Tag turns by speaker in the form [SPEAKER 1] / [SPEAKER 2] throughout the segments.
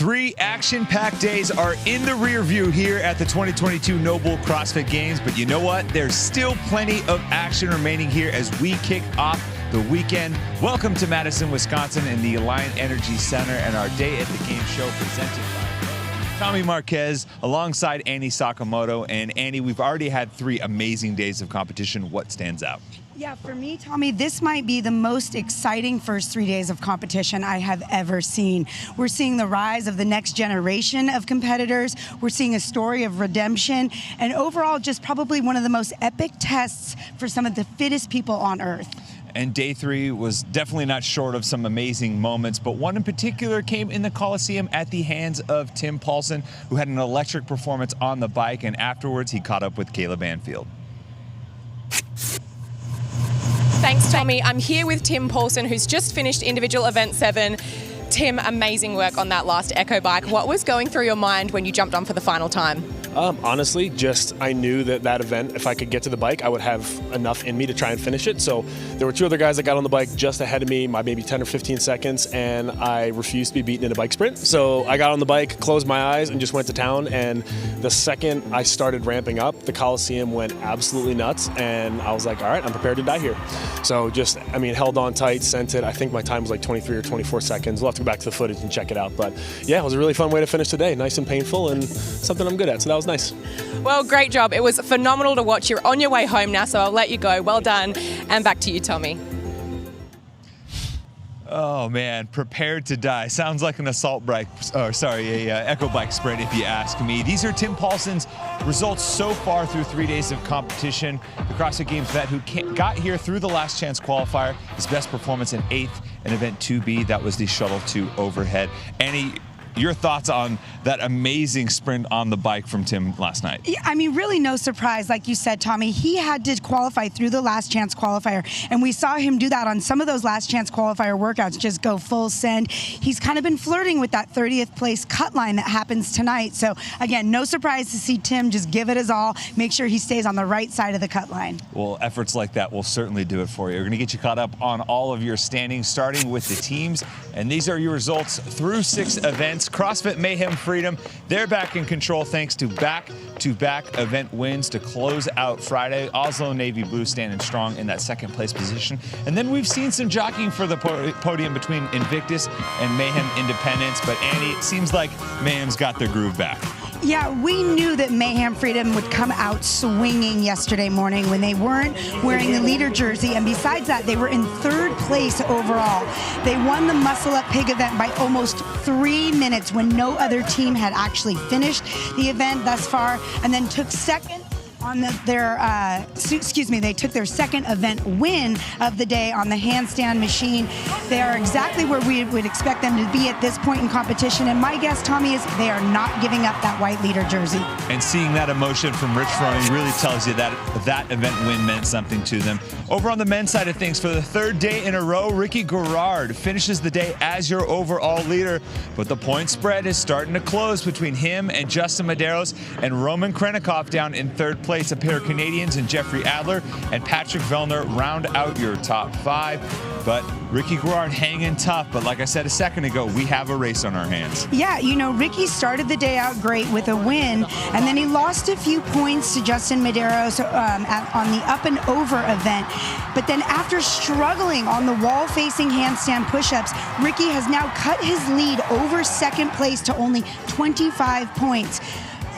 [SPEAKER 1] 3 action-packed days are in the rear view here at the 2022 Noble CrossFit Games, but you know what? There's still plenty of action remaining here as we kick off the weekend. Welcome to Madison, Wisconsin in the Alliant Energy Center and our Day at the Game show presented by Tommy Marquez alongside Annie Sakamoto. And Annie, we've already had 3 amazing days of competition. What stands out?
[SPEAKER 2] Yeah, for me, Tommy, this might be the most exciting first 3 days of competition I have ever seen. We're seeing the rise of the next generation of competitors. We're seeing a story of redemption, and overall, just probably one of the most epic tests for some of the fittest people on earth.
[SPEAKER 1] And day 3 was definitely not short of some amazing moments, but one in particular came in the Coliseum at the hands of Tim Paulson, who had an electric performance on the bike, and afterwards he caught up with Caleb Banfield.
[SPEAKER 3] Thanks, Tommy. I'm here with Tim Paulson, who's just finished individual event 7. Tim, amazing work on that last Echo bike. What was going through your mind when you jumped on for the final time?
[SPEAKER 4] Honestly, just I knew that event, if I could get to the bike, I would have enough in me to try and finish it. So there were 2 other guys that got on the bike just ahead of me, by maybe 10 or 15 seconds, and I refused to be beaten in a bike sprint. So I got on the bike, closed my eyes, and just went to town. And the second I started ramping up, the Coliseum went absolutely nuts, and I was like, all right, I'm prepared to die here. So just, held on tight, sent it. I think my time was like 23 or 24 seconds. We'll have to go back to the footage and check it out. But yeah, it was a really fun way to finish the day. Nice and painful, and something I'm good at. So that was nice.
[SPEAKER 3] Well, great job. It was phenomenal to watch. You're on your way home now, so I'll let you go. Well done. And back to you, Tommy.
[SPEAKER 1] Oh man, prepared to die. Sounds like an assault bike, echo bike sprint if you ask me. These are Tim Paulson's results so far through 3 days of competition. The CrossFit Games vet who got here through the last chance qualifier. His best performance in 8th in event 2B. That was the shuttle to overhead. Annie, your thoughts on that amazing sprint on the bike from Tim last night?
[SPEAKER 2] Yeah, really no surprise. Like you said, Tommy, he had to qualify through the last chance qualifier, and we saw him do that on some of those last chance qualifier workouts, just go full send. He's kind of been flirting with that 30th place cut line that happens tonight. So again, no surprise to see Tim just give it his all, make sure he stays on the right side of the cut line.
[SPEAKER 1] Well, efforts like that will certainly do it for you. We're gonna get you caught up on all of your standings, starting with the teams. And these are your results through 6 events. CrossFit Mayhem Freedom, they're back in control thanks to back-to-back event wins to close out Friday. Oslo Navy Blue standing strong in that 2nd place position. And then we've seen some jockeying for the podium between Invictus and Mayhem Independence. But Annie, it seems like Mayhem's got their groove back.
[SPEAKER 2] Yeah, we knew that Mayhem Freedom would come out swinging yesterday morning when they weren't wearing the leader jersey. And besides that, they were in 3rd place overall. They won the Muscle Up Pig event by almost 3 minutes when no other team had actually finished the event thus far, and then took 2nd on they took their 2nd event win of the day on the handstand machine. They are exactly where we would expect them to be at this point in competition, and my guess, Tommy, is they are not giving up that white leader jersey.
[SPEAKER 1] And seeing that emotion from Rich Froning really tells you that that event win meant something to them. Over on the men's side of things, for the 3rd day in a row, Ricky Garrard finishes the day as your overall leader, but the point spread is starting to close between him and Justin Medeiros, and Roman Krennikov down in 3rd place. A pair of Canadians and Jeffrey Adler and Patrick Vellner round out your top 5. But Ricky Garrard hanging tough. But like I said a second ago, we have a race on our hands.
[SPEAKER 2] Yeah, Ricky started the day out great with a win, and then he lost a few points to Justin Medeiros on the up and over event. But then after struggling on the wall-facing handstand push-ups, Ricky has now cut his lead over 2nd place to only 25 points.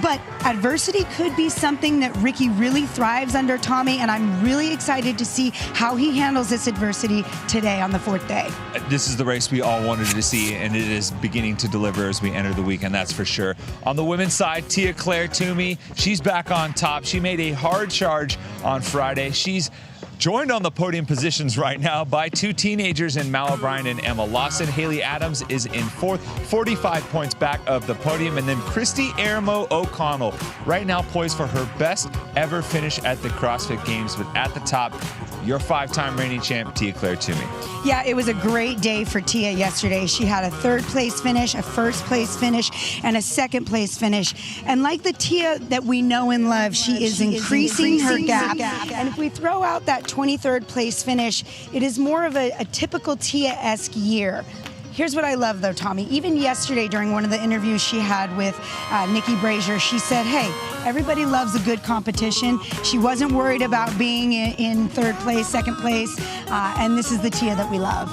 [SPEAKER 2] But adversity could be something that Ricky really thrives under, Tommy, and I'm really excited to see how he handles this adversity today on the 4th day.
[SPEAKER 1] This is the race we all wanted to see, and it is beginning to deliver as we enter the weekend, that's for sure. On the women's side, Tia-Clair Toomey, she's back on top. She made a hard charge on Friday. She's joined on the podium positions right now by 2 teenagers in Mal O'Brien and Emma Lawson. Haley Adams is in 4th, 45 points back of the podium. And then Christy Aramo O'Connell, right now poised for her best ever finish at the CrossFit Games. But at the top, your 5-time reigning champ, Tia-Clair Toomey.
[SPEAKER 2] Yeah, it was a great day for Tia yesterday. She had a 3rd place finish, a 1st place finish, and a 2nd place finish. And like the Tia that we know and love, she is increasing her gap. And if we throw out that 23rd place finish, it is more of a typical Tia-esque year. Here's what I love, though, Tommy. Even yesterday, during one of the interviews she had with Nikki Brazier, she said, hey, everybody loves a good competition. She wasn't worried about being in third place, second place, and this is the Tia that we love.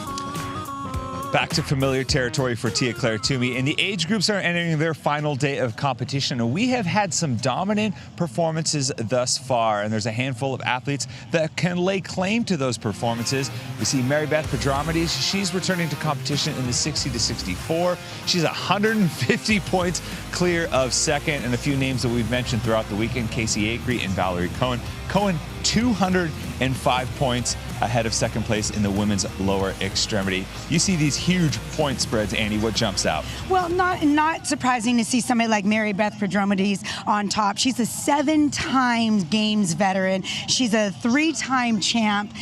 [SPEAKER 1] Back to familiar territory for Tia-Clair Toomey, and the age groups are entering their final day of competition, and we have had some dominant performances thus far, and there's a handful of athletes that can lay claim to those performances. We see Mary Beth Pedromedes. She's returning to competition in the 60 to 64. She's 150 points clear of second, and a few names that we've mentioned throughout the weekend, Casey Acree and Valerie Cohen. Cohen 205 points ahead of second place in the women's lower extremity. You see these huge point spreads, Annie. What jumps out?
[SPEAKER 2] Well, not surprising to see somebody like Mary Beth Pedromedes on top. She's a 7-time games veteran. She's a 3-time champ.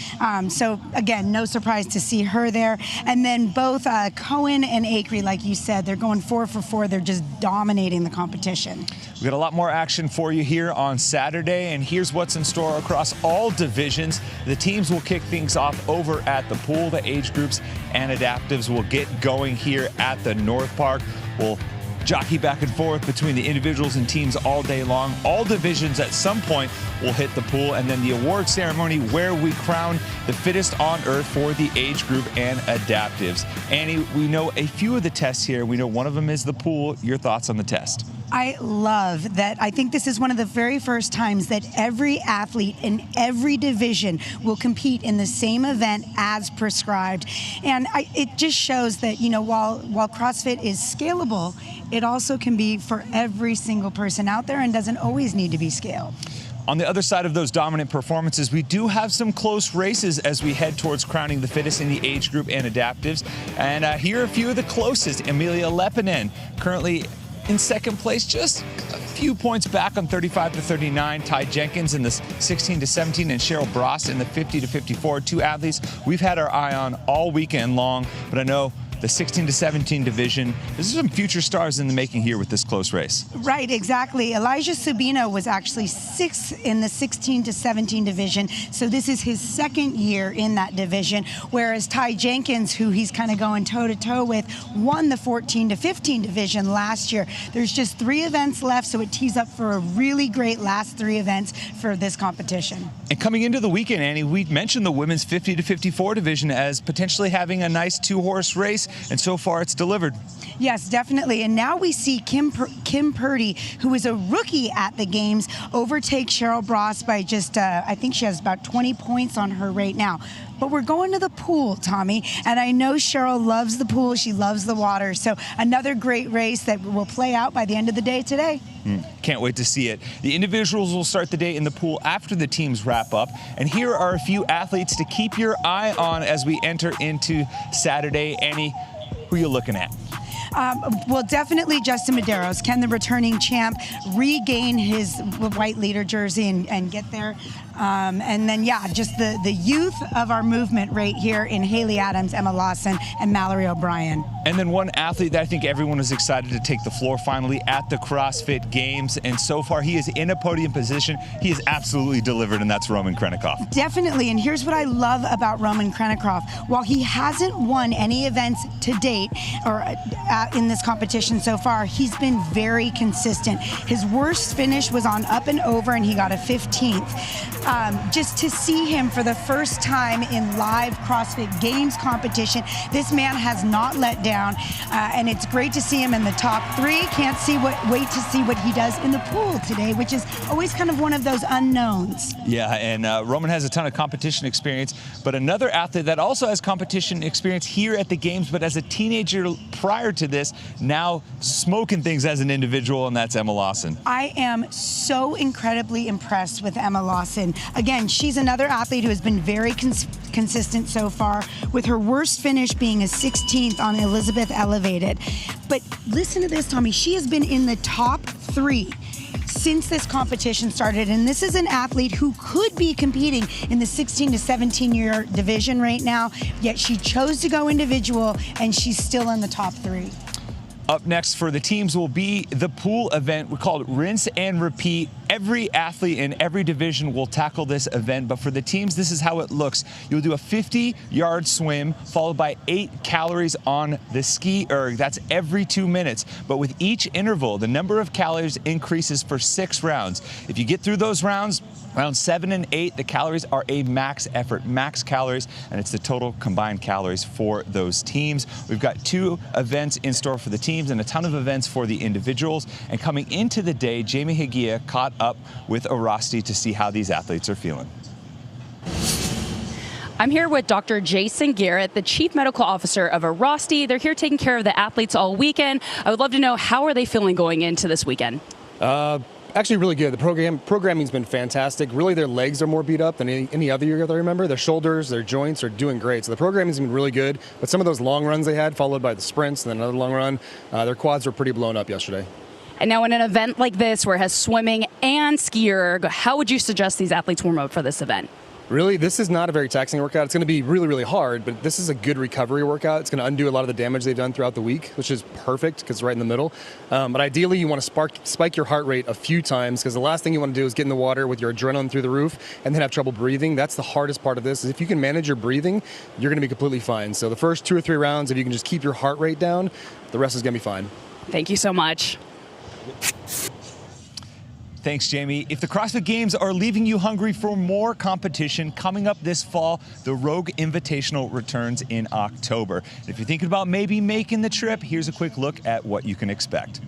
[SPEAKER 2] So again, no surprise to see her there. And then both Cohen and Acree, like you said, they're going 4 for 4. They're just dominating the competition.
[SPEAKER 1] We've got a lot more action for you here on Saturday, and here's what's in store across all divisions. The teams will kick things off over at the pool. The age groups and adaptives will get going here at the North Park. We'll jockey back and forth between the individuals and teams all day long. All divisions at some point will hit the pool, and then the award ceremony where we crown the fittest on earth for the age group and adaptives. Annie, we know a few of the tests here. We know one of them is the pool. Your thoughts on the test?
[SPEAKER 2] I love that. I think this is one of the very first times that every athlete in every division will compete in the same event as prescribed. And it just shows that, you know, while CrossFit is scalable, it also can be for every single person out there and doesn't always need to be scaled.
[SPEAKER 1] On the other side of those dominant performances, we do have some close races as we head towards crowning the fittest in the age group and adaptives. And here are a few of the closest. Amelia Lepinen, currently in second place, just a few points back on 35 to 39. Ty Jenkins in the 16 to 17 and Cheryl Brost in the 50 to 54. Two athletes we've had our eye on all weekend long, but I know the 16 to 17 division, there's some future stars in the making here with this close race.
[SPEAKER 2] Right, exactly. Elijah Sabino was actually 6th in the 16 to 17 division, so this is his second year in that division, whereas Ty Jenkins, who he's kind of going toe-to-toe with, won the 14 to 15 division last year. There's just 3 events left, so it tees up for a really great last 3 events for this competition.
[SPEAKER 1] And coming into the weekend, Annie, we mentioned the women's 50 to 54 division as potentially having a nice 2-horse race, and so far it's delivered.
[SPEAKER 2] Yes, definitely. And now we see Kim Purdy, who is a rookie at the games, overtake Cheryl Brost by just, I think she has about 20 points on her right now. But we're going to the pool, Tommy, and I know Cheryl loves the pool. She loves the water. So another great race that will play out by the end of the day today.
[SPEAKER 1] Can't wait to see it. The individuals will start the day in the pool after the teams wrap up. And here are a few athletes to keep your eye on as we enter into Saturday. Annie, who are you looking at?
[SPEAKER 2] Well, definitely Justin Medeiros. Can the returning champ regain his white leader jersey and get there? And then, yeah, just the youth of our movement right here in Haley Adams, Emma Lawson, and Mallory O'Brien.
[SPEAKER 1] And then one athlete that I think everyone is excited to take the floor finally at the CrossFit Games. And so far, he is in a podium position. He has absolutely delivered, and that's Roman Krennikov.
[SPEAKER 2] Definitely. And here's what I love about Roman Krennikov. While he hasn't won any events to date or in this competition so far, he's been very consistent. His worst finish was on up and over, and he got a 15th. Just to see him for the first time in live CrossFit Games competition, this man has not let down, and it's great to see him in the top 3. Can't wait to see what he does in the pool today, which is always kind of one of those unknowns.
[SPEAKER 1] Yeah, and Roman has a ton of competition experience, but another athlete that also has competition experience here at the Games, but as a teenager prior to this, now smoking things as an individual, and that's Emma Lawson.
[SPEAKER 2] I am so incredibly impressed with Emma Lawson. Again, she's another athlete who has been very consistent so far, with her worst finish being a 16th on Elizabeth Elevated. But listen to this, Tommy. She has been in the top 3 since this competition started, and this is an athlete who could be competing in the 16 to 17 year division right now, yet she chose to go individual, and she's still in the top 3.
[SPEAKER 1] Up next for the teams will be the pool event. We call it Rinse and Repeat. Every athlete in every division will tackle this event, but for the teams, this is how it looks. You'll do a 50-yard swim followed by 8 calories on the ski erg. That's every 2 minutes. But with each interval, the number of calories increases for 6 rounds. If you get through those rounds, round 7 and 8, the calories are a max effort, max calories, and it's the total combined calories for those teams. We've got 2 events in store for the teams and a ton of events for the individuals. And coming into the day, Jamie Higia caught up with Orasti to see how these athletes are feeling.
[SPEAKER 5] I'm here with Dr. Jason Garrett, the Chief Medical Officer of Orasti. They're here taking care of the athletes all weekend. I would love to know, how are they feeling going into this weekend?
[SPEAKER 6] Actually really good. The programming's been fantastic. Really, their legs are more beat up than any other year that I remember. Their shoulders, their joints are doing great. So the programming's been really good. But some of those long runs they had, followed by the sprints and then another long run, their quads were pretty blown up yesterday.
[SPEAKER 5] And now in an event like this where it has swimming and ski erg, how would you suggest these athletes warm up for this event?
[SPEAKER 6] Really, this is not a very taxing workout. It's going to be really, really hard, but this is a good recovery workout. It's going to undo a lot of the damage they've done throughout the week, which is perfect because it's right in the middle. But ideally, you want to spike your heart rate a few times, because the last thing you want to do is get in the water with your adrenaline through the roof and then have trouble breathing. That's the hardest part of this. Is if you can manage your breathing, you're going to be completely fine. So the first 2 or 3 rounds, if you can just keep your heart rate down, the rest is going to be fine.
[SPEAKER 5] Thank you so much.
[SPEAKER 1] Thanks, Jamie. If the CrossFit Games are leaving you hungry for more competition, coming up this fall, the Rogue Invitational returns in October. And if you're thinking about maybe making the trip, here's a quick look at what you can expect.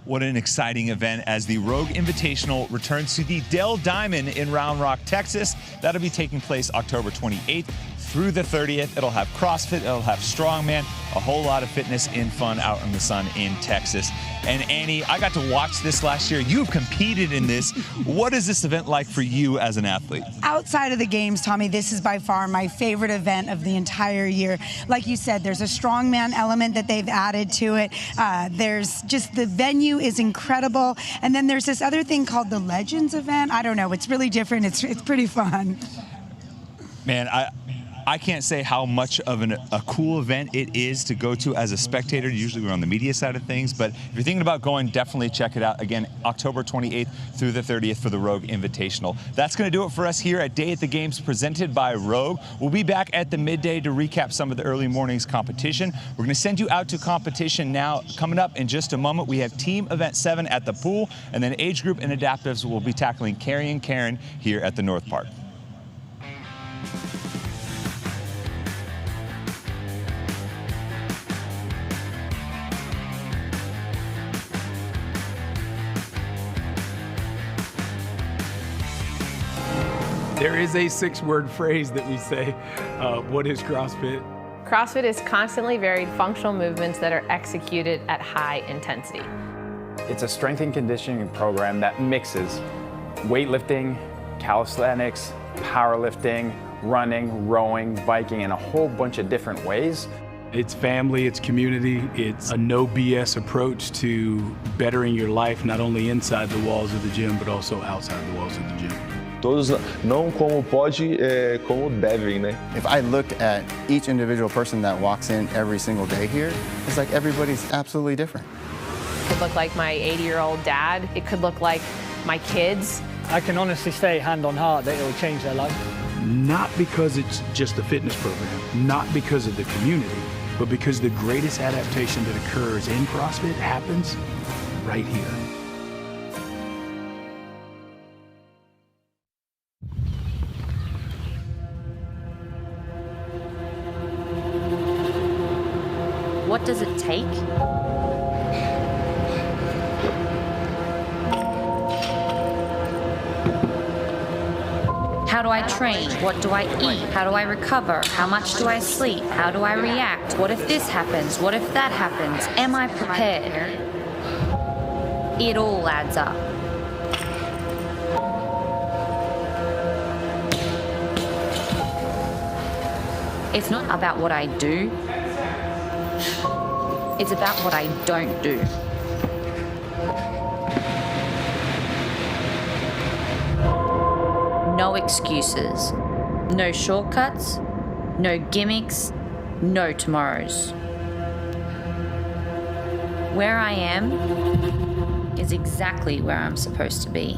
[SPEAKER 1] What an exciting event as the Rogue Invitational returns to the Dell Diamond in Round Rock, Texas. That'll be taking place October 28th through the 30th. It'll have CrossFit, it'll have Strongman, a whole lot of fitness and fun out in the sun in Texas. And Annie, I got to watch this last year. You've competed in this. What is this event like for you as an athlete?
[SPEAKER 2] Outside of the games, Tommy, this is by far my favorite event of the entire year. Like you said, there's a strongman element that they've added to it. There's just, the venue is incredible. And then there's this other thing called the Legends event. I don't know, it's really different. It's pretty fun.
[SPEAKER 1] Man, I can't say how much of a cool event it is to go to as a spectator. Usually we're on the media side of things, but if you're thinking about going, definitely check it out. Again, October 28th through the 30th for the Rogue Invitational. That's going to do it for us here at Day at the Games presented by Rogue. We'll be back at the midday to recap some of the early morning's competition. We're going to send you out to competition now. Coming up in just a moment, we have Team Event 7 at the pool, and then Age Group and Adaptives will be tackling Carrie and Karen here at the North Park.
[SPEAKER 7] There is a 6-word phrase that we say. What is CrossFit?
[SPEAKER 8] CrossFit is constantly varied functional movements that are executed at high intensity.
[SPEAKER 9] It's a strength and conditioning program that mixes weightlifting, calisthenics, powerlifting, running, rowing, biking, in a whole bunch of different ways.
[SPEAKER 7] It's family, it's community, it's a no BS approach to bettering your life, not only inside the walls of the gym, but also outside the walls of the gym.
[SPEAKER 10] Todos não como pode, como devem, né?
[SPEAKER 11] If I looked at each individual person that walks in every single day here, it's like everybody's absolutely different.
[SPEAKER 8] It could look like my 80-year-old dad. It could look like my kids.
[SPEAKER 12] I can honestly say, hand on heart, that it will change their life.
[SPEAKER 7] Not because it's just a fitness program, not because of the community, but because the greatest adaptation that occurs in CrossFit happens right here.
[SPEAKER 13] What does it take? How do I train? What do I eat? How do I recover? How much do I sleep? How do I react? What if this happens? What if that happens? Am I prepared? It all adds up. It's not about what I do. It's about what I don't do. No excuses. No shortcuts. No gimmicks. No tomorrows. Where I am is exactly where I'm supposed to be.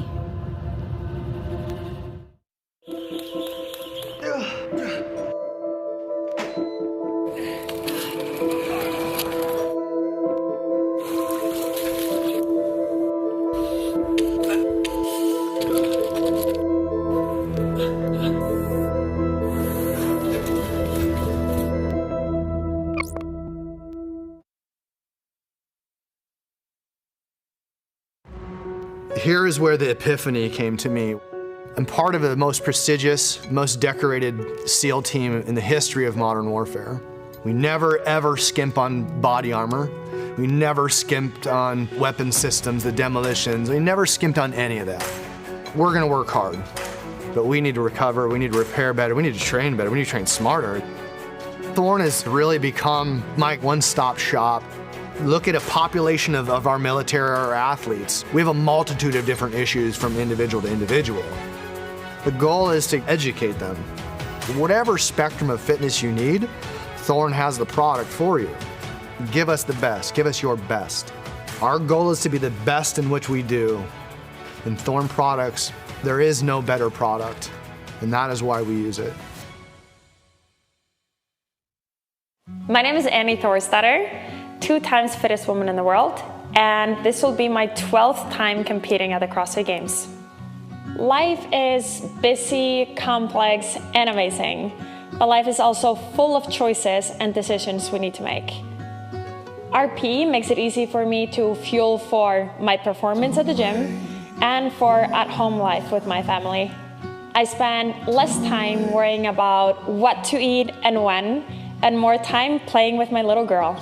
[SPEAKER 14] Here is where the epiphany came to me. I'm part of the most prestigious, most decorated SEAL team in the history of modern warfare. We never ever skimp on body armor. We never skimped on weapon systems, the demolitions. We never skimped on any of that. We're gonna work hard, but we need to recover, we need to repair better, we need to train better, we need to train smarter. Thorne has really become my one-stop shop. Look at a population of our military or athletes. We have a multitude of different issues from individual to individual. The goal is to educate them. Whatever spectrum of fitness you need, Thorne has the product for you. Give us the best, give us your best. Our goal is to be the best in which we do. In Thorne products, there is no better product, and that is why we use it.
[SPEAKER 15] My name is Annie Thorstadter, 2 times fittest woman in the world, and this will be my 12th time competing at the CrossFit Games. Life is busy, complex, and amazing, but life is also full of choices and decisions we need to make. RP makes it easy for me to fuel for my performance at the gym and for at-home life with my family. I spend less time worrying about what to eat and when, and more time playing with my little girl.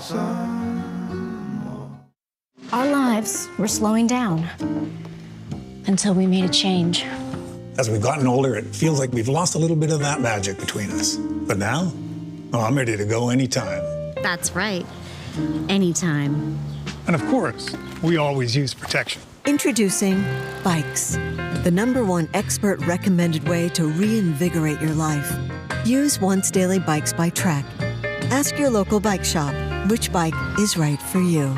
[SPEAKER 16] Our lives were slowing down until we made a change.
[SPEAKER 17] As we've gotten older, it feels like we've lost a little bit of that magic between us. But now, I'm ready to go anytime.
[SPEAKER 16] That's right. Anytime.
[SPEAKER 17] And of course, we always use protection.
[SPEAKER 18] Introducing Bikes, the #1 expert recommended way to reinvigorate your life. Use Once Daily Bikes by Trek. Ask your local bike shop which bike is right for you.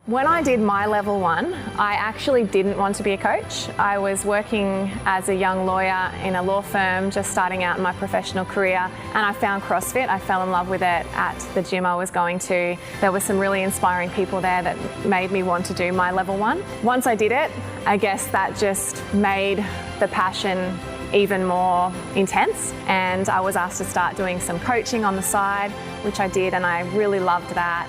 [SPEAKER 8] When I did my level 1, I actually didn't want to be a coach. I was working as a young lawyer in a law firm, just starting out in my professional career, and I found CrossFit. I fell in love with it at the gym I was going to. There were some really inspiring people there that made me want to do my level 1. Once I did it, I guess that just made the passion even more intense, and I was asked to start doing some coaching on the side, which I did, and I really loved that.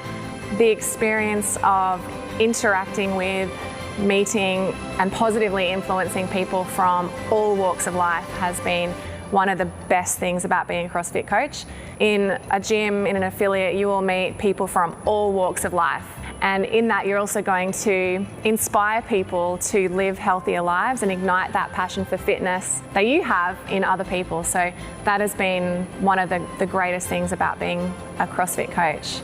[SPEAKER 8] The experience of interacting with, meeting and positively influencing people from all walks of life has been one of the best things about being a CrossFit coach. In a gym, in an affiliate, you will meet people from all walks of life. And in that, you're also going to inspire people to live healthier lives and ignite that passion for fitness that you have in other people. So that has been one of the greatest things about being a CrossFit coach.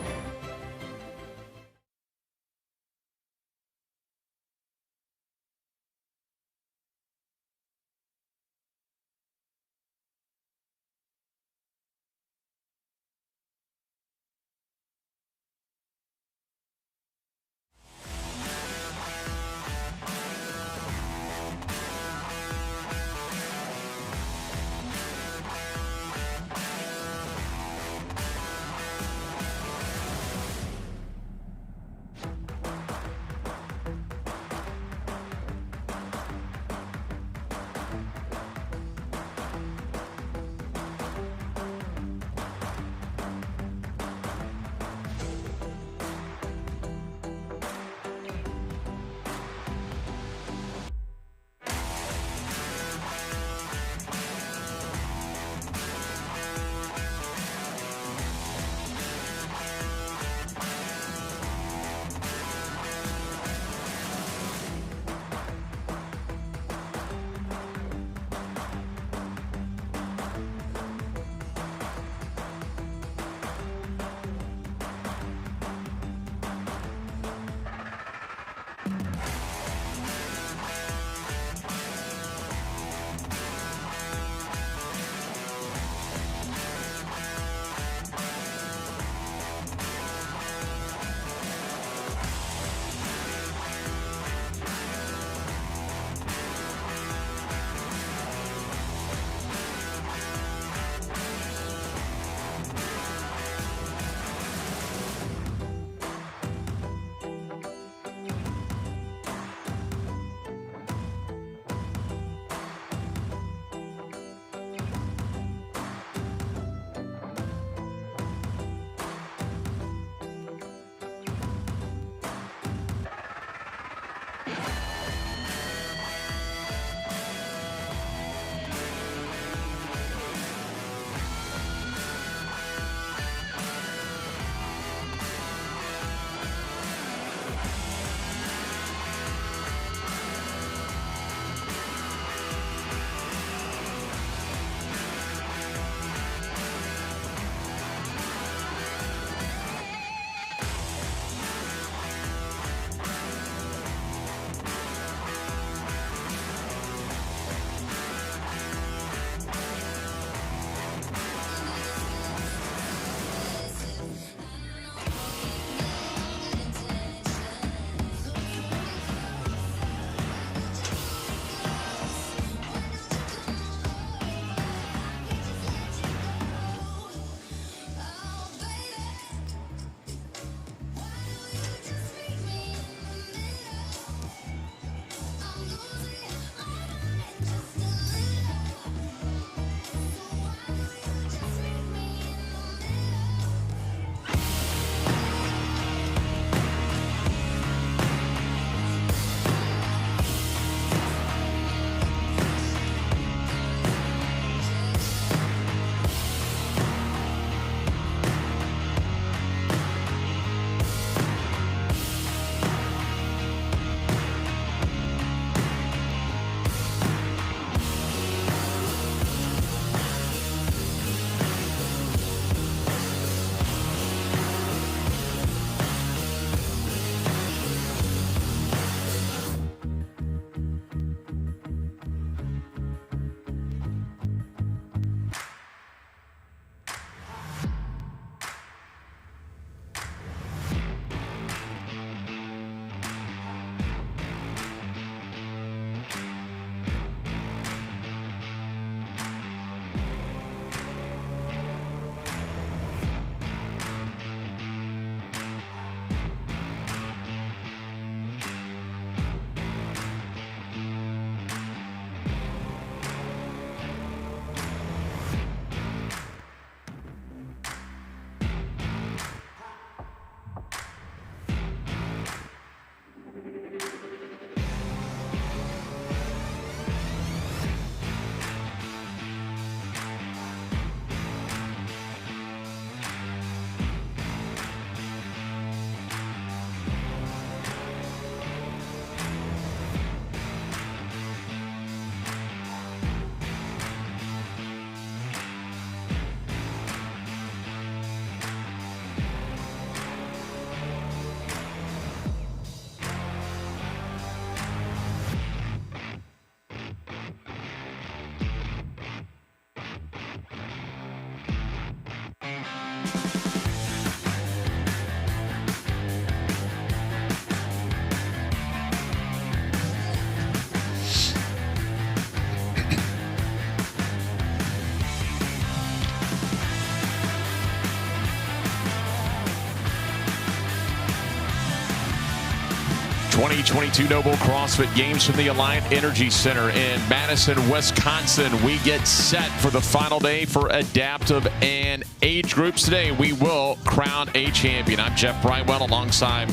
[SPEAKER 19] 2022 Noble CrossFit Games from the Alliant Energy Center in Madison, Wisconsin. We get set for the final day for adaptive and age groups. Today, we will crown a champion. I'm Jeff Brightwell alongside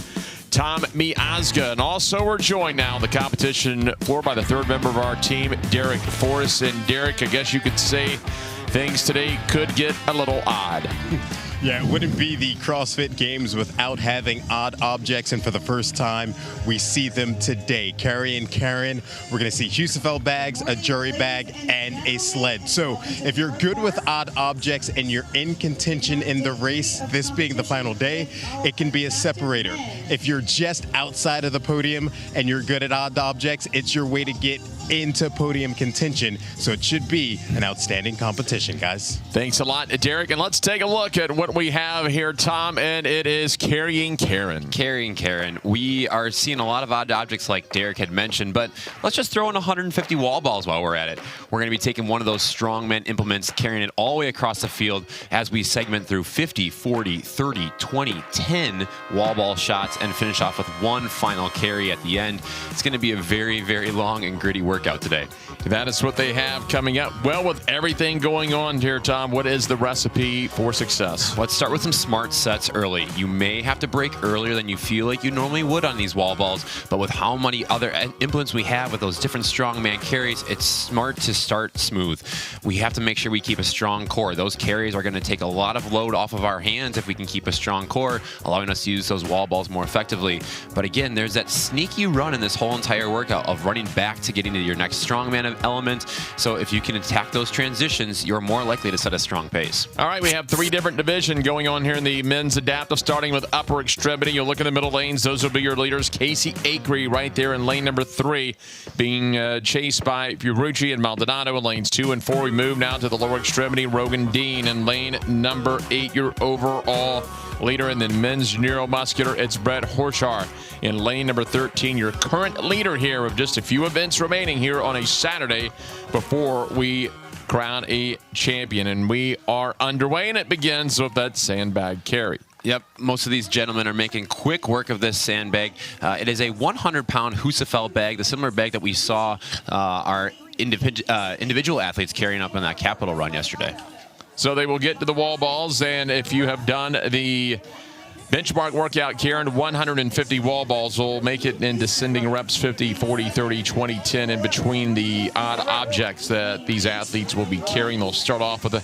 [SPEAKER 19] Tom Miazga. And also we're joined now on the competition floor by the third member of our team, Derek Forrest. And Derek, I guess you could say things today could get a little odd.
[SPEAKER 20] Yeah, it wouldn't be the CrossFit Games without having odd objects, and for the first time, we see them today. Carrie and Karen, we're going to see Husafell bags, a jury bag, and a sled. So if you're good with odd objects and you're in contention in the race, this being the final day, it can be a separator. If you're just outside of the podium and you're good at odd objects, it's your way to get into podium contention. So it should be an outstanding competition, guys.
[SPEAKER 19] Thanks a lot, Derek. And let's take a look at what we have here, Tom, and it is Carrying Karen.
[SPEAKER 21] Carrying Karen. We are seeing a lot of odd objects like Derek had mentioned, but let's just throw in 150 wall balls while we're at it. We're going to be taking one of those strongman implements, carrying it all the way across the field as we segment through 50, 40, 30, 20, 10 wall ball shots and finish off with one final carry at the end. It's going to be a very, very long and gritty workout today.
[SPEAKER 19] That is what they have coming up. Well, with everything going on here, Tom, what is the recipe for success?
[SPEAKER 21] Let's start with some smart sets early. You may have to break earlier than you feel like you normally would on these wall balls, but with how many other implements we have with those different strongman carries, it's smart to start smooth. We have to make sure we keep a strong core. Those carries are going to take a lot of load off of our hands if we can keep a strong core, allowing us to use those wall balls more effectively. But again, there's that sneaky run in this whole entire workout of running back to getting to your next strongman element. So if you can attack those transitions, you're more likely to set a strong pace.
[SPEAKER 19] All right, we have three different divisions going on here in the men's adaptive, starting with upper extremity. You'll look in the middle lanes. Those will be your leaders. Casey Akery right there in lane number 3, being chased by Fiorucci and Maldonado in lanes 2 and 4. We move now to the lower extremity. Rogan Dean in lane number 8, your overall leader. And then men's neuromuscular, it's Brett Horshar in lane number 13, your current leader here with just a few events remaining here on a Saturday before we crown a champion. And we are underway, and it begins with that sandbag carry.
[SPEAKER 21] Yep, most of these gentlemen are making quick work of this sandbag. It is a 100-pound Husafell bag, the similar bag that we saw our individual athletes carrying up on that Capitol run yesterday.
[SPEAKER 19] So they will get to the wall balls, and if you have done the benchmark workout, Karen, 150 wall balls will make it in descending reps, 50, 40, 30, 20, 10, in between the odd objects that these athletes will be carrying. They'll start off with a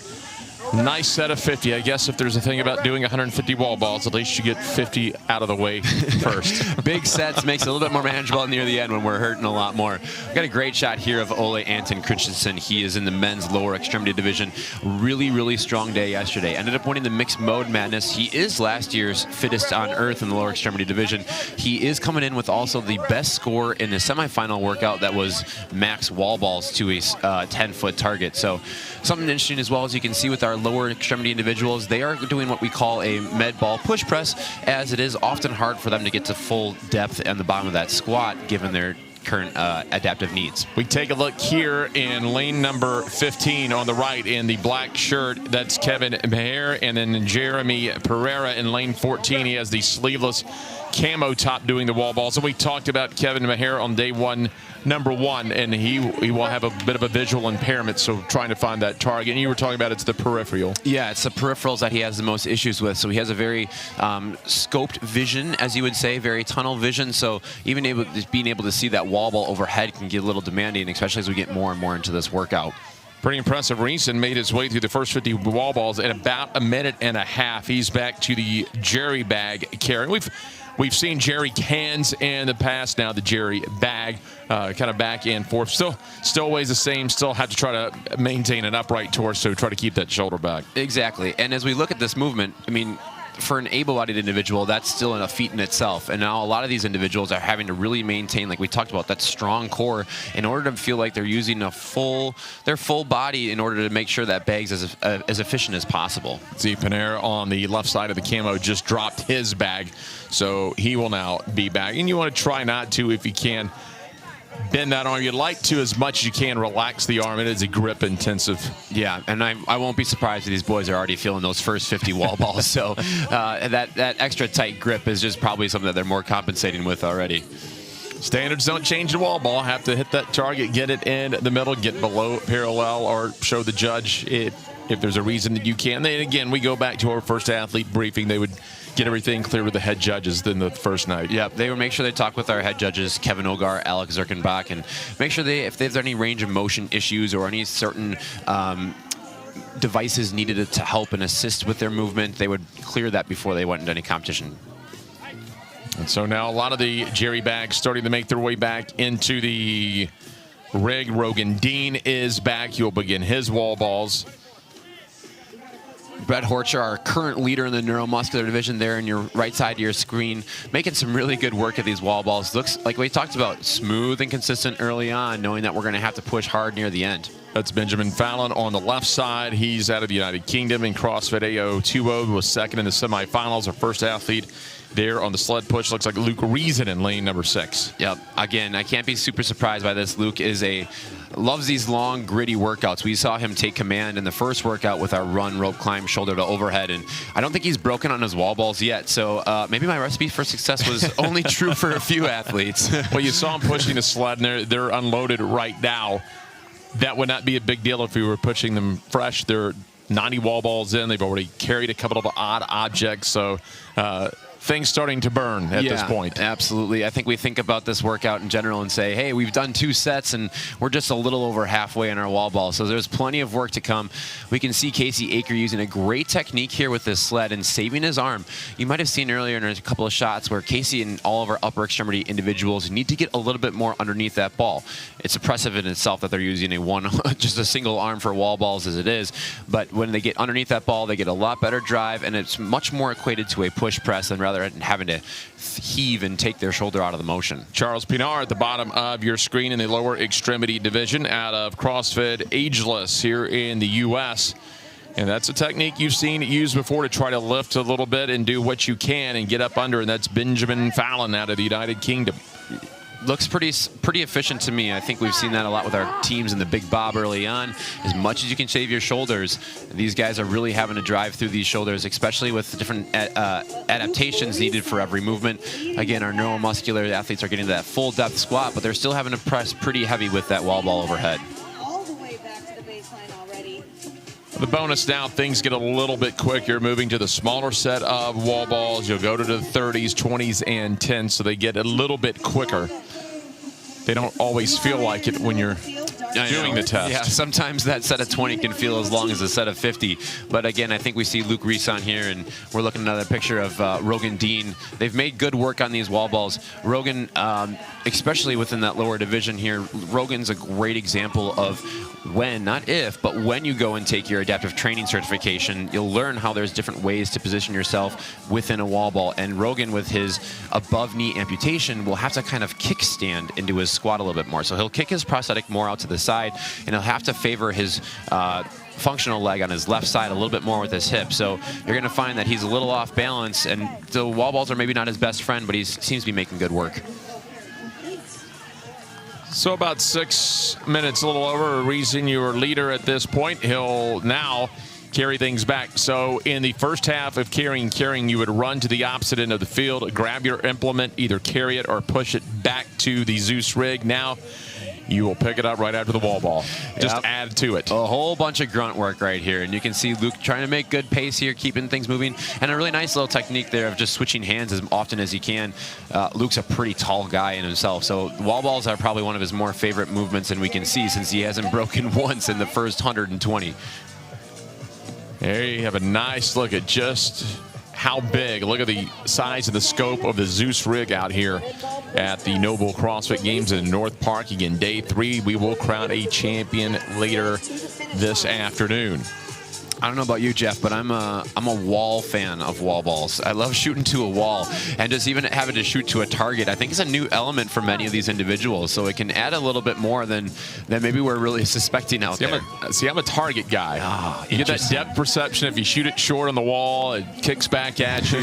[SPEAKER 19] nice set of 50. I guess if there's a thing about doing 150 wall balls, at least you get 50 out of the way first.
[SPEAKER 21] Big sets makes it a little bit more manageable near the end when we're hurting a lot more. We got a great shot here of Ole Anton Christensen. He is in the men's lower extremity division. Really, really strong day yesterday. Ended up winning the mixed mode madness. He is last year's fittest on earth in the lower extremity division. He is coming in with also the best score in the semifinal workout that was max wall balls to a 10-foot target. So something interesting as well, as you can see with our lower extremity individuals, they are doing what we call a med ball push press, as it is often hard for them to get to full depth on the bottom of that squat given their current adaptive needs.
[SPEAKER 19] We take a look here in lane number 15 on the right in the black shirt. That's Kevin Maher, and then Jeremy Pereira in lane 14. He has the sleeveless camo top doing the wall balls. And we talked about Kevin Maher on day one, number 1, and he will have a bit of a visual impairment, so trying to find that target. And you were talking about it's the peripheral.
[SPEAKER 21] Yeah, it's the peripherals that he has the most issues with. So he has a very scoped vision, as you would say, very tunnel vision. So even being able to see that wall ball overhead can get a little demanding, especially as we get more and more into this workout.
[SPEAKER 19] Pretty impressive. Reeson made his way through the first 50 wall balls in about a minute and a half. He's back to the Jerry bag carry. We've seen Jerry cans in the past. Now the Jerry bag, kind of back and forth. Still weighs the same. Still have to try to maintain an upright torso, try to keep that shoulder back.
[SPEAKER 21] Exactly. And as we look at this movement, I mean, for an able-bodied individual, that's still a feat in itself. And now a lot of these individuals are having to really maintain, like we talked about, that strong core in order to feel like they're using their full body in order to make sure that bag's as efficient as possible.
[SPEAKER 19] See, Panera on the left side of the camo just dropped his bag, so he will now be back. And you want to try not to, if you can, bend that arm. You'd like to, as much as you can, relax the arm. It is a grip intensive.
[SPEAKER 21] Yeah, and I won't be surprised if these boys are already feeling those first 50 wall balls. So that extra tight grip is just probably something that they're more compensating with already.
[SPEAKER 19] Standards don't change the wall ball. Have to hit that target, get it in the middle, get below parallel, or show the judge if there's a reason that you can. Then again, we go back to our first athlete briefing. They would get everything clear with the head judges than the first night.
[SPEAKER 21] Yeah, they would make sure they talk with our head judges, Kevin Ogar, Alex Zirkenbach, and make sure if there's any range of motion issues or any certain devices needed to help and assist with their movement, they would clear that before they went into any competition.
[SPEAKER 19] And so now a lot of the jerry bags starting to make their way back into the rig. Rogan Dean is back. He'll begin his wall balls.
[SPEAKER 21] Brett Horcher, our current leader in the neuromuscular division, there in your right side of your screen, making some really good work at these wall balls. Looks like we talked about, smooth and consistent early on, knowing that we're going to have to push hard near the end.
[SPEAKER 19] That's Benjamin Fallon on the left side. He's out of the United Kingdom in CrossFit AO20, was second in the semifinals. Our first athlete there on the sled push looks like Luke Reason in lane number 6.
[SPEAKER 21] Yep. Again, I can't be super surprised by this. Luke loves these long, gritty workouts. We saw him take command in the first workout with our run, rope climb, shoulder to overhead, and I don't think he's broken on his wall balls yet. So maybe my recipe for success was only true for a few athletes.
[SPEAKER 19] Well, you saw him pushing the sled, and they're unloaded right now. That would not be a big deal if we were pushing them fresh. They're 90 wall balls in. They've already carried a couple of odd objects, so things starting to burn at this point.
[SPEAKER 21] Absolutely. I think we think about this workout in general and say, hey, we've done 2 sets and we're just a little over halfway in our wall ball. So there's plenty of work to come. We can see Casey Aker using a great technique here with this sled and saving his arm. You might have seen earlier in a couple of shots where Casey and all of our upper extremity individuals need to get a little bit more underneath that ball. It's impressive in itself that they're using just a single arm for wall balls as it is. But when they get underneath that ball, they get a lot better drive, and it's much more equated to a push press than rather than having to heave and take their shoulder out of the motion.
[SPEAKER 19] Charles Pinar at the bottom of your screen in the lower extremity division out of CrossFit Ageless here in the U.S. And that's a technique you've seen it used before to try to lift a little bit and do what you can and get up under, and that's Benjamin Fallon out of the United Kingdom.
[SPEAKER 21] Looks pretty efficient to me. I think we've seen that a lot with our teams in the Big Bob early on. As much as you can save your shoulders, these guys are really having to drive through these shoulders, especially with different adaptations needed for every movement. Again, our neuromuscular athletes are getting to that full depth squat, but they're still having to press pretty heavy with that wall ball overhead.
[SPEAKER 19] The bonus now, things get a little bit quicker, moving to the smaller set of wall balls. You'll go to the 30s, 20s, and 10s, so they get a little bit quicker. They don't always feel like it when you're doing the test.
[SPEAKER 21] Yeah, sometimes that set of 20 can feel as long as a set of 50. But again, I think we see Luke Reese on here, and we're looking at another picture of Rogan Dean. They've made good work on these wall balls. Rogan, especially within that lower division here, Rogan's a great example of when, not if, but when you go and take your adaptive training certification, you'll learn how there's different ways to position yourself within a wall ball. And Rogan, with his above knee amputation, will have to kind of kickstand into his squat a little bit more. So he'll kick his prosthetic more out to the side, and he'll have to favor his functional leg on his left side a little bit more with his hip. So you're going to find that he's a little off balance, and the wall balls are maybe not his best friend, but he seems to be making good work.
[SPEAKER 19] So about 6 minutes, a little over. Reason your leader at this point. He'll now carry things back. So in the first half of carrying, you would run to the opposite end of the field, grab your implement, either carry it or push it back to the Zeus rig. Now you will pick it up right after the wall ball. Just add to it.
[SPEAKER 21] A whole bunch of grunt work right here. And you can see Luke trying to make good pace here, keeping things moving. And a really nice little technique there of just switching hands as often as you can. Luke's a pretty tall guy in himself. So wall balls are probably one of his more favorite movements, and we can see since he hasn't broken once in the first 120.
[SPEAKER 19] There you have a nice look at just how big. Look at the size and the scope of the Zeus rig out here at the Noble CrossFit Games in North Park. Again, day 3. We will crown a champion later this afternoon.
[SPEAKER 21] I don't know about you, Jeff, but I'm a wall fan of wall balls. I love shooting to a wall, and just even having to shoot to a target, I think is a new element for many of these individuals. So it can add a little bit more than maybe we're really suspecting out there.
[SPEAKER 19] I'm a target guy.
[SPEAKER 21] Oh,
[SPEAKER 19] you get that depth perception. If you shoot it short on the wall, it kicks back at you.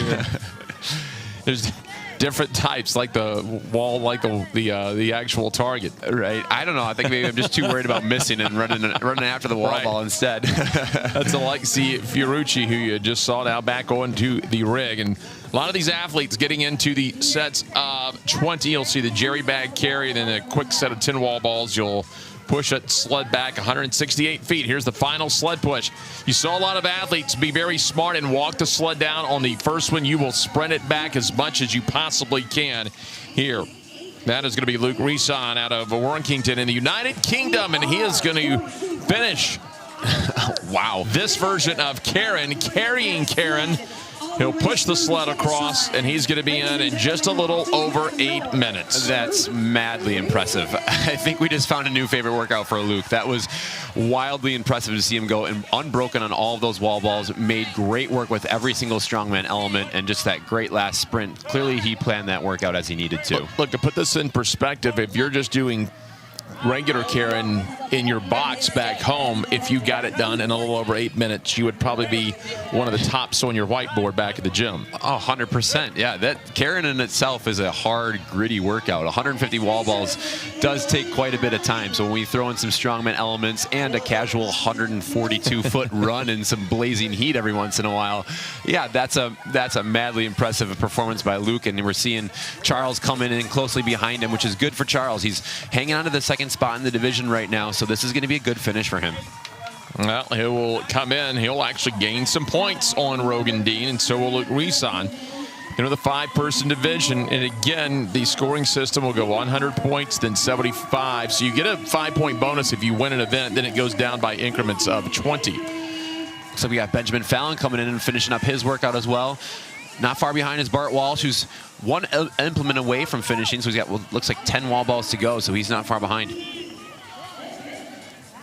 [SPEAKER 19] different types, like the wall, like the actual target.
[SPEAKER 21] Right. I don't know. I think maybe I'm just too worried about missing and running after the wall ball instead.
[SPEAKER 19] That's Alexi Fiorucci, who you just saw now back onto the rig. And a lot of these athletes getting into the sets of 20. You'll see the jerry bag carry, and then a quick set of 10 wall balls. You'll push it, sled back 168 feet. Here's the final sled push. You saw a lot of athletes be very smart and walk the sled down. On the first one, you will sprint it back as much as you possibly can here. That is going to be Luke Rison out of Warrington in the United Kingdom, and he is going to finish wow, this version of Karen, carrying Karen. He'll push the sled across, and he's going to be in just a little over 8 minutes.
[SPEAKER 21] That's madly impressive. I think we just found a new favorite workout for Luke. That was wildly impressive to see him go and unbroken on all of those wall balls. Made great work with every single strongman element, and just that great last sprint. Clearly, he planned that workout as he needed to.
[SPEAKER 19] Look, to put this in perspective, if you're just doing regular Karen in your box back home, if you got it done in a little over 8 minutes, you would probably be one of the tops on your whiteboard back at the gym.
[SPEAKER 21] Oh, 100%. Yeah, that Karen in itself is a hard, gritty workout. 150 wall balls does take quite a bit of time. So when we throw in some strongman elements and a casual 142-foot run and some blazing heat every once in a while, yeah, that's a madly impressive performance by Luke. And we're seeing Charles coming in closely behind him, which is good for Charles. He's hanging on to the second spot in the division right now, so this is going to be a good finish for him.
[SPEAKER 19] Well, he will come in. He'll actually gain some points on Rogan Dean, and so will Luke Rison. Into the 5-person division, and again, the scoring system will go 100 points, then 75. So you get a 5-point bonus if you win an event, then it goes down by increments of 20.
[SPEAKER 21] So we got Benjamin Fallon coming in and finishing up his workout as well. Not far behind is Bart Walsh, who's one implement away from finishing. So he's got, well, looks like 10 wall balls to go, so he's not far behind.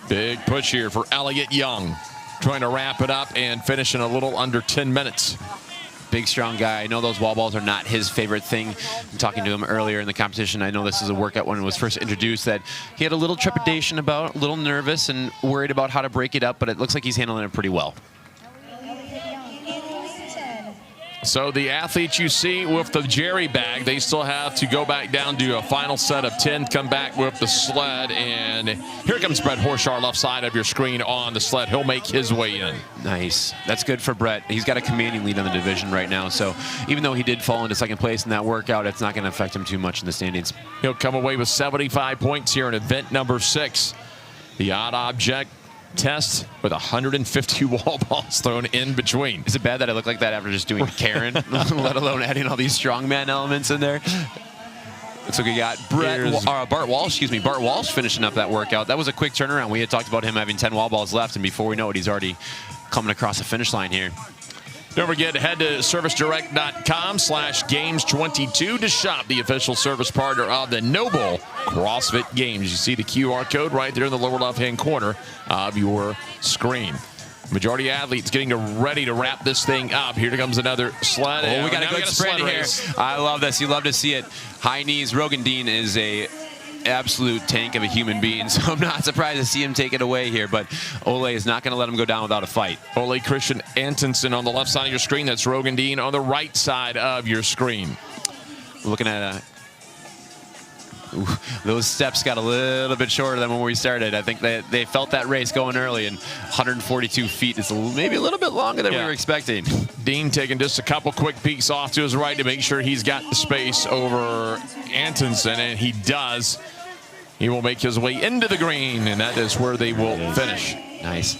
[SPEAKER 19] Big push here for Elliot Young, trying to wrap it up and finish in a little under 10 minutes.
[SPEAKER 21] Big, strong guy. I know those wall balls are not his favorite thing. I'm talking to him earlier in the competition. I know this is a workout when it was first introduced that he had a little trepidation about, a little nervous and worried about how to break it up, but it looks like he's handling it pretty well.
[SPEAKER 19] So the athletes you see with the jerry bag, they still have to go back down to a final set of 10, come back with the sled, and here comes Brett Horshar, left side of your screen on the sled. He'll make his way in.
[SPEAKER 21] Nice. That's good for Brett. He's got a commanding lead on the division right now, so even though he did fall into second place in that workout, it's not going to affect him too much in the standings.
[SPEAKER 19] He'll come away with 75 points here in event number 6. The odd object test with 150 wall balls thrown in between.
[SPEAKER 21] Is it bad that I look like that after just doing Karen, let alone adding all these strongman elements in there? So we got Bart Walsh, Bart Walsh finishing up that workout. That was a quick turnaround. We had talked about him having 10 wall balls left, and before we know it, he's already coming across the finish line here.
[SPEAKER 19] Don't forget, head to servicedirect.com/games22 to shop, the official service partner of the Noble CrossFit Games. You see the QR code right there in the lower left-hand corner of your screen. Majority athletes getting ready to wrap this thing up. Here comes another sled.
[SPEAKER 21] Oh, we got a good sprint here. I love this. You love to see it. High knees. Rogan Dean is a absolute tank of a human being, so I'm not surprised to see him take it away here, but Ole is not going to let him go down without a fight.
[SPEAKER 19] Ole Christian Antonsen on the left side of your screen. That's Rogan Dean on the right side of your screen.
[SPEAKER 21] We're looking at those steps got a little bit shorter than when we started. I think they felt that race going early, and 142 feet is maybe a little bit longer than we were expecting.
[SPEAKER 19] Dean taking just a couple quick peeks off to his right to make sure he's got the space over Antonsen, and he does. He will make his way into the green, and that is where they will finish.
[SPEAKER 21] Nice.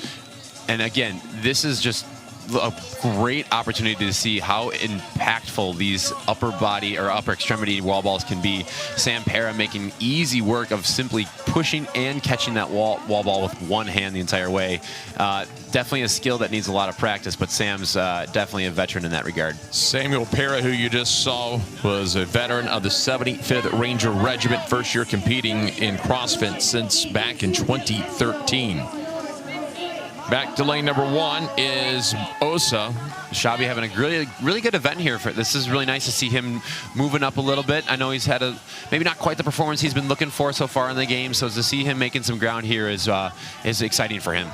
[SPEAKER 21] And again, this is just a great opportunity to see how impactful these upper body or upper extremity wall balls can be. Sam Para making easy work of simply pushing and catching that wall ball with one hand the entire way. Definitely a skill that needs a lot of practice, but Sam's definitely a veteran in that regard.
[SPEAKER 19] Samuel Para, who you just saw, was a veteran of the 75th Ranger Regiment, first year competing in CrossFit since back in 2013. Back to lane number 1 is Osa.
[SPEAKER 21] Shabi having a really good event here. This is really nice to see him moving up a little bit. I know he's had maybe not quite the performance he's been looking for so far in the game, so to see him making some ground here is exciting for him.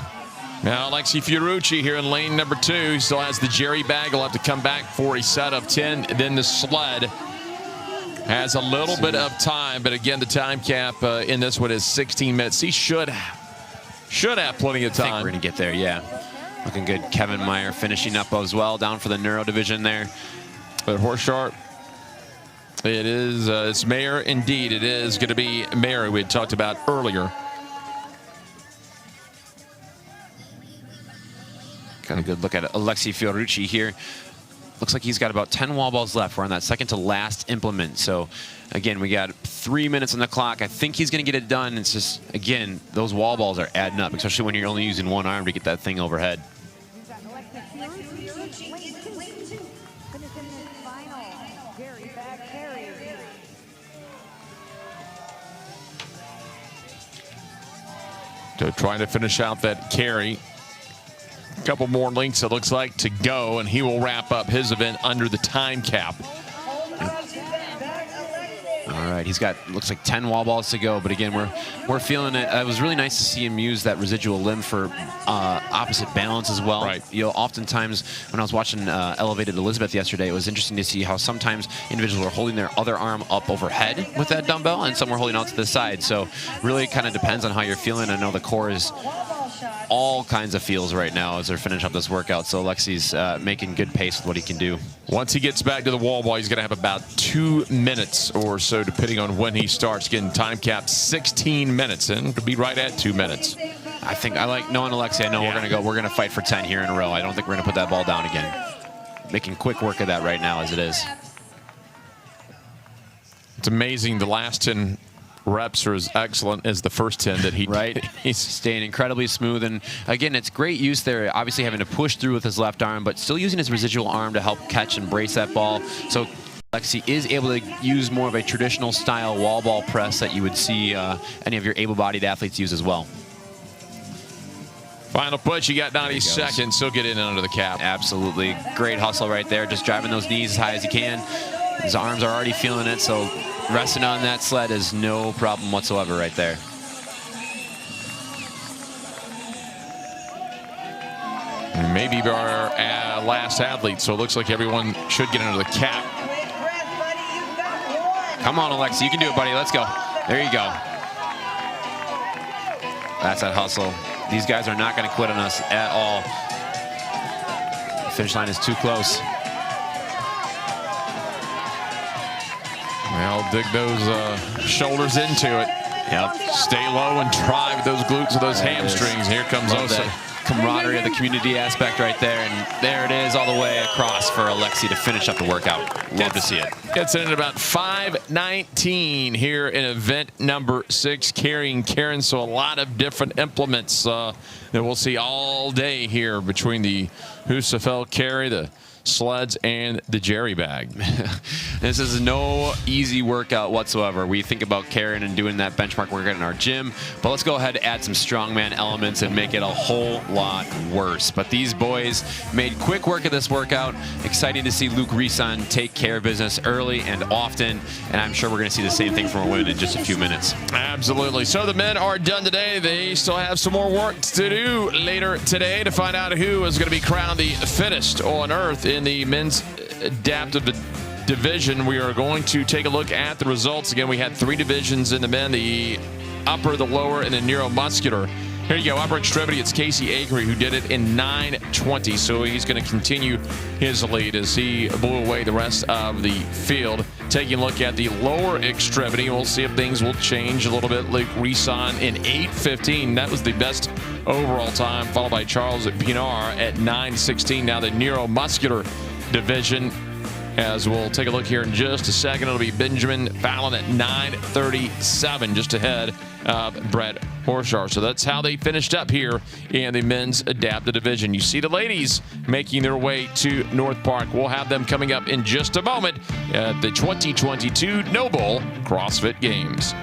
[SPEAKER 19] Now Alexi Fiorucci here in lane number 2. He still has the jerry bag. He'll have to come back for a set of 10, then the sled. Has a little bit of time, but again, the time cap in this one is 16 minutes. He should have plenty of time.
[SPEAKER 21] I think we're going to get there, yeah. Looking good. Kevin Meyer finishing up as well, down for the neuro division there.
[SPEAKER 19] But Horshaw, it's Mayer indeed. It is going to be Mayer we had talked about earlier.
[SPEAKER 21] Got a good look at Alexi Fiorucci here. Looks like he's got about 10 wall balls left. We're on that second to last implement. So again, we got 3 minutes on the clock. I think he's going to get it done. It's just, again, those wall balls are adding up, especially when you're only using one arm to get that thing overhead.
[SPEAKER 19] So trying to finish out that carry. A couple more links, it looks like, to go, and he will wrap up his event under the time cap.
[SPEAKER 21] All right, he's got, looks like 10 wall balls to go, but again, we're feeling it. It was really nice to see him use that residual limb for opposite balance as well.
[SPEAKER 19] Right.
[SPEAKER 21] You know, oftentimes when I was watching Elevated Elizabeth yesterday, it was interesting to see how sometimes individuals are holding their other arm up overhead with that dumbbell, and some were holding out to the side. So really kind of depends on how you're feeling. I know the core is all kinds of feels right now as they're finishing up this workout. So Alexi's making good pace with what he can do.
[SPEAKER 19] Once he gets back to the wall ball, he's going to have about 2 minutes or so, depending on when he starts. Getting time cap 16 minutes, and to be right at 2 minutes.
[SPEAKER 21] I think I like knowing Alexi. I know we're going to fight for 10 here in a row. I don't think we're going to put that ball down again. Making quick work of that right now as it is.
[SPEAKER 19] It's amazing. The last 10 reps are as excellent as the first 10 that he
[SPEAKER 21] right. He's staying incredibly smooth, and again, it's great use there. Obviously, having to push through with his left arm, but still using his residual arm to help catch and brace that ball. So Alexi is able to use more of a traditional style wall ball press that you would see any of your able-bodied athletes use as well.
[SPEAKER 19] Final push, you got 90 seconds. He'll get in and under the cap.
[SPEAKER 21] Absolutely. Great hustle right there. Just driving those knees as high as you can. His arms are already feeling it, so resting on that sled is no problem whatsoever right there.
[SPEAKER 19] Maybe our last athlete, so it looks like everyone should get under the cap.
[SPEAKER 21] Come on, Alexi. You can do it, buddy. Let's go. There you go. That's that hustle. These guys are not going to quit on us at all. The finish line is too close.
[SPEAKER 19] Well, dig those shoulders into it.
[SPEAKER 21] Yep.
[SPEAKER 19] Stay low and drive those glutes or those hamstrings. Here comes Osa.
[SPEAKER 21] Camaraderie of the community aspect right there, and there it is all the way across for Alexi to finish up the workout. Love to see it.
[SPEAKER 19] Gets in at about 5:19 here in event number 6, carrying Karen. So a lot of different implements that we'll see all day here between the Husafell carry, the sleds, and the jerry bag.
[SPEAKER 21] This is no easy workout whatsoever. We think about carrying and doing that benchmark workout in our gym, but let's go ahead and add some strongman elements and make it a whole lot worse. But these boys made quick work of this workout. Exciting to see Luke Rison take care of business early and often, and I'm sure we're going to see the same thing from our women in just a few minutes.
[SPEAKER 19] Absolutely. So the men are done today. They still have some more work to do later today to find out who is going to be crowned the fittest on earth in the men's adaptive division. We are going to take a look at the results. Again, we had 3 divisions in the men, the upper, the lower, and the neuromuscular. Here you go, upper extremity, it's Casey Akery who did it in 9:20. So he's going to continue his lead as he blew away the rest of the field. Taking a look at the lower extremity, we'll see if things will change a little bit. Luke Rison in 8:15. That was the best overall time, followed by Charles Pinar at 9:16. Now the neuromuscular division, as we'll take a look here in just a second, it'll be Benjamin Fallon at 9:37, just ahead of Brett Horshaw. So that's how they finished up here in the men's adaptive division. You see the ladies making their way to North Park. We'll have them coming up in just a moment at the 2022 Noble CrossFit Games.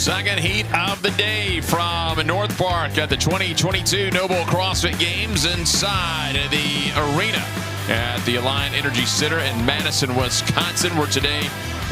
[SPEAKER 19] Second heat of the day from North Park at the 2022 Noble CrossFit Games inside the arena at the Alliant Energy Center in Madison, Wisconsin, where today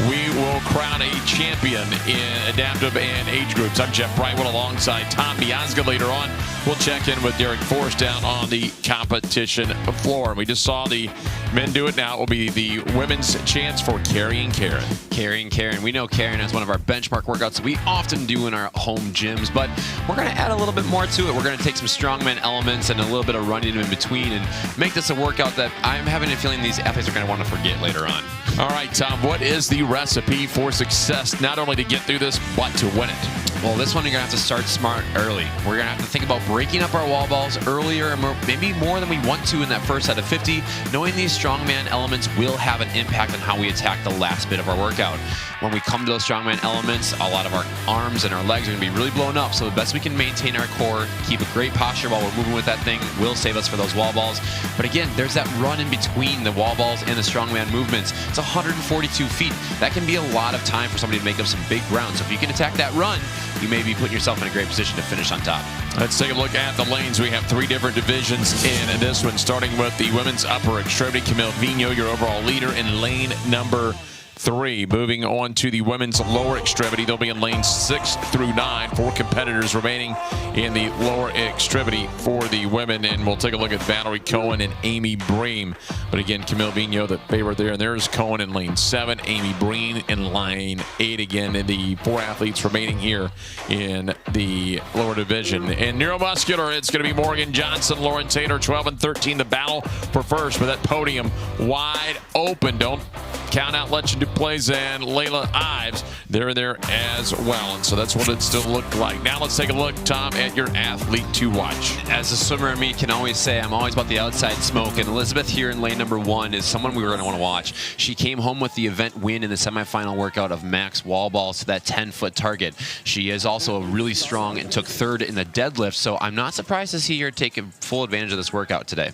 [SPEAKER 19] we will crown a champion in adaptive and age groups. I'm Jeff Brightwell alongside Tom Biazga. Later on, we'll check in with Derek Forrest down on the competition floor. And we just saw the men do it. Now it will be the women's chance for Carrie and Karen.
[SPEAKER 21] Carrie and Karen. We know Karen has one of our benchmark workouts we often do in our home gyms, but we're going to add a little bit more to it. We're going to take some strongman elements and a little bit of running in between and make this a workout that I'm having a feeling these athletes are going to want to forget later on.
[SPEAKER 19] All right, Tom, what is the recipe for success, not only to get through this, but to win it?
[SPEAKER 21] Well, this one you're going to have to start smart early. We're going to have to think about breaking up our wall balls earlier, and maybe more than we want to in that first set of 50. Knowing these strongman elements will have an impact on how we attack the last bit of our workout. When we come to those strongman elements, a lot of our arms and our legs are going to be really blown up, so the best we can maintain our core, keep a great posture while we're moving with that thing, will save us for those wall balls. But again, there's that run in between the wall balls and the strongman movements. It's 142 feet. That can be a lot of time for somebody to make up some big ground. So if you can attack that run, you may be putting yourself in a great position to finish on top.
[SPEAKER 19] Let's take a look at the lanes. We have three different divisions in this one, starting with the women's upper extremity. Camille Vigneault, your overall leader in lane number 3. Moving on to the women's lower extremity, they'll be in lanes 6 through 9. 4 competitors remaining in the lower extremity for the women, and we'll take a look at Valerie Cohen and Amy Bream. But again, Camille Vigneault, the favorite there, and there's Cohen in lane 7, Amy Bream in lane 8. Again, and the 4 athletes remaining here in the lower division. And neuromuscular, it's going to be Morgan Johnson, Lauren Taylor, 12 and 13. The battle for first, with that podium wide open. Don't count out Legend Plays and Layla Ives. They're there as well. And so that's what it still looked like. Now let's take a look, Tom, at your athlete to watch.
[SPEAKER 21] As a swimmer in me can always say, I'm always about the outside smoke. And Elizabeth here in lane number 1 is someone we were going to want to watch. She came home with the event win in the semifinal workout of max wall balls to that 10-foot target. She is also really strong and took 3rd in the deadlift. So I'm not surprised to see her take full advantage of this workout today.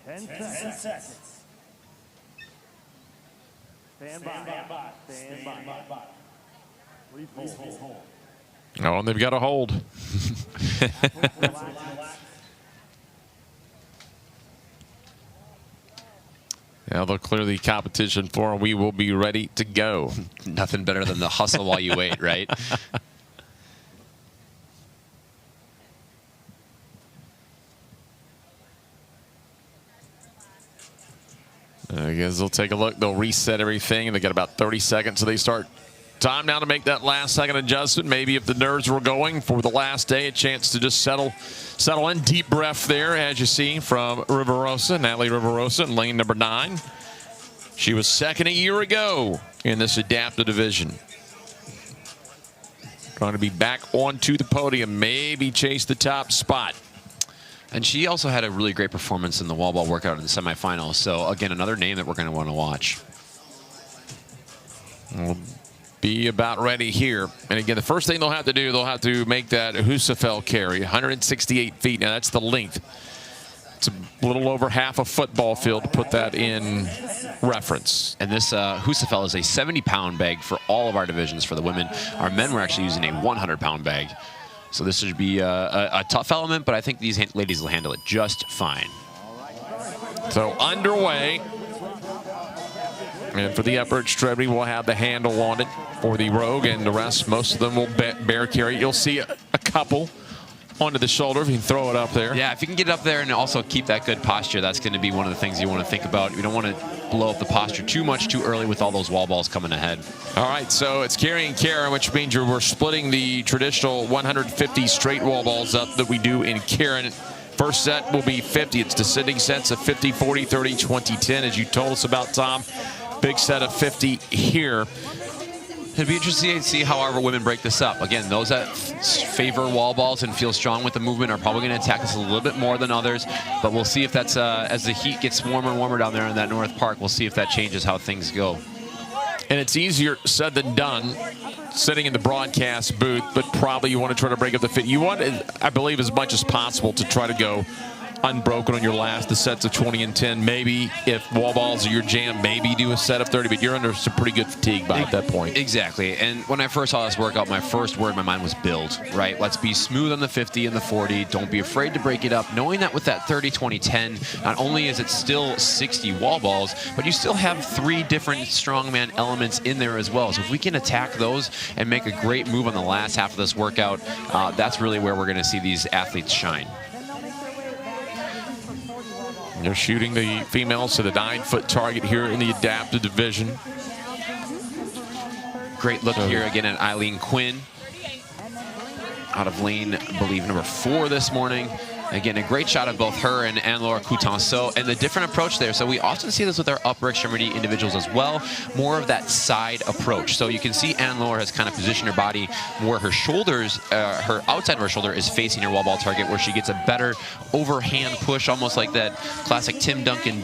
[SPEAKER 4] Ten seconds. Stand by. Stand by. Please hold.
[SPEAKER 19] Oh, and they've got a hold. Now they'll clear the competition for them. We will be ready to go.
[SPEAKER 21] Nothing better than the hustle while you wait, right?
[SPEAKER 19] I guess they'll take a look. They'll reset everything. They got about 30 seconds, so they start time now to make that last second adjustment. Maybe if the nerves were going for the last day, a chance to just settle in. Deep breath there, as you see from Riverosa, Natalie Riverosa in lane number 9. She was second a year ago in this adaptive division. Trying to be back onto the podium, maybe chase the top spot.
[SPEAKER 21] And she also had a really great performance in the wall ball workout in the semifinals. So, again, another name that we're going to want to watch.
[SPEAKER 19] We'll be about ready here. And, again, the first thing they'll have to do, they'll have to make that Husafell carry, 168 feet. Now, that's the length. It's a little over half a football field to put that in reference.
[SPEAKER 21] And this Husafell is a 70-pound bag for all of our divisions for the women. Our men were actually using a 100-pound bag. So this should be a tough element, but I think these ladies will handle it just fine.
[SPEAKER 19] So underway. And for the upper extremity, we'll have the handle on it for the Rogue, and the rest, most of them will bear carry. You'll see a couple onto the shoulder if you can throw it up there.
[SPEAKER 21] Yeah, if you can get up there and also keep that good posture, that's going to be one of the things you want to think about. You don't want to blow up the posture too much too early with all those wall balls coming ahead.
[SPEAKER 19] All right, so it's Carrie and Karen, which means we're splitting the traditional 150 straight wall balls up that we do in Karen. First set will be 50. It's descending sets of 50, 40, 30, 20, 10, as you told us about, Tom. Big set of 50 here.
[SPEAKER 21] It'd be interesting to see how our women break this up. Again, those that favor wall balls and feel strong with the movement are probably going to attack us a little bit more than others. But we'll see if that's, as the heat gets warmer and warmer down there in that North Park, we'll see if that changes how things go.
[SPEAKER 19] And it's easier said than done sitting in the broadcast booth, but probably you want to try to break up the fit. You want, I believe, as much as possible to try to go unbroken on your last, the sets of 20 and 10. Maybe if wall balls are your jam, maybe do a set of 30, but you're under some pretty good fatigue by at that point.
[SPEAKER 21] Exactly. And when I first saw this workout, my first word in my mind was build, right? Let's be smooth on the 50 and the 40. Don't be afraid to break it up, knowing that with that 30, 20, 10, not only is it still 60 wall balls, but you still have 3 different strongman elements in there as well. So if we can attack those and make a great move on the last half of this workout, that's really where we're going to see these athletes shine.
[SPEAKER 19] They're shooting the females to the 9-foot target here in the adaptive division.
[SPEAKER 21] Great look here again at Eileen Quinn. Out of lane, I believe, number 4 this morning. Again, a great shot of both her and Anne-Laure Coutanceau, and the different approach there. So we often see this with our upper extremity individuals as well, more of that side approach. So you can see Anne-Laure has kind of positioned her body where her shoulders, her outside of her shoulder is facing her wall ball target, where she gets a better overhand push, almost like that classic Tim Duncan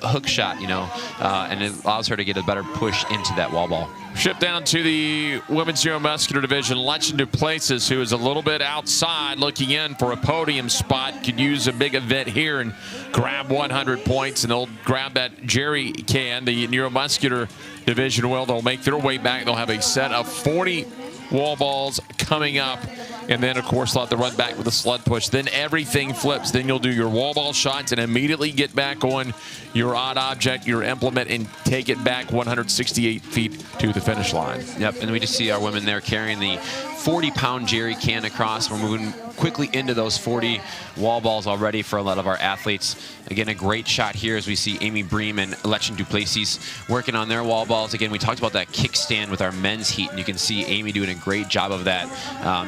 [SPEAKER 21] hook shot, you know, and it allows her to get a better push into that wall ball.
[SPEAKER 19] Shift down to the women's neuromuscular division. Lechen Duplessis, who is a little bit outside looking in for a podium spot, could use a big event here and grab 100 points, and they'll grab that jerry can. The neuromuscular division will. They'll make their way back. They'll have a set of 40 wall balls coming up, and then of course they'll have to run back with a sled push. Then everything flips. Then you'll do your wall ball shots and immediately get back on your odd object, your implement, and take it back 168 feet to the finish line.
[SPEAKER 21] Yep, and we just see our women there carrying the 40-pound jerry can across. We're moving quickly into those 40 wall balls already for a lot of our athletes. Again, a great shot here as we see Amy Bream and Lechen Duplessis working on their wall balls. Again, we talked about that kickstand with our men's heat, and you can see Amy doing a great job of that.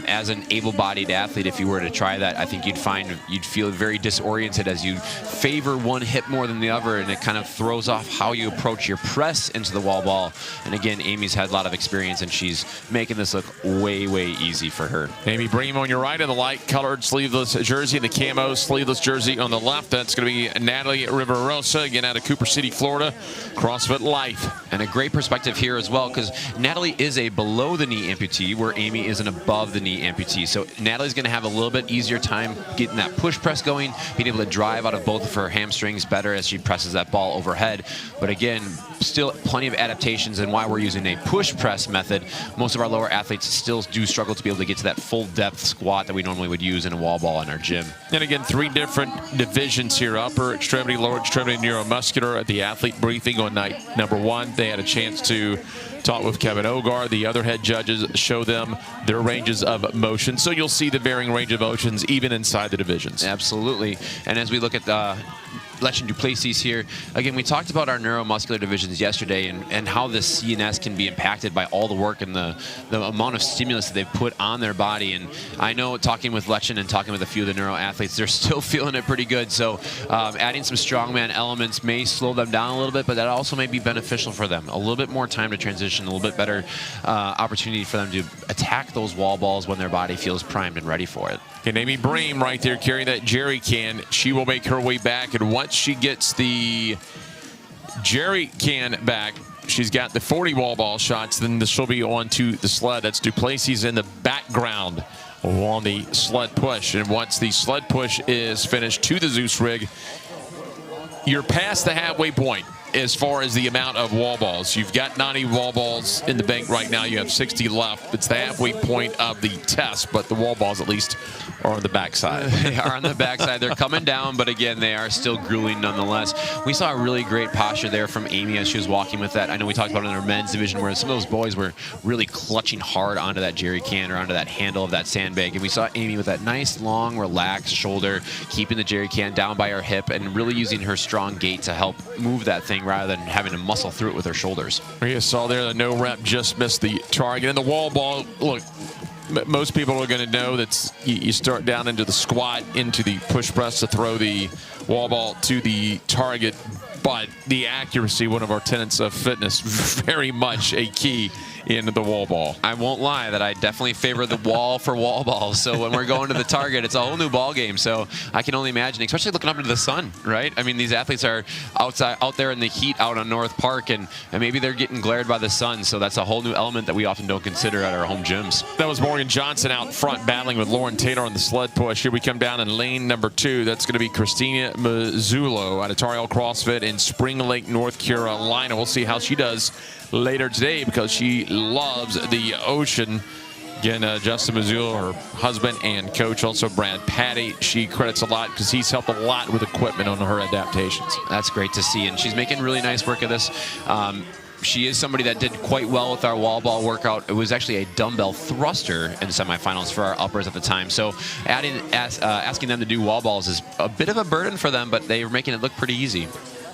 [SPEAKER 21] As an able-bodied athlete, if you were to try that, I think you'd feel very disoriented as you favor one hip more than the other, and it kind of throws off how you approach your press into the wall ball. And again, Amy's had a lot of experience, and she's making this look way, way easy for her.
[SPEAKER 19] Amy Bream on your right in the light-colored sleeveless jersey, and the camo sleeveless jersey on the left. That's going to be Natalie Riverosa, again out of Cooper City, Florida, CrossFit Life.
[SPEAKER 21] And a great perspective here as well, because Natalie is a below-the-knee amputee, where Amy is an above-the-knee amputee. So Natalie's going to have a little bit easier time getting that push press going, being able to drive out of both of her hamstrings better as she presses that ball overhead. But again, still plenty of adaptations, and why we're using a push press method. Most of our lower athletes still do struggle to be able to get to that full depth squat that we normally would use in a wall ball in our gym.
[SPEAKER 19] And again, 3 different divisions here: upper extremity, lower extremity, neuromuscular. At the athlete briefing on night number 1, they had a chance to talk with Kevin Ogar. The other head judges show them their ranges of motion, so you'll see the varying range of motions even inside the divisions.
[SPEAKER 21] Absolutely. And as we look at Lechen Duplessis here, again, we talked about our neuromuscular divisions yesterday, and how the CNS can be impacted by all the work and the amount of stimulus that they've put on their body. And I know, talking with Lechen and talking with a few of the neuro athletes, they're still feeling it pretty good. So adding some strongman elements may slow them down a little bit, but that also may be beneficial for them. A little bit more time to transition, a little bit better opportunity for them to attack those wall balls when their body feels primed and ready for it.
[SPEAKER 19] And Amy Bream right there carrying that jerry can. She will make her way back, and once she gets the jerry can back, she's got the 40 wall ball shots, then she'll be on to the sled. That's Duplessis in the background on the sled push. And once the sled push is finished to the Zeus rig, you're past the halfway point as far as the amount of wall balls. You've got 90 wall balls in the bank right now. You have 60 left. It's the halfway point of the test, but the wall balls at least are on the backside.
[SPEAKER 21] They are on the backside. They're coming down, but again, they are still grueling nonetheless. We saw a really great posture there from Amy as she was walking with that. I know we talked about it in our men's division, where some of those boys were really clutching hard onto that jerry can or onto that handle of that sandbag. And we saw Amy with that nice, long, relaxed shoulder, keeping the jerry can down by her hip and really using her strong gait to help move that thing rather than having to muscle through it with her shoulders.
[SPEAKER 19] You saw there the no rep just missed the target. And the wall ball, look, most people are going to know that you start down into the squat, into the push press to throw the wall ball to the target. But the accuracy, one of our tenets of fitness, very much a key into the wall ball.
[SPEAKER 21] I won't lie that I definitely favor the wall for wall balls. So when we're going to the target, it's a whole new ball game. So I can only imagine, especially looking up into the sun, right? I mean, these athletes are out there in the heat out on North Park, and maybe they're getting glared by the sun. So that's a whole new element that we often don't consider at our home gyms.
[SPEAKER 19] That was Morgan Johnson out front battling with Lauren Taylor on the sled push. Here we come down in lane number 2. That's going to be Christina Mazzullo out of Tariel CrossFit in Spring Lake, North Carolina. We'll see how she does later today because she loves the ocean. Again, Justin Mazzullo, her husband and coach, also Brad Patty, she credits a lot because he's helped a lot with equipment on her adaptations.
[SPEAKER 21] That's great to see, and she's making really nice work of this. She is somebody that did quite well with our wall ball workout. It was actually a dumbbell thruster in the semifinals for our uppers at the time. So asking them to do wall balls is a bit of a burden for them, but they were making it look pretty easy.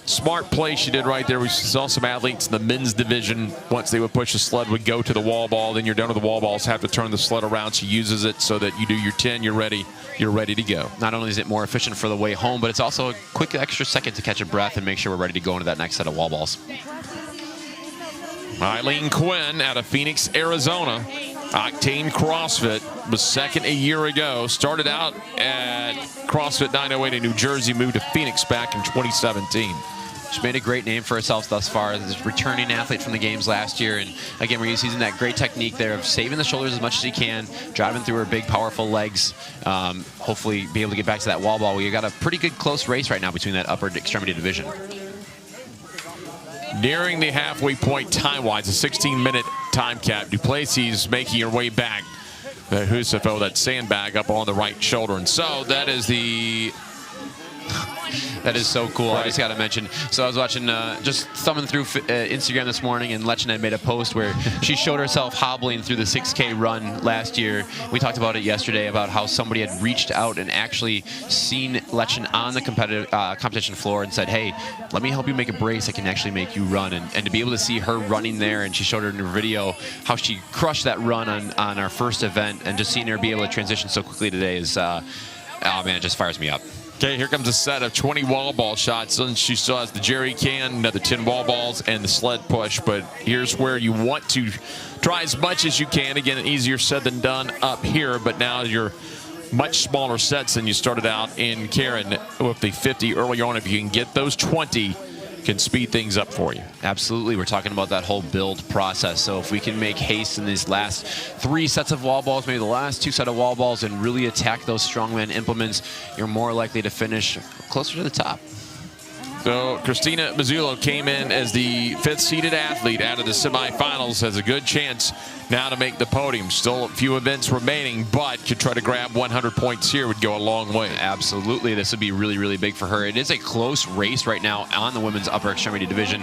[SPEAKER 19] Smart play she did right there. We saw some athletes in the men's division, once they would push the sled, would go to the wall ball. Then you're done with the wall balls, have to turn the sled around. She uses it so that you do your 10, you're ready to go.
[SPEAKER 21] Not only is it more efficient for the way home, but it's also a quick extra second to catch a breath and make sure we're ready to go into that next set of wall balls.
[SPEAKER 19] Eileen Quinn out of Phoenix, Arizona. Octane CrossFit, was second a year ago. Started out at CrossFit 908 in New Jersey, moved to Phoenix back in 2017.
[SPEAKER 21] She made a great name for herself thus far as a returning athlete from the games last year. And again, we're using that great technique there of saving the shoulders as much as you can, driving through her big, powerful legs. Hopefully be able to get back to that wall ball. We got a pretty good close race right now between that upper extremity division.
[SPEAKER 19] Nearing the halfway point time-wise, a 16-minute time cap. Duplessis making her way back. Husafo, that sandbag up on the right shoulder. And so that is the...
[SPEAKER 21] That is so cool. Right. I just got to mention. So I was watching, just thumbing through Instagram this morning, and Lechen had made a post where she showed herself hobbling through the 6K run last year. We talked about it yesterday about how somebody had reached out and actually seen Lechen on the competition floor and said, hey, let me help you make a brace that can actually make you run. And to be able to see her running there, and she showed her in her video how she crushed that run on our first event, and just seeing her be able to transition so quickly today is, oh man, it just fires me up.
[SPEAKER 19] Okay, here comes a set of 20 wall ball shots. And she still has the jerry can, another 10 wall balls, and the sled push. But here's where you want to try as much as you can. Again, easier said than done up here, but now you're much smaller sets than you started out in Karen with the 50 early on. If you can get those 20, can speed things up for you.
[SPEAKER 21] Absolutely. We're talking about that whole build process. So if we can make haste in these last 3 sets of wall balls, maybe the last 2 sets of wall balls, and really attack those strongman implements, you're more likely to finish closer to the top.
[SPEAKER 19] So Christina Mazzullo came in as the 5th seeded athlete out of the semifinals, has a good chance now to make the podium. Still a few events remaining, but could try to grab 100 points here, would go a long way.
[SPEAKER 21] Absolutely. This would be really, really big for her. It is a close race right now on the women's upper extremity division.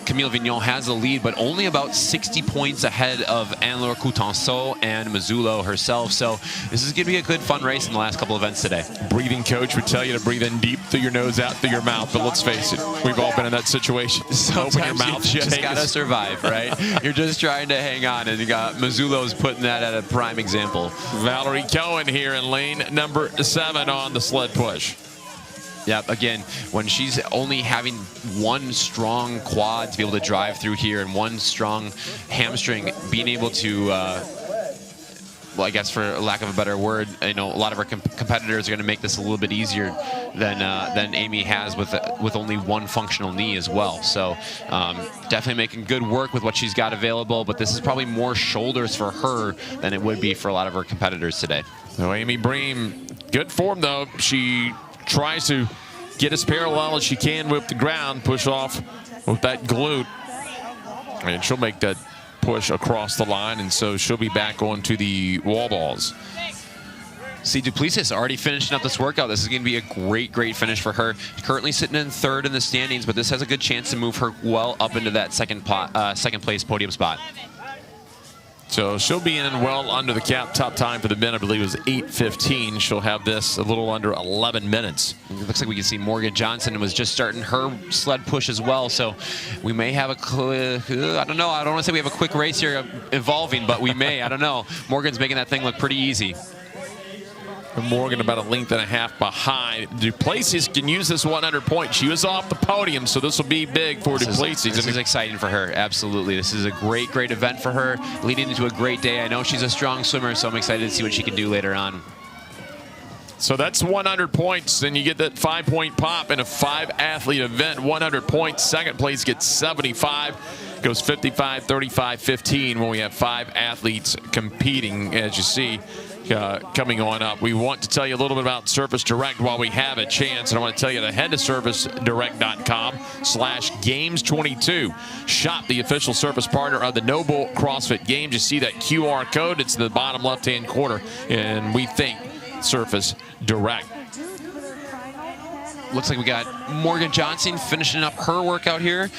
[SPEAKER 21] Camille Vignon has the lead, but only about 60 points ahead of Anne-Laure Coutanceau and Mazzullo herself. So this is going to be a good, fun race in the last couple events today.
[SPEAKER 19] Breathing coach would tell you to breathe in deep through your nose, out through your mouth. But let's face it, we've all been in that situation.
[SPEAKER 21] Sometimes open your mouth, you just gotta survive, right? You're just trying to hang on, and you got Mazzullo's putting that at a prime example.
[SPEAKER 19] Valerie Cohen here in lane number 7 on the sled push.
[SPEAKER 21] Yep, again, when she's only having one strong quad to be able to drive through here and one strong hamstring, being able to well, I guess for lack of a better word, you know, a lot of our competitors are going to make this a little bit easier than Amy has with only one functional knee as well. So definitely making good work with what she's got available, but this is probably more shoulders for her than it would be for a lot of her competitors today.
[SPEAKER 19] So Amy Bream, good form though. She tries to get as parallel as she can with the ground, push off with that glute, and she'll make that push across the line, and so she'll be back onto the wall balls.
[SPEAKER 21] See, Duplessis already finishing up this workout. This is going to be a great, great finish for her. Currently sitting in 3rd in the standings, but this has a good chance to move her well up into that second place podium spot.
[SPEAKER 19] So she'll be in well under the cap. Top time for the men, I believe, was 8:15. She'll have this a little under 11 minutes.
[SPEAKER 21] It looks like we can see Morgan Johnson was just starting her sled push as well. So we may have a, I don't know. I don't want to say we have a quick race here evolving, but we may. I don't know. Morgan's making that thing look pretty easy.
[SPEAKER 19] Morgan about a length and a half behind. Duplessis can use this 100 points. She was off the podium, so this will be big for Duplessis.
[SPEAKER 21] This is exciting for her, absolutely. This is a great, great event for her, leading into a great day. I know she's a strong swimmer, so I'm excited to see what she can do later on.
[SPEAKER 19] So that's 100 points. Then you get that 5-point pop in a 5-athlete event. 100 points. Second place gets 75. Goes 55, 35, 15 when we have 5 athletes competing, as you see. Coming on up. We want to tell you a little bit about Surface Direct while we have a chance, and I want to tell you to head to surfacedirect.com/games22. Shop, the official Surface partner of the Noble CrossFit Games. You see that QR code. It's in the bottom left-hand corner, and we think Surface Direct.
[SPEAKER 21] Looks like we got Morgan Johnson finishing up her workout here.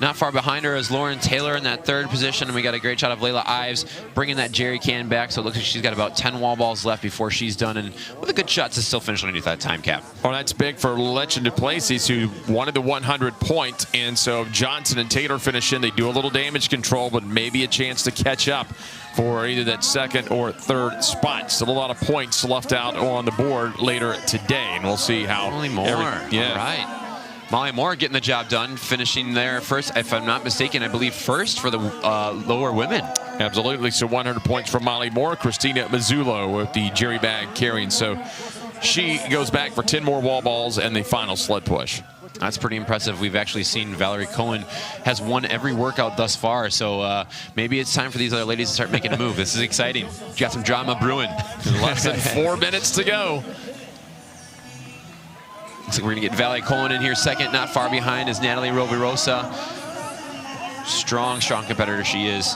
[SPEAKER 21] Not far behind her is Lauren Taylor in that 3rd position, and we got a great shot of Layla Ives bringing that jerry can back, so it looks like she's got about 10 wall balls left before she's done, and with a good shot to still finish underneath that time cap.
[SPEAKER 19] Well, that's big for Lechen Duplessis, who wanted the 100 point, and so if Johnson and Taylor finish in, they do a little damage control, but maybe a chance to catch up for either that 2nd or 3rd spot. Still a lot of points left out on the board later today, and we'll see how.
[SPEAKER 21] Only more.
[SPEAKER 19] Yeah.
[SPEAKER 21] All right. Molly Moore getting the job done, finishing there first, if I'm not mistaken, I believe first for the lower women.
[SPEAKER 19] Absolutely. So 100 points from Molly Moore. Christina Mazzullo with the jerry bag carrying. So she goes back for 10 more wall balls and the final sled push.
[SPEAKER 21] That's pretty impressive. We've actually seen Valerie Cohen has won every workout thus far, so maybe it's time for these other ladies to start making a move. This is exciting. You got some drama brewing.
[SPEAKER 19] Less than 4 minutes to go.
[SPEAKER 21] Looks like we're going to get Valerie Cohen in here second. Not far behind is Natalie Rovirosa. Strong, strong competitor she is.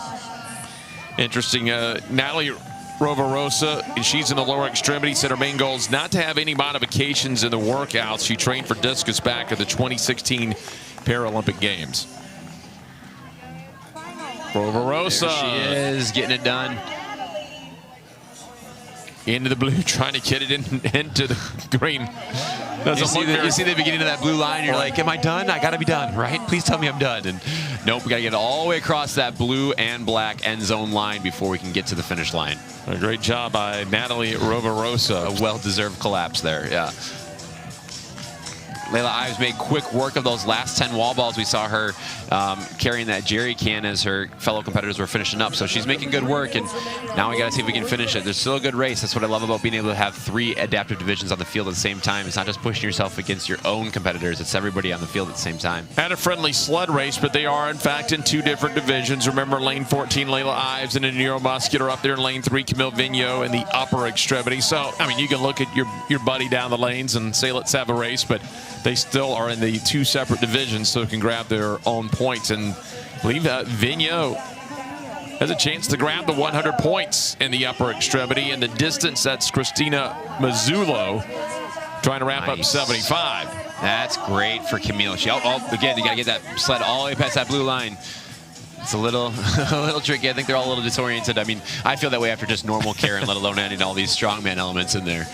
[SPEAKER 19] Interesting. Natalie Rovirosa, she's in the lower extremity. Said her main goal is not to have any modifications in the workouts. She trained for discus back at the 2016 Paralympic Games. Rovirosa.
[SPEAKER 21] There she is, getting it done.
[SPEAKER 19] Into the blue, trying to get it into the green.
[SPEAKER 21] You see the beginning of that blue line, you're like, am I done? I gotta be done, right? Please tell me I'm done. And nope, we gotta get all the way across that blue and black end zone line before we can get to the finish line.
[SPEAKER 19] A great job by Natalie Rovirosa.
[SPEAKER 21] A well-deserved collapse there, yeah. Layla Ives made quick work of those last 10 wall balls. We saw her carrying that jerry can as her fellow competitors were finishing up. So she's making good work, and now we got to see if we can finish it. There's still a good race. That's what I love about being able to have 3 adaptive divisions on the field at the same time. It's not just pushing yourself against your own competitors. It's everybody on the field at the same time.
[SPEAKER 19] Had a friendly sled race, but they are, in fact, in 2 different divisions. Remember, lane 14, Layla Ives, and a neuromuscular up there in lane 3, Camille Vigneault in the upper extremity. So, I mean, you can look at your buddy down the lanes and say, let's have a race, but they still are in the 2 separate divisions, so can grab their own points. And I believe that Vigneault has a chance to grab the 100 points in the upper extremity. In the distance, that's Christina Mazzullo trying to wrap up 75.
[SPEAKER 21] That's great for Camille. She, again, you got to get that sled all the way past that blue line. It's a little tricky. I think they're all a little disoriented. I mean, I feel that way after just normal Karen, let alone adding all these strongman elements in there.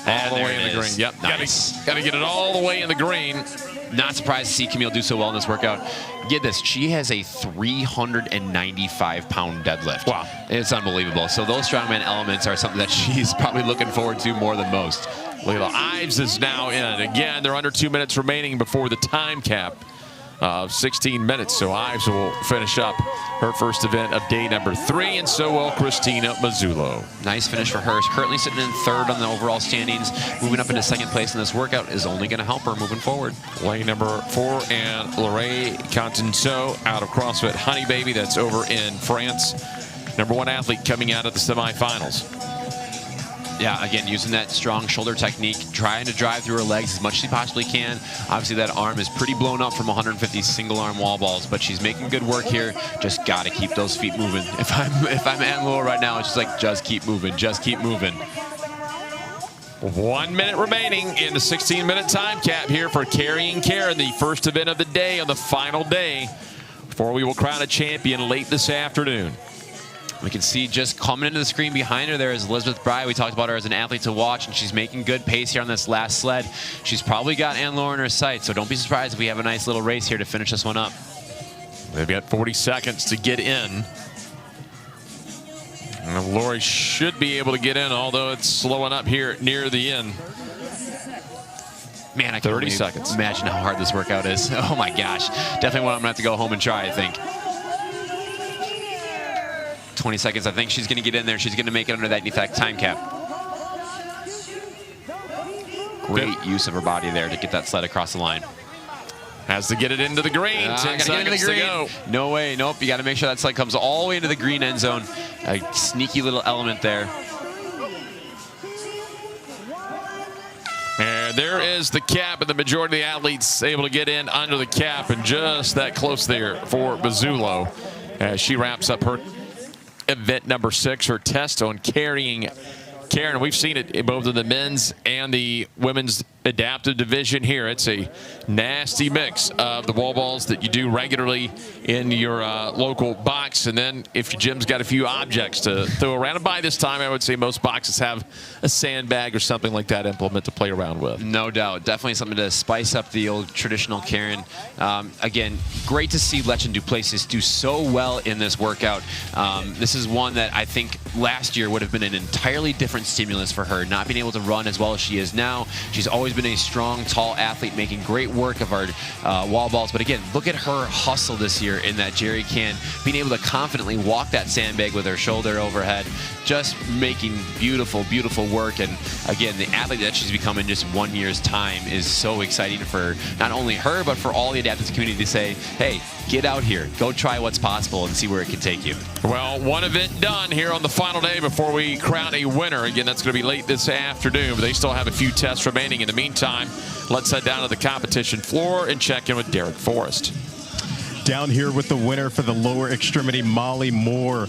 [SPEAKER 19] All the way in the green. Yep.
[SPEAKER 21] Nice.
[SPEAKER 19] Got to get it all the way in the green.
[SPEAKER 21] Not surprised to see Camille do so well in this workout. Get this, she has a 395-pound deadlift.
[SPEAKER 19] Wow.
[SPEAKER 21] It's unbelievable. So those strongman elements are something that she's probably looking forward to more than most.
[SPEAKER 19] Layla Ives is now in. Again, they're under 2 minutes remaining before the time cap of 16 minutes. So Ives will finish up her first event of day number 3, and so will Christina Mazzullo.
[SPEAKER 21] Nice finish for her. She's currently sitting in 3rd on the overall standings. Moving up into 2nd place in this workout is only going to help her moving forward.
[SPEAKER 19] Lane number 4, and Lorraine Cantinceau out of CrossFit Honey Baby. That's over in France. Number 1 athlete coming out of the semifinals.
[SPEAKER 21] Yeah, again, using that strong shoulder technique, trying to drive through her legs as much as she possibly can. Obviously, that arm is pretty blown up from 150 single-arm wall balls, but she's making good work here. Just got to keep those feet moving. If I'm Ann Lowell right now, it's just like, just keep moving, just keep moving.
[SPEAKER 19] 1 minute remaining in the 16-minute time cap here for Carrie and Karen, the first event of the day on the final day, before we will crown a champion late this afternoon.
[SPEAKER 21] We can see just coming into the screen behind her there is Elizabeth Bry. We talked about her as an athlete to watch, and she's making good pace here on this last sled. She's probably got Ann Lauren in her sights, so don't be surprised if we have a nice little race here to finish this one up.
[SPEAKER 19] They've got 40 seconds to get in. And Lori should be able to get in, although it's slowing up here near the end.
[SPEAKER 21] Man, I can
[SPEAKER 19] 30 seconds.
[SPEAKER 21] Imagine how hard this workout is. Oh my gosh. Definitely one I'm going to have to go home and try, I think. 20 seconds. I think she's going to get in there. She's going to make it under that time cap. Great use of her body there to get that sled across the line.
[SPEAKER 19] Has to get it into the green. 10 seconds to go.
[SPEAKER 21] No way. Nope. You got to make sure that sled comes all the way into the green end zone. A sneaky little element there.
[SPEAKER 19] And there is the cap, and the majority of the athletes able to get in under the cap, and just that close there for Bizzulo as she wraps up her event number 6, her test on carrying Karen. We've seen it in both of the men's and the women's adaptive division here. It's a nasty mix of the wall balls that you do regularly in your local box, and then if your gym's got a few objects to throw around. And by this time, I would say most boxes have a sandbag or something like that implement to play around with.
[SPEAKER 21] No doubt. Definitely something to spice up the old traditional Karen. Again, great to see Lechin Duplessis do so well in this workout. This is one that I think last year would have been an entirely different stimulus for her, not being able to run as well as she is now. She's always been a strong, tall athlete, making great work of our wall balls. But again, look at her hustle this year in that jerry can, being able to confidently walk that sandbag with her shoulder overhead, just making beautiful, beautiful work. And again, the athlete that she's become in just 1 year's time is so exciting for not only her, but for all the adaptive community to say, hey, get out here, go try what's possible and see where it can take you.
[SPEAKER 19] Well, one event done here on the final day before we crown a winner. Again, that's going to be late this afternoon, but they still have a few tests remaining. In the meantime, let's head down to the competition floor and check in with Derek Forrest.
[SPEAKER 20] Down here with the winner for the lower extremity, Molly Moore,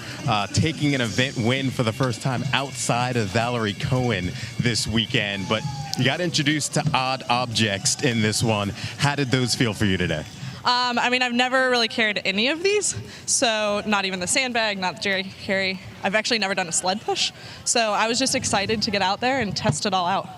[SPEAKER 20] taking an event win for the first time outside of Valerie Cohen this weekend. But you got introduced to odd objects in this one. How did those feel for you today?
[SPEAKER 3] I mean, I've never really carried any of these, so not even the sandbag, not the jerry carry. I've actually never done a sled push, so I was just excited to get out there and test it all out.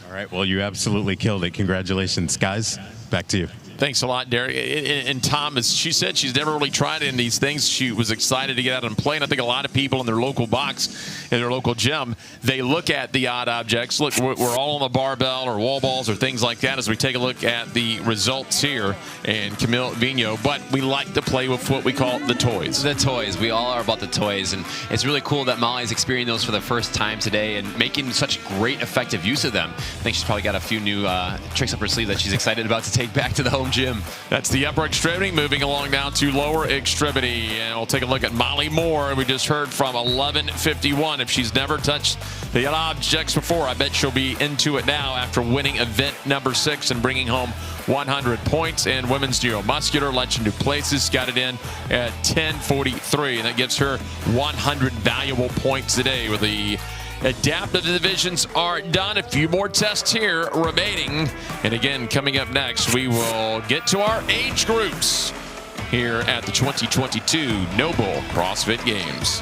[SPEAKER 20] All right, well, you absolutely killed it. Congratulations, guys. Back to you.
[SPEAKER 19] Thanks a lot, Derek. And Tom, as she said, she's never really tried any of these things. She was excited to get out and play, and I think a lot of people in their local box, in their local gym, they look at the odd objects. Look, we're all on the barbell or wall balls or things like that as we take a look at the results here in Camille Vigneault, but we like to play with what we call the toys.
[SPEAKER 21] The toys. We all are about the toys, and it's really cool that Molly's experiencing those for the first time today and making such great, effective use of them. I think she's probably got a few new tricks up her sleeve that she's excited about to take back to the home gym.
[SPEAKER 19] That's the upper extremity. Moving along down to lower extremity, and we'll take a look at Molly Moore. We just heard from 11:51. If she's never touched the objects before, I bet she'll be into it now after winning event number 6 and bringing home 100 points. And women's neuromuscular, Lechin Duplessis got it in at 10:43, and that gives her 100 valuable points today. With the adaptive divisions are done. A few more tests here remaining. And again, coming up next, we will get to our age groups here at the 2022 Noble CrossFit Games.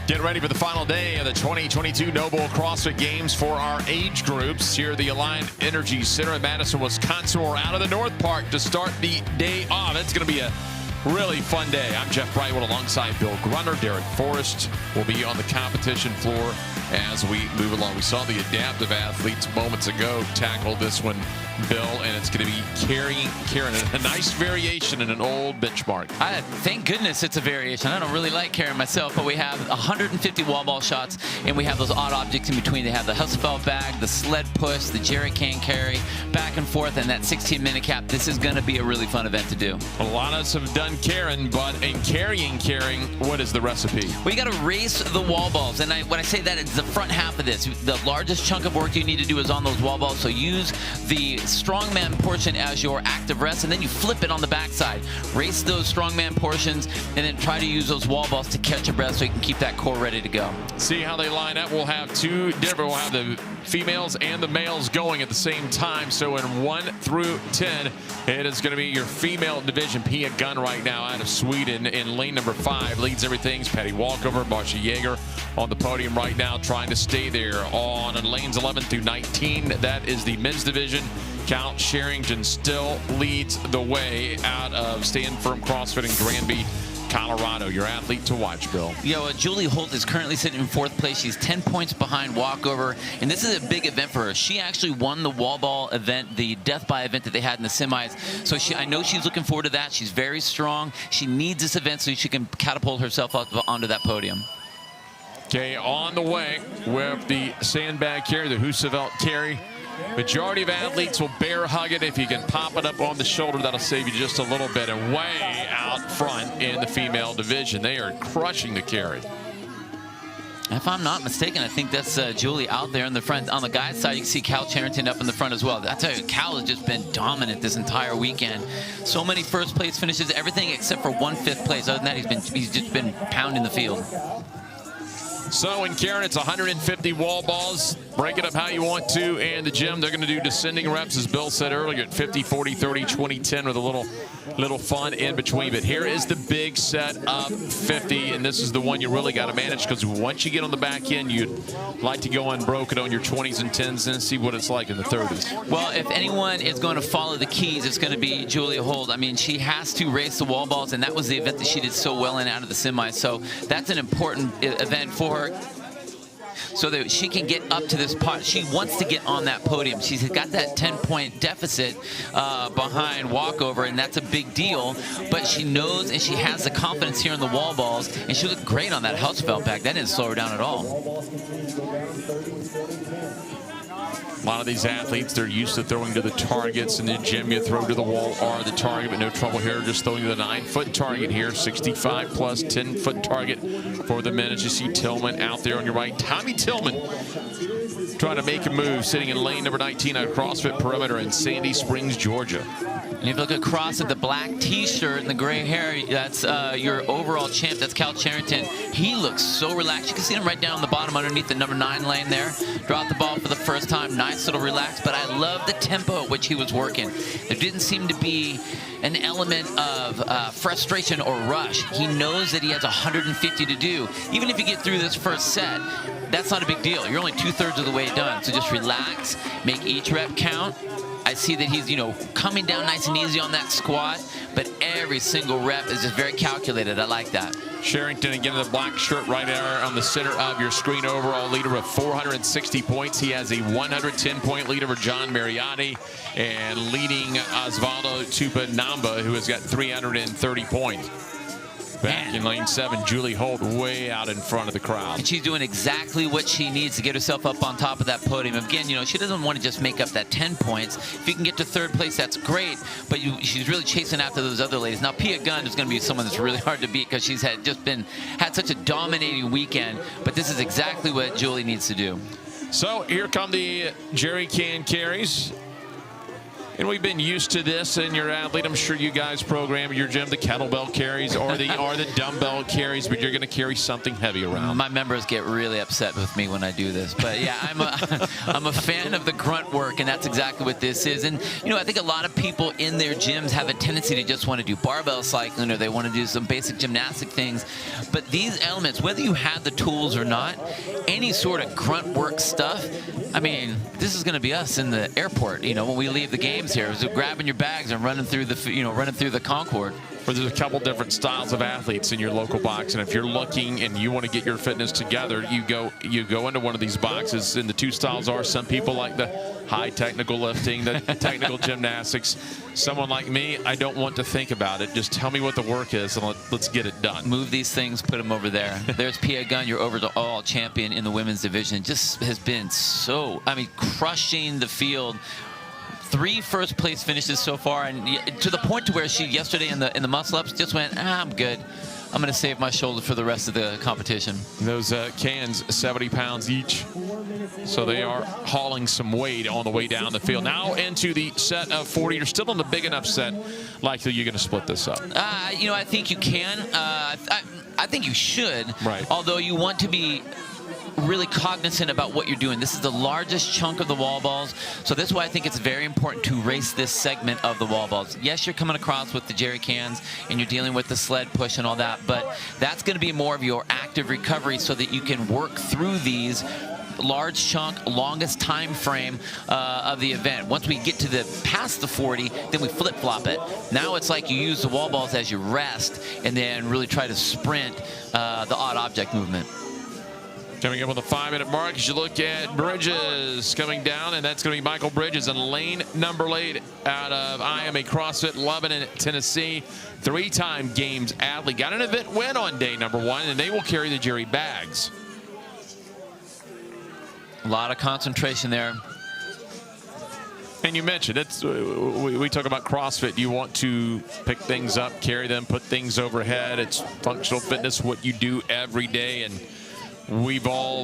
[SPEAKER 19] Get ready for the final day of the 2022 Noble CrossFit Games for our age groups. Here at the Alliant Energy Center in Madison, Wisconsin. We're out of the North Park to start the day off. It's going to be a really fun day. I'm Jeff Brightwood alongside Bill Grunner. Derek Forrest will be on the competition floor as we move along. We saw the adaptive athletes moments ago tackle this one, Bill, and it's going to be Karen, a nice variation in an old benchmark.
[SPEAKER 6] Thank goodness it's a variation. I don't really like Karen myself, but we have 150 wall ball shots, and we have those odd objects in between. They have the Husafeld bag, the sled push, the jerry can carry, back and forth, and that 16-minute cap. This is going to be a really fun event to do.
[SPEAKER 19] A lot of us have done Karen, but in carrying, what is the recipe?
[SPEAKER 6] We got to race the wall balls, and when I say that, it's the front half of this. The largest chunk of work you need to do is on those wall balls, so use the strongman portion as your active rest, and then you flip it on the backside. Race those strongman portions, and then try to use those wall balls to catch your breath so you can keep that core ready to go.
[SPEAKER 19] See how they line up. We'll have two different. We'll have the females and the males going at the same time. So in 1 through 10, it is going to be your female division. Pia Gunn right now out of Sweden in lane number 5 leads everything. Patty Walkover, Marcia Yeager on the podium right now, trying to stay there on lanes 11 through 19. That is the men's division. Cal Sherrington still leads the way out of Stand Firm CrossFit in Granby, Colorado. Your athlete to watch, Bill.
[SPEAKER 6] Julie Holt is currently sitting in 4th place. She's 10 points behind Walkover, and this is a big event for her. She actually won the wall ball event, the death by event that they had in the semis. So I know she's looking forward to that. She's very strong. She needs this event so she can catapult herself up onto that podium.
[SPEAKER 19] Okay, on the way with the sandbag carry, the Husafeld carry. Majority of athletes will bear hug it. If you can pop it up on the shoulder, that'll save you just a little bit. And way out front in the female division, they are crushing the carry.
[SPEAKER 6] If I'm not mistaken, I think that's Julie out there in the front. On the guys' side, you can see Cal Charrington up in the front as well. I tell you, Cal has just been dominant this entire weekend. So many first place finishes, everything except for 1 5th place. Other than that, he's just been pounding the field.
[SPEAKER 19] So in Karen, it's 150 wall balls. Break it up how you want to. And the gym, they're going to do descending reps, as Bill said earlier, at 50, 40, 30, 20, 10 with a little fun in between. But here is the big set of 50, and this is the one you really got to manage, because once you get on the back end, you'd like to go unbroken on your 20s and 10s and see what it's like in the 30s.
[SPEAKER 6] Well, if anyone is going to follow the keys, it's going to be Julia Holt. I mean, she has to race the wall balls, and that was the event that she did so well in out of the semis. So that's an important event for her, so that she can get up to this pot. She wants to get on that podium. She's got that 10-point deficit behind Walkover, and that's a big deal. But she knows and she has the confidence here in the wall balls, and she looked great on that Husafeld bag. That didn't slow her down at all.
[SPEAKER 19] A lot of these athletes, they're used to throwing to the targets. In the gym, you throw to the wall or the target, but no trouble here. Just throwing to the 9-foot target here. 65 plus 10-foot target for the men. As you see Tillman out there on your right. Tommy Tillman trying to make a move, sitting in lane number 19 on CrossFit Perimeter in Sandy Springs, Georgia.
[SPEAKER 6] And if you look across at the black T-shirt and the gray hair, that's your overall champ. That's Cal Charrington. He looks so relaxed. You can see him right down the bottom underneath the number 9 lane there. Dropped the ball for the first time. Nice little relax. But I love the tempo at which he was working. There didn't seem to be an element of frustration or rush. He knows that he has 150 to do. Even if you get through this first set, that's not a big deal. You're only 2/3 of the way done. So just relax, make each rep count. I see that he's, coming down nice and easy on that squat, but every single rep is just very calculated. I like that.
[SPEAKER 19] Sherrington, again, in the black shirt right there on the center of your screen, overall leader of 460 points. He has a 110-point lead over John Mariotti, and leading Osvaldo Tupanamba, who has got 330 points. Back in lane 7, Julie Holt way out in front of the crowd.
[SPEAKER 6] And she's doing exactly what she needs to get herself up on top of that podium. Again, she doesn't want to just make up that 10 points. If you can get to 3rd place, that's great, but she's really chasing after those other ladies. Now, Pia Gunn is going to be someone that's really hard to beat, because she's had such a dominating weekend, but this is exactly what Julie needs to do.
[SPEAKER 19] So here come the jerry can carries. And we've been used to this in your athlete. I'm sure you guys program at your gym the kettlebell carries or the dumbbell carries, but you're going to carry something heavy around.
[SPEAKER 6] My members get really upset with me when I do this, but yeah, I'm a fan of the grunt work, and that's exactly what this is. And you know, I think a lot of people in their gyms have a tendency to just want to do barbell cycling, or they want to do some basic gymnastic things. But these elements, whether you have the tools or not, any sort of grunt work stuff, I mean, this is going to be us in the airport. You know, when we leave the games here, so grabbing your bags and running through the Concord.
[SPEAKER 19] Where there's a couple different styles of athletes in your local box, and if you're looking and you want to get your fitness together, you go into one of these boxes, and the two styles are, some people like the high technical lifting, the technical gymnastics. Someone like me, I don't want to think about it. Just tell me what the work is, and let's get it done.
[SPEAKER 6] Move these things, put them over there. There's Pia Gunn, your overall champion in the women's division. Just has been so, I mean, crushing the field. 3 first-place finishes so far, and to the point to where she yesterday in the muscle-ups just went, I'm good. I'm going to save my shoulder for the rest of the competition.
[SPEAKER 19] Those cans, 70 pounds each, so they are hauling some weight on the way down the field. Now into the set of 40. You're still in the big enough set. Likely you're going to split this up.
[SPEAKER 6] You know, I think you can. I think you should.
[SPEAKER 19] Right.
[SPEAKER 6] Although you want to be really cognizant about what you're doing. This is the largest chunk of the wall balls, so this is why I think it's very important to race this segment of the wall balls. Yes, you're coming across with the jerry cans and you're dealing with the sled push and all that, but that's going to be more of your active recovery so that you can work through these large chunk, longest time frame of the event. Once we get to past the 40, then we flip-flop it. Now it's like you use the wall balls as you rest and then really try to sprint the odd object movement.
[SPEAKER 19] Coming up on the 5-minute mark, as you look at Bridges coming down, and that's going to be Michael Bridges in lane number 8 out of IMA CrossFit Lebanon, Tennessee. 3-time games athlete. Got an event win on day number 1, and they will carry the jerry bags.
[SPEAKER 6] A lot of concentration there.
[SPEAKER 19] And you mentioned, we talk about CrossFit. You want to pick things up, carry them, put things overhead. It's functional fitness, what you do every day. And we've all,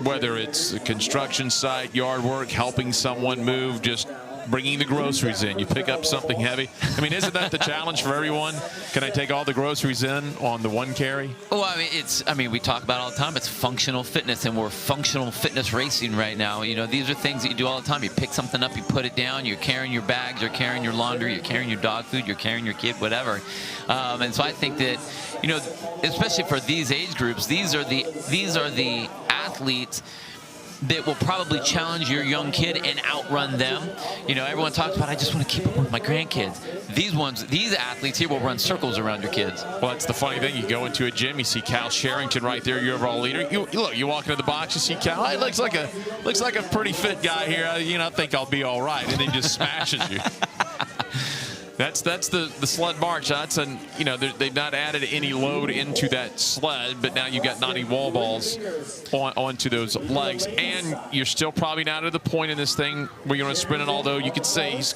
[SPEAKER 19] whether it's a construction site, yard work, helping someone move, just bringing the groceries in. You pick up something heavy. I mean, isn't that the challenge for everyone? Can I take all the groceries in on the one carry?
[SPEAKER 6] Well, I mean, we talk about it all the time. It's functional fitness, and we're functional fitness racing right now. You know, these are things that you do all the time. You pick something up, you put it down, you're carrying your bags, you're carrying your laundry, you're carrying your dog food, you're carrying your kid, whatever. And so I think that, you know, especially for these age groups, these are the athletes that will probably challenge your young kid and outrun them. You know, everyone talks about, I just want to keep up with my grandkids. These athletes here will run circles around your kids.
[SPEAKER 19] Well, that's the funny thing. You go into a gym, you see Cal Sherrington right there, your overall leader. You walk into the box, you see Cal. He looks like a pretty fit guy here. You know, I think I'll be all right, and then just smashes you. That's the sled march. That's you know, they've not added any load into that sled, but now you've got 90 wall balls onto those legs, and you're still probably not at the point in this thing where you're going to sprint it. Although you could say he's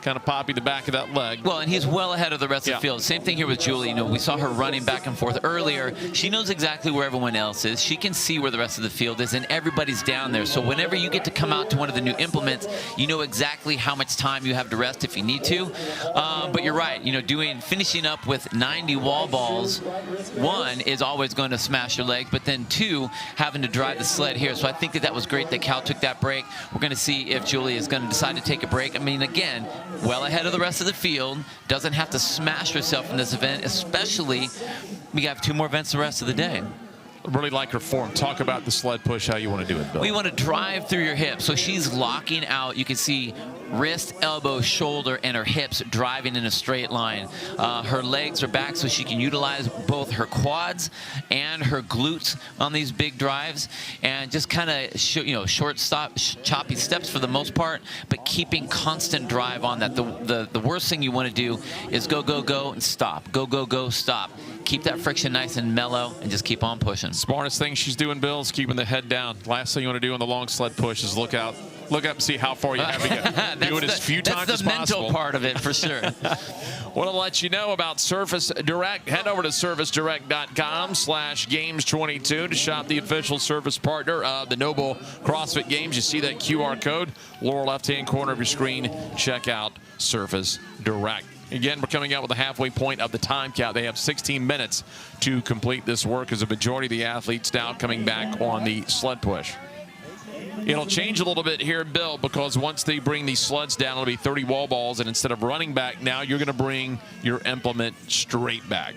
[SPEAKER 19] kind of poppy the back of that leg.
[SPEAKER 6] Well, and he's well ahead of the rest of the field. Same thing here with Julie. You know, we saw her running back and forth earlier. She knows exactly where everyone else is. She can see where the rest of the field is, and everybody's down there. So whenever you get to come out to one of the new implements, you know exactly how much time you have to rest if you need to. But you're right. You know, finishing up with 90 wall balls, 1 is always going to smash your leg, but then 2, having to drive the sled here. So I think that was great that Cal took that break. We're going to see if Julie is going to decide to take a break. I mean, again, well ahead of the rest of the field, doesn't have to smash herself in this event, especially we have 2 more events the rest of the day.
[SPEAKER 19] Really like her form. Talk about the sled push, how you want to do it, Bill.
[SPEAKER 6] We want to drive through your hips. So she's locking out. You can see wrist, elbow, shoulder, and her hips driving in a straight line. Her legs are back so she can utilize both her quads and her glutes on these big drives, and just kind of short choppy steps for the most part, but keeping constant drive on that. The worst thing you want to do is go, go, go, and stop. Go, go, go, stop. Keep that friction nice and mellow and just keep on pushing.
[SPEAKER 19] Smartest thing she's doing, Bill, is keeping the head down. Last thing you want to do on the long sled push is look out Look up, see how far you have to get. Do it as few times as possible.
[SPEAKER 6] That's the mental part of it, for sure.
[SPEAKER 19] Want to let you know about Surface Direct. Head over to surfacedirect.com/games22 to shop the official Surface partner of the Noble CrossFit Games. You see that QR code, lower left-hand corner of your screen. Check out Surface Direct. Again, we're coming out with the halfway point of the time count. They have 16 minutes to complete this work as a majority of the athletes now coming back on the sled push. It'll change a little bit here, Bill, because once they bring these sleds down, it'll be 30 wall balls, and instead of running back, now you're going to bring your implement straight back.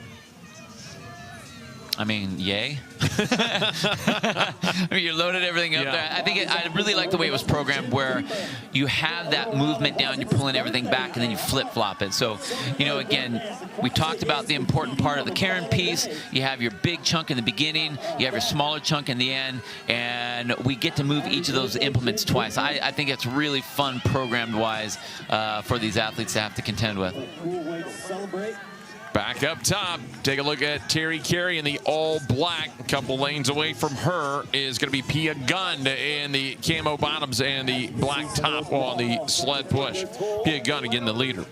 [SPEAKER 6] I mean, yay. I mean, you loaded everything up there. I really like the way it was programmed, where you have that movement down, you're pulling everything back, and then you flip-flop it. So, you know, again, we talked about the important part of the Karen piece. You have your big chunk in the beginning, you have your smaller chunk in the end, and we get to move each of those implements twice. I think it's really fun programmed-wise for these athletes to have to contend with.
[SPEAKER 19] Back up top, take a look at Terry Carey in the all-black. A couple lanes away from her is going to be Pia Gunn in the camo bottoms and the black top on the sled push. Pia Gunn, again, the leader.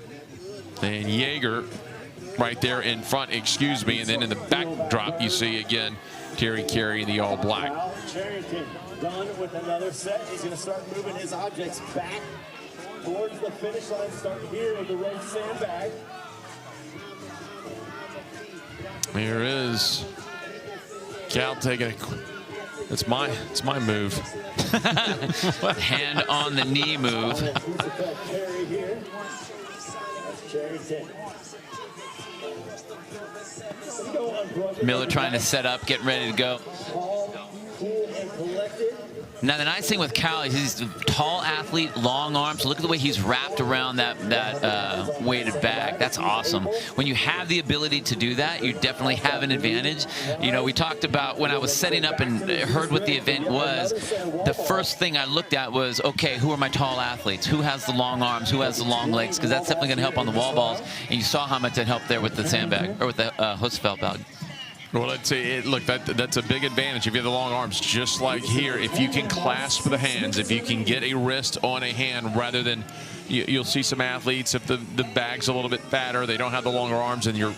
[SPEAKER 19] And Yeager right there in front, excuse me. And then in the backdrop, you see, again, Terry Carey in the all-black.
[SPEAKER 4] Charrington done with another set. He's going to start moving his objects back towards the finish line. Start here with the red sandbag.
[SPEAKER 19] Here is Cal taking a. It's my move.
[SPEAKER 6] Hand on the knee move. Miller trying to set up, getting ready to go. Now, the nice thing with Cal is he's a tall athlete, long arms. Look at the way he's wrapped around that weighted bag. That's awesome. When you have the ability to do that, you definitely have an advantage. You know, we talked about when I was setting up and heard what the event was, the first thing I looked at was, okay, who are my tall athletes? Who has the long arms? Who has the long legs? Because that's definitely going to help on the wall balls. And you saw how much it helped there with the sandbag, or with the Husfeld bag.
[SPEAKER 19] Well, let's see. Look, that's a big advantage if you have the long arms, just like here. If you can clasp the hands, if you can get a wrist on a hand rather than you'll see some athletes, if the bag's a little bit fatter, they don't have the longer arms, and you're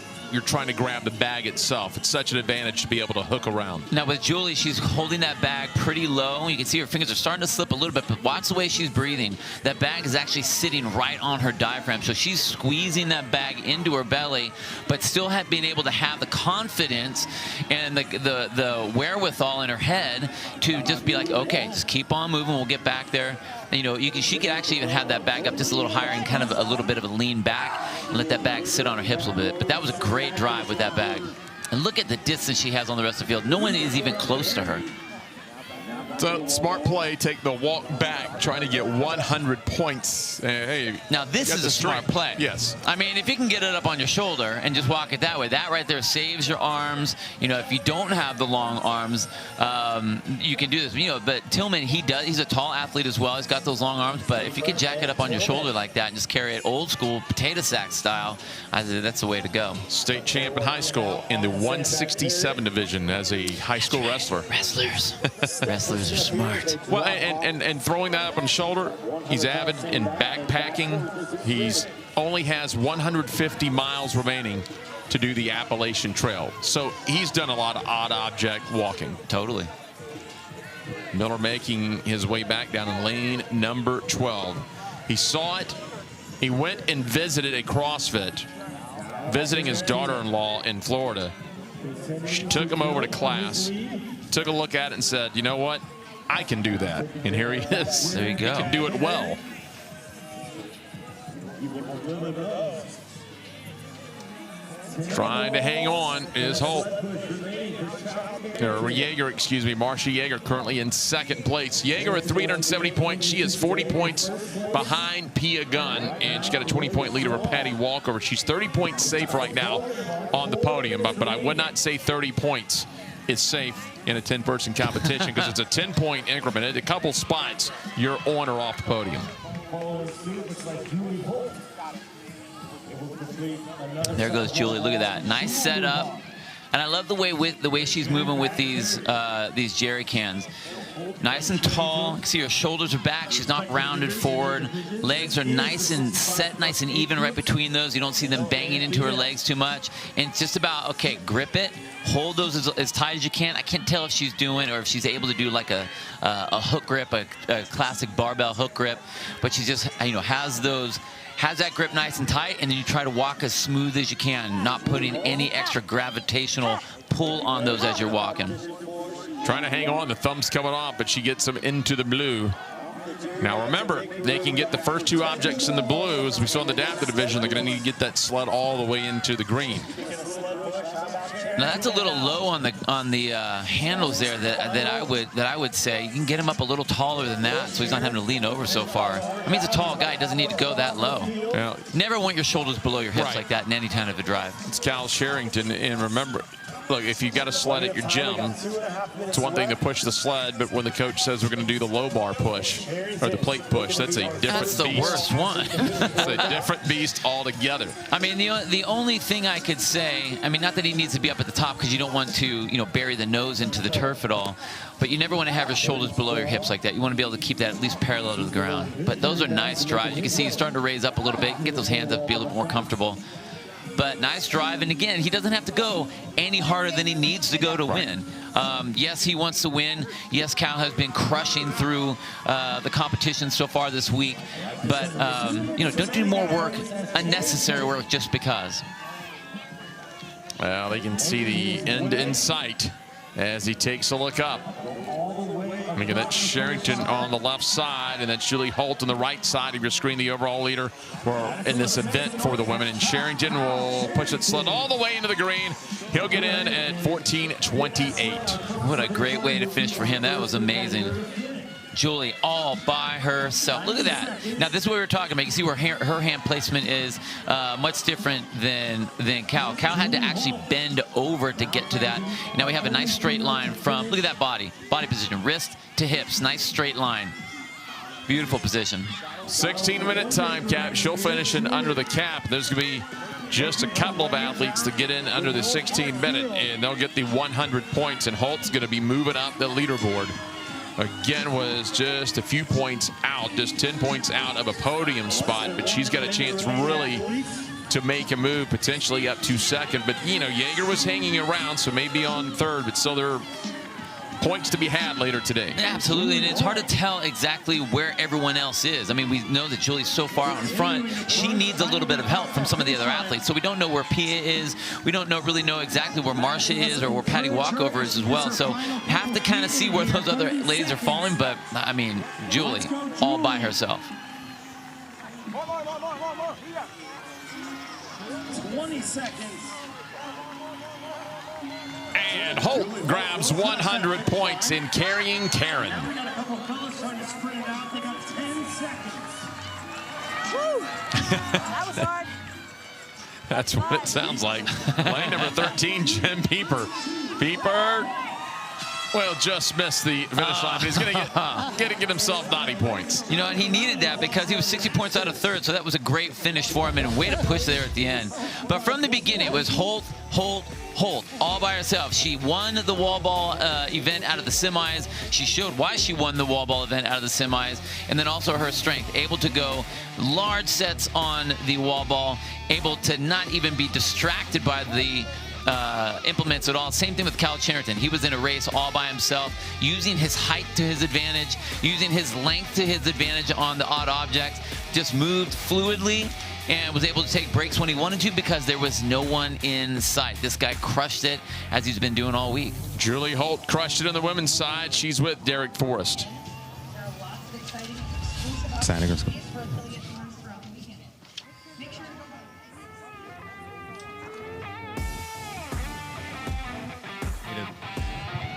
[SPEAKER 19] trying to grab the bag itself. It's such an advantage to be able to hook around.
[SPEAKER 6] Now with Julie, she's holding that bag pretty low. You can see her fingers are starting to slip a little bit, but watch the way she's breathing. That bag is actually sitting right on her diaphragm. So she's squeezing that bag into her belly, but still being able to have the confidence and the wherewithal in her head to just be like, okay, just keep on moving. We'll get back there. You know, she could actually even have that bag up just a little higher and kind of a little bit of a lean back and let that bag sit on her hips a little bit. But that was a great drive with that bag. And look at the distance she has on the rest of the field. No one is even close to her.
[SPEAKER 19] So smart play, take the walk back, trying to get 100 points. Hey,
[SPEAKER 6] now this is a smart play.
[SPEAKER 19] Yes.
[SPEAKER 6] I mean, if you can get it up on your shoulder and just walk it that way, that right there saves your arms. You know, if you don't have the long arms, you can do this. You know, but Tillman, he's a tall athlete as well. He's got those long arms, but if you can jack it up on your shoulder like that and just carry it old school potato sack style, that's the way to go.
[SPEAKER 19] State champ in high school in the 167 division as a high school wrestler.
[SPEAKER 6] Wrestlers are smart.
[SPEAKER 19] Well, and throwing that up on the shoulder, he's avid in backpacking. He's only has 150 miles remaining to do the Appalachian Trail. So he's done a lot of odd object walking.
[SPEAKER 6] Totally.
[SPEAKER 19] Miller making his way back down in lane number 12. He saw it. He went and visited a CrossFit, visiting his daughter-in-law in Florida. She took him over to class, took a look at it and said, you know what? I can do that. And here he is.
[SPEAKER 6] There you go.
[SPEAKER 19] He can do it well. Trying to hang on is Holt. Yeager, excuse me, Marcia Yeager currently in second place. Yeager at 370 points. She is 40 points behind Pia Gunn, and she's got a 20-point lead over Patty Walkover. She's 30 points safe right now on the podium, but I would not say 30 points is safe in a 10-person competition because it's a 10-point increment. At a couple spots, you're on or off the podium.
[SPEAKER 6] There goes Julie. Look at that. Nice setup. And I love the way she's moving with these jerry cans. Nice and tall. You can see her shoulders are back. She's not rounded forward. Legs are nice and set, nice and even right between those. You don't see them banging into her legs too much. And it's just about, okay, grip it. Hold those as tight as you can. I can't tell if she's doing or if she's able to do like a hook grip, a classic barbell hook grip. But she just, has that grip nice and tight, and then you try to walk as smooth as you can, not putting any extra gravitational pull on those as you're walking.
[SPEAKER 19] Trying to hang on, the thumb's coming off, but she gets them into the blue. Now remember, they can get the first 2 objects in the blue, as we saw in the adaptive division. They're going to need to get that sled all the way into the green.
[SPEAKER 6] Now that's a little low on the handles there. That I would say you can get him up a little taller than that, so he's not having to lean over so far. I mean, he's a tall guy; he doesn't need to go that low.
[SPEAKER 19] Yeah.
[SPEAKER 6] Never want your shoulders below your hips
[SPEAKER 19] Right.
[SPEAKER 6] like that in any kind of a drive.
[SPEAKER 19] It's Kyle Sherrington, and remember, look, if you've got a sled at your gym, it's one thing to push the sled, but when the coach says we're going to do the low bar push or the plate push, that's a different beast.
[SPEAKER 6] That's the worst one.
[SPEAKER 19] It's a different beast altogether.
[SPEAKER 6] I mean, the only thing I could say, I mean, not that he needs to be up at the top because you don't want to, bury the nose into the turf at all, but you never want to have your shoulders below your hips like that. You want to be able to keep that at least parallel to the ground. But those are nice drives. You can see he's starting to raise up a little bit. You can get those hands up, be a little more comfortable. But nice drive, and again, he doesn't have to go any harder than he needs to go to win. Yes, he wants to win. Yes, Cal has been crushing through the competition so far this week. But, don't do more work, unnecessary work, just because.
[SPEAKER 19] Well, they can see the end in sight as he takes a look up. Look at that Sherrington on the left side, and that's Julie Holt on the right side of your screen, the overall leader in this event for the women. And Sherrington will push it sled all the way into the green. He'll get in at 14:28.
[SPEAKER 6] What a great way to finish for him. That was amazing. Julie all by herself. Look at that. Now, this is what we were talking about. You see where her hand placement is much different than Cal. Cal had to actually bend over to get to that. Now we have a nice straight line from, look at that body position, wrist to hips, nice straight line. Beautiful position.
[SPEAKER 19] 16-minute time cap. She'll finish in under the cap. There's going to be just a couple of athletes to get in under the 16-minute, and they'll get the 100 points, and Holt's going to be moving up the leaderboard. Again, was just a few points out, just 10 points out of a podium spot, but she's got a chance really to make a move, potentially up to second. But, Jaeger was hanging around, so maybe on third, but still there are points to be had later today.
[SPEAKER 6] Absolutely, and it's hard to tell exactly where everyone else is. I mean, we know that Julie's so far out in front. She needs a little bit of help from some of the other athletes. So we don't know where Pia is. We don't really know exactly where Marcia is or where Patty Walkover is as well. So have to kind of see where those other ladies are falling. But, I mean, Julie all by herself.
[SPEAKER 4] 20 seconds.
[SPEAKER 19] And Holt grabs 100 points in carrying Karen.
[SPEAKER 4] That was hard.
[SPEAKER 19] That's what it sounds like. Lane number 13, Jen Pieper. Pieper, well, just missed the finish line, but he's going to get himself 90 points.
[SPEAKER 6] And he needed that because he was 60 points out of third, so that was a great finish for him and a way to push there at the end. But from the beginning, it was Holt, all by herself. She won the wall ball event out of the semis. She showed why she won the wall ball event out of the semis, and then also her strength, able to go large sets on the wall ball, able to not even be distracted by the implements at all. Same thing with Cal Sherrington. He was in a race all by himself, using his height to his advantage, using his length to his advantage on the odd objects, just moved fluidly and was able to take breaks when he wanted to because there was no one in sight. This guy crushed it as he's been doing all week.
[SPEAKER 19] Julie Holt crushed it on the women's side. She's with Derek Forrest.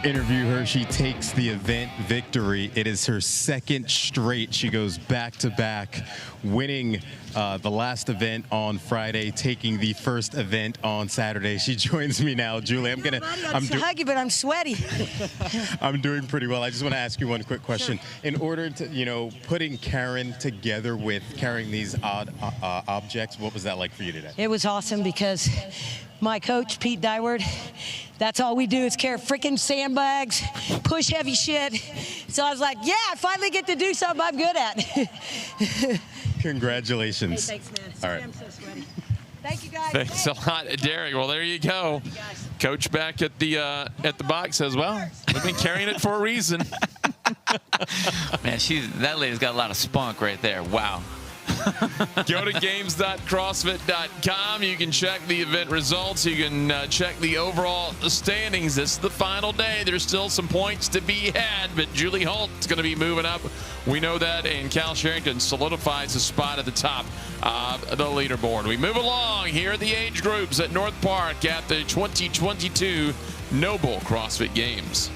[SPEAKER 20] Interview her. She takes the event victory. It is her second straight. She goes back to back, winning the last event on Friday, taking the first event on Saturday. She joins me now. Julie, I'm
[SPEAKER 5] hug you, but I'm sweaty.
[SPEAKER 20] I'm doing pretty well. I just want to ask you one quick question. Sure. In order to, putting Karen together with carrying these odd objects, what was that like for you today?
[SPEAKER 5] It was awesome because my coach, Pete Dyward, that's all we do is carry freaking sandbags, push heavy shit. So I was like, yeah, I finally get to do something I'm good at.
[SPEAKER 20] Congratulations.
[SPEAKER 5] Hey, thanks, man.
[SPEAKER 20] All right.
[SPEAKER 5] I'm so sweaty. Thank you, guys.
[SPEAKER 19] Thanks a lot, Derek. Well, there you go. Coach back at the box says, well, we've been carrying it for a reason.
[SPEAKER 6] Man, that lady's got a lot of spunk right there. Wow.
[SPEAKER 19] Go to games.crossfit.com. You can check the event results. You can check the overall standings. This is the final day. There's still some points to be had, but Julie Holt's going to be moving up. We know that, and Cal Sherrington solidifies a spot at the top of the leaderboard. We move along here at the age groups at North Park at the 2022 Noble CrossFit Games.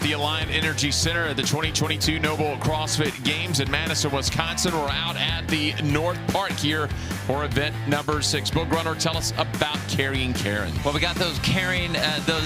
[SPEAKER 19] The Alliant Energy Center at the 2022 Noble CrossFit Games in Madison, Wisconsin. We're out at the North Park here for event number 6. Bill Grunner, tell us about carrying Karen.
[SPEAKER 6] Well, we got those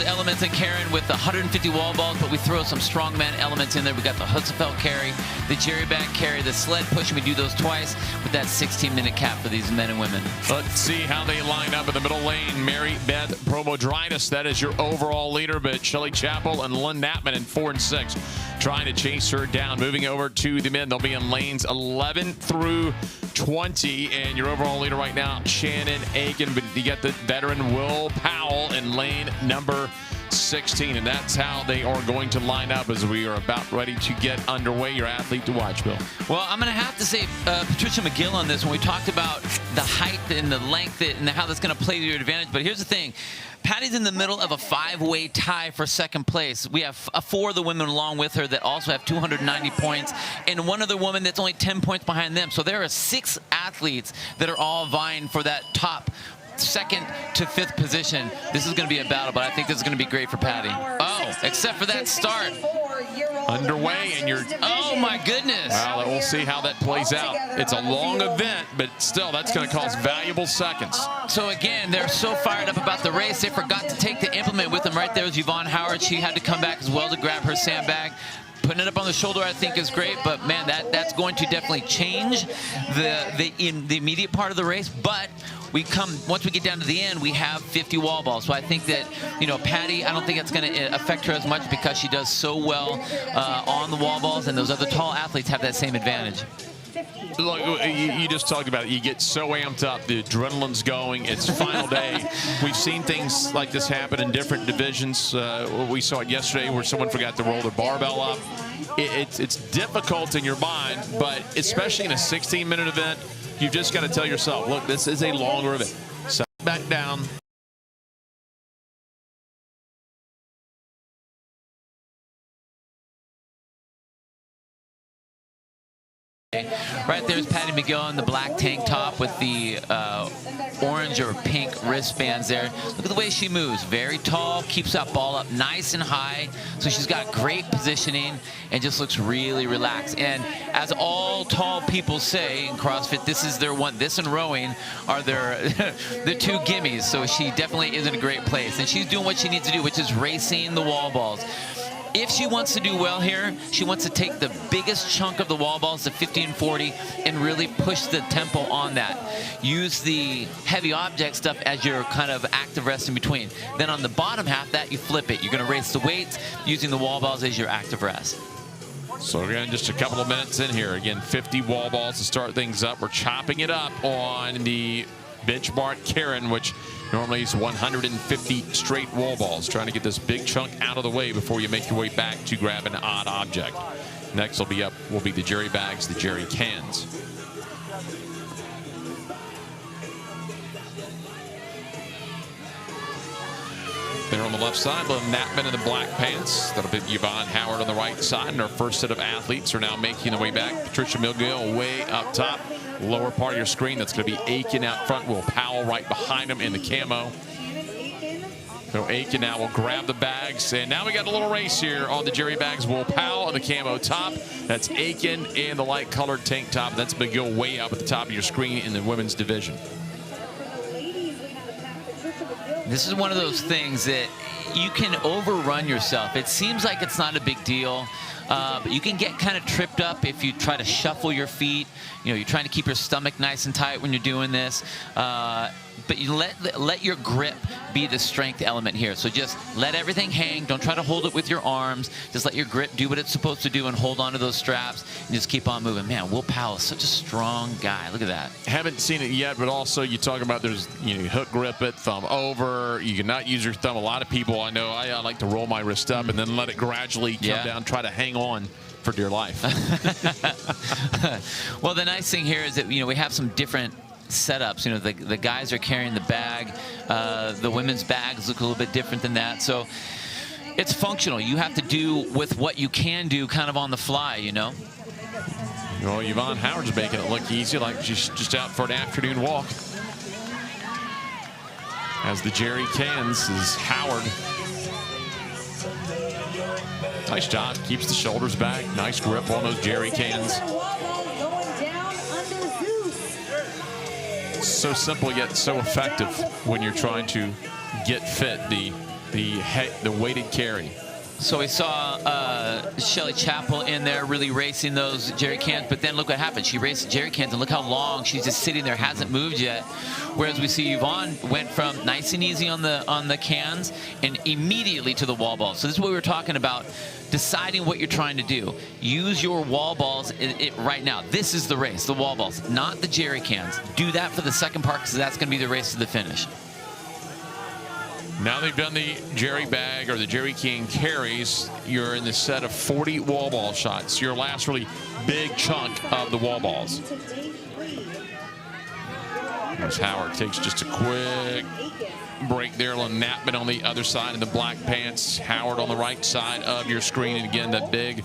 [SPEAKER 6] elements in Karen with the 150 wall balls, but we throw some strongman elements in there. We got the Husafeld carry, the jerry bag carry, the sled push, and we do those twice with that 16-minute cap for these men and women.
[SPEAKER 19] Let's see how they line up in the middle lane. Mary Beth Promodritis, that is your overall leader, but Shelly Chappell and Lynn Knappman in 4 and 6 trying to chase her down. Moving over to the men, they'll be in lanes 11 through 20, and your overall leader right now, Shannon Aiken, but you got the veteran Will Powell in lane number 16, and that's how they are going to line up as we are about ready to get underway. Your athlete to watch, Bill.
[SPEAKER 6] Well, I'm going to have to say Patricia McGill on this when we talked about the height and the length and how that's going to play to your advantage. But here's the thing. Patty's in the middle of a 5-way tie for second place. We have 4 of the women along with her that also have 290 points, and one other woman that's only 10 points behind them. So there are 6 athletes that are all vying for that top 2nd to 5th position. This is going to be a battle, but I think this is going to be great for Patty. Oh, except for that start.
[SPEAKER 19] Underway, and you're...
[SPEAKER 6] Oh, my goodness.
[SPEAKER 19] Well, we'll see how that plays out. It's a long event, but still, that's going to cost valuable seconds.
[SPEAKER 6] So, again, they're so fired up about the race, they forgot to take the implement with them. Right there was Yvonne Howard. She had to come back as well to grab her sandbag. Putting it up on the shoulder, I think, is great, but, man, that's going to definitely change in the immediate part of the race. But once we get down to the end, we have 50 wall balls. So I think that, Patty, I don't think it's going to affect her as much because she does so well on the wall balls, and those other tall athletes have that same advantage.
[SPEAKER 19] Look, you just talked about it. You get so amped up. The adrenaline's going. It's final day. We've seen things like this happen in different divisions. We saw it yesterday where someone forgot to roll their barbell up. It's difficult in your mind, but especially in a 16-minute event, you've just got to tell yourself, look, this is a longer event. Settle back down.
[SPEAKER 6] Right there's Patty McGill in the black tank top with the orange or pink wristbands there. Look at the way she moves. Very tall, keeps that ball up nice and high. So she's got great positioning and just looks really relaxed. And as all tall people say in CrossFit, this is their one. This and rowing are their the 2 gimmies. So she definitely is in a great place. And she's doing what she needs to do, which is racing the wall balls. If she wants to do well here, she wants to take the biggest chunk of the wall balls, the 50 and 40, and really push the tempo on that. Use the heavy object stuff as your kind of active rest in between. Then on the bottom half, that you flip it. You're going to race the weights using the wall balls as your active rest.
[SPEAKER 19] So again, just a couple of minutes in here. Again, 50 wall balls to start things up. We're chopping it up on the benchmark Karen, which normally is 150 straight wall balls. Trying to get this big chunk out of the way before you make your way back to grab an odd object. Next will be the jerry bags, the jerry cans. There on the left side, Lynn Knappman in the black pants. That'll be Yvonne Howard on the right side. And our first set of athletes are now making their way back. Patricia McGill way up top. Lower part of your screen, that's going to be Aiken out front. Will Powell right behind him in the camo. So Aiken now will grab the bags. And now we got a little race here on the jerry bags. Will Powell in the camo top. That's Aiken in the light colored tank top. That's McGill way up at the top of your screen in the women's division.
[SPEAKER 6] This is one of those things that you can overrun yourself. It seems like it's not a big deal, but you can get kind of tripped up if you try to shuffle your feet. You know, you're trying to keep your stomach nice and tight when you're doing this. But you let your grip be the strength element here. So just let everything hang. Don't try to hold it with your arms. Just let your grip do what it's supposed to do and hold on to those straps and just keep on moving. Man, Will Powell is such a strong guy. Look at that.
[SPEAKER 19] Haven't seen it yet, but also you talk about there's, you hook grip it, thumb over. You cannot use your thumb. A lot of people I know, I like to roll my wrist up and then let it gradually come down, try to hang on for dear life.
[SPEAKER 6] Well, the nice thing here is that, we have some different setups. The guys are carrying the bag. The women's bags look a little bit different than that. So it's functional. You have to do with what you can do kind of on the fly,
[SPEAKER 19] Well, Yvonne Howard's making it look easy, like she's just out for an afternoon walk. As the jerry cans is Howard. Nice job. Keeps the shoulders back. Nice grip on those jerry cans. So simple yet so effective when you're trying to get fit, the weighted carry.
[SPEAKER 6] So we saw Shelly Chappell in there really racing those jerry cans, but then look what happened. She raced the jerry cans, and look how long she's just sitting there, hasn't moved yet. Whereas we see Yvonne went from nice and easy on the cans and immediately to the wall balls. So this is what we were talking about, deciding what you're trying to do. Use your wall balls right now. This is the race, the wall balls, not the jerry cans. Do that for the second part, because that's going to be the race to the finish.
[SPEAKER 19] Now they've done the jerry bag or the jerry can carries. You're in the set of 40 wall ball shots. Your last really big chunk of the wall balls. As Howard takes just a quick break there. Lynn Knappman on the other side in the black pants. Howard on the right side of your screen. And again, that big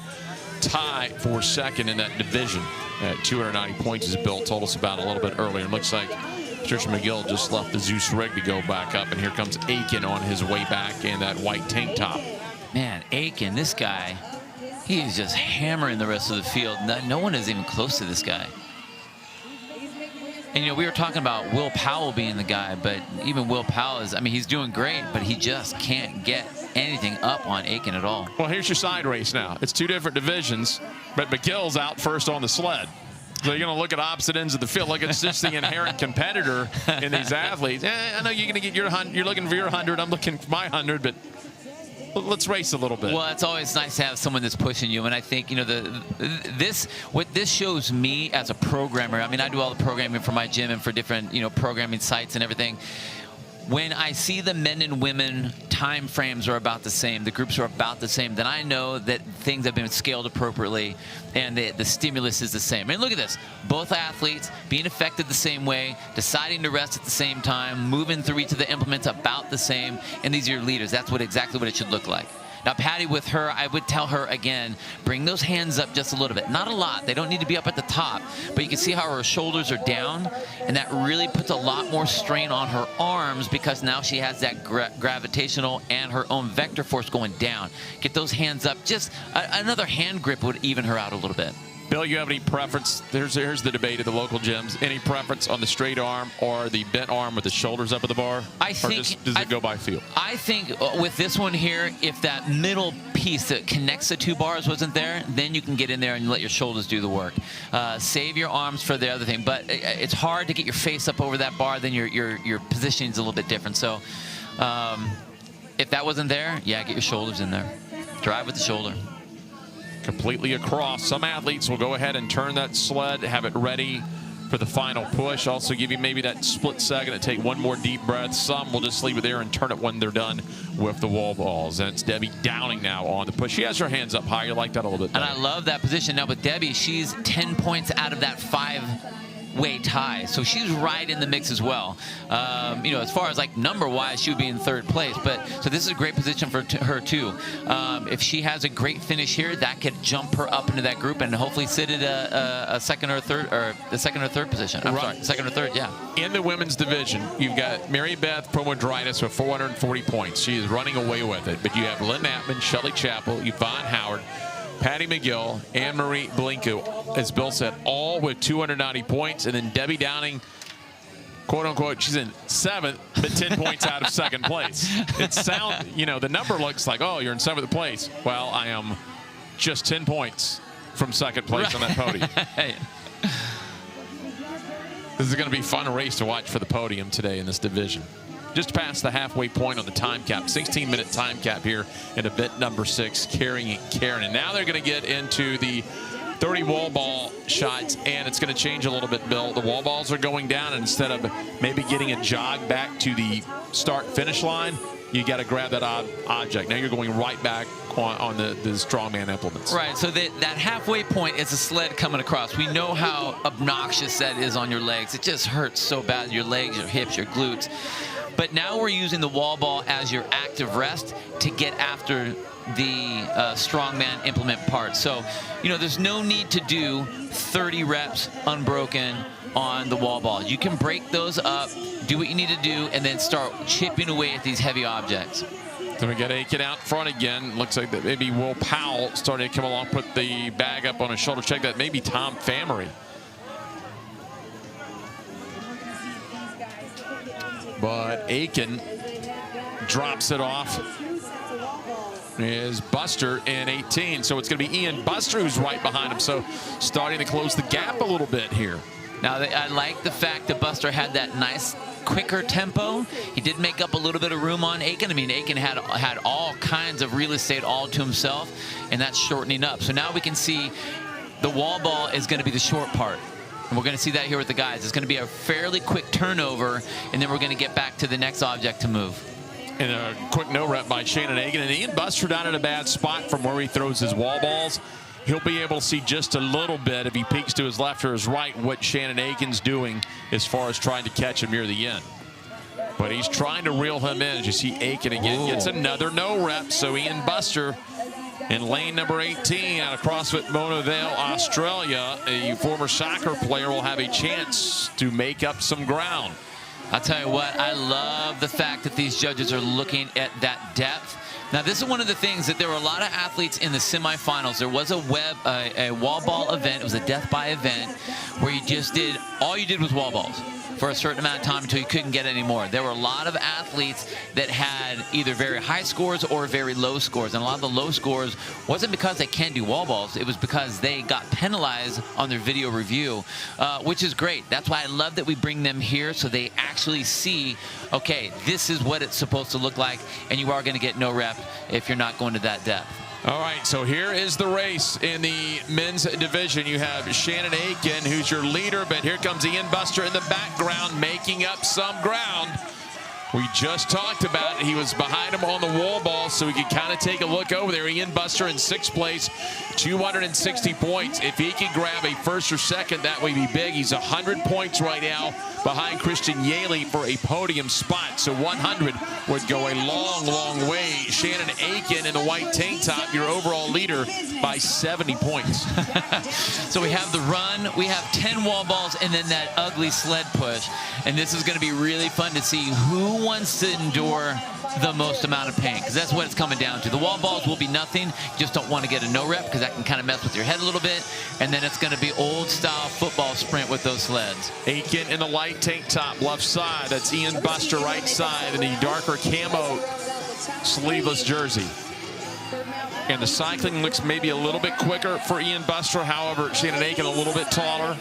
[SPEAKER 19] tie for second in that division at 290 points, as Bill told us about a little bit earlier. It looks like Patricia McGill just left the Zeus rig to go back up, and here comes Aiken on his way back in that white tank top.
[SPEAKER 6] Man, Aiken, this guy, he's just hammering the rest of the field. No one is even close to this guy. And, we were talking about Will Powell being the guy, but even Will Powell is, he's doing great, but he just can't get anything up on Aiken at all.
[SPEAKER 19] Well, here's your side race now. It's two different divisions, but McGill's out first on the sled. So you're going to look at opposite ends of the field. Like, it's just the inherent competitor in these athletes. I know you're going to get your 100. You're looking for your 100. I'm looking for my 100, but let's race a little bit.
[SPEAKER 6] Well, it's always nice to have someone that's pushing you, and I think what this shows me as a programmer. I do all the programming for my gym and for different programming sites and everything. When I see the men and women time frames are about the same, the groups are about the same, then I know that things have been scaled appropriately and the stimulus is the same. Look at this. Both athletes being affected the same way, deciding to rest at the same time, moving through each of the implements about the same, and these are your leaders. That's exactly what it should look like. Now, Patty, with her, I would tell her, again, bring those hands up just a little bit. Not a lot. They don't need to be up at the top. But you can see how her shoulders are down, and that really puts a lot more strain on her arms because now she has that gravitational and her own vector force going down. Get those hands up. Just another hand grip would even her out a little bit.
[SPEAKER 19] Bill, you have any preference? Here's the debate at the local gyms. Any preference on the straight arm or the bent arm with the shoulders up at the bar? Does it go by feel?
[SPEAKER 6] I think with this one here, if that middle piece that connects the two bars wasn't there, then you can get in there and let your shoulders do the work. Save your arms for the other thing. But it's hard to get your face up over that bar. Then your positioning is a little bit different. So if that wasn't there, yeah, get your shoulders in there. Drive with the shoulder.
[SPEAKER 19] Completely across. Some athletes will go ahead and turn that sled, have it ready for the final push. Also give you maybe that split second to take one more deep breath. Some will just leave it there and turn it when they're done with the wall balls. And it's Debbie Downing now on the push. She has her hands up high. You like that a little bit better.
[SPEAKER 6] And I love that position. Now with Debbie, she's 10 points out of that 5-way tie, so she's right in the mix as well. You know, as far as like number-wise, she would be in 3rd place. But so this is a great position for her too. If she has a great finish here, that could jump her up into that group and hopefully sit at a second or third, or the 2nd or 3rd position. I'm sorry, 2nd or 3rd. Yeah.
[SPEAKER 19] In the women's division, you've got Mary Beth Pomodritis with 440 points. She is running away with it. But you have Lynn Atman, Shelley Chappell, Yvonne Howard, Patty McGill, Anne-Marie Blinko, as Bill said, all with 290 points. And then Debbie Downing, quote unquote, she's in 7th, but 10 points out of 2nd place. It sounds, you know, the number looks like, oh, you're in 7th place. Well, I am just 10 points from 2nd place on that podium. This is going to be a fun race to watch for the podium today in this division. Just past the halfway point on the time cap, 16-minute time cap here in event number 6, carrying Karen. And now they're going to get into the 30 wall ball shots, and it's going to change a little bit, Bill. The wall balls are going down, and instead of maybe getting a jog back to the start-finish line, you got to grab that object. Now you're going right back on the strongman implements.
[SPEAKER 6] Right, so that halfway point is a sled coming across. We know how obnoxious that is on your legs. It just hurts so bad, your legs, your hips, your glutes. But now we're using the wall ball as your active rest to get after the strongman implement part. So, you know, there's no need to do 30 reps unbroken on the wall ball. You can break those up, do what you need to do, and then start chipping away at these heavy objects.
[SPEAKER 19] Then we got Aiken out front again. Looks like that maybe Will Powell starting to come along, put the bag up on his shoulder. Check that, maybe Tom Famery. But Aiken drops it off. Is Buster in 18. So it's going to be Ian Buster who's right behind him. So starting to close the gap a little bit here.
[SPEAKER 6] Now, I like the fact that Buster had that nice, quicker tempo. He did make up a little bit of room on Aiken. I mean, Aiken had all kinds of real estate all to himself, and that's shortening up. So now we can see the wall ball is going to be the short part. And we're going to see that here with the guys. It's going to be a fairly quick turnover, and then we're going to get back to the next object to move.
[SPEAKER 19] And a quick no rep by Shannon Aiken. And Ian Buster down in a bad spot from where he throws his wall balls. He'll be able to see just a little bit if he peeks to his left or his right what Shannon Aiken's doing as far as trying to catch him near the end. But he's trying to reel him in. As you see Aiken again gets another no rep. So Ian Buster in lane number 18 out of CrossFit Mona Vale, Australia, a former soccer player, will have a chance to make up some ground.
[SPEAKER 6] I'll tell you what, I love the fact that these judges are looking at that depth. Now, this is one of the things that there were a lot of athletes in the semifinals. There was a wall ball event. It was a death by event where you just did, all you did was wall balls for a certain amount of time until you couldn't get any more. There were a lot of athletes that had either very high scores or very low scores. And a lot of the low scores wasn't because they can't do wall balls. It was because they got penalized on their video review, which is great. That's why I love that we bring them here so they actually see, okay, this is what it's supposed to look like, and you are going to get no rep if you're not going to that depth.
[SPEAKER 19] All right, so here is the race in the men's division. You have Shannon Aiken, who's your leader, but here comes Ian Buster in the background, making up some ground. We just talked about it. He was behind him on the wall ball, so we could kind of take a look over there. Ian Buster in 6th place, 260 points. If he can grab a first or second, that would be big. He's 100 points right now behind Christian Yaley for a podium spot. So 100 would go a long, long way. Shannon Aiken in the white tank top, your overall leader, by 70 points.
[SPEAKER 6] So we have the run, we have 10 wall balls, and then that ugly sled push. And this is going to be really fun to see who wants to endure the most amount of pain, because that's what it's coming down to. The wall balls will be nothing. You just don't want to get a no rep because that can kind of mess with your head a little bit. And then it's going to be old style football sprint with those sleds.
[SPEAKER 19] Aiken in the light tank top, left side. That's Ian Buster, right side, in the darker camo sleeveless jersey. And the cycling looks maybe a little bit quicker for Ian Buster. However, Shannon Aiken a little bit taller.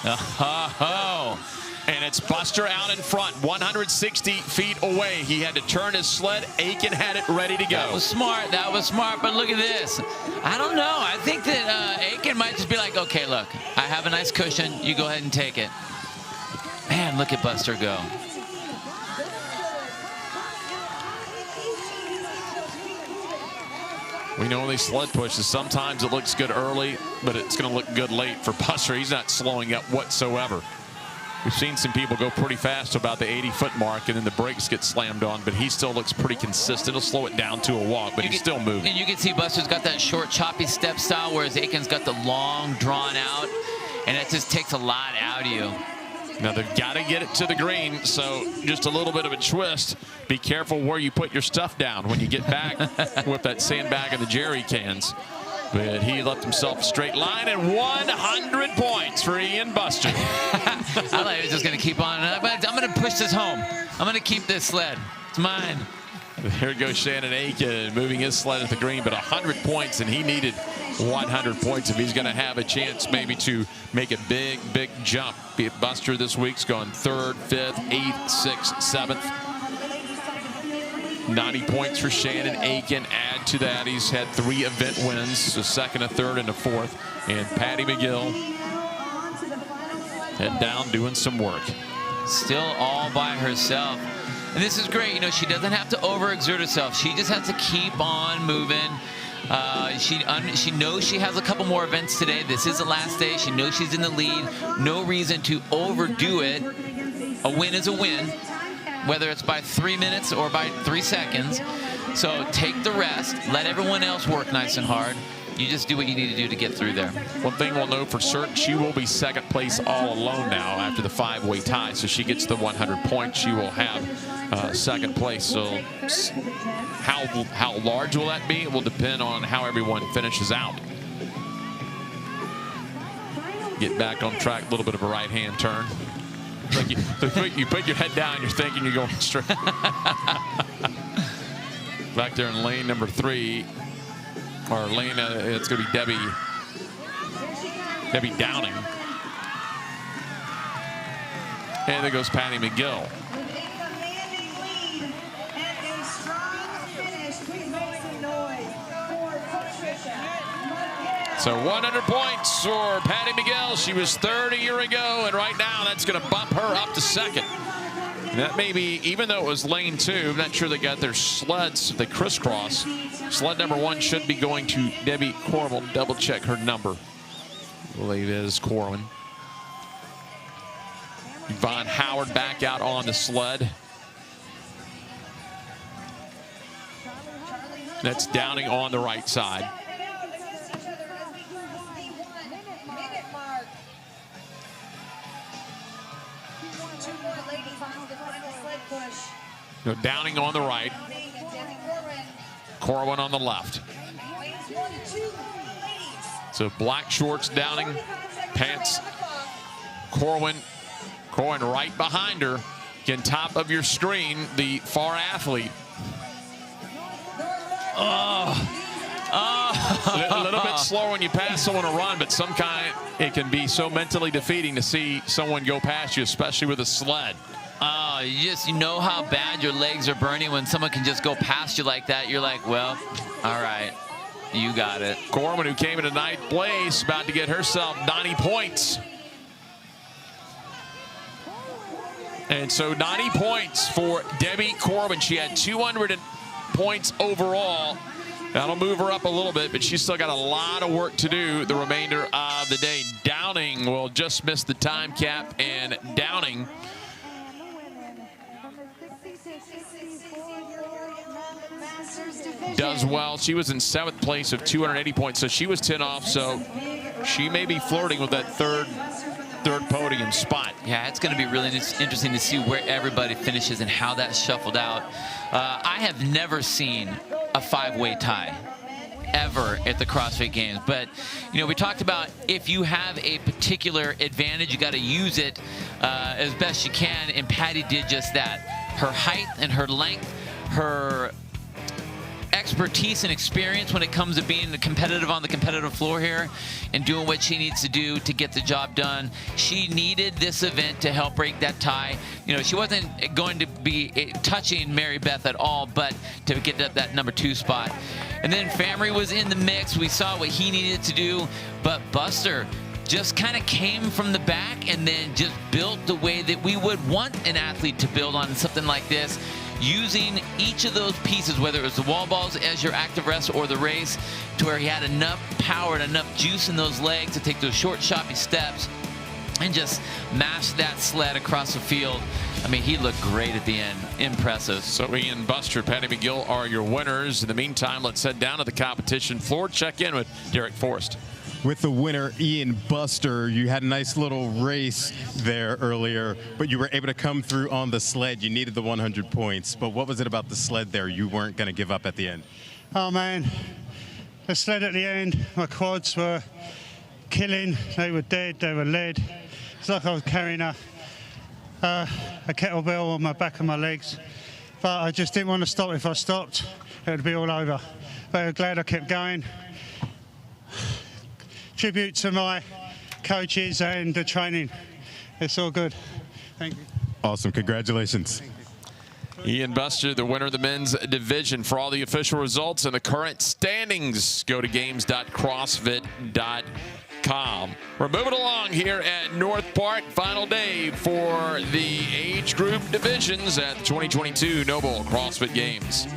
[SPEAKER 6] Oh,
[SPEAKER 19] and it's Buster out in front, 160 feet away. He had to turn his sled. Aiken had it ready to go.
[SPEAKER 6] That was smart. That was smart. But look at this. I don't know. I think that Aiken might just be like, okay, look, I have a nice cushion. You go ahead and take it. Man, look at Buster go.
[SPEAKER 19] We know these sled pushes, sometimes it looks good early, but it's going to look good late for Buster. He's not slowing up whatsoever. We've seen some people go pretty fast to about the 80-foot mark, and then the brakes get slammed on, but he still looks pretty consistent. He'll slow it down to a walk, but he's still moving.
[SPEAKER 6] And you can see Buster's got that short, choppy step style, whereas Aiken's got the long, drawn out, and it just takes a lot out of you.
[SPEAKER 19] Now they've got to get it to the green, so just a little bit of a twist. Be careful where you put your stuff down when you get back with that sandbag and the jerry cans. But he left himself a straight line, and 100 points for Ian Buster.
[SPEAKER 6] I thought he was just going to keep on. But I'm going to push this home. I'm going to keep this sled. It's mine.
[SPEAKER 19] There goes Shannon Aiken moving his sled at the green, but 100 points, and he needed 100 points if he's going to have a chance maybe to make a big, big jump. Buster this week's gone 3rd, 5th, 8th, 6th, 7th. 90 points for Shannon Aiken. Add to that, he's had 3 event wins, a 2nd, a 3rd, and a 4th. And Patty McGill head down doing some work.
[SPEAKER 6] Still all by herself. And this is great. You know, she doesn't have to overexert herself. She just has to keep on moving. She knows she has a couple more events today. This is the last day. She knows she's in the lead. No reason to overdo it. A win is a win, whether it's by 3 minutes or by 3 seconds. So take the rest. Let everyone else work nice and hard. You just do what you need to do to get through there.
[SPEAKER 19] One thing we'll know for certain, she will be 2nd place all alone now after the 5-way tie. So she gets the 100 points. She will have 2nd place. So how large will that be? It will depend on how everyone finishes out. Get back on track, a little bit of a right-hand turn. Like you put your head down, you're thinking you're going straight. Back there in lane number 3, or lane, it's going to be Debbie Downing. And there goes Patty McGill. So 100 points for Patty McGill. She was 3rd a year ago, and right now that's going to bump her up to 2nd. And that may be, even though it was lane 2, I'm not sure they got their sleds, they crisscross. Sled number 1 should be going to Debbie Corwin. Double check her number. I believe it is Corwin. Yvonne Howard back out on the sled. That's Downing on the right side. Downing on the right. Corwin on the left. So black shorts, Downing, pants, Corwin. Corwin right behind her. Again, top of your screen, the far athlete. A little bit slower when you pass someone to run, but it can be so mentally defeating to see someone go past you, especially with a sled.
[SPEAKER 6] Oh, you know how bad your legs are burning when someone can just go past you like that. You're like, well, all right, you got it.
[SPEAKER 19] Corwin, who came into 9th place, about to get herself 90 points. And so 90 points for Debbie Corwin. She had 200 points overall. That'll move her up a little bit, but she's still got a lot of work to do the remainder of the day. Downing will just miss the time cap, and Downing does well. She was in 7th place of 280 points, so she was 10 off, so she may be flirting with that third podium spot.
[SPEAKER 6] Yeah, it's going to be really interesting to see where everybody finishes and how that's shuffled out. I have never seen a 5-way tie ever at the CrossFit Games, but you know, we talked about if you have a particular advantage, you got to use it as best you can, and Patty did just that. Her height and her length, her expertise and experience when it comes to being competitive on the competitive floor here and doing what she needs to do to get the job done. She needed this event to help break that tie. You know, she wasn't going to be touching Mary Beth at all, but to get that number 2 spot. And then Famry was in the mix. We saw what he needed to do, but Buster just kind of came from the back and then just built the way that we would want an athlete to build on something like this, using each of those pieces, whether it was the wall balls as your active rest or the race, to where he had enough power and enough juice in those legs to take those short, choppy steps and just mash that sled across the field. I mean, he looked great at the end. Impressive.
[SPEAKER 19] So Ian Buster, Patty McGill are your winners. In the meantime, let's head down to the competition floor. Check in with Derek Forrest.
[SPEAKER 20] With the winner, Ian Buster, you had a nice little race there earlier, but you were able to come through on the sled. You needed the 100 points, but what was it about the sled there you weren't going to give up at the end?
[SPEAKER 2] Oh, man. The sled at the end, my quads were killing. They were dead. They were lead. It's like I was carrying a kettlebell on my back and my legs. But I just didn't want to stop. If I stopped, it would be all over. But I'm glad I kept going. Tribute to my coaches and the training. It's all good. Thank you.
[SPEAKER 20] Awesome. Congratulations.
[SPEAKER 19] Ian Buster, the winner of the men's division. For all the official results and the current standings, go to games.crossfit.com. We're moving along here at North Park. Final day for the age group divisions at the 2022 Noble CrossFit Games.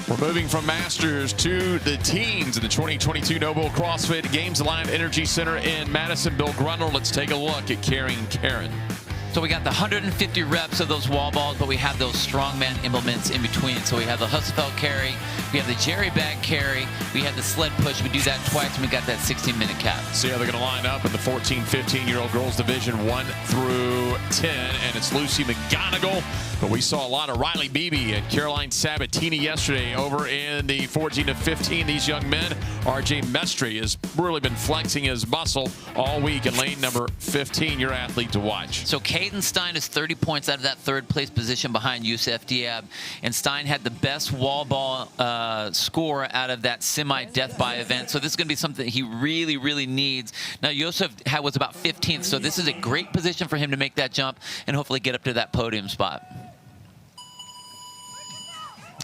[SPEAKER 19] We're moving from Masters to the teens in the 2022 Noble CrossFit Games Live Energy Center in Madison. Bill Grundle, let's take a look at carrying Karen.
[SPEAKER 6] So we got the 150 reps of those wall balls, but we have those strongman implements in between. So we have the Husafeld carry, we have the Jerry bag carry, we have the sled push. We do that twice, and we got that 16-minute cap.
[SPEAKER 19] See how they're going to line up in the 14, 15-year-old girls division 1 through 10, and it's Lucy McGonigal. But we saw a lot of Riley Beebe and Caroline Sabatini yesterday over in the 14 to 15. These young men, RJ Mestri has really been flexing his muscle all week in lane number 15, your athlete to watch.
[SPEAKER 6] So Caden Stein is 30 points out of that third place position behind Yusuf Diab. And Stein had the best wall ball score out of that semi-death by event. So this is going to be something that he really, really needs. Now, Yusuf was about 15th, so this is a great position for him to make that jump and hopefully get up to that podium spot.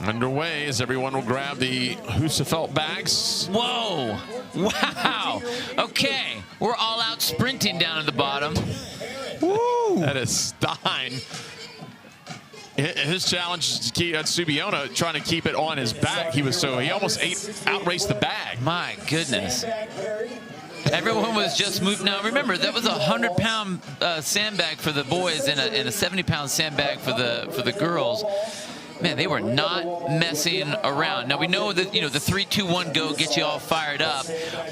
[SPEAKER 19] Underway as everyone will grab the Husafeld bags.
[SPEAKER 6] Whoa! Wow! Okay, we're all out sprinting down at the bottom.
[SPEAKER 19] Woo! That is Stein. His challenge is to keep Subiona trying to keep it on his back. He almost outraced the bag.
[SPEAKER 6] My goodness. Everyone was just moving. Now remember, that was a 100-pound sandbag for the boys and a 70-pound sandbag for the girls. Man, they were not messing around. Now we know that, you know, the 3-2-1 go gets you all fired up,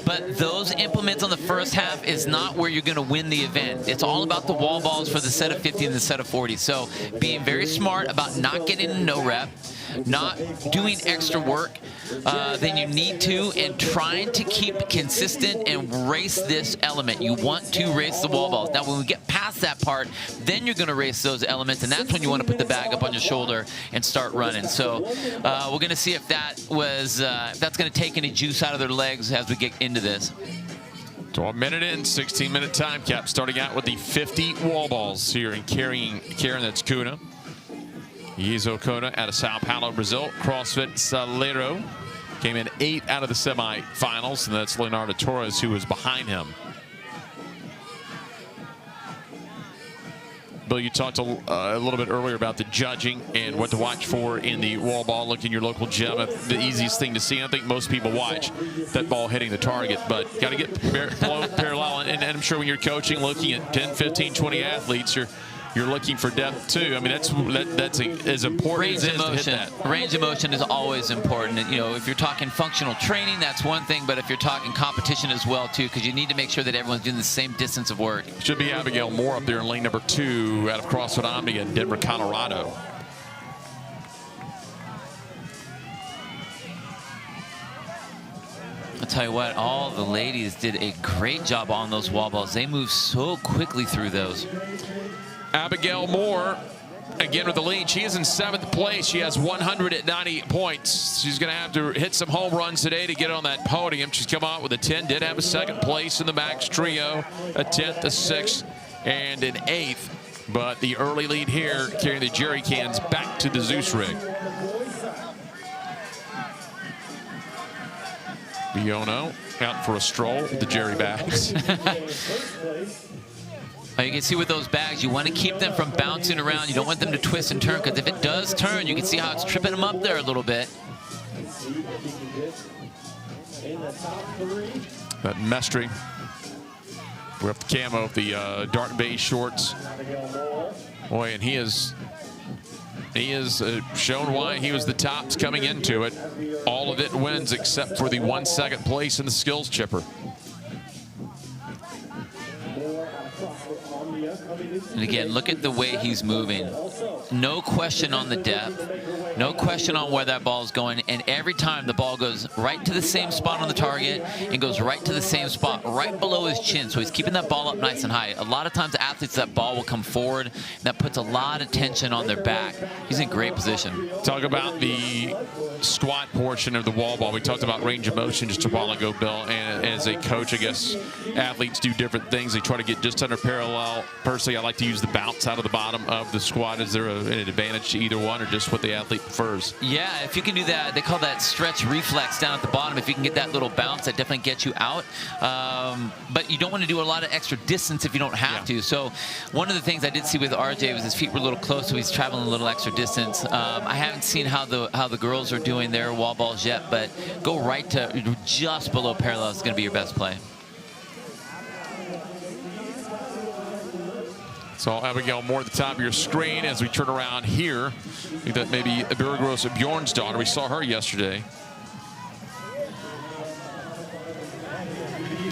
[SPEAKER 6] but those implements on the first half is not where you're going to win the event. It's all about the wall balls for the set of 50 and the set of 40. So being very smart about not getting a no rep, not doing extra work than you need to, and trying to keep consistent and race this element. You want to race the wall balls. Now when we get past that part, then you're going to race those elements, and that's when you want to put the bag up on your shoulder and start running. So we're going to see if that was if that's going to take any juice out of their legs as we get into this.
[SPEAKER 19] 12 minute in, 16-minute time cap, starting out with the 50 wall balls here and carrying Karen. That's Kuna. Yizo Kona out of Sao Paulo, Brazil. CrossFit Salero came in 8 out of the semifinals, and that's Leonardo Torres who was behind him. Bill, you talked a little bit earlier about the judging and what to watch for in the wall ball. Look in your local gym. The easiest thing to see, I think most people watch that ball hitting the target, but got to get parallel. And I'm sure when you're coaching, looking at 10, 15, 20 athletes, you're looking for depth too. I mean, that's as important as it is to hit that.
[SPEAKER 6] Range of motion is always important. And, you know, if you're talking functional training, that's one thing, but if you're talking competition as well too, because you need to make sure that everyone's doing the same distance of work.
[SPEAKER 19] Should be Abigail Moore up there in lane number 2 out of CrossFit Omnia in Denver, Colorado.
[SPEAKER 6] I'll tell you what, all the ladies did a great job on those wall balls. They moved so quickly through those.
[SPEAKER 19] Abigail Moore, again with the lead. She is in 7th place. She has 190 points. She's going to have to hit some home runs today to get on that podium. She's come out with a 10, did have a 2nd place in the Max Trio, a 10th, a 6th, and an 8th. But the early lead here, carrying the jerry cans back to the Zeus rig. Biono out for a stroll with the jerry bags.
[SPEAKER 6] You can see with those bags, you want to keep them from bouncing around. You don't want them to twist and turn, because if it does turn, you can see how it's tripping them up there a little bit.
[SPEAKER 19] That Mestri. We're up the camo of the dark beige shorts. Boy, and he is shown why he was the tops coming into it. All of it wins except for the 1 2nd place in the skills chipper.
[SPEAKER 6] And again, look at the way he's moving. No question on the depth. No question on where that ball is going. And every time the ball goes right to the same spot on the target and goes right to the same spot right below his chin. So he's keeping that ball up nice and high. A lot of times athletes, that ball will come forward. And that puts a lot of tension on their back. He's in great position.
[SPEAKER 19] Talk about the squat portion of the wall ball. We talked about range of motion just a while ago, Bill. And as a coach, I guess athletes do different things. They try to get just under parallel. Personally, I like to use the bounce out of the bottom of the squat. Is there an advantage to either one, or just what the athlete prefers?
[SPEAKER 6] Yeah, if you can do that, they call that stretch reflex down at the bottom. If you can get that little bounce, that definitely gets you out. But you don't want to do a lot of extra distance if you don't have to. So one of the things I did see with RJ was his feet were a little close, so he's traveling a little extra distance. I haven't seen how the girls are doing their wall balls yet, but go right to just below parallel is going to be your best play.
[SPEAKER 19] So Abigail Moore at the top of your screen as we turn around here. I think that may be Birgros Bjorn's daughter. We saw her yesterday.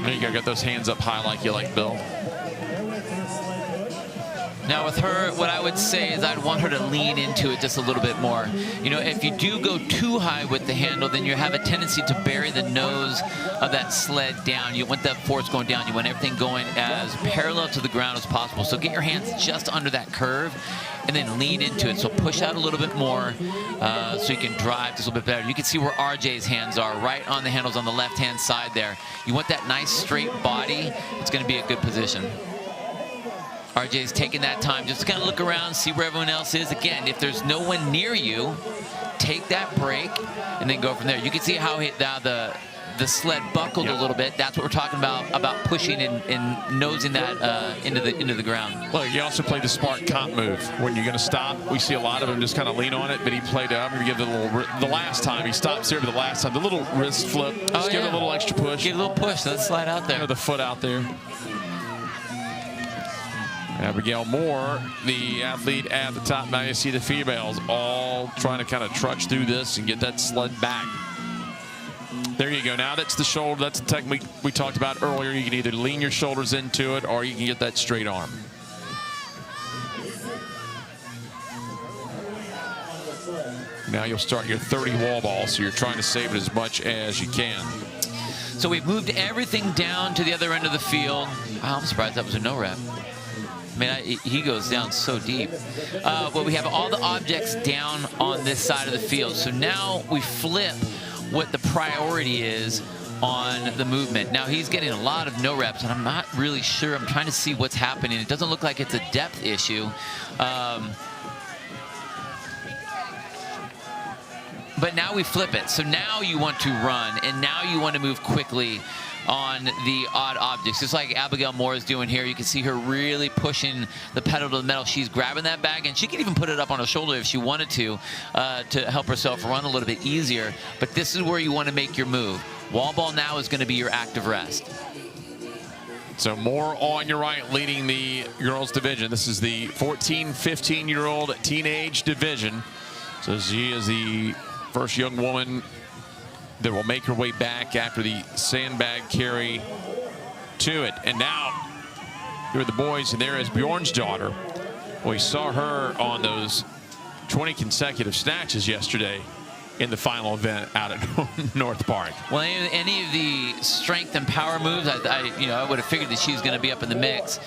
[SPEAKER 19] There you go, got those hands up high like you like, Bill.
[SPEAKER 6] Now with her, what I would say is I'd want her to lean into it just a little bit more. You know, if you do go too high with the handle, then you have a tendency to bury the nose of that sled down. You want that force going down. You want everything going as parallel to the ground as possible. So get your hands just under that curve and then lean into it. So push out a little bit more so you can drive just a little bit better. You can see where RJ's hands are, right on the handles on the left-hand side there. You want that nice straight body. It's going to be a good position. RJ's taking that time just to kind of look around, see where everyone else is. Again, if there's no one near you, take that break and then go from there. You can see how the sled buckled a little bit. That's what we're talking about pushing and nosing that into the ground.
[SPEAKER 19] Well, you also play the smart comp move. When you're going to stop, we see a lot of them just kind of lean on it, but he played I'm going to give the last time. He stops here, but the last time, the little wrist flip, just give it a little extra push.
[SPEAKER 6] Give a little push, let's slide out there.
[SPEAKER 19] The foot out there. Abigail Moore, the athlete at the top. Now you see the females all trying to kind of trudge through this and get that sled back. There you go. Now that's the shoulder. That's the technique we talked about earlier. You can either lean your shoulders into it or you can get that straight arm. Now you'll start your 30 wall ball, so you're trying to save it as much as you can.
[SPEAKER 6] So we've moved everything down to the other end of the field. Wow, I'm surprised that was a no rep. I mean, he goes down so deep. Well, we have all the objects down on this side of the field. So now we flip what the priority is on the movement. Now he's getting a lot of no reps, and I'm not really sure. I'm trying to see what's happening. It doesn't look like it's a depth issue. But now we flip it. So now you want to run, and now you want to move quickly on the odd objects, just like Abigail Moore is doing here. You can see her really pushing the pedal to the metal. She's grabbing that bag, and she can even put it up on her shoulder if she wanted to help herself run a little bit easier. But this is where you want to make your move. Wall ball now is going to be your active rest.
[SPEAKER 19] So Moore on your right leading the girls division. This is the 14, 15-year-old teenage division. So she is the first young woman that will make her way back after the sandbag carry to it. And now here are the boys, and there is Bjornsdottir. We saw her on those 20 consecutive snatches yesterday in the final event out at North Park.
[SPEAKER 6] Well, any of the strength and power moves, I would have figured that she's going to be up in the mix.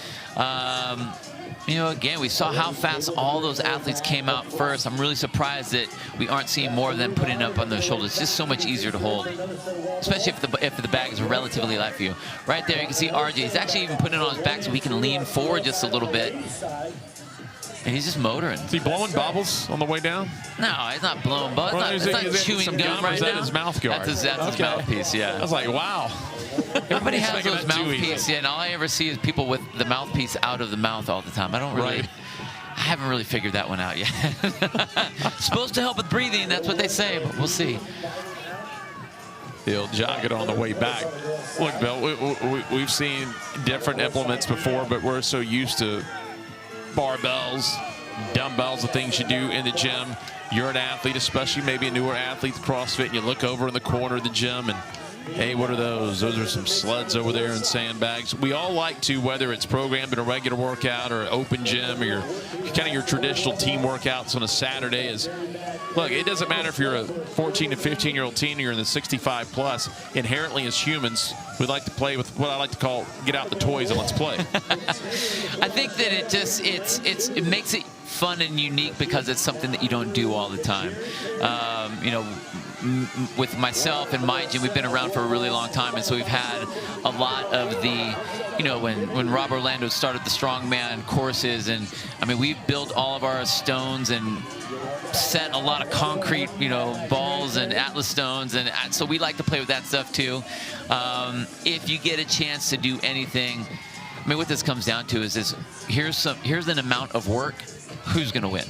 [SPEAKER 6] Again, we saw how fast all those athletes came out first. I'm really surprised that we aren't seeing more of them putting it up on their shoulders. It's just so much easier to hold, especially if the bag is relatively light for you. Right there, you can see RJ. He's actually even putting it on his back so he can lean forward just a little bit. And he's just motoring.
[SPEAKER 19] Is he blowing bubbles on the way down?
[SPEAKER 6] No, he's not blowing bubbles. It's not chewing gum right now.
[SPEAKER 19] His mouth guard?
[SPEAKER 6] That's his mouthpiece, yeah.
[SPEAKER 19] I was like, wow.
[SPEAKER 6] Everybody has those mouthpieces, and all I ever see is people with the mouthpiece out of the mouth all the time. I haven't really figured that one out yet. Supposed to help with breathing, that's what they say, but we'll see.
[SPEAKER 19] He'll jog it on the way back. Look, Bill, we've seen different implements before, but we're so used to barbells, dumbbells, the things you do in the gym. You're an athlete, especially maybe a newer athlete, CrossFit, and you look over in the corner of the gym and, hey, what are those? Those are some sleds over there and sandbags. We all like to, whether it's programmed in a regular workout or an open gym or your traditional team workouts on a Saturday, look, it doesn't matter if you're a 14 to 15-year-old teen or you're in the 65 plus. Inherently, as humans, we like to play with what I like to call get out the toys and let's play.
[SPEAKER 6] I think that it makes it fun and unique because it's something that you don't do all the time. With myself and my gym, we've been around for a really long time, and so we've had a lot of the, when Rob Orlando started the strongman courses, and I mean, we've built all of our stones and set a lot of concrete, balls and Atlas stones, and so we like to play with that stuff too. If you get a chance to do anything, I mean, what this comes down to is here's an amount of work, who's going to win?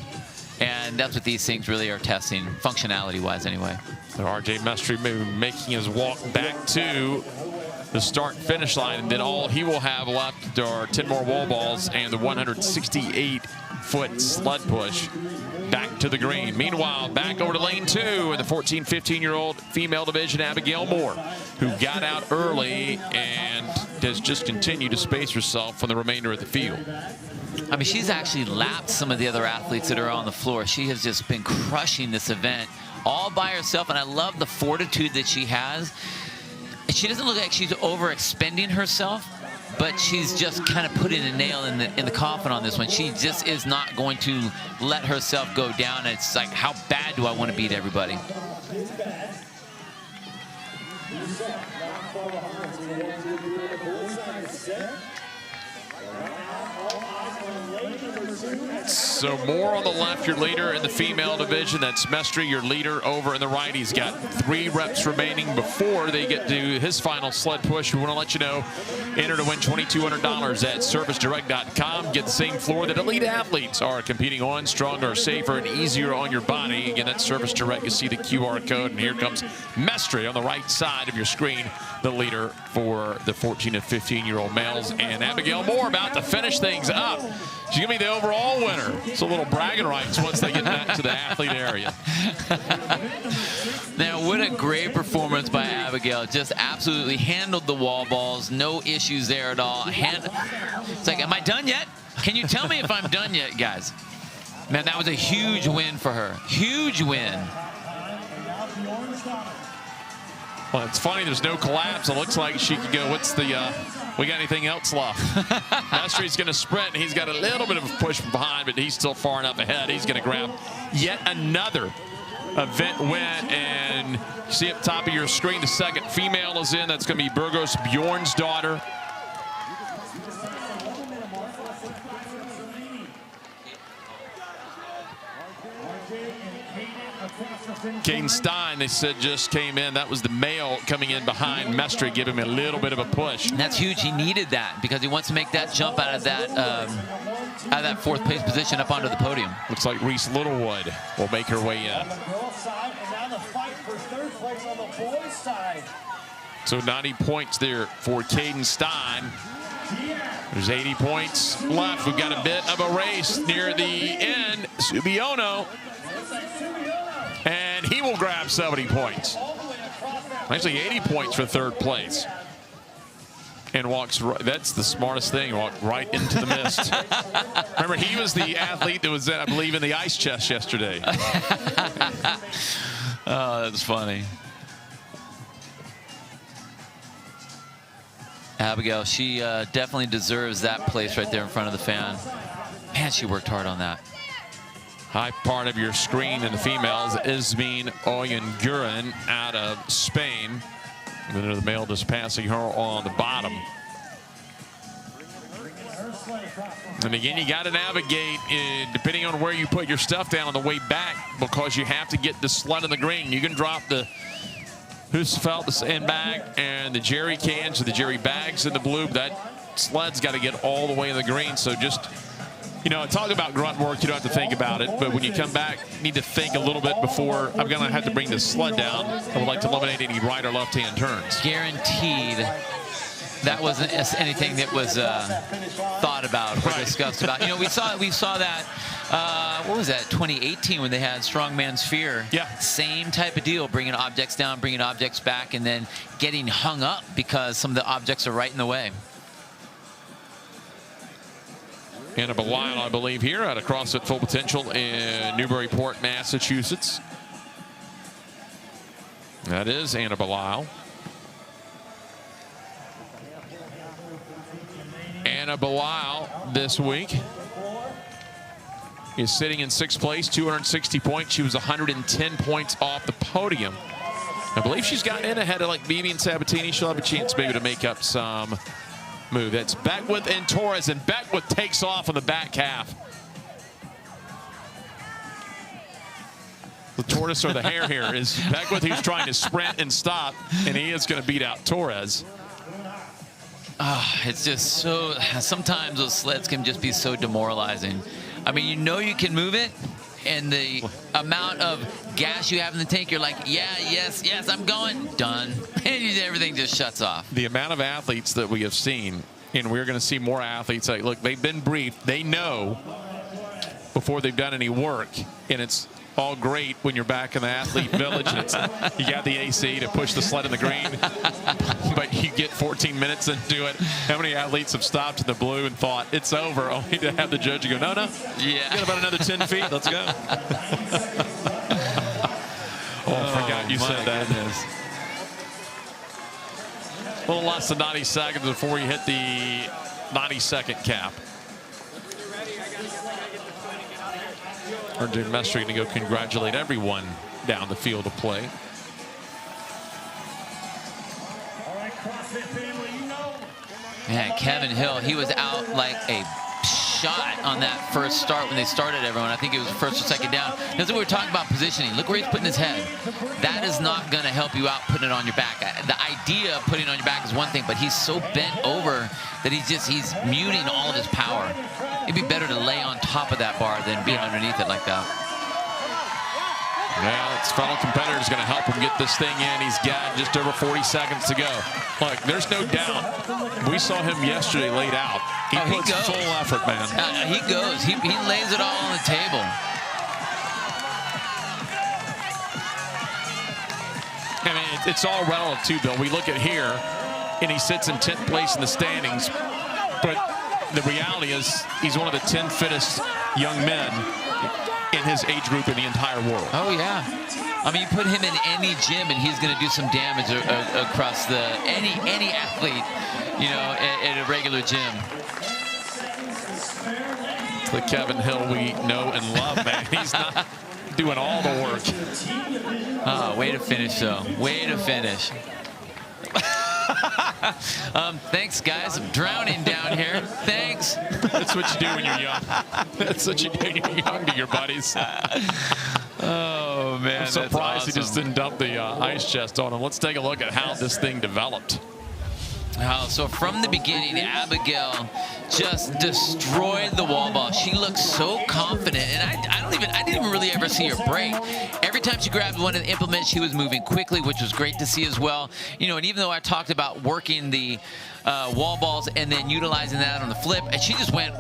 [SPEAKER 6] And that's what these things really are testing, functionality-wise anyway.
[SPEAKER 19] So RJ Mestre making his walk back to the start-finish line, and then all he will have left are 10 more wall balls and the 168-foot sled push back to the green. Meanwhile, back over to lane 2 in the 14, 15-year-old female division, Abigail Moore, who got out early and has just continued to space herself for the remainder of the field.
[SPEAKER 6] I mean, she's actually lapped some of the other athletes that are on the floor. She has just been crushing this event all by herself, and I love the fortitude that she has. She doesn't look like she's overexpending herself, but she's just kind of putting a nail in the coffin on this one. She just is not going to let herself go down. It's like, how bad do I want to beat everybody?
[SPEAKER 19] So Moore on the left, your leader in the female division. That's Mestre, your leader over in the right. He's got 3 reps remaining before they get to his final sled push. We want to let you know, enter to win $2,200 at ServiceDirect.com. Get the same floor that elite athletes are competing on. Stronger, safer, and easier on your body. Again, that's Service Direct. You see the QR code, and here comes Mestre on the right side of your screen, the leader for the 14 to 15-year-old males. And Abigail Moore about to finish things up. She's going to be the overall winner. It's a little bragging rights once they get back to the athlete area.
[SPEAKER 6] Now, what a great performance by Abigail. Just absolutely handled the wall balls. No issues there at all. It's like, am I done yet? Can you tell me if I'm done yet, guys? Man, that was a huge win for her. Huge win.
[SPEAKER 19] Well, it's funny, there's no collapse. It looks like she could go, we got anything else left? Mestre's going to sprint, and he's got a little bit of a push from behind, but he's still far enough ahead. He's going to grab yet another event win, and you see up top of your screen, the second female is in. That's going to be Burgos Bjornsdottir. Caden Stein, they said, just came in. That was the male coming in behind Mestre, giving him a little bit of a push.
[SPEAKER 6] And that's huge. He needed that because he wants to make that jump out of that fourth place position up onto the podium.
[SPEAKER 19] Looks like Reese Littlewood will make her way in. So 90 points there for Caden Stein. There's 80 points left. We've got a bit of a race near the end. Subiono. And he will grab 70 points. Actually 80 points for third place. And walks right, that's the smartest thing, walked right into the mist. Remember, he was the athlete that was, I believe, in the ice chest yesterday.
[SPEAKER 6] Oh, that's funny. Abigail, she definitely deserves that place right there in front of the fan. Man, she worked hard on that.
[SPEAKER 19] High part of your screen in the females, Ismene Oyenguren out of Spain. And then the male just passing her on the bottom. And again, you got to navigate depending on where you put your stuff down on the way back, because you have to get the sled in the green. You can drop the Husafeld, the sandbag, and the jerry cans or the jerry bags in the blue. That sled's got to get all the way in the green. So just, you know, talk about grunt work. You don't have to think about it. But when you come back, you need to think a little bit before I'm going to have to bring this sled down. I would like to eliminate any right or left-hand turns.
[SPEAKER 6] Guaranteed that wasn't anything that was thought about or discussed about. You know, we saw that, what was that, 2018 when they had Strongman Sphere.
[SPEAKER 19] Yeah.
[SPEAKER 6] Same type of deal, bringing objects down, bringing objects back, and then getting hung up because some of the objects are right in the way.
[SPEAKER 19] Anna Belisle, I believe, here at a CrossFit Full Potential in Newburyport, Massachusetts. That is Anna Belisle. Anna Belisle this week is sitting in 6th place, 260 points. She was 110 points off the podium. I believe she's gotten in ahead of like Bibi and Sabatini. She'll have a chance maybe to make up some move. That's Beckwith and Torres, and Beckwith takes off on the back half. The tortoise or the hare here is Beckwith, who's trying to sprint and stop, and he is going to beat out Torres.
[SPEAKER 6] It's just so, sometimes those sleds can just be so demoralizing. I mean, you know you can move it, and the amount of gas you have in the tank, you're like, yeah, yes, I'm going, done. And everything just shuts off.
[SPEAKER 19] The amount of athletes that we have seen, and we're going to see more athletes, like, look, they've been briefed. They know before they've done any work, and it's all great when you're back in the athlete village and you got the AC to push the sled in the green, but you get 14 minutes into it. How many athletes have stopped in the blue and thought it's over, only to have the judge go, no,
[SPEAKER 6] yeah,
[SPEAKER 19] got about another 10 feet, let's go. I forgot you said that. A little less than 90 seconds before you hit the 90-second cap. Arjun Mestre going to go congratulate everyone down the field of play.
[SPEAKER 6] Man, Kevin Hill, he was out like a shot on that first start when they started everyone. I think it was first or second down. That's what we were talking about, positioning. Look where he's putting his head. That is not going to help you out putting it on your back. The idea of putting it on your back is one thing, but he's so bent over that he's muting all of his power. It'd be better to lay on top of that bar than be underneath it like that.
[SPEAKER 19] Well, his fellow competitor is going to help him get this thing in. He's got just over 40 seconds to go. Look, there's no doubt. We saw him yesterday laid out. He puts full effort, man.
[SPEAKER 6] He goes. He lays it all on the table.
[SPEAKER 19] I mean, it's all relative, too, Bill. We look at here, and he sits in 10th place in the standings. But the reality is he's one of the 10 fittest young men in his age group in the entire world.
[SPEAKER 6] Oh, yeah. I mean, you put him in any gym, and he's going to do some damage across any athlete, you know, at a regular gym.
[SPEAKER 19] It's the Kevin Hill we know and love, man. He's not doing all the work.
[SPEAKER 6] Oh, way to finish, though. Way to finish. Thanks, guys. I'm drowning down here. Thanks.
[SPEAKER 19] That's what you do when you're young. That's what you do when you're young to your buddies.
[SPEAKER 6] Oh, Oh, man,
[SPEAKER 19] I'm surprised
[SPEAKER 6] that's
[SPEAKER 19] he just
[SPEAKER 6] awesome.
[SPEAKER 19] didn't dump the ice chest on him. Let's take a look at how this thing developed.
[SPEAKER 6] So from the beginning, Abigail just destroyed the wall ball. She looked so confident, and I didn't even really ever see her break. Every time she grabbed one of the implements, she was moving quickly, which was great to see as well. You know, and even though I talked about working the wall balls and then utilizing that on the flip, and she just went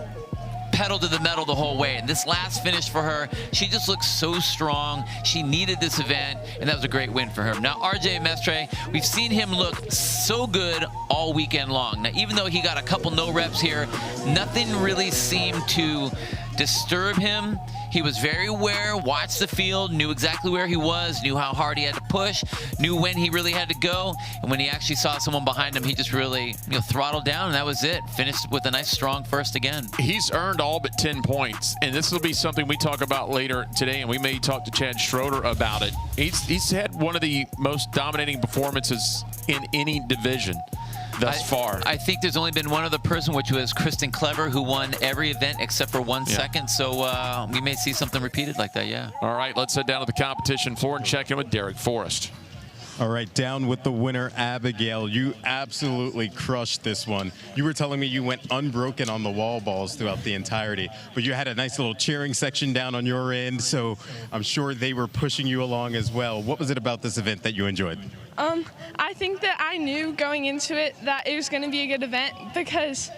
[SPEAKER 6] pedal to the metal the whole way. And this last finish for her, she just looks so strong. She needed this event, and that was a great win for her. Now, RJ Mestre, we've seen him look so good all weekend long. Now, even though he got a couple no reps here, nothing really seemed to disturb him. He was very aware, watched the field, knew exactly where he was, knew how hard he had to push, knew when he really had to go. And when he actually saw someone behind him, he just really throttled down, and that was it. Finished with a nice, strong first again.
[SPEAKER 19] He's earned all but 10 points, and this will be something we talk about later today, and we may talk to Chad Schroeder about it. He's had one of the most dominating performances in any division thus far.
[SPEAKER 6] I think there's only been one other person, which was Kristen Clever, who won every event except for 1 second. So we may see something repeated like that, yeah.
[SPEAKER 19] All right, let's head down to the competition floor and check in with Derek Forrest.
[SPEAKER 20] All right, down with the winner, Abigail. You absolutely crushed this one. You were telling me you went unbroken on the wall balls throughout the entirety, but you had a nice little cheering section down on your end, so I'm sure they were pushing you along as well. What was it about this event that you enjoyed?
[SPEAKER 1] I think that I knew going into it that it was going to be a good event because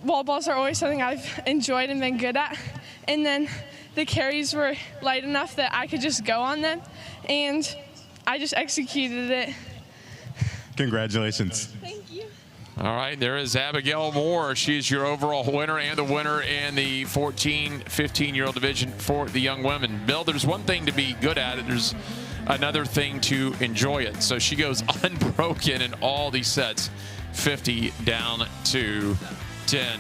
[SPEAKER 1] wall balls are always something I've enjoyed and been good at. And then the carries were light enough that I could just go on them, and I just executed it.
[SPEAKER 20] Congratulations.
[SPEAKER 1] Thank you.
[SPEAKER 19] All right, there is Abigail Moore. She's your overall winner and the winner in the 14, 15-year-old division for the young women. Bill, there's one thing to be good at, and there's another thing to enjoy it. So she goes unbroken in all these sets, 50 down to 10.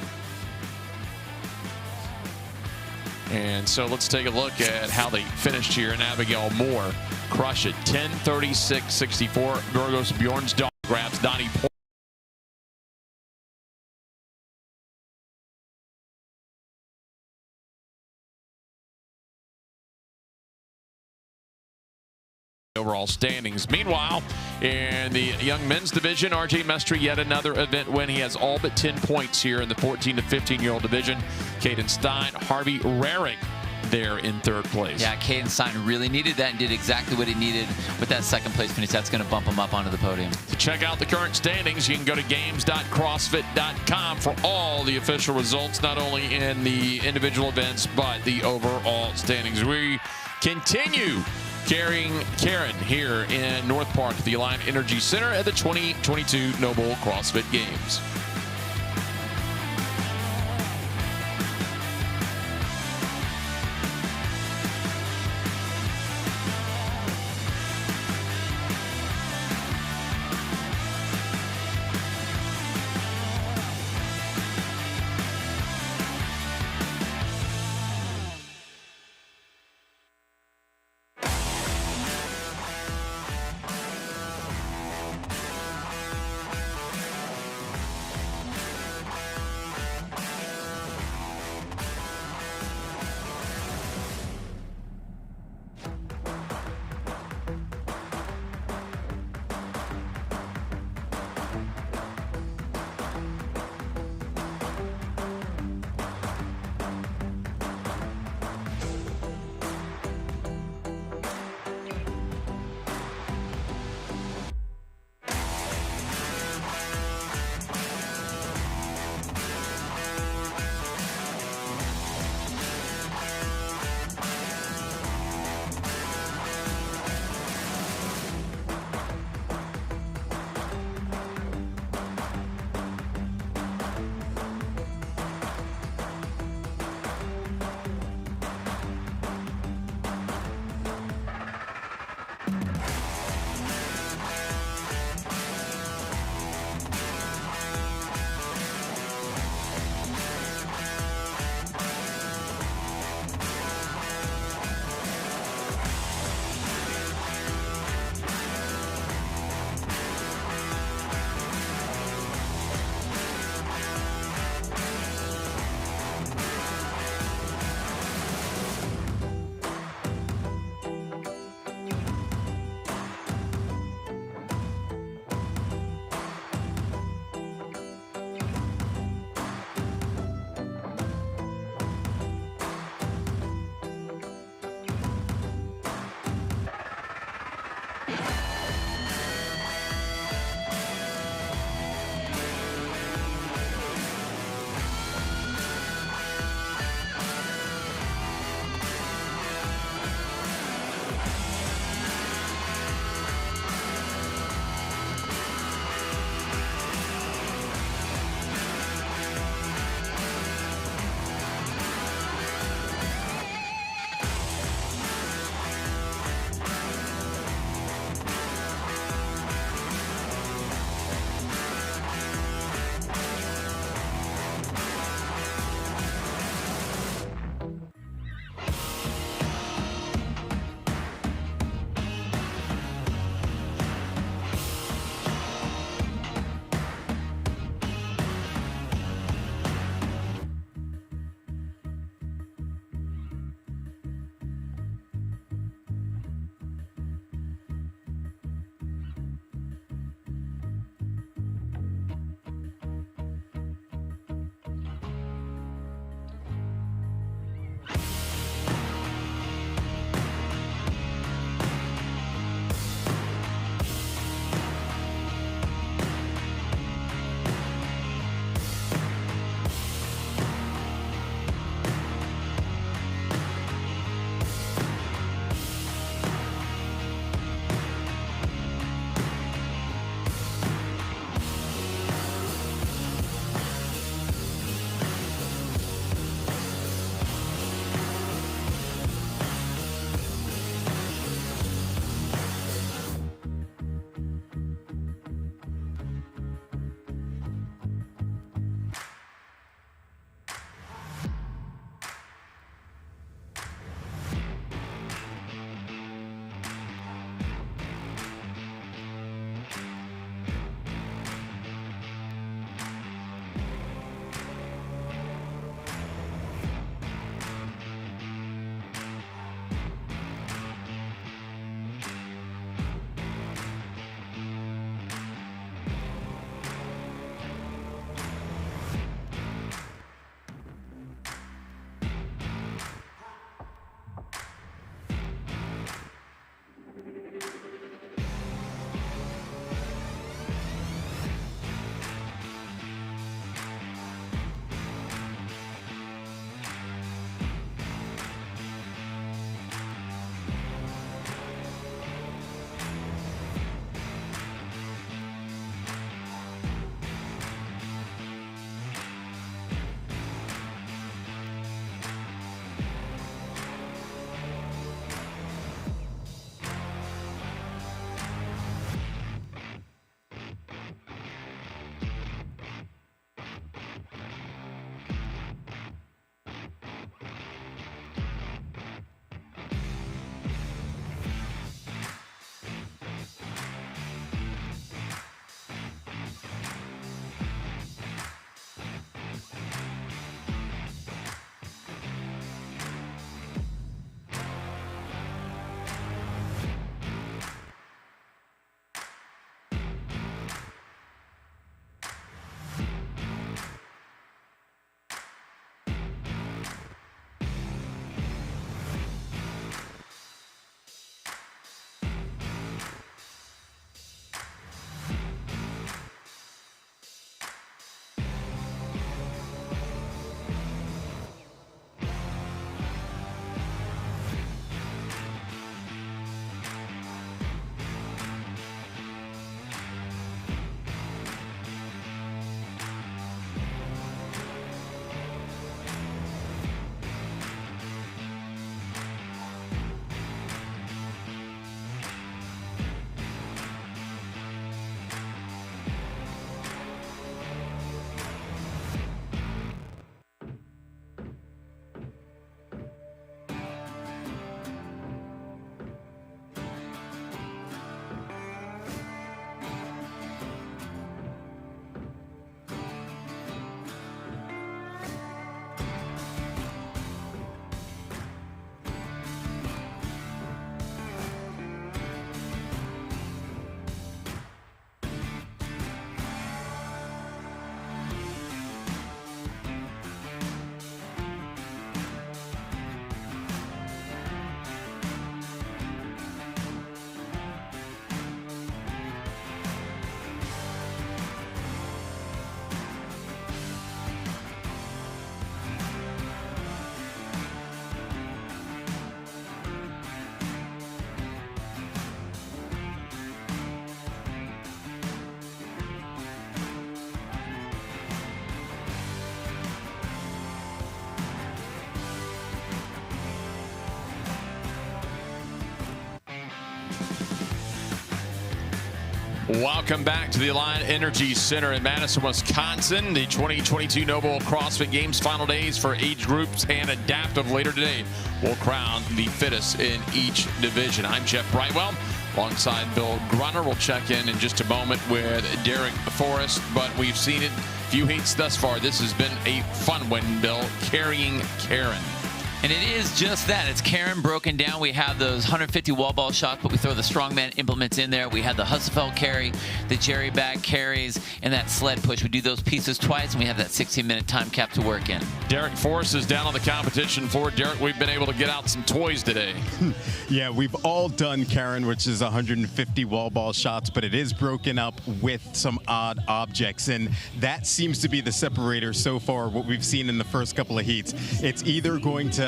[SPEAKER 19] And so let's take a look at how they finished here. And Abigail Moore crush it, 10-36-64. Gorgos Bjornsdal grabs Donnie Porter. Overall standings. Meanwhile, in the young men's division, RJ Mestre, yet another event win. He has all but 10 points here in the 14 to 15-year-old division. Caden Stein, Harvey Raring there in third place.
[SPEAKER 6] Yeah, Caden Stein really needed that and did exactly what he needed with that second place finish. That's going to bump him up onto the podium.
[SPEAKER 19] To check out the current standings, you can go to games.crossfit.com for all the official results, not only in the individual events, but the overall standings. We continue carrying Karen here in North Park at the Alliant Energy Center at the 2022 Noble CrossFit Games. Welcome back to the Alliant Energy Center in Madison, Wisconsin. The 2022 Noble CrossFit Games final days for age groups and adaptive later today will crown the fittest in each division. I'm Jeff Brightwell alongside Bill Grunner. We'll check in just a moment with Derek Forrest, but we've seen it. Few heats thus far. This has been a fun one, Bill, carrying Karen.
[SPEAKER 6] And it is just that. It's Karen broken down. We have those 150 wall ball shots, but we throw the strongman implements in there. We have the Husafeld carry, the Jerry bag carries, and that sled push. We do those pieces twice, and we have that 16-minute time cap to work in.
[SPEAKER 19] Derek Forrest is down on the competition floor. Derek, we've been able to get out some toys today.
[SPEAKER 20] Yeah, we've all done Karen, which is 150 wall ball shots, but it is broken up with some odd objects, and that seems to be the separator so far, what we've seen in the first couple of heats. It's either going to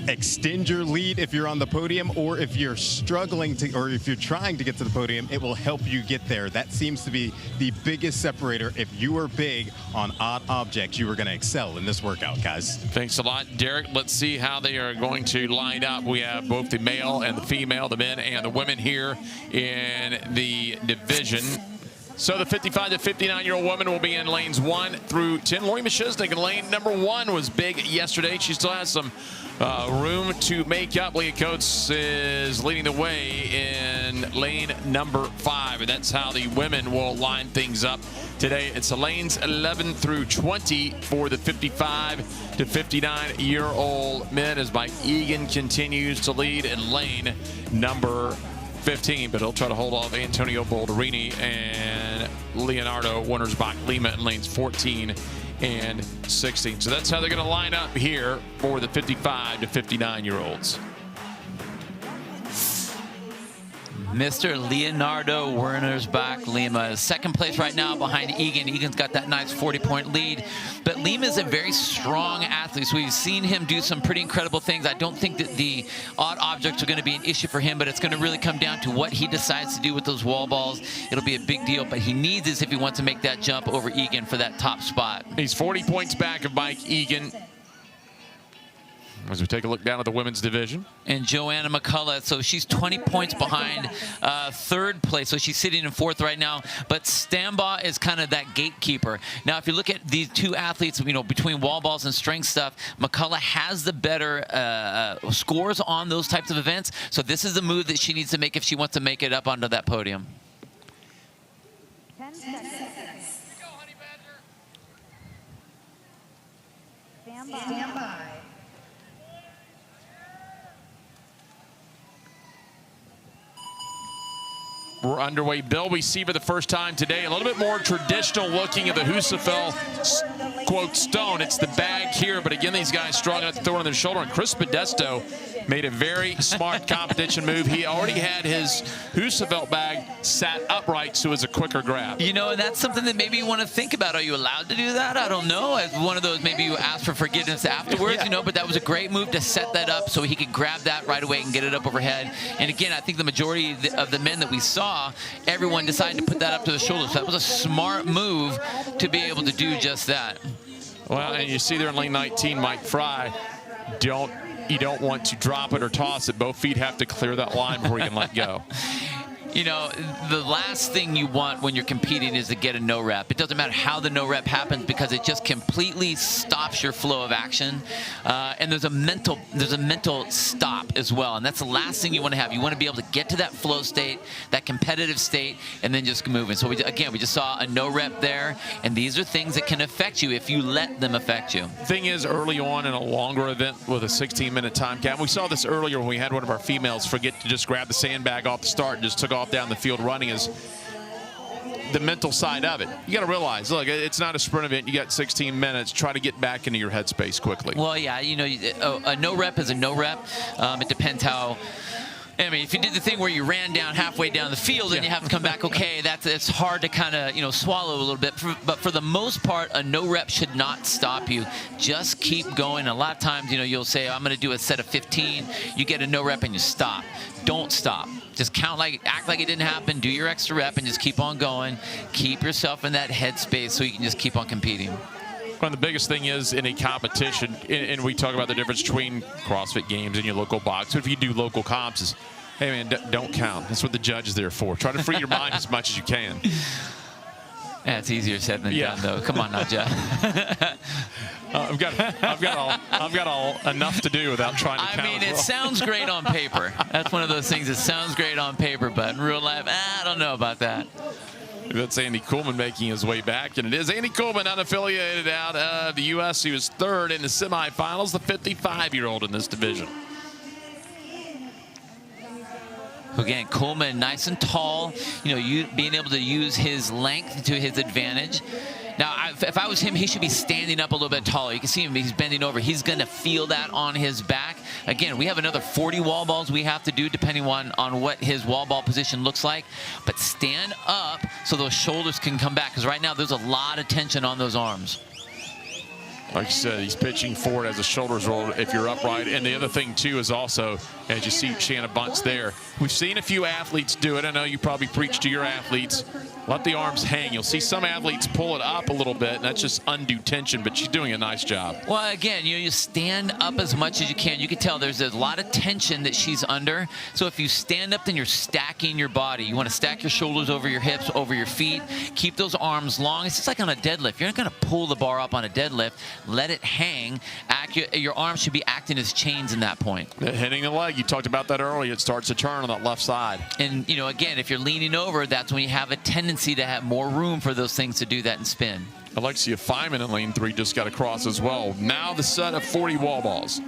[SPEAKER 20] extend your lead if you're on the podium, or if you're struggling to, or if you're trying to get to the podium, it will help you get there. That seems to be the biggest separator. If you are big on odd objects, you are going to excel in this workout, guys.
[SPEAKER 19] Thanks a lot, Derek. Let's see how they are going to line up. We have both the male and the female, the men and the women here in the division. So the 55 to 59-year-old woman will be in lanes 1 through 10. Lori Machiznik in lane number 1 was big yesterday. She still has some room to make up. Leah Coates is leading the way in lane number 5, and that's how the women will line things up today. It's the lanes 11 through 20 for the 55 to 59-year-old men, as Mike Egan continues to lead in lane number 15, but he'll try to hold off Antonio Bolderini and Leonardo Wintersbach-Lima in lanes 14 and 16. So that's how they're going to line up here for the 55 to 59-year-olds.
[SPEAKER 6] Mr. Leonardo Wintersbach-Lima is second place right now behind Egan. Egan's got that nice 40-point lead. But Lima is a very strong athlete, so we've seen him do some pretty incredible things. I don't think that the odd objects are going to be an issue for him, but it's going to really come down to what he decides to do with those wall balls. It'll be a big deal, but he needs this if he wants to make that jump over Egan for that top spot.
[SPEAKER 19] He's 40 points back of Mike Egan. As we take a look down at the women's division.
[SPEAKER 6] And Joanna McCullough, so she's 20 points behind third place, so she's sitting in fourth right now. But Stambaugh is kind of that gatekeeper. Now, if you look at these two athletes, you know, between wall balls and strength stuff, McCullough has the better scores on those types of events. So this is the move that she needs to make if she wants to make it up onto that podium.
[SPEAKER 9] 10 seconds. Stand by.
[SPEAKER 19] We're underway. Bill, we see for the first time today a little bit more traditional looking of the Husafeld quote stone. It's the bag here, but again, these guys strong enough to throw it on their shoulder. And Chris Modesto made a very smart competition move. He already had his Husafeld bag sat upright, so it's a quicker grab.
[SPEAKER 6] You know, and that's something that maybe you want to think about. Are you allowed to do that? I don't know. As one of those, maybe you ask for forgiveness afterwards, yeah. You know, but that was a great move to set that up so he could grab that right away and get it up overhead. And again, I think the majority of the men that we saw, everyone decided to put that up to the shoulder. So that was a smart move to be able to do just that.
[SPEAKER 19] Well, and you see there in lane 19, Mike Fry, you don't want to drop it or toss it. Both feet have to clear that line before you can let go.
[SPEAKER 6] You know, the last thing you want when you're competing is to get a no rep. It doesn't matter how the no rep happens because it just completely stops your flow of action. And there's a mental stop as well. And that's the last thing you want to have. You want to be able to get to that flow state, that competitive state, and then just move. And so, we just saw a no rep there. And these are things that can affect you if you let them affect you.
[SPEAKER 19] Thing is, early on in a longer event with a 16-minute time cap, we saw this earlier when we had one of our females forget to just grab the sandbag off the start and just took off down the field running. Is the mental side of it. You got to realize, look, it's not a sprint event. You got 16 minutes. Try to get back into your headspace quickly.
[SPEAKER 6] Well, yeah, you know, a no rep is a no rep. It depends how. I mean, if you did the thing where you ran down halfway down the field and you have to come back, okay, it's hard to kind of, you know, swallow a little bit. But for the most part, a no rep should not stop you. Just keep going. A lot of times, you know, you'll say, I'm going to do a set of 15. You get a no rep and you stop. Don't stop. Just act like it didn't happen. Do your extra rep and just keep on going. Keep yourself in that headspace so you can just keep on competing.
[SPEAKER 19] One of the biggest thing is in a competition, and we talk about the difference between CrossFit Games and your local box. But if you do local comps, is Hey, man, don't count. That's what the judge is there for. Try to free your mind as much as you can.
[SPEAKER 6] Yeah, it's easier said than done, though. Come on now, Jeff.
[SPEAKER 19] I've got enough to do without trying to count.
[SPEAKER 6] I mean, it sounds great on paper. That's one of those things that sounds great on paper, but in real life, I don't know about that.
[SPEAKER 19] That's Andy Coleman making his way back, and it is Andy Coleman, unaffiliated out of the U.S. He was third in the semifinals, the 55-year-old in this division.
[SPEAKER 6] Again, Coleman, nice and tall, being able to use his length to his advantage. Now, if I was him, he should be standing up a little bit taller. You can see him, he's bending over. He's going to feel that on his back. Again, we have another 40 wall balls we have to do depending on what his wall ball position looks like. But stand up so those shoulders can come back, because right now there's a lot of tension on those arms.
[SPEAKER 19] Like you said, he's pitching forward as the shoulders roll if you're upright. And the other thing, too, is also, as you see Shanna Bunce there, we've seen a few athletes do it. I know you probably preach to your athletes. Let the arms hang. You'll see some athletes pull it up a little bit, and that's just undue tension, but she's doing a nice job.
[SPEAKER 6] Well, again, you stand up as much as you can. You can tell there's a lot of tension that she's under. So if you stand up, then you're stacking your body. You want to stack your shoulders over your hips, over your feet. Keep those arms long. It's just like on a deadlift. You're not going to pull the bar up on a deadlift. Let it hang. Your arms should be acting as chains in that point.
[SPEAKER 19] Hitting the leg, you talked about that earlier. It starts to turn on that left side.
[SPEAKER 6] And, again, if you're leaning over, that's when you have a tendency to have more room for those things to do that and spin.
[SPEAKER 19] Alexia Feynman in lane 3 just got across as well. Now the set of 40 wall balls.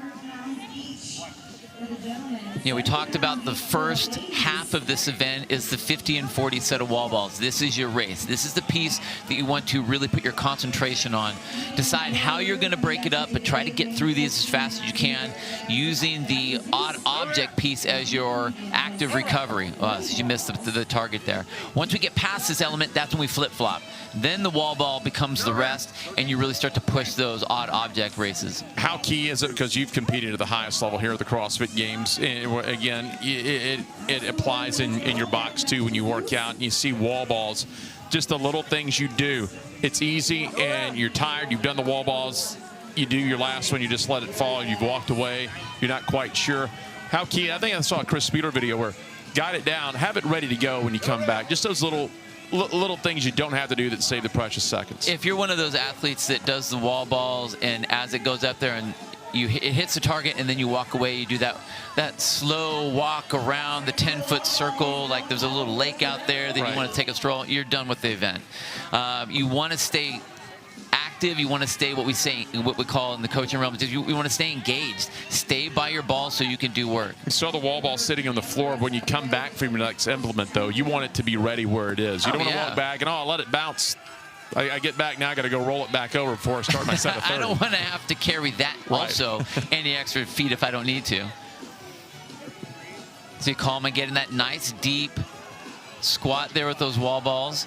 [SPEAKER 6] We talked about the first half of this event is the 50 and 40 set of wall balls. This is your race. This is the piece that you want to really put your concentration on. Decide how you're going to break it up, but try to get through these as fast as you can using the odd object piece as your active recovery. Oh, so you missed the target there. Once we get past this element, that's when we flip-flop. Then the wall ball becomes the rest, and you really start to push those odd object races.
[SPEAKER 19] How key is it, because you've competed at the highest level here at the CrossFit Games, again, it applies in your box too when you work out and you see wall balls, just the little things you do. It's easy and you're tired, you've done the wall balls, you do your last one, you just let it fall, you've walked away, you're not quite sure. How key, I think I saw a Chris Speeder video where guide it down, have it ready to go when you come back. Just those little things you don't have to do that save the precious seconds.
[SPEAKER 6] If you're one of those athletes that does the wall balls and as it goes up there and it hits the target and then you walk away, you do that slow walk around the 10-foot circle, like there's a little lake out there that you want to take a stroll, you're done with the event. You want to stay active, you want to stay what we call in the coaching realm, you want to stay engaged. Stay by your ball so you can do work.
[SPEAKER 19] You saw the wall ball sitting on the floor. When you come back from your next implement, though, you want it to be ready where it is. You don't want to walk back and, I'll let it bounce. I get back now, I got to go roll it back over before I start my set of 30.
[SPEAKER 6] I don't want to have to carry that also any extra feet if I don't need to. See Coleman getting that nice deep squat there with those wall balls.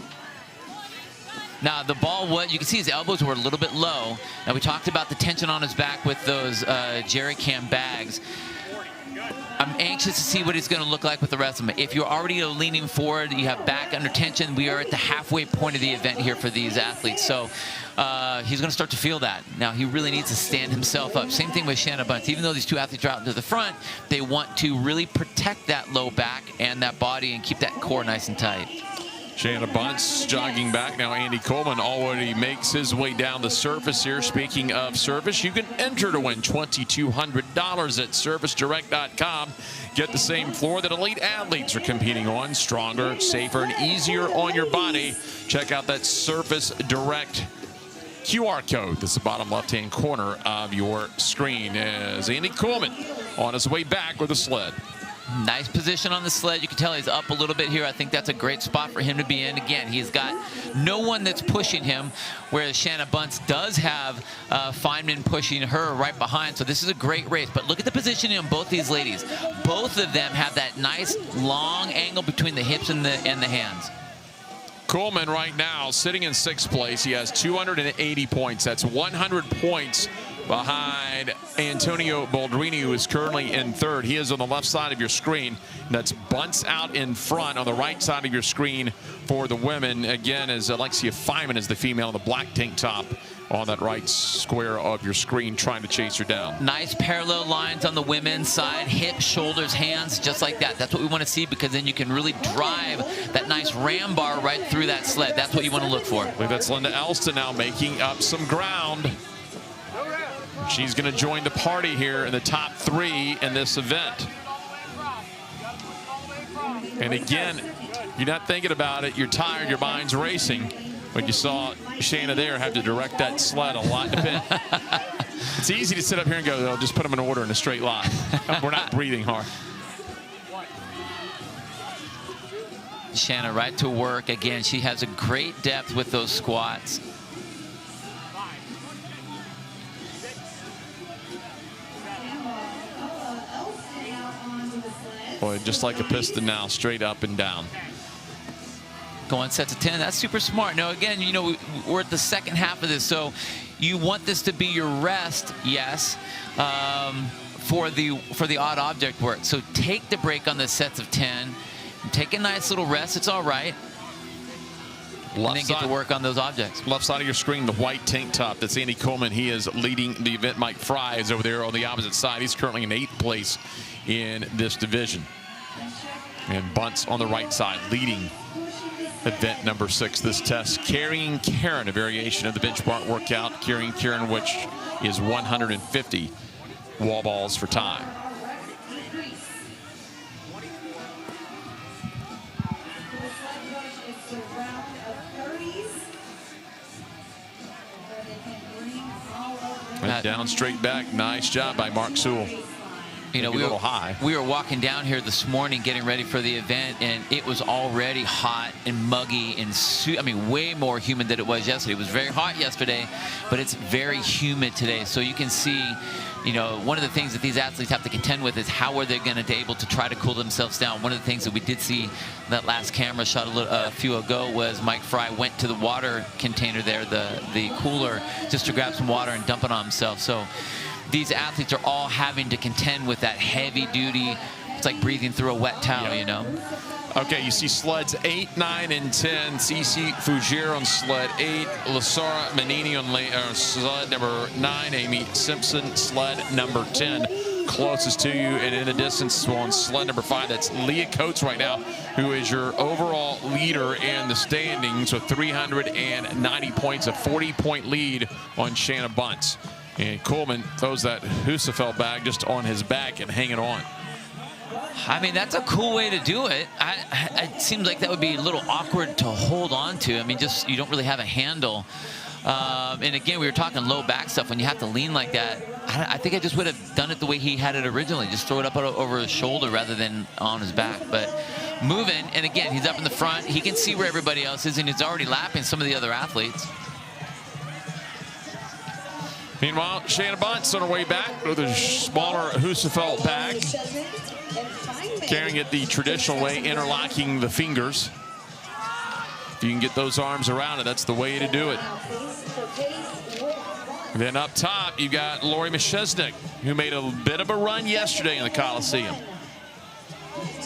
[SPEAKER 6] Now the ball, you can see his elbows were a little bit low. Now we talked about the tension on his back with those Jerry Cam bags. I'm anxious to see what he's going to look like with the rest of them. If you're already leaning forward, you have back under tension, we are at the halfway point of the event here for these athletes. So he's going to start to feel that. Now he really needs to stand himself up. Same thing with Shanna Bunce. Even though these two athletes are out to the front, they want to really protect that low back and that body and keep that core nice and tight.
[SPEAKER 19] Shanna Bunce jogging back now. Andy Coleman already makes his way down the surface here. Speaking of surface, you can enter to win $2,200 at SurfaceDirect.com. Get the same floor that elite athletes are competing on. Stronger, safer, and easier on your body. Check out that Surface Direct QR code. This is the bottom left-hand corner of your screen as Andy Coleman on his way back with a sled.
[SPEAKER 6] Nice position on the sled. You can tell he's up a little bit here. I think that's a great spot for him to be in. Again, he's got no one that's pushing him, whereas Shanna Bunce does have Feynman pushing her right behind. So this is a great race. But look at the positioning on both these ladies. Both of them have that nice long angle between the hips and the hands.
[SPEAKER 19] Coleman right now sitting in 6th place. He has 280 points. That's 100 points behind Antonio Boldrini, who is currently in 3rd. He is on the left side of your screen. That's Bunce out in front on the right side of your screen for the women. Again, as Alexia Feynman is the female in the black tank top on that right square of your screen, trying to chase her down.
[SPEAKER 6] Nice parallel lines on the women's side, hips, shoulders, hands, just like that. That's what we want to see, because then you can really drive that nice ram bar right through that sled. That's what you want to look for.
[SPEAKER 19] I believe that's Linda Elston now making up some ground. She's going to join the party here in the top 3 in this event. And again, you're not thinking about it. You're tired. Your mind's racing. But you saw Shanna there have to direct that sled a lot to pit. It's easy to sit up here and go, they'll just put them in order in a straight line. We're not breathing hard.
[SPEAKER 6] Shanna right to work. Again, she has a great depth with those squats.
[SPEAKER 19] Boy, just like a piston now, straight up and down.
[SPEAKER 6] Going sets of 10. That's super smart. Now, again, you know, we're at the second half of this, so you want this to be your rest, yes, for the odd object work. So take the break on the sets of 10. Take a nice little rest. It's all right. And then get to work on those objects.
[SPEAKER 19] Left side of your screen, the white tank top. That's Andy Coleman. He is leading the event. Mike Fry is over there on the opposite side. He's currently in 8th place in this division. And Bunce on the right side leading event number 6 this test. Carrying Karen, a variation of the bench bar workout. Carrying Karen, which is 150 wall balls for time. Down straight back. Nice job by Mark Sewell.
[SPEAKER 6] You know, we were walking down here this morning getting ready for the event, and it was already hot and muggy and I mean, way more humid than it was yesterday. It was very hot yesterday, but it's very humid today. So you can see, you know, one of the things that these athletes have to contend with is how are they going to be able to try to cool themselves down. One of the things that we did see that last camera shot a few ago was Mike Fry went to the water container there, the cooler, just to grab some water and dump it on himself. So these athletes are all having to contend with that heavy duty. It's like breathing through a wet towel, you know.
[SPEAKER 19] Okay, you see sleds 8, 9, and 10. Cici Fougere on sled 8. Lasara Manini on sled number 9. Amy Simpson, sled number 10. Closest to you, and in the distance on sled number 5, that's Leah Coates right now, who is your overall leader in the standings with 390 points, a 40-point lead on Shanna Bunce. And Coleman throws that Husafeld bag just on his back and hanging on.
[SPEAKER 6] I mean, that's a cool way to do it. It seems like that would be a little awkward to hold on to. I mean, just you don't really have a handle. And again, we were talking low back stuff. When you have to lean like that, I think I just would have done it the way he had it originally. Just throw it up over his shoulder rather than on his back. But moving, and again, he's up in the front. He can see where everybody else is, and he's already lapping some of the other athletes.
[SPEAKER 19] Meanwhile, Shanna Bunce on her way back with a smaller Husafeld bag. Carrying it the traditional way, interlocking the fingers. If you can get those arms around it, that's the way to do it. Then up top, you got Lori Mashesnik, who made a bit of a run yesterday in the Coliseum.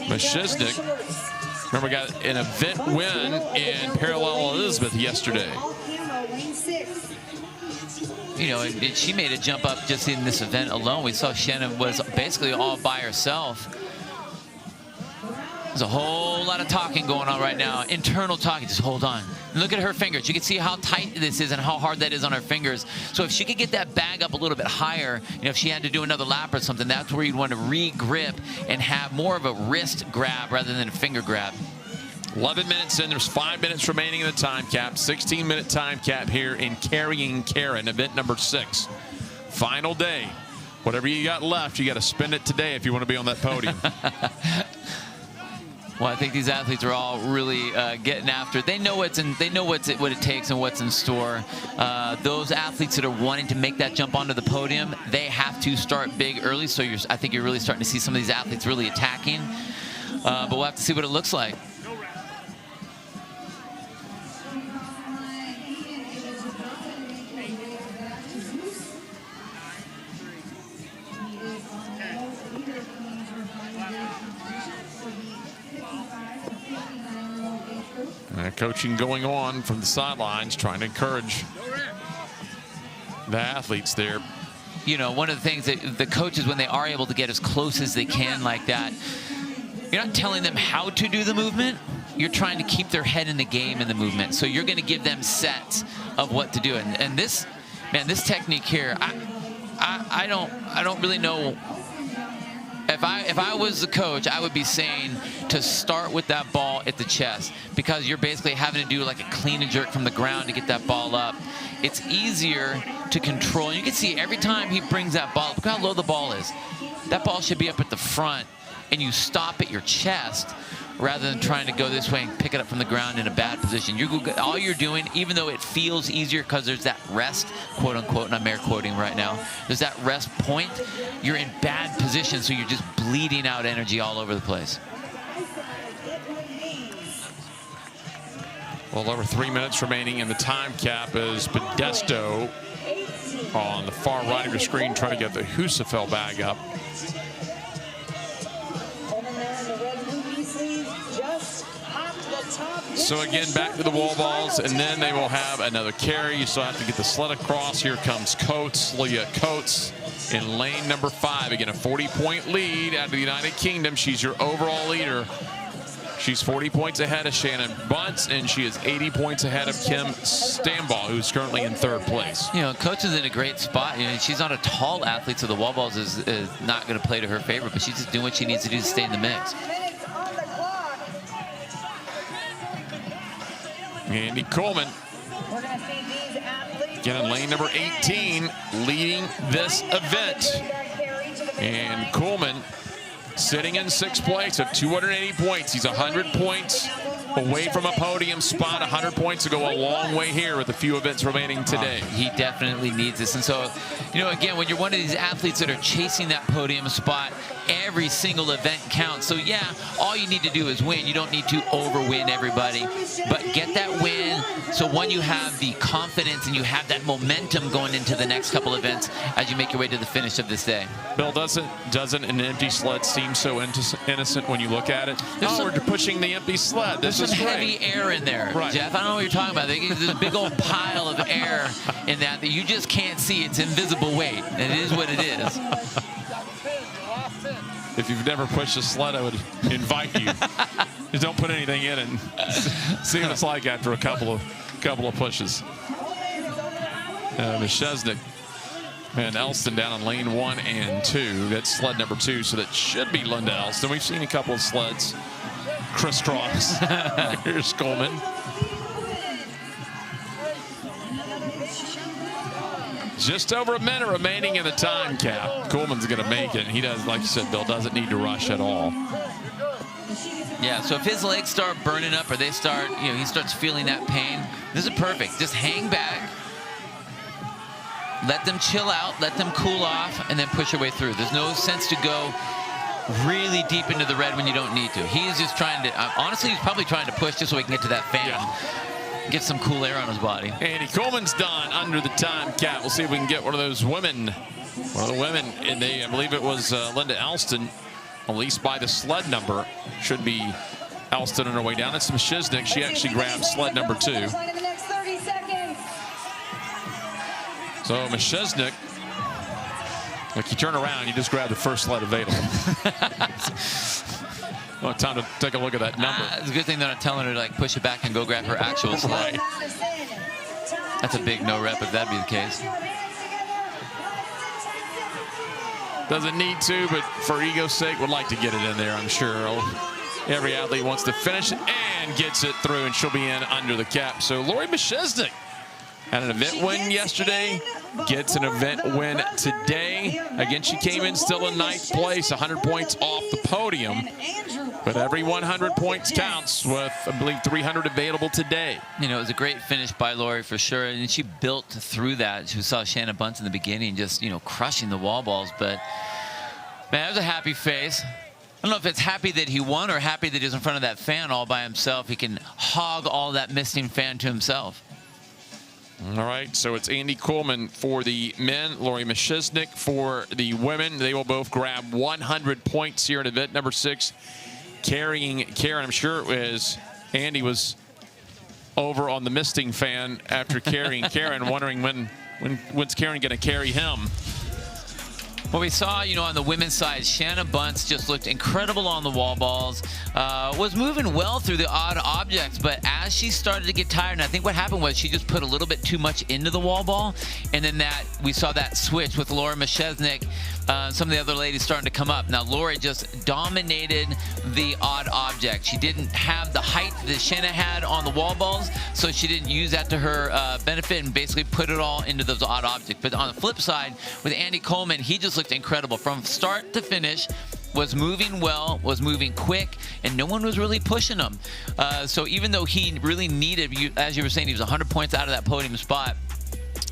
[SPEAKER 19] Mashesnik, remember, got an event win in Parallel Elizabeth yesterday.
[SPEAKER 6] You know, she made a jump up just in this event alone. We saw Shannon was basically all by herself. There's a whole lot of talking going on right now. Internal talking. Just hold on. Look at her fingers. You can see how tight this is and how hard that is on her fingers. So if she could get that bag up a little bit higher, you know, if she had to do another lap or something, that's where you'd want to re-grip and have more of a wrist grab rather than a finger grab.
[SPEAKER 19] 11 minutes in, there's 5 minutes remaining in the time cap. 16-minute time cap here in Carrying Karen, event number 6. Final day. Whatever you got left, you got to spend it today if you want to be on that podium.
[SPEAKER 6] Well, I think these athletes are all really getting after it. They know what it takes and what's in store. Those athletes that are wanting to make that jump onto the podium, they have to start big early. So I think you're really starting to see some of these athletes really attacking. But we'll have to see what it looks like.
[SPEAKER 19] Coaching going on from the sidelines, trying to encourage the athletes there.
[SPEAKER 6] You know, one of the things that the coaches, when they are able to get as close as they can like that, you're not telling them how to do the movement. You're trying to keep their head in the game in the movement. So you're going to give them sets of what to do. And this, man, this technique here, I don't really know. If I was the coach, I would be saying to start with that ball at the chest, because you're basically having to do like a clean and jerk from the ground to get that ball up. It's easier to control. You can see every time he brings that ball, look how low the ball is. That ball should be up at the front, and you stop at your chest rather than trying to go this way and pick it up from the ground in a bad position. All you're doing, even though it feels easier because there's that rest, quote unquote, and I'm air quoting right now, there's that rest point, you're in bad position, so you're just bleeding out energy all over the place.
[SPEAKER 19] Well, over 3 minutes remaining in the time cap as Modesto on the far right of your screen trying to get the Husafell bag up. So again, back to the wall balls, and then they will have another carry. You still have to get the sled across. Here comes Coates, Leah Coates in lane number 5. Again, a 40-point lead out of the United Kingdom. She's your overall leader. She's 40 points ahead of Shannon Bunce, and she is 80 points ahead of Kim Stambaugh, who's currently in 3rd place.
[SPEAKER 6] You know, Coates is in a great spot. You know, she's not a tall athlete, so the wall balls is not going to play to her favor, but she's just doing what she needs to do to stay in the mix.
[SPEAKER 19] Andy Coleman, again in lane number 18, leading this event. And Coleman sitting in 6th place at 280 points. He's 100 points away from a podium spot. 100 points to go a long way here with a few events remaining today.
[SPEAKER 6] He definitely needs this. And so, you know, again, when you're one of these athletes that are chasing that podium spot, every single event counts. So yeah, all you need to do is win. You don't need to overwin everybody, but get that win. So when you have the confidence and you have that momentum going into the next couple events as you make your way to the finish of this day.
[SPEAKER 19] Bill, doesn't an empty sled seem so innocent when you look at it? We're pushing the empty sled.
[SPEAKER 6] There's some heavy air in there, right. Jeff. I don't know what you're talking about. There's a big old pile of air in that you just can't see. It's invisible weight. It is what it is.
[SPEAKER 19] If you've never pushed a sled, I would invite you. Just don't put anything in and see what it's like after a couple of pushes. Meshesnik and Elston down in lane 1 and 2. That's sled number 2, so that should be Linda Elston. We've seen a couple of sleds crisscross. Here's Coleman. Just over a minute remaining in the time cap. Coleman's going to make it. And he does, like you said, Bill, doesn't need to rush at all.
[SPEAKER 6] Yeah, so if his legs start burning up or they start, you know, he starts feeling that pain, this is perfect. Just hang back, let them chill out, let them cool off, and then push your way through. There's no sense to go really deep into the red when you don't need to. He's just trying to, honestly, he's probably trying to push just so he can get to that fan. Yeah. Get some cool air on his body.
[SPEAKER 19] Andy Coleman's done under the time cap. We'll see if we can get one of those women. One of the women, and I believe it was Linda Elston, at least by the sled number. Should be Elston on her way down. It's Meshesnik. She actually grabbed sled number 2. So Meshesnik, like you turn around, you just grab the first sled available. Well, time to take a look at that number.
[SPEAKER 6] It's a good thing they're not telling her to like push it back and go grab her actual sled. Right. That's a big no rep if that'd be the case.
[SPEAKER 19] Doesn't need to, but for ego's sake, would like to get it in there, I'm sure. Every athlete wants to finish it and gets it through, and she'll be in under the cap. So Lori Meshesnik had an event win yesterday, gets an event win today. Again, she came in still in 9th place, 100 points off the podium. But every 100 points counts with, I believe, 300 available today.
[SPEAKER 6] You know, it was a great finish by Lori for sure. And she built through that. She saw Shannon Bunce in the beginning just, you know, crushing the wall balls. But, man, that was a happy face. I don't know if it's happy that he won or happy that he's in front of that fan all by himself. He can hog all that misting fan to himself.
[SPEAKER 19] All right, so it's Andy Coleman for the men, Lori Meshesnik for the women. They will both grab 100 points here in event number 6. Carrying Karen, I'm sure it was Andy was over on the misting fan after carrying Karen, wondering when When's Karen going to carry him?
[SPEAKER 6] Well, we saw, on the women's side, Shanna Bunce just looked incredible on the wall balls, was moving well through the odd objects, but as she started to get tired, and I think what happened was she just put a little bit too much into the wall ball, and then we saw that switch with Laura Mashesnik, some of the other ladies starting to come up. Now, Laura just dominated the odd object. She didn't have the height that Shanna had on the wall balls, so she didn't use that to her benefit and basically put it all into those odd objects. But on the flip side, with Andy Coleman, he just looked incredible from start to finish, was moving well, was moving quick, and no one was really pushing him. So even though he really needed, as you were saying, he was 100 points out of that podium spot,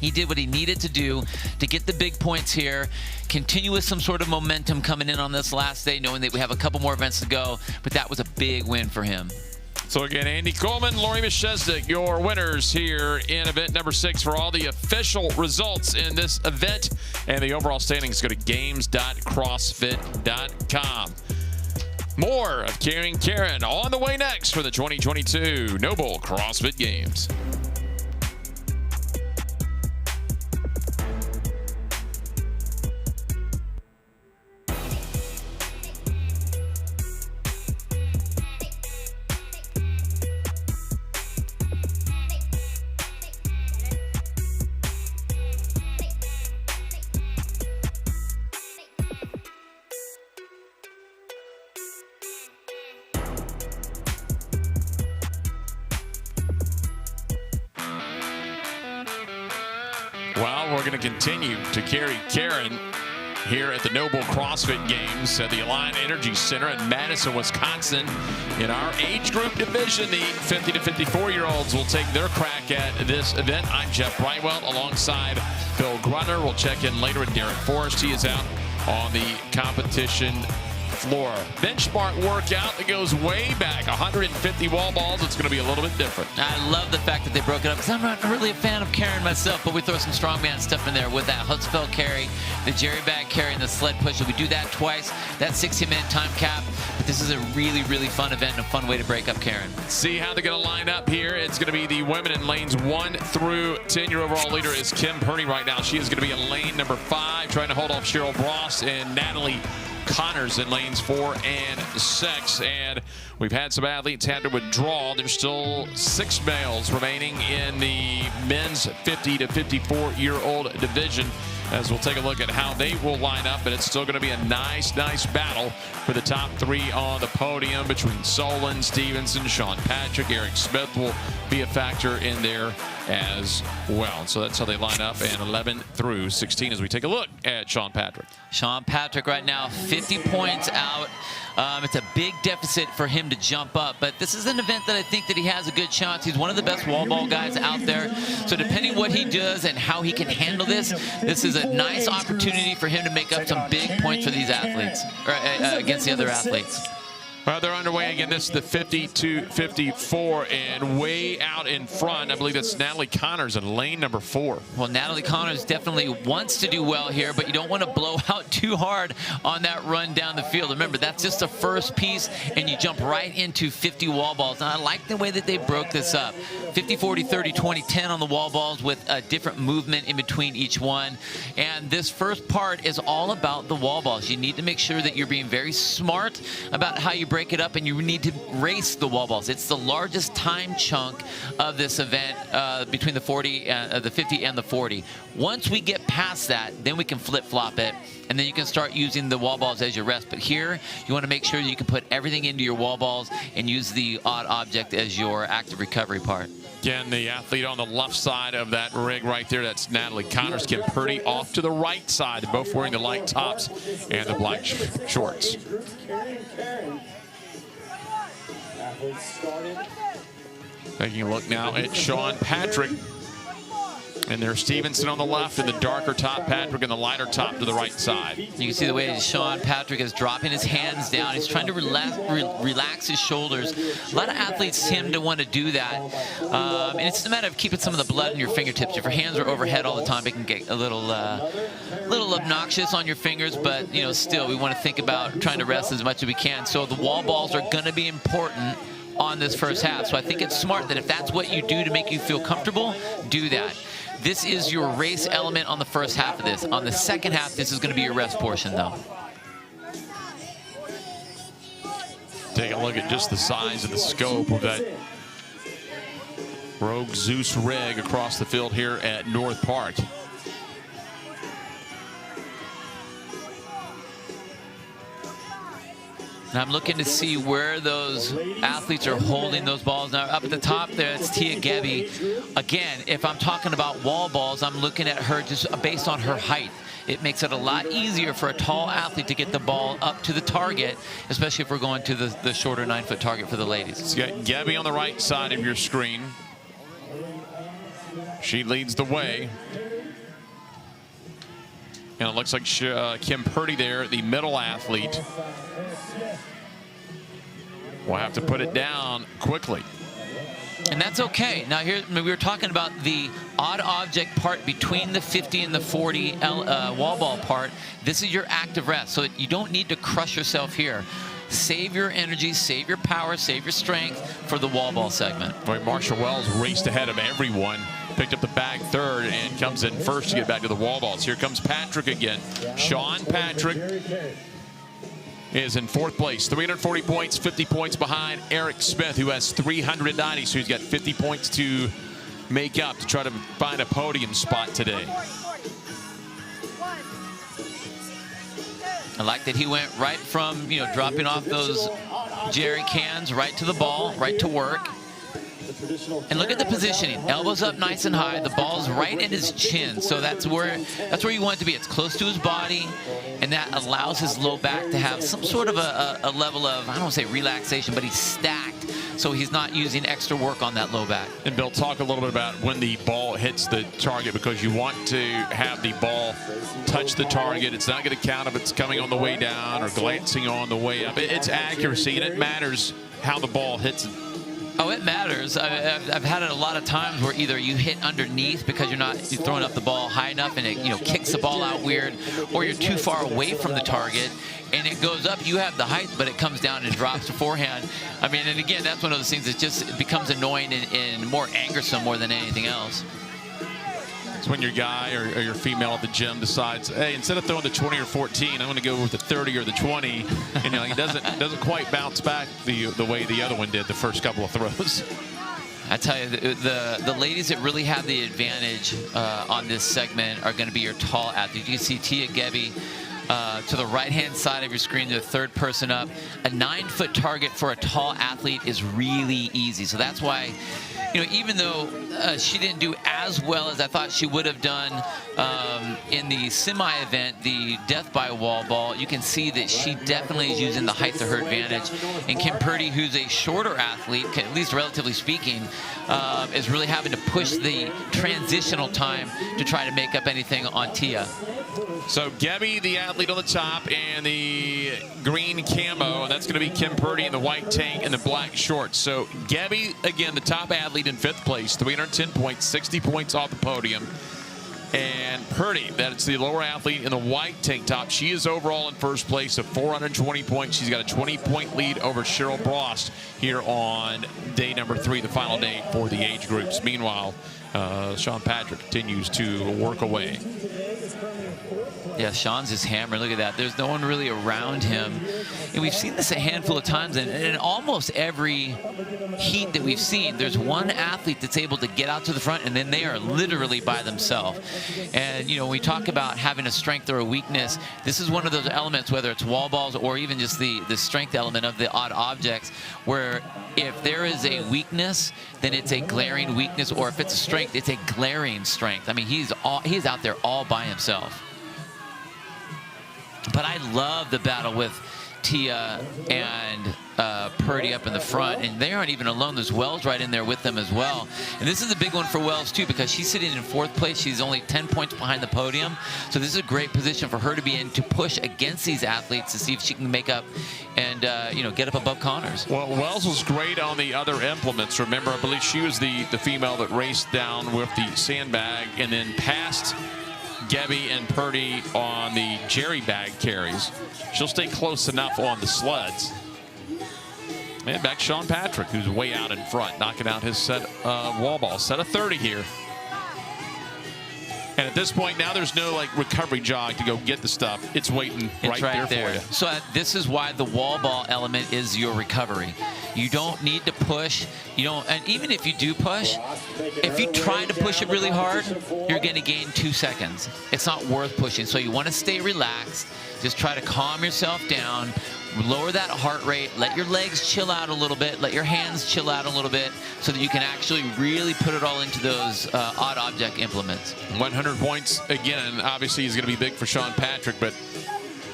[SPEAKER 6] he did what he needed to do to get the big points here, continue with some sort of momentum coming in on this last day, knowing that we have a couple more events to go, but that was a big win for him.
[SPEAKER 19] So again, Andy Coleman, Lori Mashesnik, your winners here in event number 6. For all the official results in this event and the overall standings, go to games.crossfit.com. More of Carrying Karen on the way next for the 2022 Noble CrossFit Games. Well, we're going to continue to carry Karen here at the Noble CrossFit Games at the Alliant Energy Center in Madison, Wisconsin. In our age group division, the 50 to 54-year-olds will take their crack at this event. I'm Jeff Brightwell alongside Phil Grunner. We'll check in later with Darren Forrest. He is out on the competition floor. Benchmark workout that goes way back, 150 wall balls. It's going to be a little bit different.
[SPEAKER 6] I love the fact that they broke it up because I'm not really a fan of Karen myself, but we throw some strongman stuff in there with that Hudspell carry, the jerry bag carry, and the sled push. We do that twice. That 60-minute time cap. But this is a really, really fun event and a fun way to break up Karen.
[SPEAKER 19] See how they're going to line up here. It's going to be the women in lanes 1 through 10. Your overall leader is Kim Purdy right now. She is going to be in lane number 5, trying to hold off Cheryl Bross and Natalie Connors in lanes 4 and 6. And we've had some athletes had to withdraw. There's still 6 males remaining in the men's 50 to 54-year-old division, as we'll take a look at how they will line up. And it's still going to be a nice battle for the top 3 on the podium between Solon, Stevenson, Sean Patrick. Eric Smith will be a factor in there as well. So that's how they line up in 11 through 16 as we take a look at Sean Patrick.
[SPEAKER 6] Sean Patrick right now 50 points out. It's a big deficit for him to jump up, but this is an event that I think that he has a good chance. He's one of the best wall ball guys out there. So depending what he does and how he can handle this is a nice opportunity for him to make up some big points for these athletes, or against the other athletes.
[SPEAKER 19] Well, they're underway again. This is the 50 to 54, and way out in front, I believe that's Natalie Connors in lane number 4.
[SPEAKER 6] Well, Natalie Connors definitely wants to do well here, but you don't want to blow out too hard on that run down the field. Remember, that's just the first piece, and you jump right into 50 wall balls. And I like the way that they broke this up. 50, 40, 30, 20, 10 on the wall balls with a different movement in between each one. And this first part is all about the wall balls. You need to make sure that you're being very smart about how you break it up, and you need to race the wall balls. It's the largest time chunk of this event between the 50 and the 40. Once we get past that, then we can flip-flop it, and then you can start using the wall balls as your rest. But here, you want to make sure you can put everything into your wall balls and use the odd object as your active recovery part.
[SPEAKER 19] Again, the athlete on the left side of that rig right there, that's Natalie Connors. Kim Purdy off to the right side. They're both wearing the light tops and the black shorts. Taking a look now at Sean Patrick. And there's Stevenson on the left and the darker top, Patrick, and the lighter top to the right side.
[SPEAKER 6] You can see the way Sean Patrick is dropping his hands down. He's trying to relax his shoulders. A lot of athletes tend to want to do that. And it's a matter of keeping some of the blood in your fingertips. If your hands are overhead all the time, it can get a little obnoxious on your fingers, but still we want to think about trying to rest as much as we can. So the wall balls are going to be important on this first half. So I think it's smart that if that's what you do to make you feel comfortable, do that. This is your race element on the first half of this. On the second half, this is going to be your rest portion, though.
[SPEAKER 19] Take a look at just the size and the scope of that Rogue Zeus rig across the field here at North Park.
[SPEAKER 6] And I'm looking to see where those athletes are holding those balls. Now, up at the top there, it's Tia Gebby. Again, if I'm talking about wall balls, I'm looking at her just based on her height. It makes it a lot easier for a tall athlete to get the ball up to the target, especially if we're going to the shorter 9-foot target for the ladies.
[SPEAKER 19] So you got Gebby on the right side of your screen. She leads the way. And it looks like Kim Purdy there, the middle athlete, will have to put it down quickly.
[SPEAKER 6] And that's okay. Now here, we were talking about the odd object part between the 50 and the 40 wall ball part. This is your active rest, so you don't need to crush yourself here. Save your energy, save your power, save your strength for the wall ball segment.
[SPEAKER 19] Right, Marsha Wells raced ahead of everyone, picked up the bag third, and comes in first to get back to the wall balls. Here comes Patrick again. Sean Patrick is in fourth place, 340 points, 50 points behind Eric Smith, who has 390, so he's got 50 points to make up to try to find a podium spot today.
[SPEAKER 6] I like that he went right from, dropping off those jerry cans right to the ball, right to work. And look at the positioning. Elbows up nice and high. The ball's right at his chin. So that's where you want it to be. It's close to his body, and that allows his low back to have some sort of a level of, I don't want to say relaxation, but he's stacked, so he's not using extra work on that low back.
[SPEAKER 19] And Bill, talk a little bit about when the ball hits the target, because you want to have the ball touch the target. It's not going to count if it's coming on the way down or glancing on the way up. It's accuracy, and it matters how the ball hits.
[SPEAKER 6] Oh, it matters. I've had it a lot of times where either you hit underneath because you're throwing up the ball high enough and it kicks the ball out weird, or you're too far away from the target and it goes up. You have the height, but it comes down and drops to forehand. I mean, and again, that's one of those things that just becomes annoying and more angersome more than anything else.
[SPEAKER 19] It's when your guy or your female at the gym decides, hey, instead of throwing the 20 or 14, I'm going to go with the 30 or the 20. And he doesn't quite bounce back the way the other one did the first couple of throws.
[SPEAKER 6] I tell you, the ladies that really have the advantage on this segment are going to be your tall athletes. You can see Tia Gebby to the right-hand side of your screen, the third person up. A 9-foot target for a tall athlete is really easy. So that's why, even though she didn't do as well as I thought she would have done in the semi-event, the death by wall ball, you can see that she definitely is using the height to her advantage. And Kim Purdy, who's a shorter athlete, at least relatively speaking, is really having to push the transitional time to try to make up anything on Tia.
[SPEAKER 19] So Gebby, the athlete on the top, and the green camo, and that's going to be Kim Purdy in the white tank and the black shorts. So Gebby, again, the top athlete in fifth place, 310 points, 60 points off the podium. And Purdy, that's the lower athlete in the white tank top. She is overall in first place at 420 points. She's got a 20-point lead over Cheryl Brost here on day number 3, the final day for the age groups. Meanwhile, Sean Patrick continues to work away.
[SPEAKER 6] Yeah, Sean's just hammering. Look at that. There's no one really around him. And we've seen this a handful of times. And in almost every heat that we've seen, there's one athlete that's able to get out to the front, and then they are literally by themselves. And, when we talk about having a strength or a weakness, this is one of those elements, whether it's wall balls or even just the strength element of the odd objects, where if there is a weakness, then it's a glaring weakness, or if it's a strength, it's a glaring strength. I mean, he's out there all by himself. But I love the battle with Tia and Purdy up in the front, and they aren't even alone. There's Wells right in there with them as well. And this is a big one for Wells too, because she's sitting in fourth place. She's only 10 points behind the podium, so this is a great position for her to be in to push against these athletes to see if she can make up and get up above Connors.
[SPEAKER 19] Well, Wells was great on the other implements. Remember, I believe she was the female that raced down with the sandbag and then passed Gebby and Purdy on the jerry bag carries. She'll stay close enough on the sleds. And back Sean Patrick, who's way out in front, knocking out his set wall ball. Set of 30 here. And at this point, now there's no like recovery jog to go get the stuff. It's waiting right there for you.
[SPEAKER 6] So this is why the wall ball element is your recovery. You don't need to push. You don't, and even if you do push, if you try to push it really hard, you're going to gain 2 seconds. It's not worth pushing. So you want to stay relaxed. Just try to calm yourself down. Lower that heart rate, let your legs chill out a little bit, let your hands chill out a little bit so that you can actually really put it all into those odd object implements.
[SPEAKER 19] 100 points, again, obviously is going to be big for Sean Patrick, but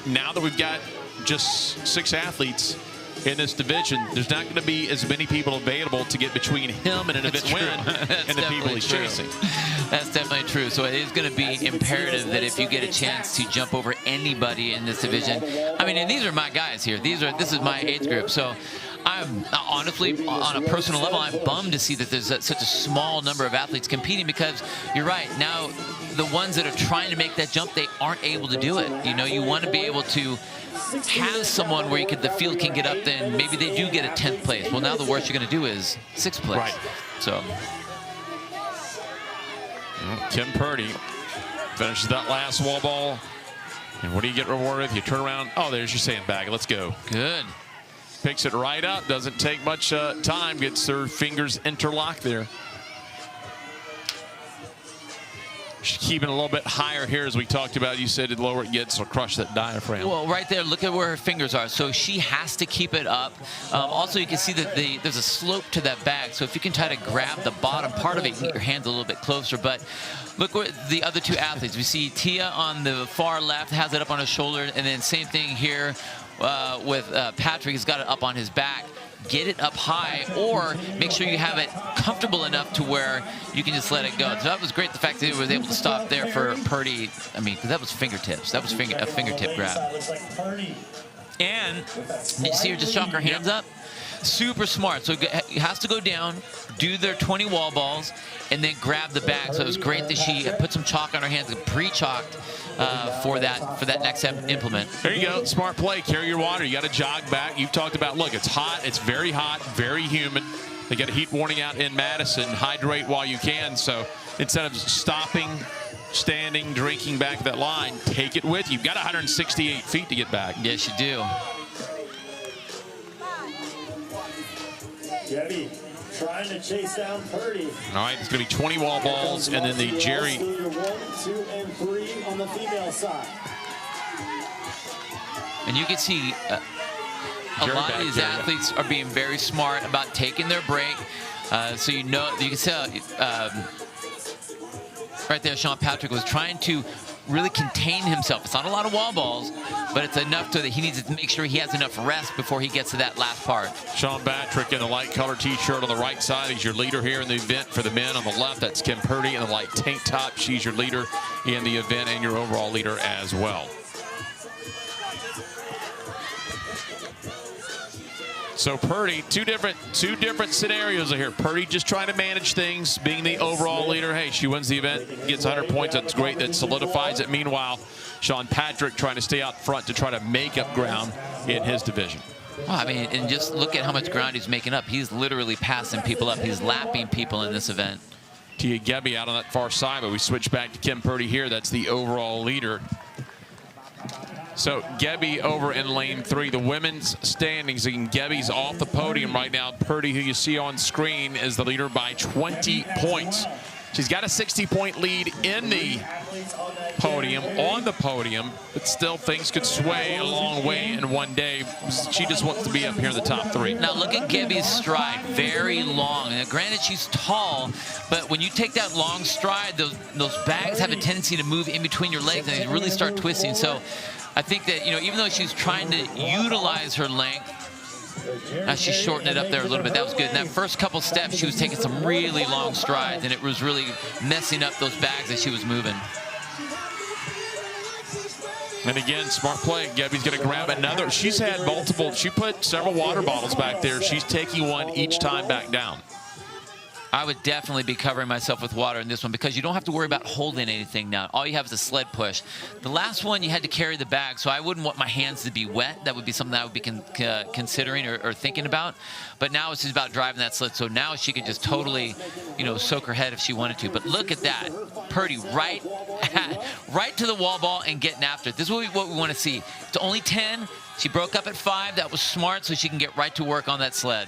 [SPEAKER 19] now that we've got just 6 athletes in this division, there's not going to be as many people available to get between him and an event win and the people he's chasing.
[SPEAKER 6] That's definitely true. So it is going to be imperative that if you get a chance to jump over anybody in this division, I mean, and these are my guys here. This is my age group. So I'm honestly, on a personal level, I'm bummed to see that there's such a small number of athletes competing, because you're right. Now, the ones that are trying to make that jump, they aren't able to do it. You know, you want to be able to have someone where the field can get up, then maybe they do get a 10th place. Well, now the worst you're going to do is 6th place.
[SPEAKER 19] Right.
[SPEAKER 6] So
[SPEAKER 19] Kim Purdy finishes that last wall ball. And what do you get rewarded with? You turn around. Oh, there's your sandbag. Let's go.
[SPEAKER 6] Good.
[SPEAKER 19] Picks it right up. Doesn't take much time. Gets her fingers interlocked there. She's keeping a little bit higher here, as we talked about. You said the lower it gets, it'll crush that diaphragm.
[SPEAKER 6] Well, right there, look at where her fingers are. So she has to keep it up. Also, you can see that there's a slope to that bag. So if you can try to grab the bottom part of it, you can get your hands a little bit closer. But look where the other 2 athletes. We see Tia on the far left, has it up on his shoulder. And then same thing here with Patrick. He's got it up on his back. Get it up high, or make sure you have it comfortable enough to where you can just let it go. So that was great, the fact that he was able to stop there for Purdy. I mean, because that was fingertips. That was a fingertip grab. And you see her just chalk her hands up? Super smart. So he has to go down, do their 20 wall balls, and then grab the bag. So it was great that she put some chalk on her hands and pre-chalked for that next implement.
[SPEAKER 19] There you go. Smart play. Carry your water. You got to jog back. You've talked about, look, it's hot. It's very hot, very humid. They got a heat warning out in Madison. Hydrate while you can. So instead of stopping, standing, drinking back that line, take it with you. You've got 168 feet to get back.
[SPEAKER 6] Yes, you do.
[SPEAKER 4] Gabby trying to chase down Purdy.
[SPEAKER 19] All right, it's going to be 20 wall balls, and then the Jerry.
[SPEAKER 4] 1, 2, and 3 on the female side.
[SPEAKER 6] And you can see a lot of these athletes are being very smart about taking their break. So you can see right there, Sean Patrick was trying to really contain himself. It's not a lot of wall balls, but it's enough so that he needs to make sure he has enough rest before he gets to that last part.
[SPEAKER 19] Sean Patrick in the light color t-shirt on the right side. He's your leader here in the event for the men. On the left, that's Kim Purdy in the light tank top. She's your leader in the event and your overall leader as well. So Purdy, two different scenarios here. Purdy just trying to manage things, being the overall leader. Hey, she wins the event, gets 100 points. That's great. That solidifies it. Meanwhile, Sean Patrick trying to stay out front to try to make up ground in his division.
[SPEAKER 6] Well, I mean, and just look at how much ground he's making up. He's literally passing people up. He's lapping people in this event.
[SPEAKER 19] Tia Gebby out on that far side, but we switch back to Kim Purdy here. That's the overall leader. So Gebby over in lane 3. The women's standings, and Gebby's off the podium right now. Purdy, who you see on screen, is the leader by 20 points. She's got a 60-point lead in the podium, on the podium, but still things could sway a long way in one day. She just wants to be up here in the top 3.
[SPEAKER 6] Now look at Gebby's stride, very long. And granted, she's tall, but when you take that long stride, those bags have a tendency to move in between your legs and they really start twisting. So I think that, even though she's trying to utilize her length, she shortened it up there a little bit. That was good. In that first couple steps, she was taking some really long strides, and it was really messing up those bags that she was moving.
[SPEAKER 19] And again, smart play. Gebby's going to grab another. She's had multiple. She put several water bottles back there. She's taking one each time back down.
[SPEAKER 6] I would definitely be covering myself with water in this one because you don't have to worry about holding anything now. All you have is a sled push. The last one, you had to carry the bag, so I wouldn't want my hands to be wet. That would be something I would be considering or thinking about. But now it's just about driving that sled, so now she could just totally, you know, soak her head if she wanted to. But look at that. Purdy right to the wall ball and getting after it. This is what we want to see. It's only 10. She broke up at 5. That was smart, so she can get right to work on that sled.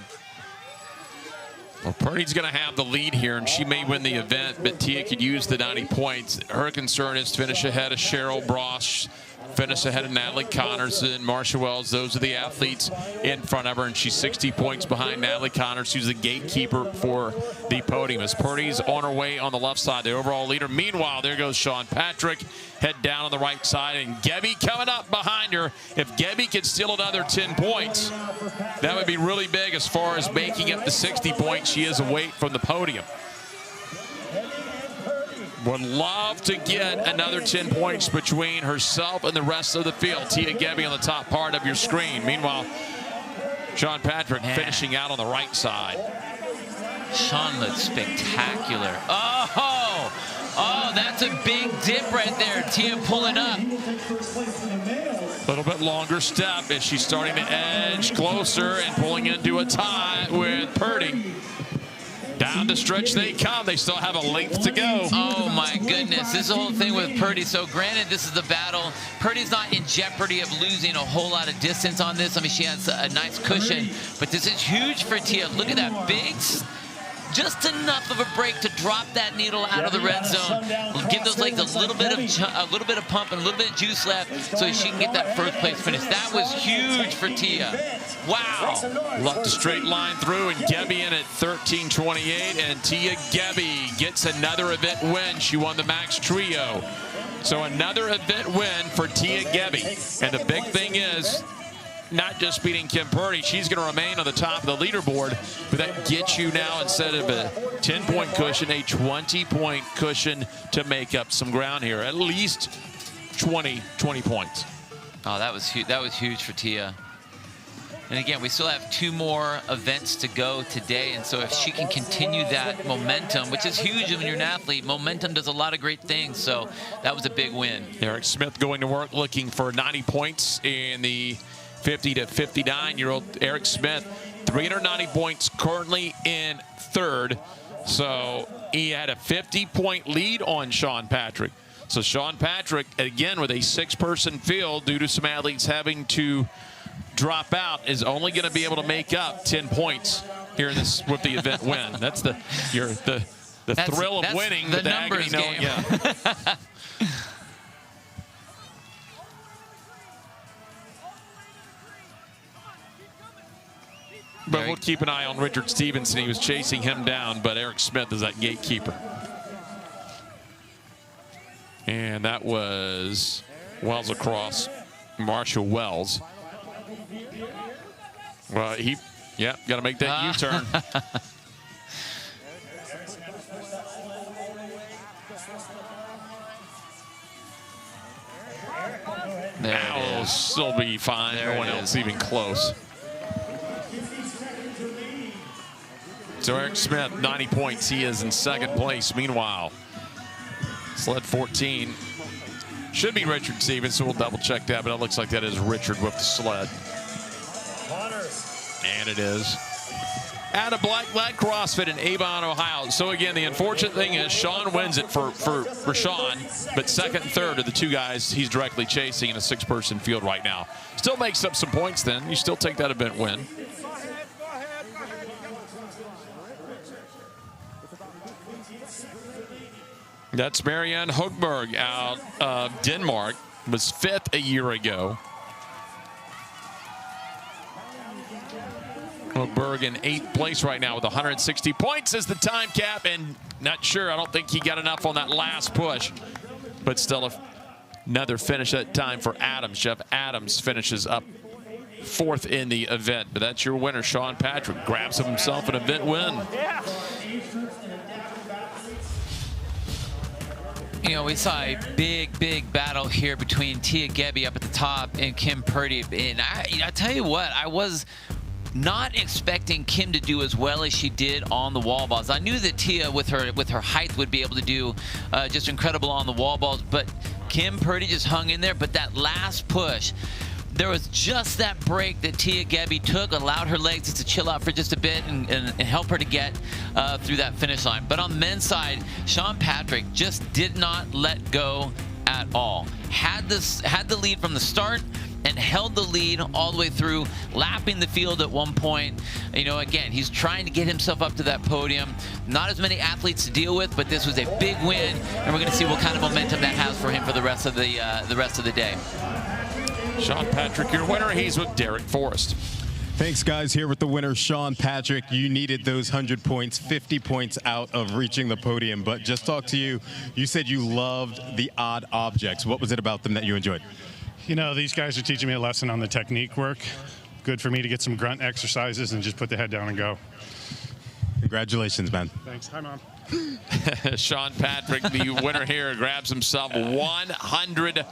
[SPEAKER 19] Well, Purdy's going to have the lead here, and she may win the event, but Tia could use the 90 points. Her concern is to finish ahead of Cheryl Brosh, finish ahead of Natalie Connors and Marsha Wells. Those are the athletes in front of her, and she's 60 points behind Natalie Connors, who's the gatekeeper for the podium. As Purdy's on her way on the left side, the overall leader. Meanwhile, there goes Sean Patrick, head down on the right side, and Gebby coming up behind her. If Gebby could steal another 10 points, that would be really big as far as making up the 60 points she is away from the podium. Would love to get another 10 points between herself and the rest of the field. Tia Gebby on the top part of your screen. Meanwhile, Sean Patrick finishing out on the right side.
[SPEAKER 6] Sean looks spectacular. Oh, that's a big dip right there. Tia pulling up.
[SPEAKER 19] A little bit longer step as she's starting to edge closer and pulling into a tie with Purdy. Down the stretch they come. They still have a length to go.
[SPEAKER 6] Oh, my goodness. This is the whole thing with Purdy. So, granted, this is the battle. Purdy's not in jeopardy of losing a whole lot of distance on this. I mean, she has a nice cushion. But this is huge for Tia. Look at that big, just enough of a break to drop that needle out of the red zone. Give those legs a little bit of pump and a little bit of juice left so she can get that first place finish. That was huge for Tia. Wow.
[SPEAKER 19] Left a straight line through, and Gebby in at 13:28, and Tia Gebby gets another event win. She won the Max Trio. So another event win for Tia Gebby. And the big thing is, not just beating Kim Purdy, she's going to remain on the top of the leaderboard, but that gets you now, instead of a 10-point cushion, a 20-point cushion to make up some ground here. At least 20 points.
[SPEAKER 6] Oh, that was huge for Tia. And again, we still have 2 more events to go today, and so if she can continue that momentum, which is huge when you're an athlete, momentum does a lot of great things, so that was a big win.
[SPEAKER 19] Eric Smith going to work looking for 90 points in the 50 to 59-year-old Eric Smith. 390 points, currently in 3rd. So he had a 50-point lead on Sean Patrick. So Sean Patrick, again, with a 6-person field due to some athletes having to drop out, is only going to be able to make up 10 points here in this with the event win. That's the thrill of winning.
[SPEAKER 6] The numbers game.
[SPEAKER 19] Yeah. But we'll keep an eye on Richard Stevenson. He was chasing him down, but Eric Smith is that gatekeeper. And that was Wells across. Marsha Wells. Well, got to make that U-turn. Now will still be fine. No one else even close. So Eric Smith, 90 points. He is in 2nd place. Meanwhile, sled 14 should be Richard Stevens, so we'll double check that, but it looks like that is Richard with the sled. And it is. Out of Black Flag CrossFit in Avon, Ohio. So again, the unfortunate thing is Sean wins it for Sean, but 2nd and 3rd are the 2 guys he's directly chasing in a 6-person field right now. Still makes up some points then. You still take that event win. That's Marianne Hogberg out of Denmark. Was 5th a year ago. Hogberg in 8th place right now with 160 points as the time cap, and not sure. I don't think he got enough on that last push, but still another finish at time for Adams. Jeff Adams finishes up 4th in the event, but that's your winner. Sean Patrick grabs himself an event win.
[SPEAKER 6] Yeah. You know, we saw a big battle here between Tia Gebby up at the top and Kim Purdy. And I tell you what, I was not expecting Kim to do as well as she did on the wall balls. I knew that Tia, with her height, would be able to do just incredible on the wall balls, but Kim Purdy just hung in there. But that last push, there was just that break that Tia Gebbe took, allowed her legs to chill out for just a bit and help her to get through that finish line. But on the men's side, Sean Patrick just did not let go at all. Had the lead from the start and held the lead all the way through, lapping the field at one point. You know, again, he's trying to get himself up to that podium. Not as many athletes to deal with, but this was a big win, and we're going to see what kind of momentum that has for him for the rest of the day.
[SPEAKER 19] Sean Patrick, your winner. He's with Derek Forrest.
[SPEAKER 20] Thanks, guys. Here with the winner, Sean Patrick. You needed those 100 points, 50 points out of reaching the podium. But just talk to you. You said you loved the odd objects. What was it about them that you enjoyed?
[SPEAKER 10] You know, these guys are teaching me a lesson on the technique work. Good for me to get some grunt exercises and just put the head down and go.
[SPEAKER 20] Congratulations, man.
[SPEAKER 10] Thanks. Hi, Mom.
[SPEAKER 19] Sean Patrick, the winner here, grabs himself 100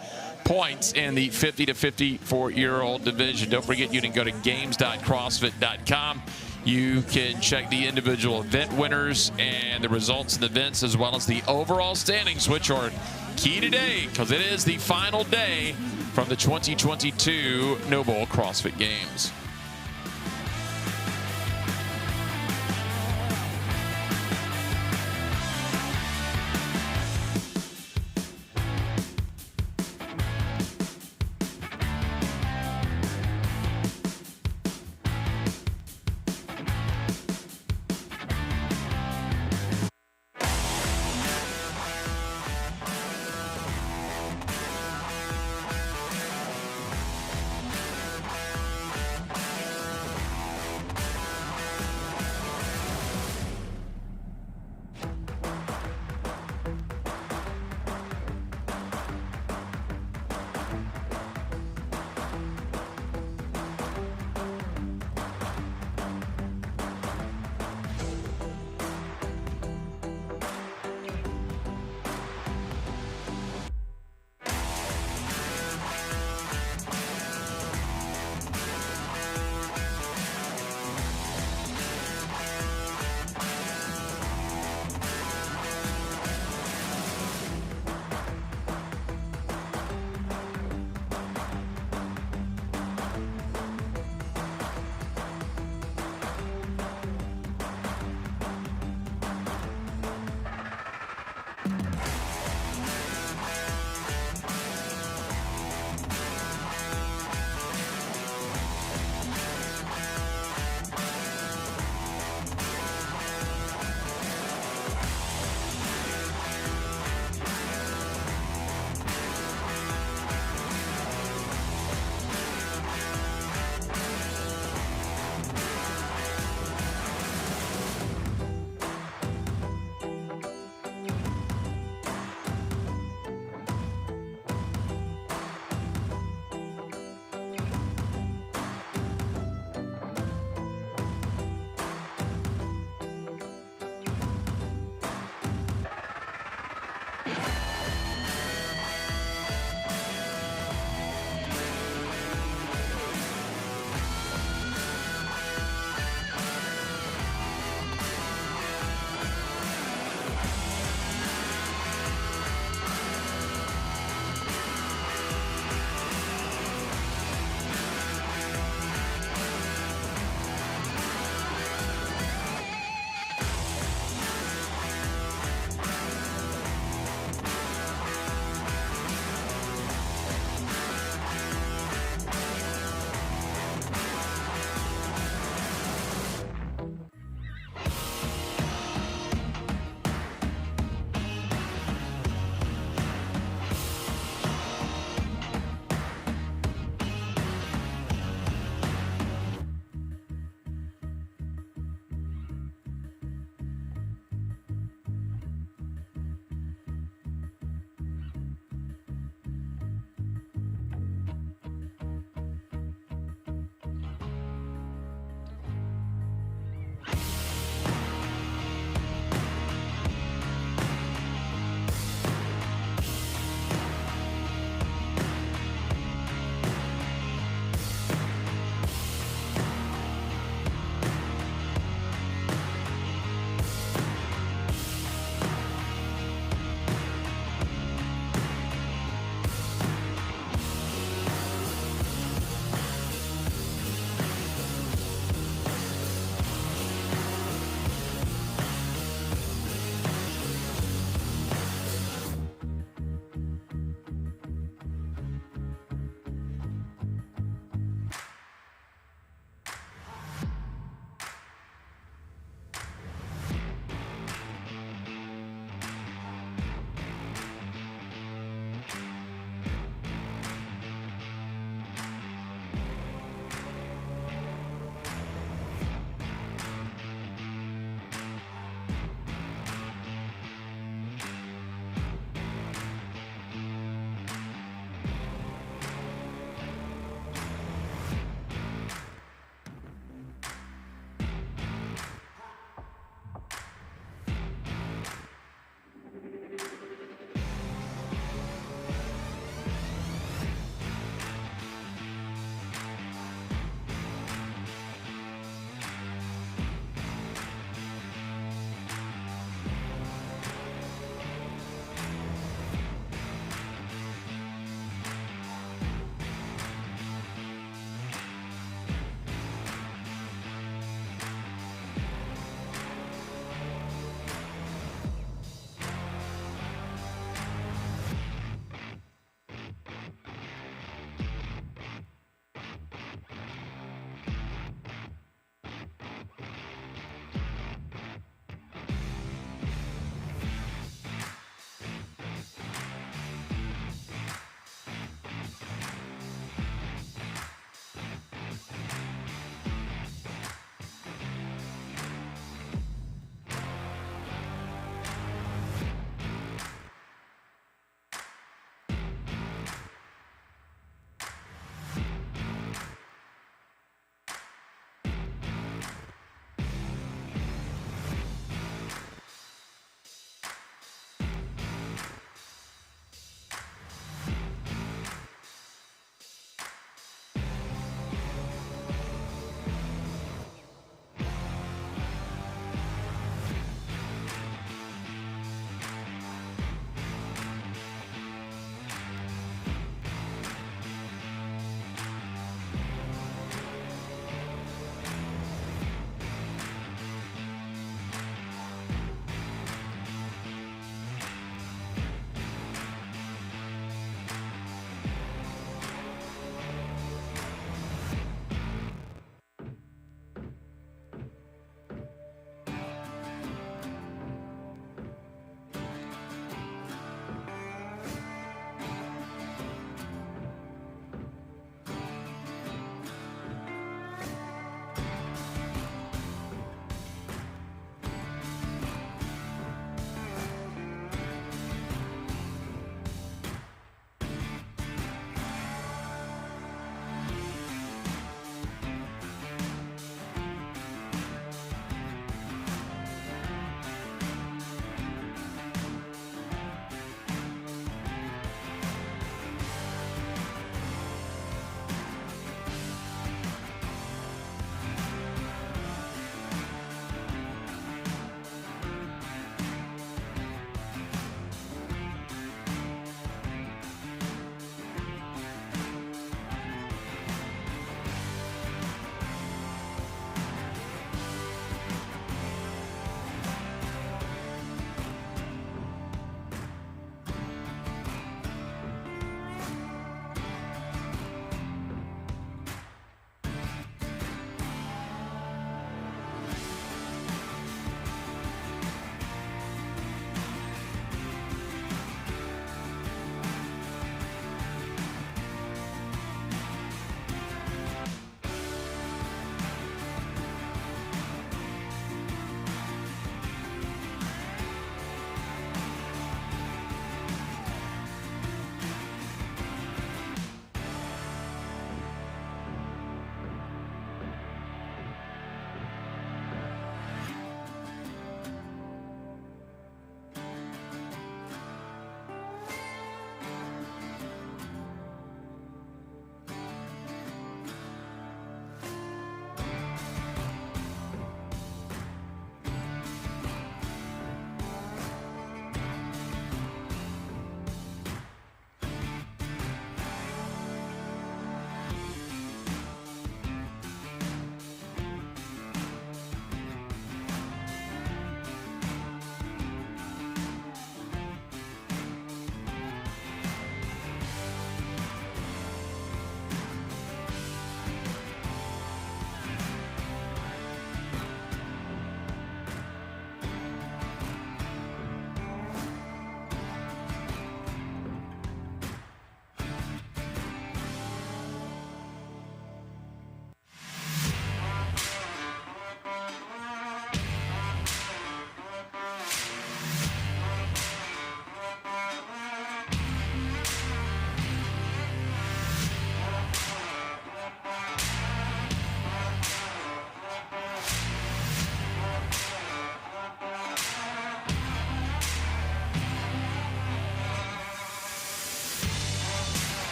[SPEAKER 19] points in the 50 to 54-year-old division. Don't forget, you can go to games.crossfit.com. You can check the individual event winners and the results of the events, as well as the overall standings, which are key today because it is the final day from the 2022 NOBULL CrossFit Games.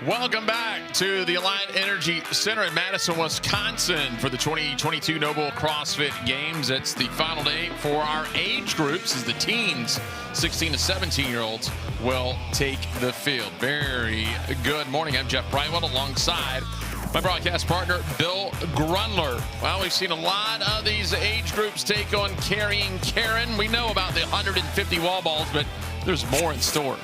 [SPEAKER 19] Welcome back to the Alliant Energy Center in Madison, Wisconsin for the 2022 Noble CrossFit Games. It's the final day for our age groups as the teens, 16 to 17-year-olds, will take the field. Very good morning. I'm Jeff Brightwell alongside my broadcast partner, Bill Grundler. Well, we've seen a lot of these age groups take on Carrie and Karen. We know about the 150 wall balls, but there's more in store.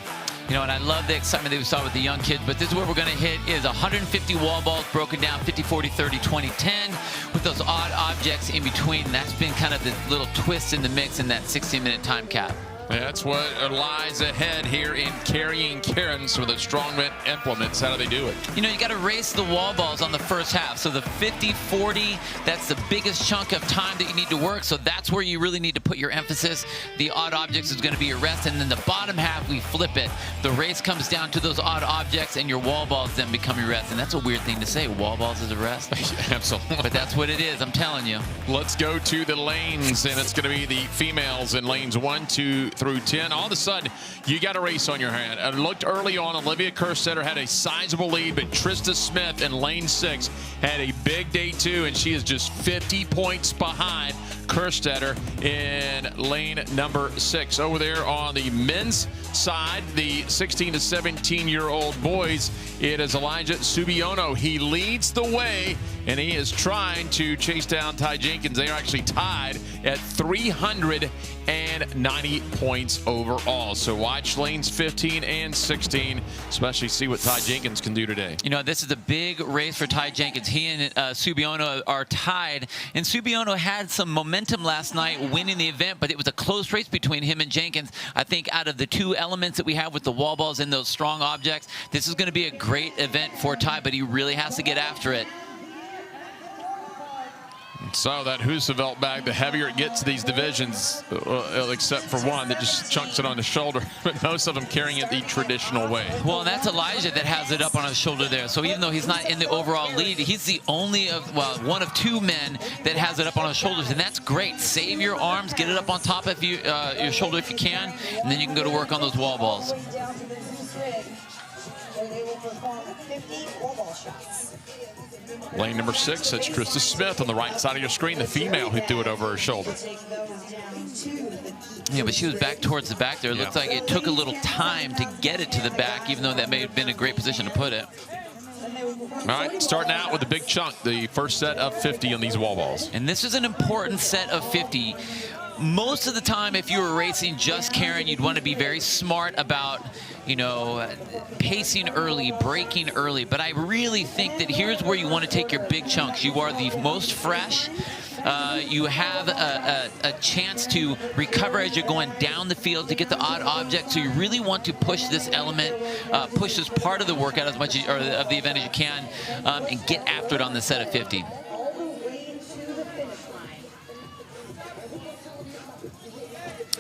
[SPEAKER 6] You know, and I love the excitement that we saw with the young kids, but this is where we're going to hit is 150 wall balls broken down 50, 40, 30, 20, 10 with those odd objects in between. That's been kind of the little twist in the mix in that 16-minute time cap.
[SPEAKER 19] That's what lies ahead here in Carrie and Karen's for the strongman implements. How do they do it?
[SPEAKER 6] You know, you got to race the wall balls on the first half. So the 50, 40, that's the biggest chunk of time that you need to work. So that's where you really need to put your emphasis. The odd objects is going to be your rest. And then the bottom half, we flip it. The race comes down to those odd objects and your wall balls then become your rest. And that's a weird thing to say. Wall balls is a rest?
[SPEAKER 19] Absolutely.
[SPEAKER 6] But that's what it is. I'm telling you.
[SPEAKER 19] Let's go to the lanes, and it's going to be the females in lanes 1, 2, through 10. All of a sudden, you got a race on your hand. I looked early on, Olivia Kerstetter had a sizable lead, but Trista Smith in lane 6 had a big day too, and she is just 50 points behind Kerstetter in lane number 6. Over there on the men's side, the 16 to 17-year-old boys, it is Elijah Subiono. He leads the way, and he is trying to chase down Ty Jenkins. They are actually tied at 390 points overall. So watch lanes 15 and 16, especially see what Ty Jenkins can do today.
[SPEAKER 6] You know, this is a big race for Ty Jenkins. He and Subiono are tied, and Subiono had some momentum last night winning the event, but it was a close race between him and Jenkins. I think out of the two elements that we have with the wall balls and those strong objects, this is going to be a great event for Ty, but he really has to get after it.
[SPEAKER 19] So that Husevelt bag, the heavier it gets these divisions, except for one that just chunks it on the shoulder, but most of them carrying it the traditional way.
[SPEAKER 6] Well, and that's Elijah that has it up on his shoulder there. So even though he's not in the overall lead, he's the only one of two men that has it up on his shoulders, and that's great. Save your arms, get it up on top of your shoulder if you can, and then you can go to work on those wall balls.
[SPEAKER 19] Lane number 6, that's Trista Smith on the right side of your screen, the female who threw it over her shoulder.
[SPEAKER 6] Yeah, but she was back towards the back there. It looks like it took a little time to get it to the back, even though that may have been a great position to put it.
[SPEAKER 19] All right, starting out with a big chunk, the first set of 50 on these wall balls.
[SPEAKER 6] And this is an important set of 50. Most of the time, if you were racing just Karen, you'd want to be very smart about, you know, pacing early, braking early. But I really think that here's where you want to take your big chunks. You are the most fresh. You have a chance to recover as you're going down the field to get the odd object. So you really want to push this element, push this part of the workout as much as, or of the event as you can, and get after it on the set of 50.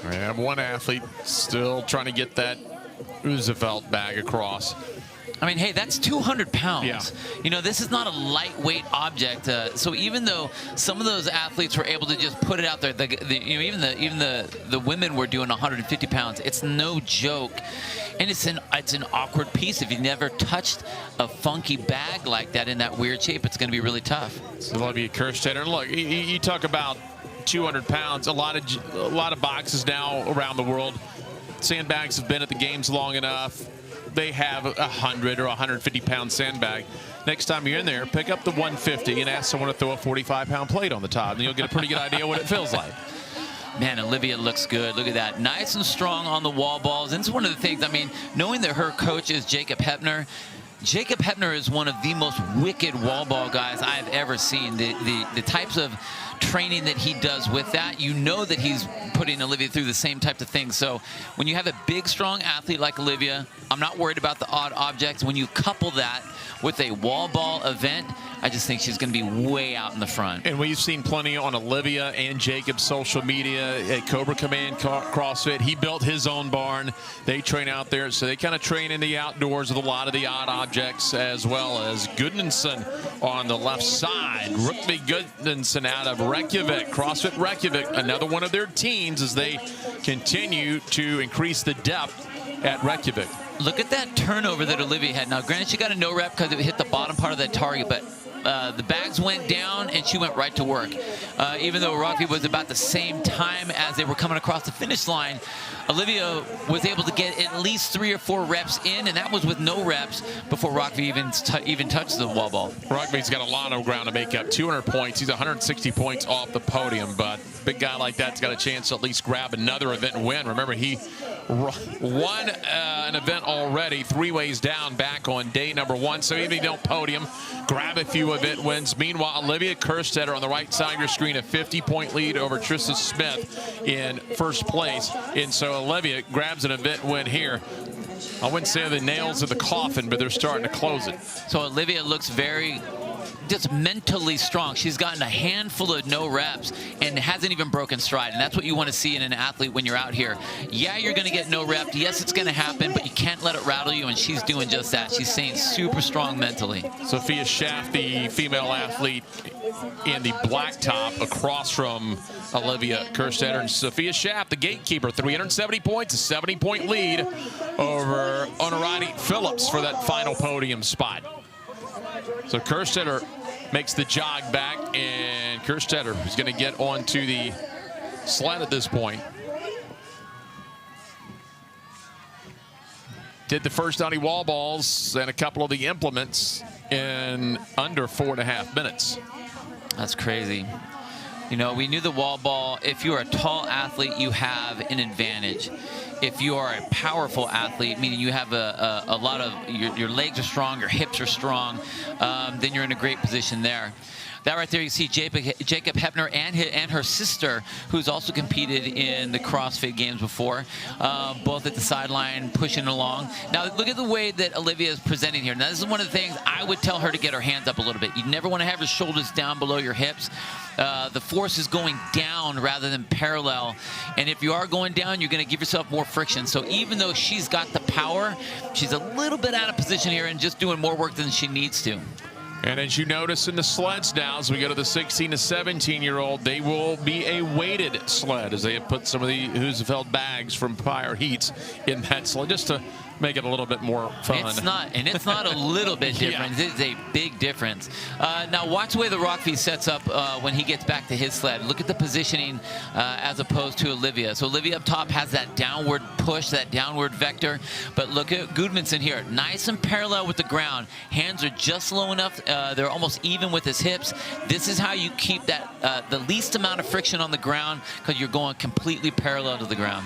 [SPEAKER 19] We have one athlete still trying to get that Husevelt bag across.
[SPEAKER 6] I mean, hey, that's 200 pounds.
[SPEAKER 19] Yeah.
[SPEAKER 6] You know, this is not a lightweight object. So even though some of those athletes were able to just put it out there, you know, even the women were doing 150 pounds. It's no joke, and it's an awkward piece. If you've never touched a funky bag like that in that weird shape, it's going to be really tough.
[SPEAKER 19] So Olivia Kerstetter, and look, you talk about 200 pounds. A lot of boxes now around the world. Sandbags have been at the games long enough. They have a 100 or 150 pound sandbag. Next time you're in there, pick up the 150 and ask someone to throw a 45-pound plate on the top, and you'll get a pretty good idea what it feels like.
[SPEAKER 6] Man, Olivia looks good. Look at that. Nice and strong on the wall balls. And it's one of the things, I mean, knowing that her coach is Jacob Hepner, Jacob Hepner is one of the most wicked wall ball guys I've ever seen. The types of training that he does with that, you know that he's putting Olivia through the same type of things. So when you have a big, strong athlete like Olivia, I'm not worried about the odd objects. When you couple that with a wall ball event, I just think she's going to be way out in the front.
[SPEAKER 19] And we've seen plenty on Olivia and Jacob's social media at Cobra Command CrossFit. He built his own barn. They train out there, so they kind of train in the outdoors with a lot of the odd objects, as well as Gudnason on the left side. Rukmi Gudnason out of Reykjavik, CrossFit Reykjavik, another one of their teams as they continue to increase the depth at Reykjavik.
[SPEAKER 6] Look at that turnover that Olivia had. Now, granted, she got a no rep because it hit the bottom part of that target, but the bags went down and she went right to work. Even though Rockview was about the same time as they were coming across the finish line, Olivia was able to get at least 3 or 4 reps in, and that was with no reps before Rockview even touched the wall ball.
[SPEAKER 19] Rockview's got a lot of ground to make up. 200 points. He's 160 points off the podium, but a big guy like that's got a chance to at least grab another event and win. Remember, he won an event already 3 ways down back on day number 1. So even if you don't podium, grab a few event wins. Meanwhile, Olivia Kerstetter on the right side of your screen, a 50-point lead over Trista Smith in first place. And so Olivia grabs an event win here. I wouldn't say the nails of the coffin, but they're starting to close it.
[SPEAKER 6] So Olivia looks very just mentally strong. She's gotten a handful of no reps and hasn't even broken stride, and that's what you want to see in an athlete when you're out here. Yeah, you're going to get no rep. Yes, it's going to happen, but you can't let it rattle you, and she's doing just that. She's staying super strong mentally.
[SPEAKER 19] Sophia Schaff, the female athlete in the black top across from Olivia Kerstetter. And Sophia Schaff, the gatekeeper, 370 points, a 70-point lead over Onorati Phillips for that final podium spot. So Kerstetter makes the jog back, and Kerstetter is going to get onto the sled at this point. Did the first 90 wall balls and a couple of the implements in under 4.5 minutes.
[SPEAKER 6] That's crazy. You know, we knew the wall ball, if you're a tall athlete, you have an advantage. If you are a powerful athlete, meaning you have a lot of, your legs are strong, your hips are strong, then you're in a great position there. That right there, you see Jacob Hepner and her sister, who's also competed in the CrossFit Games before, both at the sideline pushing along. Now, look at the way that Olivia is presenting here. Now, this is one of the things I would tell her to get her hands up a little bit. You never want to have your shoulders down below your hips. The force is going down rather than parallel. And if you are going down, you're going to give yourself more friction. So even though she's got the power, she's a little bit out of position here and just doing more work than she needs to.
[SPEAKER 19] And as you notice in the sleds now, as we go to the 16 to 17-year-old, they will be a weighted sled as they have put some of the Husafeld bags from prior heats in that sled just to make it a little bit more fun.
[SPEAKER 6] It's not a little bit different. Yeah. It's a big difference. Now watch the way the Rockview sets up when he gets back to his sled. Look at the positioning as opposed to Olivia. So Olivia up top has that downward push, that downward vector. But look at Gudmundsson here, nice and parallel with the ground. Hands are just low enough. They're almost even with his hips. This is how you keep that the least amount of friction on the ground because you're going completely parallel to the ground.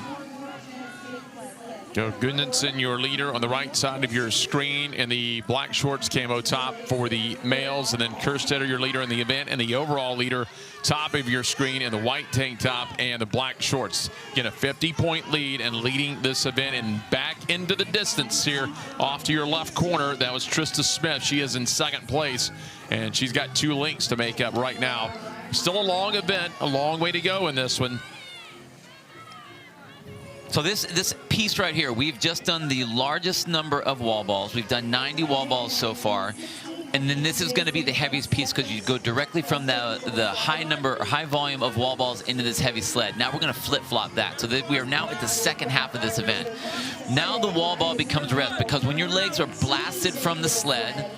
[SPEAKER 19] Joe Gudmundsson, your leader on the right side of your screen in the black shorts camo top for the males, and then Kerstetter, your leader in the event, and the overall leader top of your screen in the white tank top and the black shorts. Get a 50-point lead and leading this event, and back into the distance here off to your left corner. That was Trista Smith. She is in second place, and she's got 2 links to make up right now. Still a long event, a long way to go in this one.
[SPEAKER 6] So this piece right here, we've just done the largest number of wall balls. We've done 90 wall balls so far. And then this is going to be the heaviest piece because you go directly from the high number or high volume of wall balls into this heavy sled. Now we're going to flip-flop that so that we are now at the second half of this event. Now the wall ball becomes rest because when your legs are blasted from the sled,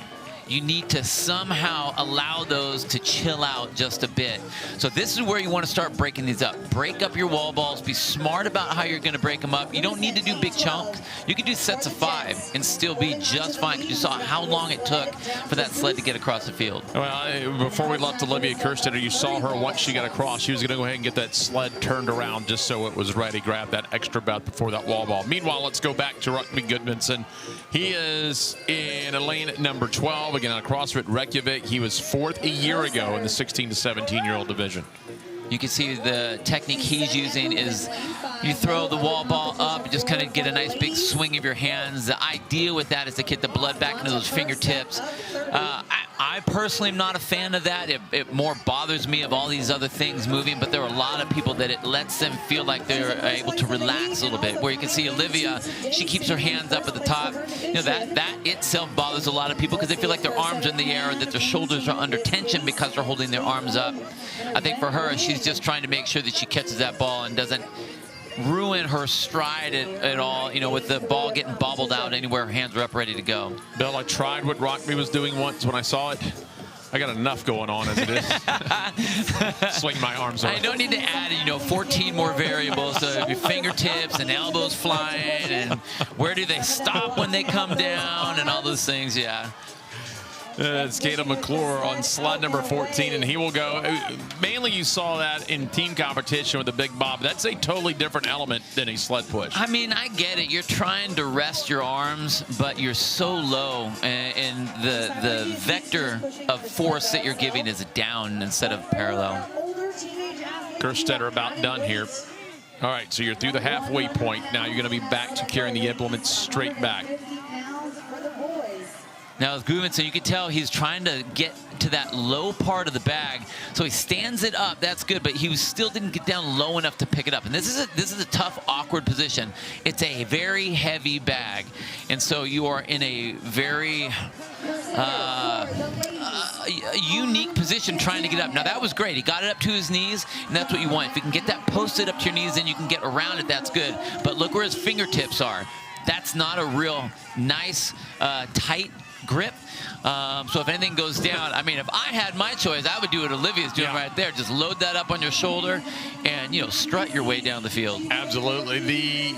[SPEAKER 6] you need to somehow allow those to chill out just a bit. So this is where you want to start breaking these up. Break up your wall balls. Be smart about how you're going to break them up. You don't need to do big chunks. You can do sets of 5 and still be just fine. You saw how long it took for that sled to get across the field.
[SPEAKER 19] Well, before we left Olivia Kerstetter, you saw her once she got across. She was going to go ahead and get that sled turned around just so it was ready. Grab that extra bout before that wall ball. Meanwhile, let's go back to Rutger Gudmundsson. He is in lane number 12. Again, on CrossFit Reykjavik. He was 4th a year ago in the 16 to 17-year-old division.
[SPEAKER 6] You can see the technique he's using is you throw the wall ball up, you just kind of get a nice big swing of your hands. The idea with that is to get the blood back into those fingertips. I personally am not a fan of that. It more bothers me of all these other things moving, but there are a lot of people that it lets them feel like they're able to relax a little bit. Where you can see Olivia, she keeps her hands up at the top. You know, that itself bothers a lot of people because they feel like their arms are in the air, that their shoulders are under tension because they're holding their arms up. I think for her, she's just trying to make sure that she catches that ball and doesn't ruin her stride at all, you know, with the ball getting bobbled out anywhere her hands were up ready to go.
[SPEAKER 19] Bill, I tried what Rockme was doing once when I saw it. I got enough going on as it is. Swing my arms around.
[SPEAKER 6] I don't need to add, you know, 14 more variables. So your fingertips and elbows flying, and where do they stop when they come down, and all those things. Yeah.
[SPEAKER 19] It's Caleb McClure on sled number 14, and he will go. Mainly you saw that in team competition with the Big Bob. That's a totally different element than a sled push.
[SPEAKER 6] I mean, I get it. You're trying to rest your arms, but you're so low, and the vector of force that you're giving is down instead of parallel.
[SPEAKER 19] Kerstetter about done here. All right, so you're through the halfway point. Now you're going to be back to carrying the implement straight back.
[SPEAKER 6] Now, with Gudmundsson, you can tell he's trying to get to that low part of the bag, so he stands it up. That's good, but he still didn't get down low enough to pick it up. And this is a tough, awkward position. It's a very heavy bag, and so you are in a very unique position trying to get up. Now, that was great. He got it up to his knees, and that's what you want. If you can get that posted up to your knees, then you can get around it. That's good. But look where his fingertips are. That's not a real nice, tight grip. So if anything goes down, I mean, if I had my choice, I would do what Olivia's doing right there. Just load that up on your shoulder and, you know, strut your way down the field.
[SPEAKER 19] Absolutely.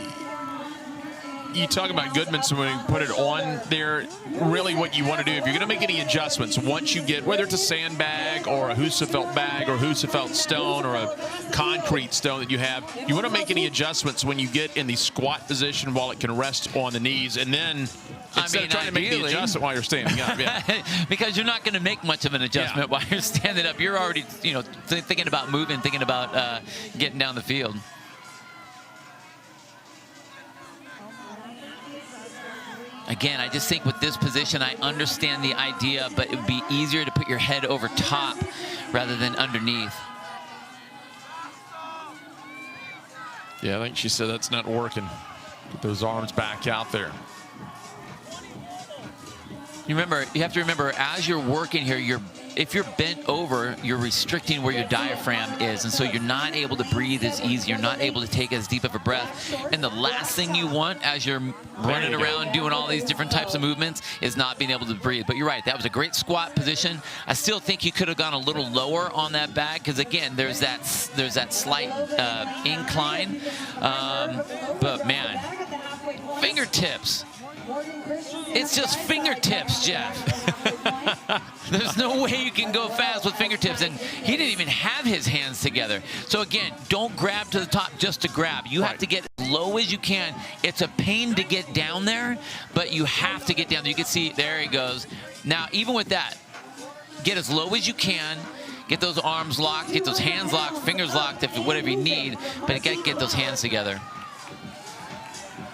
[SPEAKER 19] You talk about Gudmundsson when you put it on there. Really what you want to do, if you're going to make any adjustments, once you get, whether it's a sandbag or a Husafeld bag or Husafeld stone or a concrete stone that you have, you want to make any adjustments when you get in the squat position while it can rest on the knees. And then instead of trying to make the adjustment while you're standing up. Yeah.
[SPEAKER 6] Because you're not going to make much of an adjustment while you're standing up. You're already, you know, thinking about moving, thinking about getting down the field. Again, I just think with this position, I understand the idea, but it would be easier to put your head over top rather than underneath.
[SPEAKER 19] Yeah, I think she said that's not working. Get those arms back out there.
[SPEAKER 6] You have to remember, as you're working here, if you're bent over, you're restricting where your diaphragm is, and so you're not able to breathe as easy. You're not able to take as deep of a breath. And the last thing you want as you're running around doing all these different types of movements is not being able to breathe. But you're right, that was a great squat position. I still think you could have gone a little lower on that bag because, again, there's that slight incline. But man, fingertips. It's just fingertips, Jeff. There's no way you can go fast with fingertips, and he didn't even have his hands together. So again, don't grab to the top just to grab. You have to get as low as you can. It's a pain to get down there, but you have to get down there. You can see, there he goes. Now, even with that, get as low as you can. Get those arms locked, get those hands locked, fingers locked, whatever you need, but you got to get those hands together.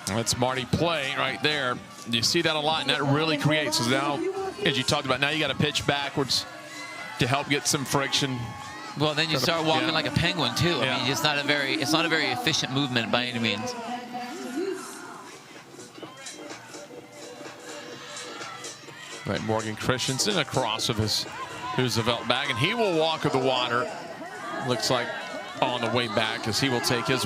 [SPEAKER 19] That's Marty Play right there. You see that a lot, and that really creates. So now, as you talked about, now you got to pitch backwards to help get some friction.
[SPEAKER 6] Well, then you start walking like a penguin too. I mean, it's not a very efficient movement by any means.
[SPEAKER 19] Right, Morgan Christensen across of his Husafeld bag, and he will walk of the water. Looks like on the way back as he will take his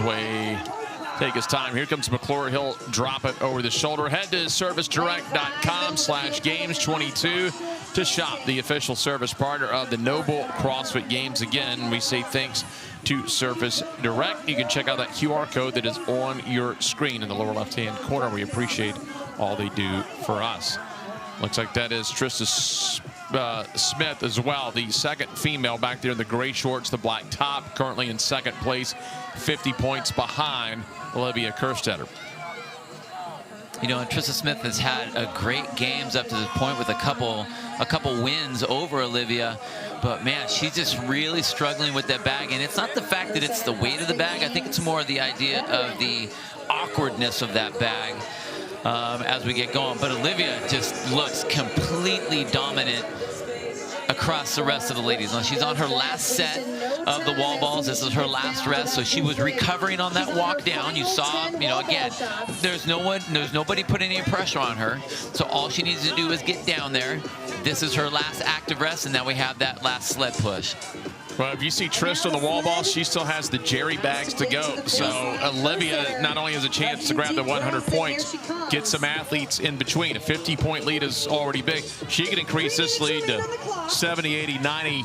[SPEAKER 19] time. Here comes McClure. He'll drop it over the shoulder. Head to servicedirect.com/games22 to shop, the official service partner of the Noble CrossFit Games. Again, we say thanks to Service Direct. You can check out that QR code that is on your screen in the lower left-hand corner. We appreciate all they do for us. Looks like that is Trista Smith as well, the second female back there in the gray shorts, the black top, currently in second place, 50 points behind Olivia Kerstetter.
[SPEAKER 6] You know, and Trista Smith has had a great games up to this point with a couple wins over Olivia, but man, she's just really struggling with that bag. And it's not the fact that it's the weight of the bag. I think it's more the idea of the awkwardness of that bag as we get going. But Olivia just looks completely dominant across the rest of the ladies. Now, she's on her last set of the wall balls. This is her last rest, so she was recovering on that walk down. You saw, you know, again, there's nobody putting any pressure on her, so all she needs to do is get down there. This is her last active rest, and now we have that last sled push.
[SPEAKER 19] Well, if you see Trist on the wall ball, she still has the Jerry bags to go. So Olivia not only has a chance to grab the 100 points, get some athletes in between. A 50-point lead is already big. She can increase this lead to 70, 80, 90,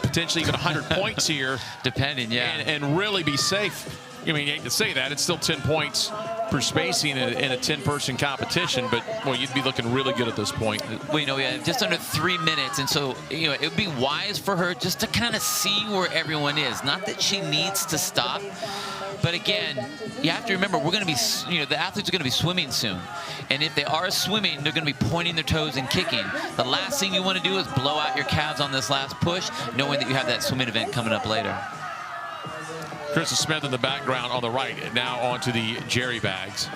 [SPEAKER 19] potentially even 100 points here.
[SPEAKER 6] Depending, yeah.
[SPEAKER 19] And really be safe. I mean, you hate to say that. It's still 10 points per spacing in a 10-person competition, but, well, you'd be looking really good at this point.
[SPEAKER 6] Well, you know, we have just under 3 minutes, and so, you know, it would be wise for her just to kind of see where everyone is. Not that she needs to stop, but again, you have to remember, we're going to be, you know, the athletes are going to be swimming soon. And if they are swimming, they're going to be pointing their toes and kicking. The last thing you want to do is blow out your calves on this last push, knowing that you have that swimming event coming up later.
[SPEAKER 19] Krista Smith in the background on the right. Now onto the Jerry bags.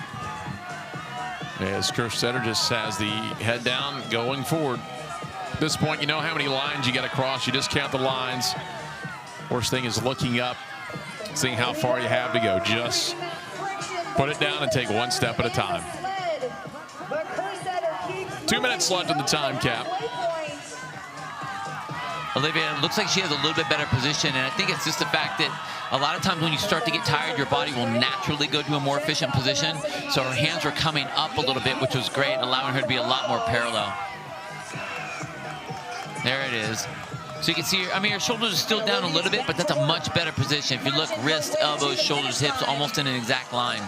[SPEAKER 19] As Kerstetter just has the head down going forward. At this point, you know how many lines you got to cross. You just count the lines. Worst thing is looking up, seeing how far you have to go. Just put it down and take one step at a time. 2 minutes left in the time cap.
[SPEAKER 6] Olivia looks like she has a little bit better position, and I think it's just the fact that a lot of times when you start to get tired, your body will naturally go to a more efficient position. So her hands were coming up a little bit, which was great, allowing her to be a lot more parallel. There it is. So you can see, I mean, her shoulders are still down a little bit, but that's a much better position. If you look, wrist, elbows, shoulders, hips, almost in an exact line.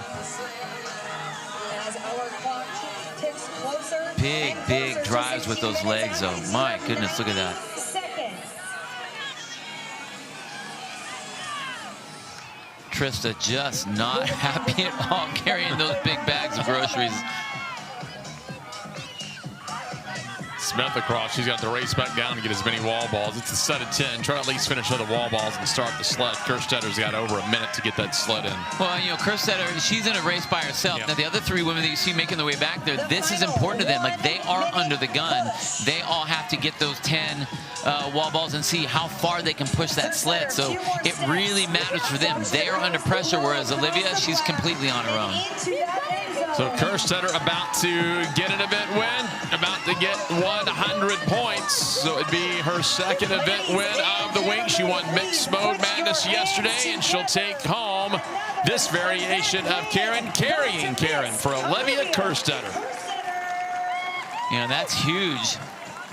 [SPEAKER 6] Big, big drives with those legs, though. My goodness, look at that. Trista just not happy at all carrying those big bags of groceries.
[SPEAKER 19] Smith across. She's got to race back down to get as many wall balls. It's a set of 10. Try to at least finish other wall balls and start the sled. Kerstetter's got over a minute to get that sled in.
[SPEAKER 6] Well, you know, Kerstetter, she's in a race by herself. Yeah. Now, the other 3 women that you see making their way back there, this is important to them. Like, they are under the gun. They all have to get those 10 wall balls and see how far they can push that sled. So it really matters for them. They are under pressure, whereas Olivia, she's completely on her own.
[SPEAKER 19] So Kerstetter about to get an event win, about to get 100 points. So it'd be her second event win of the week. She won Mixed Mode Madness yesterday, and she'll take home this variation of Karen, carrying Karen for Olivia Kerstetter.
[SPEAKER 6] You know, that's huge.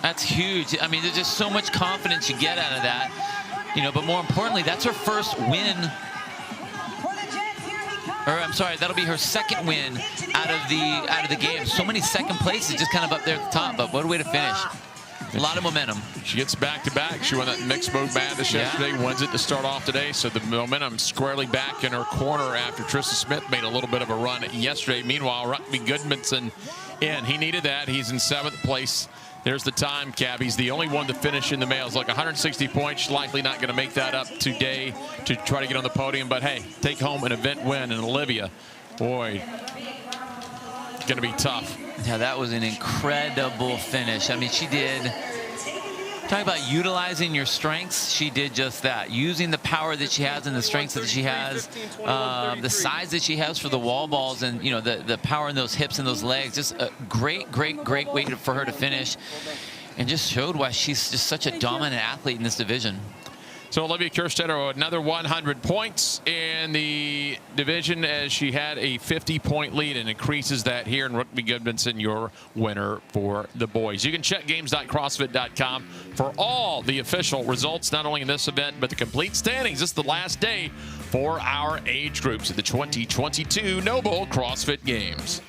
[SPEAKER 6] That's huge. I mean, there's just so much confidence you get out of that. You know, but more importantly, that's her first win. Or I'm sorry, that'll be her second win out of the game. So many second places just kind of up there at the top, but what a way to finish. A lot of momentum.
[SPEAKER 19] She gets back-to-back. She won that Mixed Mode Madness yesterday, wins it to start off today. So the momentum squarely back in her corner after Trista Smith made a little bit of a run yesterday. Meanwhile, Rugby Goodmanson in. He needed that. He's in 7th place. There's the time cap. He's the only one to finish in the males. Like 160 points, likely not going to make that up today to try to get on the podium. But hey, take home an event win. And Olivia, boy, it's going to be tough.
[SPEAKER 6] Yeah, that was an incredible finish. I mean, she did. Talk about utilizing your strengths. She did just that. Using the power that she has and the strengths that she has, the size that she has for the wall balls, and you know the power in those hips and those legs. Just a great way for her to finish, and just showed why she's just such a dominant athlete in this division.
[SPEAKER 19] So Olivia Kerstetter, another 100 points in the division as she had a 50-point lead and increases that here in Rugby Goodmanson, your winner for the boys. You can check games.crossfit.com for all the official results, not only in this event, but the complete standings. This is the last day for our age groups at the 2022 Noble CrossFit Games.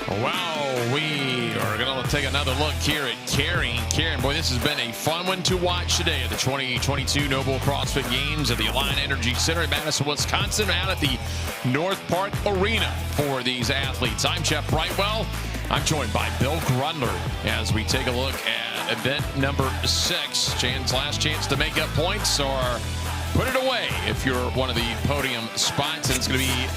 [SPEAKER 19] Wow, we are going to take another look here at Carrie. Karen, boy, this has been a fun one to watch today at the 2022 Noble CrossFit Games at the Alliant Energy Center in Madison, Wisconsin, out at the North Park Arena for these athletes. I'm Jeff Brightwell. I'm joined by Bill Grundler as we take a look at event number 6. Last chance to make up points or put it away if you're one of the podium spots, and it's going to be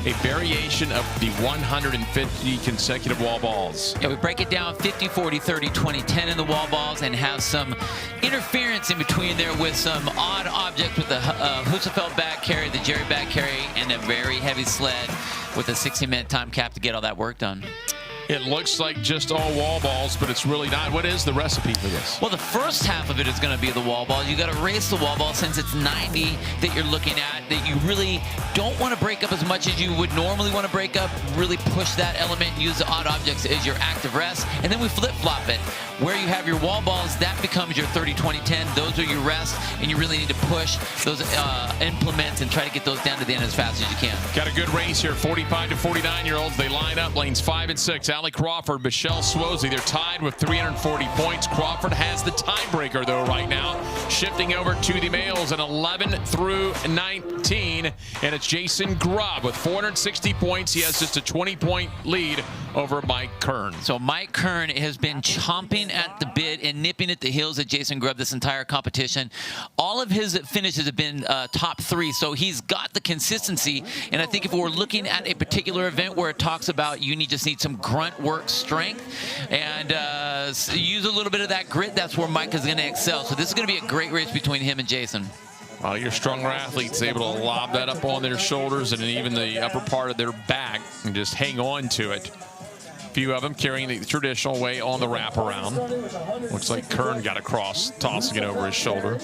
[SPEAKER 19] a variation of the 150 consecutive wall balls.
[SPEAKER 6] Yeah, we break it down 50, 40, 30, 20, 10 in the wall balls and have some interference in between there with some odd objects with the Husafeld back carry, the Jerry back carry, and a very heavy sled with a 60-minute time cap to get all that work done.
[SPEAKER 19] It looks like just all wall balls, but it's really not. What is the recipe for this?
[SPEAKER 6] Well, the first half of it is going to be the wall ball. You got to race the wall ball since it's 90 that you're looking at, that you really don't want to break up as much as you would normally want to break up. Really push that element, use the odd objects as your active rest. And then we flip-flop it. Where you have your wall balls, that becomes your 30, 20, 10. Those are your rest, and you really need to push those implements and try to get those down to the end as fast as you can.
[SPEAKER 19] Got a good race here. 45 to 49-year-olds. They line up lanes 5 and 6. Allie Crawford, Michelle Swosey, they're tied with 340 points. Crawford has the tiebreaker, though, right now. Shifting over to the males in 11 through 19. And it's Jason Grubb with 460 points. He has just a 20-point lead over Mike Kern.
[SPEAKER 6] So Mike Kern has been chomping at the bit and nipping at the heels of Jason Grubb this entire competition. All of his finishes have been top 3, so he's got the consistency. And I think if we're looking at a particular event where it talks about you just need some grunt work strength and use a little bit of that grit, that's where Mike is going to excel. So this is going to be a great race between him and Jason.
[SPEAKER 19] Well, your stronger athletes able to lob that up on their shoulders and even the upper part of their back and just hang on to it. A few of them carrying the traditional way on the wraparound. Looks like Kern got across, tossing it over his shoulder.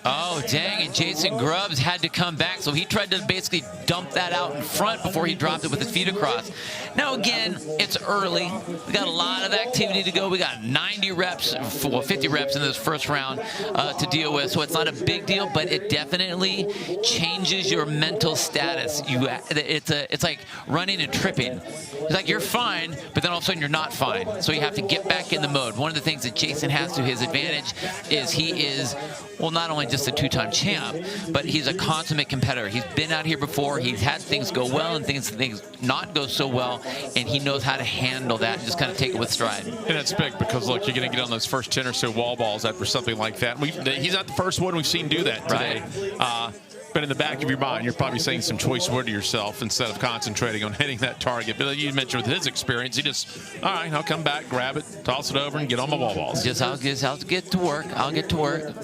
[SPEAKER 6] Oh, dang, and Jason Grubbs had to come back, so he tried to basically dump that out in front before he dropped it with his feet across. Now, again, it's early. We got a lot of activity to go. We got 90 reps, well, 50 reps in this first round to deal with, so it's not a big deal, but it definitely changes your mental status. It's like running and tripping. It's like you're fine, but then all of a sudden you're not fine, so you have to get back in the mode. One of the things that Jason has to his advantage is he is, well, not only just a 2-time champ, but he's a consummate competitor. He's been out here before. He's had things go well and things not go so well, and he knows how to handle that and just kind of take it with stride.
[SPEAKER 19] And that's big because, look, you're going to get on those first 10 or so wall balls after something like that. He's not the first one we've seen do that today. Right. But in the back of your mind, you're probably saying some choice word to yourself instead of concentrating on hitting that target. But you mentioned with his experience, he just, all right, I'll come back, grab it, toss it over, and get on my wall balls.
[SPEAKER 6] I'll get to work. I'll get to work.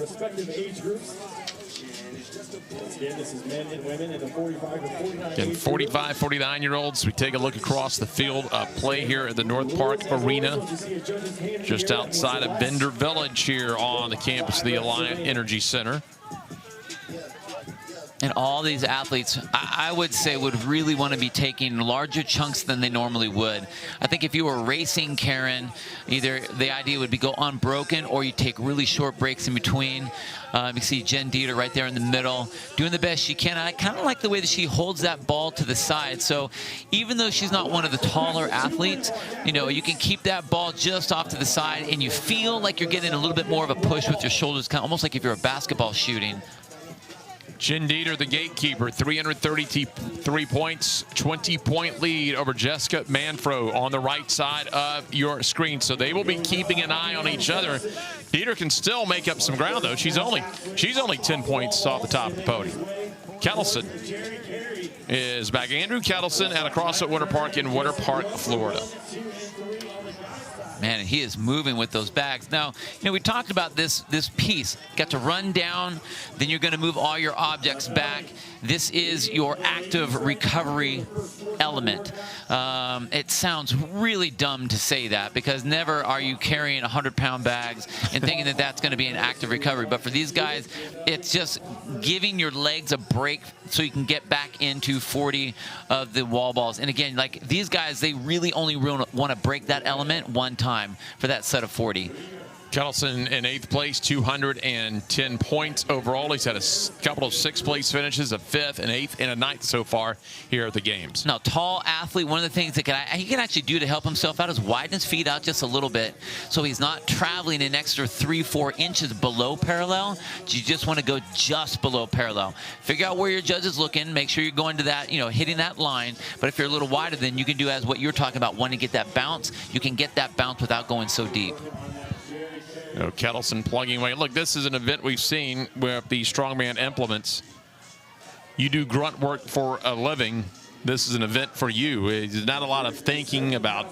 [SPEAKER 19] And 45, 49-year-olds, we take a look across the field of play here at the North Park Arena, just outside of Bender Village here on the campus of the Alliant Energy Center.
[SPEAKER 6] And all these athletes, I would say, would really want to be taking larger chunks than they normally would. I think if you were racing, Karen, either the idea would be go unbroken or you take really short breaks in between. You see Jen Dieter right there in the middle, doing the best she can. I kind of like the way that she holds that ball to the side. So even though she's not one of the taller athletes, you can keep that ball just off to the side and you feel like you're getting a little bit more of a push with your shoulders, kind of almost like if you're a basketball shooting.
[SPEAKER 19] Jen Dieter, the gatekeeper, 333 points, 20-point lead over Jessica Manfro on the right side of your screen. So they will be keeping an eye on each other. Dieter can still make up some ground, though. She's only 10 points off the top of the podium. Kettleson is back. Andrew Kettleson at a cross at Winter Park in Winter Park, Florida.
[SPEAKER 6] Man, he is moving with those bags. Now, we talked about this piece. Got to run down, then you're going to move all your objects back. This is your active recovery element. It sounds really dumb to say that because never are you carrying 100-pound bags and thinking that that's going to be an active recovery. But for these guys, it's just giving your legs a break so you can get back into 40 of the wall balls. And again, like these guys, they really only want to break that element one time for that set of 40.
[SPEAKER 19] Kettleson in 8th place, 210 points overall. He's had a couple of 6th-place finishes, a 5th, an 8th, and a 9th so far here at the games.
[SPEAKER 6] Now, tall athlete, one of the things that he can actually do to help himself out is widen his feet out just a little bit so he's not traveling an extra 3-4 inches below parallel. You just want to go just below parallel. Figure out where your judge is looking. Make sure you're going to that, hitting that line. But if you're a little wider, then you can do as what you're talking about, wanting to get that bounce. You can get that bounce without going so deep.
[SPEAKER 19] Kettleson plugging away. Look, this is an event we've seen with the strongman implements. You do grunt work for a living. This is an event for you. There's not a lot of thinking about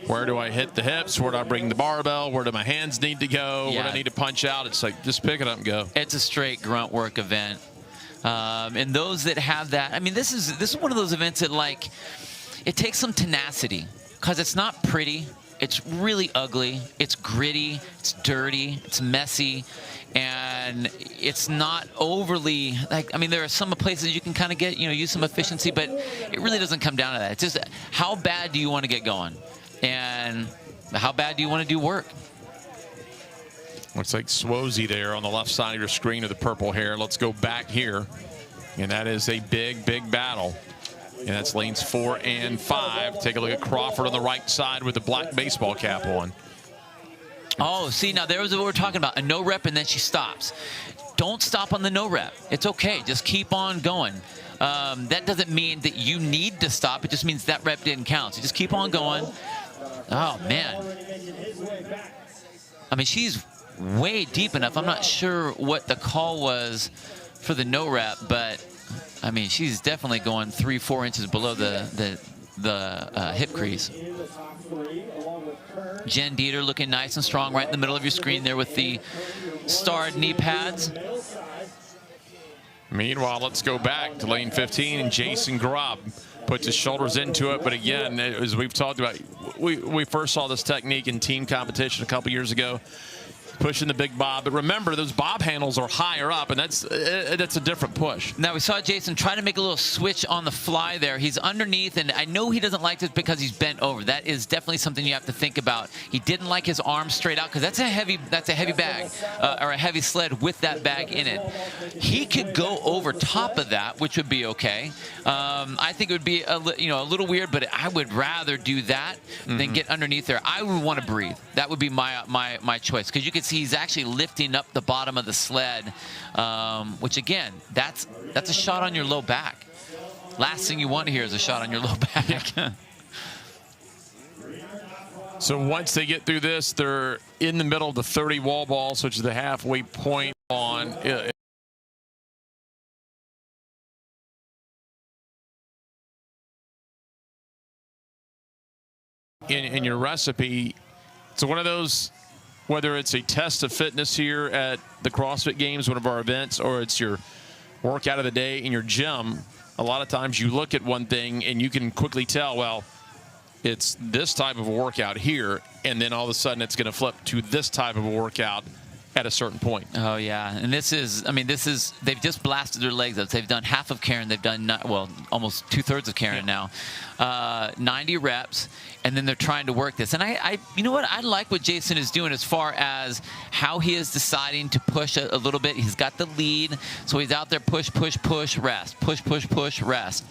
[SPEAKER 19] where do I hit the hips, where do I bring the barbell, where do my hands need to go, where do I need to punch out. It's like, just pick it up and go.
[SPEAKER 6] It's a straight grunt work event. And those that have that, I mean, this is one of those events that, like, it takes some tenacity because it's not pretty. It's really ugly. It's gritty. It's dirty. It's messy. And it's not overly, like, I mean, there are some places you can kind of get, use some efficiency, but it really doesn't come down to that. It's just how bad do you want to get going? And how bad do you want to do work?
[SPEAKER 19] Looks like Swozy there on the left side of your screen with the purple hair. Let's go back here. And that is a big, big battle. And that's lanes 4 and 5. Take a look at Crawford on the right side with the black baseball cap on.
[SPEAKER 6] Oh, see, now there was what we're talking about, a no rep, and then she stops. Don't stop on the no rep. It's okay. Just keep on going. That doesn't mean that you need to stop. It just means that rep didn't count. So just keep on going. Oh, man. I mean, she's way deep enough. I'm not sure what the call was for the no rep, but I mean, she's definitely going 3-4 inches below the hip crease. Jen Dieter looking nice and strong right in the middle of your screen there with the starred knee pads.
[SPEAKER 19] Meanwhile, let's go back to lane 15, and Jason Grubb puts his shoulders into it. But again, as we've talked about, we first saw this technique in team competition a couple years ago, pushing the big bob. But remember, those bob handles are higher up, and that's a different push.
[SPEAKER 6] Now, we saw Jason try to make a little switch on the fly there. He's underneath, and I know he doesn't like this because he's bent over. That is definitely something you have to think about. He didn't like his arms straight out because that's a heavy bag or a heavy sled with that bag in it. He could go over top of that, which would be okay. I think it would be a little weird, but I would rather do that than get underneath there. I would want to breathe. That would be my choice, because you can see he's actually lifting up the bottom of the sled, which again, that's a shot on your low back. Last thing you want to hear is a shot on your low back.
[SPEAKER 19] So once they get through this, they're in the middle of the 30 wall balls, which is the halfway point on. In your recipe. So one of those, whether it's a test of fitness here at the CrossFit Games, one of our events, or it's your workout of the day in your gym, a lot of times you look at one thing and you can quickly tell, well, it's this type of a workout here, and then all of a sudden it's going to flip to this type of a workout at a certain point.
[SPEAKER 6] Oh, yeah. And this is, they've just blasted their legs up. They've done half of Karen. They've done, almost 2/3 of Karen now. 90 reps, and then they're trying to work this. And you know what? I like what Jason is doing as far as how he is deciding to push a little bit. He's got the lead, so he's out there push, push, push, rest. Push, push, push, rest.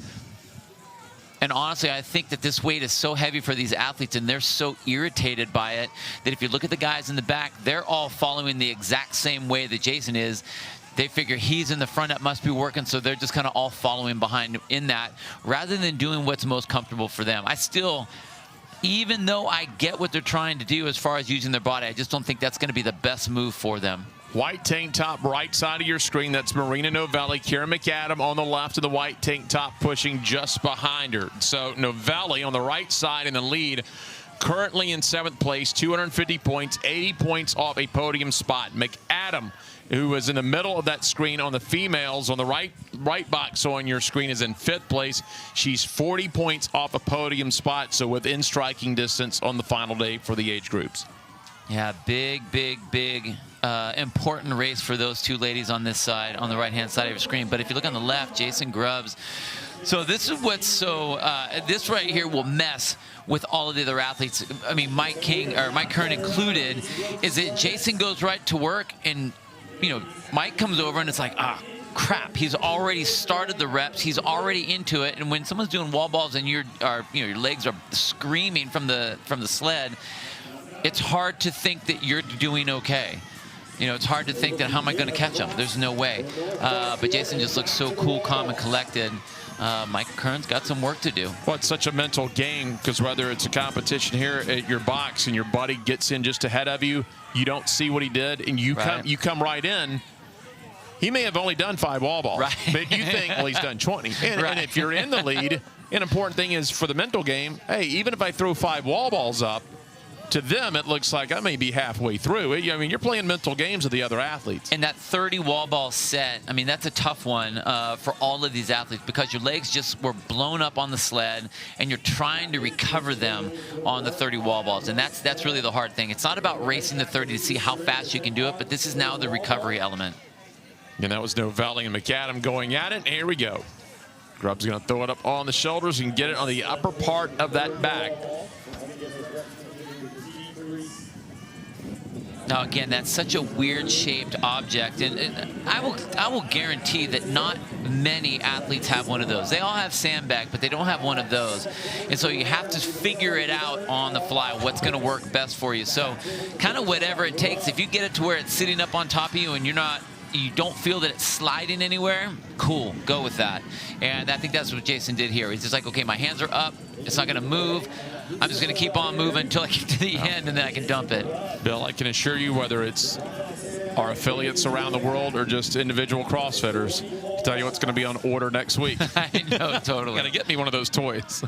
[SPEAKER 6] And honestly, I think that this weight is so heavy for these athletes, and they're so irritated by it, that if you look at the guys in the back, they're all following the exact same way that Jason is. They figure he's in the front, that must be working, so they're just kind of all following behind in that, rather than doing what's most comfortable for them. I still, even though I get what they're trying to do as far as using their body, I just don't think that's going to be the best move for them.
[SPEAKER 19] White tank top, right side of your screen. That's Marina Novelli. Karen McAdam on the left of the white tank top, pushing just behind her. So Novelli on the right side in the lead, currently in 7th place, 250 points, 80 points off a podium spot. McAdam, who was in the middle of that screen on the females, on the right box on your screen, is in 5th place. She's 40 points off a podium spot, so within striking distance on the final day for the age groups.
[SPEAKER 6] Yeah, big, big, big important race for those two ladies on this side, on the right-hand side of your screen. But if you look on the left, Jason Grubbs So this is what's so, this right here will mess with all of the other athletes. I mean, Mike Kern included, is that Jason goes right to work and, you know, Mike comes over and it's like, crap, he's already started the reps, he's already into it, and when someone's doing wall balls and your legs are screaming from the sled, it's hard to think that you're doing okay. You know, it's hard to think that how am I going to catch him? There's no way. But Jason just looks so cool, calm, and collected. Mike Kern's got some work to do.
[SPEAKER 19] Well, it's such a mental game because whether it's a competition here at your box and your buddy gets in just ahead of you, you don't see what he did, and you come right in. He may have only done 5 wall balls, but you think, well, he's done 20. And if you're in the lead, an important thing is for the mental game, hey, even if I throw 5 wall balls up, to them, it looks like I may be halfway through. I mean, you're playing mental games with the other athletes.
[SPEAKER 6] And that 30 wall ball set, I mean, that's a tough one for all of these athletes because your legs just were blown up on the sled and you're trying to recover them on the 30 wall balls. And that's really the hard thing. It's not about racing the 30 to see how fast you can do it, but this is now the recovery element.
[SPEAKER 19] And that was Novelli and McAdam going at it. And here we go. Grubb's going to throw it up on the shoulders and get it on the upper part of that bag.
[SPEAKER 6] Now, again, that's such a weird-shaped object, and I will guarantee that not many athletes have one of those. They all have sandbag, but they don't have one of those. And so you have to figure it out on the fly, what's going to work best for you. So kind of whatever it takes. If you get it to where it's sitting up on top of you and you don't feel that it's sliding anywhere, cool, go with that. And I think that's what Jason did here. He's just like, okay, my hands are up, it's not going to move. I'm just going to keep on moving until I get to the end, and then I can dump it.
[SPEAKER 19] Bill, I can assure you, whether it's our affiliates around the world or just individual CrossFitters, to tell you what's going to be on order next week.
[SPEAKER 6] I know, totally.
[SPEAKER 19] Got to get me one of those toys.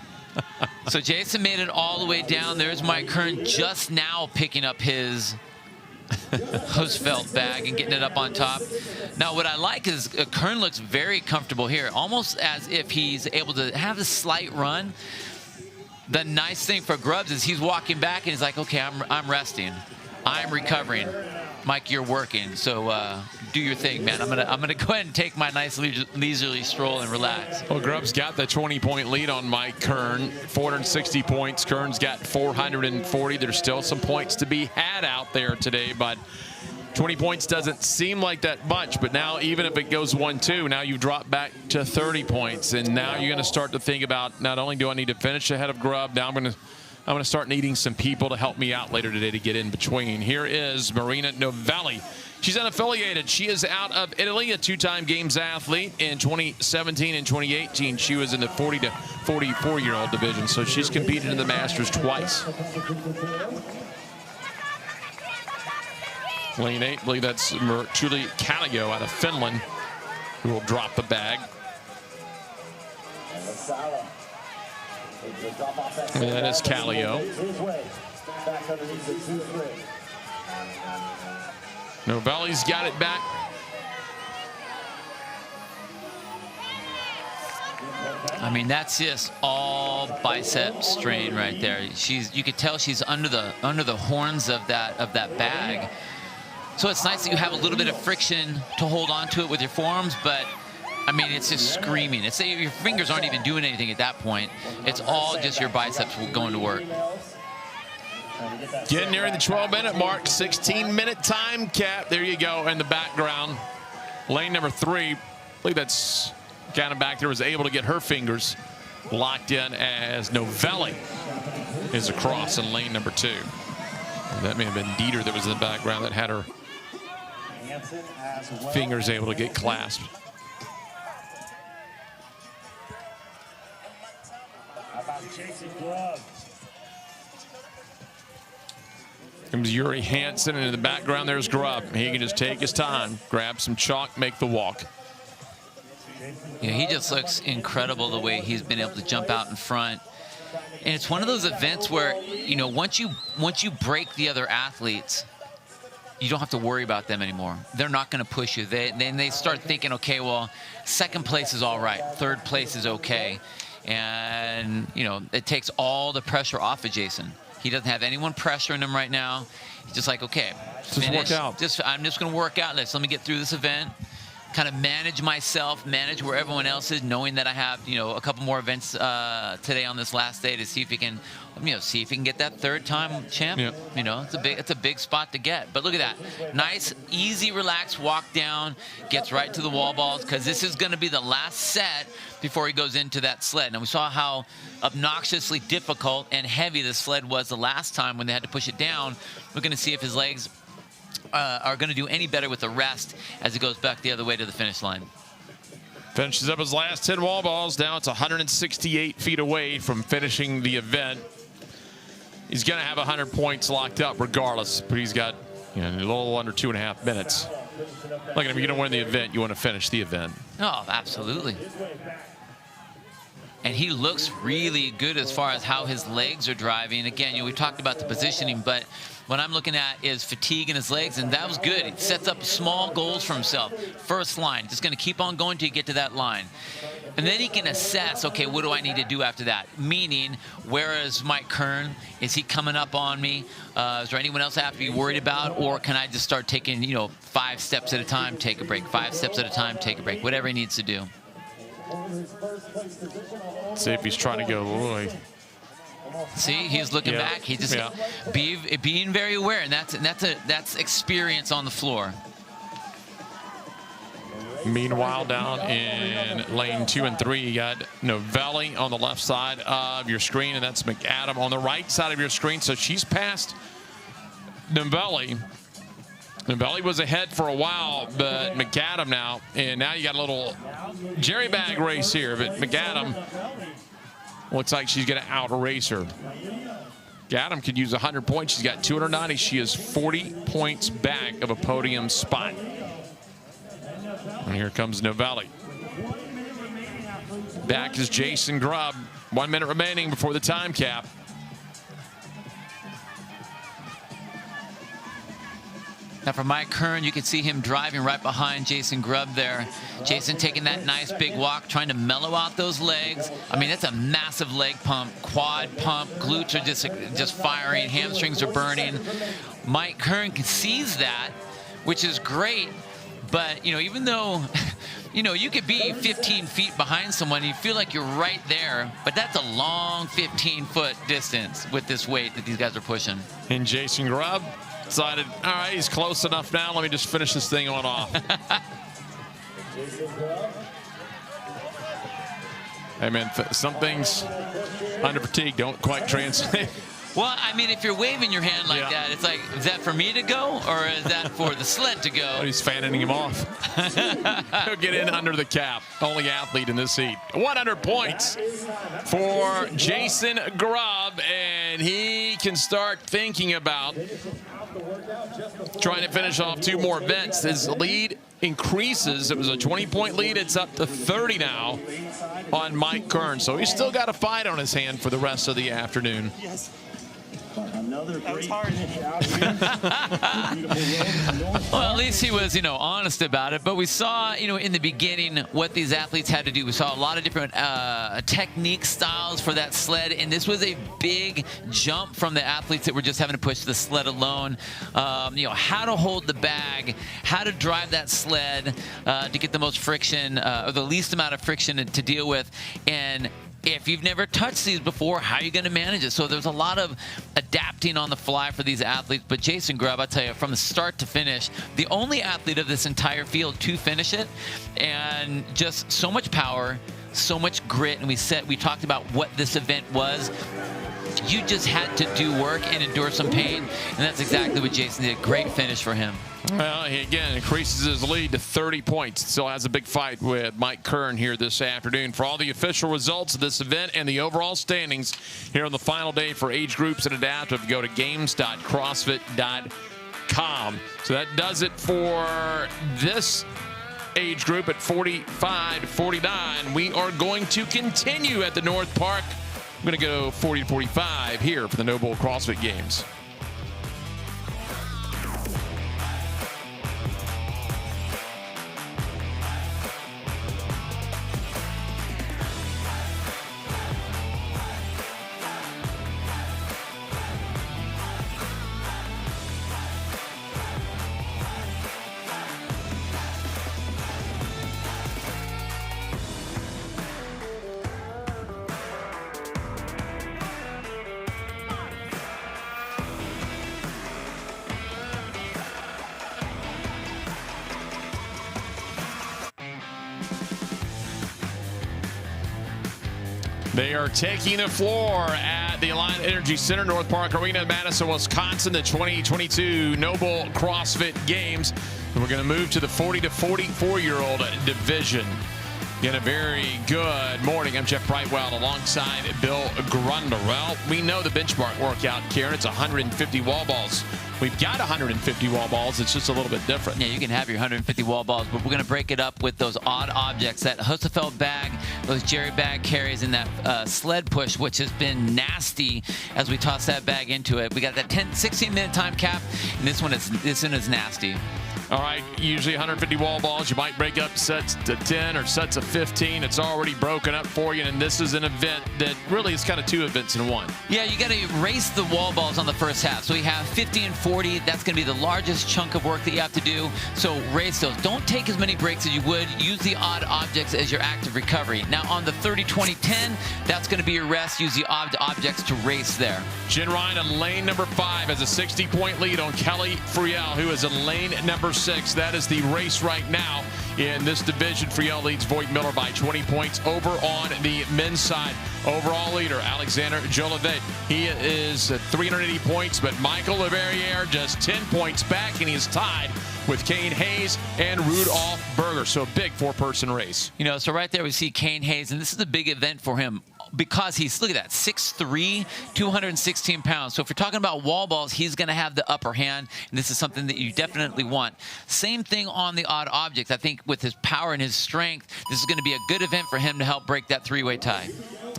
[SPEAKER 6] So Jason made it all the way down. There's Mike Kern just now picking up his Husfeld bag and getting it up on top. Now, what I like is Kern looks very comfortable here, almost as if he's able to have a slight run. The nice thing for Grubbs is he's walking back and he's like, okay, I'm resting. I'm recovering. Mike, you're working, so do your thing, man. I'm gonna go ahead and take my nice leisurely stroll and relax.
[SPEAKER 19] Well, Grubbs got the 20-point lead on Mike Kern, 460 points. Kern's got 440. There's still some points to be had out there today, but 20 points doesn't seem like that much, but now even if it goes 1-2, now you drop back to 30 points, and now you're going to start to think about not only do I need to finish ahead of Grubb, now I'm going to start needing some people to help me out later today to get in between. Here is Marina Novelli. She's unaffiliated. She is out of Italy, a 2-time Games athlete. In 2017 and 2018, she was in the 40 to 44-year-old division, so she's competed in the Masters twice. Lane 8, I believe that's Mertuli Kallio out of Finland, who will drop the bag. And that is Kallio. Novelli's got it back.
[SPEAKER 6] I mean, that's just all bicep strain right there. You could tell she's under the horns of that bag. So it's nice that you have a little bit of friction to hold on to it with your forearms, but I mean, it's just screaming. It's your fingers aren't even doing anything at that point. It's all just your biceps going to work.
[SPEAKER 19] Getting near the 12-minute mark, 16-minute time cap. There you go in the background. Lane number 3, I believe that's kind of back there, was able to get her fingers locked in as Novelli is across in lane number 2. That may have been Dieter that was in the background that had her fingers able to get clasped. Comes Yuri Hansen, and in the background there's Grubb. He can just take his time, grab some chalk, make the walk.
[SPEAKER 6] Yeah, he just looks incredible the way he's been able to jump out in front. And it's one of those events where, you know, once you break the other athletes, you don't have to worry about them anymore. They're not going to push you. Then they start thinking, okay, well, second place is all right, third place is okay. And, you know, it takes all the pressure off of Jason. He doesn't have anyone pressuring him right now. He's just like, okay,
[SPEAKER 19] just work out.
[SPEAKER 6] I'm just going to work out. Let me get through this event. kind of manage myself, manage where everyone else is, knowing that I have, a couple more events today on this last day to see if he can, see if he can get that third-time champ.
[SPEAKER 19] Yeah.
[SPEAKER 6] It's a big spot to get. But look at that. Nice, easy, relaxed walk down, gets right to the wall balls, because this is going to be the last set before he goes into that sled. And we saw how obnoxiously difficult and heavy the sled was the last time when they had to push it down. We're going to see if his legs are going to do any better with the rest as he goes back the other way to the finish line.
[SPEAKER 19] Finishes up his last 10 wall balls. Now it's 168 feet away from finishing the event. He's going to have 100 points locked up regardless, but he's got a little under 2.5 minutes. Look at him. You're going to win the event. You want to finish the event.
[SPEAKER 6] Oh, absolutely. And he looks really good as far as how his legs are driving. Again, we talked about the positioning, but what I'm looking at is fatigue in his legs, and that was good. He sets up small goals for himself. First line, just going to keep on going till you get to that line. And then he can assess, okay, what do I need to do after that? Meaning, where is Mike Kern? Is he coming up on me? Is there anyone else I have to be worried about? Or can I just start taking, 5 steps at a time, take a break, 5 steps at a time, take a break, whatever he needs to do.
[SPEAKER 19] See if he's trying to go, boy.
[SPEAKER 6] See, he's looking back. He just being very aware, and that's experience on the floor.
[SPEAKER 19] Meanwhile, down in lane 2 and 3, you got Novelli on the left side of your screen, and that's McAdam on the right side of your screen. So she's past Novelli. Novelli was ahead for a while, but McAdam now, and now you got a little jerry bag race here, but McAdam looks like she's going to outrace her. McAdam could use 100 points. She's got 290. She is 40 points back of a podium spot. And here comes Novelli. Back is Jason Grubb. 1 minute remaining before the time cap.
[SPEAKER 6] Now for Mike Kern, you can see him driving right behind Jason Grubb there. Jason taking that nice big walk, trying to mellow out those legs. I mean, that's a massive leg pump, quad pump, glutes are just firing, hamstrings are burning. Mike Kern sees that, which is great. But, even though, you could be 15 feet behind someone, you feel like you're right there, but that's a long 15-foot distance with this weight that these guys are pushing.
[SPEAKER 19] And Jason Grubb decided, all right, he's close enough now. Let me just finish this thing on off. Hey, man, some things under fatigue don't quite translate.
[SPEAKER 6] Well, I mean, if you're waving your hand like that, it's like, is that for me to go, or is that for the sled to go?
[SPEAKER 19] Oh, he's fanning him off. He'll get in under the cap. Only athlete in this heat. 100 points for Jason Grubb, and he can start thinking about trying to finish off 2 more events. His lead increases. It was a 20-point lead. It's up to 30 now on Mike Kern. So he's still got a fight on his hand for the rest of the afternoon.
[SPEAKER 4] Yes. Another great
[SPEAKER 6] Well, at least he was, honest about it. But we saw, in the beginning what these athletes had to do. We saw a lot of different technique styles for that sled, and this was a big jump from the athletes that were just having to push the sled alone. How to hold the bag, how to drive that sled to get the most friction, or the least amount of friction to deal with. And if you've never touched these before, how are you going to manage it? So there's a lot of adapting on the fly for these athletes. But Jason Grubb, I tell you, from the start to finish, the only athlete of this entire field to finish it, and just so much power, so much grit. And we talked about what this event was. You just had to do work and endure some pain, and that's exactly what Jason did. Great finish for him.
[SPEAKER 19] Well, he again increases his lead to 30 points. Still has a big fight with Mike Kern here this afternoon. For all the official results of this event and the overall standings here on the final day for age groups and adaptive, go to games.crossfit.com. So that does it for this age group at 45 to 49. We are going to continue at the North Park. I'm going to go 40 to 45 here for the No Bull CrossFit Games. They are taking the floor at the Alliant Energy Center, North Park Arena in Madison, Wisconsin, the 2022 Noble CrossFit Games. And we're going to move to the 40 to 44-year-old division. Again, a very good morning. I'm Jeff Brightwell alongside Bill Grundle. Well, we know the benchmark workout, Karen. It's 150 wall balls. We've got 150 wall balls. It's just a little bit different.
[SPEAKER 6] Yeah, you can have your 150 wall balls, but we're going to break it up with those odd objects, that Husafeld bag, those jerry bag carries, and that sled push, which has been nasty as we toss that bag into it. We got that 16-minute time cap, and this one is nasty.
[SPEAKER 19] All right, usually 150 wall balls. You might break up sets to 10 or sets of 15. It's already broken up for you, and this is an event that really is kind of two events in one.
[SPEAKER 6] Yeah, you got to race the wall balls on the first half. So we have 50 and 40. That's going to be the largest chunk of work that you have to do. So race those. Don't take as many breaks as you would. Use the odd objects as your active recovery. Now on the 30, 20, 10, that's going to be your rest. Use the odd objects to race there.
[SPEAKER 19] Jen Ryan in lane number 5 has a 60-point lead on Kelly Friel, who is in lane number 6. That is the race right now in this division. Friel leads Voigt Miller by 20 points. Over on the men's side, overall leader Alexander Jolivet. He is at 380 points, but Michael Leverrier just 10 points back, and he is tied with Kane Hayes and Rudolph Berger. So a big 4-person race.
[SPEAKER 6] You know, so right there we see Kane Hayes, and this is a big event for him because he's, look at that, 6'3", 216 pounds. So if you're talking about wall balls, he's going to have the upper hand, and this is something that you definitely want. Same thing on the odd objects. I think with his power and his strength, this is going to be a good event for him to help break that three-way tie.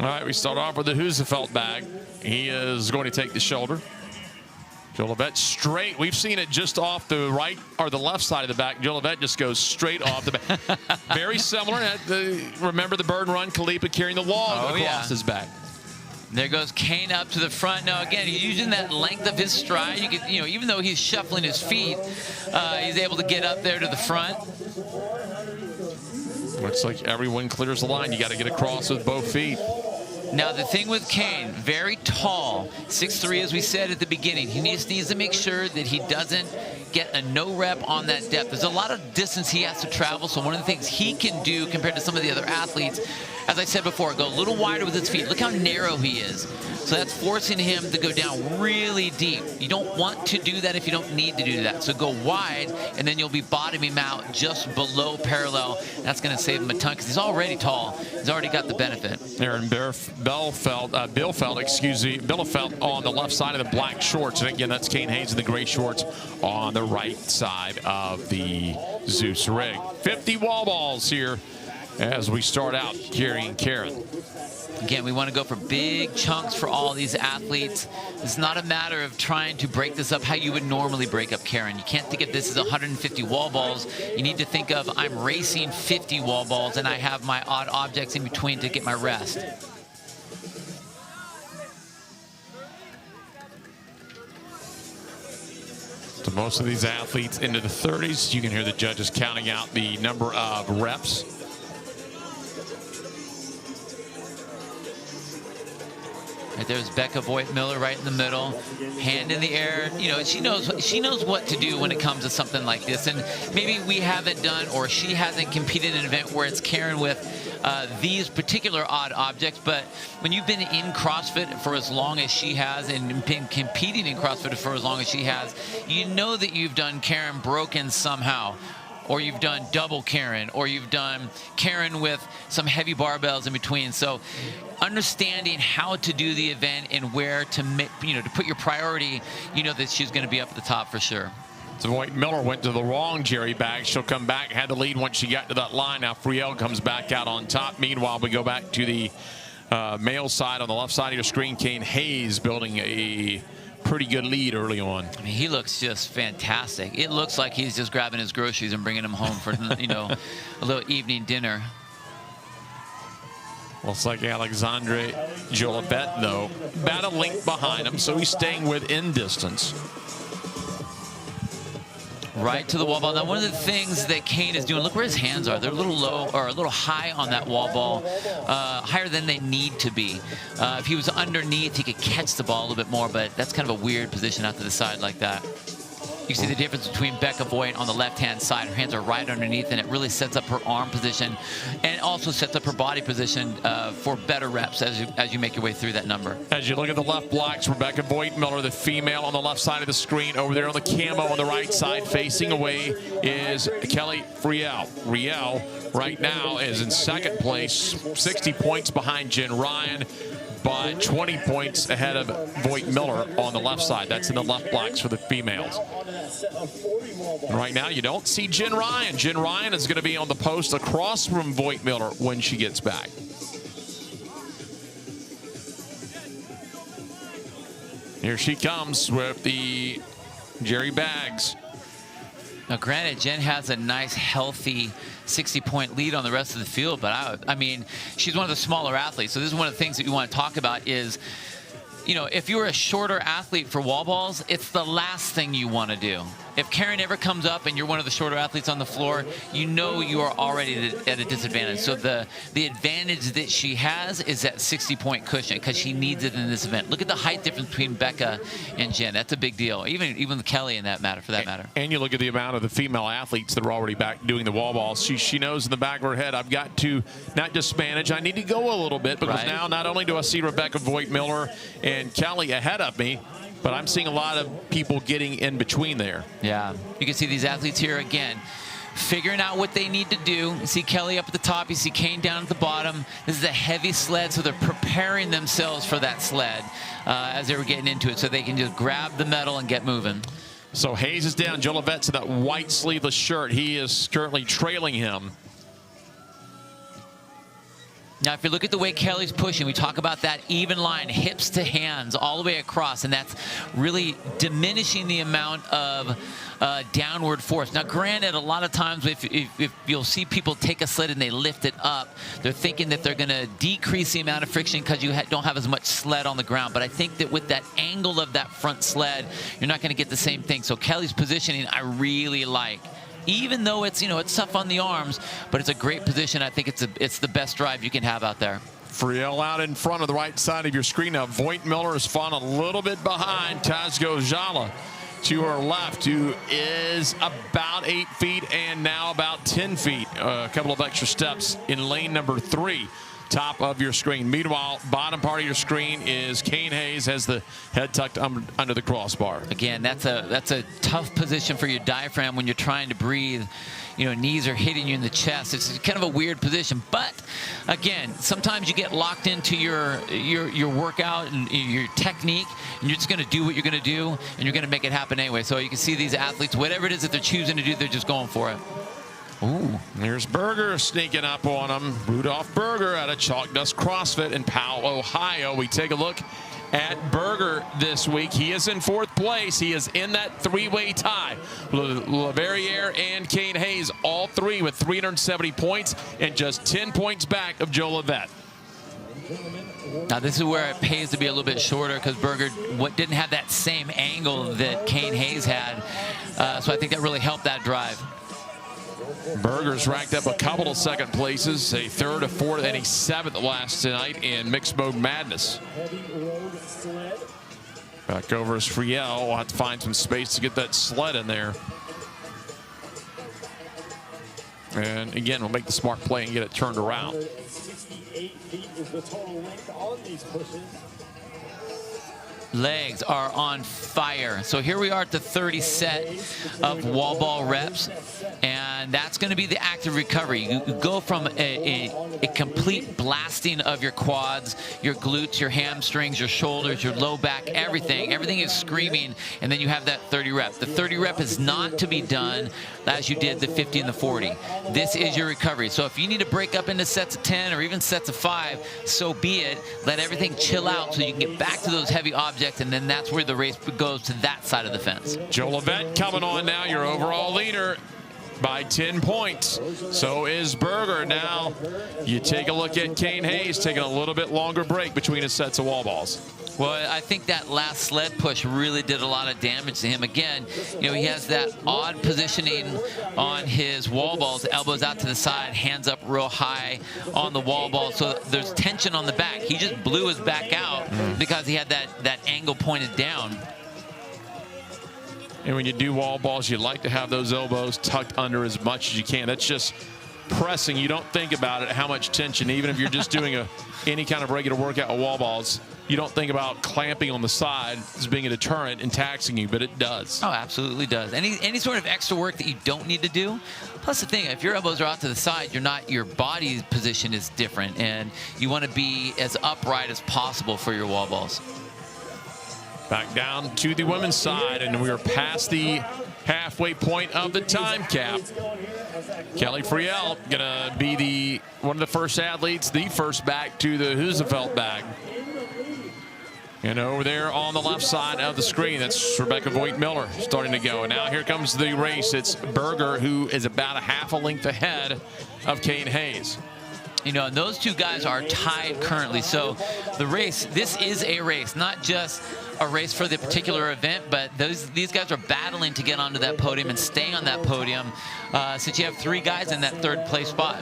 [SPEAKER 19] All right, we start off with the Husafeld bag. He is going to take the shoulder. Jolivet straight. We've seen it just off the right or the left side of the back. Jolivet just goes straight off the back. Very similar. Remember the Bird Run, Khalipa carrying the log across his back.
[SPEAKER 6] There goes Kane up to the front. Now again, he's using that length of his stride. You can, even though he's shuffling his feet, he's able to get up there to the front.
[SPEAKER 19] Looks like everyone clears the line. You got to get across with both feet.
[SPEAKER 6] Now, the thing with Kane, very tall, 6'3", as we said at the beginning. He needs to make sure that he doesn't get a no rep on that depth. There's a lot of distance he has to travel, so one of the things he can do compared to some of the other athletes, as I said before, go a little wider with his feet. Look how narrow he is. So that's forcing him to go down really deep. You don't want to do that if you don't need to do that. So go wide, and then you'll be bottoming him out just below parallel. That's going to save him a ton because he's already tall. He's already got the benefit.
[SPEAKER 19] Aaron Bielefeld on the left side of the black shorts. And again, that's Kane Hayes in the gray shorts on the right side of the Zeus rig. 50 wall balls here as we start out carrying Karen.
[SPEAKER 6] Again, we want to go for big chunks for all these athletes. It's not a matter of trying to break this up how you would normally break up Karen. You can't think of this as 150 wall balls. You need to think of I'm racing 50 wall balls and I have my odd objects in between to get my rest.
[SPEAKER 19] So most of these athletes into the 30s. You can hear the judges counting out the number of reps.
[SPEAKER 6] Right there's Becca Voigt Miller right in the middle, hand in the air. She knows what to do when it comes to something like this. And maybe we haven't done, or she hasn't competed in an event where it's Karen with these particular odd objects. But when you've been in CrossFit for as long as she has and been competing in CrossFit for as long as she has, you know that you've done Karen broken somehow. Or you've done double Karen, or you've done Karen with some heavy barbells in between. So understanding how to do the event and where to to put your priority, that she's going to be up at the top for sure.
[SPEAKER 19] So Voigt Miller went to the wrong jerry bag. She'll come back, had the lead once she got to that line. Now Friel comes back out on top. Meanwhile, we go back to the male side on the left side of your screen. Kane Hayes building a pretty good lead early on.
[SPEAKER 6] I mean, he looks just fantastic. It looks like he's just grabbing his groceries and bringing them home for, a little evening dinner.
[SPEAKER 19] Looks like Alexandre Jolivet, though, about a length behind him, so he's staying within distance.
[SPEAKER 6] Right to the wall ball. Now, one of the things that Kane is doing, look where his hands are. They're a little low or a little high on that wall ball, higher than they need to be. If he was underneath, he could catch the ball a little bit more, but that's kind of a weird position out to the side like that. You see the difference between Becca Voigt on the left-hand side. Her hands are right underneath, and it really sets up her arm position and also sets up her body position for better reps as you make your way through that number.
[SPEAKER 19] As you look at the left blocks, Rebecca Voigt-Miller, the female on the left side of the screen. Over there on the camo on the right side, facing away is Kelly Friel. Friel right now is in second place, 60 points behind Jen Ryan, but 20 points ahead of Voigt-Miller on the left side. That's in the left blocks for the females. And right now, you don't see Jen Ryan. Jen Ryan is going to be on the post across from Voigt-Miller when she gets back. Here she comes with the Jerry Baggs.
[SPEAKER 6] Now, granted, Jen has a nice, healthy 60-point lead on the rest of the field, but I mean, she's one of the smaller athletes. So this is one of the things that you want to talk about is, you know, if you're a shorter athlete for wall balls, it's the last thing you want to do. If Karen ever comes up and you're one of the shorter athletes on the floor, you know you are already at a disadvantage. So the advantage that she has is that 60-point cushion because she needs it in this event. Look at the height difference between Becca and Jen. That's a big deal. Even Kelly in that matter, for that matter.
[SPEAKER 19] And you look at the amount of the female athletes that are already back doing the wall balls. She knows in the back of her head, I've got to not just manage, I need to go a little bit because now not only do I see Rebecca Voigt-Miller and Kelly ahead of me, but I'm seeing a lot of people getting in between there.
[SPEAKER 6] Yeah, you can see these athletes here again, figuring out what they need to do. You see Kelly up at the top, you see Kane down at the bottom. This is a heavy sled, so they're preparing themselves for that sled as they were getting into it, so they can just grab the medal and get moving.
[SPEAKER 19] So Hayes is down. Joe Levette's in that white sleeveless shirt. He is currently trailing him.
[SPEAKER 6] Now, if you look at the way Kelly's pushing, we talk about that even line, hips to hands, all the way across, and that's really diminishing the amount of downward force. Now, granted, a lot of times if you'll see people take a sled and they lift it up, they're thinking that they're going to decrease the amount of friction because you don't have as much sled on the ground. But I think that with that angle of that front sled, you're not going to get the same thing. So Kelly's positioning, I really like. Even though it's, you know, it's tough on the arms, but it's a great position. I think it's the best drive you can have out there.
[SPEAKER 19] Friel out in front of the right side of your screen now. Voigt-Miller has fallen a little bit behind Tazgo Jala to her left, who is about 8 feet and now about 10 feet. A couple of extra steps in lane number 3. Top of your screen. Meanwhile, bottom part of your screen is Kane Hayes, has the head tucked under the crossbar.
[SPEAKER 6] Again, that's a tough position for your diaphragm when you're trying to breathe. You know, knees are hitting you in the chest. It's kind of a weird position, but again, sometimes you get locked into your workout and your technique, and you're just going to do what you're going to do, and you're going to make it happen anyway. So you can see these athletes, whatever it is that they're choosing to do, they're just going for it.
[SPEAKER 19] Ooh, there's Berger sneaking up on him. Rudolph Berger out of Chalk Dust CrossFit in Powell, Ohio. We take a look at Berger this week. He is in 4th place. He is in that 3-way tie. LaVerriere and Kane Hayes, all 3 with 370 points and just 10 points back of Joe Levette.
[SPEAKER 6] Now this is where it pays to be a little bit shorter because Berger didn't have that same angle that Kane Hayes had. So I think that really helped that drive.
[SPEAKER 19] Berger's racked up a couple of second places, a 3rd, a 4th, and a 7th last tonight in Mixed Mode Madness. Back over is Friel. We'll have to find some space to get that sled in there. And again, we'll make the smart play and get it turned around.
[SPEAKER 4] 68 feet is the total length on these pushes.
[SPEAKER 6] Legs are on fire. So here we are at the 30 set of wall ball reps, and that's going to be the active recovery. You go from a complete blasting of your quads, your glutes, your hamstrings, your shoulders, your low back, everything is screaming, and then you have that 30 rep. The 30 rep is not to be done as you did the 50 and the 40. This is your recovery. So if you need to break up into sets of 10 or even sets of 5, so be it. Let everything chill out so you can get back to those heavy objects, and then that's where the race goes to that side of the fence.
[SPEAKER 19] Joe Levette coming on now, your overall leader by 10 points. So is Berger. Now you take a look at Kane Hayes taking a little bit longer break between his sets of wall balls.
[SPEAKER 6] Well, I think that last sled push really did a lot of damage to him. Again, you know, he has that odd positioning on his wall balls, elbows out to the side, hands up real high on the wall ball. So there's tension on the back. He just blew his back out because he had that angle pointed down.
[SPEAKER 19] And when you do wall balls, you like to have those elbows tucked under as much as you can. That's just pressing. You don't think about it, how much tension, even if you're just doing any kind of regular workout with wall balls, you don't think about clamping on the side as being a deterrent and taxing you, but it does.
[SPEAKER 6] Oh, absolutely does. Any sort of extra work that you don't need to do. Plus the thing, if your elbows are out to the side, your body position is different, and you want to be as upright as possible for your wall balls.
[SPEAKER 19] Back down to the women's side, and we are past the halfway point of the time cap. Kelly Friel gonna be one of the first athletes, the first back to the Husefeld bag. And over there on the left side of the screen, that's Rebecca Voigt-Miller starting to go. And now here comes the race. It's Berger, who is about a half a length ahead of Kane Hayes.
[SPEAKER 6] You know, and those two guys are tied currently. So the race, this is a race, not just a race for the particular event, but these guys are battling to get onto that podium and stay on that podium since you have 3 guys in that 3rd place spot.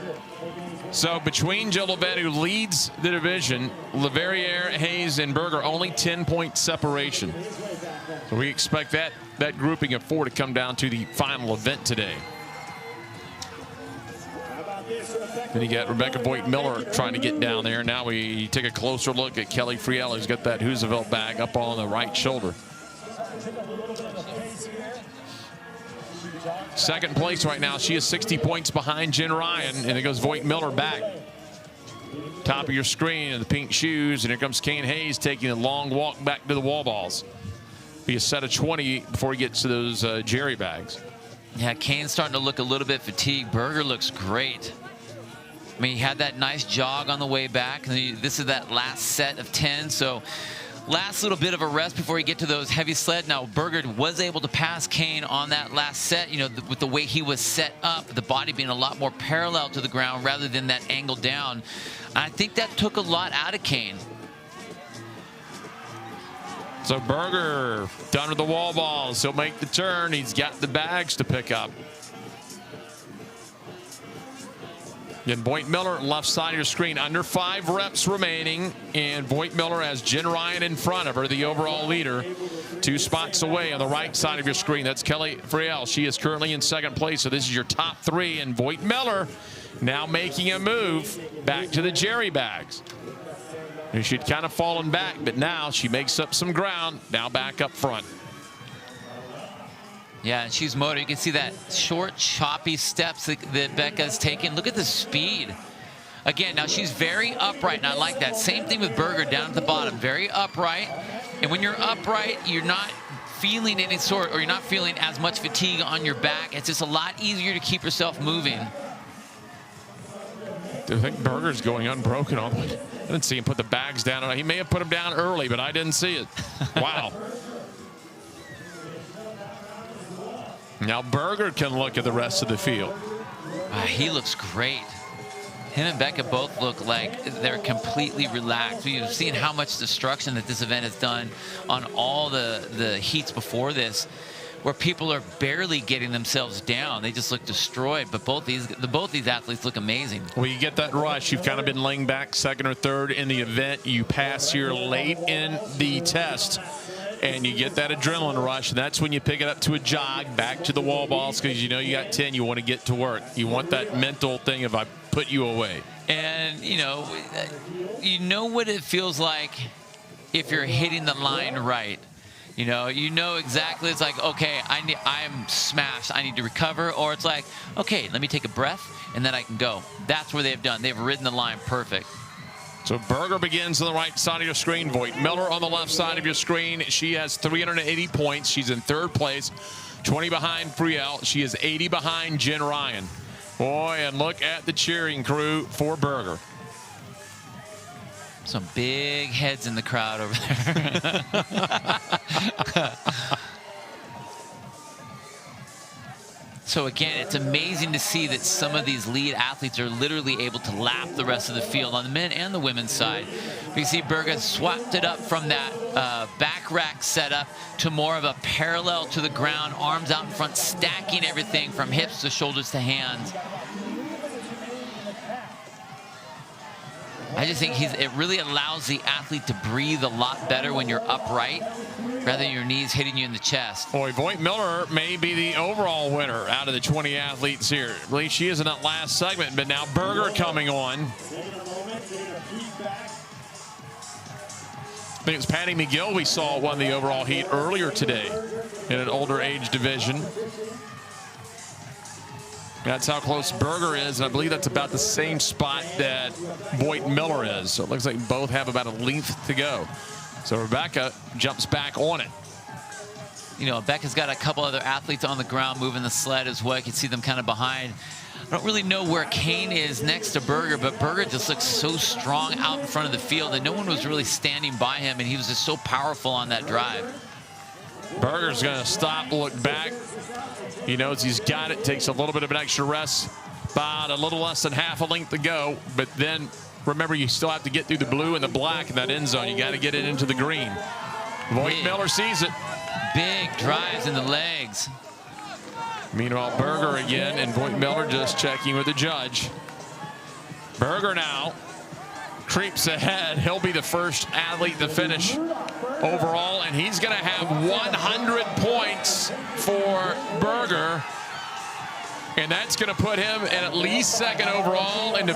[SPEAKER 19] So between Jill Levet, who leads the division, Leverrier, Hayes, and Berger, only 10-point separation. So we expect that grouping of 4 to come down to the final event today. Then you got Rebecca Voigt-Miller trying to get down there. Now we take a closer look at Kelly Friel, who's got that Husefeld bag up on the right shoulder. Second place right now. She is 60 points behind Jen Ryan, and it goes Voigt-Miller back. Top of your screen in the pink shoes, and here comes Kane Hayes taking a long walk back to the wall balls. Be a set of 20 before he gets to those Jerry bags.
[SPEAKER 6] Yeah, Kane's starting to look a little bit fatigued. Berger looks great. I mean, he had that nice jog on the way back. And this is that last set of 10, so last little bit of a rest before you get to those heavy sled. Now, Berger was able to pass Kane on that last set, you know, with the way he was set up, the body being a lot more parallel to the ground rather than that angle down. I think that took a lot out of Kane.
[SPEAKER 19] So Berger done with the wall balls. He'll make the turn. He's got the bags to pick up. And Voigt-Miller, left side of your screen, under 5 reps remaining. And Voigt-Miller has Jen Ryan in front of her, the overall leader. 2 spots away on the right side of your screen. That's Kelly Friel. She is currently in 2nd place, so this is your top 3. And Voigt-Miller now making a move back to the Jerry bags. And she'd kind of fallen back, but now she makes up some ground, now back up front.
[SPEAKER 6] Yeah, and she's motor. You can see that short, choppy steps that Becca's taking. Look at the speed. Again, now she's very upright, and I like that. Same thing with Berger down at the bottom, very upright. And when you're upright, you're not feeling any sort, or you're not feeling as much fatigue on your back. It's just a lot easier to keep yourself moving.
[SPEAKER 19] I think Berger's going unbroken all the way. I didn't see him put the bags down. He may have put them down early, but I didn't see it. Wow. Now Berger can look at the rest of the field.
[SPEAKER 6] He looks great. Him and Becca both look like they're completely relaxed. We've seen how much destruction that this event has done on all the heats before this, where people are barely getting themselves down. They just look destroyed. But both these athletes look amazing.
[SPEAKER 19] Well, you get that rush. You've kind of been laying back 2nd or 3rd in the event. You pass here late in the test, and you get that adrenaline rush. And that's when you pick it up to a jog back to the wall balls, because you know you got 10. You want to get to work. You want that mental thing of I put you away.
[SPEAKER 6] And you know what it feels like if you're hitting the line right. You know exactly. It's like, okay, I'm smashed. I need to recover. Or it's like, okay, let me take a breath, and then I can go. That's where they've done. They've ridden the line perfect.
[SPEAKER 19] So Berger begins on the right side of your screen. Voigt-Miller on the left side of your screen. She has 380 points. She's in 3rd place, 20 behind Friel. She is 80 behind Jen Ryan. Boy, and look at the cheering crew for Berger.
[SPEAKER 6] Some big heads in the crowd over there. So again, it's amazing to see that some of these lead athletes are literally able to lap the rest of the field on the men and the women's side. You see Berger swapped it up from that back rack setup to more of a parallel to the ground, arms out in front, stacking everything from hips to shoulders to hands. I just think it really allows the athlete to breathe a lot better when you're upright rather than your knees hitting you in the chest.
[SPEAKER 19] Boy, Voight Miller may be the overall winner out of the 20 athletes here. At least she is in that last segment, but now Berger coming on. I think it's Patty McGill we saw won the overall heat earlier today in an older age division. That's how close Berger is, and I believe that's about the same spot that Voight Miller is. So it looks like both have about a length to go. So Rebecca jumps back on it.
[SPEAKER 6] You know, Becca's got a couple other athletes on the ground moving the sled as well. You can see them kind of behind. I don't really know where Kane is next to Berger, but Berger just looks so strong out in front of the field that no one was really standing by him, and he was just so powerful on that drive.
[SPEAKER 19] Berger's going to stop, look back. He knows he's got it, takes a little bit of an extra rest, about a little less than half a length to go. But then, remember, you still have to get through the blue and the black in that end zone. You got to get it into the green. Voight Miller sees it.
[SPEAKER 6] Big drives in the legs.
[SPEAKER 19] Meanwhile, Berger again, and Voight Miller just checking with the judge. Berger now creeps ahead. He'll be the first athlete to finish overall, and he's going to have 100 points for Berger. And that's going to put him at least second overall, and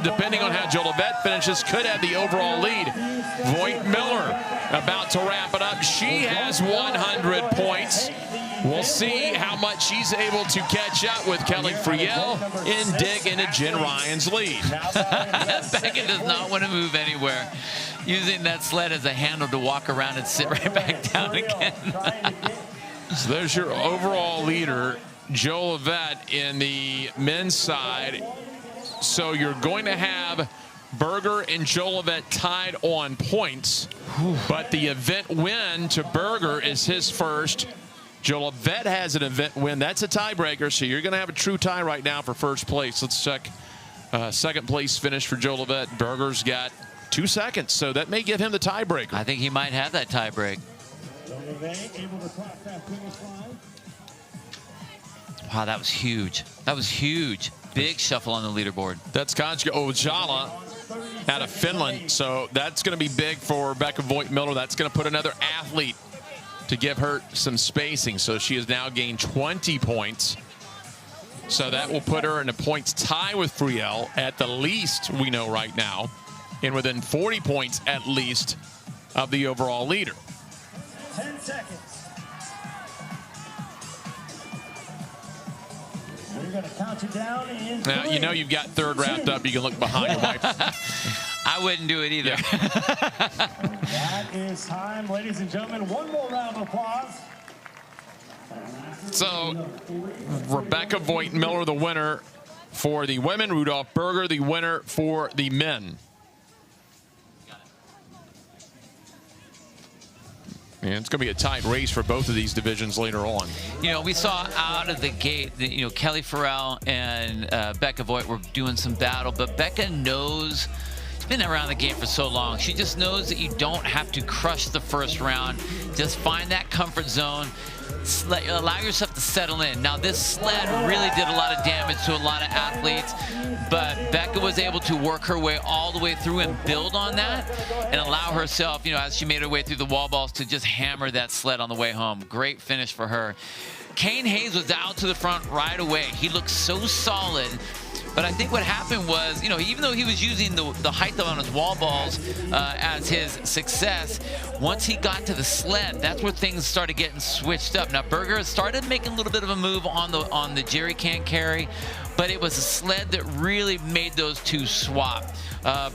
[SPEAKER 19] depending on how Jolivet finishes, could have the overall lead. Voight Miller about to wrap it up. She has 100 points. We'll see how much she's able to catch up with Kelly Friel and dig into Jen Ryan's lead.
[SPEAKER 6] Becca does not want to move anywhere, using that sled as a handle to walk around and sit right back down again.
[SPEAKER 19] So there's your overall leader, Jolivet, in the men's side. So you're going to have Berger and Jolivet tied on points, but the event win to Berger is his first. Jolivet has an event win. That's a tiebreaker, so you're going to have a true tie right now for first place. Let's check second place finish for Jolivet. Berger's got 2 seconds, so that may give him the tiebreaker.
[SPEAKER 6] I think he might have that tiebreak. Wow, that was huge. That was huge. Big shuffle on the leaderboard.
[SPEAKER 19] That's Katja Ojala out of Finland, so that's going to be big for Rebecca Voight Miller. That's going to put another athlete to give her some spacing. So she has now gained 20 points. So that will put her in a points tie with Friel at the least we know right now, and within 40 points at least of the overall leader.
[SPEAKER 4] 10 seconds. We're going to count you down in
[SPEAKER 19] now, you know you've got third wrapped up. You can look behind your wife.
[SPEAKER 6] I wouldn't do it either.
[SPEAKER 4] That is time, ladies and gentlemen. One more round of applause.
[SPEAKER 19] So, Rebecca Voight Miller, the winner for the women. Rudolph Berger, the winner for the men. And it's going to be a tight race for both of these divisions later on.
[SPEAKER 6] You know, we saw out of the gate that, you know, Kelly Friel and Becca Voight were doing some battle, but Becca knows, she's been around the game for so long, she just knows that you don't have to crush the first round. Just find that comfort zone. Allow yourself to settle in. Now, this sled really did a lot of damage to a lot of athletes, but Becca was able to work her way all the way through and build on that and allow herself, you know, as she made her way through the wall balls, to just hammer that sled on the way home. Great finish for her. Kane Hayes was out to the front right away. He looked so solid. But I think what happened was, you know, even though he was using the height on his wall balls as his success, once he got to the sled, that's where things started getting switched up. Now, Berger started making a little bit of a move on the jerry can carry, but it was a sled that really made those two swap.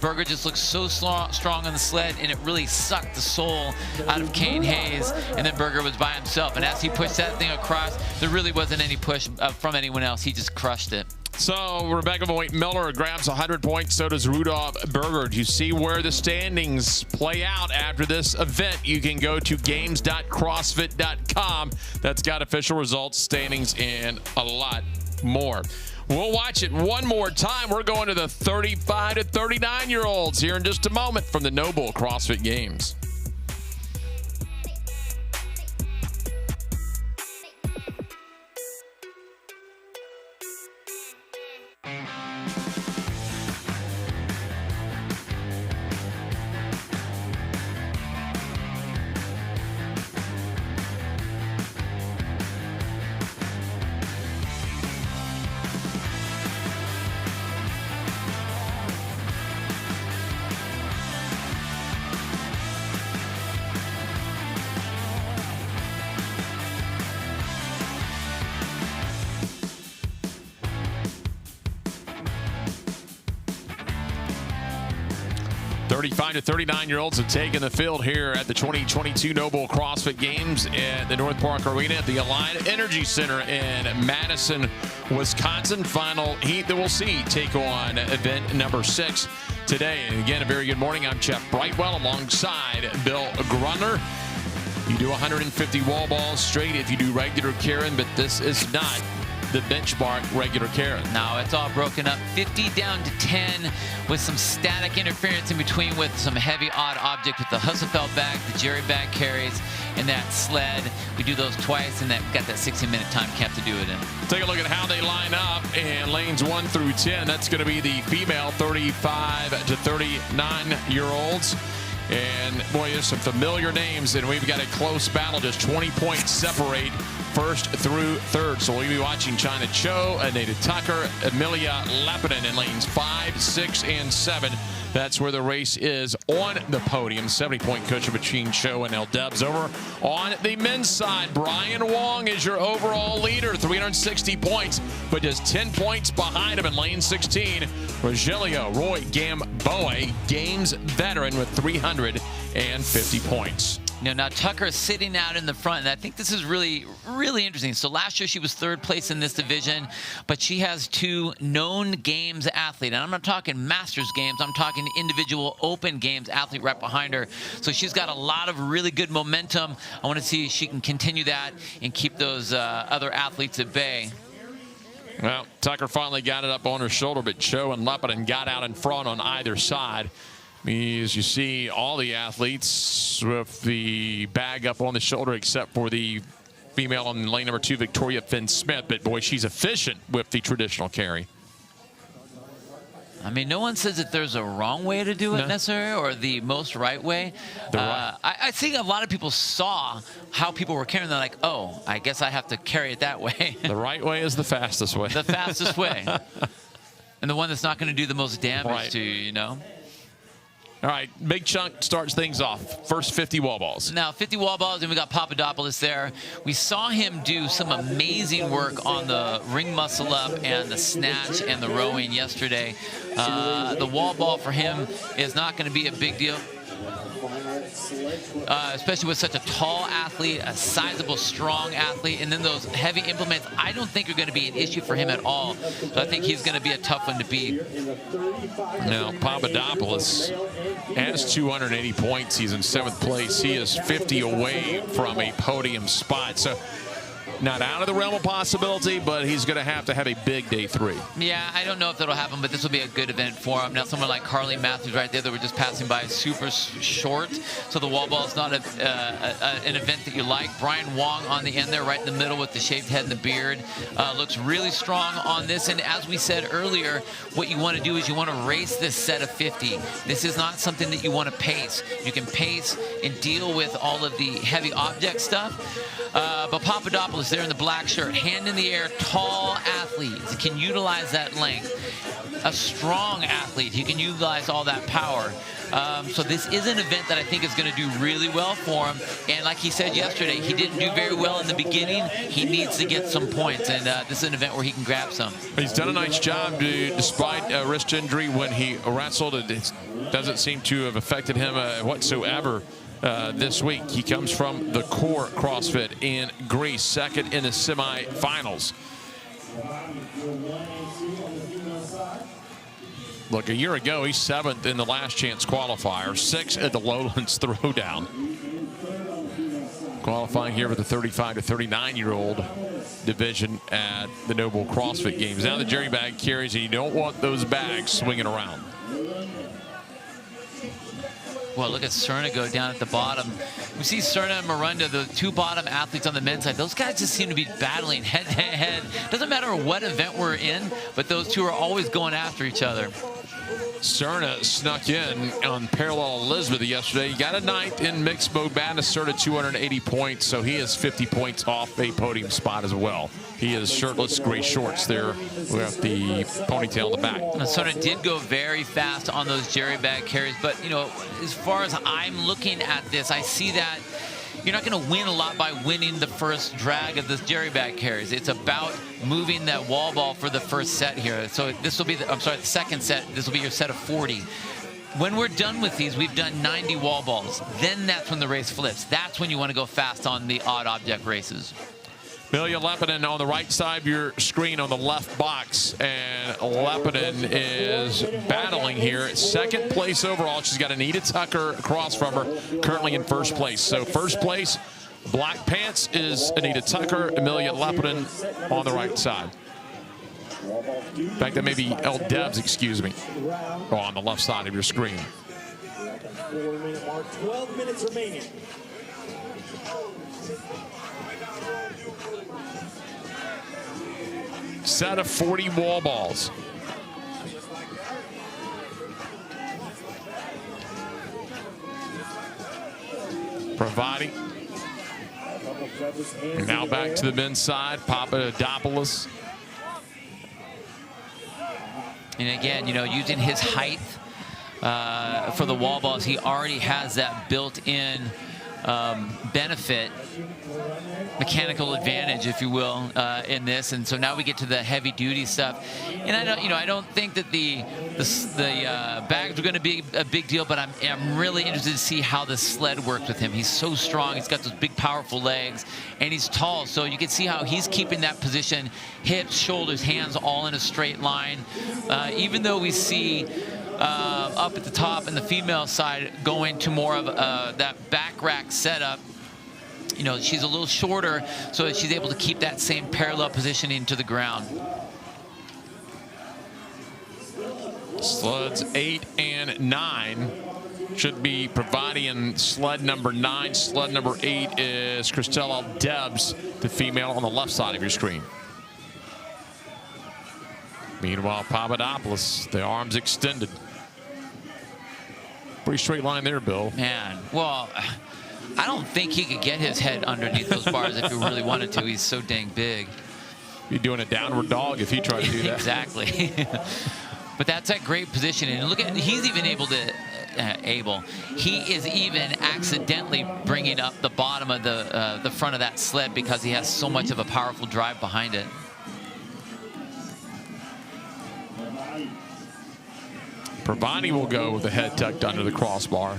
[SPEAKER 6] Berger just looked so strong on the sled, and it really sucked the soul out of Kane Hayes, and then Berger was by himself. And as he pushed that thing across, there really wasn't any push from anyone else. He just crushed it.
[SPEAKER 19] So Rebecca Voight Miller grabs 100 points. So does Rudolph Berger. Do you see where the standings play out after this event? You can go to games.crossfit.com. That's got official results, standings, and a lot more. We'll watch it one more time. We're going to the 35 to 39-year-olds here in just a moment from the Noble CrossFit Games. 35 to 39-year-olds have taken the field here at the 2022 Noble CrossFit Games at the North Park Arena at the Allied Energy Center in Madison, Wisconsin. Final heat that we'll see take on event number 6 today. And again, a very good morning. I'm Jeff Brightwell alongside Bill Grundler. You do 150 wall balls straight if you do regular carrying, but this is not the benchmark regular carry.
[SPEAKER 6] No, it's all broken up 50 down to 10 with some static interference in between with some heavy odd object with the Husafeld bag, the Jerry bag carries, and that sled. We do those twice, and that got that 60-minute time cap to do it in.
[SPEAKER 19] Take a look at how they line up in lanes 1 through 10. That's going to be the female 35 to 39-year-olds. And boy, there's some familiar names, and we've got a close battle. Just 20 points separate first through third. So we'll be watching China Cho, Anita Tucker, Amelia Lappinen in lanes 5, 6, and 7. That's where the race is on the podium. 70-point cushion between Cho and L. Dubs. Over on the men's side, Brian Wong is your overall leader, 360 points, but just 10 points behind him in lane 16. Rogelio Roy Gamboa, Games veteran with 350 points.
[SPEAKER 6] Now Tucker is sitting out in the front, and I think this is really, really interesting. So last year she was 3rd place in this division, but she has 2 known games athletes. And I'm not talking Masters games, I'm talking individual open games athlete right behind her. So she's got a lot of really good momentum. I want to see if she can continue that and keep those other athletes at bay.
[SPEAKER 19] Well, Tucker finally got it up on her shoulder, but Cho and Lappinen got out in front on either side. As you see, all the athletes with the bag up on the shoulder except for the female in lane number 2, Victoria Finn-Smith. But boy, she's efficient with the traditional carry.
[SPEAKER 6] I mean, no one says that there's a wrong way to do it necessarily, or the most right way. I think a lot of people saw how people were carrying. They're like, oh, I guess I have to carry it that way.
[SPEAKER 19] The right way is the fastest way.
[SPEAKER 6] The fastest way. And the one that's not going to do the most damage to you, you know?
[SPEAKER 19] All right, Big Chunk starts things off. First 50 wall balls.
[SPEAKER 6] Now, 50 wall balls, and we got Papadopoulos there. We saw him do some amazing work on the ring muscle up and the snatch and the rowing yesterday. The wall ball for him is not going to be a big deal. Especially with such a tall athlete, a sizable, strong athlete, and then those heavy implements, I don't think are going to be an issue for him at all. So I think he's going to be a tough one to beat.
[SPEAKER 19] Now, Papadopoulos has 280 points. He's in 7th place. He is 50 away from a podium spot. So not out of the realm of possibility, but he's going to have a big day 3.
[SPEAKER 6] Yeah, I don't know if that'll happen, but this will be a good event for him. Now, someone like Carly Matthews right there that we're just passing by is super short, so the wall ball is not an event that you like. Brian Wong on the end there, right in the middle with the shaved head and the beard. Looks really strong on this, and as we said earlier, what you want to do is you want to race this set of 50. This is not something that you want to pace. You can pace and deal with all of the heavy object stuff, but Papadopoulos there in the black shirt, hand in the air, tall athlete. He can utilize that length. A strong athlete. He can utilize all that power. So this is an event that I think is going to do really well for him. And like he said yesterday, he didn't do very well in the beginning. He needs to get some points, and this is an event where he can grab some.
[SPEAKER 19] He's done a nice job despite a wrist injury when he wrestled. It doesn't seem to have affected him whatsoever. This week. He comes from the Core CrossFit in Greece, 2nd in the semifinals. Look, a year ago, he's 7th in the last chance qualifier, 6th at the Lowlands Throwdown. Qualifying here with the 35 to 39-year-old division at the Noble CrossFit Games. Now the Jerry bag carries, and you don't want those bags swinging around.
[SPEAKER 6] Well, look at Serna go down at the bottom. We see Serna and Miranda, the 2 bottom athletes on the men's side. Those guys just seem to be battling head to head. Doesn't matter what event we're in, but those 2 are always going after each other.
[SPEAKER 19] Serna snuck in on Parallel Elizabeth yesterday. He got a 9th in mixed mode madness. Serna 280 points, so he is 50 points off a podium spot as well. He is shirtless, gray shorts there with the ponytail in the back.
[SPEAKER 6] Serna did go very fast on those Jerry bag carries, but you know, as far as I'm looking at this, I see that you're not going to win a lot by winning the first drag of this Jerry bag carries. It's about moving that wall ball for the first set here. So this will be the, the second set. This will be your set of 40. When we're done with these, we've done 90 wall balls. Then that's when the race flips. That's when you want to go fast on the odd object races.
[SPEAKER 19] Amelia Lepinen on the right side of your screen on the left box. And Lepinen is battling here. Second place overall. She's got Anita Tucker across from her, currently in first place. So first place, black pants, is Anita Tucker. Amelia Lepinen on the right side. In fact, that may be Elle Debs, excuse me, on the left side of your screen.
[SPEAKER 4] 4-minute mark, 12 minutes remaining.
[SPEAKER 19] Set of 40 wall balls. Pravati. Now back to the men's side, Papadopoulos.
[SPEAKER 6] And again, you know, using his height for the wall balls, he already has that built-in benefit, mechanical advantage, if you will, in this. And so now we get to the heavy-duty stuff. And I don't think that the bags are going to be a big deal, but I'm really interested to see how the sled works with him. He's so strong. He's got those big, powerful legs, and he's tall. So you can see how he's keeping that position, hips, shoulders, hands, all in a straight line. Even though we see up at the top and the female side going to more of that back rack setup, you know, she's a little shorter, so that she's able to keep that same parallel positioning to the ground.
[SPEAKER 19] Sleds 8 and 9 should be providing sled number 9. Sled number 8 is Christelle Debs, the female on the left side of your screen. Meanwhile, Papadopoulos, the arms extended. Pretty straight line there, Bill.
[SPEAKER 6] Man, well, I don't think he could get his head underneath those bars if he really wanted to. He's so dang big.
[SPEAKER 19] Be doing a downward dog if he tried to do that.
[SPEAKER 6] Exactly. But that's that great position. And look at, he's even able to, he is even accidentally bringing up the bottom of the front of that sled because he has so much of a powerful drive behind it.
[SPEAKER 19] Pravani will go with the head tucked under the crossbar.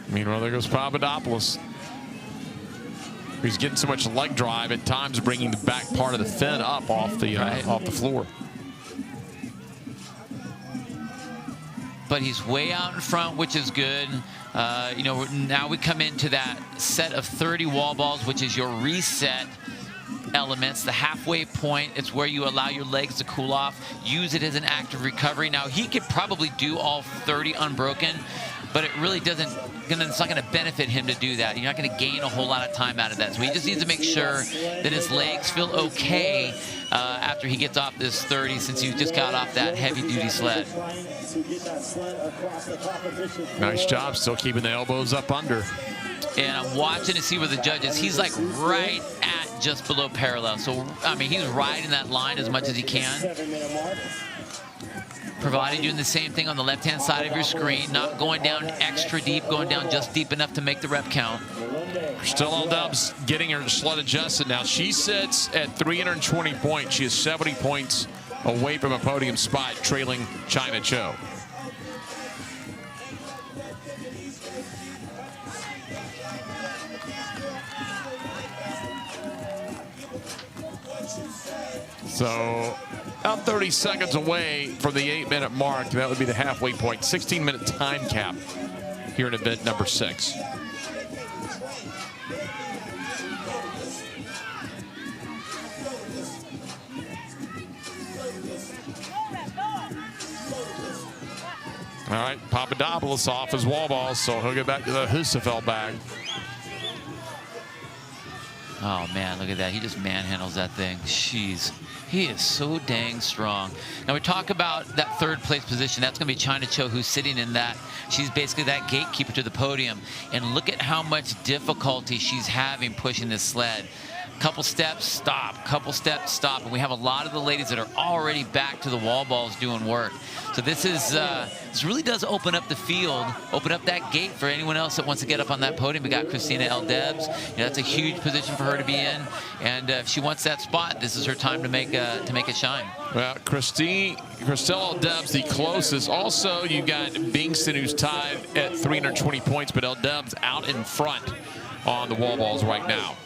[SPEAKER 19] Meanwhile, there goes Papadopoulos. He's getting so much leg drive at times, bringing the back part of the fin up off the floor.
[SPEAKER 6] But he's way out in front, which is good. You know, now we come into that set of 30 wall balls, which is your reset elements, the halfway point. It's where you allow your legs to cool off, use it as an active recovery. Now, he could probably do all 30 unbroken, but it really doesn't, it's not going to benefit him to do that. You're not going to gain a whole lot of time out of that. So he just needs to make sure that his legs feel okay after he gets off this 30, since he just got off that heavy-duty sled.
[SPEAKER 19] Nice job, still keeping the elbows up under.
[SPEAKER 6] And I'm watching to see where the judge is. He's like right at just below parallel. So, I mean, he's riding that line as much as he can. Provided doing the same thing on the left-hand side of your screen, not going down extra deep, going down just deep enough to make the rep count.
[SPEAKER 19] Still Dubs getting her sled adjusted now. She sits at 320 points. She is 70 points away from a podium spot, trailing China Cho. So about 30 seconds away from the 8-minute mark. That would be the halfway point. 16-minute time cap here in event number 6. All right, Papadopoulos off his wall balls, so he'll get back to the Husafel bag.
[SPEAKER 6] Oh, man, look at that. He just manhandles that thing. Jeez. He is so dang strong. Now, we talk about that third place position. That's going to be China Cho, who's sitting in that. She's basically that gatekeeper to the podium. And look at how much difficulty she's having pushing this sled. Couple steps, stop. Couple steps, stop. And we have a lot of the ladies that are already back to the wall balls doing work. So this is this really does open up the field, open up that gate for anyone else that wants to get up on that podium. We got Christina L. Debs. That's a huge position for her to be in. And if she wants that spot, this is her time to make it shine.
[SPEAKER 19] Well, Christelle L. Debs, the closest. Also, you got Bingston, who's tied at 320 points, but L. Debs out in front on the wall balls right now.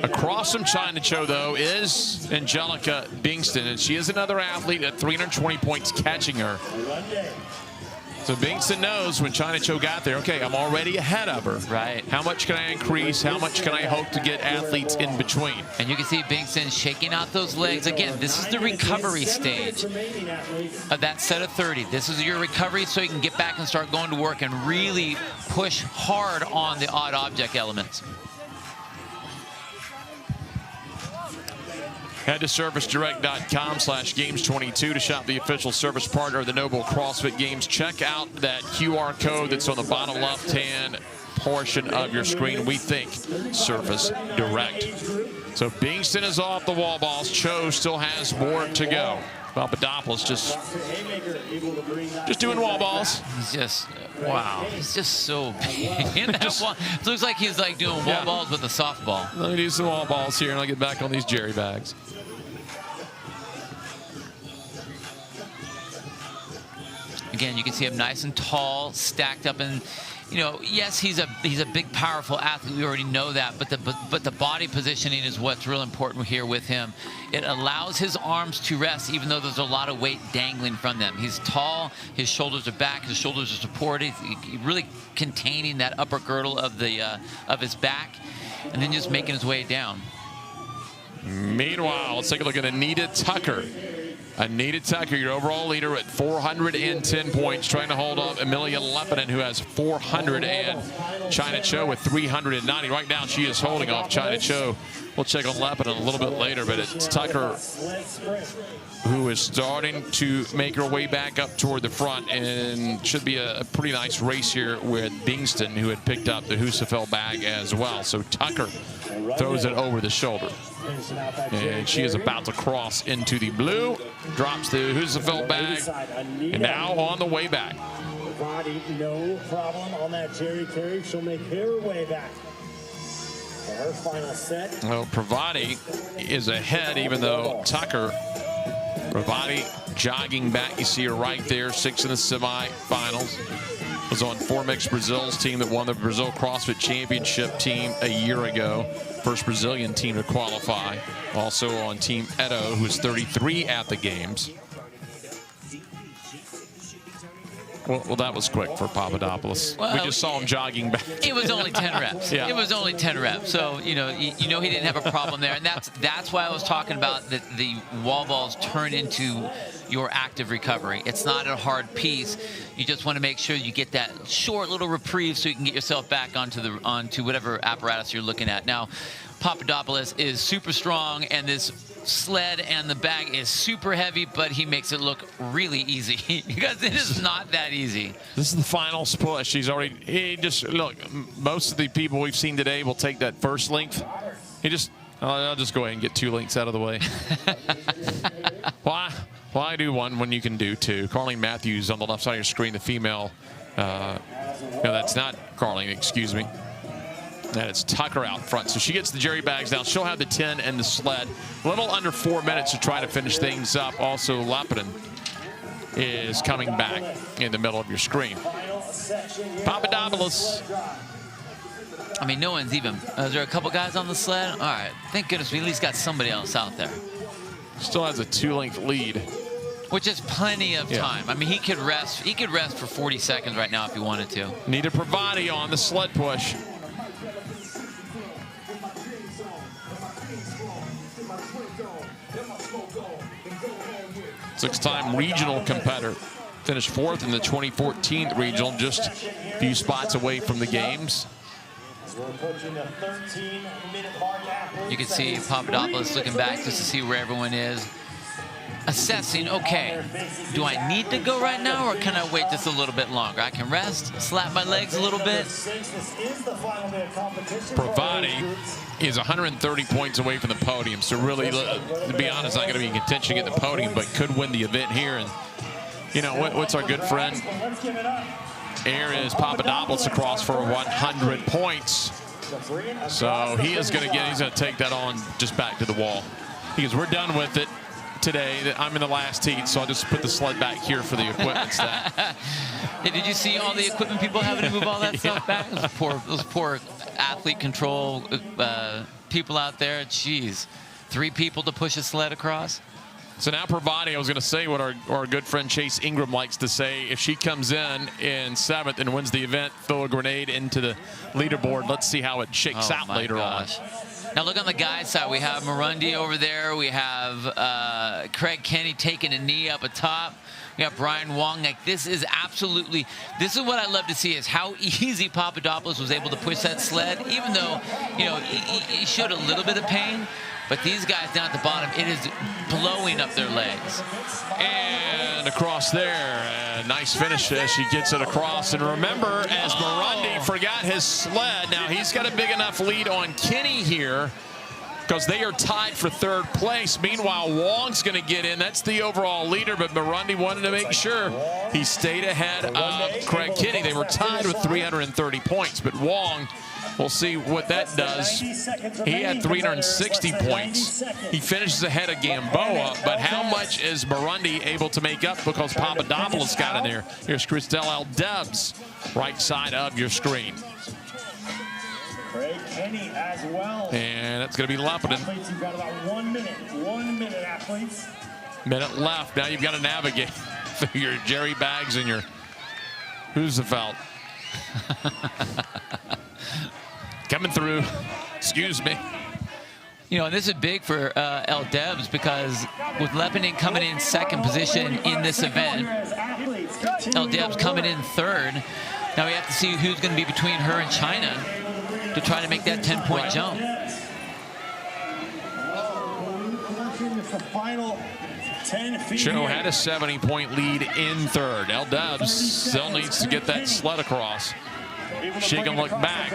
[SPEAKER 19] Across from Chinacho, though, is Angelica Bingston, and she is another athlete at 320 points catching her. So Bingston knows when Chinacho got there, okay, I'm already ahead of her.
[SPEAKER 6] Right.
[SPEAKER 19] How much can I increase? How much can I hope to get athletes in between?
[SPEAKER 6] And you can see Bingston shaking out those legs. Again, this is the recovery stage of that set of 30. This is your recovery so you can get back and start going to work and really push hard on the odd object elements.
[SPEAKER 19] Head to servicedirect.com/games22 to shop the official service partner of the Noble CrossFit Games. Check out that QR code that's on the bottom left-hand portion of your screen. We think Service Direct. So Bingston is off the wall balls. Cho still has more to go. Papadopoulos just doing wall balls.
[SPEAKER 6] He's just, wow, he's just so big. It looks like he's like doing wall balls with a softball.
[SPEAKER 19] Let me do some wall balls here and I'll get back on these jerry bags.
[SPEAKER 6] Again, you can see him nice and tall, stacked up, and you know, yes, he's a big, powerful athlete. We already know that, but the body positioning is what's real important here with him. It allows his arms to rest, even though there's a lot of weight dangling from them. He's tall, his shoulders are back, his shoulders are supported, really containing that upper girdle of his back, and then just making his way down.
[SPEAKER 19] Meanwhile, let's take a look at Anita Tucker. Anita Tucker, your overall leader at 410 points, trying to hold off Amelia Lepinen, who has 400, and China Cho with 390. Right now, she is holding off China Cho. We'll check on Lepinen a little bit later, but it's Tucker who is starting to make her way back up toward the front, and should be a pretty nice race here with Bingston, who had picked up the Husafell bag as well. So Tucker throws it over the shoulder. And she is about to cross into the blue, drops the Husafell bag, and now on the way back.
[SPEAKER 4] Pravati, no problem on that Jerry carry. She'll make her way back. For her final set.
[SPEAKER 19] Well, Pravati is ahead, even though Tucker, Pravati jogging back. You see her right there, 6 in the semifinals. Was on Formix Brazil's team that won the Brazil CrossFit Championship team a year ago. First Brazilian team to qualify. Also on Team Edo, who was 33 at the games. Well, that was quick for Papadopoulos.
[SPEAKER 6] Well,
[SPEAKER 19] we just saw him jogging back.
[SPEAKER 6] It was only 10 reps.
[SPEAKER 19] Yeah.
[SPEAKER 6] It was only 10 reps. So, you know he didn't have a problem there. And that's why I was talking about that the wall balls turn into your active recovery. It's not a hard piece. You just want to make sure you get that short little reprieve so you can get yourself back onto whatever apparatus you're looking at. Now, Papadopoulos is super strong, and this sled and the bag is super heavy, but he makes it look really easy because it is not that easy.
[SPEAKER 19] This is the final push. Look, most of the people we've seen today will take that first length. I'll just go ahead and get 2 lengths out of the way. Why do one when you can do 2? Carlene Matthews on the left side of your screen, the female. No, that's not Carlene, excuse me. And it's Tucker out front. So she gets the jerry bags now. She'll have the 10 and the sled. A little under 4 minutes to try to finish things up. Also, Lepinen is coming back in the middle of your screen. Papadopoulos.
[SPEAKER 6] I mean, no one's even. Is there a couple guys on the sled? All right. Thank goodness we at least got somebody else out there.
[SPEAKER 19] Still has a 2-length lead.
[SPEAKER 6] Which is plenty of time. I mean, he could rest. He could rest for 40 seconds right now if he wanted to.
[SPEAKER 19] Nita Pravati on the sled push. 6-time regional competitor. Finished 4th in the 2014 regional, just a few spots away from the games.
[SPEAKER 6] You can see Papadopoulos looking back just to see where everyone is. assessing, okay, do I need to go right now or can I wait just a little bit longer? I can rest, slap my legs a little bit.
[SPEAKER 19] Pravati is 130 points away from the podium, so really, to be honest, not going to be in contention to get the podium, but could win the event here. And you know, what's our good friend? Here is Papadopoulos across for 100 points. So he is going to he's going to take that on just back to the wall. Because we're done with it today. I'm in the last heat, so I'll just put the sled back here for the equipment staff.
[SPEAKER 6] Hey, did you see all the equipment people having to move all that stuff back? Those poor athlete control people out there. Jeez, 3 people to push a sled across.
[SPEAKER 19] So now Pravati, I was going to say what our good friend Chase Ingram likes to say. If she comes in 7th and wins the event, throw a grenade into the leaderboard. Let's see how it shakes out later on.
[SPEAKER 6] Now look on the guys' side. We have Murundi over there. We have Craig Kenny taking a knee up atop. We have Brian Wong. Like, this is what I love to see, is how easy Papadopoulos was able to push that sled, even though, you know, he showed a little bit of pain. But these guys down at the bottom, it is blowing up their legs.
[SPEAKER 19] And across there, a nice finish as she gets it across. And remember, as Murundi forgot his sled, now he's got a big enough lead on Kenny here because they are tied for 3rd place. Meanwhile, Wong's going to get in. That's the overall leader, but Murundi wanted to make sure he stayed ahead of Craig Kenny. They were tied with 330 points, but Wong, we'll see what that does. He had 360 points. He finishes ahead of Gamboa, but how much is Murundi able to make up because Papadopoulos got in there? Here's Christelle L. Debs, right side of your screen.
[SPEAKER 4] Craig Kenny as well.
[SPEAKER 19] And that's going to be Leppinen.
[SPEAKER 4] Athletes, you've got about 1 minute. 1 minute, athletes.
[SPEAKER 19] Minute left. Now you've got to navigate through your jerry bags and your Husefeld. Coming through. Excuse me.
[SPEAKER 6] You know, and this is big for L. Debs because with Leppinen coming in 2nd position in this event, L. Debs coming in 3rd. Now we have to see who's going to be between her and China to try to make that 10-point jump.
[SPEAKER 19] Cho had a 70-point lead in 3rd. L. Debs still needs to get that sled across. She can look back.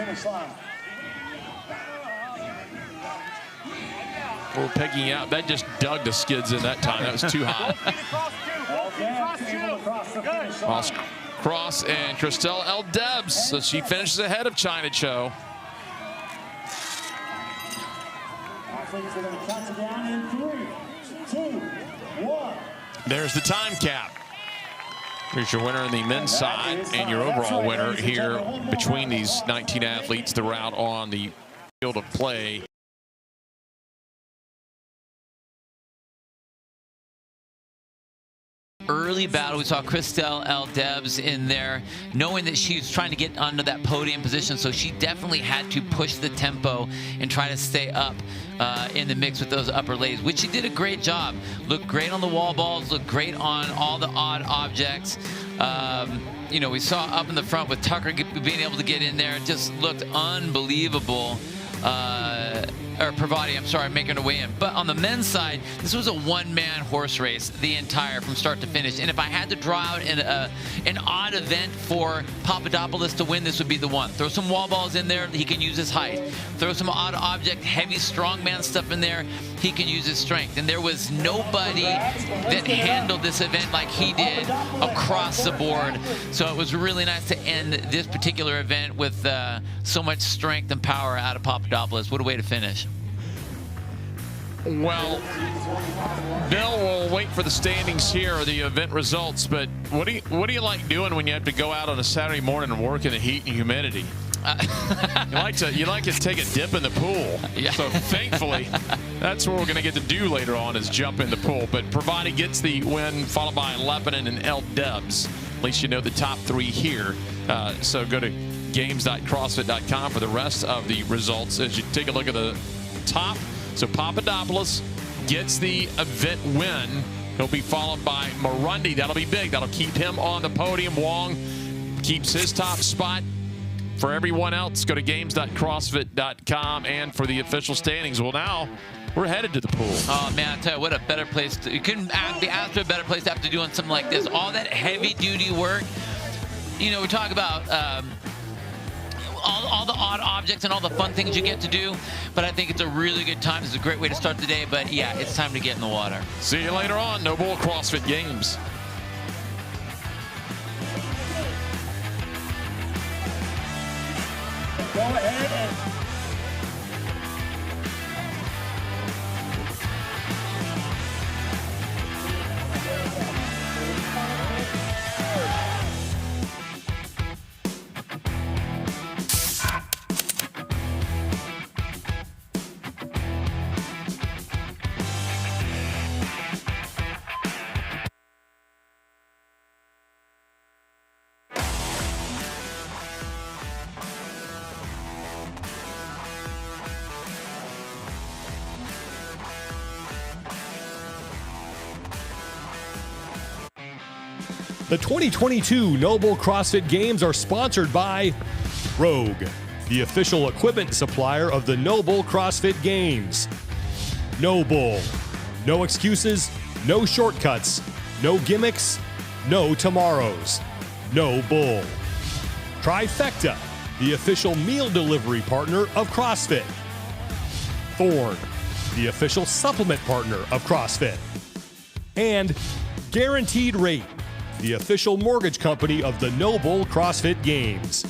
[SPEAKER 19] We're picking out. That just dug the skids in that time. That was too high. Cross and Christelle L. Debs. So she finishes ahead of China Cho. There's the time cap. Here's your winner on the men's side and your overall winner here between these 19 athletes throughout on the field of play.
[SPEAKER 6] Early battle, we saw Christelle L. Debs in there, knowing that she's trying to get onto that podium position, so she definitely had to push the tempo and try to stay up in the mix with those upper ladies, which she did a great job. Looked great on the wall balls, looked great on all the odd objects. You know, we saw up in the front with Tucker being able to get in there, it just looked unbelievable. Or Pravati, I'm sorry, making her way in. But on the men's side, this was a one-man horse race, the entire, from start to finish. And if I had to draw out an odd event for Papadopoulos to win, this would be the one. Throw some wall balls in there, he can use his height. Throw some odd object, heavy strongman stuff in there, he can use his strength. And there was nobody that handled this event like he did across the board. So it was really nice to end this particular event with so much strength and power out of Papadopoulos. What a way to finish.
[SPEAKER 19] Well, Bill will wait for the standings here or the event results, but what do you like doing when you have to go out on a Saturday morning and work in the heat and humidity? You like to take a dip in the pool.
[SPEAKER 6] Yeah.
[SPEAKER 19] So thankfully, that's what we're going to get to do later on, is jump in the pool. But Pravati gets the win, followed by Leppinen and L. Debs. At least you know the top three here. So go to games.crossfit.com for the rest of the results as you take a look at the top. So Papadopoulos gets the event win. He'll be followed by Murundi. That'll be big. That'll keep him on the podium. Wong keeps his top spot. For everyone else, go to games.crossfit.com. And for the official standings, well, now we're headed to the pool.
[SPEAKER 6] Oh, man, I tell you, what a better place. You couldn't be asked for a better place after doing something like this. All that heavy-duty work. You know, we talk about all the odd objects and all the fun things you get to do, but I think it's a really good time. It's a great way to start the day, but yeah, it's time to get in the water.
[SPEAKER 19] See you later on Noble CrossFit Games.
[SPEAKER 4] Go ahead and
[SPEAKER 11] The 2022 Noble CrossFit Games are sponsored by Rogue, the official equipment supplier of the Noble CrossFit Games. Noble. No excuses, no shortcuts, no gimmicks, no tomorrows. No bull. Trifecta, the official meal delivery partner of CrossFit. Thorne, the official supplement partner of CrossFit. And Guaranteed Rate, the official mortgage company of the Noble CrossFit Games.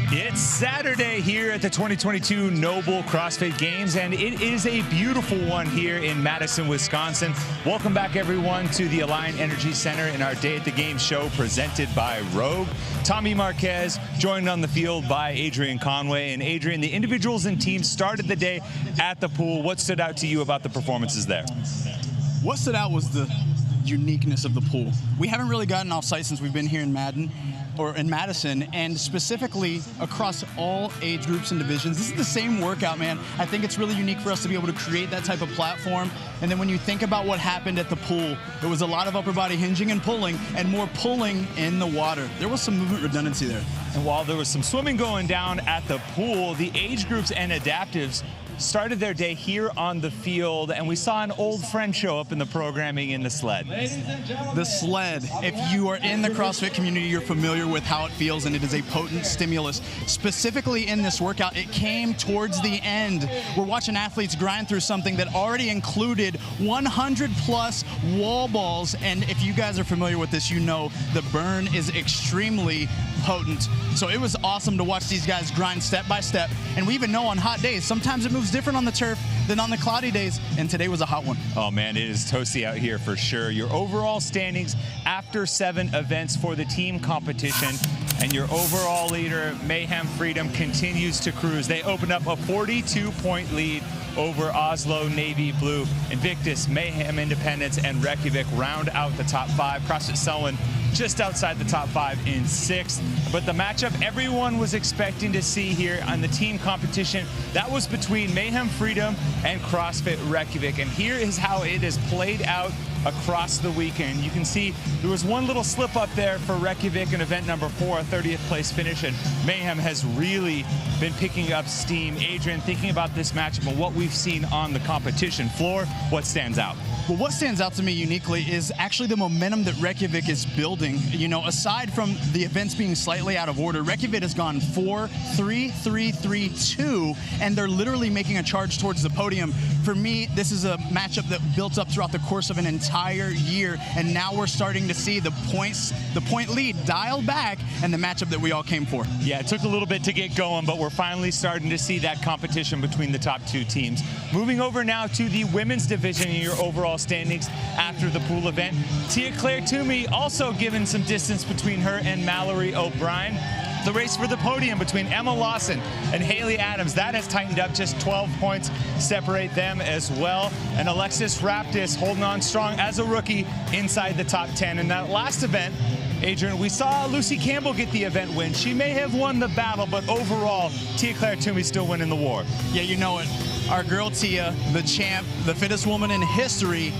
[SPEAKER 12] It's Saturday here at the 2022 Noble CrossFit Games, and it is a beautiful one here in Madison, Wisconsin. Welcome back, everyone, to the Alliant Energy Center in our Day at the Games show presented by Rogue. Tommy Marquez, joined on the field by Adrian Conway. And Adrian, the individuals and teams started the day at the pool. What stood out to you about the performances there?
[SPEAKER 22] What stood out was the uniqueness of the pool. We haven't really gotten off-site since we've been here in Madison, and specifically across all age groups and divisions. This is the same workout, man. I think it's really unique for us to be able to create that type of platform. And then when you think about what happened at the pool, there was a lot of upper body hinging and pulling, and more pulling in the water. There was some movement redundancy there.
[SPEAKER 12] And while there was some swimming going down at the pool, the age groups and adaptives started their day here on the field, and we saw an old friend show up in the programming in the sled.
[SPEAKER 22] The sled. If you are in the CrossFit community, you're familiar with how it feels, and it is a potent stimulus. Specifically in this workout, it came towards the end. We're watching athletes grind through something that already included 100+ wall balls, and if you guys are familiar with this, you know the burn is extremely potent. So it was awesome to watch these guys grind step by step, and we even know on hot days, sometimes it moves different on the turf than on the cloudy days, and today was a hot one.
[SPEAKER 12] Oh man, it is toasty out here for sure. Your overall standings after 7 events for the team competition, and your overall leader, Mayhem Freedom, continues to cruise. They opened up a 42-point lead over Oslo Navy Blue. Invictus, Mayhem Independence, and Reykjavik round out the top 5. CrossFit Selwyn just outside the top 5 in 6th. But the matchup everyone was expecting to see here on the team competition, that was between Mayhem Freedom and CrossFit Reykjavik. And here is how it has played out across the weekend. You can see there was one little slip up there for Reykjavik in event number 4, a 30th place finish, and Mayhem has really been picking up steam. Adrian, thinking about this matchup and what we've seen on the competition floor, what stands out?
[SPEAKER 22] Well, what stands out to me uniquely is actually the momentum that Reykjavik is building. You know, aside from the events being slightly out of order, Reykjavik has gone 4, 3, 3, 3, 2, and they're literally making a charge towards the podium. For me, this is a matchup that built up throughout the course of an entire year, and now we're starting to see the point lead dialed back, and the matchup that we all came for.
[SPEAKER 12] Yeah, it took a little bit to get going, but we're finally starting to see that competition between the top 2 teams. Moving over now to the women's division in your overall standings after the pool event. Tia-Clair Toomey also given some distance between her and Mallory O'Brien. The race for the podium between Emma Lawson and Haley Adams, that has tightened up. Just 12 points separate them as well. And Alexis Raptis holding on strong as a rookie inside the top 10. In that last event, Adrian, we saw Lucy Campbell get the event win. She may have won the battle, but overall, Tia-Clair Toomey still winning the war.
[SPEAKER 22] Yeah, you know it. Our girl Tia, the champ, the fittest woman in history,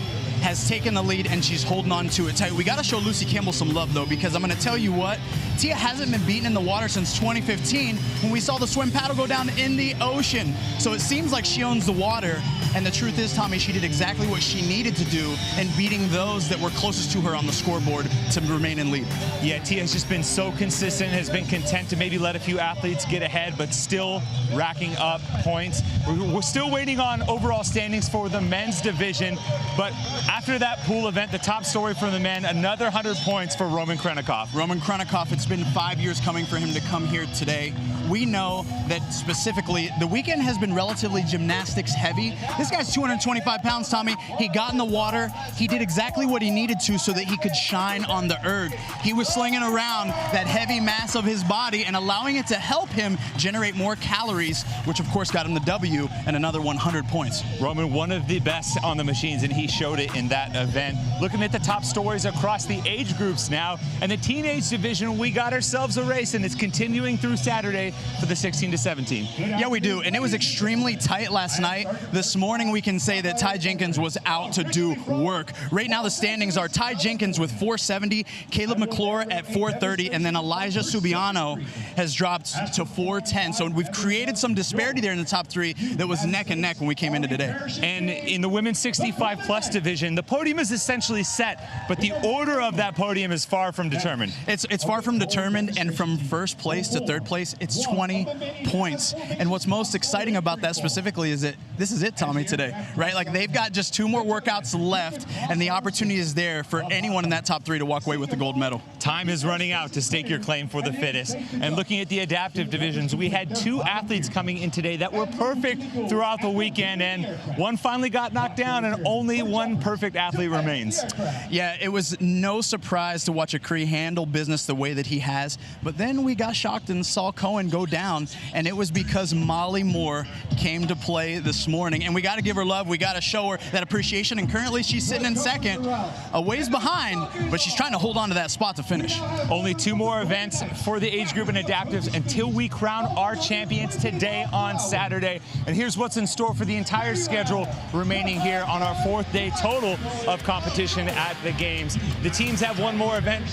[SPEAKER 22] has taken the lead, and she's holding on to it tight. We got to show Lucy Campbell some love, though, because I'm going to tell you what, Tia hasn't been beaten in the water since 2015 when we saw the swim paddle go down in the ocean. So it seems like she owns the water, and the truth is, Tommy, she did exactly what she needed to do in beating those that were closest to her on the scoreboard to remain in lead.
[SPEAKER 12] Yeah, Tia has just been so consistent, has been content to maybe let a few athletes get ahead, but still racking up points. We're still waiting on overall standings for the men's division, but after that pool event, the top story for the men, another 100 points for Roman Krennikov.
[SPEAKER 22] Roman Krennikov, it's been 5 years coming for him to come here today. We know that specifically, the weekend has been relatively gymnastics heavy. This guy's 225 pounds, Tommy. He got in the water. He did exactly what he needed to so that he could shine on the erg. He was slinging around that heavy mass of his body and allowing it to help him generate more calories, which of course got him the W and another 100 points.
[SPEAKER 12] Roman, one of the best on the machines, and he showed it in that event. Looking at the top stories across the age groups now, and the teenage division, we got ourselves a race, and it's continuing through Saturday for the 16 to 17.
[SPEAKER 22] Yeah, we do, and it was extremely tight last night. This morning, we can say that Ty Jenkins was out to do work. Right now, the standings are Ty Jenkins with 470, Caleb McClure at 430, and then Elijah Subiano has dropped to 410. So we've created some disparity there in the top 3 that was neck and neck when we came into today.
[SPEAKER 12] And in the women's 65 plus division, division. The podium is essentially set, but the order of that podium is far from determined.
[SPEAKER 22] It's far from determined, and from first place to third place, it's 20 points. And what's most exciting about that specifically is that this is it, Tommy, today, right? Like, they've got just 2 more workouts left, and the opportunity is there for anyone in that top 3 to walk away with the gold medal.
[SPEAKER 12] Time is running out to stake your claim for the fittest. And looking at the adaptive divisions, we had 2 athletes coming in today that were perfect throughout the weekend, and one finally got knocked down, and only one perfect athlete remains.
[SPEAKER 22] Yeah, it was no surprise to watch Akri handle business the way that he has, but then we got shocked and saw Cohen go down, and it was because Molly Moore came to play this morning, and we got to give her love. We got to show her that appreciation, and currently she's sitting in second, a ways behind, but she's trying to hold on to that spot to finish.
[SPEAKER 12] Only 2 more events for the age group and adaptives until we crown our champions today on Saturday. And here's what's in store for the entire schedule remaining here on our 4th day total of competition at the games. The teams have 1 more event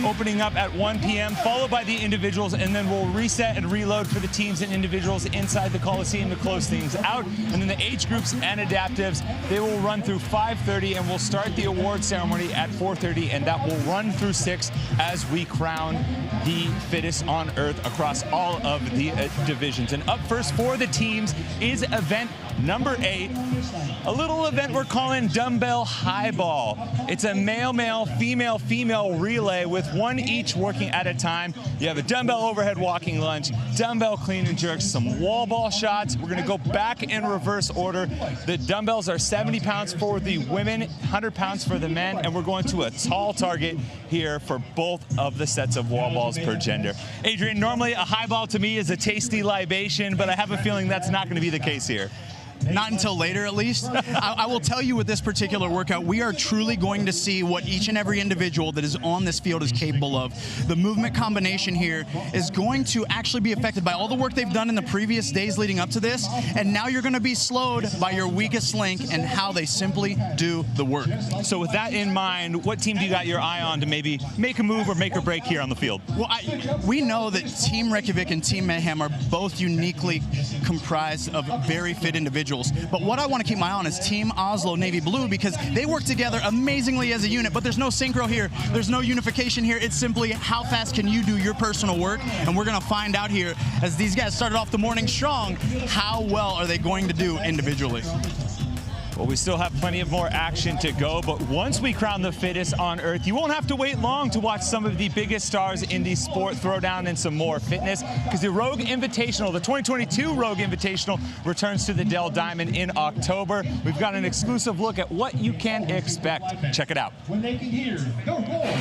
[SPEAKER 12] opening up at 1 p.m., followed by the individuals, and then we'll reset and reload for the teams and individuals inside the Coliseum to close things out. And then the age groups and adaptives, they will run through 5:30, and we'll start the award ceremony at 4:30, and that will run through 6 as we crown the fittest on earth across all of the divisions. And up first for the teams is event number 8, a little event we're calling Dumbbell Highball. It's a male-male, female-female relay with 1 each working at a time. You have a dumbbell overhead walking lunge, dumbbell clean and jerks, some wall ball shots. We're gonna go back in reverse order. The dumbbells are 70 pounds for the women, 100 pounds for the men, and we're going to a tall target here for both of the sets of wall balls per gender. Adrian, normally a high ball to me is a tasty libation, but I have a feeling that's not gonna be the case here.
[SPEAKER 22] Not until later, at least. I will tell you, with this particular workout, we are truly going to see what each and every individual that is on this field is capable of. The movement combination here is going to actually be affected by all the work they've done in the previous days leading up to this, and now you're going to be slowed by your weakest link and how they simply do the work.
[SPEAKER 12] So with that in mind, what team do you got your eye on to maybe make a move or make or break here on the field?
[SPEAKER 22] Well, we know that Team Reykjavik and Team Mayhem are both uniquely comprised of very fit individuals. But what I want to keep my eye on is Team Oslo Navy Blue, because they work together amazingly as a unit, but there's no synchro here. There's no unification here. It's simply how fast can you do your personal work? And we're going to find out here, as these guys started off the morning strong, how well are they going to do individually?
[SPEAKER 12] Well, we still have plenty of more action to go, but once we crown the fittest on earth, you won't have to wait long to watch some of the biggest stars in the sport throw down in some more fitness, because the Rogue Invitational, the 2022 Rogue Invitational, returns to the Dell Diamond in October. We've got an exclusive look at what you can expect. Check it out.
[SPEAKER 4] When they can hear, go, go.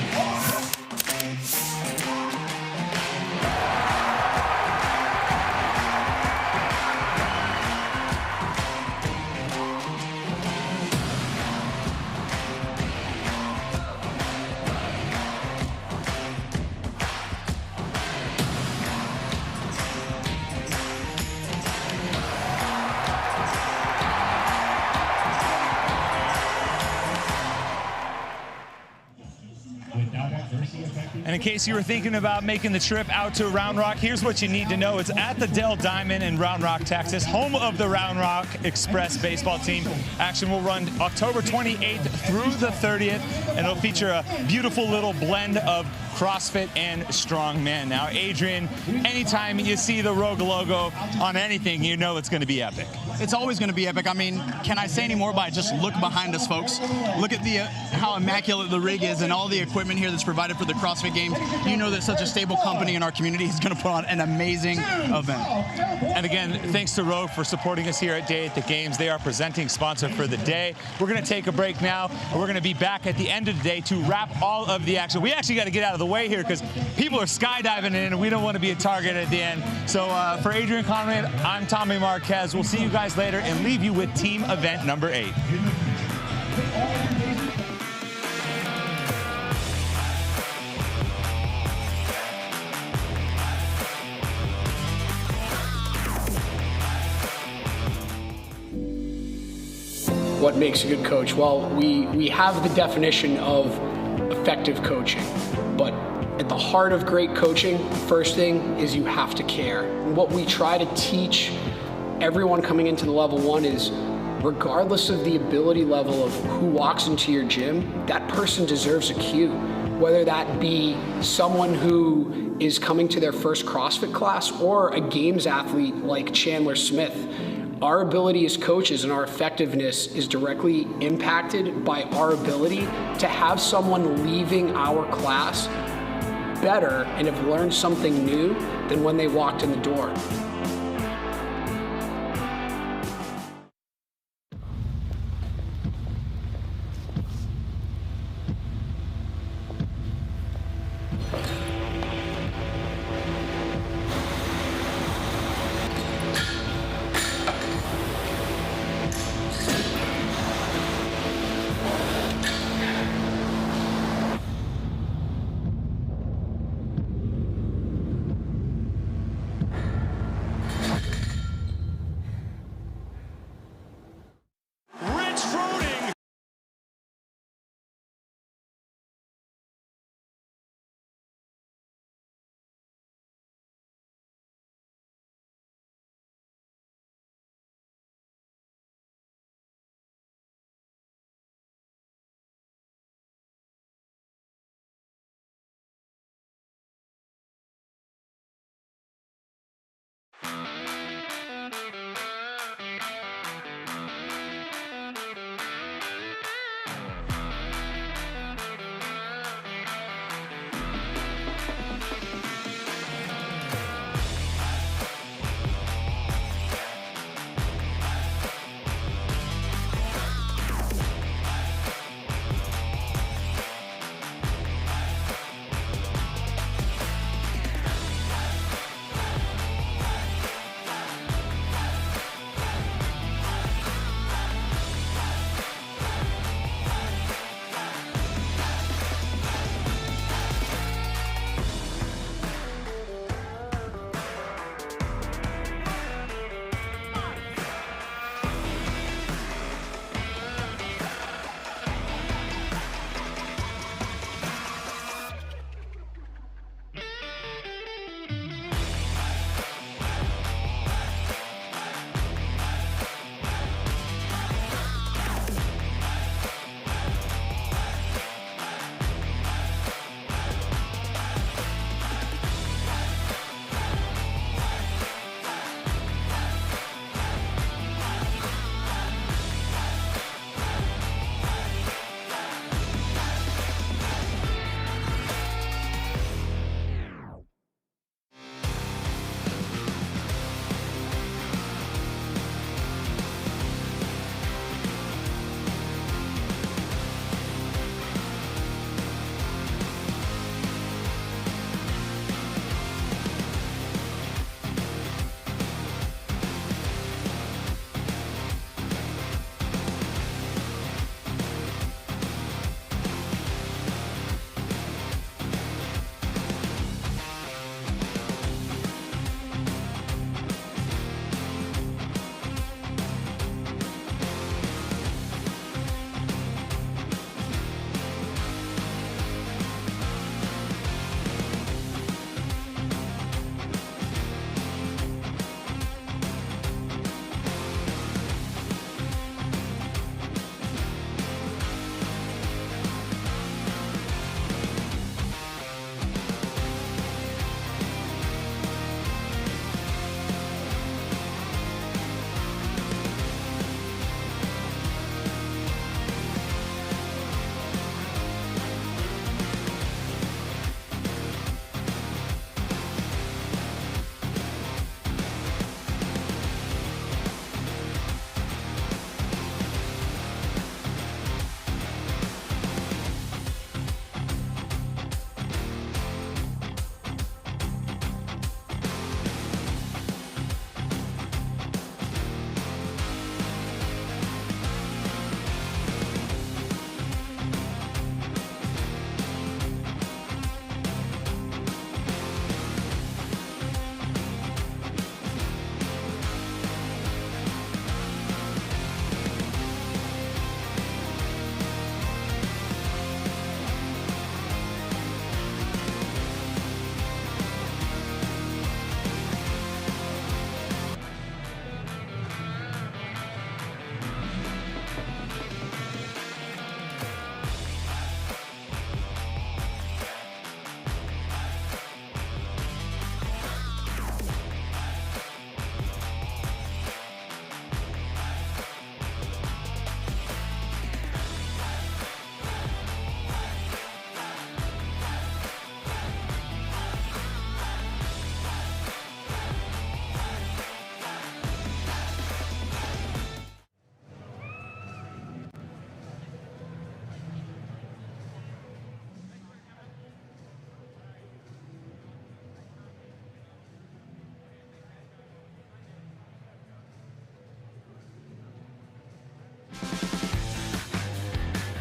[SPEAKER 12] And in case you were thinking about making the trip out to Round Rock, here's what you need to know. It's at the Dell Diamond in Round Rock, Texas, home of the Round Rock Express baseball team. Action will run October 28th through the 30th, and it'll feature a beautiful little blend of CrossFit and strongman. Now, Adrian, anytime you see the Rogue logo on anything, you know it's going to be epic.
[SPEAKER 22] It's always going to be epic. I mean, can I say any more by just look behind us, folks? Look at the how immaculate the rig is and all the equipment here that's provided for the CrossFit Games. You know that such a stable company in our community is going to put on an amazing event.
[SPEAKER 12] And again, thanks to Rogue for supporting us here at Day at the Games. They are presenting sponsor for the day. We're going to take a break now, and we're going to be back at the end of the day to wrap all of the action. We actually got to get out of the way here because people are skydiving in, and we don't want to be a target at the end. So for Adrian Conway, I'm Tommy Marquez. We'll see you guys later and leave you with team event number 8.
[SPEAKER 7] What makes a good coach? Well, we have the definition of effective coaching, but at the heart of great coaching, the first thing is you have to care. What we try to teach everyone coming into the level 1 is regardless of the ability level of who walks into your gym, that person deserves a cue. Whether that be someone who is coming to their first CrossFit class or a games athlete like Chandler Smith. Our ability as coaches and our effectiveness is directly impacted by our ability to have someone leaving our class better and have learned something new than when they walked in the door.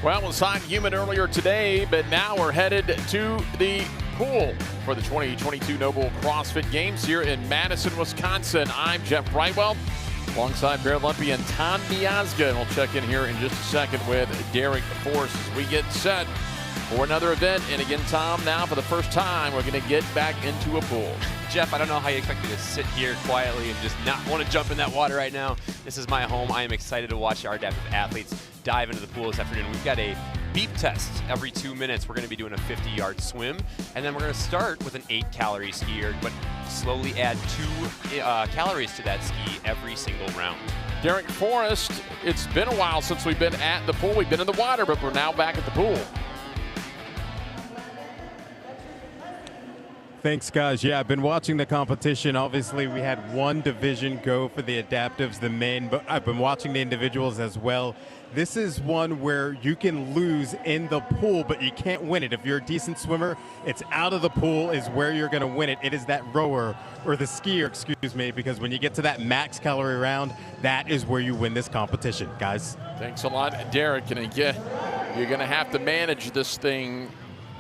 [SPEAKER 19] Well, it was hot and humid earlier today, but now we're headed to the pool for the 2022 Noble CrossFit Games here in Madison, Wisconsin. I'm Jeff Brightwell, alongside Paralympian Tom Miazga, and we'll check in here in just a second with Derek Force as we get set for another event. And again, Tom, now for the first time, we're going to get back into a pool.
[SPEAKER 21] Jeff, I don't know how you expect me to sit here quietly and just not want to jump in that water right now. This is my home. I am excited to watch our adaptive athletes dive into the pool this afternoon. We've got a beep test every 2 minutes. We're going to be doing a 50-yard swim, and then we're going to start with an 8-calorie skier, but slowly add 2 calories to that ski every single round.
[SPEAKER 19] Derek Forrest, it's been a while since we've been at the pool. We've been in the water, but we're now back at the pool.
[SPEAKER 20] Thanks, guys. Yeah, I've been watching the competition. Obviously, we had one division go for the adaptives, the men, but I've been watching the individuals as well. This is one where you can lose in the pool, but you can't win it. If you're a decent swimmer, it's out of the pool is where you're going to win it. It is that rower, or the skier, excuse me, because when you get to that max calorie round, that is where you win this competition, guys.
[SPEAKER 19] Thanks a lot, Derek. And again, you're going to have to manage this thing,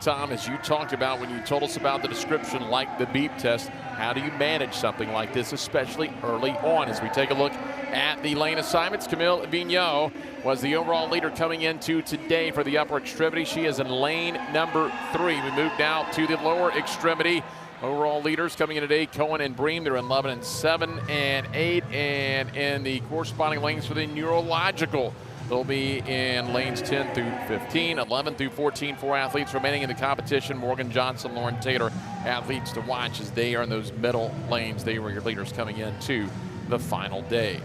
[SPEAKER 19] Tom, as you talked about when you told us about the description, like the beep test. How do you manage something like this, especially early on? As we take a look at the lane assignments, Camille Vigneault was the overall leader coming into today for the upper extremity. She is in lane number 3. We move now to the lower extremity. Overall leaders coming in today, Cohen and Bream. They're in 11 and 7 and 8, and in the corresponding lanes for the neurological, they'll be in lanes 10 through 15, 11 through 14, 4 athletes remaining in the competition. Morgan Johnson, Lauren Taylor, athletes to watch as they are in those middle lanes. They were your leaders coming into the final day.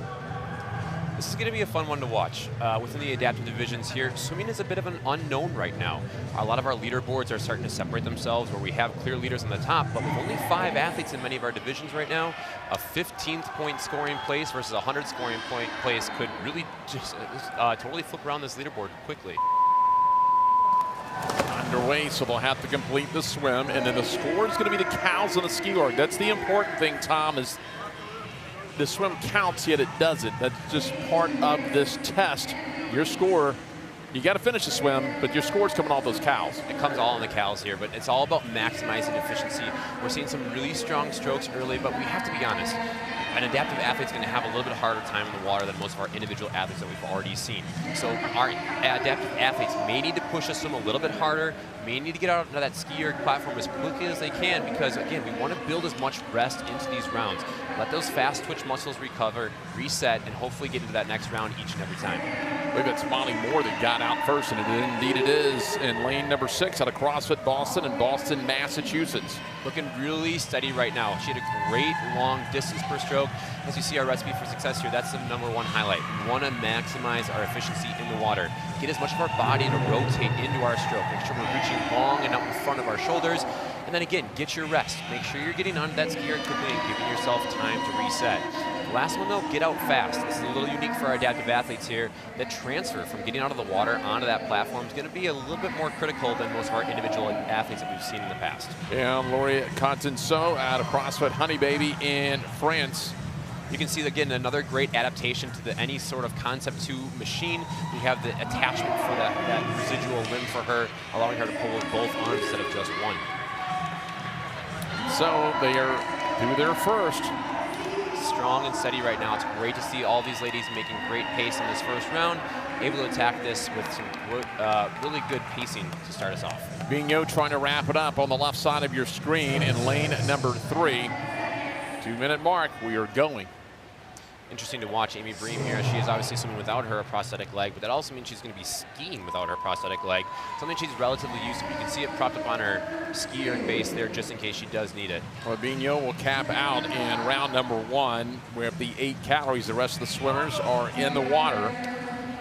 [SPEAKER 21] This is going to be a fun one to watch. Within the adaptive divisions here, swimming is a bit of an unknown right now. A lot of our leaderboards are starting to separate themselves where we have clear leaders on the top, but with only 5 athletes in many of our divisions right now, a 15th point scoring place versus a 100 scoring point place could really just totally flip around this leaderboard quickly.
[SPEAKER 19] Underway, so they'll have to complete the swim, and then the score is going to be the cows on the ski erg. That's the important thing, Tom, is the swim counts, yet it doesn't. That's just part of this test. Your score, you got to finish the swim, but your score's coming off those cows.
[SPEAKER 21] It comes all in the cows here, but it's all about maximizing efficiency. We're seeing some really strong strokes early, but we have to be honest. An adaptive athlete's going to have a little bit harder time in the water than most of our individual athletes that we've already seen. So our adaptive athletes may need to push us swim a little bit harder, may need to get out of that ski erg platform as quickly as they can, because again, we want to build as much rest into these rounds. Let those fast twitch muscles recover, reset, and hopefully get into that next round each and every time.
[SPEAKER 19] Look at Molly Moore that got out first, and indeed it is in lane number 6 out of CrossFit Boston in Boston, Massachusetts.
[SPEAKER 21] Looking really steady right now. She had a great long distance per stroke. As you see our recipe for success here, that's the #1 highlight. We want to maximize our efficiency in the water. Get as much of our body to rotate into our stroke. Make sure we're reaching long and up in front of our shoulders. And then again, get your rest. Make sure you're getting onto that ski erg quickly and giving yourself time to reset. The last one though, get out fast. This is a little unique for our adaptive athletes here. The transfer from getting out of the water onto that platform is going to be a little bit more critical than most of our individual athletes that we've seen in the past.
[SPEAKER 19] And Laurie Contenceau out of CrossFit Honey Baby in France.
[SPEAKER 21] You can see, again, another great adaptation to any sort of Concept 2 machine. We have the attachment for that residual limb for her, allowing her to pull with both arms instead of just one.
[SPEAKER 19] So they are through their first.
[SPEAKER 21] Strong and steady right now. It's great to see all these ladies making great pace in this first round, able to attack this with some really good pacing to start us off.
[SPEAKER 19] Vigneault trying to wrap it up on the left side of your screen in lane number 3. 2-minute mark, we are going.
[SPEAKER 21] Interesting to watch Amy Bream here. She is obviously swimming without her prosthetic leg, but that also means she's going to be skiing without her prosthetic leg, something she's relatively used to. You can see it propped up on her ski erg base there just in case she does need it.
[SPEAKER 19] Well, Vigneault will cap out in round number 1 with the 8 calories. The rest of the swimmers are in the water.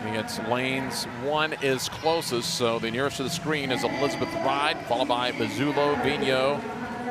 [SPEAKER 19] It's lanes 1 is closest, so the nearest to the screen is Elizabeth Ride, followed by Bazzulo, Vigneault,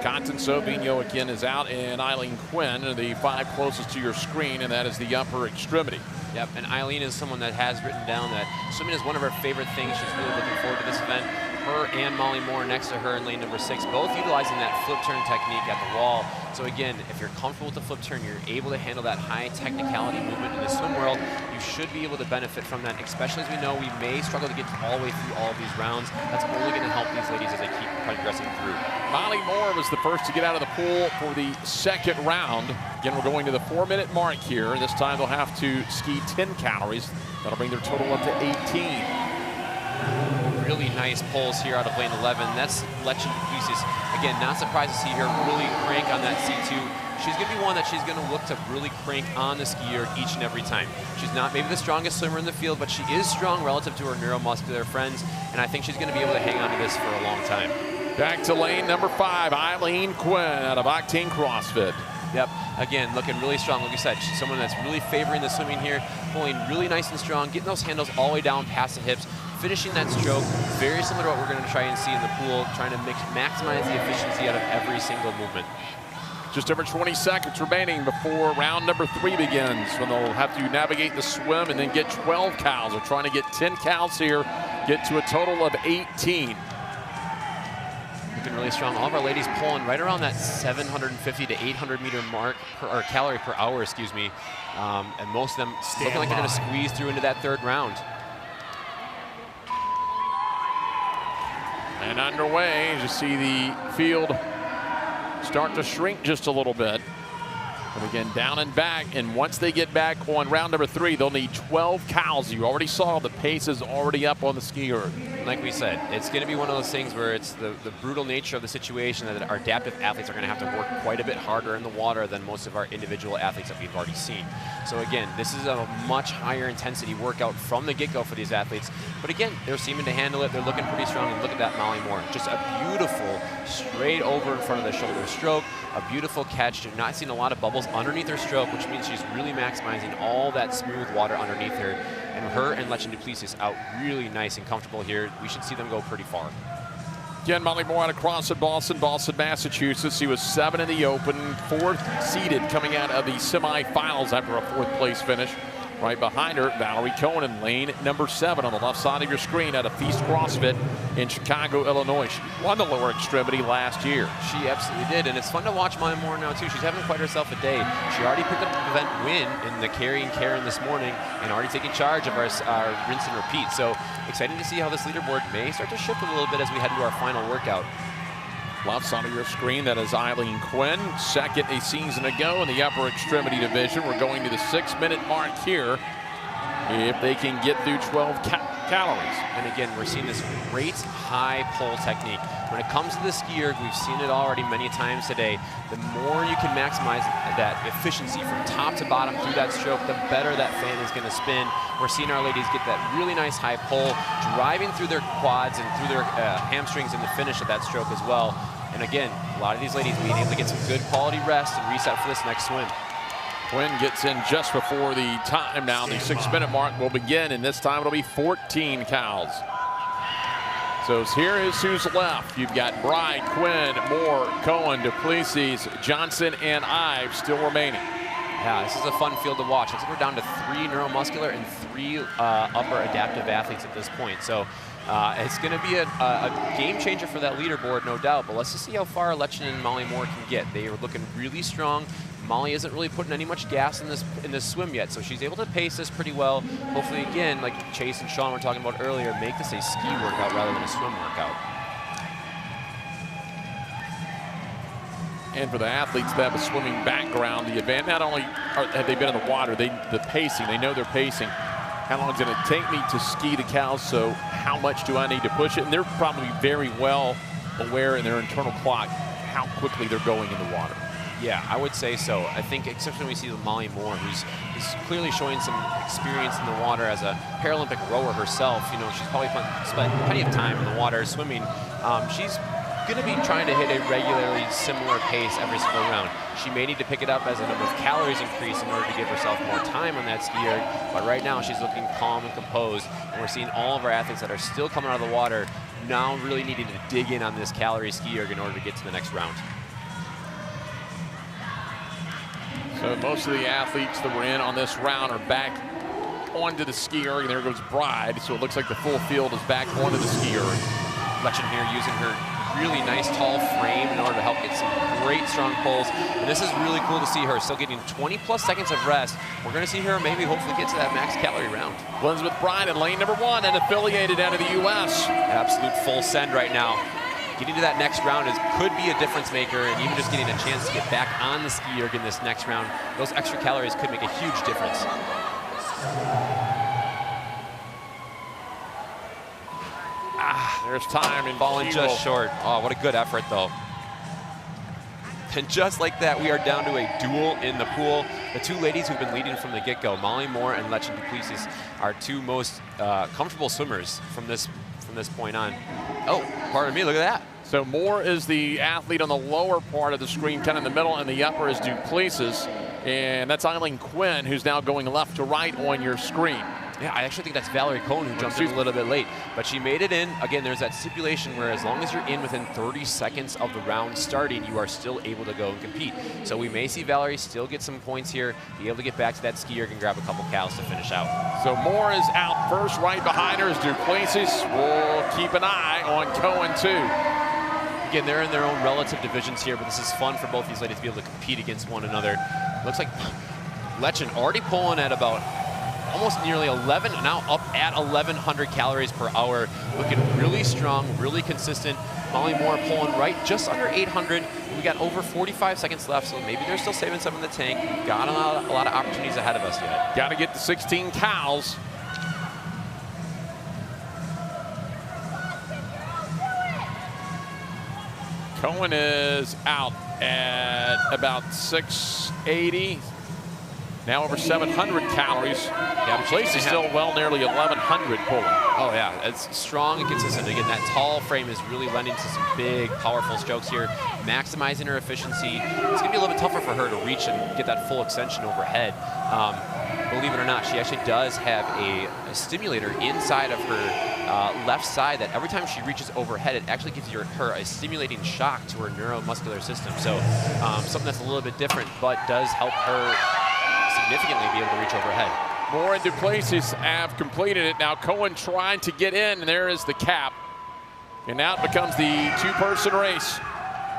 [SPEAKER 19] Contenceau. Vigneault again is out, and Eileen Quinn are the 5 closest to your screen, and that is the upper extremity.
[SPEAKER 21] Yep, and Eileen is someone that has written down that swimming is one of her favorite things. She's really looking forward to this event. her and Molly Moore next to her in lane number 6, both utilizing that flip turn technique at the wall. So again, if you're comfortable with the flip turn, you're able to handle that high technicality movement in the swim world, you should be able to benefit from that, especially as we know we may struggle to get all the way through all of these rounds. That's only going to help these ladies as they keep progressing through.
[SPEAKER 19] Molly Moore was the first to get out of the pool for the second round. Again, we're going to the 4-minute mark here. This time they'll have to ski 10 calories. That'll bring their total up to 18.
[SPEAKER 21] Really nice pulls here out of lane 11. That's Lechin Duplessis. Again, not surprised to see her really crank on that C2. She's going to be one that she's going to look to really crank on the skier each and every time. She's not maybe the strongest swimmer in the field, but she is strong relative to her neuromuscular friends, and I think she's going to be able to hang on to this for a long time.
[SPEAKER 19] Back to lane number 5, Eileen Quinn out of Octane CrossFit.
[SPEAKER 21] Yep, again, looking really strong. Like you said, she's someone that's really favoring the swimming here, pulling really nice and strong, getting those handles all the way down past the hips, finishing that stroke, very similar to what we're going to try and see in the pool, trying to maximize the efficiency out of every single movement.
[SPEAKER 19] Just over 20 seconds remaining before round number 3 begins, when they'll have to navigate the swim and then get 12 cows. They're trying to get 10 cows here, get to a total of 18.
[SPEAKER 21] Looking really strong. All of our ladies pulling right around that 750 to 800 meter mark, or calorie per hour, excuse me. And most of them looking like they're going to squeeze through into that 3rd round.
[SPEAKER 19] And underway, as you see the field start to shrink just a little bit. And again, down and back, and once they get back on round number 3, they'll need 12 cows. You already saw the pace is already up on the skier.
[SPEAKER 21] Like we said, it's going to be one of those things where it's the brutal nature of the situation that our adaptive athletes are going to have to work quite a bit harder in the water than most of our individual athletes that we've already seen. So again, this is a much higher intensity workout from the get-go for these athletes. But again, they're seeming to handle it. They're looking pretty strong. And look at that Molly Moore. Just a beautiful straight over in front of the shoulder stroke. A beautiful catch. You're not seeing a lot of bubbles underneath her stroke, which means she's really maximizing all that smooth water underneath her. And her and Lechin Duplessis out really nice and comfortable here. We should see them go pretty far.
[SPEAKER 19] Again, Molly Moore out of CrossFit Boston, Massachusetts. He was 7 in the open, 4th seeded coming out of the semifinals after a 4th place finish. Right behind her, Valerie Cohen in lane number 7 on the left side of your screen out of Feast CrossFit in Chicago, Illinois. She won the lower extremity last year.
[SPEAKER 21] She absolutely did, and it's fun to watch Molly Moore now too. She's having quite herself a day. She already picked up an event win in the Carrie and Karen this morning and already taking charge of our rinse and repeat. So exciting to see how this leaderboard may start to shift a little bit as we head into our final workout.
[SPEAKER 19] Left side of your screen, that is Eileen Quinn, 2nd a season ago in the upper extremity division. We're going to the 6-minute mark here if they can get through 12 calories.
[SPEAKER 21] And again, we're seeing this great high pull technique. When it comes to the skier, we've seen it already many times today. The more you can maximize that efficiency from top to bottom through that stroke, the better that fan is going to spin. We're seeing our ladies get that really nice high pull, driving through their quads and through their hamstrings in the finish of that stroke as well. And again, a lot of these ladies being able to get some good quality rest and reset for this next swim.
[SPEAKER 19] Quinn gets in just before the time now. The 6-minute mark will begin, and this time it'll be 14 cows. So here is who's left. You've got Bride, Quinn, Moore, Cohen, Duplessis, Johnson, and Ives still remaining.
[SPEAKER 21] Yeah, this is a fun field to watch. I think we're down to 3 neuromuscular and 3 upper adaptive athletes at this point. So it's going to be a game changer for that leaderboard, no doubt. But let's just see how far Lechin and Molly Moore can get. They are looking really strong. Molly isn't really putting any much gas in this swim yet, so she's able to pace this pretty well. Hopefully, again, like Chase and Sean were talking about earlier, make this a ski workout rather than a swim workout.
[SPEAKER 19] And for the athletes that have a swimming background, the advantage, not only have they been in the water, the pacing, they know they're pacing. How long is it going to take me to ski the cows, so how much do I need to push it? And they're probably very well aware in their internal clock how quickly they're going in the water.
[SPEAKER 21] Yeah, I would say so. I think, especially when we see Molly Moore, who's clearly showing some experience in the water as a Paralympic rower herself. You know, she's probably spent plenty of time in the water swimming. She's going to be trying to hit a regularly similar pace every single round. She may need to pick it up as the number of calories increase in order to give herself more time on that ski erg, but right now she's looking calm and composed, and we're seeing all of our athletes that are still coming out of the water now really needing to dig in on this calorie ski erg in order to get to the next round.
[SPEAKER 19] So most of the athletes that were in on this round are back onto the ski erg, and there goes Bride. So it looks like the full field is back onto the ski erg.
[SPEAKER 21] Letchen here using her really nice tall frame in order to help get some great strong pulls. And this is really cool to see her still getting 20 plus seconds of rest. We're going to see her maybe hopefully get to that max calorie round.
[SPEAKER 19] Elizabeth Bryant in lane number 1 and affiliated out of the U.S.
[SPEAKER 21] Absolute full send right now. Getting to that next round could be a difference maker, and even just getting a chance to get back on the ski erg in this next round, those extra calories could make a huge difference.
[SPEAKER 19] There's time and
[SPEAKER 21] falling just short. Oh, what a good effort, though. And just like that, we are down to a duel in the pool. The two ladies who've been leading from the get-go, Molly Moore and Letchen Duplessis, are two most comfortable swimmers from this point on. Oh, pardon me, look at that.
[SPEAKER 19] So Moore is the athlete on the lower part of the screen, kind of in the middle, and the upper is Duplessis. And that's Eileen Quinn, who's now going left to right on your screen.
[SPEAKER 21] Yeah, I actually think that's Valerie Cohn, who jumped in a little bit late. But she made it in. Again, there's that stipulation where as long as you're in within 30 seconds of the round starting, you are still able to go and compete. So we may see Valerie still get some points here, be able to get back to that ski erg and grab a couple cows to finish out.
[SPEAKER 19] So Moore is out first. Right behind her is Duplessis. We'll keep an eye on Cohen, too.
[SPEAKER 21] Again, they're in their own relative divisions here, but this is fun for both these ladies to be able to compete against one another. Looks like Letchen already pulling at about almost nearly 11, now up at 1,100 calories per hour. Looking really strong, really consistent. Molly Moore pulling right just under 800. We got over 45 seconds left, so maybe they're still saving some in the tank. We've got a lot of opportunities ahead of us yet.
[SPEAKER 19] Got to get to 16 cows. Cohen is out at about 680. Now over 700 calories.
[SPEAKER 21] Yeah,
[SPEAKER 19] Place is still well nearly 1,100 pulling.
[SPEAKER 21] Oh yeah, it's strong and consistent. Again, that tall frame is really lending to some big, powerful strokes here, maximizing her efficiency. It's gonna be a little bit tougher for her to reach and get that full extension overhead. Believe it or not, she actually does have a stimulator inside of her left side that every time she reaches overhead, it actually gives her a stimulating shock to her neuromuscular system. So something that's a little bit different, but does help her significantly be able to reach overhead.
[SPEAKER 19] Moore and Duplessis have completed it. Now Cohen trying to get in, and there is the cap. And now it becomes the two-person race.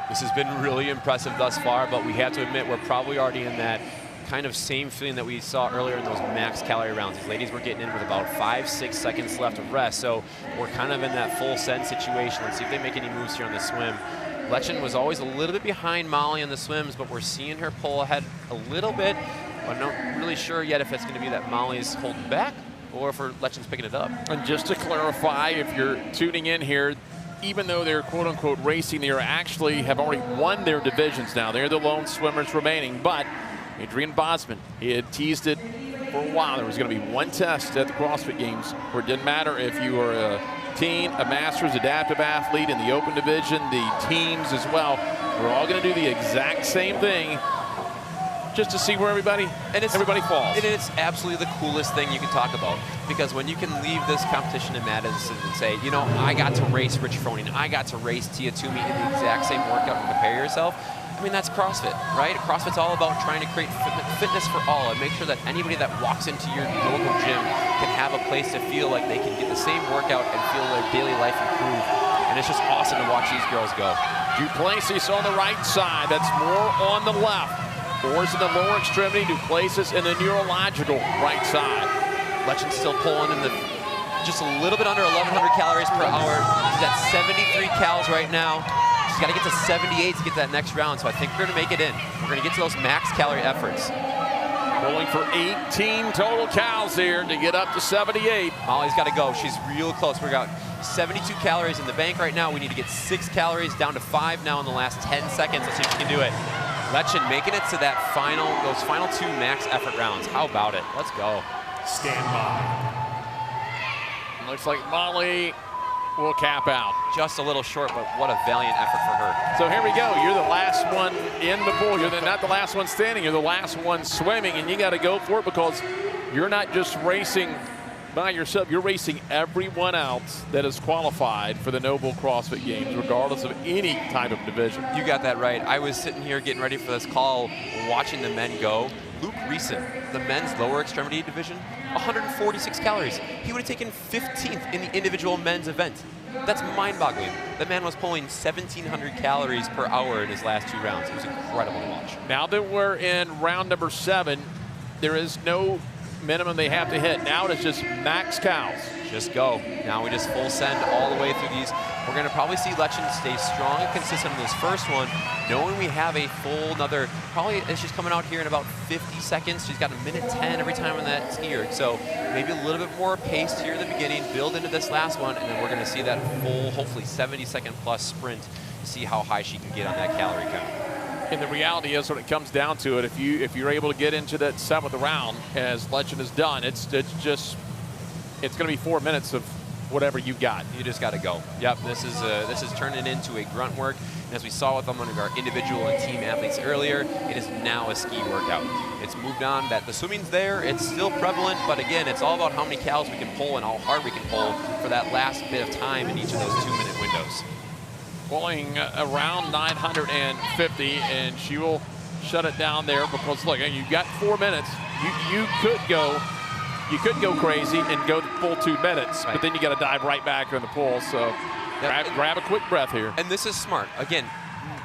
[SPEAKER 21] This has been really impressive thus far, but we have to admit we're probably already in that kind of same feeling that we saw earlier in those max calorie rounds. These ladies were getting in with about 5-6 seconds left of rest, so we're kind of in that full send situation. Let's see if they make any moves here on the swim. Letchen was always a little bit behind Molly on the swims, but we're seeing her pull ahead a little bit. I'm not really sure yet if it's going to be that Molly's holding back or if Letchen's picking it up.
[SPEAKER 19] And just to clarify, if you're tuning in here, even though they're quote-unquote racing, they are actually have already won their divisions now. They're the lone swimmers remaining, but Adrian Bosman, he had teased it for a while. There was going to be one test at the CrossFit Games where it didn't matter if you were a teen, a masters, adaptive athlete in the open division, the teams as well. We're all going to do the exact same thing just to see where everybody falls.
[SPEAKER 21] And it's absolutely the coolest thing you can talk about, because when you can leave this competition in Madison and say, you know, I got to race Rich Froning, I got to race Tia Toomey in the exact same workout and compare yourself, I mean, that's CrossFit, right? CrossFit's all about trying to create fitness for all and make sure that anybody that walks into your local gym can have a place to feel like they can get the same workout and feel their daily life improve. And it's just awesome to watch these girls go.
[SPEAKER 19] Duplessis on the right side, that's Moore on the left. Moore's in the lower extremity, Duplessis in the neurological right side.
[SPEAKER 21] Letchen's still pulling in just a little bit under 1,100 calories per hour. She's at 73 calories right now. She's got to get to 78 to get to that next round, so I think we're going to make it in. We're going to get to those max calorie efforts.
[SPEAKER 19] Pulling for 18 total cows here to get up to 78.
[SPEAKER 21] Molly's got to go. She's real close. We've got 72 calories in the bank right now. We need to get 6 calories down to 5 now in the last 10 seconds. Let's see if she can do it. Letchen making it to that those final 2 max effort rounds. How about it? Let's go.
[SPEAKER 19] Stand by. Looks like Molly will cap out.
[SPEAKER 21] Just a little short, but what a valiant effort for her.
[SPEAKER 19] So here we go. You're the last one in the pool. You're not the last one standing. You're the last one swimming, and you got to go for it because you're not just racing by yourself. You're racing everyone else that is qualified for the Noble CrossFit Games, regardless of any type of division.
[SPEAKER 21] You got that right. I was sitting here getting ready for this call, watching the men go. Luke Reeson, the men's lower extremity division, 146 calories. He would have taken 15th in the individual men's event. That's mind-boggling. The man was pulling 1,700 calories per hour in his last 2 rounds. It was incredible to watch.
[SPEAKER 19] Now that we're in round number 7, there is no minimum they have to hit. Now it is just max cows.
[SPEAKER 21] Just go. Now we just full send all the way through these. We're going to probably see Lechen stay strong and consistent in this first one, knowing we have a full another, probably as she's coming out here in about 50 seconds. She's got a minute 10 every time on that skier. So maybe a little bit more pace here in the beginning, build into this last one, and then we're going to see that full, hopefully 70-second plus sprint to see how high she can get on that calorie count.
[SPEAKER 19] And the reality is, when it comes down to it, if you're able to get into that 7th round, as Lechen has done, it's going to be 4 minutes of whatever you got.
[SPEAKER 21] You just got to go. Yep, this is turning into a grunt work. And as we saw with some of our individual and team athletes earlier, it is now a ski workout. It's moved on. That the swimming's there, it's still prevalent, but again, it's all about how many calories we can pull and how hard we can pull for that last bit of time in each of those 2-minute windows.
[SPEAKER 19] Pulling around 950, and she will shut it down there because look, you've got 4 minutes. You could go crazy and go the full 2 minutes, but then you got to dive right back in the pool. So grab a quick breath here.
[SPEAKER 21] And this is smart. Again,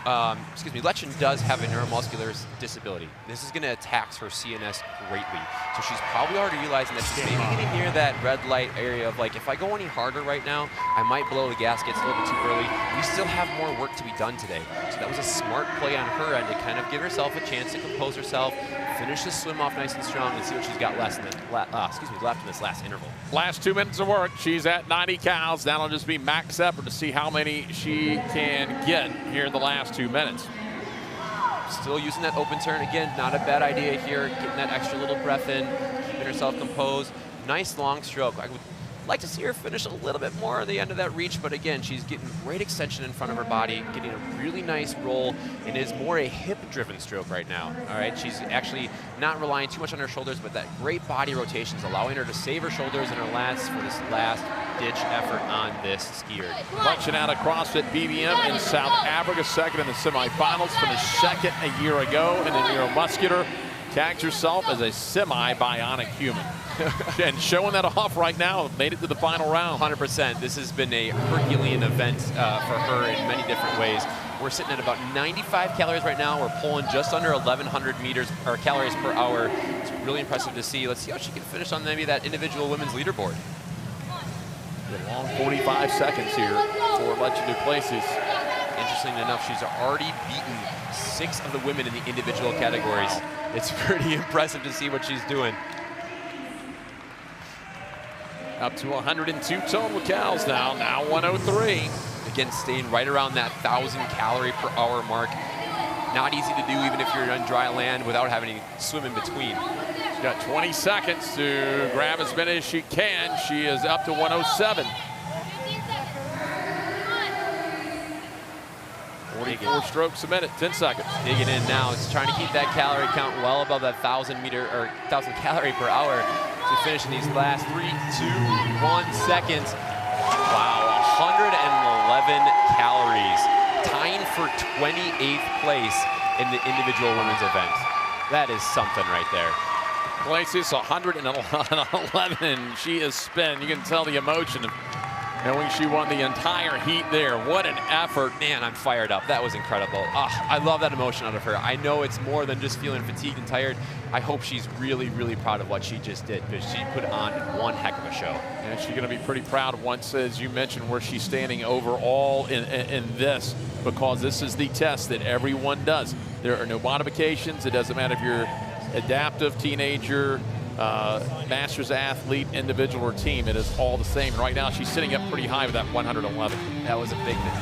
[SPEAKER 21] Lechen does have a neuromuscular disability. This is going to tax her CNS greatly. So she's probably already realizing that she's maybe getting near that red light area of like, if I go any harder right now, I might blow the gaskets a little bit too early. We still have more work to be done today. So that was a smart play on her end to kind of give herself a chance to compose herself, finish the swim off nice and strong, and see what she's got left in this last interval.
[SPEAKER 19] Last 2 minutes of work. She's at 90 cows. That'll just be max effort to see how many she can get here in the last 2 minutes.
[SPEAKER 21] Still using that open turn. Again, not a bad idea here. Getting that extra little breath in, keeping herself composed. Nice long stroke. I would like to see her finish a little bit more at the end of that reach, but again, she's getting great extension in front of her body, getting a really nice roll, and is more a hip-driven stroke right now. All right, she's actually not relying too much on her shoulders, but that great body rotation is allowing her to save her shoulders and her lats for this last-ditch effort on this skier.
[SPEAKER 19] Lechen out of CrossFit BBM in South Africa, second in the semifinals, finished second a year ago in the neuromuscular. Tags herself as a semi-bionic human. And showing that off right now, made it to the final round.
[SPEAKER 21] 100%. This has been a Herculean event for her in many different ways. We're sitting at about 95 calories right now. We're pulling just under 1,100 meters or calories per hour. It's really impressive to see. Let's see how she can finish on maybe that individual women's leaderboard.
[SPEAKER 19] A long 45 seconds here for Lechen du Plessis.
[SPEAKER 21] Interesting enough, she's already beaten 6 of the women in the individual categories. It's pretty impressive to see what she's doing.
[SPEAKER 19] Up to 102 total cows now 103.
[SPEAKER 21] Again, staying right around that 1,000 calorie per hour mark. Not easy to do even if you're on dry land without having to swim in between.
[SPEAKER 19] She's got 20 seconds to grab as many as she can. She is up to 107. 44 strokes a minute, 10 seconds.
[SPEAKER 21] Digging in now. It's trying to keep that calorie count well above that 1,000 calorie per hour to finish in these last 3, 2, 1 seconds. Wow, 111 calories, tying for 28th place in the individual women's event. That is something right there.
[SPEAKER 19] Plessis 111. She is spinning. You can tell the emotion of knowing she won the entire heat there. What an effort.
[SPEAKER 21] Man, I'm fired up. That was incredible. I love that emotion out of her. I know it's more than just feeling fatigued and tired. I hope she's really, really proud of what she just did, because she put on one heck of a show.
[SPEAKER 19] And she's going to be pretty proud once, as you mentioned, where she's standing overall in this, because this is the test that everyone does. There are no modifications. It doesn't matter if you're adaptive, teenager, masters athlete, individual, or team. It is all the same. Right now, she's sitting up pretty high with that 111.
[SPEAKER 21] That was a big thing.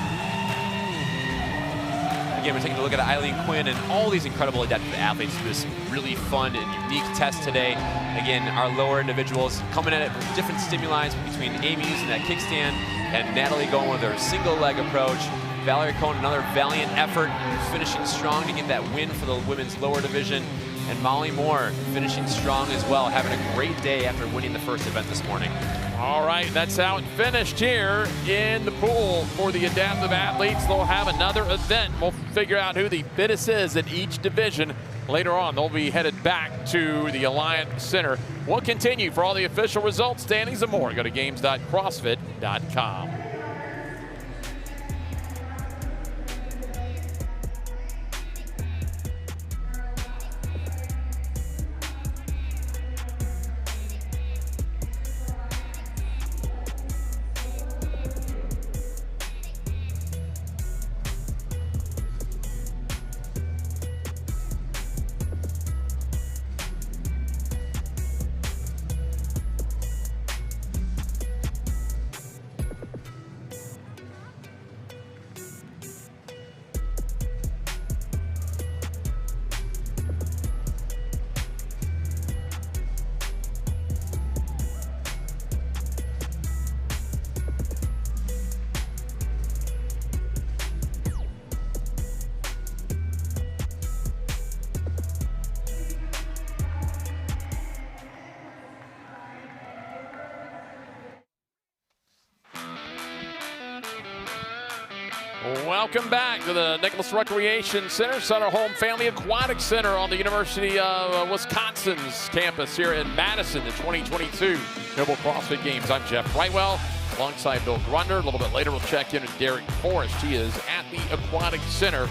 [SPEAKER 21] Again, we're taking a look at Eileen Quinn and all these incredible adaptive athletes for this really fun and unique test today. Again, our lower individuals coming at it with different stimuli between Amy using that kickstand and Natalie going with her single leg approach. Valerie Cohn, another valiant effort, finishing strong to get that win for the women's lower division. And Molly Moore finishing strong as well, having a great day after winning the first event this morning.
[SPEAKER 19] All right, that's how it finished here in the pool for the adaptive athletes. They'll have another event. We'll figure out who the fittest is in each division. Later on, they'll be headed back to the Alliant Center. We'll continue for all the official results, standings, and more. Go to games.crossfit.com. Welcome back to the Nicholas Recreation Center, Sutter Home Family Aquatic Center on the University of Wisconsin's campus here in Madison, the 2022 Noble CrossFit Games. I'm Jeff Brightwell alongside Bill Grunder. A little bit later, we'll check in with Derek Forrest. He is at the Aquatic Center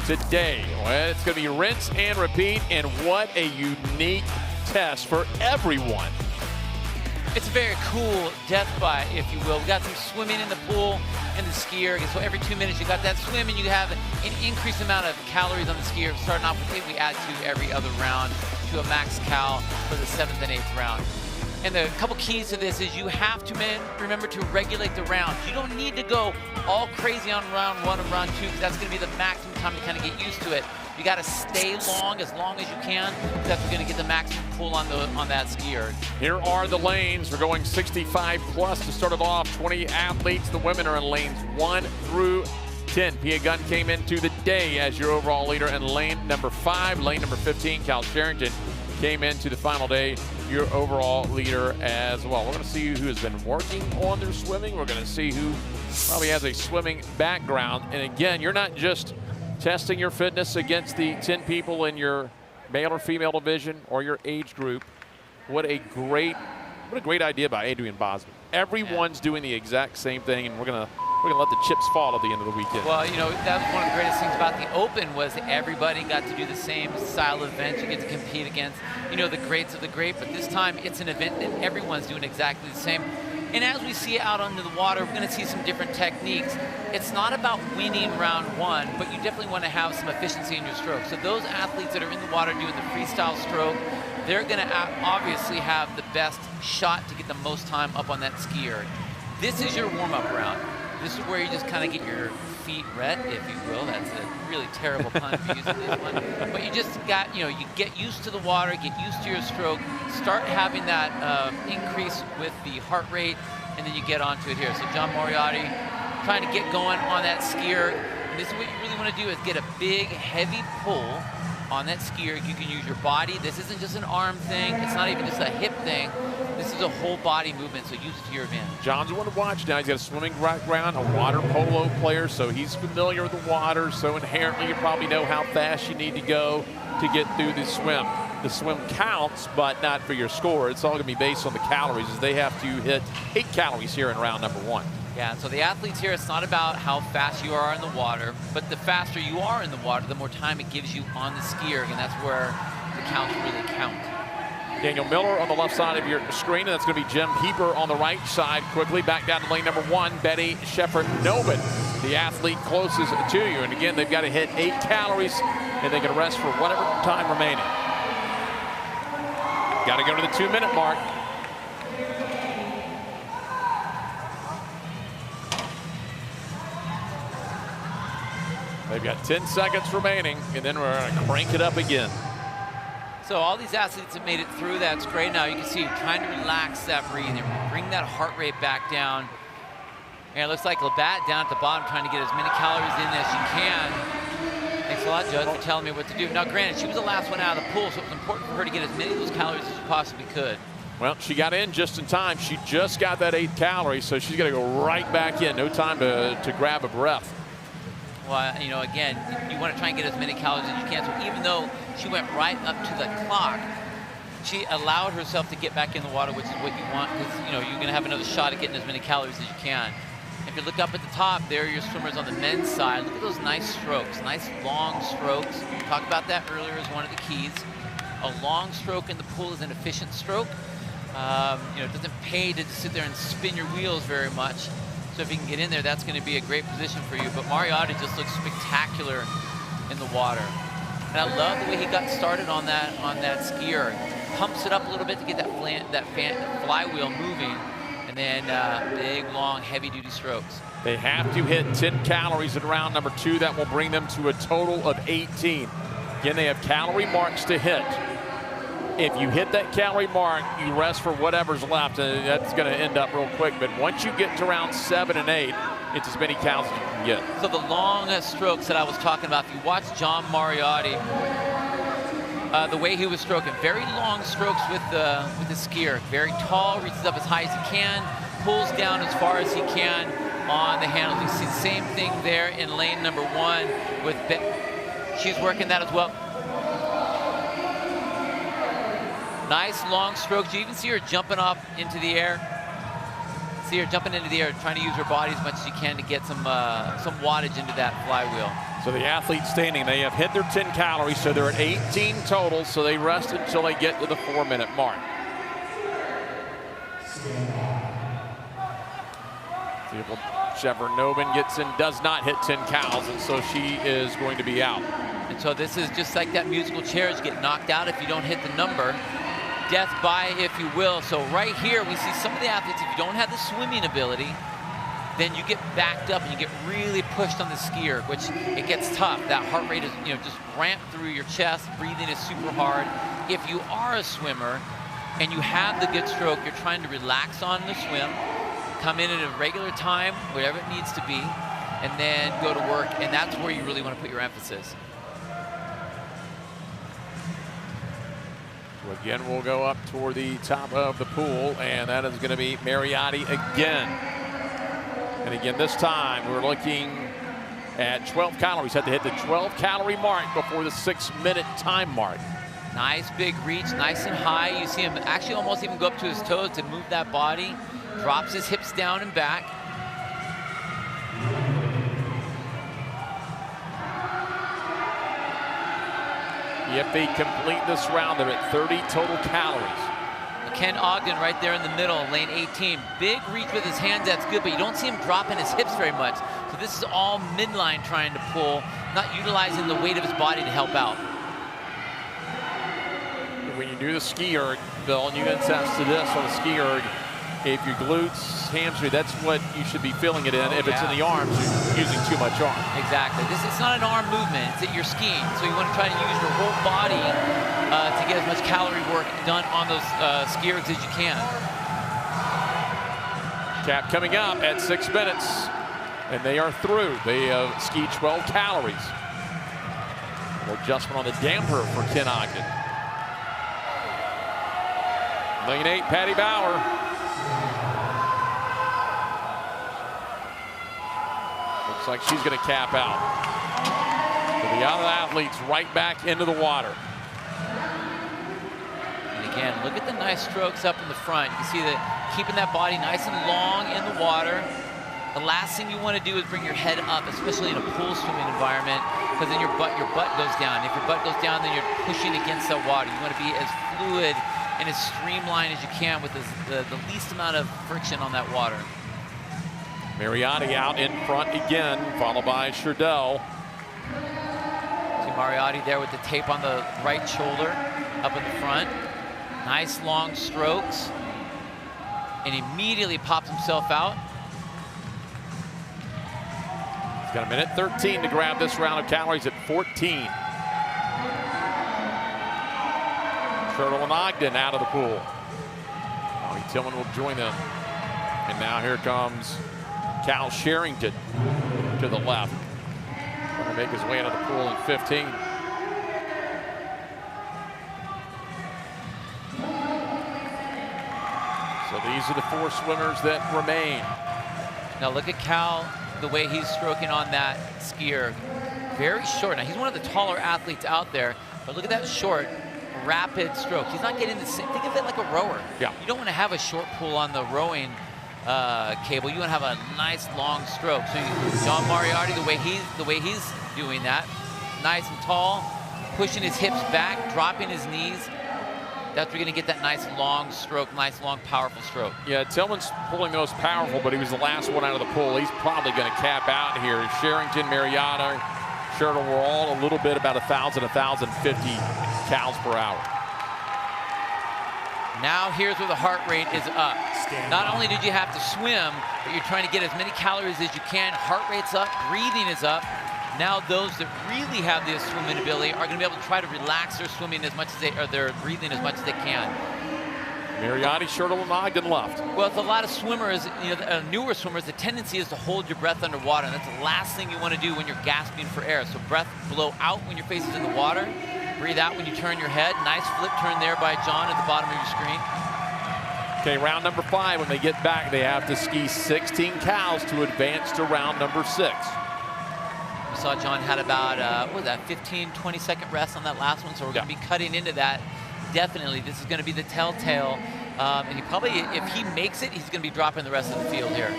[SPEAKER 19] today. Well, it's going to be rinse and repeat, and what a unique test for everyone.
[SPEAKER 6] It's a very cool death by, if you will. We got some swimming in the pool and the skier. So every 2 minutes you got that swim, and you have an increased amount of calories on the skier. Starting off with 8, we add to every other round to a max cal for the 7th and 8th round. And the couple keys to this is you have to remember to regulate the rounds. You don't need to go all crazy on round 1 and round 2, because that's going to be the maximum time to kind of get used to it. You got to stay as long as you can, because that's going to get the maximum pull on that skier.
[SPEAKER 19] Here are the lanes. We're going 65 plus to start it off. 20 athletes. The women are in lanes 1 through 10. Pia Gunn came into the day as your overall leader in lane number 5. Lane number 15, Cal Sherrington, came into the final day your overall leader as well. We're going to see who has been working on their swimming. We're going to see who probably has a swimming background. And again, you're not just testing your fitness against the 10 people in your male or female division or your age group. What a great idea by Adrian Bosman. Everyone's doing the exact same thing, and we're gonna let the chips fall at the end of the weekend.
[SPEAKER 6] Well, you know, that was one of the greatest things about the Open was everybody got to do the same style of event. You get to compete against, you know, the greats of the great, but this time it's an event that everyone's doing exactly the same. And as we see out onto the water, we're going to see some different techniques. It's not about winning round 1, but you definitely want to have some efficiency in your stroke. So those athletes that are in the water doing the freestyle stroke, they're going to obviously have the best shot to get the most time up on that skier. This is your warm-up round. This is where you just kind of get your feet wet, if you will. That's a really terrible pun to use in this one. But you just got, you know, you get used to the water, get used to your stroke, start having that increase with the heart rate, and then you get onto it here. So John Moriarty trying to get going on that skier. And this is what you really want to do, is get a big, heavy pull on that skier. You can use your body. This isn't just an arm thing. It's not even just a hip thing. This is a whole body movement, so use it to your advantage.
[SPEAKER 19] John's one to watch now. He's got a swimming background, a water polo player, so he's familiar with the water, so inherently you probably know how fast you need to go to get through the swim. The swim counts, but not for your score. It's all going to be based on the calories, as they have to hit 8 calories here in round number 1.
[SPEAKER 6] Yeah, so the athletes here, it's not about how fast you are in the water, but the faster you are in the water, the more time it gives you on the skier, and that's where the counts really count.
[SPEAKER 19] Daniel Miller on the left side of your screen, and that's going to be Jim Heeper on the right side. Quickly back down to lane number 1, Betty Shepard-Nobin, the athlete closest to you. And again, they've got to hit 8 calories, and they can rest for whatever time remaining. Got to go to the 2-minute mark. They've got 10 seconds remaining, and then we're going to crank it up again.
[SPEAKER 6] So all these athletes have made it through. That's great. Now you can see trying to relax that breathing, bring that heart rate back down. And it looks like Labatt down at the bottom trying to get as many calories in as she can. Thanks a lot, Judge, for telling me what to do. Now, granted, she was the last one out of the pool, so it was important for her to get as many of those calories as she possibly could.
[SPEAKER 19] Well, she got in just in time. She just got that 8 calories, so she's going to go right back in. No time to grab a breath.
[SPEAKER 6] Well, you know, again, you want to try and get as many calories as you can. So even though she went right up to the clock, she allowed herself to get back in the water, which is what you want, because, you know, you're going to have another shot at getting as many calories as you can. If you look up at the top, there are your swimmers on the men's side. Look at those nice strokes, nice long strokes. We talked about that earlier as one of the keys. A long stroke in the pool is an efficient stroke. You know, it doesn't pay to sit there and spin your wheels very much. So if you can get in there, that's going to be a great position for you. But Mariotti just looks spectacular in the water. And I love the way he got started on that skier. Pumps it up a little bit to get that flywheel moving. And then big, long, heavy-duty strokes.
[SPEAKER 19] They have to hit 10 calories in round number 2. That will bring them to a total of 18. Again, they have calorie marks to hit. If you hit that calorie mark, you rest for whatever's left, and that's going to end up real quick. But once you get to round 7 and 8, it's as many calories as you can get.
[SPEAKER 6] So the long strokes that I was talking about, if you watch John Mariotti, the way he was stroking, very long strokes with the skier, very tall, reaches up as high as he can, pulls down as far as he can, on the handles. You see the same thing there in lane number 1 with she's working that as well. Nice long strokes. You even see her jumping off into the air. See her jumping into the air, trying to use her body as much as she can to get some wattage into that flywheel.
[SPEAKER 19] So the athletes standing, they have hit their 10 calories, so they're at 18 total, so they rest until they get to the 4-minute mark. Shevardnadze gets in, does not hit 10 cals, and so she is going to be out.
[SPEAKER 6] And so this is just like that musical chairs, get knocked out if you don't hit the number. Death by, if you will. So right here, we see some of the athletes, if you don't have the swimming ability, then you get backed up and you get really pushed on the ski erg, which it gets tough. That heart rate is, just ramped through your chest. Breathing is super hard. If you are a swimmer and you have the good stroke, you're trying to relax on the swim, come in at a regular time, whatever it needs to be, and then go to work, and that's where you really want to put your emphasis.
[SPEAKER 19] So again, we'll go up toward the top of the pool, and that is going to be Mariotti again. And again, this time we're looking at 12 calories. Had to hit the 12-calorie mark before the 6-minute time mark.
[SPEAKER 6] Nice big reach, nice and high. You see him actually almost even go up to his toes to move that body. Drops his hips down and back.
[SPEAKER 19] If they complete this round, they're at 30 total calories.
[SPEAKER 6] Ken Ogden right there in the middle, lane 18. Big reach with his hands, that's good, but you don't see him dropping his hips very much. So this is all midline trying to pull, not utilizing the weight of his body to help out.
[SPEAKER 19] When you do the ski erg, Bill, and you can attest to this on the ski erg, if your glutes, hamstring, that's what you should be feeling it in. If it's in the arms, you're using too much arm.
[SPEAKER 6] Exactly. It's not an arm movement, it's that you're skiing. So you want to try to use your whole body to get as much calorie work done on those ski ergs as you can.
[SPEAKER 19] Cap coming up at 6 minutes, and they are through. They ski 12 calories. Adjustment on the damper for Ken Ogden. Lane 8, Patty Bauer. Looks like she's going to cap out. So the other athletes right back into the water.
[SPEAKER 6] And again, look at the nice strokes up in the front. You can see that keeping that body nice and long in the water. The last thing you want to do is bring your head up, especially in a pool swimming environment, because then your butt goes down. If your butt goes down, then you're pushing against the water. You want to be as fluid and as streamlined as you can with the least amount of friction on that water.
[SPEAKER 19] Mariotti out in front again, followed by Sherdell.
[SPEAKER 6] See Mariotti there with the tape on the right shoulder, up in the front. Nice long strokes, and immediately pops himself out.
[SPEAKER 19] He's got a minute 13 to grab this round of calories at 14. Sherdell and Ogden out of the pool. Bobby Tillman will join them. And now here comes Cal Sherrington to the left. Going to make his way out of the pool in 15. So these are the 4 swimmers that remain.
[SPEAKER 6] Now look at Cal, the way he's stroking on that skier. Very short. Now he's one of the taller athletes out there, but look at that short, rapid stroke. He's not getting the same, think of it like a rower.
[SPEAKER 19] Yeah.
[SPEAKER 6] You don't want to have a short pull on the rowing cable. You want to have a nice long stroke. So John Mariotti, the way he's doing that, nice and tall, pushing his hips back, dropping his knees. That's where you're going to get that nice long stroke, nice long powerful stroke.
[SPEAKER 19] Yeah, Tillman's pulling those powerful, but he was the last one out of the pool. He's probably going to cap out here. Sherrington, Mariotti, Sherdell were all a little bit about 1,000, 1,050 cals per hour.
[SPEAKER 6] Now here's where the heart rate is up. Not only did you have to swim, but you're trying to get as many calories as you can. Heart rate's up, breathing is up. Now those that really have this swimming ability are going to be able to try to relax their swimming as much as their breathing as much as they can.
[SPEAKER 19] Mariotti, Sherdell, and Ogden left.
[SPEAKER 6] Well, it's a lot of swimmers, newer swimmers, the tendency is to hold your breath underwater, and that's the last thing you want to do when you're gasping for air. So breath blow out when your face is in the water, breathe out when you turn your head. Nice flip turn there by John at the bottom of your screen.
[SPEAKER 19] Okay, round number 5. When they get back, they have to ski 16 cows to advance to round number 6.
[SPEAKER 6] We saw John had about, what was that, 15, 20-second rest on that last one, so we're going to be cutting into that. Definitely, this is going to be the telltale. And he probably, if he makes it, he's going to be dropping the rest of the field here.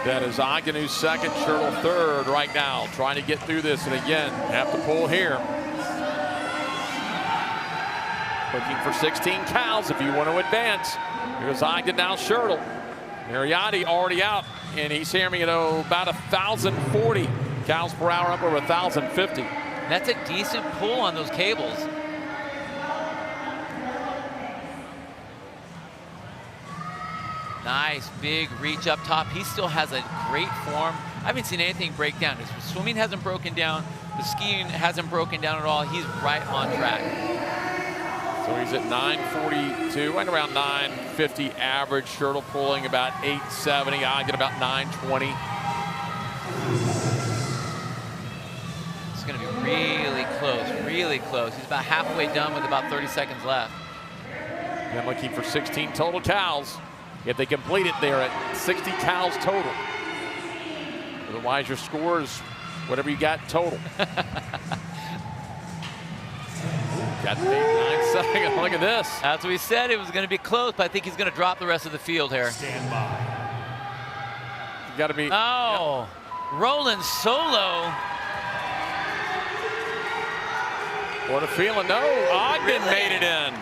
[SPEAKER 19] That is Ogden who's second, Schertl third right now, trying to get through this. And again, have to pull here. Looking for 16 cows if you want to advance. Here's Ogden, now Schertl. Mariotti already out, and he's hammering it about 1,040 cows per hour, up over 1,050.
[SPEAKER 6] That's a decent pull on those cables. Nice big reach up top. He still has a great form. I haven't seen anything break down. His swimming hasn't broken down. The skiing hasn't broken down at all. He's right on track.
[SPEAKER 19] So he's at 942, right around 950 average. Schertl pulling about 870. Ogden about 920.
[SPEAKER 6] It's going to be really close, really close. He's about halfway done with about 30 seconds left.
[SPEAKER 19] And looking for 16 total cows. If they complete it, they're at 60 cows total. Otherwise, your score is whatever you got total. Got 8, 9 seconds. Look at this.
[SPEAKER 6] That's what we said. It was going to be close, but I think he's going to drop the rest of the field here.
[SPEAKER 19] Stand by. You got to be.
[SPEAKER 6] Oh, yep. Roland solo.
[SPEAKER 19] What a feeling. No, Ogden made it in.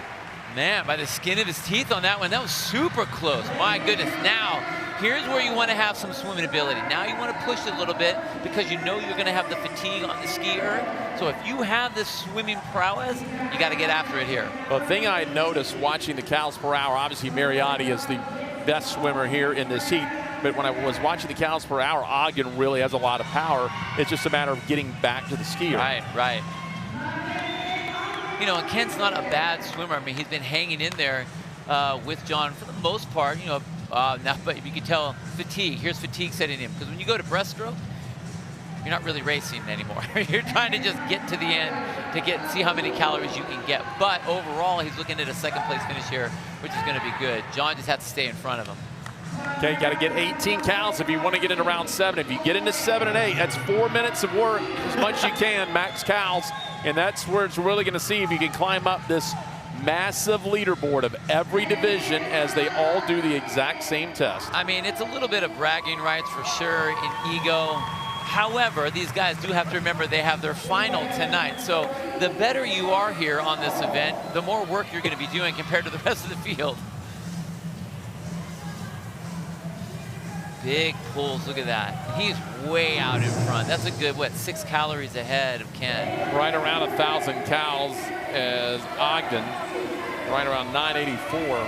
[SPEAKER 6] Man, by the skin of his teeth on that one. That was super close. My goodness. Now, here's where you want to have some swimming ability. Now you want to push it a little bit because you know you're going to have the fatigue on the skier. So if you have this swimming prowess, you got to get after it here.
[SPEAKER 19] Well, the thing I noticed watching the cows per hour, obviously Mariotti is the best swimmer here in this heat. But when I was watching the cows per hour, Ogden really has a lot of power. It's just a matter of getting back to the skier.
[SPEAKER 6] Right, right. You know, and Kent's not a bad swimmer. I mean, he's been hanging in there with John for the most part, you know, now, but you can tell fatigue. Here's fatigue setting in. Because when you go to breaststroke, you're not really racing anymore. You're trying to just get to the end to see how many calories you can get. But overall, he's looking at a second place finish here, which is going to be good. John just has to stay in front of him.
[SPEAKER 19] Okay, you got to get 18 cows if you want to get into round 7. If you get into 7 and 8, that's 4 minutes of work, as much as you can, max cows. And that's where it's really going to see if you can climb up this massive leaderboard of every division as they all do the exact same test.
[SPEAKER 6] I mean, it's a little bit of bragging rights for sure in ego. However, these guys do have to remember they have their final tonight. So the better you are here on this event, the more work you're going to be doing compared to the rest of the field. Big pulls, look at that. He's way out in front. That's a good, what, 6 calories ahead of Ken.
[SPEAKER 19] Right around 1,000 cows as Ogden, right around 984.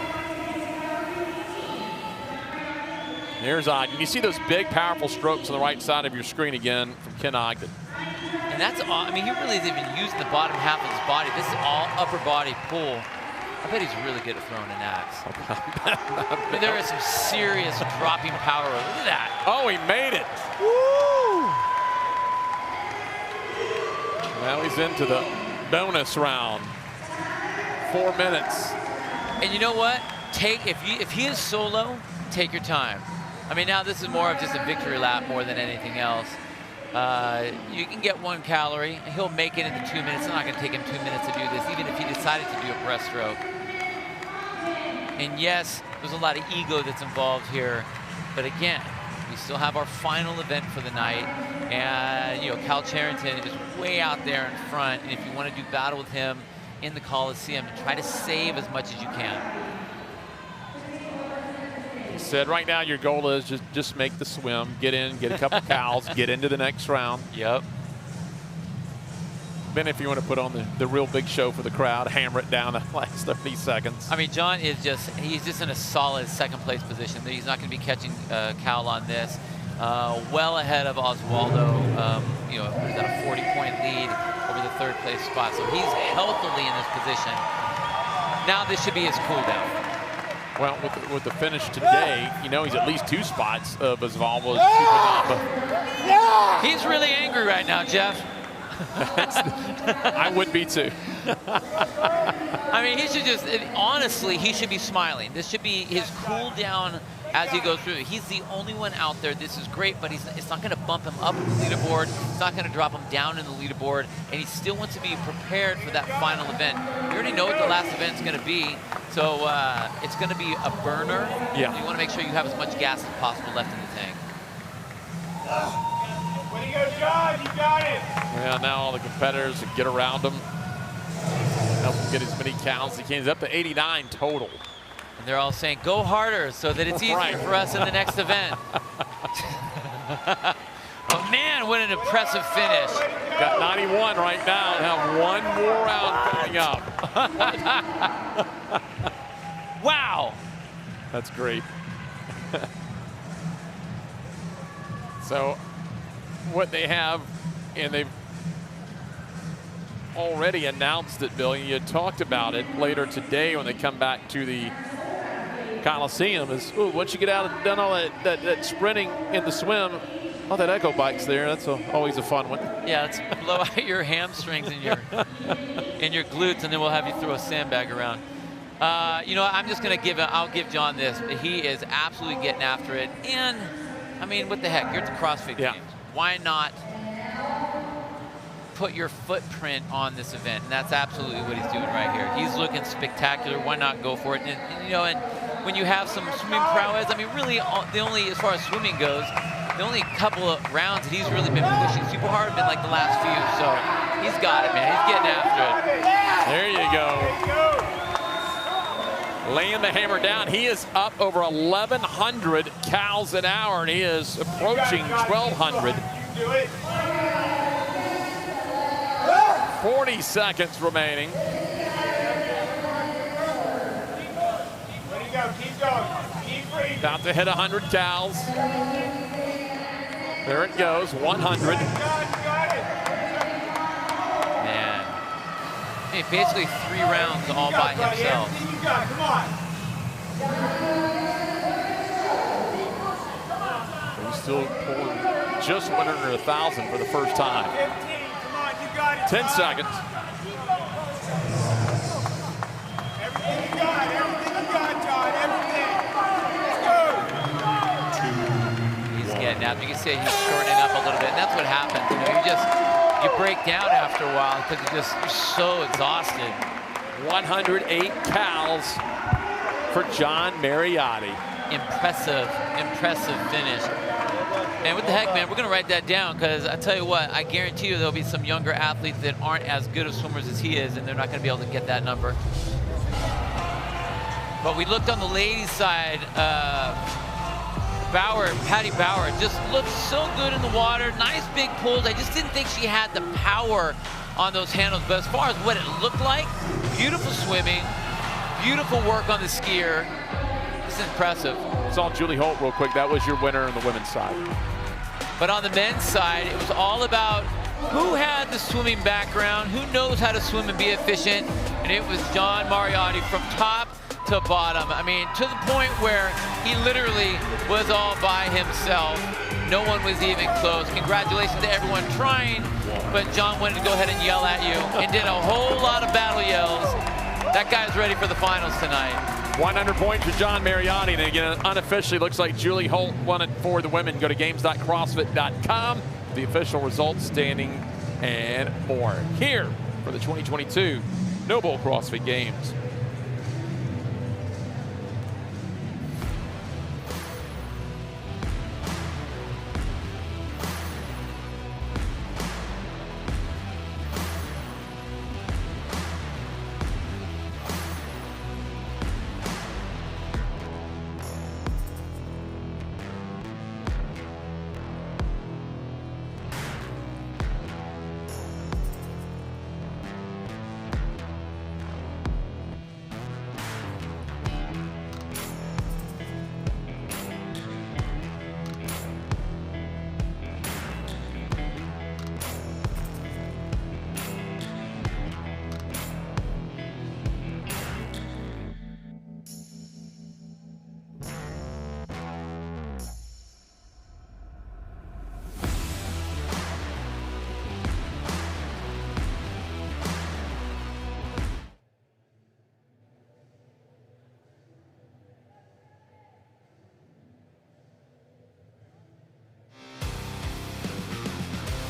[SPEAKER 19] There's Ogden. You see those big, powerful strokes on the right side of your screen again from Ken Ogden.
[SPEAKER 6] And that's, I mean, he really isn't even using the bottom half of his body. This is all upper body pull. I bet he's really good at throwing an axe. I mean, there is some serious dropping power. Look at that.
[SPEAKER 19] Oh, he made it. Woo! Now he's into the bonus round. 4 minutes.
[SPEAKER 6] And you know what? If he is solo, take your time. I mean, now this is more of just a victory lap more than anything else. You can get 1 calorie. And he'll make it into 2 minutes. It's not going to take him 2 minutes to do this, even if he decided to do a breaststroke. And yes, there's a lot of ego that's involved here. But again, we still have our final event for the night. And, you know, Cal Charrington is way out there in front. And if you want to do battle with him in the Coliseum, try to save as much as you can.
[SPEAKER 19] He said right now your goal is just make the swim, get in, get a couple cows, get into the next round.
[SPEAKER 6] Yep.
[SPEAKER 19] Ben, if you want to put on the real big show for the crowd, hammer it down the last 30 seconds.
[SPEAKER 6] I mean, John is he's just in a solid second place position. He's not going to be catching Cal on this. Well ahead of Oswaldo, you know, he's got a 40-point lead over the 3rd place spot. So he's healthily in this position. Now this should be his cool down.
[SPEAKER 19] Well, with the finish today, you know, he's at least 2 spots of Oswaldo's Supernova.
[SPEAKER 6] He's really angry right now, Jeff.
[SPEAKER 19] I would be too.
[SPEAKER 6] I mean, he should just, honestly, he should be smiling. This should be his cool down as he goes through. He's the only one out there. This is great, but it's not going to bump him up in the leaderboard. It's not going to drop him down in the leaderboard, and he still wants to be prepared for that final event. We already know what the last event's going to be, so it's going to be a burner.
[SPEAKER 19] Yeah.
[SPEAKER 6] You want to make sure you have as much gas as possible left in the tank.
[SPEAKER 4] Way to go, John. You got it.
[SPEAKER 19] Well, now all the competitors get around him. Help him get as many counts as he can. He's up to 89 total.
[SPEAKER 6] And they're all saying, go harder so that it's easier for us in the next event. Oh, man, what an impressive finish.
[SPEAKER 19] Got 91 right now and have one more round coming up.
[SPEAKER 6] Wow.
[SPEAKER 19] That's great. So what they have, and they've already announced it, Bill, you talked about it later today when they come back to the Coliseum, is once you get out and done all that sprinting in the swim, all that echo bike's there. That's always a fun one.
[SPEAKER 6] Yeah, let's blow out your hamstrings and your glutes, and then we'll have you throw a sandbag around. You know, I'm just gonna I'll give John this. He is absolutely getting after it. And I mean, what the heck? You're at the CrossFit Games. Why not put your footprint on this event? And that's absolutely what he's doing right here. He's looking spectacular. Why not go for it? And you know, and when you have some swimming prowess, I mean, really, the only, as far as swimming goes, the only couple of rounds that he's really been pushing super hard have been like the last few. So he's got it, man. He's getting after it.
[SPEAKER 19] There you go. Laying the hammer down. He is up over 1,100 cows an hour, and he is approaching 1,200. 40 seconds remaining.
[SPEAKER 4] Keep going. Keep breathing.
[SPEAKER 19] About to hit 100 cows. There it goes, 100.
[SPEAKER 6] Man. I mean, basically 3 rounds all by himself.
[SPEAKER 4] Come on.
[SPEAKER 19] He's still pulling just under 1,000 for the first time. 10 seconds.
[SPEAKER 4] Everything you got, John, everything. Let's go.
[SPEAKER 6] He's getting after. You can see he's shortening up a little bit. And that's what happens. You know, you break down after a while because you're so exhausted.
[SPEAKER 19] 108 cows for John Mariotti.
[SPEAKER 6] Impressive finish. And what the heck, man, we're going to write that down because I tell you what, I guarantee you there'll be some younger athletes that aren't as good of swimmers as he is, and they're not going to be able to get that number. But we looked on the ladies' side. Patty Bauer just looked so good in the water. Nice big pulls. I just didn't think she had the power on those handles. But as far as what it looked like, beautiful swimming, beautiful work on the skier. This is impressive.
[SPEAKER 19] Saw Julie Holt real quick. That was your winner on the women's side.
[SPEAKER 6] But on the men's side, it was all about who had the swimming background, who knows how to swim and be efficient, and it was John Mariotti from top to bottom. I mean, to the point where he literally was all by himself. No one was even close. Congratulations to everyone trying, but John wanted to go ahead and yell at you and did a whole lot of battle yells. That guy's ready for the finals tonight.
[SPEAKER 19] 100 points for John Mariotti. And again, unofficially, looks like Julie Holt won it for the women. Go to games.crossfit.com. The official results, standing, and more. Here for the 2022 Noble CrossFit Games.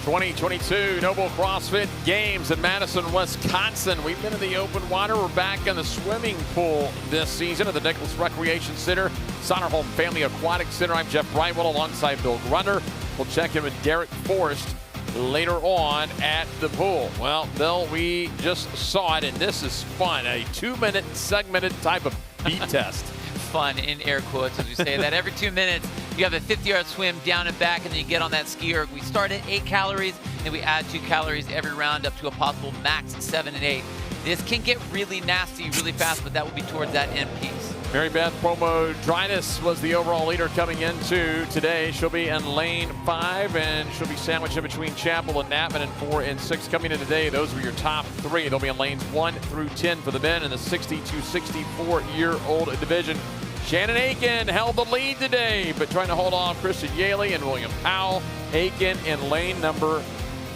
[SPEAKER 19] 2022 Noble CrossFit Games in Madison, Wisconsin. We've been in the open water. We're back in the swimming pool this season at the Nicholas Recreation Center, Sonnerholm Family Aquatic Center. I'm Jeff Brightwell alongside Bill Grunner. We'll check in with Derek Forrest later on at the pool. Well, Bill, we just saw it, and this is fun. A 2-minute segmented type of beat test.
[SPEAKER 6] Fun in air quotes as we say that. Every 2 minutes, you have a 50-yard swim down and back, and then you get on that ski erg. We start at 8 calories, and we add 2 calories every round up to a possible max 7 and 8. This can get really nasty really fast, but that will be towards that end piece.
[SPEAKER 19] Mary Beth Pomodrinas was the overall leader coming into today. She'll be in lane 5, and she'll be sandwiched in between Chapel and Knappman in 4 and 6. Coming in today, those were your top 3. They'll be in lanes 1 through 10 for the men in the 60 to 64-year-old division. Shannon Aiken held the lead today, but trying to hold off Christian Yaley and William Powell. Aiken in lane number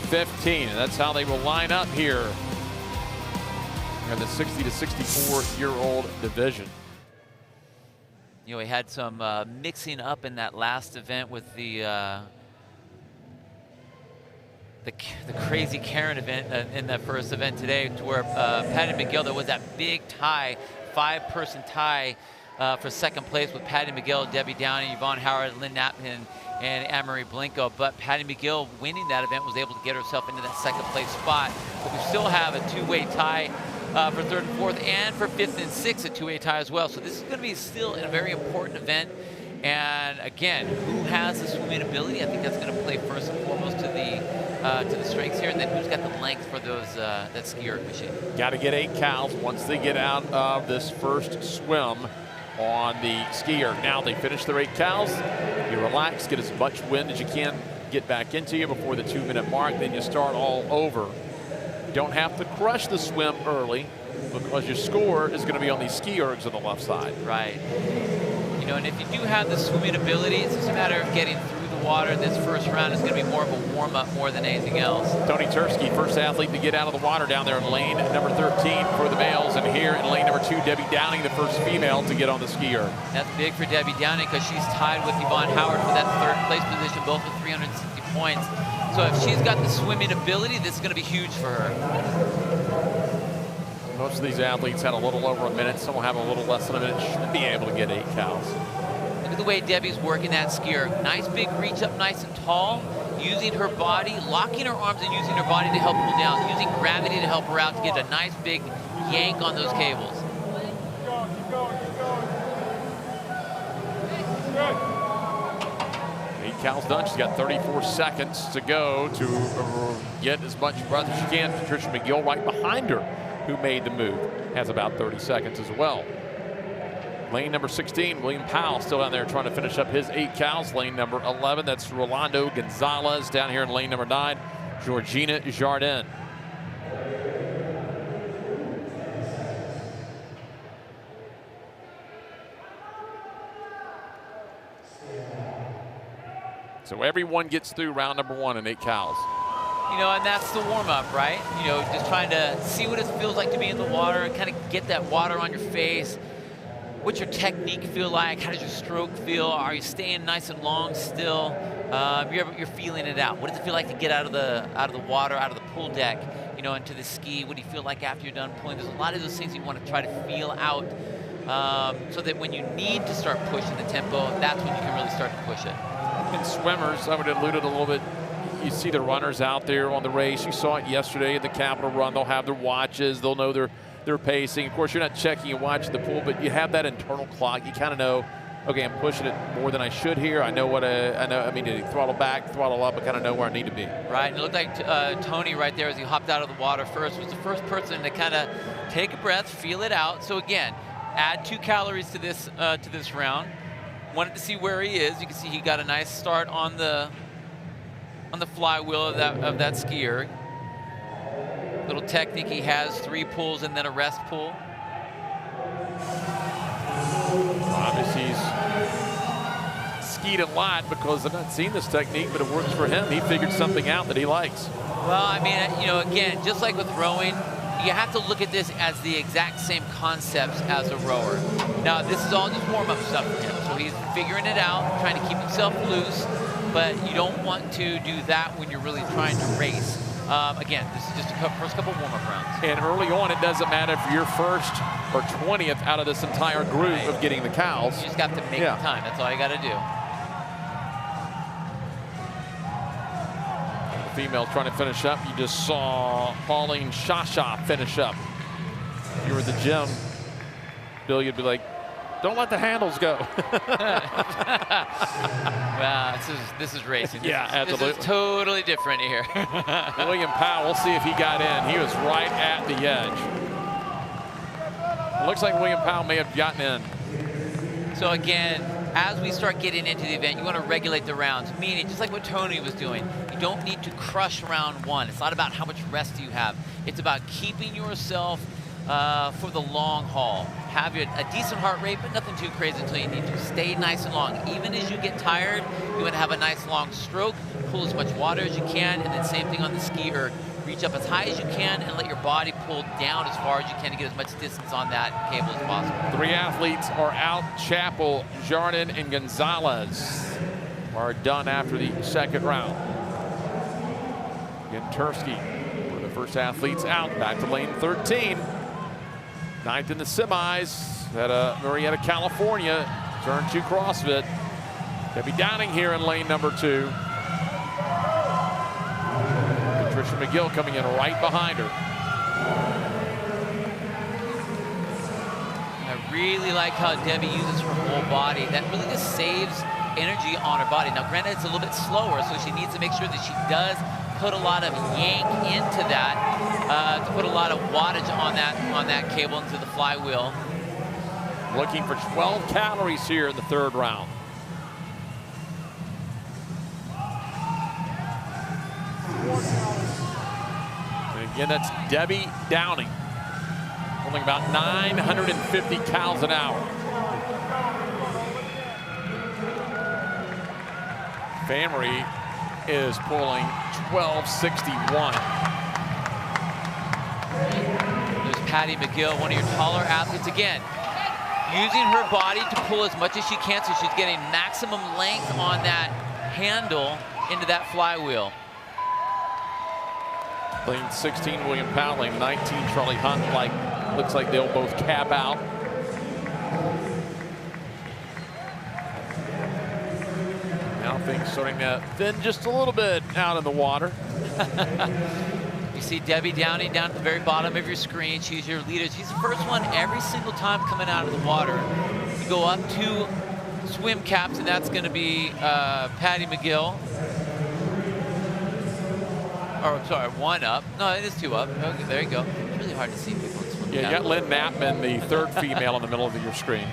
[SPEAKER 19] 15. And that's how they will line up here in the 60 to 64-year-old division.
[SPEAKER 6] You know, we had some mixing up in that last event with the crazy Karen event in that first event today, to where Patty McGill, there was that big tie, 5-person tie for second place with Patty McGill, Debbie Downey, Yvonne Howard, Lynn Knappman, and Anne-Marie Blinko. But Patty McGill winning that event was able to get herself into that second place spot. But we still have a 2-way tie for 3rd and 4th, and for 5th and 6th, a 2-way tie as well. So this is going to be still a very important event. And again, who has the swimming ability? I think that's going to play first and foremost to the strengths here, and then who's got the length for those that ski erg machine.
[SPEAKER 19] Got to get 8 cows once they get out of this first swim on the ski erg. Now they finish their 8 cows. You relax, get as much wind as you can, get back into you before the 2-minute mark. Then you start all over. Don't have to crush the swim early, because your score is going to be on these ski ergs on the left side.
[SPEAKER 6] Right. You know, and if you do have the swimming ability, it's just a matter of getting through the water. This first round is going to be more of a warm-up more than anything else.
[SPEAKER 19] Tony Tursky, first athlete to get out of the water down there in lane number 13 for the males. And here in lane number 2, Debbie Downing, the first female to get on the ski erg.
[SPEAKER 6] That's big for Debbie Downing, because she's tied with Yvonne Howard for that 3rd place position, both with 360 points. So if she's got the swimming ability, this is going to be huge for her.
[SPEAKER 19] Most of these athletes had a little over a minute. Some will have a little less than a minute. Should be able to get 8 cows.
[SPEAKER 6] Look at the way Debbie's working that ski erg. Nice big reach up, nice and tall, using her body, locking her arms and using her body to help pull down, using gravity to help her out to get a nice big yank on those cables.
[SPEAKER 19] Keep going. 8 cows done. She's got 34 seconds to go to get as much breath as she can. Patricia McGill right behind her, who made the move, has about 30 seconds as well. Lane number 16, William Powell still down there trying to finish up his 8 cows. Lane number 11, that's Rolando Gonzalez. Down here in lane number 9, Georgina Jardin. So everyone gets through round number 1 in 8 cows.
[SPEAKER 6] You know, and that's the warm-up, right? You know, just trying to see what it feels like to be in the water, kind of get that water on your face. What's your technique feel like? How does your stroke feel? Are you staying nice and long still? You're feeling it out. What does it feel like to get out of the water, out of the pool deck, you know, into the ski? What do you feel like after you're done pulling? There's a lot of those things you want to try to feel out, so that when you need to start pushing the tempo, that's when you can really start to push it.
[SPEAKER 19] And swimmers, I would allude it a little bit. You see the runners out there on the race. You saw it yesterday at the Capital Run. They'll have their watches. They'll know their pacing. Of course, you're not checking and watching the pool, but you have that internal clock. You kind of know, okay, I'm pushing it more than I should here. I know I mean, to throttle back, throttle up, I kind of know where I need to be.
[SPEAKER 6] Right, and it looked like Tony right there as he hopped out of the water first was the first person to kind of take a breath, feel it out. So again, add 2 calories to this round. Wanted to see where he is. You can see he got a nice start on the flywheel of that ski erg. Little technique he has, 3 pulls and then a rest pull.
[SPEAKER 19] Obviously he's skied a lot, because I've not seen this technique, but it works for him. He figured something out that he likes.
[SPEAKER 6] Well, I mean, you know, again, just like with rowing, you have to look at this as the exact same concepts as a rower. Now, this is all just warm-up stuff for him, so he's figuring it out, trying to keep himself loose. but you don't want to do that when you're really trying to race. Again, this is just the first couple warm-up rounds.
[SPEAKER 19] And early on, it doesn't matter if you're first or 20th out of this entire group of getting the cows.
[SPEAKER 6] You just got to make the time. That's all you got to do.
[SPEAKER 19] The females trying to finish up. You just saw Pauline Shasha finish up. If you were at the gym, Bill, you'd be like, don't let the handles go.
[SPEAKER 6] Well, this is racing.
[SPEAKER 19] Absolutely.
[SPEAKER 6] This is totally different here.
[SPEAKER 19] William Powell, we'll see if he got in. He was right at the edge. It looks like William Powell may have gotten in.
[SPEAKER 6] So again, as we start getting into the event, you want to regulate the rounds, meaning just like what Tony was doing, you don't need to crush round one. It's not about how much rest you have. It's about keeping yourself for the long haul. Have a decent heart rate, but nothing too crazy until you need to. Stay nice and long. Even as you get tired, you want to have a nice long stroke, pull as much water as you can, and then same thing on the ski erg. Reach up as high as you can and let your body pull down as far as you can to get as much distance on that cable as possible.
[SPEAKER 19] 3 athletes are out. Chappell, Jardin, and Gonzalez are done after the second round. Again, Tursky, one of the first athletes out, back to lane 13. 9th in the semis at Marietta, California. Turn 2 CrossFit. Debbie Downing here in lane number 2. Patricia McGill coming in right behind her.
[SPEAKER 6] I really like how Debbie uses her whole body. That really just saves energy on her body. Now, granted, it's a little bit slower, so she needs to make sure that she does put a lot of yank into that, to put a lot of wattage on that cable into the flywheel.
[SPEAKER 19] Looking for 12 calories here in the third round. And again, that's Debbie Downing, pulling about 950 cows an hour. Famery is pulling 1261.
[SPEAKER 6] There's Patty McGill, one of your taller athletes. Again, using her body to pull as much as she can so she's getting maximum length on that handle into that flywheel.
[SPEAKER 19] Lane 16, William Powell. Lane 19, Charlie Hunt. Looks like they'll both cap out. Now things starting to thin just a little bit out in the water.
[SPEAKER 6] You see Debbie Downing down at the very bottom of your screen. She's your leader. She's the first one every single time coming out of the water. You go up 2 swim caps, and that's going to be Patty McGill. Or sorry, 1 up. No, it is 2 up. Okay, there you go. It's really hard to see people in swim
[SPEAKER 19] Yeah, you got Lynn Knappman, the 3rd female in the middle of your screen.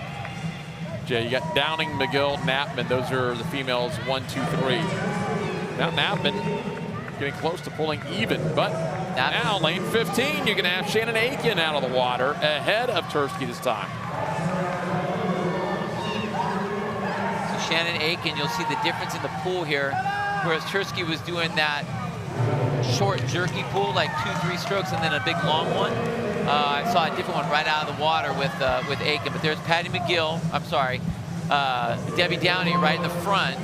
[SPEAKER 19] Jay, you got Downing, McGill, Knappman. Those are the females 1, 2, 3. Now Knappman getting close to pulling even, but now lane 15, you're going to have Shannon Aiken out of the water ahead of Tursky this time.
[SPEAKER 6] So Shannon Aiken, you'll see the difference in the pool here, whereas Tursky was doing that short jerky pull, like 2-3 strokes and then a big long one. I saw a different one right out of the water with Aiken, but there's Patty McGill, I'm sorry, Debbie Downing right in the front.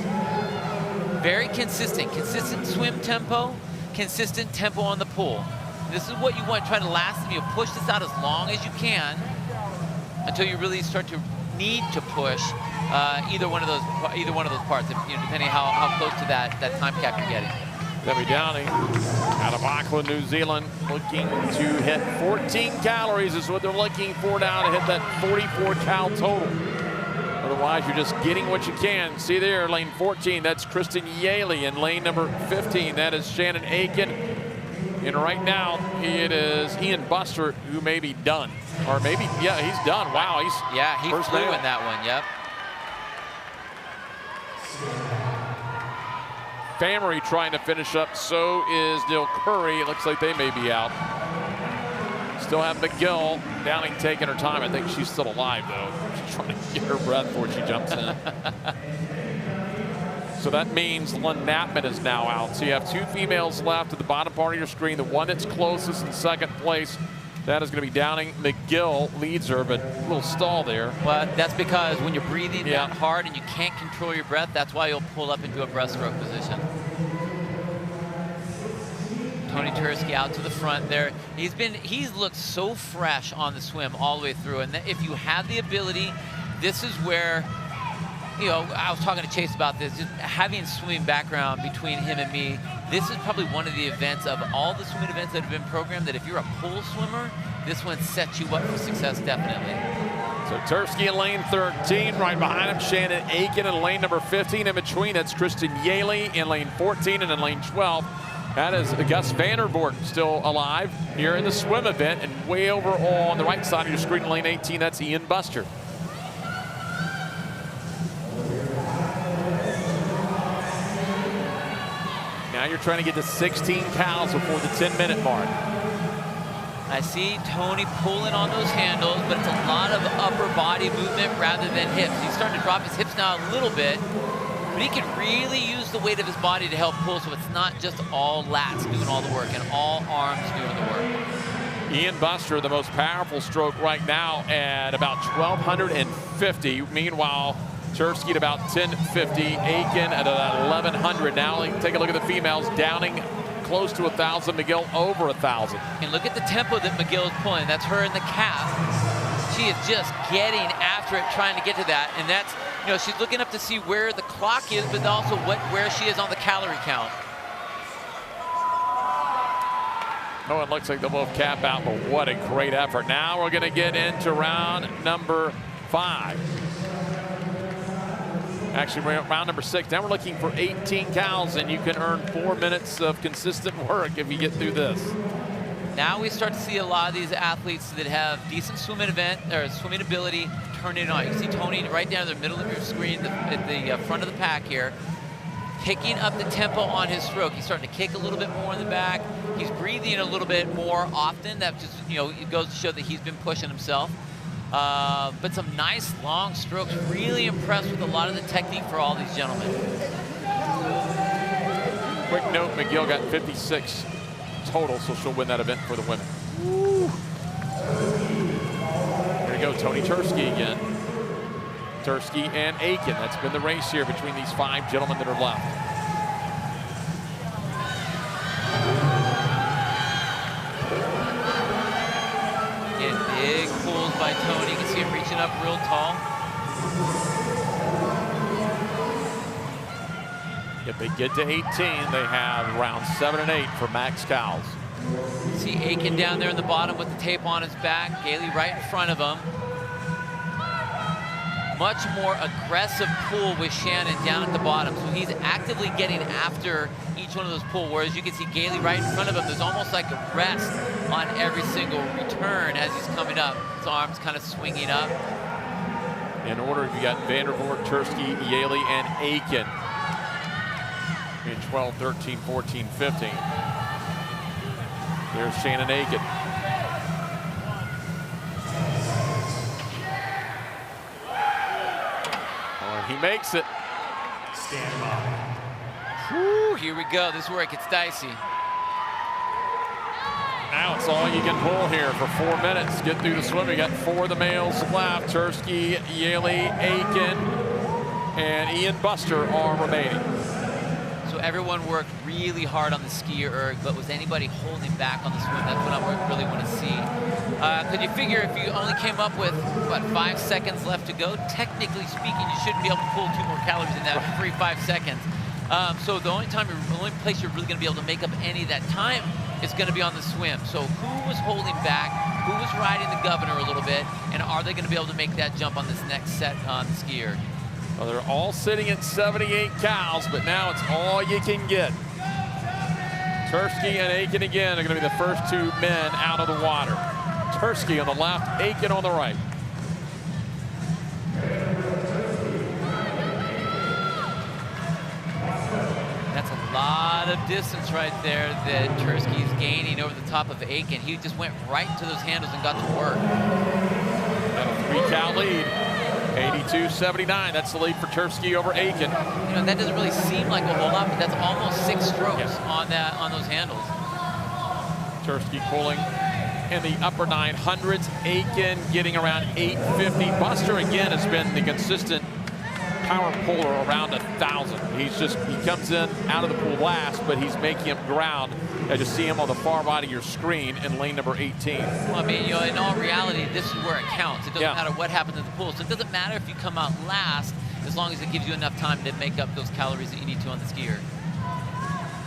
[SPEAKER 6] Very consistent swim tempo, consistent tempo on the pool. This is what you want, try to last them. You push this out as long as you can until you really start to need to push either one of those parts, depending how close to that time cap you're getting.
[SPEAKER 19] Debbie Downing out of Auckland, New Zealand, looking to hit 14 calories is what they're looking for now to hit that 44 cal total. Otherwise, you're just getting what you can. See there, lane 14, that's Kristen Yaley. In lane number 15, that is Shannon Aiken. And right now, it is Ian Buster who may be done. Or maybe, yeah, he's done. Wow,
[SPEAKER 6] he flew in that one, yep.
[SPEAKER 19] Famery trying to finish up, so is Neil Curry. It looks like they may be out. Still have McGill. Downing taking her time. I think she's still alive, though. She's trying to get her breath before she jumps in. So that means Lynn Knappman is now out. So you have 2 females left at the bottom part of your screen. The one that's closest in second place That is going to be Downing. McGill leads her, but a little stall there.
[SPEAKER 6] Well, that's because when you're breathing that hard and you can't control your breath, that's why you'll pull up into a breaststroke position. Tony Tursky out to the front there. He's looked so fresh on the swim all the way through. And if you have the ability, this is where, you know, I was talking to Chase about this, just having swimming background between him and me. This is probably one of the events of all the swimming events that have been programmed that if you're a pool swimmer, this one sets you up for success definitely.
[SPEAKER 19] So Tursky in lane 13, right behind him, Shannon Aiken in lane number 15. In between, that's Kristen Yaley in lane 14, and in lane 12, that is Gus Vandervoort still alive here in the swim event. And way over on the right side of your screen in lane 18, that's Ian Buster. Now you're trying to get to 16 cows before the 10-minute mark.
[SPEAKER 6] I see Tony pulling on those handles, but it's a lot of upper body movement rather than hips. He's starting to drop his hips now a little bit, but he can really use the weight of his body to help pull, so it's not just all lats doing all the work and all arms doing the work.
[SPEAKER 19] Ian Buster, the most powerful stroke right now at about 1,250. Meanwhile, Tursky at about 1050, Aiken at about 1,100. Now take a look at the females. Downing close to 1,000, McGill over 1,000.
[SPEAKER 6] And look at the tempo that McGill is pulling. That's her in the calf. She is just getting after it, trying to get to that. And that's, you know, she's looking up to see where the clock is, but also where she is on the calorie count.
[SPEAKER 19] Oh, it looks like they'll both cap out, but what a great effort. Now we're going to get into round number 5. Actually, we're at round number 6. Now we're looking for 18 cows, and you can earn 4 minutes of consistent work if you get through this.
[SPEAKER 6] Now we start to see a lot of these athletes that have decent swimming ability turn it on. You can see Tony right down in the middle of your screen at the front of the pack here, picking up the tempo on his stroke. He's starting to kick a little bit more in the back. He's breathing a little bit more often. That just, you know, it goes to show that he's been pushing himself. But some nice long strokes. Really impressed with a lot of the technique for all these gentlemen.
[SPEAKER 19] Quick note, McGill got 56 total, so she'll win that event for the women. Woo. Here we go, Tony Tursky again. Tursky and Aiken. That's been the race here between these 5 gentlemen that are left.
[SPEAKER 6] Again, big pulls by Tony. You can see him reaching up real tall.
[SPEAKER 19] If they get to 18, they have round 7 and 8 for max cows.
[SPEAKER 6] See Aiken down there in the bottom with the tape on his back. Gailey right in front of him. Much more aggressive pull with Shannon down at the bottom. So he's actively getting after each one of those pulls, whereas you can see Gailey right in front of him. There's almost like a rest on every single return as he's coming up. His arms kind of swinging up.
[SPEAKER 19] In order, you got Vandervoort, Tursky, Yaley, and Aiken in 12, 13, 14, 15. There's Shannon Aiken. Oh, he makes it.
[SPEAKER 4] Stand by.
[SPEAKER 6] Whew, here we go. This is where it gets dicey.
[SPEAKER 19] Now it's all you can pull here for 4 minutes. Get through the swim. We got 4 of the males left. Tursky, Yaley, Aiken, and Ian Buster are remaining.
[SPEAKER 6] So everyone worked really hard on the ski erg, but was anybody holding back on the swim? That's what I really want to see. Could you figure if you only came up with, what, 5 seconds left to go, technically speaking, you shouldn't be able to pull 2 more calories in that free 5 seconds. So the only place you're really going to be able to make up any of that time is going to be on the swim. So who was holding back? Who was riding the governor a little bit? And are they going to be able to make that jump on this next set on the ski erg?
[SPEAKER 19] Well, they're all sitting at 78 cows, but now it's all you can get. Tursky and Aiken again are going to be the first 2 men out of the water. Tursky on the left, Aiken on the right.
[SPEAKER 6] That's a lot of distance right there that Tursky's gaining over the top of Aiken. He just went right into those handles and got to work.
[SPEAKER 19] Got a 3-cow lead. 82-79, that's the lead for Tursky over Aiken.
[SPEAKER 6] You know, that doesn't really seem like a whole lot, but that's almost 6 strokes on those handles.
[SPEAKER 19] Tursky pulling in the upper 900s. Aiken getting around 850. Buster again has been the consistent power puller around 1,000. He comes in out of the pool last, but he's making up ground. I just see him on the far right of your screen in lane number 18.
[SPEAKER 6] Well, I mean, in all reality, this is where it counts. It doesn't matter what happens in the pool. So it doesn't matter if you come out last, as long as it gives you enough time to make up those calories that you need to on the skier.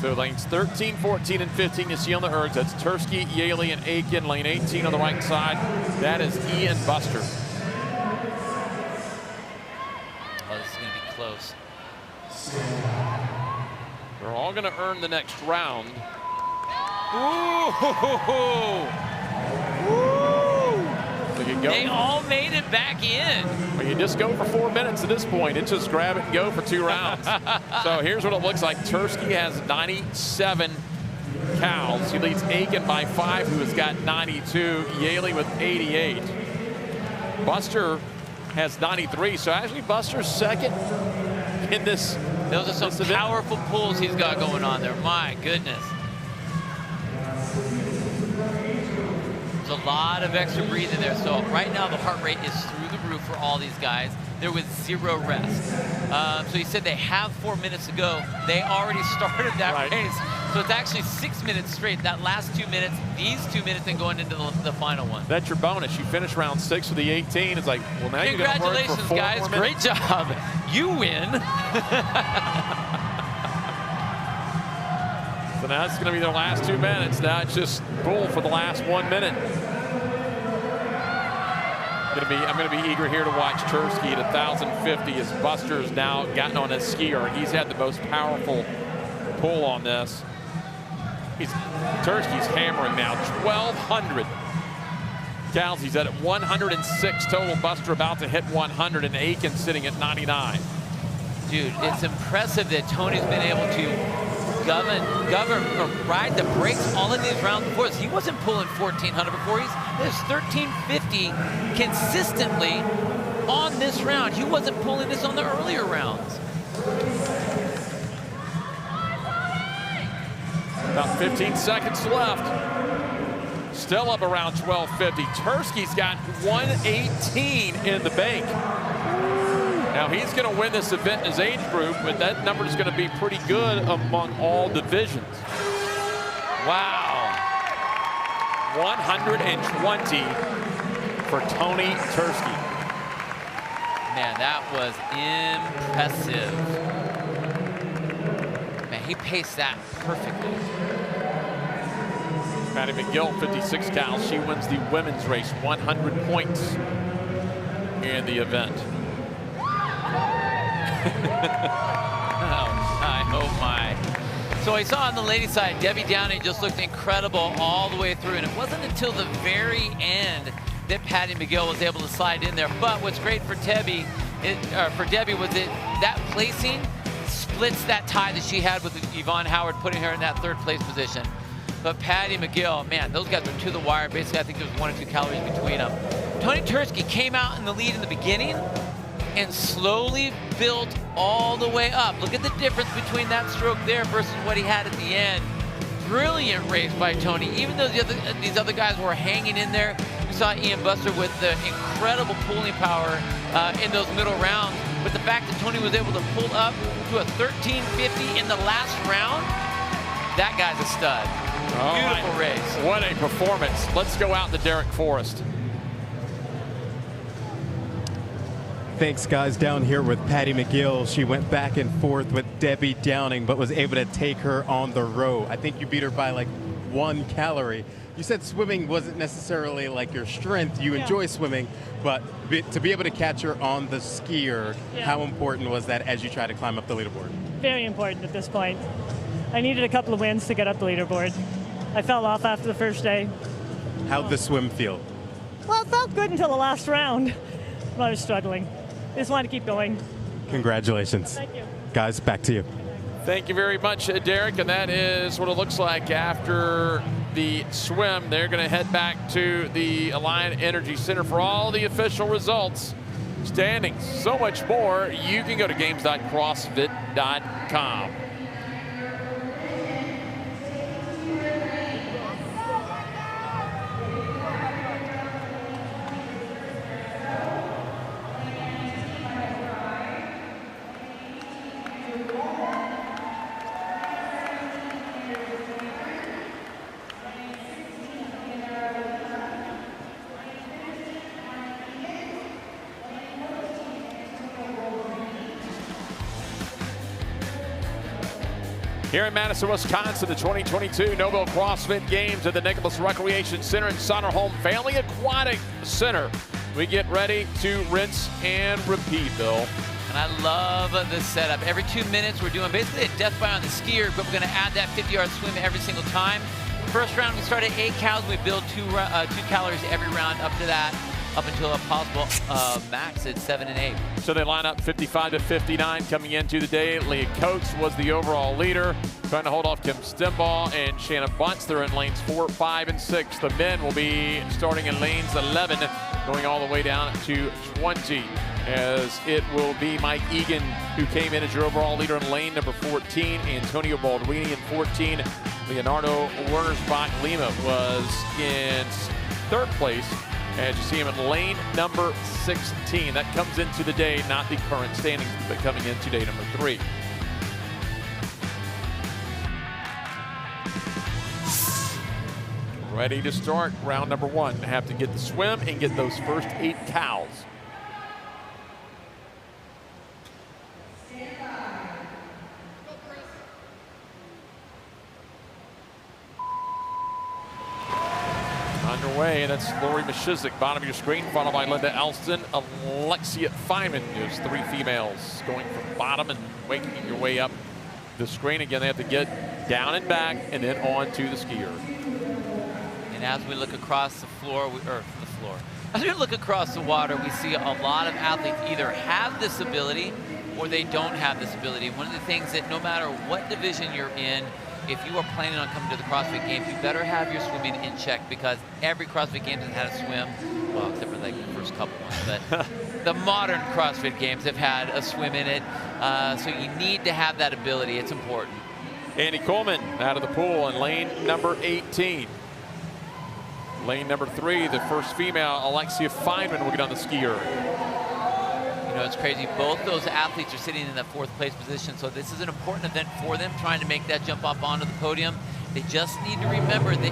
[SPEAKER 19] So lanes 13, 14, and 15 you see on the ergs. That's Tursky, Yaley, and Aiken. Lane 18 on the right side. That is Ian Buster.
[SPEAKER 6] Oh, this is going to be close.
[SPEAKER 19] They're all going to earn the next round. Ooh!
[SPEAKER 6] They all made it back in.
[SPEAKER 19] Well, you just go for 4 minutes at this point. It's just grab it and go for 2 rounds. So here's what it looks like. Tursky has 97 cows. He leads Aiken by 5, who has got 92. Yaley with 88.
[SPEAKER 6] Buster has 93, so actually Buster's second in this. Those are some powerful pulls he's got going on there. My goodness. There's a lot of extra breathing there. So right now the heart rate is through the roof for all these guys. There was 0 rest. So he said they have 4 minutes to go. They already started that race. So it's actually 6 minutes straight. That last 2 minutes, these 2 minutes, and going into the final one.
[SPEAKER 19] That's your bonus. You finish round 6 with the 18. It's like, well, now you're going to work for 4
[SPEAKER 6] guys.
[SPEAKER 19] more
[SPEAKER 6] Great
[SPEAKER 19] minutes.
[SPEAKER 6] job. You win.
[SPEAKER 19] So now it's going to be their last 2 minutes. Now it's just pull for the last 1 minute. I'm going to be eager here to watch Tursky at 1,050 as Buster's now gotten on his skier. He's had the most powerful pull on this. Tursky's hammering now 1,200 cows. He's at 106 total. Buster about to hit 100, and Aiken sitting at 99.
[SPEAKER 6] Dude, it's impressive that Tony's been able to ride the brakes all of these rounds before this. He wasn't pulling 1,400 before. There's 1,350 consistently on this round. He wasn't pulling this on the earlier rounds.
[SPEAKER 19] About 15 seconds left. Still up around 1,250. Tursky's got 118 in the bank. Now he's going to win this event in his age group, but that number is going to be pretty good among all divisions.
[SPEAKER 6] Wow.
[SPEAKER 19] 120 for Tony Tursky.
[SPEAKER 6] Man, that was impressive. Man, he paced that perfectly.
[SPEAKER 19] Patty McGill, 56 cows. She wins the women's race, 100 points in the event.
[SPEAKER 6] Oh my. So I saw on the ladies' side, Debbie Downing just looked incredible all the way through, and it wasn't until the very end that Patty McGill was able to slide in there. But what's great for Debbie was that placing splits that tie that she had with Yvonne Howard, putting her in that 3rd place position. But Patty McGill, man, those guys were to the wire. Basically, I think there was 1 or 2 calories between them. Tony Tursky came out in the lead in the beginning and slowly built all the way up. Look at the difference between that stroke there versus what he had at the end. Brilliant race by Tony. Even though these other guys were hanging in there, we saw Ian Buster with the incredible pulling power in those middle rounds. But the fact that Tony was able to pull up to a 1350 in the last round, that guy's a stud. Beautiful race.
[SPEAKER 19] What a performance. Let's go out to Derek Forrest.
[SPEAKER 20] Thanks, guys. Down here with Patty McGill. She went back and forth with Debbie Downing, but was able to take her on the row. I think you beat her by like 1 calorie. You said swimming wasn't necessarily like your strength. You enjoy swimming, but to be able to catch her on the skier, how important was that as you try to climb up the leaderboard?
[SPEAKER 13] Very important at this point. I needed a couple of wins to get up the leaderboard. I fell off after the first day.
[SPEAKER 20] How'd the swim feel?
[SPEAKER 13] Well, it felt good until the last round, but I was struggling. I just wanted to keep going.
[SPEAKER 20] Congratulations.
[SPEAKER 13] Thank you.
[SPEAKER 20] Guys, back to you.
[SPEAKER 19] Thank you very much, Derek. And that is what it looks like after the swim. They're going to head back to the Alliant Energy Center for all the official results, standings, so much more. You can go to games.crossfit.com. Here in Madison, Wisconsin, the 2022 Nobel CrossFit Games at the Nicholas Recreation Center and Sonderholm Family Aquatic Center. We get ready to rinse and repeat, Bill.
[SPEAKER 6] And I love this setup. Every 2 minutes, we're doing basically a death by on the skier, but we're going to add that 50-yard swim every single time. First round, we start at 8 calories. We build 2 calories every round up to that, up until a possible max at 7 and 8.
[SPEAKER 19] So they line up 55 to 59 coming into the day. Leah Coates was the overall leader, trying to hold off Kim Stimbaugh and Shannon Bunce. They're in lanes 4, 5, and 6. The men will be starting in lanes 11, going all the way down to 20. As it will be Mike Egan, who came in as your overall leader in lane number 14. Antonio Baldwini in 14. Leonardo Wernersbach Lima was in 3rd place. As you see him in lane number 16. That comes into the day, not the current standings, but coming into day number 3. Ready to start round number 1. Have to get the swim and get those first 8 cows. Underway, and that's Lori Mashizik, bottom of your screen, followed by Linda Alston. Alexia Feynman is 3 females going from bottom and making your way up the screen. Again, they have to get down and back and then on to the skier.
[SPEAKER 6] And as we look across the floor, as we look across the water, we see a lot of athletes either have this ability or they don't have this ability. One of the things that no matter what division you're in, if you are planning on coming to the CrossFit Games, you better have your swimming in check, because every CrossFit Games has had a swim, well, except for like the first couple ones, but the modern CrossFit Games have had a swim in it, so you need to have that ability. It's important.
[SPEAKER 19] Andy Coleman out of the pool in lane number 18. Lane number 3, the first female, Alexia Feynman, will get on the skier.
[SPEAKER 6] You know, it's crazy. Both those athletes are sitting in that 4th place position, so this is an important event for them, trying to make that jump up onto the podium. They just need to remember that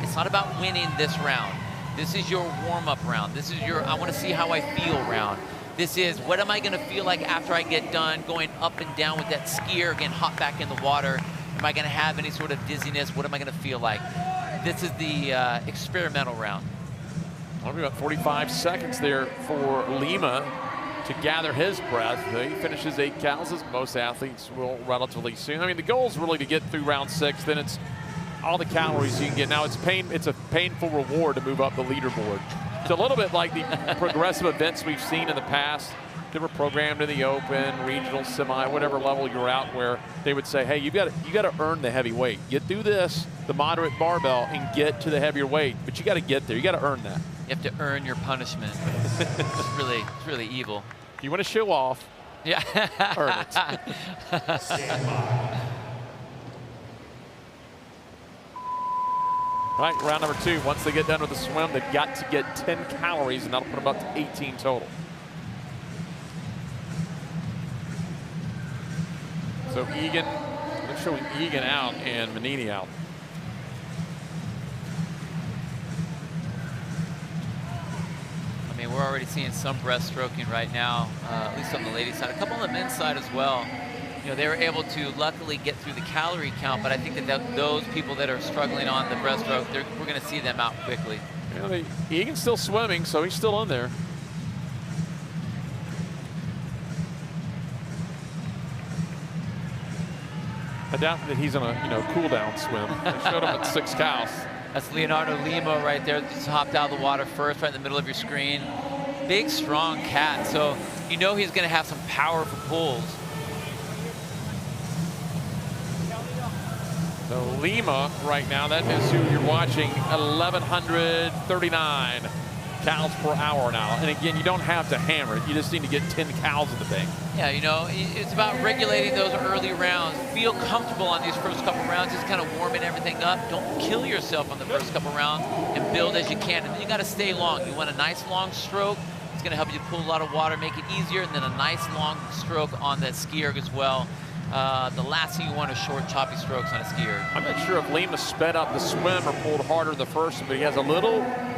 [SPEAKER 6] it's not about winning this round. This is your warm-up round. This is your, I want to see how I feel round. This is, what am I going to feel like after I get done going up and down with that skier, getting hot back in the water? Am I going to have any sort of dizziness? What am I going to feel like? This is the experimental round.
[SPEAKER 19] Only about 45 seconds there for Lima to gather his breath. He finishes 8 cows, as most athletes will relatively soon. I mean, the goal is really to get through round 6. Then it's all the calories you can get. Now it's a painful reward to move up the leaderboard. It's a little bit like the progressive events we've seen in the past that were programmed in the open, regional, semi, whatever level you're out, where they would say, hey, you got to earn the heavy weight. Get through this, the moderate barbell, and get to the heavier weight. But you got to get there. You got to earn that.
[SPEAKER 6] You have to earn your punishment. It's really evil.
[SPEAKER 19] If you want to show off,
[SPEAKER 6] yeah,
[SPEAKER 19] earn it. Right, round number 2. Once they get done with the swim, they've got to get 10 calories, and that'll put them up to 18 total. So Egan, they're showing Egan out and Manini out.
[SPEAKER 6] I mean, we're already seeing some breaststroking right now, at least on the ladies' side. A couple on the men's side as well. You know, they were able to luckily get through the calorie count, but I think that those people that are struggling on the breaststroke, we're going to see them out quickly.
[SPEAKER 19] Yeah, Egan's still swimming, so he's still in there. I doubt that he's on a cool down swim. They showed him at 6 cows.
[SPEAKER 6] That's Leonardo Lima right there. Just hopped out of the water first, right in the middle of your screen. Big, strong cat, so you know he's going to have some powerful pulls.
[SPEAKER 19] So Lima right now, that is who you're watching, 1,139 cows per hour now. And again, you don't have to hammer it. You just need to get 10 cows in the bank.
[SPEAKER 6] Yeah, you know, it's about regulating those early rounds. Feel comfortable on these first couple rounds, just kind of warming everything up. Don't kill yourself on the first couple rounds, and build as you can. And then you got to stay long. You want a nice long stroke. It's going to help you pull a lot of water, make it easier, and then a nice long stroke on that skier as well. The last thing you want is short, choppy strokes on a skier.
[SPEAKER 19] I'm not sure if Lima sped up the swim or pulled harder the first, but he has a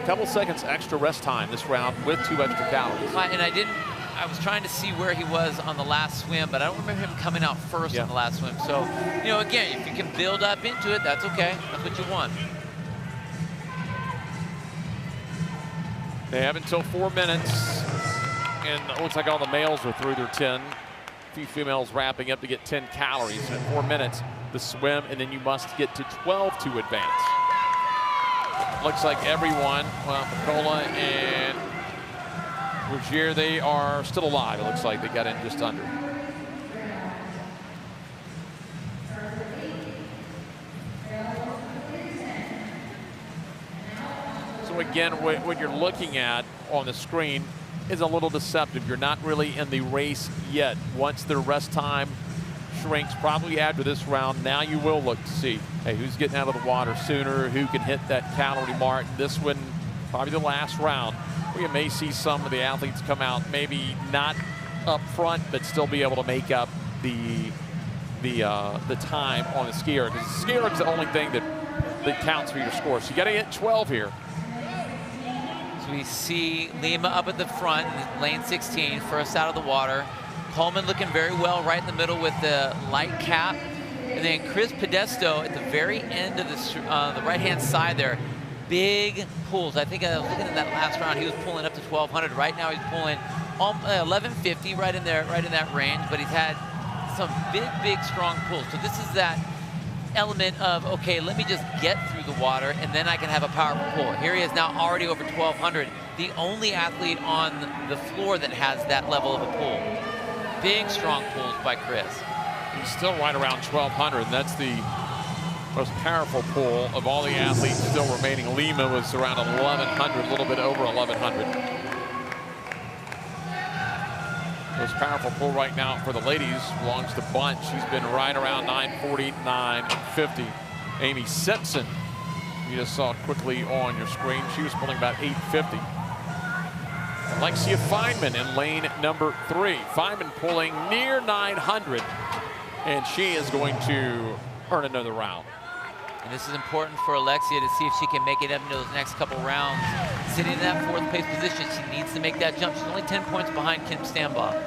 [SPEAKER 19] couple seconds extra rest time this round with 2 extra calories.
[SPEAKER 6] And I I was trying to see where he was on the last swim, but I don't remember him coming out first on the last swim. So, you know, again, if you can build up into it, that's okay. That's what you want.
[SPEAKER 19] They have until 4 minutes, and it looks like all the males are through their 10. A few females wrapping up to get 10 calories. In 4 minutes, the swim, and then you must get to 12 to advance. Looks like everyone, well, Nicola and Rogier, they are still alive. It looks like they got in just under. So again, what you're looking at on the screen is a little deceptive. You're not really in the race yet. Once their rest time shrinks, probably after this round, now you will look to see, hey, who's getting out of the water sooner, who can hit that calorie mark. This one, probably the last round, where you may see some of the athletes come out, maybe not up front, but still be able to make up the time on the skier, because the skier is the only thing that counts for your score. So you got to hit 12 here.
[SPEAKER 6] So we see Lima up at the front, lane 16, first out of the water. Coleman looking very well right in the middle with the light cap. And then Chris Podesto at the very end of the right-hand side there. Big pulls. I think I was looking at that last round. He was pulling up to 1,200. Right now he's pulling 1,150 right in there, right in that range. But he's had some big, strong pulls. So this is that element of, okay, let me just get through the water and then I can have a powerful pull. Here he is now already over 1,200. The only athlete on the floor that has that level of a pull. Big, strong pulls by Chris.
[SPEAKER 19] He's still right around 1,200, and that's the most powerful pull of all the athletes still remaining. Lima was around 1,100, a little bit over 1,100. Most powerful pull right now for the ladies belongs to Bunch. She's been right around 940, 950. Amy Simpson, you just saw quickly on your screen, she was pulling about 850. Alexia Feynman in lane number 3. Feynman pulling near 900, and she is going to earn another round.
[SPEAKER 6] And this is important for Alexia to see if she can make it up into those next couple rounds. Sitting in that 4th place position, she needs to make that jump. She's only 10 points behind Kim Stambaugh.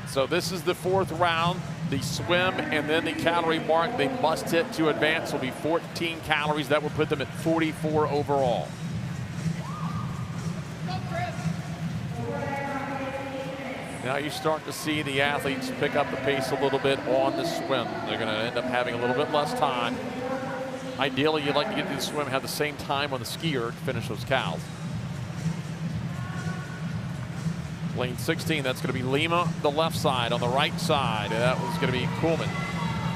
[SPEAKER 19] So this is the 4th round. The swim and then the calorie mark they must hit to advance will be 14 calories. That will put them at 44 overall. Now you start to see the athletes pick up the pace a little bit on the swim. They're going to end up having a little bit less time. Ideally, you'd like to get to the swim, have the same time on the skier to finish those cows. Lane 16, that's going to be Lima, the left side. On the right side, that was going to be Kuhlman.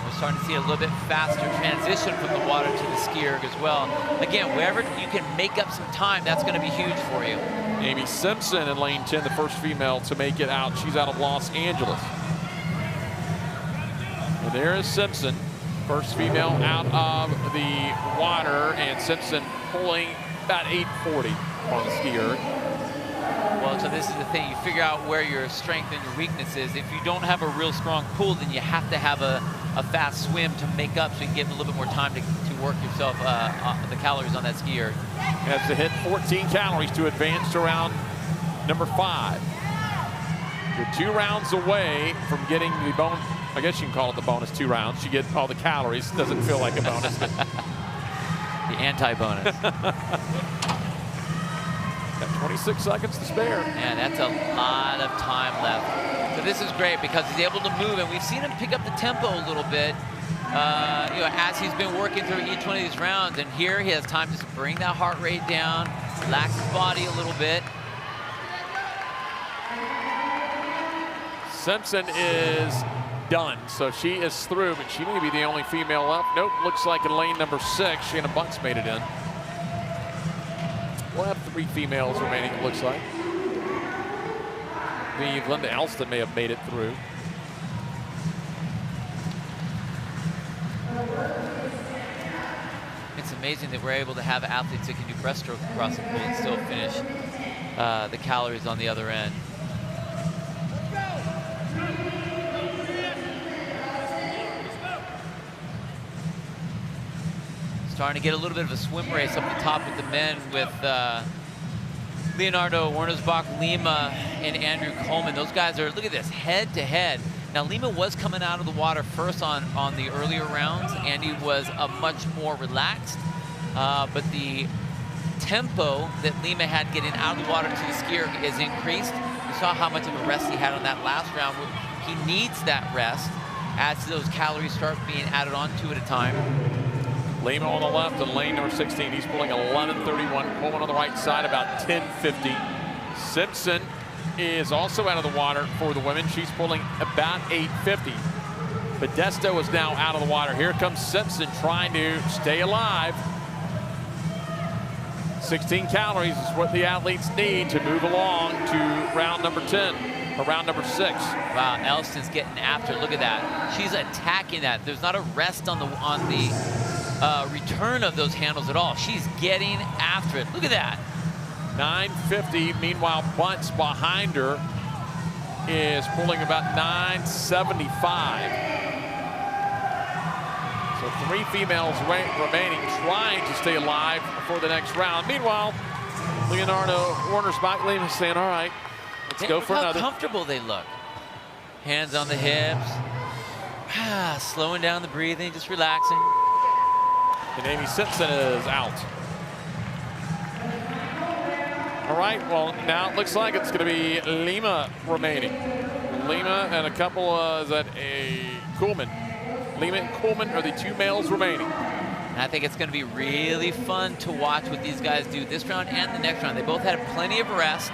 [SPEAKER 6] We're starting to see a little bit faster transition from the water to the skier as well. Again, wherever you can make up some time, that's going to be huge for you.
[SPEAKER 19] Amy Simpson in lane 10, the first female to make it out. She's out of Los Angeles. And there is Simpson, first female out of the water, and Simpson pulling about 840 on the skier.
[SPEAKER 6] Well, so this is the thing. You figure out where your strength and your weakness is. If you don't have a real strong pull, then you have to have a fast swim to make up so you can get a little bit more time to work yourself the calories on that skier.
[SPEAKER 19] Has to hit 14 calories to advance to round number 5. You're 2 rounds away from getting the bonus. I guess you can call it the bonus 2 rounds. You get all the calories. Doesn't feel like a bonus.
[SPEAKER 6] The anti-bonus.
[SPEAKER 19] Got 26 seconds to spare.
[SPEAKER 6] Yeah, that's a lot of time left. So this is great because he's able to move, and we've seen him pick up the tempo a little bit. You know, as he's been working through each one of these rounds, and here he has time to bring that heart rate down, relax his body a little bit.
[SPEAKER 19] Simpson is done, so she is through, but she may be the only female left. Nope, looks like in lane number 6, Shannon Bunce made it in. We'll have 3 females remaining, it looks like. I believe Linda Elston may have made it through.
[SPEAKER 6] It's amazing that we're able to have athletes that can do breaststroke across the pool and still finish the calories on the other end. Starting to get a little bit of a swim race up the top with the men with Leonardo Wernersbach, Lima, and Andrew Coleman. Those guys are, look at this, head to head. Now, Lima was coming out of the water first on the earlier rounds. Andy was much more relaxed, but the tempo that Lima had getting out of the water to the skier is increased. We saw how much of a rest he had on that last round. He needs that rest as those calories start being added on 2 at a time.
[SPEAKER 19] Lima on the left and lane number 16. He's pulling 11:31. Coleman on the right side, about 10:50. Simpson is also out of the water for the women. She's pulling about 8:50. Modesto is now out of the water. Here comes Simpson trying to stay alive. 16 calories is what the athletes need to move along to round number 10, or round number 6.
[SPEAKER 6] Wow, Elston's getting after it. Look at that. She's attacking that. There's not a rest on the return of those handles at all. She's getting after it. Look at that.
[SPEAKER 19] 9:50. Meanwhile, Bunce behind her is pulling about 9:75. So 3 females remaining, trying to stay alive for the next round. Meanwhile, Leonardo Wernersbach is saying, all right, let's go for another.
[SPEAKER 6] How comfortable they look. Hands on the hips. Slowing down the breathing, just relaxing.
[SPEAKER 19] And Amy Simpson is out. All right, well, now it looks like it's going to be Lima remaining. Lima and a couple, is that a Coleman? Lima and Coleman are the 2 males remaining.
[SPEAKER 6] And I think it's going to be really fun to watch what these guys do this round and the next round. They both had plenty of rest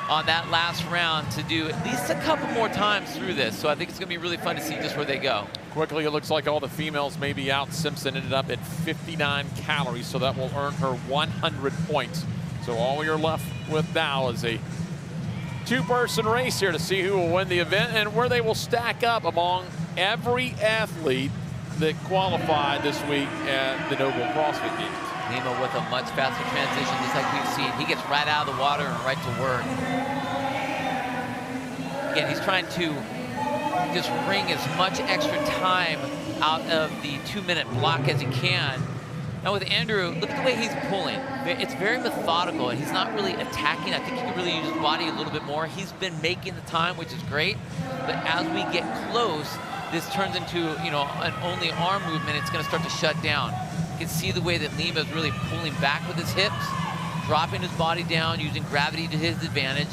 [SPEAKER 6] on that last round to do at least a couple more times through this. So I think it's going to be really fun to see just where they go.
[SPEAKER 19] Quickly, it looks like all the females may be out. Simpson ended up at 59 calories, so that will earn her 100 points. So all you're left with now is a 2-person race here to see who will win the event and where they will stack up among every athlete that qualified this week at the Noble CrossFit Games.
[SPEAKER 6] Lima with a much faster transition, just like we've seen. He gets right out of the water and right to work. Again, he's trying to just wring as much extra time out of the 2-minute block as he can. Now with Andrew, look at the way he's pulling. It's very methodical, and he's not really attacking. I think he can really use his body a little bit more. He's been making the time, which is great. But as we get close, this turns into, you know, an only arm movement. It's going to start to shut down. You can see the way that Lima is really pulling back with his hips, dropping his body down, using gravity to his advantage.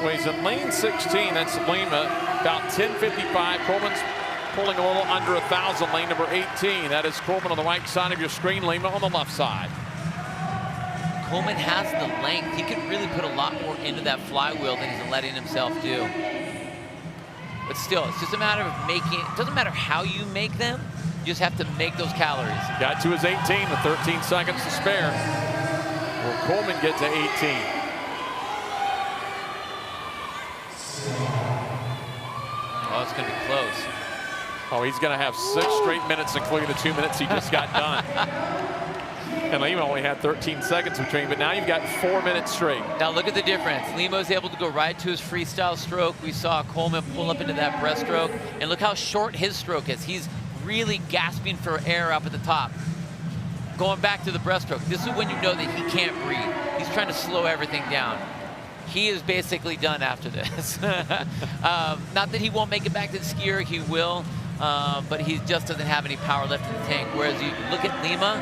[SPEAKER 19] Well, he's in lane 16. That's Lima, about 10:55. Coleman's pulling a little under 1,000, lane number 18. That is Coleman on the right side of your screen, Lima on the left side.
[SPEAKER 6] Coleman has the length. He could really put a lot more into that flywheel than he's letting himself do. But still, it's just a matter of making, it doesn't matter how you make them, you just have to make those calories.
[SPEAKER 19] Got to his 18 with 13 seconds to spare. Will Coleman get to 18?
[SPEAKER 6] Oh, it's going to be close.
[SPEAKER 19] Oh, he's going to have 6 straight minutes, including the 2 minutes he just got done. And Lima only had 13 seconds between, but now you've got 4 minutes straight.
[SPEAKER 6] Now look at the difference. Lima was able to go right to his freestyle stroke. We saw Coleman pull up into that breaststroke, and look how short his stroke is. He's really gasping for air up at the top. Going back to the breaststroke, this is when you know that he can't breathe. He's trying to slow everything down. He is basically done after this. Not that he won't make it back to the skier, he will, but he just doesn't have any power left in the tank. Whereas you look at Lima,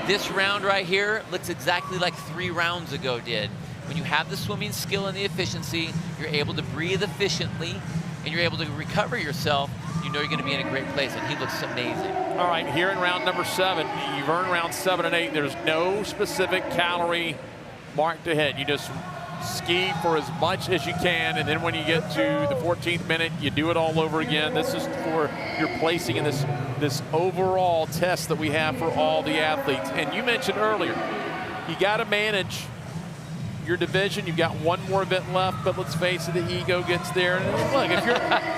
[SPEAKER 6] this round right here looks exactly like 3 rounds ago did. When you have the swimming skill and the efficiency, you're able to breathe efficiently, and you're able to recover yourself, you know you're going to be in a great place, and he looks amazing.
[SPEAKER 19] All right, here in round number 7, you've earned round 7 and 8. There's no specific calorie marked ahead. You just ski for as much as you can, and then when you get to the 14th minute, you do it all over again. This is for your placing in this overall test that we have for all the athletes. And you mentioned earlier, you got to manage your division. You've got 1 more event left, but let's face it, the ego gets there. And look,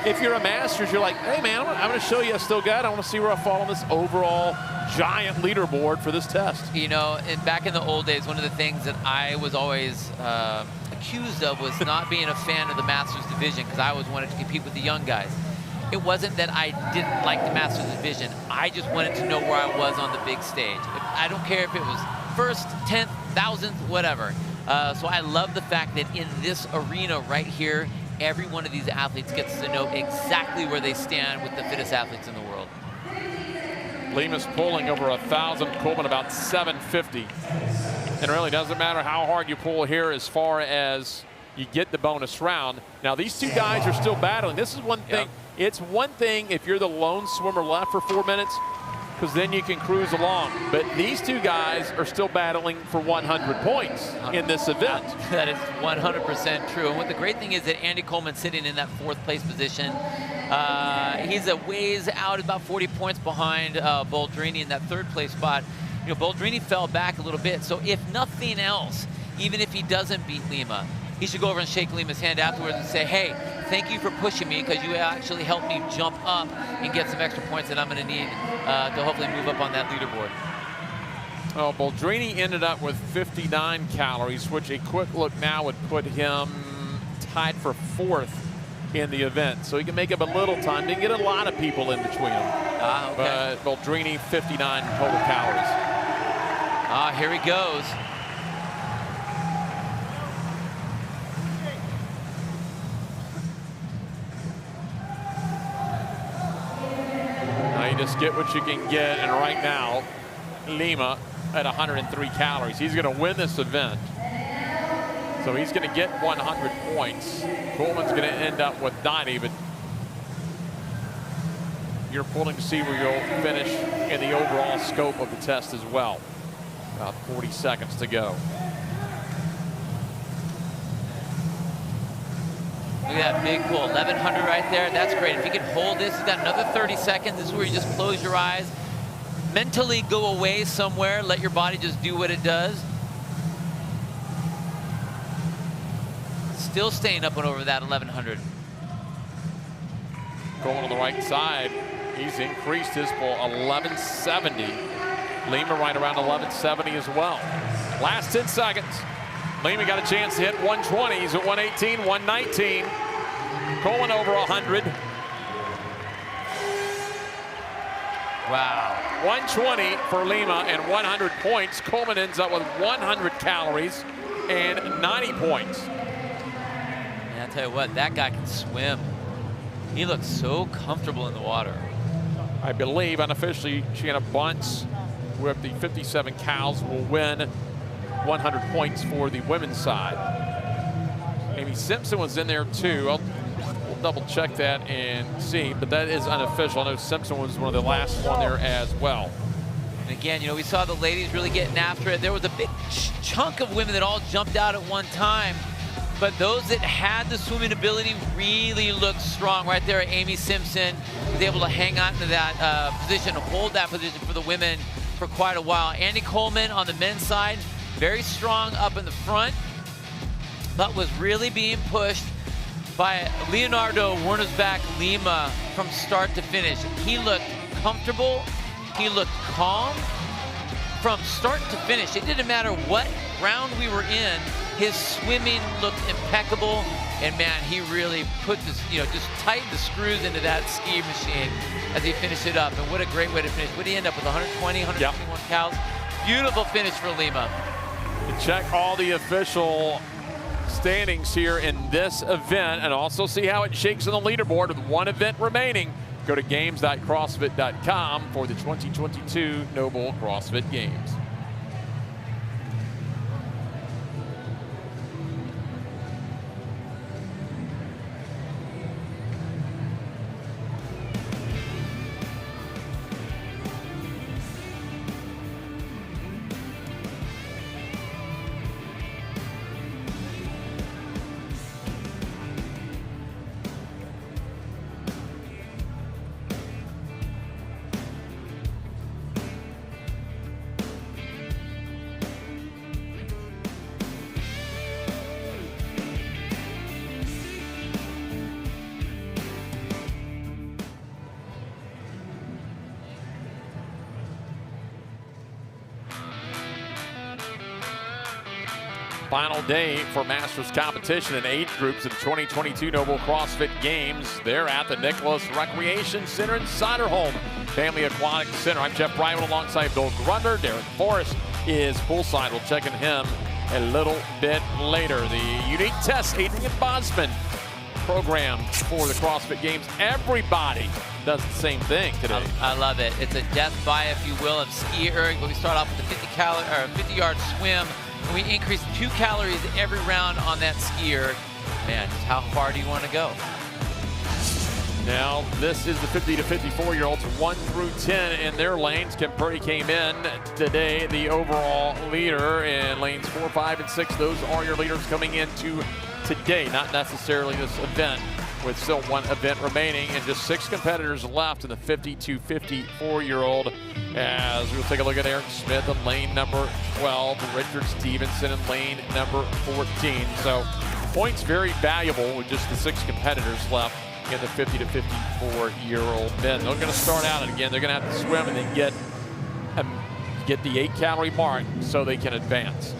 [SPEAKER 19] if you're a Masters, you're like, hey man, I'm going to show you I still got it. I want to see where I fall on this overall giant leaderboard for this test.
[SPEAKER 6] You know, back in the old days, one of the things that I was always accused of was not being a fan of the Masters division, because I always wanted to compete with the young guys. It wasn't that I didn't like the Masters division. I just wanted to know where I was on the big stage. I don't care if it was 1st, 10th, 1000th, whatever. So I love the fact that in this arena right here, every one of these athletes gets to know exactly where they stand with the fittest athletes in the world.
[SPEAKER 19] Lima's pulling over 1,000, Coleman about 750. And it really doesn't matter how hard you pull here as far as you get the bonus round. Now, these two guys are still battling. This is one thing. Yeah. It's one thing if you're the lone swimmer left for 4 minutes, because then you can cruise along. But these two guys are still battling for 100 points in this event.
[SPEAKER 6] That is 100% true. And what the great thing is that Andy Coleman sitting in that 4th place position. He's a ways out, about 40 points behind Boldrini in that 3rd place spot. You know, Boldrini fell back a little bit. So if nothing else, even if he doesn't beat Lima, he should go over and shake Lima's hand afterwards and say, hey, thank you for pushing me because you actually helped me jump up and get some extra points that I'm going to need to hopefully move up on that leaderboard.
[SPEAKER 19] Well, Boldrini ended up with 59 calories, which a quick look now would put him tied for 4th in the event. So he can make up a little time. Didn't get a lot of people in between them.
[SPEAKER 6] Okay.
[SPEAKER 19] But Boldrini, 59 total calories.
[SPEAKER 6] Here he goes.
[SPEAKER 19] You just get what you can get, and right now, Lima at 103 calories. He's going to win this event, so he's going to get 100 points. Coleman's going to end up with 90, but you're pulling to see where you'll finish in the overall scope of the test as well. About 40 seconds to go.
[SPEAKER 6] Look at that big pull, 1100 right there. That's great. If he can hold this, he's got another 30 seconds. This is where you just close your eyes, mentally go away somewhere, let your body just do what it does. Still staying up and over that 1100.
[SPEAKER 19] Going on the right side, he's increased his pull, 1170. Lima right around 1170 as well. Last 10 seconds. Lima got a chance to hit 120. He's at 118, 119. Coleman over 100.
[SPEAKER 6] Wow.
[SPEAKER 19] 120 for Lima and 100 points. Coleman ends up with 100 calories and 90 points.
[SPEAKER 6] And I'll tell you what, that guy can swim. He looks so comfortable in the water.
[SPEAKER 19] I believe unofficially Shanna Bunce with the 57 cows will win 100 points for the women's side. Amy Simpson was in there too. We'll double check that and see, but that is unofficial. I know Simpson was one of the last one there as well.
[SPEAKER 6] And again, you know, we saw the ladies really getting after it. There was a big chunk of women that all jumped out at one time, but those that had the swimming ability really looked strong. Right there, Amy Simpson was able to hang on to that position, hold that position for the women for quite a while. Andy Coleman on the men's side, very strong up in the front, but was really being pushed by Leonardo Wernersbach Lima from start to finish. He looked comfortable, he looked calm from start to finish. It didn't matter what round we were in, his swimming looked impeccable, and man, he really put this, you know, just tightened the screws into that ski machine as he finished it up. And what a great way to finish. Would he end up with 120, 121 cows? Beautiful finish for Lima.
[SPEAKER 19] Check all the official standings here in this event and also see how it shakes on the leaderboard with one event remaining. Go to games.crossfit.com for the 2022 Noble CrossFit Games. Final day for Masters competition in age groups in the 2022 Noble CrossFit Games. They're at the Nicholas Recreation Center in Siderholm Family Aquatic Center. I'm Jeff Bryan alongside Bill Grunder, Derek Forrest, is poolside. We'll check on him a little bit later. The unique test, Adrian Bosman, program for the CrossFit Games. Everybody does the same thing today.
[SPEAKER 6] I love it. It's a death by, if you will, of ski erg. But we start off with a 50-yard swim, and we increase 2 calories every round on that ski erg. Man, just how far do you want to go?
[SPEAKER 19] Now, this is the 50 to 54-year-olds, 1 through 10 in their lanes. Kim Purdy came in today, the overall leader in lanes 4, 5, and 6. Those are your leaders coming into today, not necessarily this event, with still 1 event remaining and just 6 competitors left in the 50 to 54-year-old. As we'll take a look at Eric Smith in lane number 12, Richard Stevenson in lane number 14. So points very valuable with just the 6 competitors left in the 50 to 54-year-old men. They're going to start out, and again, they're going to have to swim and then get the 8-calorie mark so they can advance.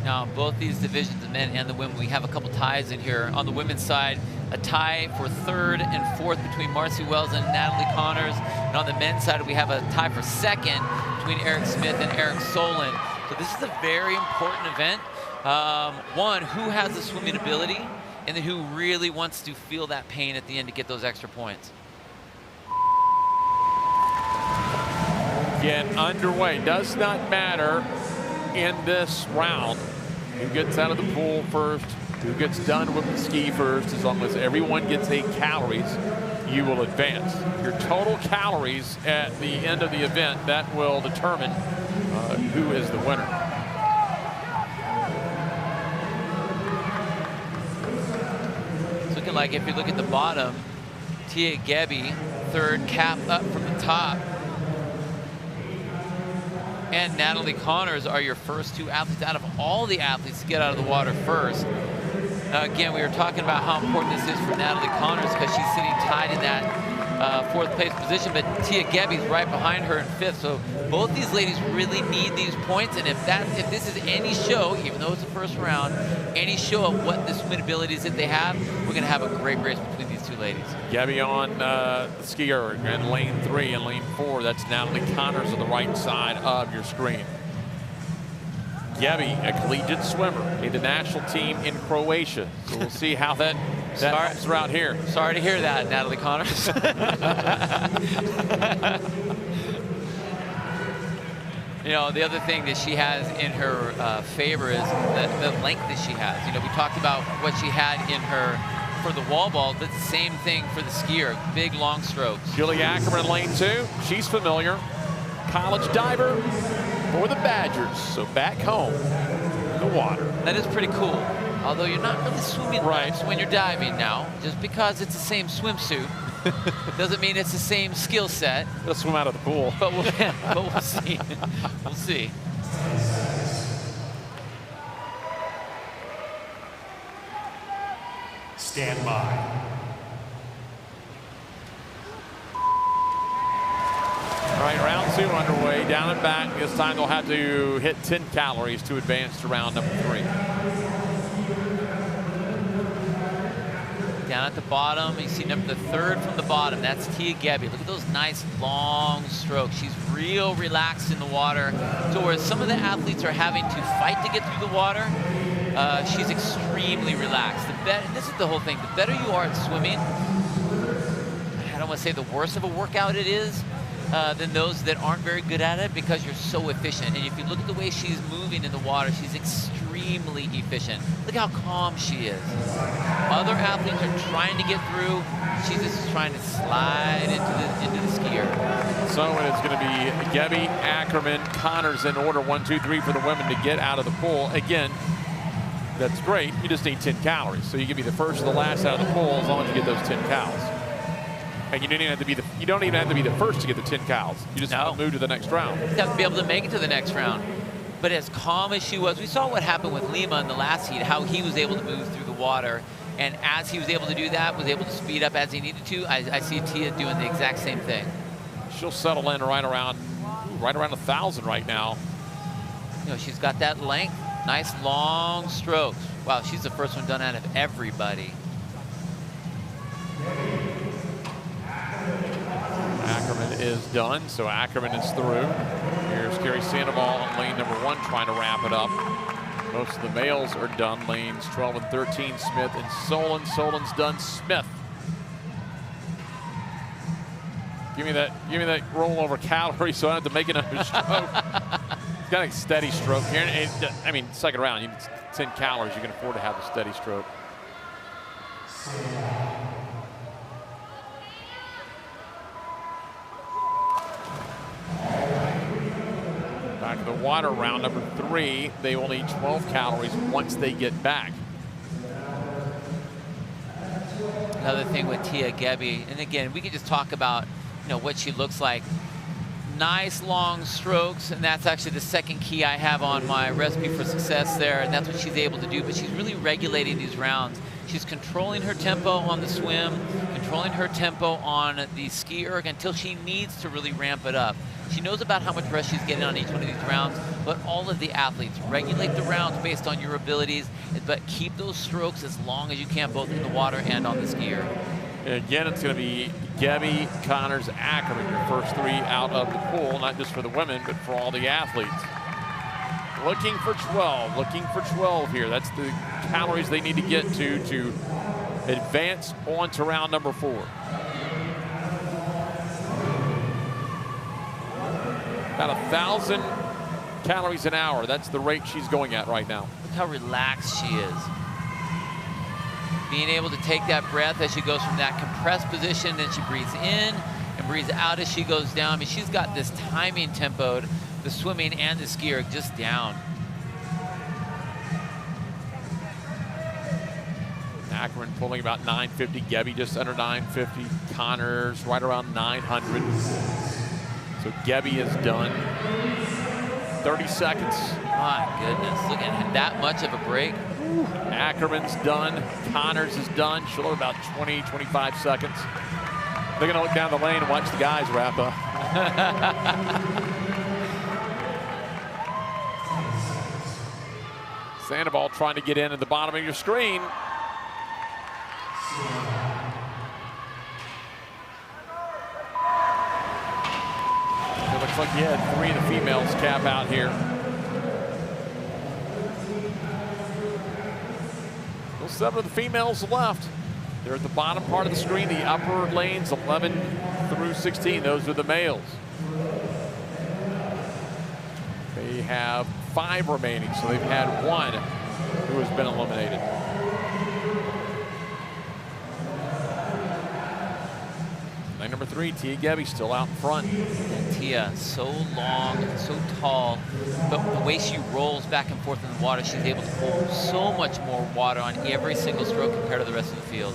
[SPEAKER 6] Now, both these divisions, the men and the women, we have a couple ties in here. On the women's side, a tie for 3rd and 4th between Marcy Wells and Natalie Connors. And on the men's side, we have a tie for 2nd between Eric Smith and Eric Solon. So this is a very important event. One, who has the swimming ability, and then who really wants to feel that pain at the end to get those extra points.
[SPEAKER 19] Get underway. Does not matter in this round who gets out of the pool first, who gets done with the ski first. As long as everyone gets 8 calories, you will advance. Your total calories at the end of the event, that will determine who is the winner.
[SPEAKER 6] Like if you look at the bottom, Tia Gebby, 3rd, cap up from the top. And Natalie Connors are your first 2 athletes out of all the athletes to get out of the water first. Again, we were talking about how important this is for Natalie Connors because she's sitting tied in that 4th place position, but Tia Gebby's right behind her in 5th. So both these ladies really need these points, and if this is any show, even though it's the first round, any show of what the swim abilities that they have, we're going to have a great race between these 2 ladies.
[SPEAKER 19] Gebby on the skier in lane 3 and lane 4. That's Natalie Connors on the right side of your screen. Gebby, a collegiate swimmer in the national team in Croatia. So we'll see how that helps her out here.
[SPEAKER 6] Sorry to hear that, Natalie Connors. You know, the other thing that she has in her favor is the length that she has. You know, we talked about what she had in her for the wall ball, but the same thing for the skier. Big, long strokes.
[SPEAKER 19] Julie Ackerman in lane 2. She's familiar. College diver for the Badgers. So back home in the water.
[SPEAKER 6] That is pretty cool. Although you're not really swimming right when you're diving now. Just because it's the same swimsuit doesn't mean it's the same skill set.
[SPEAKER 19] Let's swim out of the pool.
[SPEAKER 6] But we'll see. We'll see.
[SPEAKER 11] Stand by.
[SPEAKER 19] All right, round 2 underway. Down and back. This time they'll have to hit 10 calories to advance to round number 3.
[SPEAKER 6] Down at the bottom, you see the 3rd from the bottom. That's Tia Gebby. Look at those nice long strokes. She's real relaxed in the water. So whereas some of the athletes are having to fight to get through the water, she's extremely relaxed. And this is the whole thing. The better you are at swimming, I don't want to say the worse of a workout it is than those that aren't very good at it, because you're so efficient. And if you look at the way she's moving in the water, she's extremely efficient. Look how calm she is. Other athletes are trying to get through. She's just trying to slide into the skier.
[SPEAKER 19] So it is going to be Gebby, Ackerman, Connors in order 1, 2, 3 for the women to get out of the pool. Again, that's great. You just need 10 calories. So you can be the first or the last out of the pool as long as you get those 10 calories. And you don't even have to be the first to get the 10 calories. You just have to move to the next round.
[SPEAKER 6] You have to be able to make it to the next round. But as calm as she was, we saw what happened with Lima in the last heat, how he was able to move through the water. And as he was able to do that, was able to speed up as he needed to, I see Tia doing the exact same thing.
[SPEAKER 19] She'll settle in right around 1,000 right now.
[SPEAKER 6] You know, she's got that length, nice long strokes. Wow, she's the first one done out of everybody.
[SPEAKER 19] Ackerman is done, so Ackerman is through. Here's Carrie Sandoval on lane number 1 trying to wrap it up. Most of the males are done. Lanes 12 and 13, Smith and Solon. Solon's done. Smith. Give me that rollover calorie so I don't have to make another stroke. He's got a steady stroke here. I mean, second round, you need 10 calories. You can afford to have a steady stroke. Back to the water, round number 3. They will need 12 calories once they get back.
[SPEAKER 6] Another thing with Tia Gebby, and again, we can just talk about, you know, what she looks like. Nice long strokes, and that's actually the second key I have on my recipe for success there, and that's what she's able to do, but she's really regulating these rounds. She's controlling her tempo on the swim, controlling her tempo on the ski erg until she needs to really ramp it up. She knows about how much rest she's getting on each one of these rounds, but all of the athletes regulate the rounds based on your abilities, but keep those strokes as long as you can, both in the water and on the skier.
[SPEAKER 19] Again, it's going to be Gebby, Connors, Ackerman, your first 3 out of the pool, not just for the women, but for all the athletes. Looking for 12 here. That's the calories they need to get to advance on to round number 4. About 1,000 calories an hour. That's the rate she's going at right now.
[SPEAKER 6] Look how relaxed she is. Being able to take that breath as she goes from that compressed position, then she breathes in and breathes out as she goes down. I mean, she's got this timing tempoed, the swimming and the skier just down.
[SPEAKER 19] Ackerman pulling about 950, Gebby just under 950, Connors right around 900. So Gebby is done. 30 seconds.
[SPEAKER 6] My goodness, look at that much of a break.
[SPEAKER 19] Ackerman's done. Connors is done. She'll have about 20, 25 seconds. They're going to look down the lane and watch the guys wrap up. Sandoval trying to get in at the bottom of your screen. It looks like you had 3 of the females cap out here. Still 7 of the females left. They're at the bottom part of the screen, the upper lanes, 11 through 16. Those are the males. They have 5 remaining, so they've had 1 who has been eliminated. Lane number 3, Tia Gebby still out in front.
[SPEAKER 6] Tia, so long, so tall, but the way she rolls back and forth in the water, she's able to hold so much more water on every single stroke compared to the rest of the field.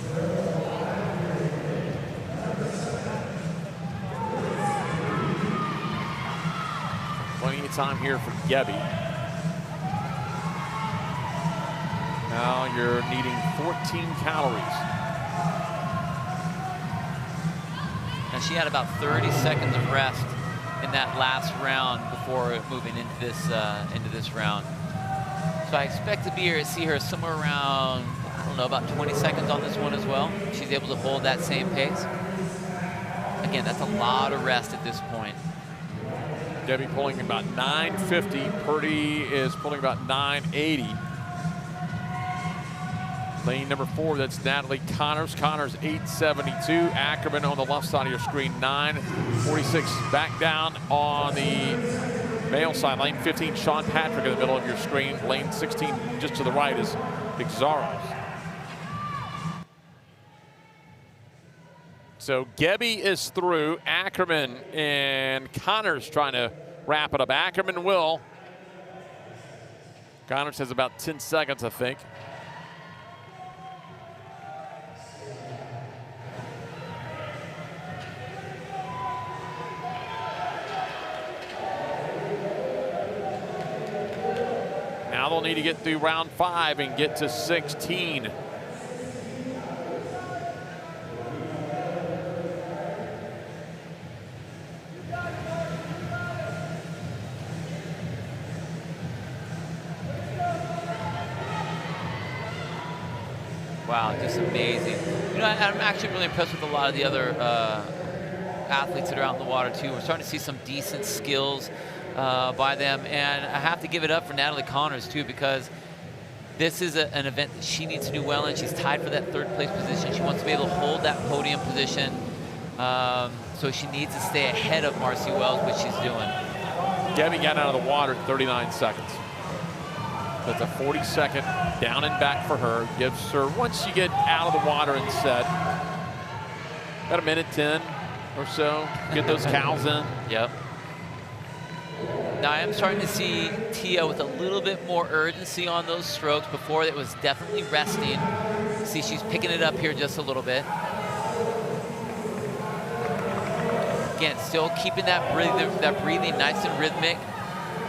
[SPEAKER 19] Plenty of time here for Gebby. Now you're needing 14 calories.
[SPEAKER 6] And she had about 30 seconds of rest in that last round before moving into this round. So I expect to see her somewhere around, I don't know, about 20 seconds on this one as well. She's able to hold that same pace. Again, that's a lot of rest at this point.
[SPEAKER 19] Gebby pulling about 950. Purdy is pulling about 980. Lane number 4, that's Natalie Connors. Connors 872. Ackerman on the left side of your screen, 946. Back down on the male side, lane 15, Sean Patrick in the middle of your screen. Lane 16 just to the right is Pixaros. So Gebby is through. Ackerman and Connors trying to wrap it up. Ackerman will. Connors has about 10 seconds, I think. Now they'll need to get through round 5 and get to 16.
[SPEAKER 6] Wow, just amazing. You know, I'm actually really impressed with a lot of the other athletes that are out in the water too. We're starting to see some decent skills. by them. And I have to give it up for Natalie Connors, too, because this is an event that she needs to do well in. She's tied for that 3rd place position. She wants to be able to hold that podium position. So she needs to stay ahead of Marcy Wells, which she's doing.
[SPEAKER 19] Gabby got out of the water in 39 seconds. That's a 40-second down and back for her. Gives her, once you get out of the water and set, about a minute 10 or so. Get those cows in.
[SPEAKER 6] Yep. Now I am starting to see Tia with a little bit more urgency on those strokes. Before it was definitely resting. See, she's picking it up here just a little bit. Again, still keeping that breathing nice and rhythmic.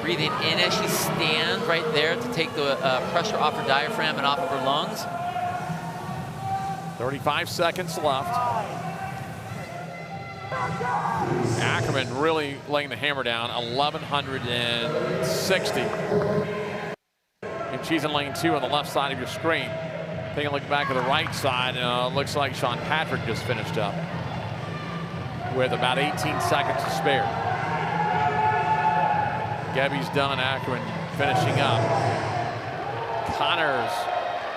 [SPEAKER 6] Breathing in as she stands right there to take the pressure off her diaphragm and off of her lungs.
[SPEAKER 19] 35 seconds left. Ackerman really laying the hammer down, 1,160. And she's in lane 2 on the left side of your screen. Taking a look back at the right side, looks like Sean Patrick just finished up with about 18 seconds to spare. Gabby's done and Ackerman finishing up. Connors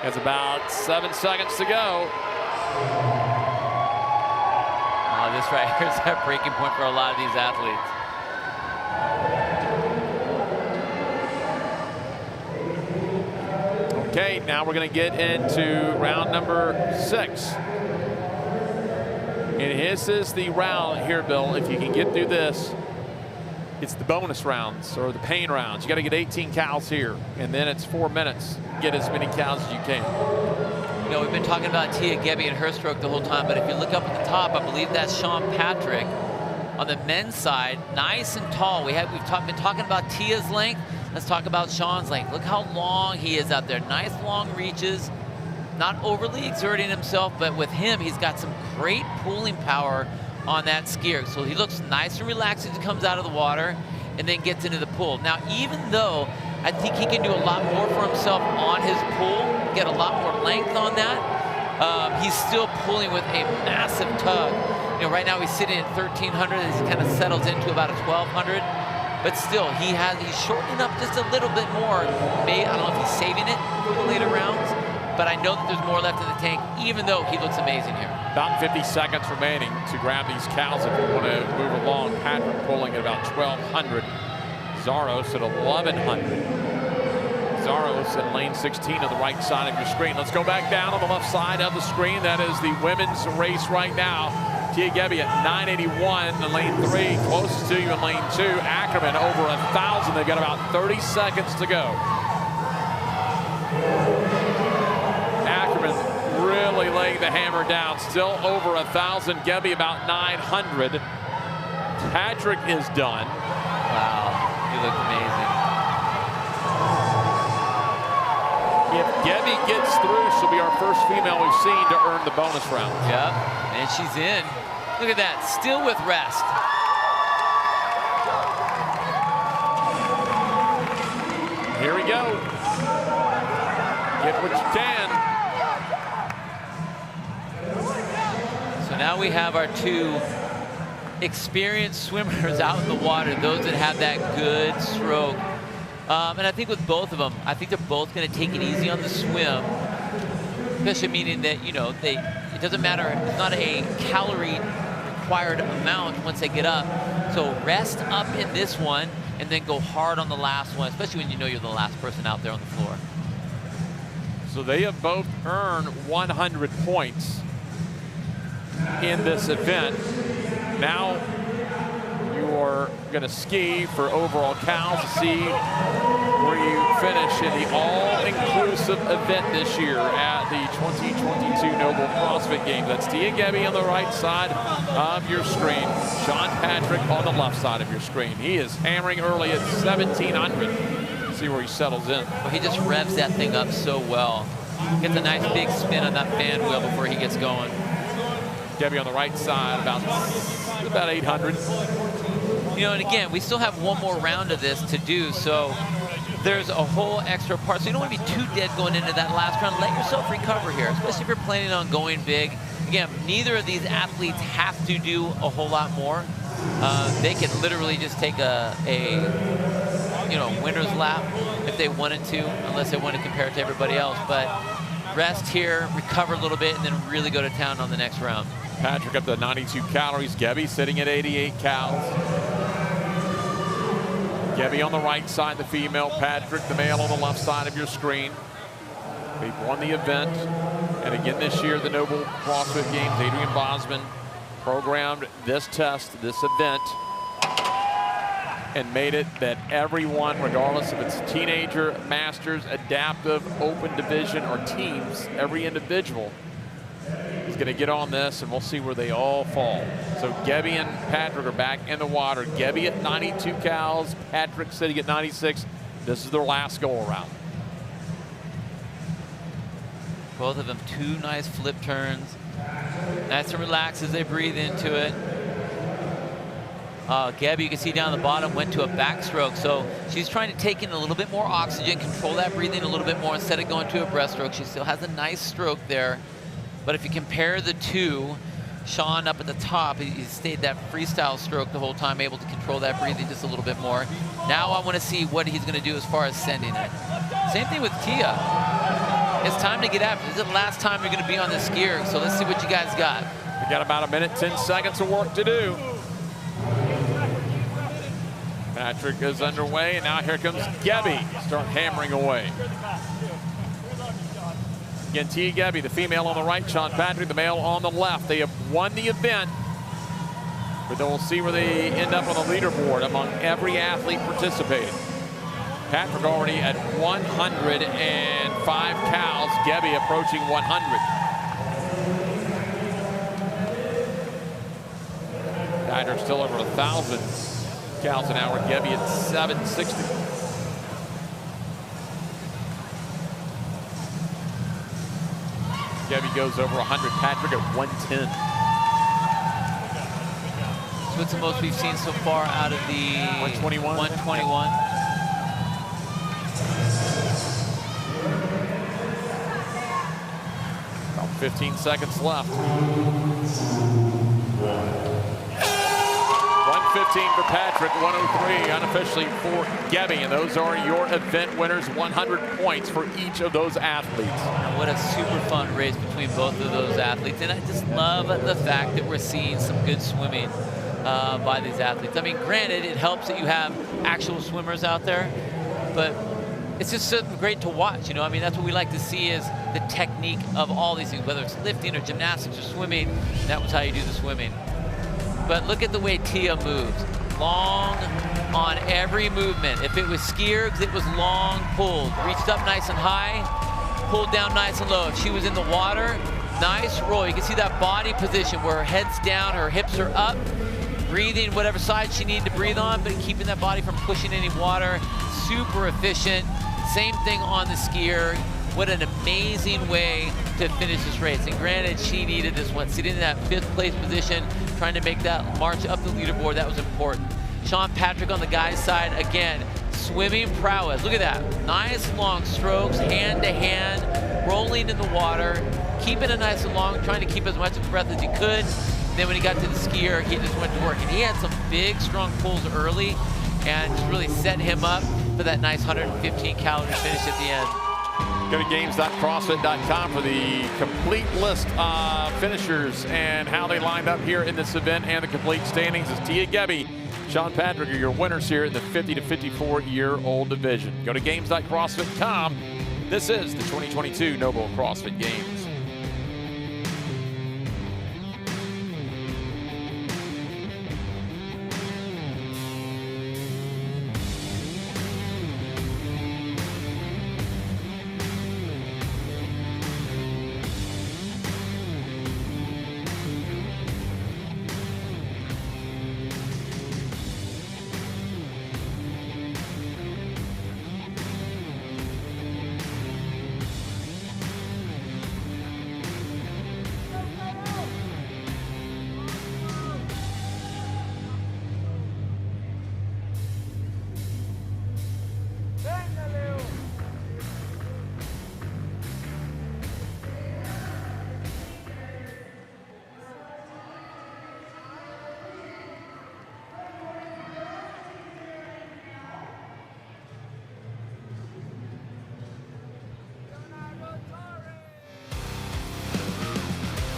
[SPEAKER 19] has about 7 seconds to go.
[SPEAKER 6] This right here is that breaking point for a lot of these athletes.
[SPEAKER 19] Okay, now we're going to get into round number 6. And this is the round here, Bill. If you can get through this, it's the bonus rounds or the pain rounds. You got to get 18 cows here, and then it's 4 minutes. Get as many cows as you can.
[SPEAKER 6] You know, we've been talking about Tia Gebby and her stroke the whole time, but if you look up at the top, I believe that's Sean Patrick. On the men's side, nice and tall. We've been talking about Tia's length. Let's talk about Sean's length. Look how long he is out there. Nice long reaches, not overly exerting himself, but with him, he's got some great pulling power on that skier. So he looks nice and relaxed as he comes out of the water and then gets into the pool. Now, even though I think he can do a lot more for himself on his pull, get a lot more length on that, he's still pulling with a massive tug. You know, right now he's sitting at 1,300 as he kind of settles into about a 1,200. But still, he's shortening up just a little bit more. I don't know if he's saving it for the later rounds, but I know that there's more left in the tank, even though he looks amazing here.
[SPEAKER 19] About 50 seconds remaining to grab these cows if you want to move along. Patrick pulling at about 1,200. Zaros at 1,100. Zaros in lane 16 on the right side of your screen. Let's go back down on the left side of the screen. That is the women's race right now. Tia Gebby at 981 in lane 3, closest to you in lane 2. Ackerman over 1,000. They've got about 30 seconds to go. Ackerman really laying the hammer down. Still over 1,000. Gebby about 900. Patrick is done.
[SPEAKER 6] Wow, he looked amazing.
[SPEAKER 19] If Gebby gets through, she'll be our first female we've seen to earn the bonus round.
[SPEAKER 6] Yep, and she's in. Look at that, still with rest.
[SPEAKER 19] Here we go. Get what you can.
[SPEAKER 6] So now we have our 2 experienced swimmers out in the water, those that have that good stroke. And I think with both of them, I think they're both going to take it easy on the swim, especially meaning that, you know, it doesn't matter, it's not a calorie required amount once they get up. So rest up in this one and then go hard on the last one, especially when you know you're the last person out there on the floor.
[SPEAKER 19] So they have both earned 100 points in this event. Now you're going to ski for overall cows to see where you finish in the all-inclusive event this year at the 2022 Noble CrossFit Games. That's Tia Gebby on the right side of your screen. Sean Patrick on the left side of your screen. He is hammering early at 1,700. See where he settles in.
[SPEAKER 6] Well, he just revs that thing up so well. Gets a nice big spin on that fan wheel before he gets going.
[SPEAKER 19] Gebby on the right side, about 800.
[SPEAKER 6] You know, and again, we still have one more round of this to do, so there's a whole extra part. So you don't want to be too dead going into that last round. Let yourself recover here, especially if you're planning on going big. Again, neither of these athletes have to do a whole lot more. They can literally just take a winner's lap if they wanted to, unless they want to compare it to everybody else. But rest here, recover a little bit, and then really go to town on the next round.
[SPEAKER 19] Patrick up to 92 calories. Gebby sitting at 88 calories. Gebby on the right side, the female. Patrick, the male, on the left side of your screen. They've won the event. And again this year, the Noble CrossFit Games, Adrian Bosman programmed this test, this event, and made it that everyone, regardless if it's teenager, masters, adaptive, open division, or teams, every individual is going to get on this, and we'll see where they all fall. So Gebby and Patrick are back in the water. Gebby at 92 cals, Patrick sitting at 96. This is their last go-around.
[SPEAKER 6] Both of them 2 nice flip turns. Nice and relaxed as they breathe into it. Gebby, you can see down the bottom, went to a backstroke. So she's trying to take in a little bit more oxygen, control that breathing a little bit more instead of going to a breaststroke. She still has a nice stroke there. But if you compare the two, Sean up at the top, he stayed that freestyle stroke the whole time, able to control that breathing just a little bit more. Now I want to see what he's going to do as far as sending it. Same thing with Tia. It's time to get after. This is the last time you're going to be on the skier, so let's see what you guys got.
[SPEAKER 19] We got about 1 minute, 10 seconds of work to do. Patrick is underway, and now here comes Gebby. Start hammering away. Again, Tia Gebby, the female on the right, Sean Patrick, the male on the left. They have won the event, but then we'll see where they end up on the leaderboard among every athlete participating. Patrick already at 105 cals, Gebby approaching 100. Patrick still over 1,000 cals an hour, Gebby at 760. Gebby goes over 100, Patrick at 110.
[SPEAKER 6] So what's the most we've seen so far out of the
[SPEAKER 19] 121?
[SPEAKER 6] 121.
[SPEAKER 19] About 15 seconds left. 115 for Patrick, 103 unofficially for Gebby, and those are your event winners. 100 points for each of those athletes.
[SPEAKER 6] And what a super fun race between both of those athletes, and I just love the fact that we're seeing some good swimming by these athletes. I mean, granted, it helps that you have actual swimmers out there, but it's just so great to watch, I mean, that's what we like to see is the technique of all these things, whether it's lifting or gymnastics or swimming. That was how you do the swimming. But look at the way Tia moves. Long on every movement. If it was skiers, it was long pulled. Reached up nice and high, pulled down nice and low. If she was in the water, nice roll. You can see that body position where her head's down, her hips are up, breathing whatever side she needed to breathe on, but keeping that body from pushing any water. Super efficient. Same thing on the skier. What an amazing way to finish this race. And granted, she needed this one. Sitting in that 5th place position, trying to make that march up the leaderboard, that was important. Sean Patrick on the guy's side, again, swimming prowess. Look at that. Nice long strokes, hand to hand, rolling in the water, keeping it nice and long, trying to keep as much breath as he could. And then when he got to the skier, he just went to work. And he had some big, strong pulls early and just really set him up for that nice 115 calorie finish at the end.
[SPEAKER 19] Go to games.crossfit.com for the complete list of finishers and how they lined up here in this event and the complete standings as Tia Gebby, Sean Patrick are your winners here in the 50 to 54-year-old division. Go to games.crossfit.com. This is the 2022 Noble CrossFit Games.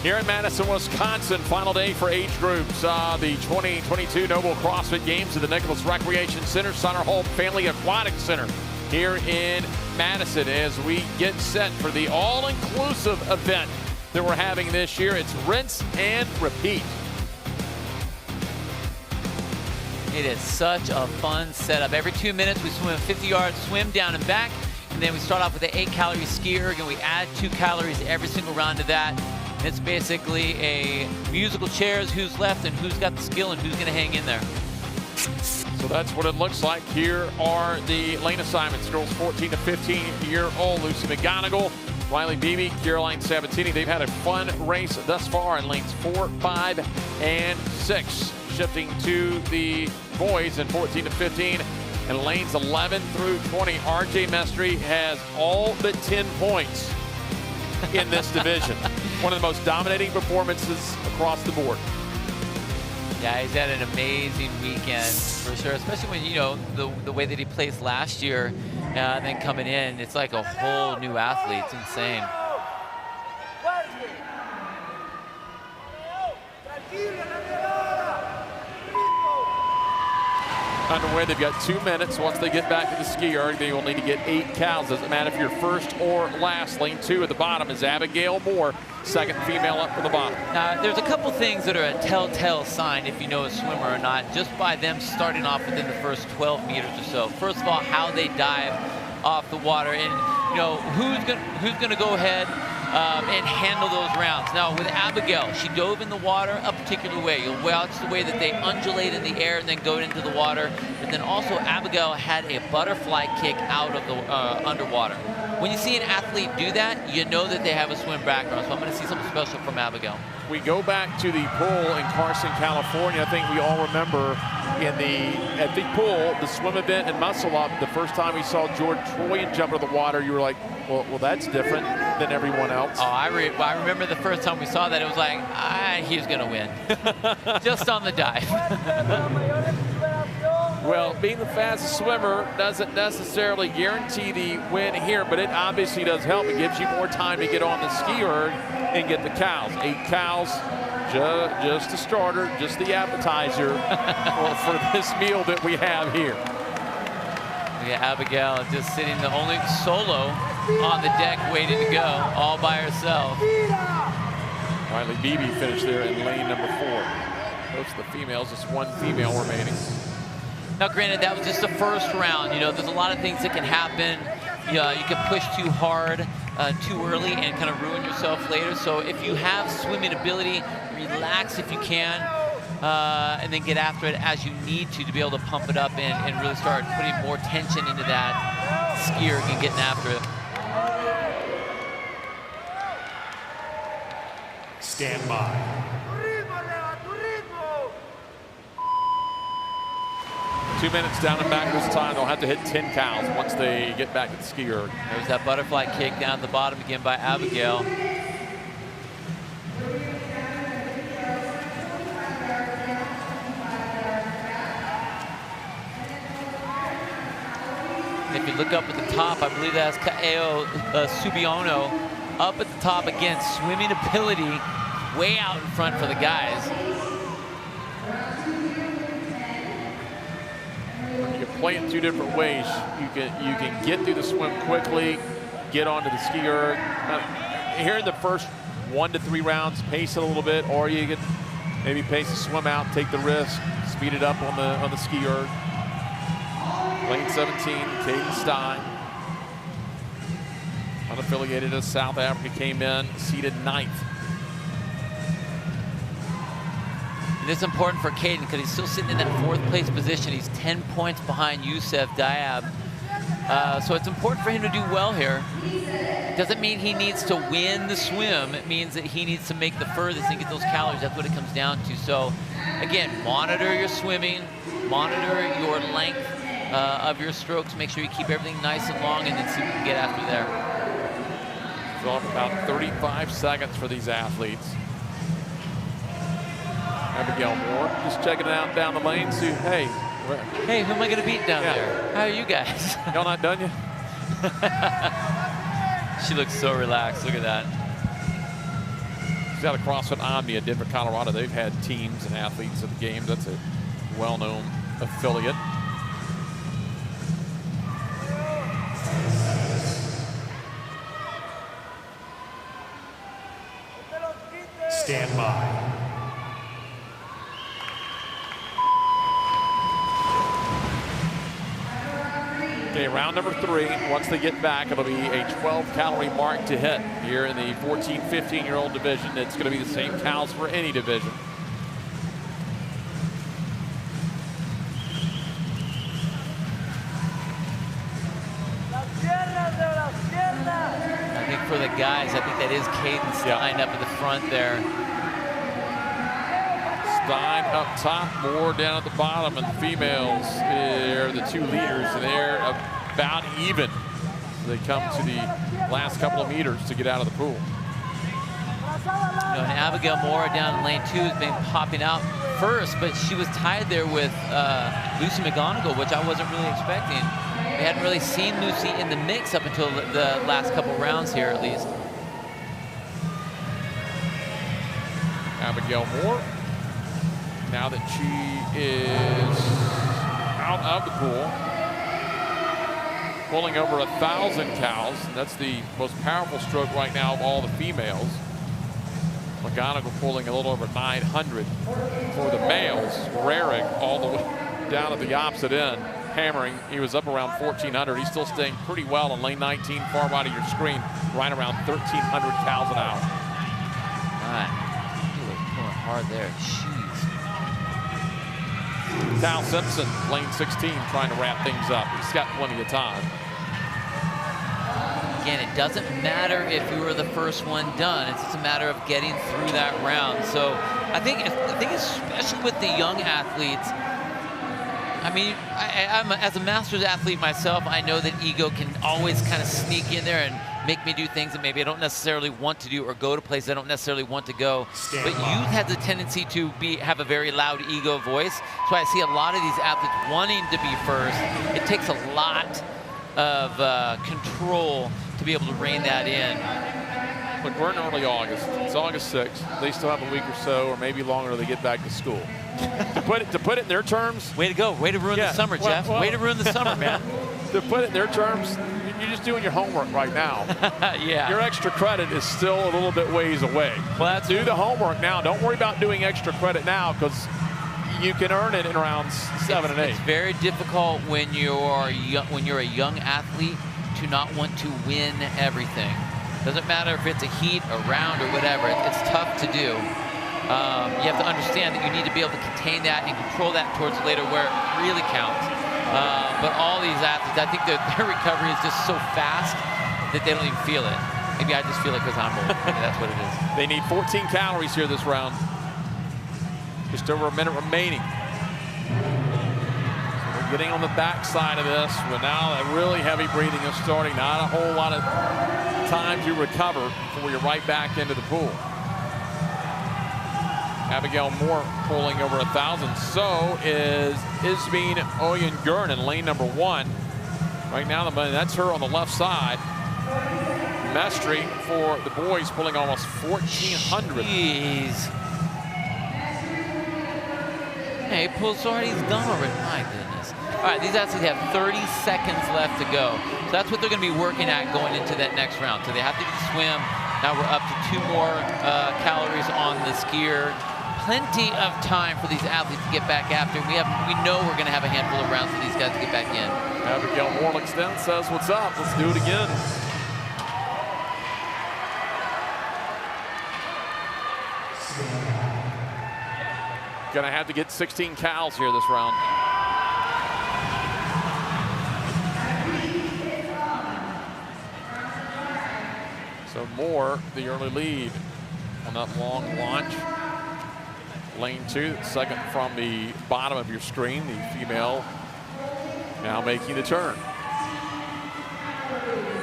[SPEAKER 19] Here in Madison, Wisconsin, final day for age groups. The 2022 Noble CrossFit Games at the Nicholas Recreation Center, Sonnerholm Family Aquatic Center here in Madison as we get set for the all-inclusive event that we're having this year. It's rinse and repeat.
[SPEAKER 6] It is such a fun setup. Every 2 minutes, we swim a 50-yard swim down and back, and then we start off with an 8-calorie ski erg, and we add 2 calories every single round of that. It's basically a musical chairs, who's left and who's got the skill and who's going to hang in there.
[SPEAKER 19] So that's what it looks like. Here are the lane assignments. Girls 14 to 15-year-old, Lucy McGonigal, Riley Beebe, Caroline Sabatini. They've had a fun race thus far in lanes 4, 5, and 6. Shifting to the boys in 14 to 15 and lanes 11 through 20. RJ Mestry has all but 10 points in this division. One of the most dominating performances across the board.
[SPEAKER 6] Yeah, he's had an amazing weekend for sure, especially when, you know, the way that he placed last year and then coming in, it's like a whole new athlete. It's insane.
[SPEAKER 19] Underway, they've got 2 minutes. Once they get back to the ski erg, they will need to get 8 cows. Doesn't matter if you're first or last. Lane 2 at the bottom is Abigail Moore, second female up from the bottom.
[SPEAKER 6] Now, there's a couple things that are a telltale sign if you know a swimmer or not, just by them starting off within the first 12 meters or so. First of all, how they dive off the water, and you know who's gonna go ahead and handle those rounds. Now with Abigail, she dove in the water a particular way. You'll watch the way that they undulate in the air and then go into the water. But then also Abigail had a butterfly kick out of the underwater. When you see an athlete do that, you know that they have a swim background. So I'm going to see something special from Abigail.
[SPEAKER 19] We go back to the pool in Carson, California. I think we all remember at the pool, the swim event in Muscle Up, the first time we saw Jordan Troyan jump into the water, you were like, well, that's different than everyone else.
[SPEAKER 6] Oh, I remember the first time we saw that, it was like, he's going to win. Just on the dive.
[SPEAKER 19] Well, being the fastest swimmer doesn't necessarily guarantee the win here, but it obviously does help. It gives you more time to get on the ski erg and get the cows. 8 cows, just the starter, just the appetizer for this meal that we have here.
[SPEAKER 6] Yeah, Abigail just sitting the only solo on the deck waiting to go, all by herself.
[SPEAKER 19] Riley Beebe finished there in lane number 4. Those are the females, just 1 female remaining.
[SPEAKER 6] Now, granted, that was just the first round. You know, there's a lot of things that can happen. You can push too hard, too early, and kind of ruin yourself later. So if you have swimming ability, relax if you can, and then get after it as you need to be able to pump it up and really start putting more tension into that ski erg and getting after it.
[SPEAKER 11] Stand by.
[SPEAKER 19] 2 minutes down and back this time. They'll have to hit 10 cows once they get back to the ski erg.
[SPEAKER 6] There's that butterfly kick down at the bottom again by Abigail. If you look up at the top, I believe that's Kaeo Subiono up at the top again. Swimming ability way out in front for the guys.
[SPEAKER 19] You can play it 2 different ways. You can get through the swim quickly, get onto the ski erg. Here in the first 1 to 3 rounds, pace it a little bit, or you can maybe pace the swim out, take the risk, speed it up on the ski erg. Lane 17, Caden Stein, unaffiliated as South Africa, came in, seated 9th.
[SPEAKER 6] And it's important for Caden because he's still sitting in that 4th place position. He's 10 points behind Youssef Diab. So it's important for him to do well here. Doesn't mean he needs to win the swim. It means that he needs to make the furthest and get those calories. That's what it comes down to. So again, monitor your swimming, monitor your length of your strokes. Make sure you keep everything nice and long, and then see what you can get after there.
[SPEAKER 19] So about 35 seconds for these athletes. Abigail Moore just checking it out down the lane. See, hey,
[SPEAKER 6] who am I going to beat down there? How are you guys?
[SPEAKER 19] Y'all not done yet?
[SPEAKER 6] She looks so relaxed. Look at that.
[SPEAKER 19] out of CrossFit Omnia, Denver, Colorado. They've had teams and athletes at the games. That's a well-known affiliate.
[SPEAKER 11] Stand by.
[SPEAKER 19] Okay, round number 3. Once they get back, it'll be a 12-calorie mark to hit here in the 14, 15-year-old division. It's going to be the same calories for any division.
[SPEAKER 6] I think for the guys, I think that is Caden Stein up at the front there.
[SPEAKER 19] Stein up top, Moore down at the bottom, and the females are the 2 leaders, and they're about even. They come to the last couple of meters to get out of the pool.
[SPEAKER 6] And Abigail Moore down in lane 2 has been popping out first, but she was tied there with Lucy McGonigal, which I wasn't really expecting. We hadn't really seen Lucy in the mix up until the last couple rounds here, at least.
[SPEAKER 19] Abigail Moore, now that she is out of the pool, pulling over 1,000 cows. That's the most powerful stroke right now of all the females. McGonigal pulling a little over 900 for the males. Rarig all the way down at the opposite end, hammering. He was up around 1,400. He's still staying pretty well in lane 19, far right of your screen, right around 1,300 cows an hour.
[SPEAKER 6] All right, he was pulling hard there. Jeez.
[SPEAKER 19] Cal Simpson, lane 16, trying to wrap things up. He's got plenty of time.
[SPEAKER 6] Again, it doesn't matter if you were the first one done. It's just a matter of getting through that round. So I think especially with the young athletes, I mean, I'm as a Masters athlete myself, I know that ego can always kind of sneak in there and make me do things that maybe I don't necessarily want to do, or go to places I don't necessarily want to go. But youth has a tendency to have a very loud ego voice. So I see a lot of these athletes wanting to be first. It takes a lot of control to be able to rein that in.
[SPEAKER 19] Look, we're in early August. It's August 6th. They still have a week or so, or maybe longer, till they get back to school. to put it in their terms.
[SPEAKER 6] Way to go. Way to ruin the summer, Jeff. Way to ruin the summer, man.
[SPEAKER 19] To put it in their terms, you're just doing your homework right now.
[SPEAKER 6] Yeah.
[SPEAKER 19] Your extra credit is still a little bit ways away.
[SPEAKER 6] Well,
[SPEAKER 19] do the homework now. Don't worry about doing extra credit now, because you can earn it in rounds 7 and 8.
[SPEAKER 6] It's very difficult when you're a young athlete to not want to win everything. Doesn't matter if it's a heat, a round, or whatever. It's tough to do. You have to understand that you need to be able to contain that and control that towards later where it really counts. But all these athletes, I think their recovery is just so fast that they don't even feel it. Maybe I just feel it because I'm old. Maybe that's what it is.
[SPEAKER 19] They need 14 calories here this round. Just over a minute remaining. So we're getting on the back side of this, but now that really heavy breathing is starting. Not a whole lot of time to recover before you're right back into the pool. Abigail Moore pulling over 1,000. So is Isbeen Oyunguren in lane number 1. Right now, that's her on the left side. Mestre for the boys pulling almost 1,400.
[SPEAKER 6] Jeez. Hey, pulls already, he's done already. My goodness. All right, these athletes have 30 seconds left to go. So that's what they're going to be working at going into that next round. So they have to swim. Now we're up to 2 more calories on the skier. Plenty of time for these athletes to get back after. We know we're going to have a handful of rounds for these guys to get back in.
[SPEAKER 19] Abigail Moore looks down, says, "What's up? Let's do it again." Gonna have to get 16 cows here this round. So Moore, the early lead on that long launch. Lane 2, second from the bottom of your screen, the female now making the turn.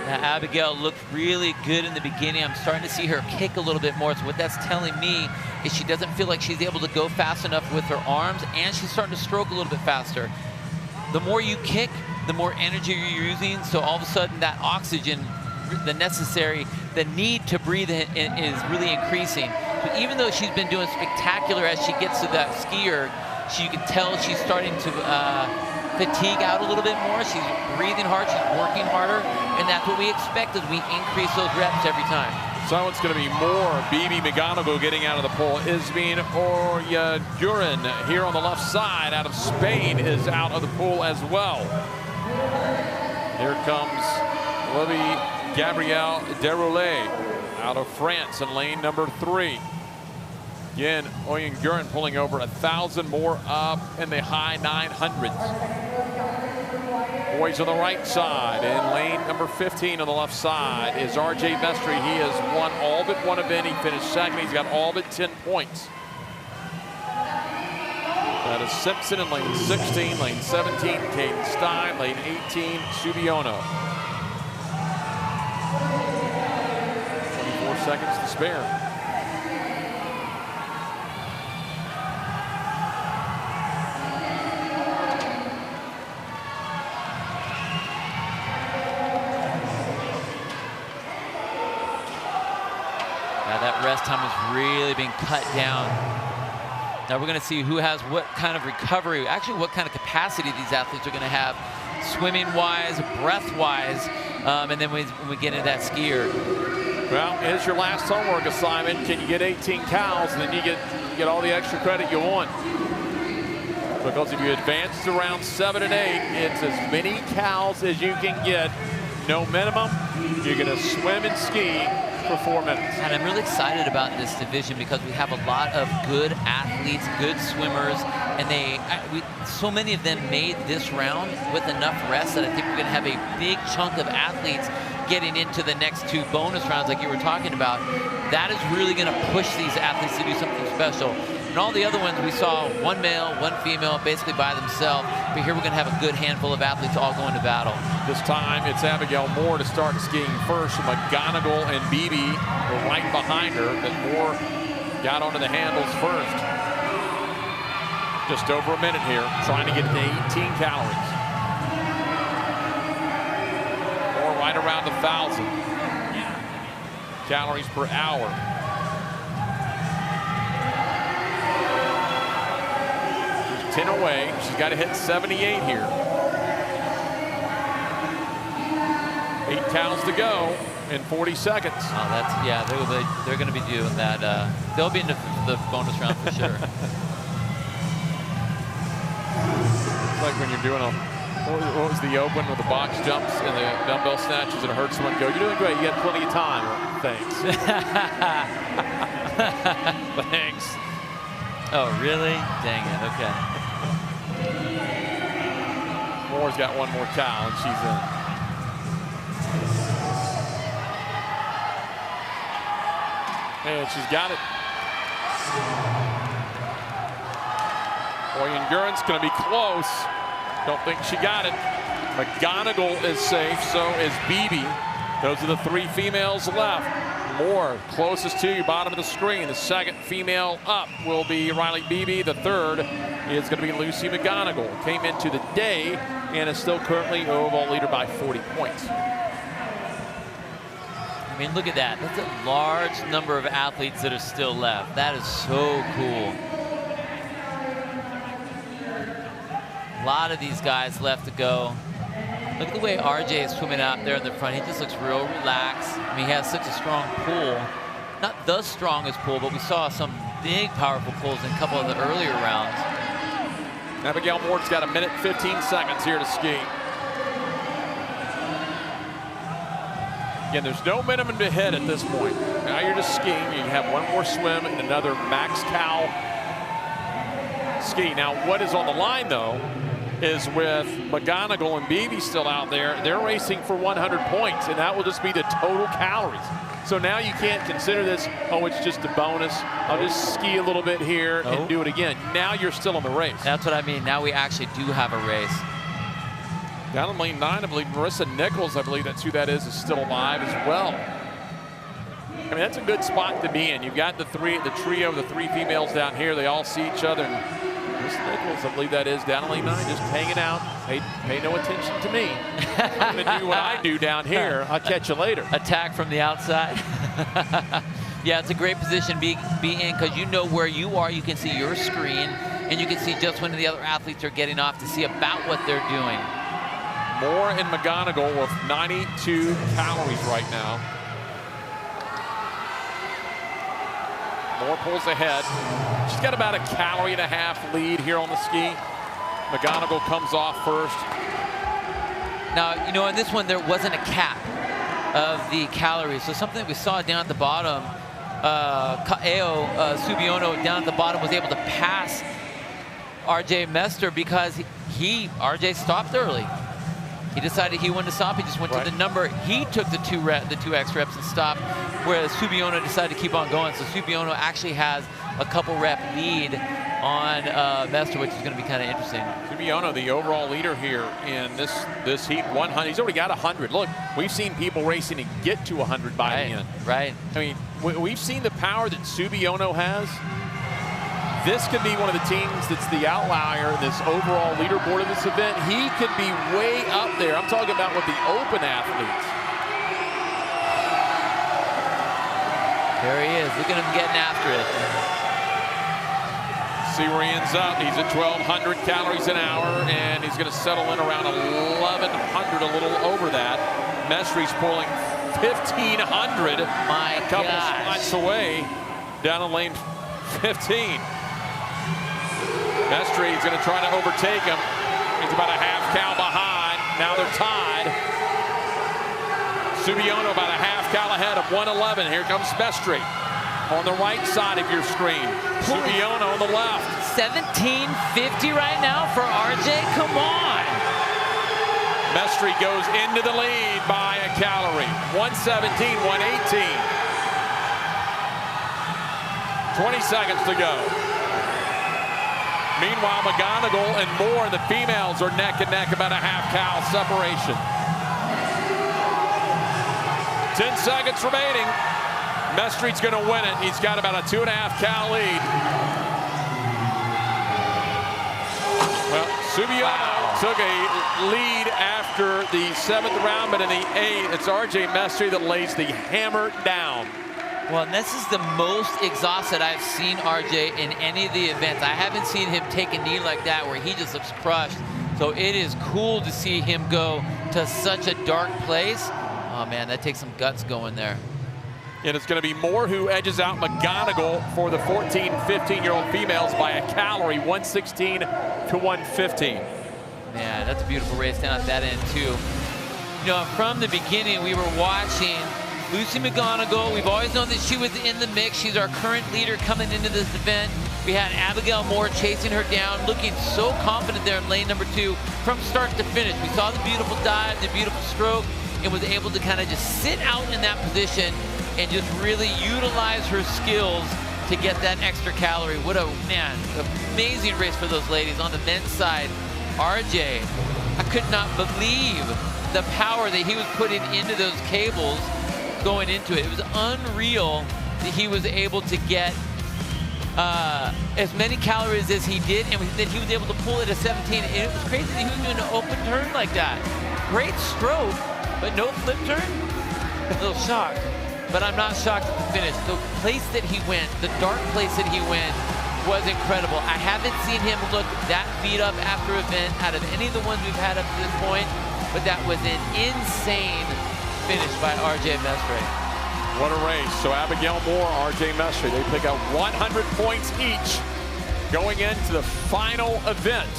[SPEAKER 6] Now, Abigail looked really good in the beginning. I'm starting to see her kick a little bit more. So what that's telling me is she doesn't feel like she's able to go fast enough with her arms, and she's starting to stroke a little bit faster. The more you kick, the more energy you're using. So all of a sudden that oxygen, the need to breathe is really increasing. but even though she's been doing spectacular as she gets to that skier, you can tell she's starting to fatigue out a little bit more. She's breathing hard, she's working harder, and that's what we expect as we increase those reps every time.
[SPEAKER 19] So it's going to be more Bibi McGonigal getting out of the pool. Isbeen Oyuncuren here on the left side out of Spain is out of the pool as well. Here comes Libby Gabrielle Deroulet out of France in lane number 3. Again, Oyuncuren pulling over 1,000 more up in the high 900s. Boys on the right side in lane number 15 on the left side is RJ Mestre. He has won all but one event. He finished second. He's got all but 10 points. That is Simpson in lane 16, lane 17, Caden Stein, lane 18, Subiono. 24 seconds to spare.
[SPEAKER 6] That rest time has really been cut down. Now we're going to see who has what kind of recovery, actually what kind of capacity these athletes are going to have, swimming-wise, breath-wise, and then when we get into that skier.
[SPEAKER 19] Well, here's your last homework assignment. Can you get 18 cows, and then you get all the extra credit you want? Because if you advance to round 7 and 8, it's as many cows as you can get. No minimum. You're going to swim and ski for 4 minutes.
[SPEAKER 6] And I'm really excited about this division because we have a lot of good athletes, good swimmers, and so many of them made this round with enough rest that I think we're going to have a big chunk of athletes getting into the next 2 bonus rounds like you were talking about. That is really going to push these athletes to do something special. And all the other ones, we saw 1 male, 1 female, basically by themselves. But here we're going to have a good handful of athletes all going to battle.
[SPEAKER 19] This time it's Abigail Moore to start skiing first. McGonigal and Bibi were right behind her, but Moore got onto the handles first. Just over a minute here, trying to get to 18 calories. Moore right around 1,000 calories per hour. 10 away. She's got to hit 78 here. 8 cows to go in 40 seconds.
[SPEAKER 6] Oh, that's, yeah, they're going to be doing that. They'll be in the bonus round for sure.
[SPEAKER 19] It's like when you're doing what was the open with the box jumps and the dumbbell snatches and it hurts someone, go, you're doing great, you got plenty of time. Thanks. Thanks.
[SPEAKER 6] Oh, really? Dang it, okay.
[SPEAKER 19] Moore's got 1 more cow and she's in. And she's got it. Oyuncuren's going to be close. Don't think she got it. McGonigal is safe, so is Bibi. Those are the 3 females left. Moore closest to you, bottom of the screen. The second female up will be Riley Bibi. The third is going to be Lucy McGonigal. Came into the day and is still currently overall leader by 40 points.
[SPEAKER 6] I mean, look at that. That's a large number of athletes that are still left. That is so cool. A lot of these guys left to go. Look at the way RJ is swimming out there in the front. He just looks real relaxed. I mean, he has such a strong pool. Not the strongest pool, but we saw some big, powerful pools in a couple of the earlier rounds.
[SPEAKER 19] Abigail Moore's got 1 minute 15 seconds here to ski. Again, there's no minimum to hit at this point. Now you're just skiing. You have 1 more swim and another max cow ski. Now, what is on the line, though, is with McGonigal and Bibi still out there, they're racing for 100 points, and that will just be the total calories. So now you can't consider this, oh, it's just a bonus. I'll just ski a little bit here and do it again. Now you're still in the race.
[SPEAKER 6] That's what I mean. Now we actually do have a race.
[SPEAKER 19] Down in lane 9, I believe Marissa Nichols, I believe that's who that is still alive as well. I mean, that's a good spot to be in. You've got the trio of the 3 females down here. They all see each other. And Miss Nichols, I believe that is, down in lane 9, just hanging out. Pay no attention to me. I'm going to do what I do down here. I'll catch you later.
[SPEAKER 6] Attack from the outside. Yeah, it's a great position to be in because you know where you are. You can see your screen, and you can see just when the other athletes are getting off to see about what they're doing.
[SPEAKER 19] Moore and McGonigal with 92 calories right now. Moore pulls ahead. She's got about a 1.5 calorie lead here on the ski. McGonigal comes off first.
[SPEAKER 6] Now, you know, in this one, there wasn't a cap of the calories. So something that we saw down at the bottom, Ka'eo Subiono down at the bottom was able to pass RJ Mester because RJ stopped early. He decided he wanted to stop. He just went to the number. He took the 2x reps and stopped, whereas Subiono decided to keep on going. So Subiono actually has a couple rep lead on Mester, which is going to be kind of interesting.
[SPEAKER 19] Subiono, the overall leader here in this heat, 100. He's already got 100. Look, we've seen people racing to get to 100 by the end.
[SPEAKER 6] Right.
[SPEAKER 19] I mean, we've seen the power that Subiono has. This could be one of the teams that's the outlier in this overall leaderboard of this event. He could be way up there. I'm talking about with the open athletes.
[SPEAKER 6] There he is. Look at him getting after it.
[SPEAKER 19] See where he ends up. He's at 1,200 calories an hour, and he's going to settle in around 1,100, a little over that. Mestry's pulling 1,500.
[SPEAKER 6] My
[SPEAKER 19] a couple spots away down in lane 15. Mestry is going to try to overtake him. He's about a 1/2 cal behind. Now they're tied. Subiono about a 1/2 cal ahead of 111. Here comes Mestry on the right side of your screen. Subiono on the left.
[SPEAKER 6] 17:50 right now for RJ. Come on.
[SPEAKER 19] Mestry goes into the lead by a calorie. 117, 118. 20 seconds to go. Meanwhile, McGonigal and Moore, the females, are neck and neck, about a 1/2 cal separation. 10 seconds remaining. Mestry's going to win it. He's got about a 2.5 cal lead. Well, Subiono took a lead after the 7th round, but in the 8th, it's RJ Mestry that lays the hammer down.
[SPEAKER 6] Well, and this is the most exhausted I've seen RJ in any of the events. I haven't seen him take a knee like that where he just looks crushed. So it is cool to see him go to such a dark place. Oh man, that takes some guts going there.
[SPEAKER 19] And it's going to be Moore who edges out McGonigal for the 14, 15-year-old females by a calorie, 116 to 115.
[SPEAKER 6] Man, that's a beautiful race down at that end too. You know, from the beginning, we were watching Lucy McGonigal. We've always known that she was in the mix. She's our current leader coming into this event. We had Abigail Moore chasing her down, looking so confident there in lane number 2 from start to finish. We saw the beautiful dive, the beautiful stroke, and was able to kind of just sit out in that position and just really utilize her skills to get that extra calorie. What a, man, amazing race for those ladies. On the men's side, RJ, I could not believe the power that he was putting into those cables going into it. It was unreal that he was able to get as many calories as he did, and that he was able to pull it at 17. And it was crazy that he was doing an open turn like that. Great stroke, but no flip turn. A little shocked, but I'm not shocked at the finish. The place that he went, the dark place that he went, was incredible. I haven't seen him look that beat up after event out of any of the ones we've had up to this point, but that was an insane finish by RJ Mestry.
[SPEAKER 19] What a race. So Abigail Moore, RJ Mestry, they pick up 100 points each going into the final event.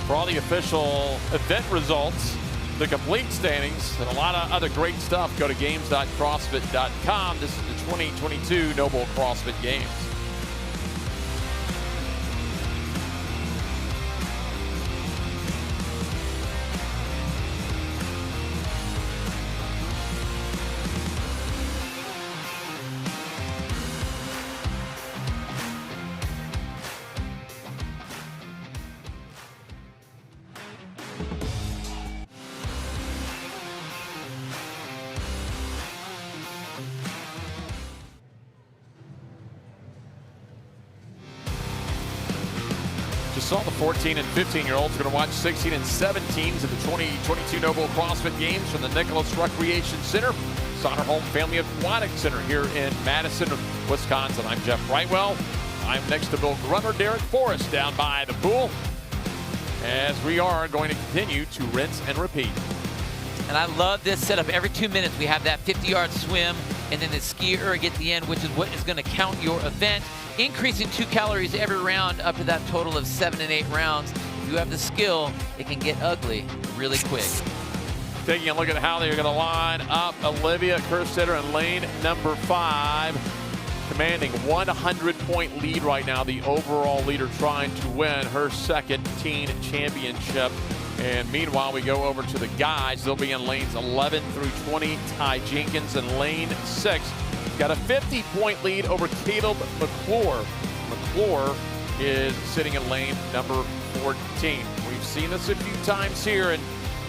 [SPEAKER 19] For all the official event results, the complete standings, and a lot of other great stuff, go to games.crossfit.com. This is the 2022 Noble CrossFit Games. Saw the 14 and 15-year-olds. Going to watch 16 and 17s at the 2022 Noble CrossFit Games from the Nicholas Recreation Center. Sonderholm Family Aquatic Center here in Madison, Wisconsin. I'm Jeff Brightwell. I'm next to Bill Grummer, Derek Forrest down by the pool, as we are going to continue to rinse and repeat.
[SPEAKER 6] And I love this setup. Every 2 minutes we have that 50-yard swim and then the ski erg at the end, which is what is going to count your event, increasing 2 calories every round up to that total of 7 and 8 rounds. If you have the skill, it can get ugly really quick.
[SPEAKER 19] Taking a look at how they're going to line up, Olivia Kerstetter in lane number 5, commanding 100-point lead right now, the overall leader trying to win her second teen championship. And meanwhile, we go over to the guys. They'll be in lanes 11 through 20. Ty Jenkins in lane 6. Got a 50-point lead over Caleb McClure. McClure is sitting in lane number 14. We've seen this a few times here, and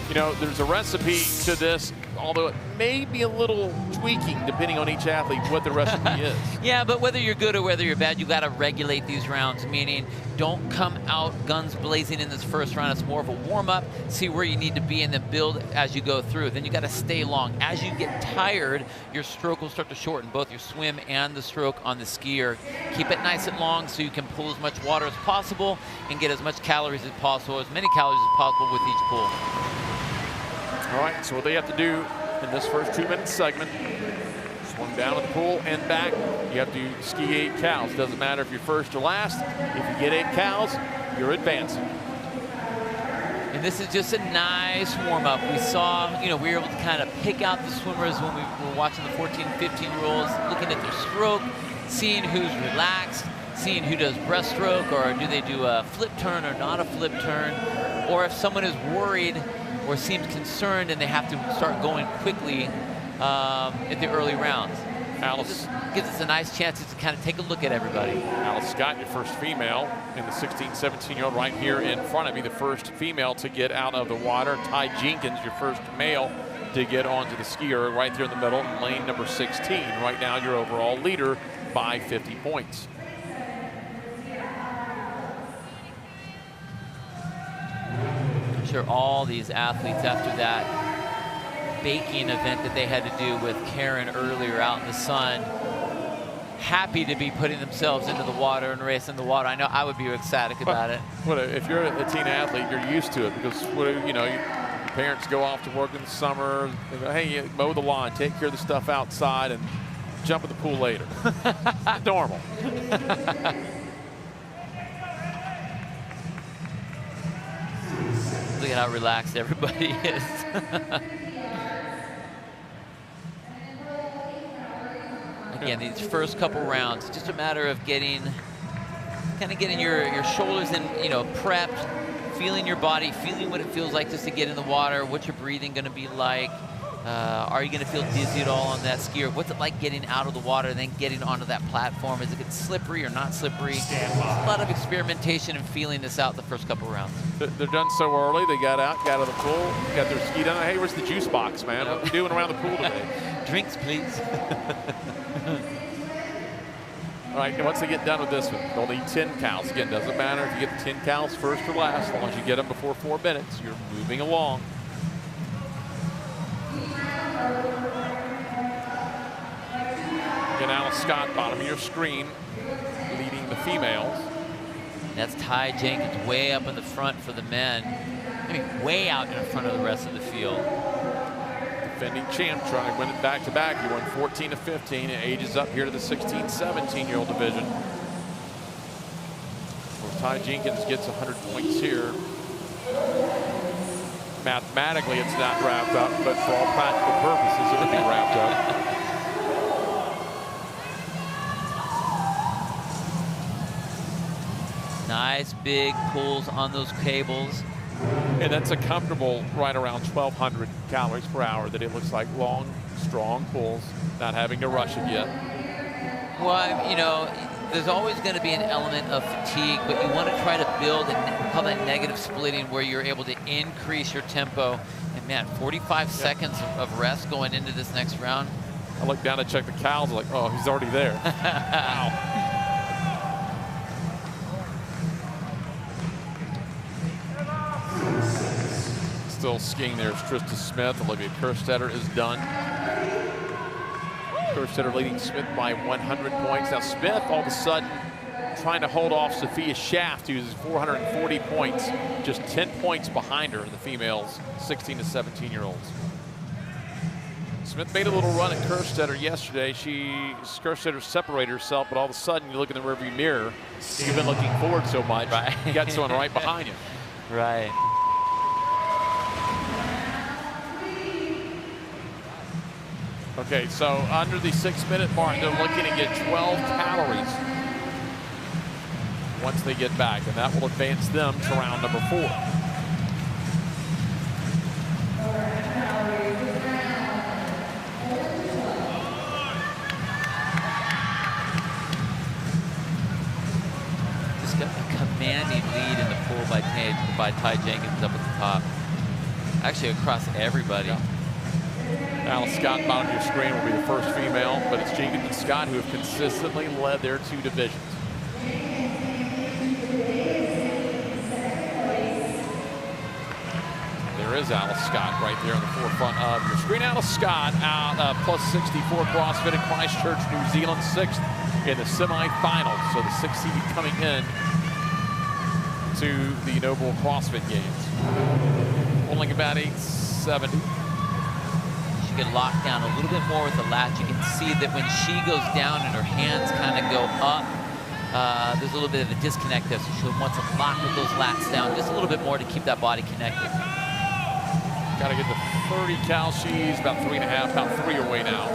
[SPEAKER 19] you know, there's a recipe to this, although it may be a little tweaking depending on each athlete what the recipe is.
[SPEAKER 6] Yeah, but whether you're good or whether you're bad, you got to regulate these rounds, meaning don't come out guns blazing in this first round. It's more of a warm-up, see where you need to be, and then build as you go through. Then you got to stay long. As you get tired, your stroke will start to shorten, both your swim and the stroke on the skier. Keep it nice and long so you can pull as much water as possible and get as much calories as possible, as many calories as possible with each pull.
[SPEAKER 19] All right, so what they have to do in this first 2-minute segment, swim down to the pool and back. You have to ski 8 cows. Doesn't matter if you're first or last. If you get 8 cows, you're advancing.
[SPEAKER 6] And this is just a nice warm-up. We saw, you know, we were able to kind of pick out the swimmers when we were watching the 14, 15-year-olds, looking at their stroke, seeing who's relaxed, seeing who does breaststroke, or do they do a flip turn or not a flip turn, or if someone is worried or seems concerned and they have to start going quickly at the early rounds.
[SPEAKER 19] Alice
[SPEAKER 6] gives us a nice chance to kind of take a look at everybody.
[SPEAKER 19] Alice Scott, your first female, and the 16, 17-year-old right here in front of you, the first female to get out of the water. Ty Jenkins, your first male to get onto the skier right there in the middle, in lane number 16. Right now, your overall leader by 50 points.
[SPEAKER 6] I'm sure all these athletes after that baking event that they had to do with Karen earlier out in the sun, happy to be putting themselves into the water and racing the water. I know I would be ecstatic about it.
[SPEAKER 19] Well, if you're a teen athlete, you're used to it because, you know, your parents go off to work in the summer. They go, hey, you mow the lawn, take care of the stuff outside, and jump in the pool later. Normal.
[SPEAKER 6] Look at how relaxed everybody is. Again, these first couple rounds, just a matter of getting your shoulders in, you know, prepped, feeling your body, feeling what it feels like just to get in the water. What's your breathing going to be like? Are you going to feel dizzy at all on that skier? What's it like getting out of the water and then getting onto that platform? Is it getting slippery or not slippery? A lot of experimentation and feeling this out the first couple rounds.
[SPEAKER 19] They're done so early. They got out of the pool, got their ski done. Hey, where's the juice box, man? What are you doing around the pool today?
[SPEAKER 6] Drinks, please.
[SPEAKER 19] All right, once they get done with this one, they'll need 10 cows. Again, doesn't matter if you get the 10 cows first or last. As long as you get them before 4 minutes, you're moving along. Again, Alice Scott, bottom of your screen, leading the females.
[SPEAKER 6] That's Ty Jenkins way up in the front for the men. I mean, way out in front of the rest of the field.
[SPEAKER 19] Defending champ, trying to win it back-to-back. He won 14 to 15 and ages up here to the 16, 17-year-old division. Well, Ty Jenkins gets 100 points here. Mathematically, it's not wrapped up, but for all practical purposes, it would be wrapped up.
[SPEAKER 6] Nice big pulls on those cables.
[SPEAKER 19] And that's a comfortable right around 1,200 calories per hour that it looks like. Long, strong pulls, not having to rush it yet.
[SPEAKER 6] Well, you know, there's always going to be an element of fatigue, but you want to try to build and call that negative splitting where you're able to increase your tempo. And man, 45 seconds of rest going into this next round.
[SPEAKER 19] I look down to check the cows, like, oh, he's already there. Wow. Still skiing there is Trista Smith. Olivia Kerstetter is done. Kerstetter leading Smith by 100 points. Now Smith, all of a sudden, trying to hold off Sophia Schaft, who's 440 points, just 10 points behind her in the females, 16 to 17-year-olds. Smith made a little run at Kerstetter yesterday. Kerstetter separated herself, but all of a sudden you look in the rearview mirror, you've been looking forward so much, you got someone right behind you.
[SPEAKER 6] Right.
[SPEAKER 19] Okay, so under the 6-minute mark, they're looking to get 12 calories once they get back, and that will advance them to round number 4.
[SPEAKER 6] Just got a commanding lead in the pool by Ty Jenkins up at the top. Actually, across everybody.
[SPEAKER 19] Yeah. Alice Scott, bottom of your screen, will be the first female, but it's Jenkins and Scott who have consistently led their 2 divisions. There is Alice Scott right there in the forefront of your screen. Alice Scott out plus 64 CrossFit in Christchurch, New Zealand, 6th in the semifinals. So the 6th seed coming in to the Noble CrossFit Games. Only about 870.
[SPEAKER 6] She can lock down a little bit more with the latch. You can see that when she goes down and her hands kind of go up, there's a little bit of a disconnect there. So she'll want to lock with those lats down just a little bit more to keep that body connected.
[SPEAKER 19] Got to get to 30 cal. She's about 3.5, about 3 away now.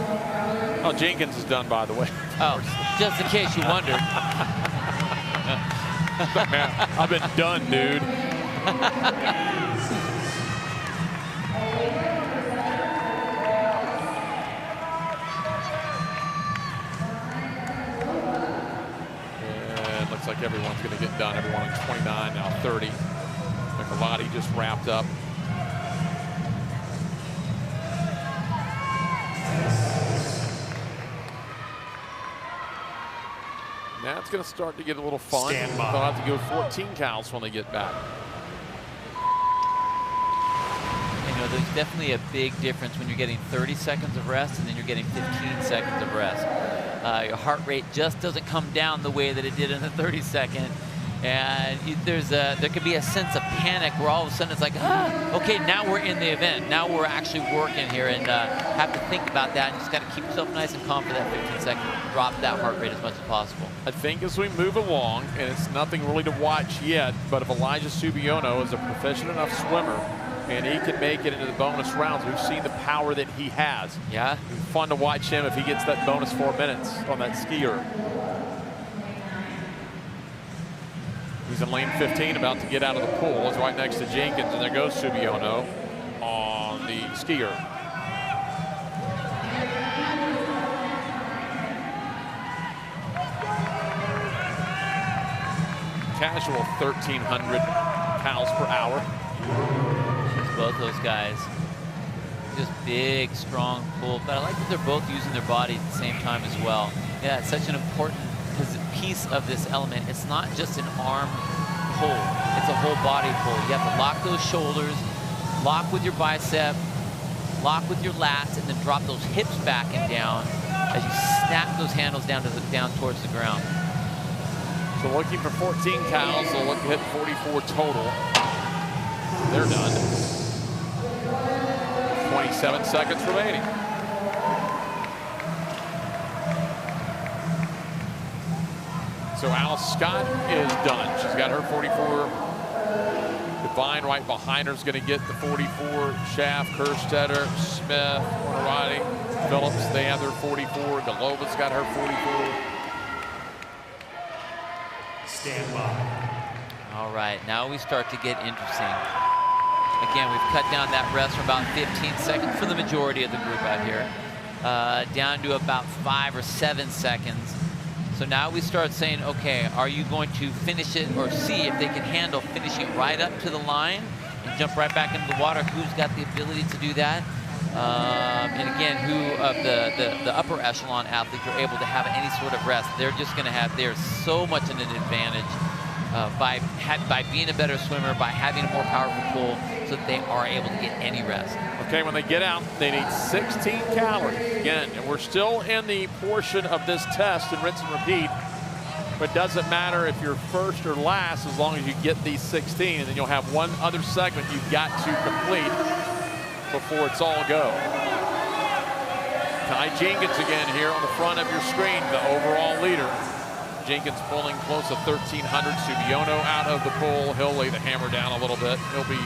[SPEAKER 19] Oh, Jenkins is done, by the way.
[SPEAKER 6] Oh, just in case you wondered.
[SPEAKER 19] Man, I've been done, dude. And looks like everyone's going to get done. Everyone in 29, now 30. Michelotti just wrapped up. Now it's going to start to get a little fun. They'll have to go 14 cows when they get back.
[SPEAKER 6] You know, there's definitely a big difference when you're getting 30 seconds of rest and then you're getting 15 seconds of rest. Your heart rate just doesn't come down the way that it did in the 30-second. And there could be a sense of panic where all of a sudden it's like, okay, now we're in the event. Now we're actually working here, and have to think about that and just got to keep yourself nice and calm for that 15 seconds. Drop that heart rate as much as possible.
[SPEAKER 19] I think as we move along, and it's nothing really to watch yet, but if Elijah Subiono is a proficient enough swimmer and he can make it into the bonus rounds, we've seen the power that he has.
[SPEAKER 6] Yeah.
[SPEAKER 19] It's fun to watch him if he gets that bonus 4 minutes on that skier. He's in lane 15, about to get out of the pool. It's right next to Jenkins, and there goes Subiono on the skier. Casual 1,300 pounds per hour.
[SPEAKER 6] Both those guys. Just big, strong pull. But I like that they're both using their body at the same time as well. Yeah, it's such an important piece of this element. It's not just an arm pull, it's a whole body pull. You have to lock those shoulders, lock with your bicep, lock with your lats, and then drop those hips back and down as you snap those handles down towards the ground.
[SPEAKER 19] So looking for 14 cows, they'll look to hit 44 total. They're done. 27 seconds remaining. So Alice Scott is done. She's got her 44. Divine right behind her is going to get the 44. Schaft, Kerstetter, Smith, Michelotti, Phillips, they have their 44. Galova's got her 44.
[SPEAKER 11] Stand by.
[SPEAKER 6] All right, now we start to get interesting. Again, we've cut down that rest from about 15 seconds for the majority of the group out here, down to about 5 or 7 seconds. So now we start saying, okay, are you going to finish it or see if they can handle finishing right up to the line and jump right back into the water? Who's got the ability to do that? And again, who of the upper echelon athletes are able to have any sort of rest? They're just going to have, they're so much in an advantage by being a better swimmer, by having a more powerful pull, so that they are able to get any rest.
[SPEAKER 14] Okay, when they get out, they need 16 calories. Again, and we're still in the portion of this test and rinse and repeat. But it doesn't matter if you're first or last as long as you get these 16, and then you'll have one other segment you've got to complete before it's all go. Ty Jenkins again here on the front of your screen, the overall leader. Jenkins pulling close to 1,300. Subiono out of the pool. He'll lay the hammer down a little bit. He'll be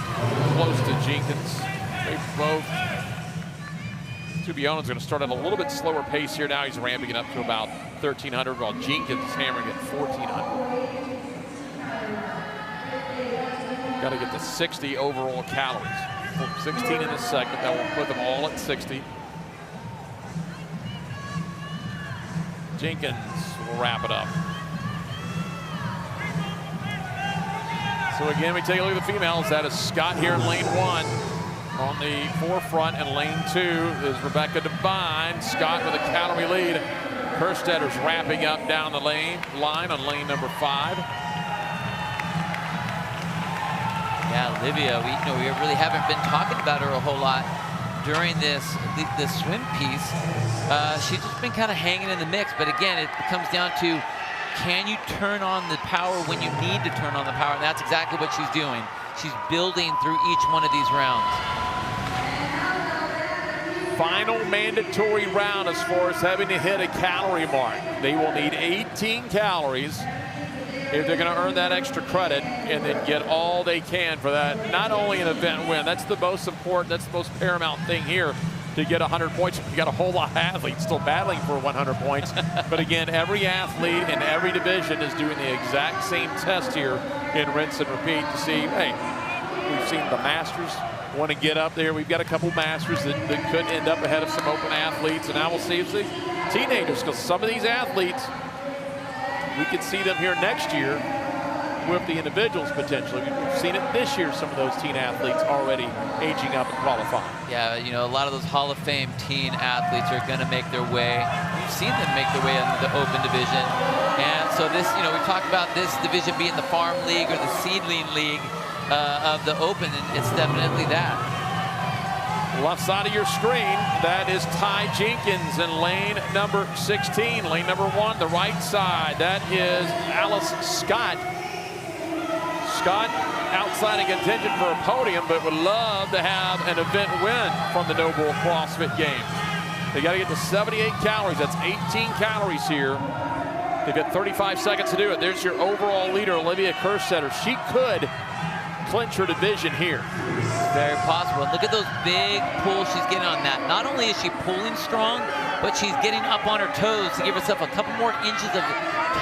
[SPEAKER 14] close to Jenkins. They both. Subiono's going to start at a little bit slower pace here. Now he's ramping it up to about 1,300, while Jenkins is hammering at 1,400. Got to get to 60 overall calories. 16 in this segment. That will put them all at 60. Jenkins will wrap it up. So again, we take a look at the females. That is Scott here in lane 1. On the forefront in lane 2 is Rebecca Devine. Scott with a calorie lead. Kerstetter's wrapping up down the line on lane number 5.
[SPEAKER 6] Yeah, Olivia, we really haven't been talking about her a whole lot during this swim piece. She's just been kind of hanging in the mix, but again, it comes down to, can you turn on the power when you need to turn on the power? And that's exactly what she's doing. She's building through each one of these rounds.
[SPEAKER 14] Final mandatory round as far as having to hit a calorie mark. They will need 18 calories if they're going to earn that extra credit and then get all they can for that. Not only an event win, that's the most important, that's the most paramount thing here, to get 100 points. You got a whole lot of athletes still battling for 100 points. But again, every athlete in every division is doing the exact same test here in rinse and repeat to see, hey, we've seen the Masters want to get up there. We've got a couple Masters that could end up ahead of some open athletes. And now we'll see if the teenagers, because some of these athletes, we could see them here next year with the individuals potentially. We've seen it this year, some of those teen athletes already aging up and qualifying.
[SPEAKER 6] Yeah, a lot of those Hall of Fame teen athletes are going to make their way. We've seen them make their way into the open division. And so this, we talk about this division being the farm league or the seedling league of the open, and it's definitely that.
[SPEAKER 14] Left side of your screen, that is Ty Jenkins in lane number 16. Lane number 1, the right side, that is Alice Scott. Scott outside in contention for a podium, but would love to have an event win from the Noble CrossFit Games. They got to get to 78 calories. That's 18 calories here. They've got 35 seconds to do it. There's your overall leader, Olivia Kerstetter. She could clinch her division here.
[SPEAKER 6] Very possible. Look at those big pulls she's getting on that. Not only is she pulling strong, but she's getting up on her toes to give herself a couple more inches of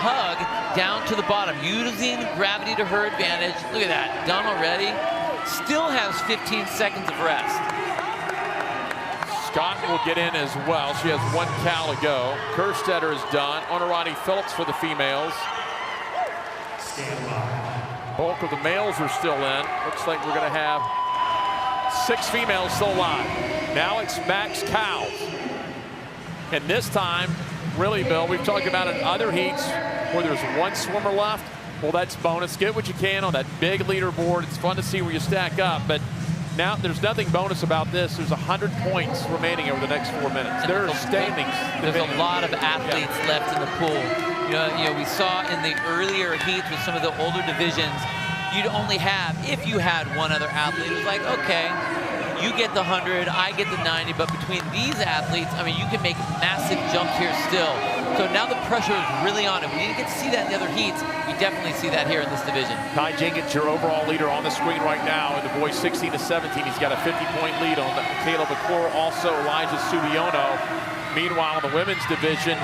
[SPEAKER 6] tug down to the bottom, using gravity to her advantage. Look at that, done already. Still has 15 seconds of rest.
[SPEAKER 14] Scott will get in as well. She has 1 cal to go. Kerstetter is done. Honorati Phillips for the females. Bulk of the males are still in. Looks like we're going to have 6 females still alive. Now it's Max Cowles. And this time, really, Bill, we've talked about in other heats where there's 1 swimmer left. Well, that's bonus. Get what you can on that big leaderboard. It's fun to see where you stack up. But now there's nothing bonus about this. There's 100 points remaining over the next 4 minutes. There are standings.
[SPEAKER 6] There's a lot of athletes left in the pool. We saw in the earlier heats with some of the older divisions, you'd only have, if you had one other athlete, it was like, okay, you get the 100, I get the 90, but between these athletes, you can make massive jumps here still. So now the pressure is really on it. We didn't get to see that in the other heats. You definitely see that here in this division.
[SPEAKER 14] Ty Jenkins, your overall leader on the screen right now. In the boys 16 to 17, he's got a 50-point lead on Caleb McClure, also Elijah Subiono. Meanwhile, in the women's division,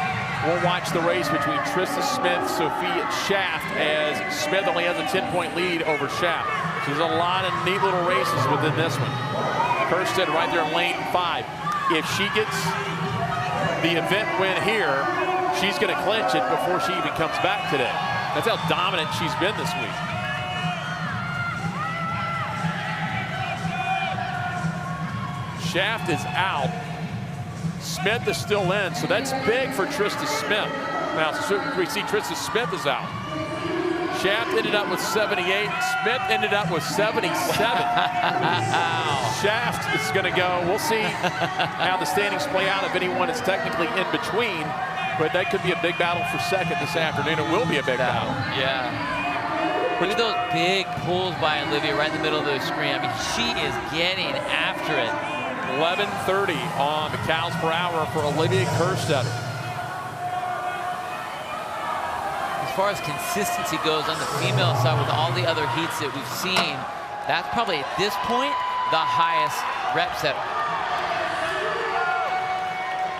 [SPEAKER 14] we'll watch the race between Trista Smith, Sophie Schaft, as Smith only has a 10-point lead over Schaft. So there's a lot of neat little races within this one. Kerstetter right there in lane 5. If she gets the event win here, she's going to clinch it before she even comes back today. That's how dominant she's been this week. Schaft is out. Smith is still in, so that's big for Trista Smith. Now, we see Trista Smith is out. Shaft ended up with 78. Smith ended up with 77. Shaft is going to go. We'll see how the standings play out if anyone is technically in between. But that could be a big battle for second this afternoon. It will be a big battle.
[SPEAKER 6] Yeah. Look at those big pulls by Olivia right in the middle of the screen. I mean, she is getting after it.
[SPEAKER 14] 11:30 on the cows per hour for Olivia Kerstetter.
[SPEAKER 6] As far as consistency goes on the female side with all the other heats that we've seen, that's probably at this point the highest rep setter.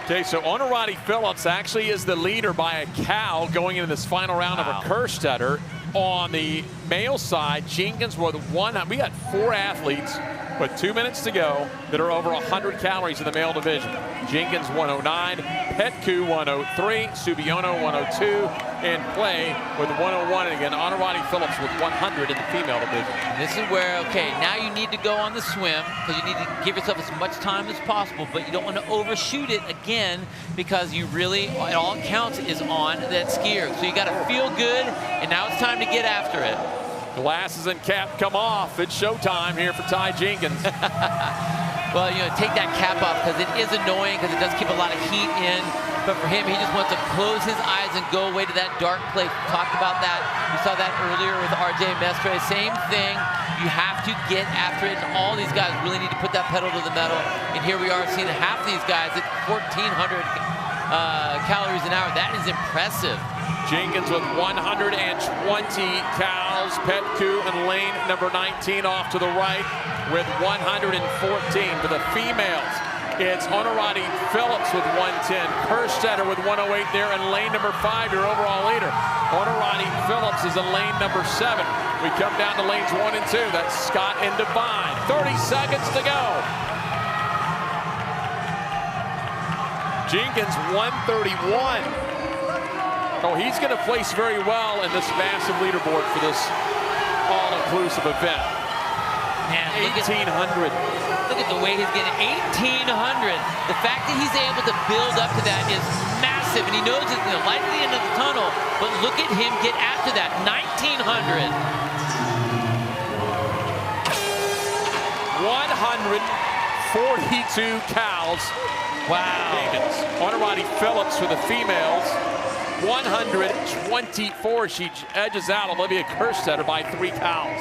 [SPEAKER 14] Okay, so Honorati Phillips actually is the leader by a cow going into this final round of a Kerstetter. On the male side, Jenkins with we got 4 athletes with 2 minutes to go that are over 100 calories in the male division. Jenkins 109, Petku 103, Subiono 102, and Play with 101. And again, Honorati Phillips with 100 in the female division.
[SPEAKER 6] This is where, okay, now you need to go on the swim because you need to give yourself as much time as possible, but you don't want to overshoot it again because you really, all it counts is on that skier. So you got to feel good, and now it's time to get after it.
[SPEAKER 14] Glasses and cap come off. It's showtime here for Ty Jenkins.
[SPEAKER 6] Well, you know, take that cap off because it is annoying because it does keep a lot of heat in. But for him, he just wants to close his eyes and go away to that dark place. We talked about that. We saw that earlier with RJ Mestre. Same thing. You have to get after it. And all these guys really need to put that pedal to the metal. And here we are seeing half of these guys at 1,400 calories an hour. That is impressive.
[SPEAKER 14] Jenkins with 120 cows. Petku and lane number 19 off to the right with 114. For the females, it's Honorati Phillips with 110. Kerstetter with 108 there in lane number 5, your overall leader. Honorati Phillips is in lane number 7. We come down to lanes 1 and 2. That's Scott and Devine. 30 seconds to go. Jenkins 131. Oh, he's going to place very well in this massive leaderboard for this all-inclusive event.
[SPEAKER 6] Man,
[SPEAKER 14] 1,800.
[SPEAKER 6] Look at the way he's getting 1,800. The fact that he's able to build up to that is massive, and he knows it's the light at the end of the tunnel, but look at him get after that, 1,900.
[SPEAKER 14] 142 cows.
[SPEAKER 6] Wow.
[SPEAKER 14] Honorati Phillips for the females. 124. She edges out Olivia Kerstetter by 3 cows.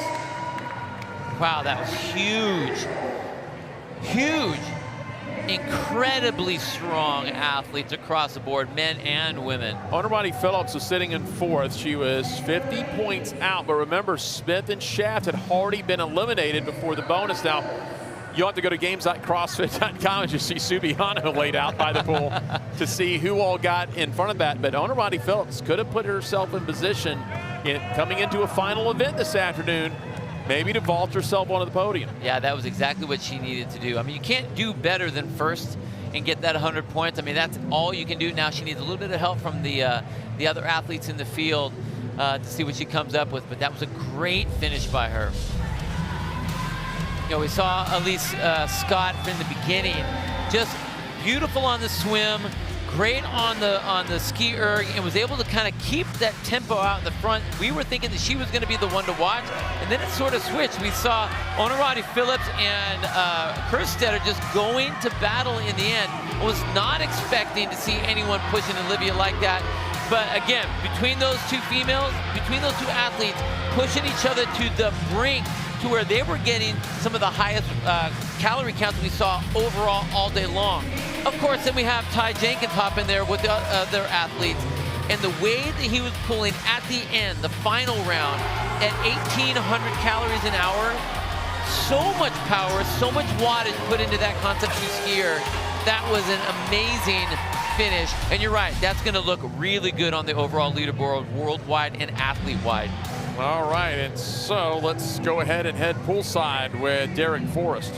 [SPEAKER 6] Wow, that was huge. Huge. Incredibly strong athletes across the board, men and women.
[SPEAKER 14] Honorati Phillips was sitting in 4th. She was 50 points out, but remember, Smith and Shaft had already been eliminated before the bonus. Now, you'll have to go to games.crossfit.com and just see Subiano laid out by the pool to see who all got in front of that. But Honorati Phillips could have put herself in position coming into a final event this afternoon, maybe to vault herself onto the podium.
[SPEAKER 6] Yeah, that was exactly what she needed to do. I mean, you can't do better than first and get that 100 points. I mean, that's all you can do. Now she needs a little bit of help from the other athletes in the field to see what she comes up with. But that was a great finish by her. You know, we saw Elise Scott from the beginning, just beautiful on the swim, great on the ski erg, and was able to kind of keep that tempo out in the front. We were thinking that she was going to be the one to watch, and then it sort of switched. We saw Honorati Phillips and Kerstetter just going to battle in the end. I was not expecting to see anyone pushing Olivia like that. But again, between those two females, between those two athletes, pushing each other to the brink, to where they were getting some of the highest calorie counts we saw overall all day long. Of course, then we have Ty Jenkins hop in there with the other athletes, and the way that he was pulling at the end, the final round, at 1,800 calories an hour, so much power, so much wattage put into that Concept 2 skier. That was an amazing finish, and you're right, that's going to look really good on the overall leaderboard, worldwide and athlete-wide.
[SPEAKER 14] All right, and so let's go ahead and head poolside with Derek Forrest.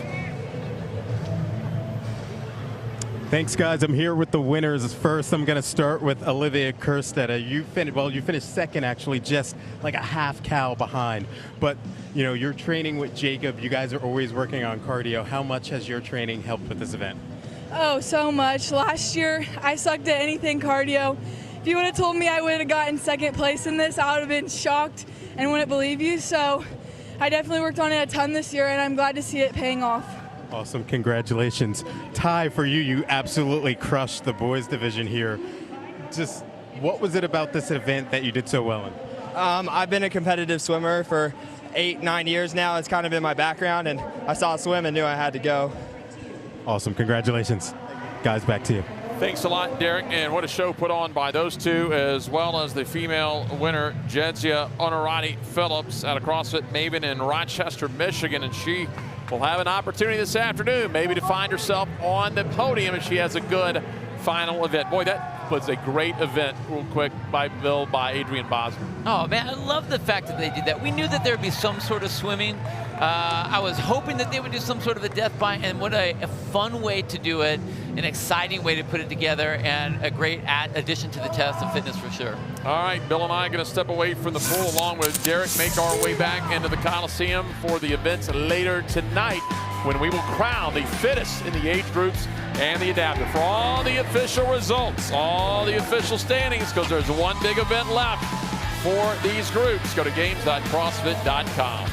[SPEAKER 15] Thanks, guys. I'm here with the winners. First, I'm going to start with Olivia Kerstetter. You finished second, actually, just like a half cow behind. But, you know, you're training with Jacob. You guys are always working on cardio. How much has your training helped with this event?
[SPEAKER 16] Oh, so much. Last year, I sucked at anything cardio. If you would have told me I would have gotten second place in this, I would have been shocked and wouldn't believe you. So I definitely worked on it a ton this year, and I'm glad to see it paying off.
[SPEAKER 15] Awesome, congratulations. Ty, for you, you absolutely crushed the boys division here. Just what was it about this event that you did so well in?
[SPEAKER 17] I've been a competitive swimmer for 8-9 years now. It's kind of been my background, and I saw a swim and knew I had to go.
[SPEAKER 15] Awesome, congratulations. Guys, back to you.
[SPEAKER 14] Thanks a lot, Derek, and what a show put on by those two, as well as the female winner, Jedzia Onorati Phillips, out of CrossFit Maven in Rochester, Michigan, and she will have an opportunity this afternoon maybe to find herself on the podium if she has a good final event. Boy, that was a great event, real quick, by Adrian Bosner.
[SPEAKER 6] Oh, man, I love the fact that they did that. We knew that there would be some sort of swimming. I was hoping that they would do some sort of a death by, and what a fun way to do it, an exciting way to put it together, and a great addition to the test of fitness for sure.
[SPEAKER 14] All right, Bill and I are going to step away from the pool along with Derek, make our way back into the Coliseum for the events later tonight, when we will crown the fittest in the age groups and the adaptive. For all the official results, all the official standings, because there's one big event left for these groups, go to games.crossfit.com.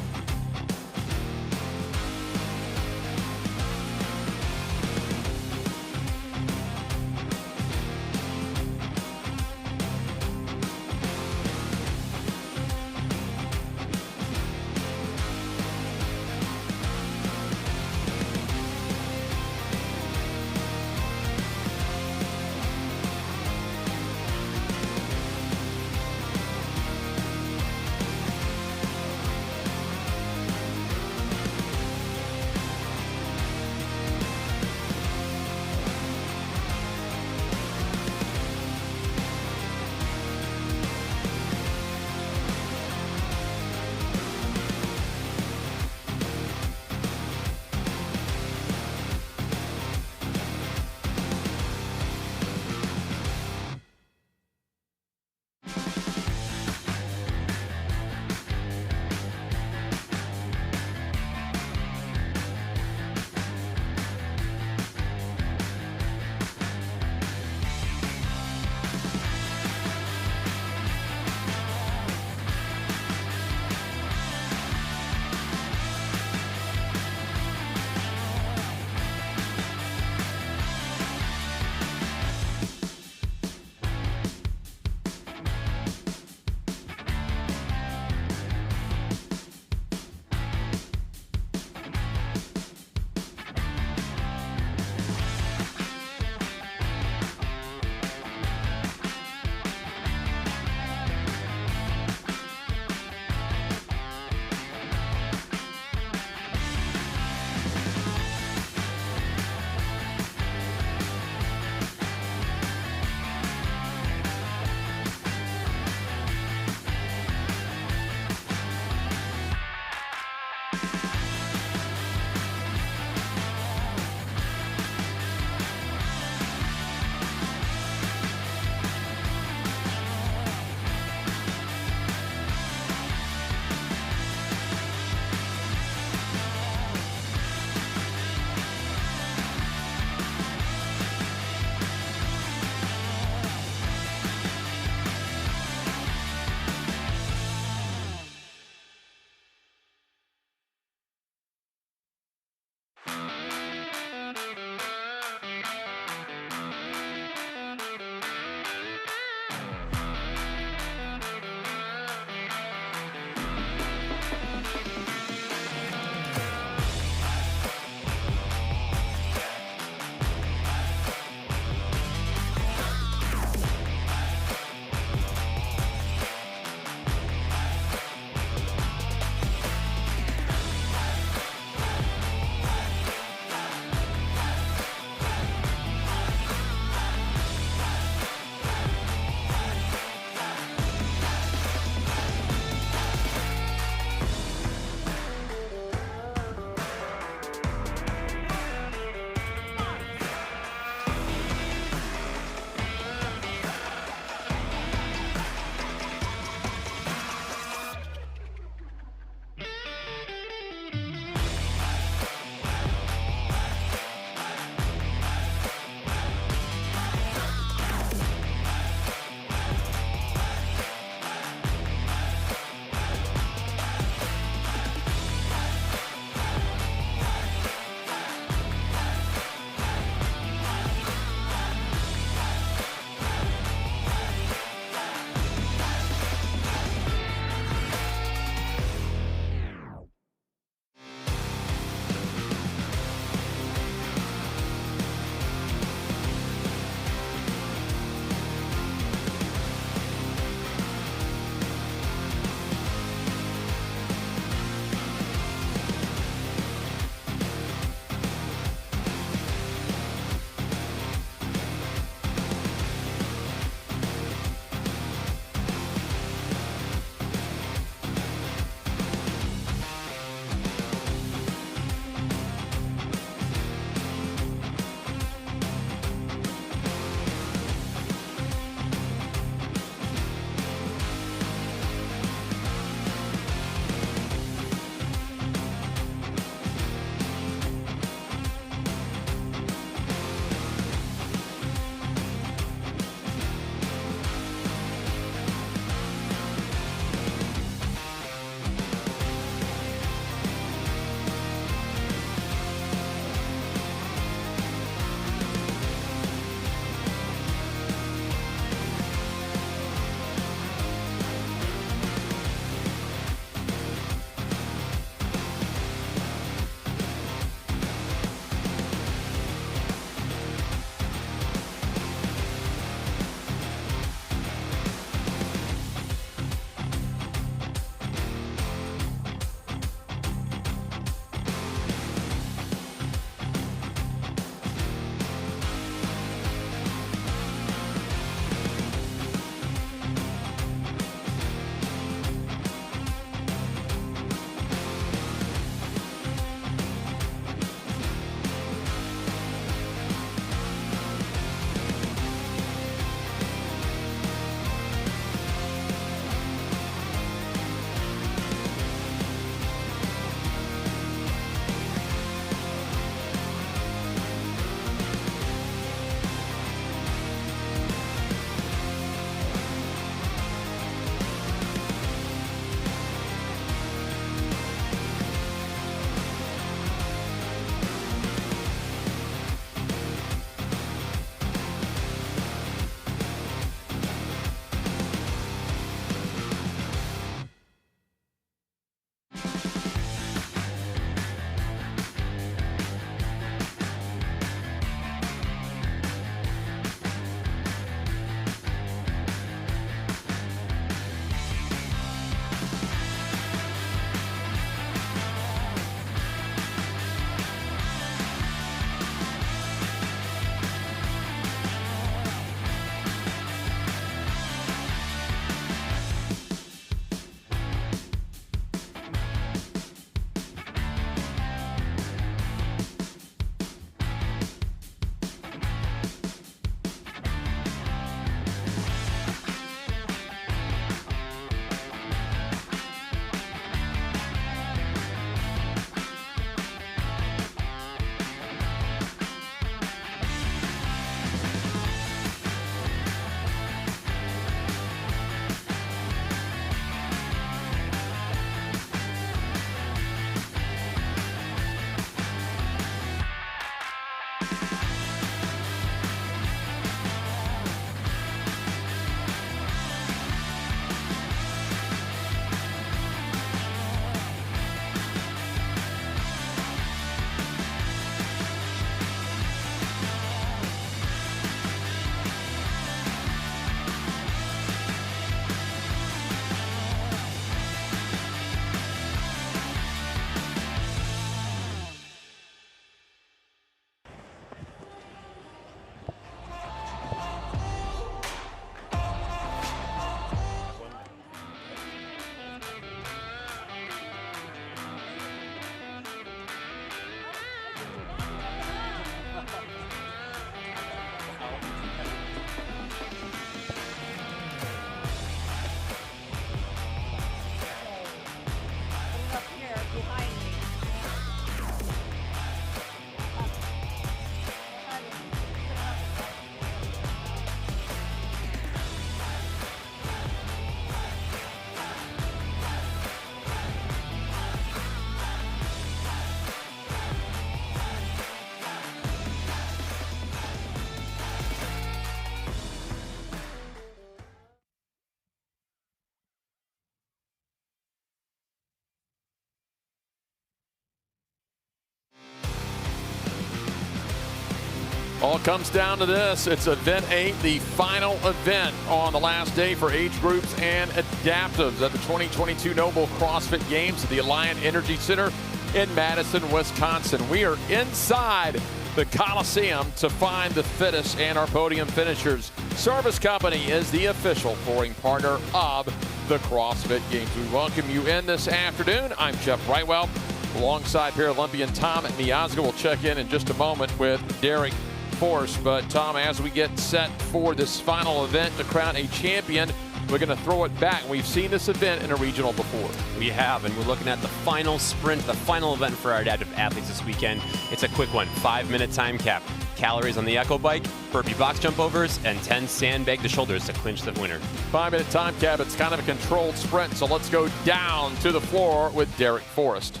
[SPEAKER 14] All comes down to this. It's event 8, the final event on the last day for age groups and adaptives at the 2022 Noble CrossFit Games at the Alliant Energy Center in Madison, Wisconsin. We are inside the Coliseum to find the fittest and our podium finishers. Service Company is the official flooring partner of the CrossFit Games. We welcome you in this afternoon. I'm Jeff Brightwell alongside Paralympian Tom Miazga. We'll check in just a moment with Derek Forrest. But Tom, as we get set for this final event to crown a champion, we're going to throw it back. We've seen this event in a regional before.
[SPEAKER 21] We have, and we're looking at the final sprint, the final event for our adaptive athletes this weekend. It's a quick one, 5-minute time cap. Calories on the Echo Bike, burpee box jump overs, and 10 sandbag to shoulders to clinch the winner.
[SPEAKER 14] 5-minute time cap. It's kind of a controlled sprint, so let's go down to the floor with Derek Forrest.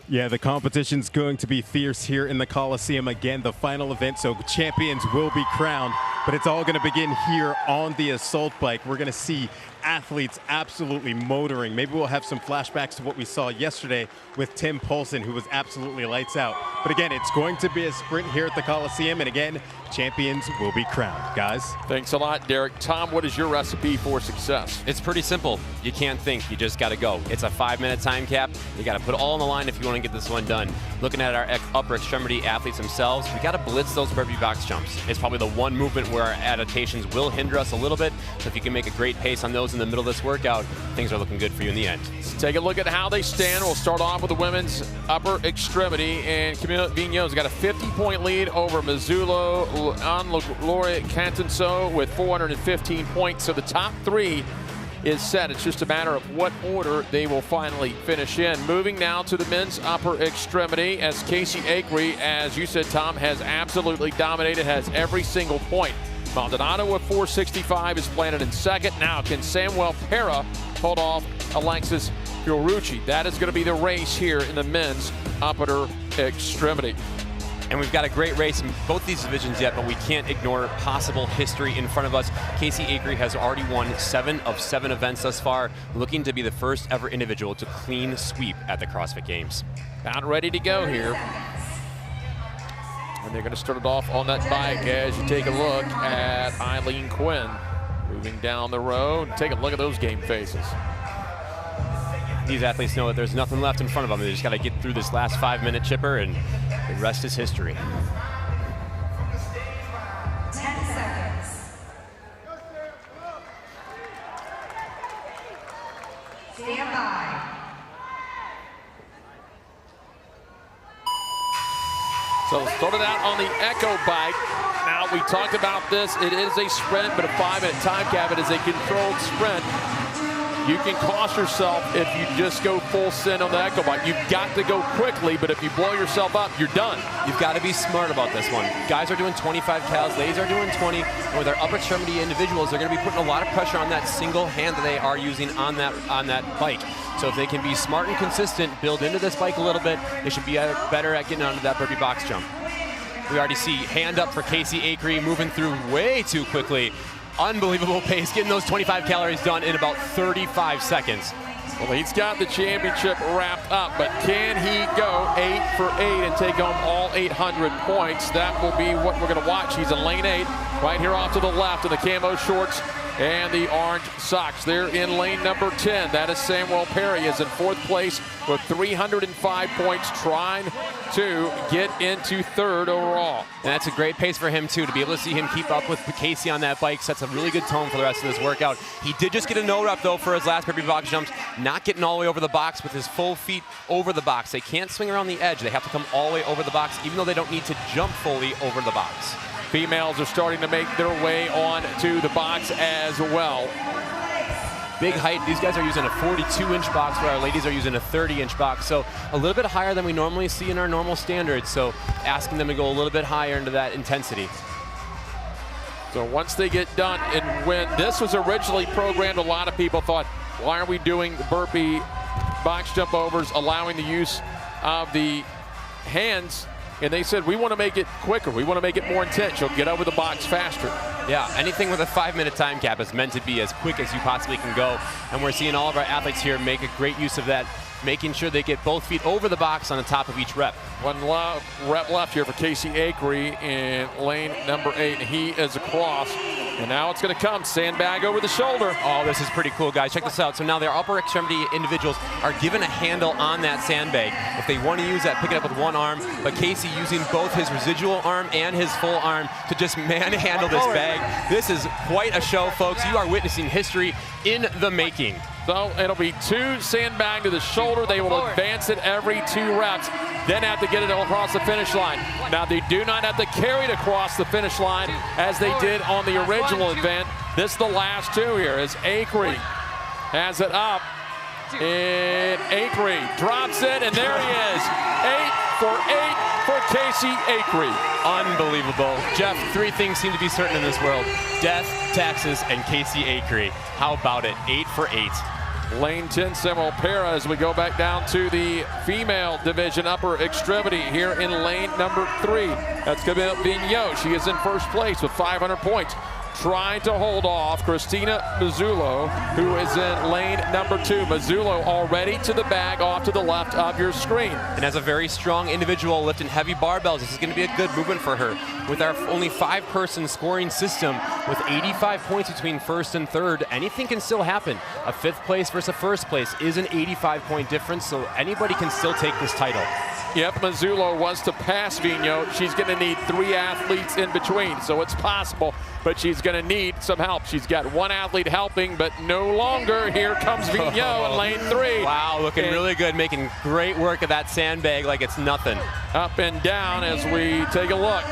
[SPEAKER 15] Yeah, the competition's going to be fierce here in the Coliseum. Again, the final event, so champions will be crowned, but it's all going to begin here on the assault bike. We're going to see athletes absolutely motoring. Maybe we'll have some flashbacks to what we saw yesterday with Tim Poulsen, who was absolutely lights out. But again, it's going to be a sprint here at the Coliseum, and again, champions will be crowned. Guys?
[SPEAKER 14] Thanks a lot, Derek. Tom, what is your recipe for success?
[SPEAKER 21] It's pretty simple. You can't think, you just got to go. It's a 5-minute time cap. You got to put it all on the line if you want to get this one done. Looking at our upper extremity athletes themselves, we got to blitz those burpee box jumps. It's probably the one movement where our adaptations will hinder us a little bit. So if you can make a great pace on those in the middle of this workout, things are looking good for you in the end.
[SPEAKER 14] Let's take a look at how they stand. We'll start off with the women's upper extremity, and Camila Vigneault's got a 50-point lead over Mizulo Anne-Laure Cantonceau with 415 points. So the top 3 is set. It's just a matter of what order they will finally finish in. Moving now to the men's upper extremity, as Casey Akery, as you said, Tom, has absolutely dominated, has every single point. Maldonado with 465 is planted in second. Now can Samuel Pera hold off Alexis Fiorucci? That is going to be the race here in the men's upper extremity.
[SPEAKER 21] And we've got a great race in both these divisions yet, but we can't ignore possible history in front of us. Casey Akery has already won 7 of 7 events thus far, looking to be the first ever individual to clean sweep at the CrossFit Games.
[SPEAKER 14] About ready to go here. And they're going to start it off on that bike as you take a look at Eileen Quinn. Moving down the road, take a look at those game faces.
[SPEAKER 21] These athletes know that there's nothing left in front of them. They just got to get through this last 5-minute chipper, and the rest is history.
[SPEAKER 9] 10 seconds. Stand by.
[SPEAKER 14] So started out on the Echo Bike. Now we talked about this. It is a sprint, but a 5-minute time cap. It is a controlled sprint. You can cost yourself if you just go full send on the Echo Bike. You've got to go quickly, but if you blow yourself up, you're done.
[SPEAKER 21] You've got to be smart about this one. Guys are doing 25 cals, ladies are doing 20. And with our upper extremity individuals, they're going to be putting a lot of pressure on that single hand that they are using on that bike. So if they can be smart and consistent, build into this bike a little bit, they should be better at getting onto that burpee box jump. We already see hand up for Casey Akery, moving through way too quickly. Unbelievable pace, getting those 25 calories done in about 35 seconds.
[SPEAKER 14] Well, he's got the championship wrapped up, but can he go 8 for 8 and take home all 800 points? That will be what we're going to watch. He's in lane 8, right here off to the left in the camo shorts and the orange socks. They're in lane number 10. That is Samuel Perry, is in 4th place with 305 points, trying to get into 3rd overall.
[SPEAKER 21] And that's a great pace for him, too. To be able to see him keep up with Casey on that bike sets a really good tone for the rest of this workout. He did just get a no rep, though, for his last burpee box jumps, not getting all the way over the box with his full feet over the box. They can't swing around the edge. They have to come all the way over the box, even though they don't need to jump fully over the box.
[SPEAKER 14] Females are starting to make their way on to the box as well.
[SPEAKER 21] Big height. These guys are using a 42-inch box, where our ladies are using a 30-inch box. So a little bit higher than we normally see in our normal standards. So asking them to go a little bit higher into that intensity.
[SPEAKER 14] So once they get done, and when this was originally programmed, a lot of people thought, why are we doing the burpee box jump overs, allowing the use of the hands? And they said, we want to make it quicker. We want to make it more intense. You'll get over the box faster.
[SPEAKER 21] Yeah, anything with a 5-minute time cap is meant to be as quick as you possibly can go. And we're seeing all of our athletes here make a great use of that making sure they get both feet over the box on the top of each rep.
[SPEAKER 14] One rep left here for Casey Akery in lane number 8. He is across. And now it's going to come. Sandbag over the shoulder.
[SPEAKER 21] Oh, this is pretty cool, guys. Check this out. So now their upper extremity individuals are given a handle on that sandbag. If they want to use that, pick it up with one arm. But Casey using both his residual arm and his full arm to just manhandle this bag. This is quite a show, folks. You are witnessing history in the making.
[SPEAKER 14] So it'll be 2 sandbag to the shoulder. They will advance it every 2 reps, then have to get it across the finish line. Now they do not have to carry it across the finish line as they did on the original event. This is the last 2 here as Akery has it up. And Akery drops it, and there he is. 8 for 8 for Casey Akery.
[SPEAKER 21] Unbelievable. Jeff, 3 things seem to be certain in this world: death, taxes, and Casey Akery. How about it? 8 for 8.
[SPEAKER 14] Lane 10, Samuel Para, as we go back down to the female division upper extremity here in lane number 3. That's Camille Vigneault. She is in first place with 500 points. Trying to hold off Christina Mazzullo, who is in lane number 2. Mazzullo already to the bag off to the left of your screen.
[SPEAKER 21] And as a very strong individual lifting heavy barbells, this is going to be a good movement for her. With our only 5-person scoring system, with 85 points between first and third, anything can still happen. A 5th place versus a 1st place is an 85-point difference, so anybody can still take this title.
[SPEAKER 14] Yep, Mazzullo was to pass Vigneault. She's going to need 3 athletes in between, so it's possible, but she's going to need some help. She's got 1 athlete helping, but no longer. Here comes Vigneault in lane 3.
[SPEAKER 21] Wow, looking really good, making great work of that sandbag like it's nothing.
[SPEAKER 14] Up and down as we take a look.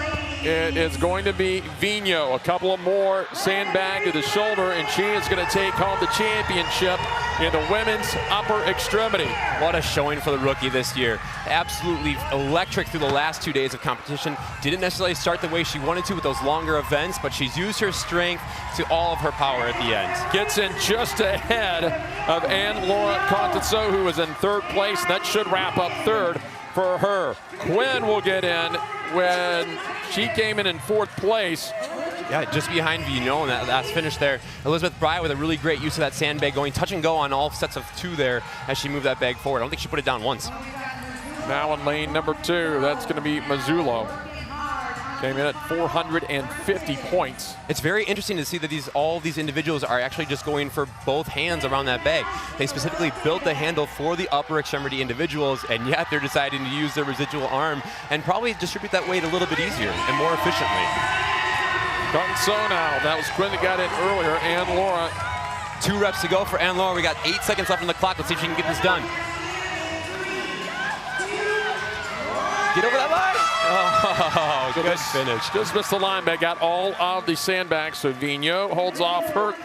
[SPEAKER 14] It is going to be Vigneault. A couple of more sandbag to the shoulder, and she is going to take home the championship in the women's upper extremity.
[SPEAKER 21] What a showing for the rookie this year. Absolutely electric through the last 2 days of competition. Didn't necessarily start the way she wanted to with those longer events, but she's used her strength to all of her power at the end.
[SPEAKER 14] Gets in just ahead of Anne-Laura Contenceau, who is in 3rd place. That should wrap up 3rd for her. Quinn will get in when she came in 4th place.
[SPEAKER 21] Yeah, just behind Vigneault in that last finish there. Elizabeth Bry with a really great use of that sandbag, going touch and go on all sets of 2 there as she moved that bag forward. I don't think she put it down once.
[SPEAKER 14] Now in lane number 2, that's going to be Mazzullo. Came in at 450 points.
[SPEAKER 21] It's very interesting to see that all these individuals are actually just going for both hands around that bag. They specifically built the handle for the upper extremity individuals, and yet they're deciding to use their residual arm and probably distribute that weight a little bit easier and more efficiently.
[SPEAKER 14] Contenceau now. That was Quinn that got in earlier. Anne-Laura.
[SPEAKER 21] 2 reps to go for Anne-Laura. We got 8 seconds left on the clock. Let's see if she can get this done. Get over that line. Oh, good finish.
[SPEAKER 14] Just missed the line, but got all of the sandbags. So Vigneault holds off her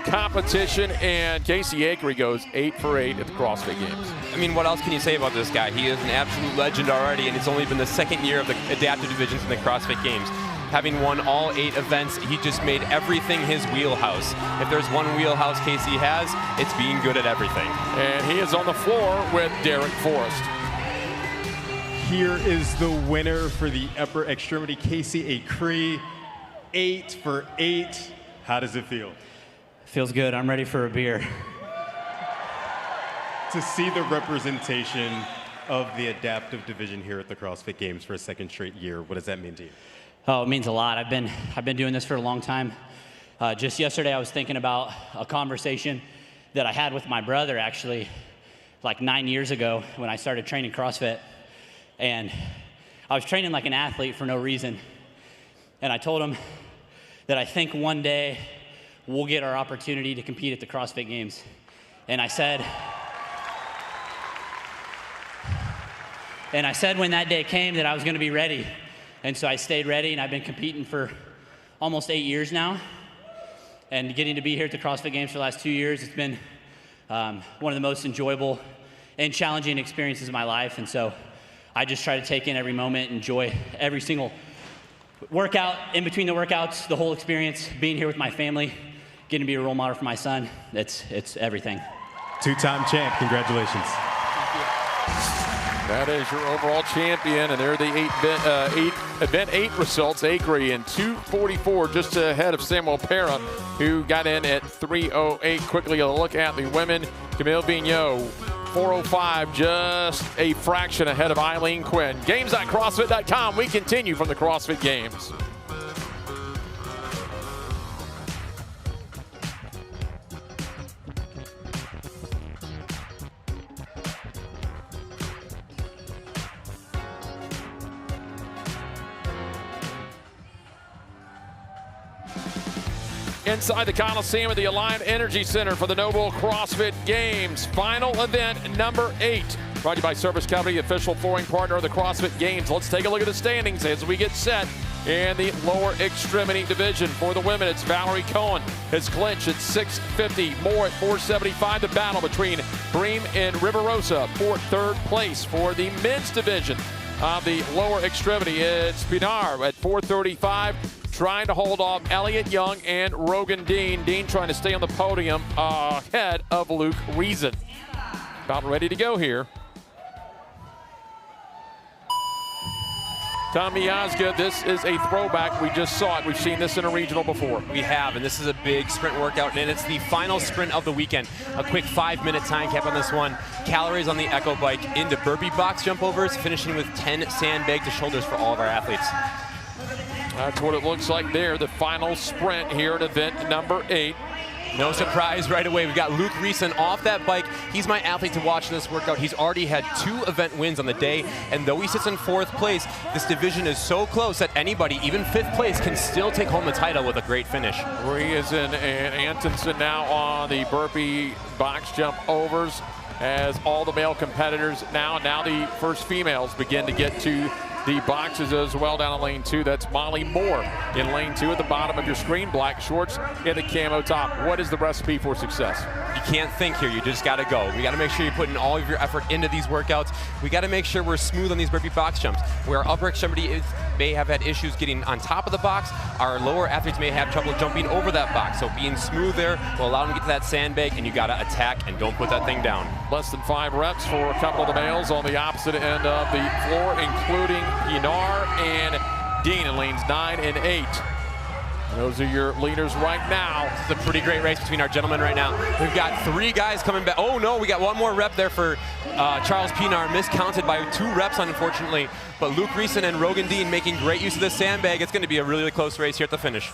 [SPEAKER 14] competition, and Casey Akery goes 8 for 8 at the CrossFit Games.
[SPEAKER 21] I mean, what else can you say about this guy? He is an absolute legend already, and it's only been the 2nd year of the adaptive divisions in the CrossFit Games. Having won all 8 events, he just made everything his wheelhouse. If there's one wheelhouse Casey has, it's being good at everything.
[SPEAKER 14] And he is on the floor with Derek Forrest.
[SPEAKER 15] Here is the winner for the upper extremity, Casey Akery. 8 for 8. How does it feel?
[SPEAKER 8] Feels good. I'm ready for a beer.
[SPEAKER 15] To see the representation of the adaptive division here at the CrossFit Games for a 2nd straight year, what does that mean to you?
[SPEAKER 8] Oh, it means a lot. I've been doing this for a long time. Just yesterday, I was thinking about a conversation that I had with my brother, actually, like 9 years ago when I started training CrossFit. And I was training like an athlete for no reason. And I told him that I think one day we'll get our opportunity to compete at the CrossFit Games. And I said when that day came that I was going to be ready. And so I stayed ready, and I've been competing for almost 8 years now. And getting to be here at the CrossFit Games for the last 2 years, it's been one of the most enjoyable and challenging experiences of my life. And so I just try to take in every moment, enjoy every single workout, in between the workouts, the whole experience, being here with my family, getting to be a role model for my son. It's everything.
[SPEAKER 15] 2-time champ, congratulations.
[SPEAKER 14] That is your overall champion, and there are the event 8 results. Akery in 2:44, just ahead of Samuel Para, who got in at 3:08. Quickly a look at the women. Camille Vigneault, 4:05, just a fraction ahead of Eileen Quinn. Games.CrossFit.com. We continue from the CrossFit Games. Inside the Coliseum at the Alliant Energy Center for the Noble CrossFit Games. Final event number 8. Brought to you by Service Company, official flooring partner of the CrossFit Games. Let's take a look at the standings as we get set in the lower extremity division. For the women, it's Valerie Cohen has clinched at 650, Moore at 475. The battle between Bream and Riverosa for third place. For the men's division of the lower extremity, it's Pinar at 435. Trying to hold off Elliott Young and Rogan Dean. Dean trying to stay on the podium ahead of Luke Reason. About ready to go here. Tom Miazga, this is a throwback. We just saw it. We've seen this in a regional before.
[SPEAKER 21] We have, and this is a big sprint workout, and it's the final sprint of the weekend. A quick 5-minute time cap on this one. Calories on the Echo Bike into burpee box jump overs, finishing with 10 sandbag to shoulders for all of our athletes.
[SPEAKER 14] That's what it looks like there, the final sprint here at event number 8.
[SPEAKER 21] No surprise right away. We've got Luke Reason off that bike. He's my athlete to watch in this workout. He's already had 2 event wins on the day, and though he sits in 4th place, this division is so close that anybody, even 5th place, can still take home the title with a great finish.
[SPEAKER 14] Reason and Antonsen now on the burpee box jump overs as all the male competitors now the first females begin to get to the boxes as well down in lane 2. That's Molly Moore in lane 2 at the bottom of your screen. Black shorts and the camo top. What is the recipe for success?
[SPEAKER 21] You can't think here. You just got to go. We got to make sure you're putting all of your effort into these workouts. We got to make sure we're smooth on these burpee box jumps. Where upper extremity may have had issues getting on top of the box, our lower athletes may have trouble jumping over that box. So being smooth there will allow them to get to that sandbag, and you got to attack and don't put that thing down.
[SPEAKER 14] Less than 5 reps for a couple of the males on the opposite end of the floor, including Pinar and Dean in lanes 9 and 8. Those are your leaders right now.
[SPEAKER 21] This is a pretty great race between our gentlemen right now. We've got 3 guys coming back. Oh no, we got 1 more rep there for Charles Pinar, miscounted by 2 reps unfortunately. But Luke Reason and Rogan Dean making great use of this sandbag. It's going to be a really close race here at the finish.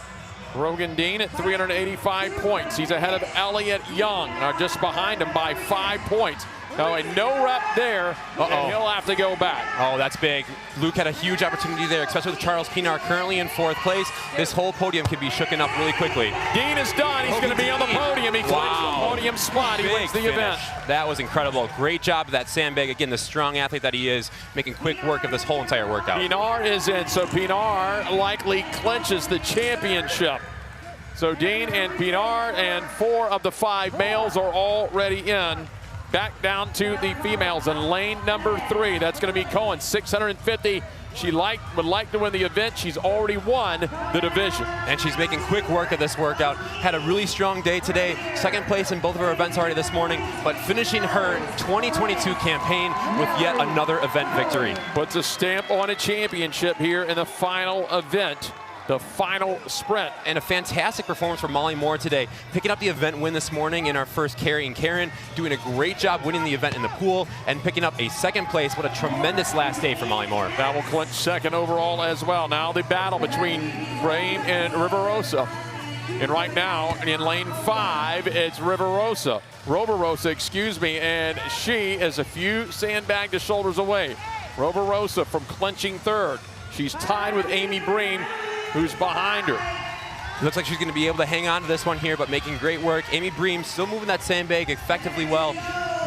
[SPEAKER 14] Rogan Dean at 385 points. He's ahead of Elliott Young, just behind him by 5 points. Oh, and no rep there, and he'll have to go back.
[SPEAKER 21] Oh, that's big. Luke had a huge opportunity there, especially with Charles Pinar currently in 4th place. This whole podium can be shooken up really quickly.
[SPEAKER 14] Dean is done. He's going to be on the podium. He clinched the podium spot. He wins the event.
[SPEAKER 21] That was incredible. Great job of that sandbag. Again, the strong athlete that he is, making quick work of this whole entire workout.
[SPEAKER 14] Pinar is in, so Pinar likely clinches the championship. So Dean and Pinar and 4 of the 5 males are already in. Back down to the females in lane number 3. That's going to be Cohen, 650. She would like to win the event. She's already won the division.
[SPEAKER 21] And she's making quick work of this workout. Had a really strong day today. 2nd place in both of her events already this morning, but finishing her 2022 campaign with yet another event victory.
[SPEAKER 14] Puts a stamp on a championship here in the final event. The final sprint.
[SPEAKER 21] And a fantastic performance from Molly Moore today. Picking up the event win this morning in our first carry and Karen, doing a great job winning the event in the pool and picking up a 2nd place. What a tremendous last day for Molly Moore.
[SPEAKER 14] That will clinch 2nd overall as well. Now the battle between Bream and Riverosa. And right now in lane 5, it's Roverosa, and she is a few sandbag to shoulders away. Roverosa from clinching 3rd. She's tied with Amy Bream, who's behind her.
[SPEAKER 21] Looks like she's going to be able to hang on to this one here, but making great work. Amy Bream still moving that sandbag effectively well,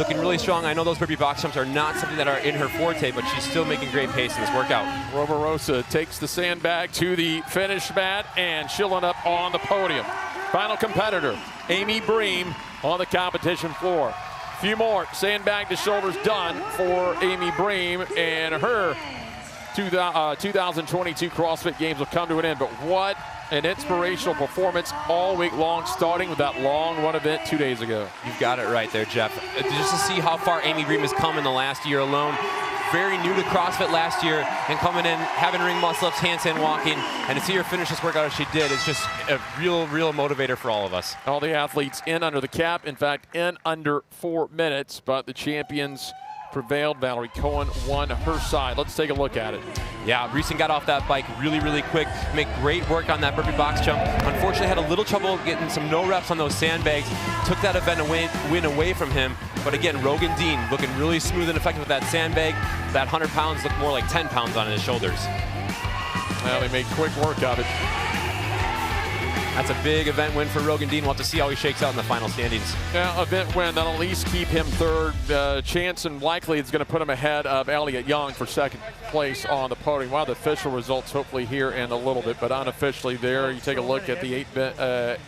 [SPEAKER 21] looking really strong. I know those burpee box jumps are not something that are in her forte, but she's still making great pace in this workout.
[SPEAKER 14] Roverosa takes the sandbag to the finish mat, and she'll end up on the podium. Final competitor, Amy Bream, on the competition floor. A few more sandbag to shoulders done for Amy Bream, and her 2022 CrossFit Games will come to an end. But what an inspirational performance all week long, starting with that long run event 2 days ago.
[SPEAKER 21] You've got it right there, Jeff. Just to see how far Amy Bream has come in the last year alone. very new to CrossFit last year and coming in, having ring muscle-ups, handstand walking, and to see her finish this workout as she did is just a real motivator for all of us.
[SPEAKER 14] All the athletes in under the cap, in fact, in under 4 minutes, but the champions prevailed. Valerie Cohen won her side. Let's take a look at it.
[SPEAKER 21] Yeah, Reeson got off that bike really quick, make great work on that burpee box jump. Unfortunately, had a little trouble getting some no reps on those sandbags. Took that event win away from him. But again, Rogan Dean looking really smooth and effective with that sandbag. That 100 pounds looked more like 10 pounds on his shoulders.
[SPEAKER 14] Well, he made quick work of it.
[SPEAKER 21] That's a big event win for Rogan Dean. We'll have to see how he shakes out in the final standings.
[SPEAKER 14] Yeah, event win. That'll at least keep him third. Chance and likely it's going to put him ahead of Elliott Young for second place on the podium. Well, the official results hopefully here in a little bit, but unofficially there. You take a look at the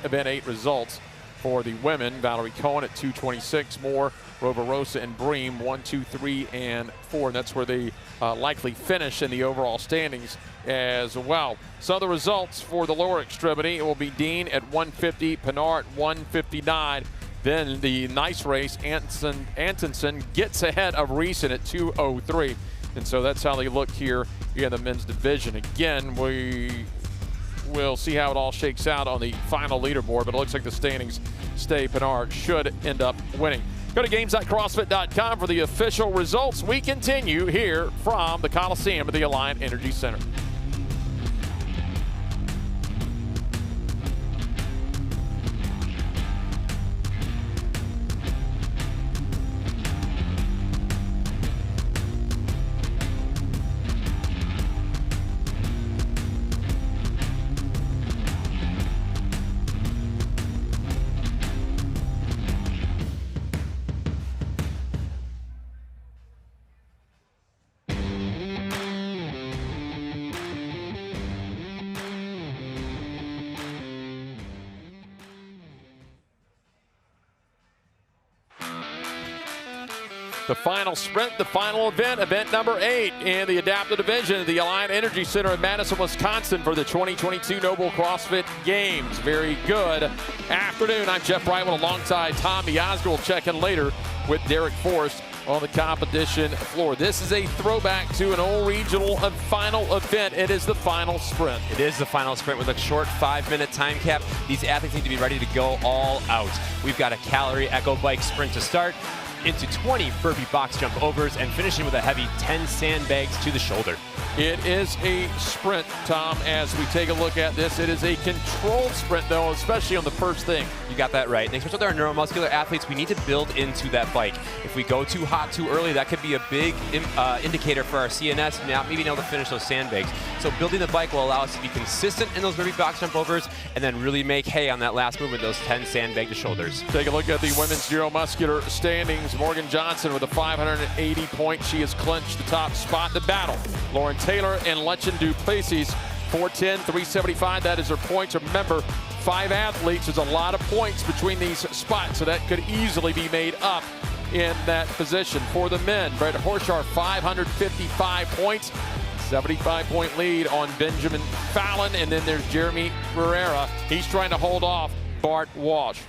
[SPEAKER 14] event 8 results for the women. Valerie Cohen at 226, Moore, Rosa and Bream 1, 2, 3, and 4. And that's where they likely finish in the overall standings as well. So the results for the lower extremity, it will be Dean at 150, Pinar at 159. Then the nice race, Antonsen gets ahead of Reeson at 203. And so that's how they look here in the men's division. Again, we'll see how it all shakes out on the final leaderboard, but it looks like the standings stay. Pinar should end up winning. Go to games.crossfit.com for the official results. We continue here from the Coliseum at the Alliant Energy Center. The final sprint, the final event, event number 8 in the adaptive division of the Alliant Energy Center in Madison, Wisconsin for the 2022 Noble CrossFit Games. Very good afternoon. I'm Jeff Brightwood alongside Tom Miazga. We'll check in later with Derek Forrest on the competition floor. This is a throwback to an old regional final event. It is the final sprint.
[SPEAKER 21] It is the final sprint with a short 5-minute time cap. These athletes need to be ready to go all out. We've got a calorie echo bike sprint to start, into 20 burpee box jump overs, and finishing with a heavy 10 sandbags to the shoulder.
[SPEAKER 14] It is a sprint, Tom, as we take a look at this. It is a controlled sprint, though, especially on the first thing.
[SPEAKER 21] You got that right. And especially with our neuromuscular athletes, we need to build into that bike. If we go too hot too early, that could be a big indicator for our CNS not maybe being able to finish those sandbags. So building the bike will allow us to be consistent in those burpee box jump overs and then really make hay on that last movement, those 10 sandbag to shoulders.
[SPEAKER 14] Take a look at the women's neuromuscular standings. Morgan Johnson with a 580 point. She has clinched the top spot in the battle. Lauren Taylor and Lechen Duplessis, 410, 375. That is her points. Remember, 5 athletes. There's a lot of points between these spots, so that could easily be made up in that position. For the men, Brett Horshar, 555 points. 75-point lead on Benjamin Fallon. And then there's Jeremy Herrera. He's trying to hold off Bart Walsh.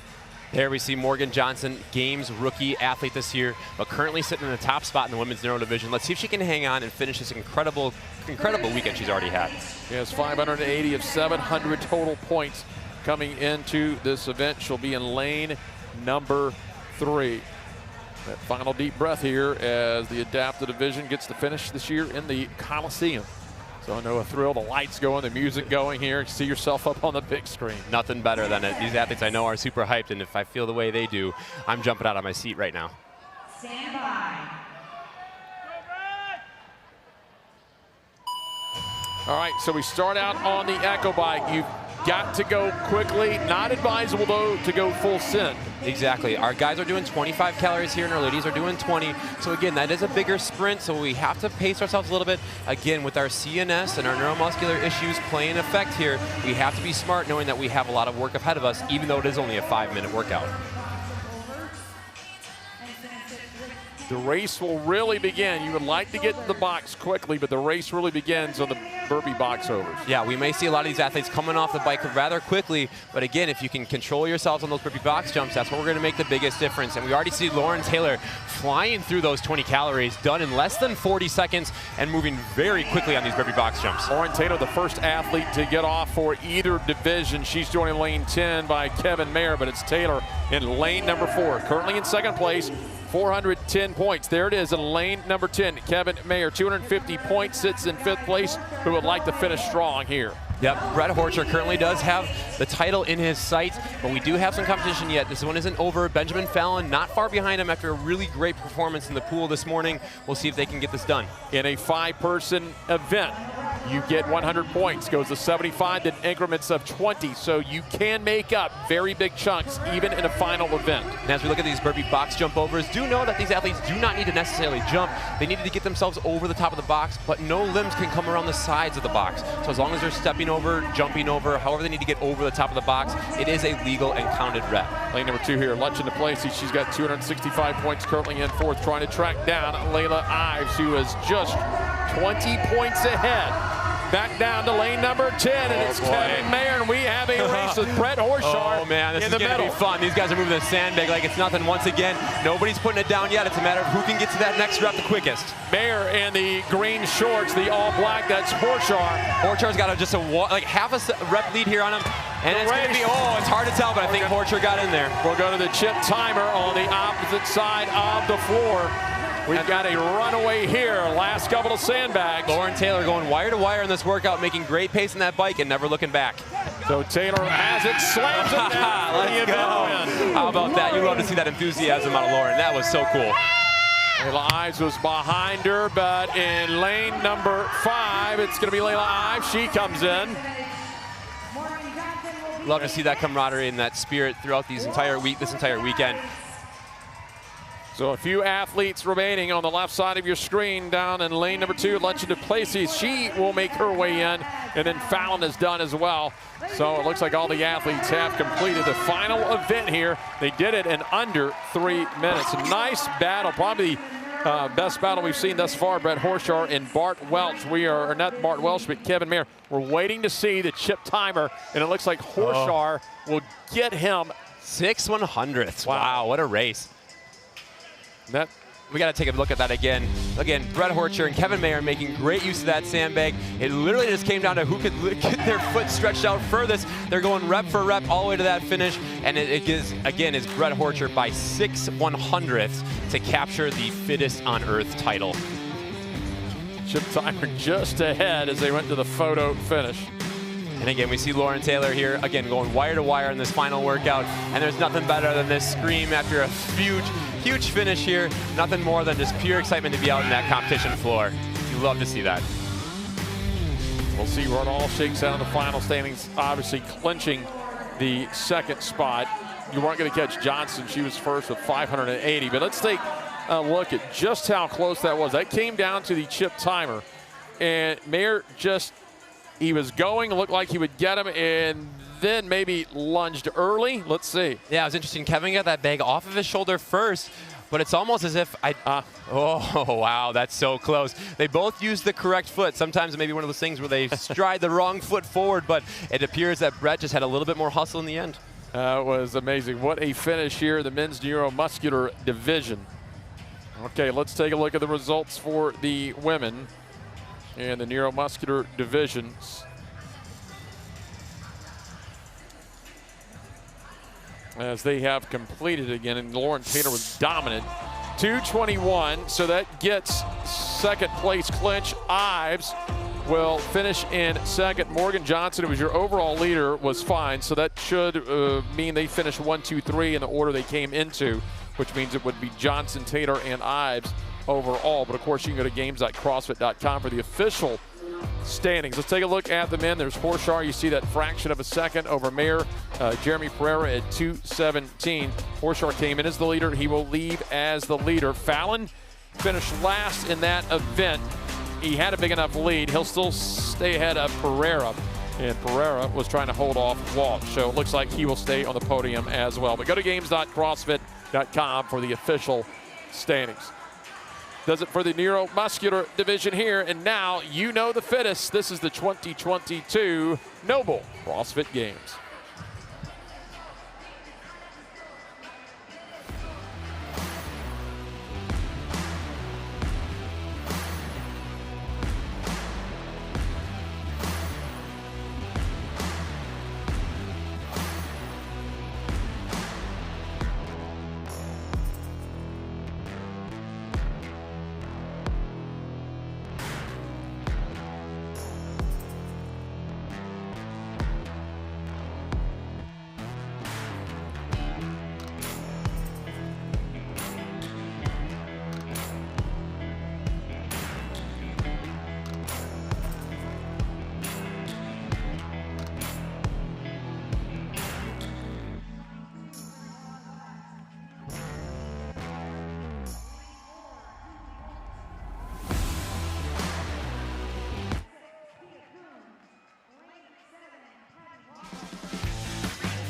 [SPEAKER 21] There we see Morgan Johnson, Games rookie athlete this year, but currently sitting in the top spot in the women's neuro division. Let's see if she can hang on and finish this incredible weekend she's already had.
[SPEAKER 14] She has 580 of 700 total points coming into this event. She'll be in lane number 3. That final deep breath here as the adaptive division gets to finish this year in the Coliseum. So I know a thrill, the lights going, the music going here. See yourself up on the big screen.
[SPEAKER 21] Nothing better than it. These athletes I know are super hyped, and if I feel the way they do, I'm jumping out of my seat right now.
[SPEAKER 9] Stand by.
[SPEAKER 14] All right, so we start out on the Echo Bike. You've got to go quickly. Not advisable, though, to go full send.
[SPEAKER 21] Exactly. Our guys are doing 25 calories here, and our ladies are doing 20. So again, that is a bigger sprint, so we have to pace ourselves a little bit. Again, with our CNS and our neuromuscular issues playing effect here, we have to be smart knowing that we have a lot of work ahead of us, even though it is only a 5-minute workout.
[SPEAKER 14] The race will really begin. You would like to get to the box quickly, but the race really begins on the burpee box overs.
[SPEAKER 21] Yeah, we may see a lot of these athletes coming off the bike rather quickly, but again, if you can control yourselves on those burpee box jumps, that's where we're going to make the biggest difference. And we already see Lauren Taylor flying through those 20 calories, done in less than 40 seconds, and moving very quickly on these burpee box jumps.
[SPEAKER 14] Lauren Taylor, the first athlete to get off for either division. She's joining lane 10 by Kevin Mayer, but it's Taylor in lane number 4. Currently in second place, 410 points. There it is in lane number 10. Kevin Mayer, 250 points, sits in 5th place, who would like to finish strong here.
[SPEAKER 21] Yep, Brett Horcher currently does have the title in his sights, but we do have some competition yet. This one isn't over. Benjamin Fallon not far behind him after a really great performance in the pool this morning. We'll see if they can get this done.
[SPEAKER 14] In a 5-person event, you get 100 points. Goes to 75 in increments of 20, so you can make up very big chunks even in a final event.
[SPEAKER 21] And as we look at these burpee box jump overs, do know that these athletes do not need to necessarily jump. They need to get themselves over the top of the box, but no limbs can come around the sides of the box. So as long as they're stepping over, jumping over, however they need to get over the top of the box, it is a legal and counted rep.
[SPEAKER 14] Lane number 2 here, Lunch into Placey. She's got 265 points, currently in 4th, trying to track down Layla Ives, who is just 20 points ahead. Back down to lane number 10, and it's Kevin Mayer, and we have a race with Brett Horchard.
[SPEAKER 21] Oh man, this
[SPEAKER 14] in
[SPEAKER 21] is
[SPEAKER 14] the
[SPEAKER 21] going to
[SPEAKER 14] middle.
[SPEAKER 21] be fun. These guys are moving the sandbag like it's nothing. Once again, nobody's putting it down yet. It's a matter of who can get to that next rep the quickest.
[SPEAKER 14] Mayer in the green shorts, the all black, that's Horchard.
[SPEAKER 21] Horchard's got just like half a rep lead here on him. And it's going to be, it's hard to tell, but I think Horchard got in there.
[SPEAKER 14] We'll go to the chip timer on the opposite side of the floor. We've got a runaway here, last couple of sandbags.
[SPEAKER 21] Lauren Taylor going wire to wire in this workout, making great pace in that bike and never looking back.
[SPEAKER 14] So Taylor has it, slams it down.
[SPEAKER 21] Let's go. How about that? You love to see that enthusiasm out of Lauren. That was so cool.
[SPEAKER 14] Layla Ives was behind her, but in lane number 5, it's going to be Layla Ives. She comes in.
[SPEAKER 21] Love to see that camaraderie and that spirit throughout this entire weekend.
[SPEAKER 14] So a few athletes remaining on the left side of your screen down in lane number 2, Lunch into Placey. She will make her way in, and then Fallon is done as well. So it looks like all the athletes have completed the final event here. They did it in under 3 minutes. A nice battle, probably the best battle we've seen thus far. Brett Horchard and Bart Welch. We are, or not Bart Welch, but Kevin Mayer. We're waiting to see the chip timer, and it looks like Horchard will get him
[SPEAKER 21] 6/100ths. Wow, what a race. We got to take a look at that again. Again, Brett Horcher and Kevin Mayer making great use of that sandbag. It literally just came down to who could get their foot stretched out furthest. They're going rep for rep all the way to that finish. And it is, again, is Brett Horcher by 6/100ths to capture the fittest on earth title.
[SPEAKER 14] Chip timer just ahead as they went to the photo finish.
[SPEAKER 21] And again, we see Lauren Taylor here, again, going wire to wire in this final workout. And there's nothing better than this scream after a huge finish here. Nothing more than just pure excitement to be out in that competition floor. You love to see that.
[SPEAKER 14] We'll see where it all shakes out in the final standings. Obviously clinching the second spot. You weren't going to catch Johnson. She was first with 580. But let's take a look at just how close that was. That came down to the chip timer. And Mayer just... he was going, looked like he would get him, and then maybe lunged early. Let's see.
[SPEAKER 21] Yeah, it was interesting. Kevin got that bag off of his shoulder first, but it's almost as if oh, wow, that's so close. They both used the correct foot. Sometimes it may be one of those things where they stride the wrong foot forward, but it appears that Brett just had a little bit more hustle in the end.
[SPEAKER 14] It was amazing. What a finish here, the men's neuromuscular division. Okay, let's take a look at the results for the women and the neuromuscular divisions. As they have completed again, and Lauren Taylor was dominant. 2:21, so that gets second place clinch. Ives will finish in second. Morgan Johnson, who was your overall leader, was fine, so that should mean they finished 1, 2, 3 in the order they came into, which means it would be Johnson, Taylor, and Ives overall. But of course, you can go to games.crossfit.com for the official standings. Let's take a look at the men. There's Horchard. You see that fraction of a second over Mayer. Jeremy Pereira at 2:17. Horchard came in as the leader. He will leave as the leader. Fallon finished last in that event. He had a big enough lead. He'll still stay ahead of Pereira. And Pereira was trying to hold off Walsh. So it looks like he will stay on the podium as well. But go to games.crossfit.com for the official standings. Does it for the neuromuscular division here. And now you know the fittest. This is the 2022 Noble CrossFit Games.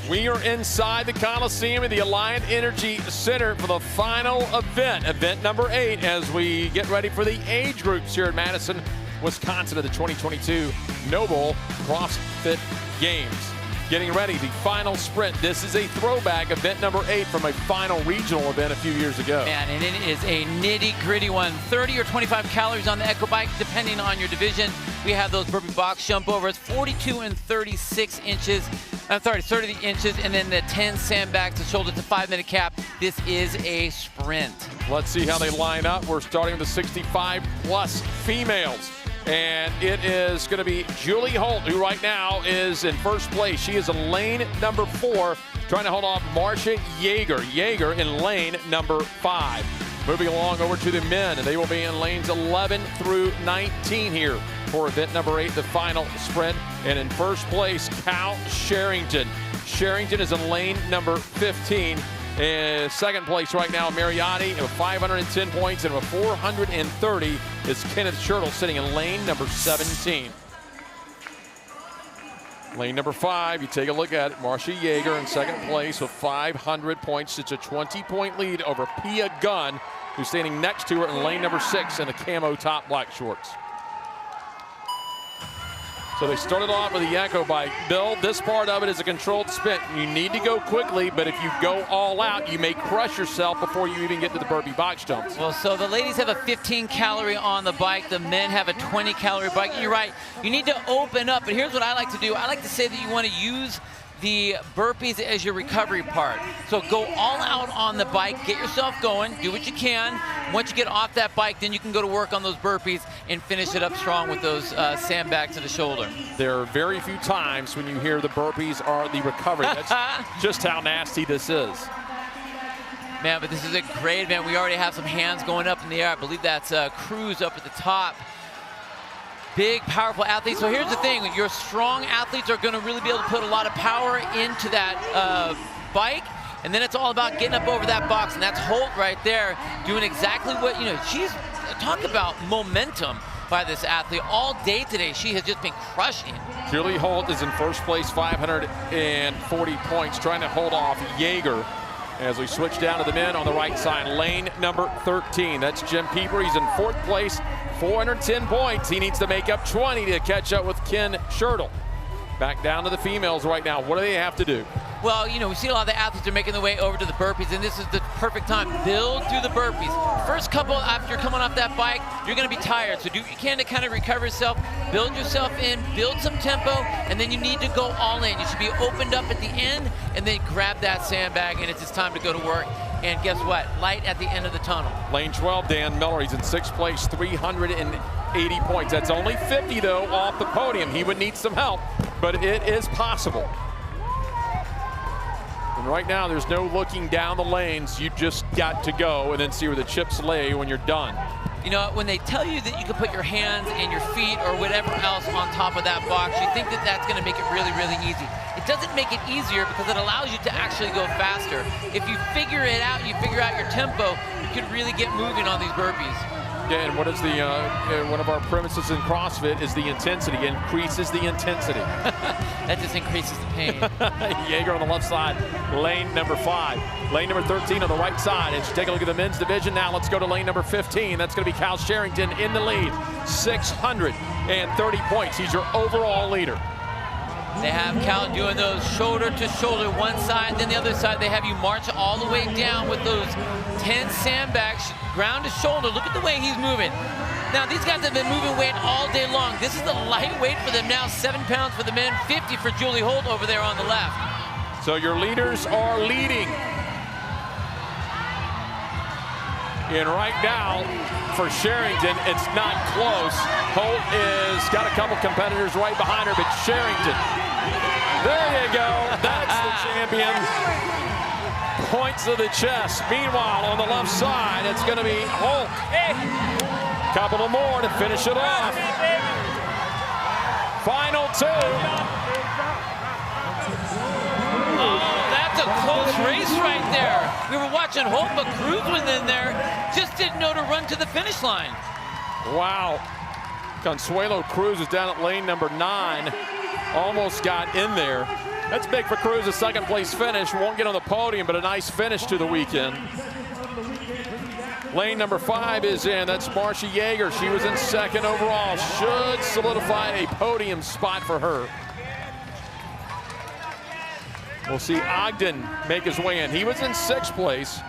[SPEAKER 14] We are inside the Coliseum at the Alliant Energy Center for the final event number 8, as we get ready for the age groups here at Madison, Wisconsin at the 2022 Noble CrossFit Games. Getting ready, the final sprint. This is a throwback, event number 8 from a final regional event a few years ago.
[SPEAKER 6] Man, and it is a nitty-gritty one. 30 or 25 calories on the Echo Bike, depending on your division. We have those burpee box jump overs, 42 and 36 inches. 30 inches, and then the 10 sandbags to shoulder to 5-minute cap. This is a sprint.
[SPEAKER 14] Let's see how they line up. We're starting with the 65-plus females. And it is going to be Julie Holt, who right now is in first place. She is in lane number 4, trying to hold off Marcia Yeager. Yeager in lane number 5. Moving along over to the men, and they will be in lanes 11 through 19 here for event number 8, the final sprint. And in first place, Cal Sherrington. Sherrington is in lane number 15. In second place right now, Mariotti with 510 points, and with 430 is Kenneth Schertle sitting in lane number 17. Lane number 5, you take a look at it. Marcia Yeager in second place with 500 points. It's a 20-point lead over Pia Gunn, who's standing next to her in lane number 6 in the camo top black shorts. So they started off with the Echo Bike. Bill, this part of it is a controlled sprint. You need to go quickly, but if you go all out, you may crush yourself before you even get to the burpee box jumps.
[SPEAKER 6] Well, so the ladies have a 15-calorie on the bike. The men have a 20-calorie bike. And you're right, you need to open up. But here's what I like to do. I like to say that you want to use the burpees as your recovery part. So go all out on the bike, get yourself going, do what you can. Once you get off that bike, then you can go to work on those burpees and finish it up strong with those sandbags to the shoulder.
[SPEAKER 14] There are very few times when you hear the burpees are the recovery. That's just how nasty this is.
[SPEAKER 6] Man, but this is a great event. We already have some hands going up in the air. I believe that's Cruz up at the top. Big, powerful athletes. So here's the thing, your strong athletes are gonna really be able to put a lot of power into that bike, and then it's all about getting up over that box, and that's Holt right there doing exactly what, she's, talk about momentum by this athlete. All day today, she has just been crushing.
[SPEAKER 14] Julie Holt is in first place, 540 points, trying to hold off Yeager. As we switch down to the men on the right side, lane number 13. That's Jim Pieper. He's in fourth place, 410 points. He needs to make up 20 to catch up with Ken Schertle. Back down to the females right now. What do they have to do?
[SPEAKER 6] Well, we see a lot of the athletes are making their way over to the burpees, and this is the perfect time. Build through the burpees. First couple, after you're coming off that bike, you're going to be tired. So do what you can to kind of recover yourself, build yourself in, build some tempo, and then you need to go all in. You should be opened up at the end, and then grab that sandbag, and it's just time to go to work. And guess what? Light at the end of the tunnel.
[SPEAKER 14] Lane 12, Dan Miller. He's in sixth place, 380 points. That's only 50, though, off the podium. He would need some help, but it is possible. And right now, there's no looking down the lanes. You just got to go and then see where the chips lay when you're done.
[SPEAKER 6] When they tell you that you can put your hands and your feet or whatever else on top of that box, you think that that's going to make it really, really easy. It doesn't make it easier because it allows you to actually go faster. If you figure it out, you figure out your tempo, you can really get moving on these burpees.
[SPEAKER 14] Yeah, and what is the one of our premises in CrossFit is the intensity. It increases the intensity.
[SPEAKER 6] That just increases the pain.
[SPEAKER 14] Yeager on the left side, lane number 5. Lane number 13 on the right side. As you take a look at the men's division, now let's go to lane number 15. That's going to be Cal Sherrington in the lead, 630 points. He's your overall leader.
[SPEAKER 6] They have Cal doing those shoulder to shoulder, one side, then the other side. They have you march all the way down with those 10 sandbags, ground to shoulder. Look at the way he's moving. Now, these guys have been moving weight all day long. This is the lightweight for them now, 7 pounds for the men, 50 for Julie Holt over there on the left.
[SPEAKER 14] So your leaders are leading. And right now, for Sherrington, it's not close. Holt is got a couple competitors right behind her, but Sherrington, there you go. That's the champion. Points to the chest. Meanwhile, on the left side, it's going to be Holt. Couple of more to finish it off. Final 2.
[SPEAKER 6] That's a close race right there. We were watching Holt, but Cruz was in there. Just didn't know to run to the finish line.
[SPEAKER 14] Wow. Consuelo Cruz is down at lane number 9. Almost got in there. That's big for Cruz, a second place finish. Won't get on the podium, but a nice finish to the weekend. Lane number 5 is in. That's Marcia Yeager. She was in second overall. Should solidify a podium spot for her. We'll see Ogden make his way in. He was in 6th place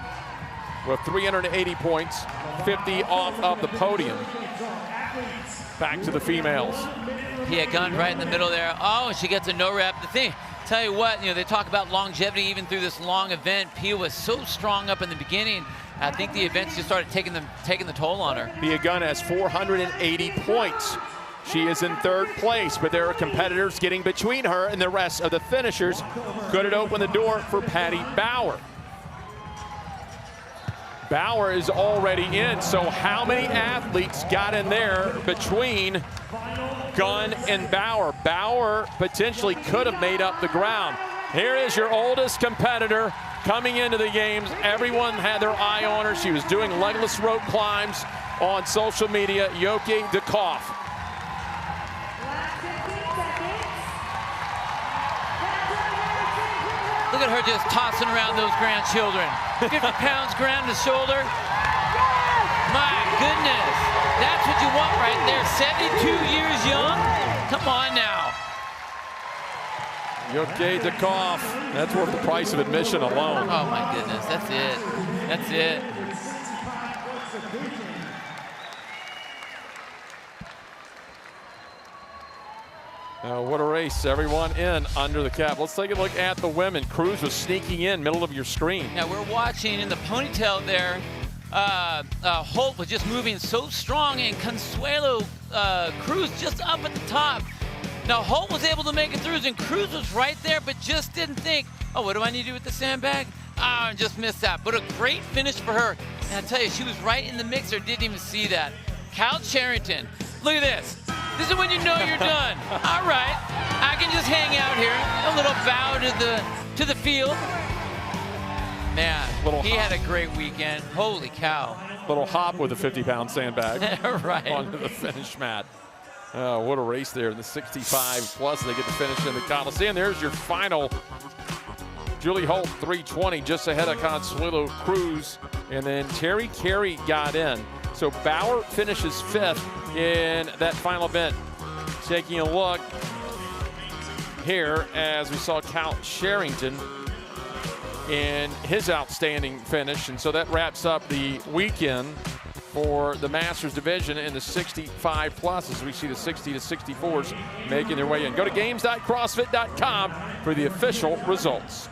[SPEAKER 14] with 380 points, 50 off of the podium. Back to the females.
[SPEAKER 6] Pia Gunn right in the middle there. Oh, and she gets a no wrap. The thing, tell you what, they talk about longevity even through this long event. Pia was so strong up in the beginning. I think the events just started taking the toll on her.
[SPEAKER 14] Pia Gunn has 480 points. She is in 3rd place, but there are competitors getting between her and the rest of the finishers. Could it open the door for Patty Bauer? Bauer is already in, so how many athletes got in there between Gunn and Bauer? Bauer potentially could have made up the ground. Here is your oldest competitor coming into the games. Everyone had their eye on her. She was doing legless rope climbs on social media. Yoke Dukoff.
[SPEAKER 6] Look at her just tossing around those grandchildren. 50 pounds ground to shoulder. My goodness. That's what you want right there. 72 years young. Come on now.
[SPEAKER 14] Yoke Dukoff. That's worth the price of admission alone.
[SPEAKER 6] Oh my goodness. That's it. That's it.
[SPEAKER 14] What a race. Everyone in under the cap. Let's take a look at the women. Cruz was sneaking in, middle of your screen.
[SPEAKER 6] Now we're watching in the ponytail there. Holt was just moving so strong, and Consuelo Cruz just up at the top. Now Holt was able to make it through, and Cruz was right there, but just didn't think, oh, what do I need to do with the sandbag? And just missed that. But a great finish for her. And I tell you, she was right in the mixer, didn't even see that. Cal Charrington, look at this. This is when you know you're done. All right, I can just hang out here. A little bow to the field. Man, he had a great weekend. Holy cow.
[SPEAKER 14] Little hop with a 50-pound sandbag.
[SPEAKER 6] Right.
[SPEAKER 14] Onto the finish mat. What a race there in the 65 plus. They get to finish in the Coliseum. There's your final. Julie Holt, 320, just ahead of Consuelo Cruz. And then Terry Carey got in. So Bauer finishes 5th in that final event. Taking a look here as we saw Cal Charrington in his outstanding finish. And so that wraps up the weekend for the Masters division in the 65 plus as we see the 60 to 64s making their way in. Go to games.crossfit.com for the official results.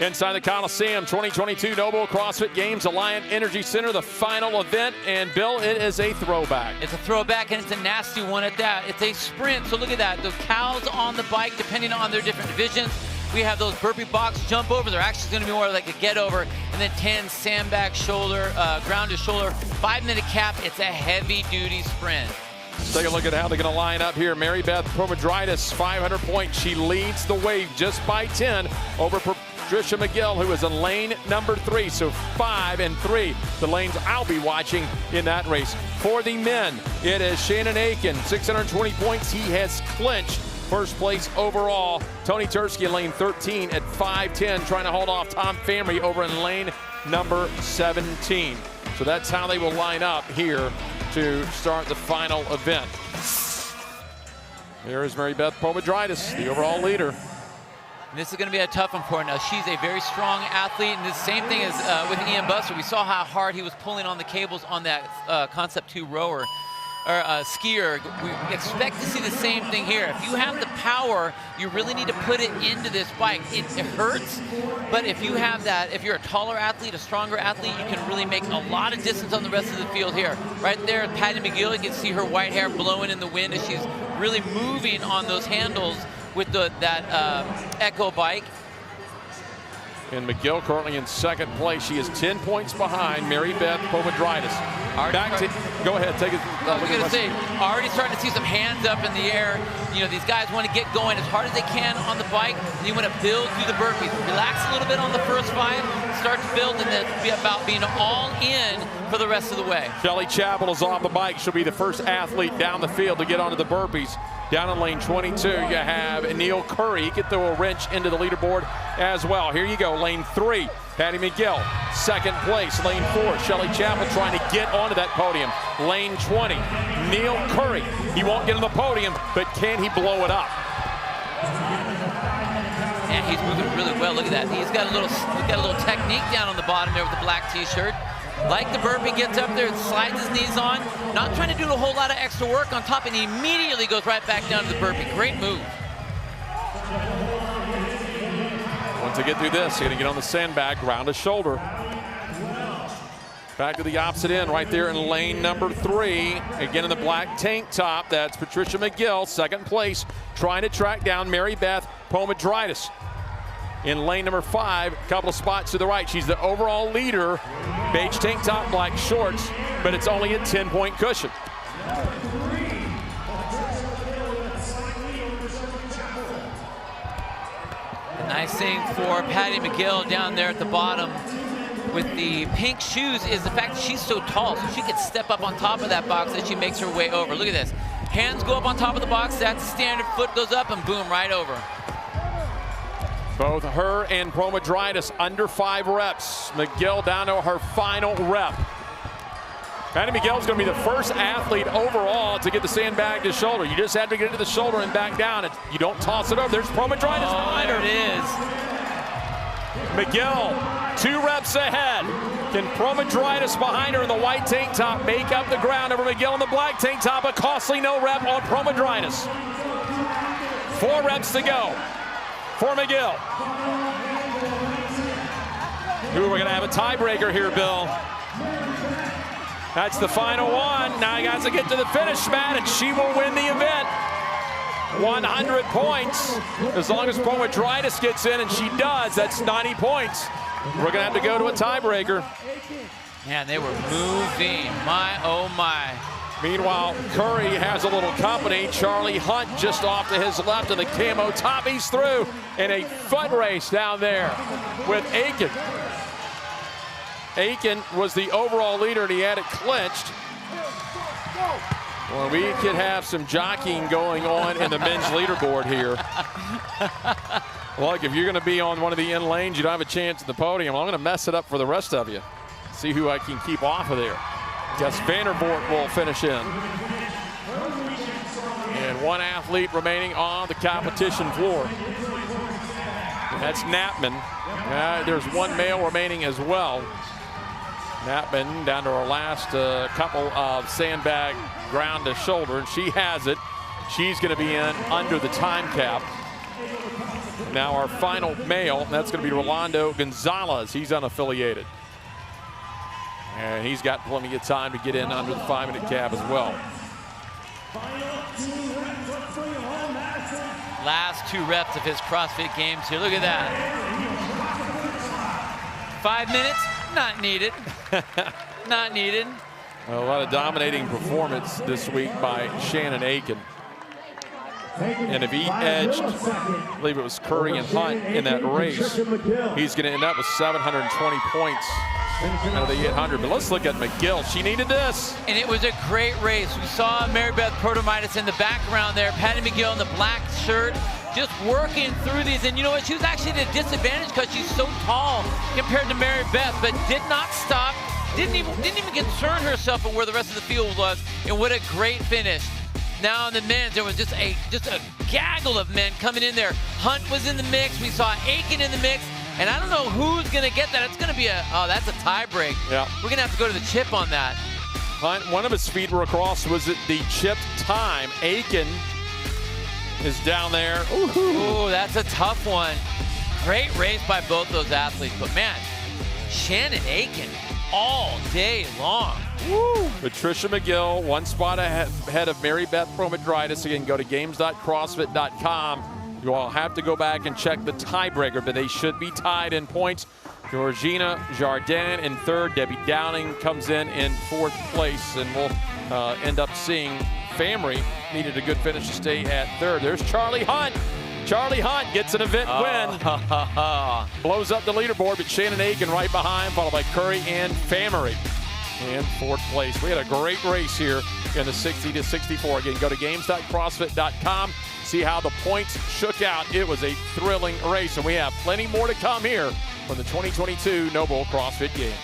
[SPEAKER 14] Inside the Coliseum, 2022 Noble CrossFit Games, Alliant Energy Center, the final event. And Bill, it is a throwback.
[SPEAKER 6] It's a throwback, and it's a nasty one at that. It's a sprint, so look at that. The cows on the bike, depending on their different divisions. We have those burpee box jump over. They're actually going to be more like a get over. And then 10 sandbag shoulder, ground to shoulder, 5-minute cap. It's a heavy duty sprint.
[SPEAKER 14] Let's take a look at how they're going to line up here. Mary Beth Pomodritis, 500 points. She leads the way just by 10 over Patricia McGill, who is in lane number 3. So 5 and 3, the lanes I'll be watching in that race. For the men, it is Shannon Aiken, 620 points. He has clinched first place overall. Tony Tursky in lane 13 at 5:10, trying to hold off Tom Famry over in lane number 17. So that's how they will line up here to start the final event. Here is Mary Beth Pomodritis, the overall leader.
[SPEAKER 6] And this is going to be a tough one for her. Now, she's a very strong athlete, and the same thing as with Ian Buster. We saw how hard he was pulling on the cables on that Concept 2 rower, or skier. We expect to see the same thing here. If you have the power, you really need to put it into this bike. It hurts, but if you have that, if you're a taller athlete, a stronger athlete, you can really make a lot of distance on the rest of the field here. Right there, Patty McGill, you can see her white hair blowing in the wind as she's really moving on those handles with that Echo bike.
[SPEAKER 14] And McGill currently in second place. She is 10 points behind Mary Beth Pomodritis. Go ahead, take it.
[SPEAKER 6] I was going to say, already starting to see some hands up in the air. You know, these guys want to get going as hard as they can on the bike, and you want to build through the burpees. Relax a little bit on the first 5, start to build, and then be about being all in for the rest of the way.
[SPEAKER 14] Shelly Chapel is off the bike. She'll be the first athlete down the field to get onto the burpees. Down in lane 22, you have Neil Curry. He can throw a wrench into the leaderboard as well. Here you go, lane 3, Patty McGill, second place. Lane 4, Shelly Chapel trying to get onto that podium. Lane 20, Neil Curry. He won't get on the podium, but can he blow it up?
[SPEAKER 6] And he's moving really well. Look at that. He's got a little technique down on the bottom there with the black t-shirt. Like the burpee, gets up there and slides his knees on. Not trying to do a whole lot of extra work on top, and he immediately goes right back down to the burpee. Great move.
[SPEAKER 14] Once they get through this, they're going to get on the sandbag, round to shoulder. Back to the opposite end, right there in lane number 3. Again in the black tank top, that's Patricia McGill, second place, trying to track down Mary Beth Pomodritis. In lane number 5, a couple of spots to the right. She's the overall leader. Beige tank top, black shorts, but it's only a 10-point cushion.
[SPEAKER 6] The nice thing for Patty McGill down there at the bottom with the pink shoes is the fact that she's so tall, so she can step up on top of that box as she makes her way over. Look at this. Hands go up on top of the box, that's standard, foot goes up, and boom, right over.
[SPEAKER 14] Both her and Pomodritis under 5 reps. McGill down to her final rep. Patty McGill is going to be the first athlete overall to get the sandbag to shoulder. You just have to get it to the shoulder and back down. You don't toss it over. There's Pomodritis behind her.
[SPEAKER 6] There it is.
[SPEAKER 14] McGill, 2 reps ahead. Can Pomodritis behind her in the white tank top make up the ground over McGill in the black tank top? A costly no rep on Pomodritis. 4 reps to go for McGill. Ooh, we're going to have a tiebreaker here, Bill. That's the final one. Now he has to get to the finish, Matt, and she will win the event. 100 points. As long as Pomodritis gets in, and she does, that's 90 points. We're going to have to go to a tiebreaker.
[SPEAKER 6] Man, they were moving. My, oh my.
[SPEAKER 14] Meanwhile, Curry has a little company. Charlie Hunt just off to his left in the camo top. He's through in a foot race down there with Aiken. Aiken was the overall leader, and he had it clinched. Well, we could have some jockeying going on in the men's leaderboard here. Look, if you're going to be on one of the in lanes, you don't have a chance at the podium. I'm going to mess it up for the rest of you. See who I can keep off of there. Guess Vandervoort will finish in. And 1 athlete remaining on the competition floor. And that's Knappman. There's 1 male remaining as well. Knappman down to our last couple of sandbag ground to shoulder, and she has it. She's going to be in under the time cap. Now our final male, that's going to be Rolando Gonzalez. He's unaffiliated. And he's got plenty of time to get in under the 5-minute cap as well.
[SPEAKER 6] Last 2 reps of his CrossFit Games here. Look at that. 5 minutes, not needed. Not needed.
[SPEAKER 14] A lot of dominating performance this week by Shannon Aiken. And if he edged, I believe it was Curry and Hunt in that race, he's going to end up with 720 points out of the 800. But let's look at McGill. She needed this.
[SPEAKER 6] And it was a great race. We saw Mary Beth Pomodritis in the background there. Patty McGill in the black shirt, just working through these. And you know what? She was actually at a disadvantage because she's so tall compared to Mary Beth, but did not stop. Didn't even concern herself with where the rest of the field was. And what a great finish. Now in the men's, there was just a gaggle of men coming in there. Hunt was in the mix. We saw Aiken in the mix. And I don't know who's going to get that. It's going to be that's a tie break.
[SPEAKER 14] Yeah.
[SPEAKER 6] We're going to have to go to the chip on that.
[SPEAKER 14] Hunt, one of his speed across was at the chipped time. Aiken is down there.
[SPEAKER 6] Ooh, that's a tough one. Great race by both those athletes. But man, Shannon Aiken all day long.
[SPEAKER 14] Woo. Patricia McGill, 1 spot ahead of Mary Beth Pomodritis. Again, go to games.crossfit.com You all have to go back and check the tiebreaker, but they should be tied in points. Georgina Jardin in third. Debbie Downing comes in fourth place, and we'll end up seeing Famry needed a good finish to stay at third. There's Charlie Hunt. Charlie Hunt gets an event win. Blows up the leaderboard, but Shannon Aiken right behind, followed by Curry and Famry in fourth place. We had a great race here in the 60 to 64. Again, go to games.crossfit.com. See how the points shook out. It was a thrilling race, and we have plenty more to come here from the 2022 Noble CrossFit Games.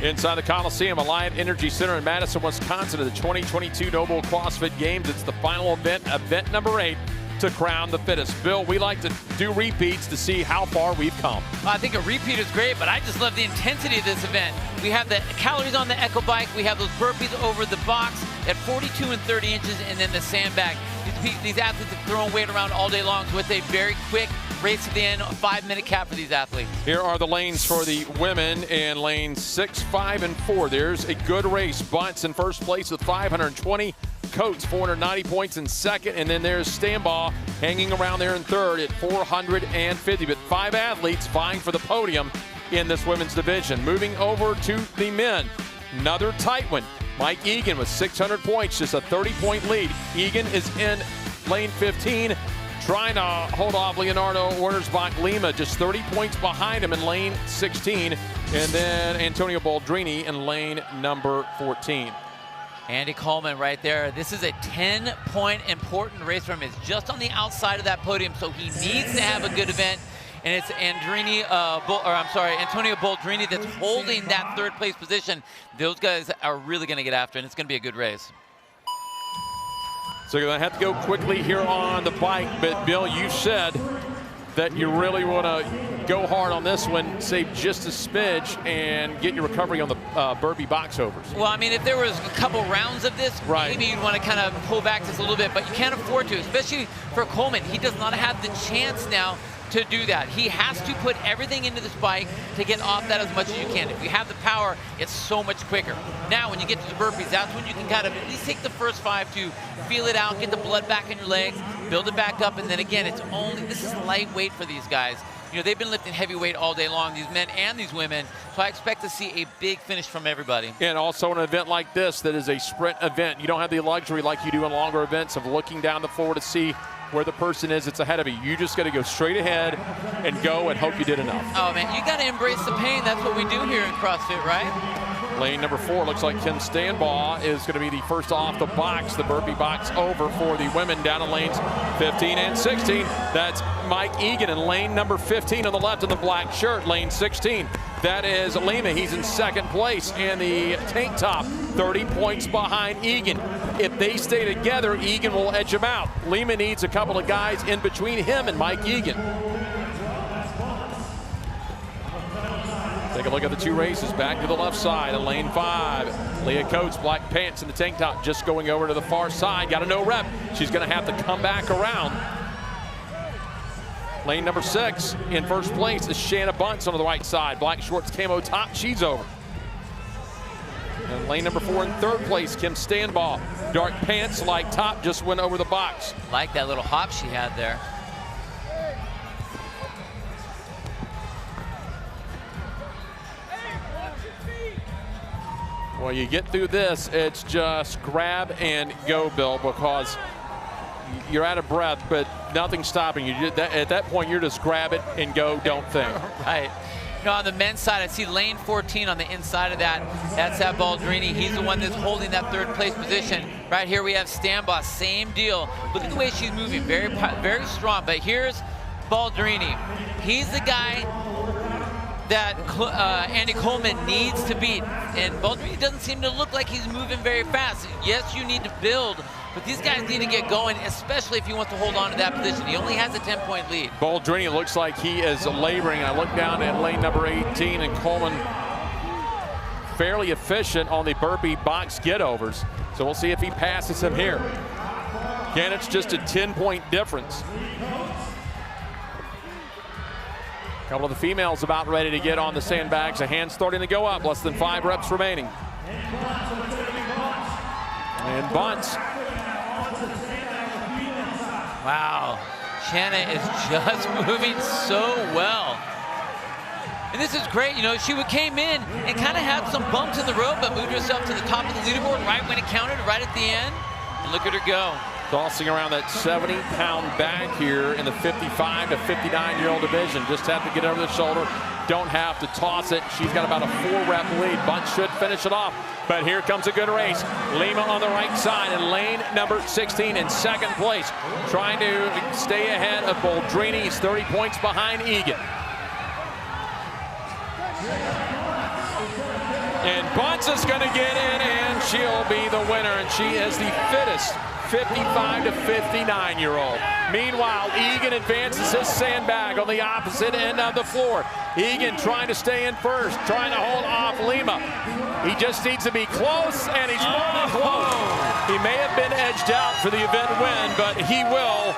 [SPEAKER 14] Inside the Coliseum, Alliant Energy Center in Madison, Wisconsin, at the 2022 Noble CrossFit Games. It's the final event, event number 8, to crown the fittest. Bill, we like to do repeats to see how far we've come.
[SPEAKER 6] I think a repeat is great, but I just love the intensity of this event. We have the calories on the Echo Bike. We have those burpees over the box at 42 and 30 inches, and then the sandbag. These athletes have thrown weight around all day long, so it's a very quick race to the end, a 5-minute cap for these athletes.
[SPEAKER 14] Here are the lanes for the women in lanes 6, 5, and 4. There's a good race. Bunts in first place with 520. Coates 490 points in second, and then there's Stambaugh hanging around there in third at 450. But 5 athletes vying for the podium in this women's division. Moving over to the men, another tight one. Mike Egan with 600 points, just a 30-point lead. Egan is in lane 15, trying to hold off Leonardo Wernersbach Lima, just 30 points behind him in lane 16. And then Antonio Baldrini in lane number 14.
[SPEAKER 6] Andy Coleman right there. This is a 10-point important race for him. It's just on the outside of that podium, so he needs to have a good event. And it's Antonio Baldrini that's holding that third place position. Those guys are really going to get after it, and it's going to be a good race.
[SPEAKER 14] So you're going to have to go quickly here on the bike, but Bill, you said that you really want to go hard on this one, save just a smidge, and get your recovery on the burpee box overs.
[SPEAKER 6] Well, I mean, if there was a couple rounds of this, maybe you'd want to kind of pull back just a little bit, but you can't afford to, especially for Coleman. He does not have the chance now to do that. He has to put everything into this bike to get off that as much as you can. If you have the power, it's so much quicker. Now, when you get to the burpees, that's when you can kind of at least take the first 5 to feel it out, get the blood back in your legs, build it back up, and then again, this is lightweight for these guys. You know, they've been lifting heavyweight all day long, these men and these women, so I expect to see a big finish from everybody.
[SPEAKER 14] And also an event like this that is a sprint event. You don't have the luxury like you do in longer events of looking down the floor to see where the person is that's ahead of you. You just got to go straight ahead and go and hope you did enough.
[SPEAKER 6] Oh man, you got to embrace the pain. That's what we do here in CrossFit, right?
[SPEAKER 14] Lane number 4 looks like Kim Stanbaugh is going to be the first off the box, the burpee box over for the women down in lanes 15 and 16. That's Mike Egan in lane number 15 on the left in the black shirt, lane 16. That is Lima. He's in second place in the tank top, 30 points behind Egan. If they stay together, Egan will edge him out. Lima needs a couple of guys in between him and Mike Egan. Take a look at the 2 races. Back to the left side in lane 5. Leah Coates, black pants in the tank top, just going over to the far side. Got a no rep. She's going to have to come back around. Lane number 6 in first place is Shanna Bunce on the right side. Black shorts, camo top, she's over. And lane number 4 in third place, Kim Stanbaugh. Dark pants, light top, just went over the box.
[SPEAKER 6] Like that little hop she had there.
[SPEAKER 14] Well, you get through this, it's just grab and go, Bill, because you're out of breath, but nothing's stopping you. At that point, you're just grab it and go, don't think.
[SPEAKER 6] Right. Now on the men's side, I see lane 14 on the inside of that. That's that Baldrini. He's the one that's holding that third place position. Right here we have Stambaugh, same deal. Look at the way she's moving, very strong. But here's Baldrini. He's the guy that Andy Coleman needs to beat. And Baldrini doesn't seem to look like he's moving very fast. Yes, you need to build, but these guys need to get going, especially if he wants to hold on to that position. He only has a 10-point lead.
[SPEAKER 14] Baldrini looks like he is laboring. I look down at lane number 18, and Coleman fairly efficient on the burpee box get-overs. So we'll see if he passes him here. Again, it's just a 10-point difference. A couple of the females about ready to get on the sandbags. A hand starting to go up. Less than 5 reps remaining. And Bunce.
[SPEAKER 6] Wow, Shanna is just moving so well. And this is great, you know, she came in and kind of had some bumps in the road, but moved herself to the top of the leaderboard right when it counted, right at the end. And look at her go.
[SPEAKER 14] Tossing around that 70-pound bag here in the 55 to 59-year-old division. Just have to get over the shoulder. Don't have to toss it. She's got about a 4-rep lead. Bunch should finish it off. But here comes a good race. Lima on the right side in lane number 16 in second place. Trying to stay ahead of Baldrini. He's 30 points behind Egan. And Bunce is going to get in, and she'll be the winner. And she is the fittest 55 to 59-year-old. Meanwhile, Egan advances his sandbag on the opposite end of the floor. Egan trying to stay in first, trying to hold off Lima. He just needs to be close, and he's more close. He may have been edged out for the event win, but he will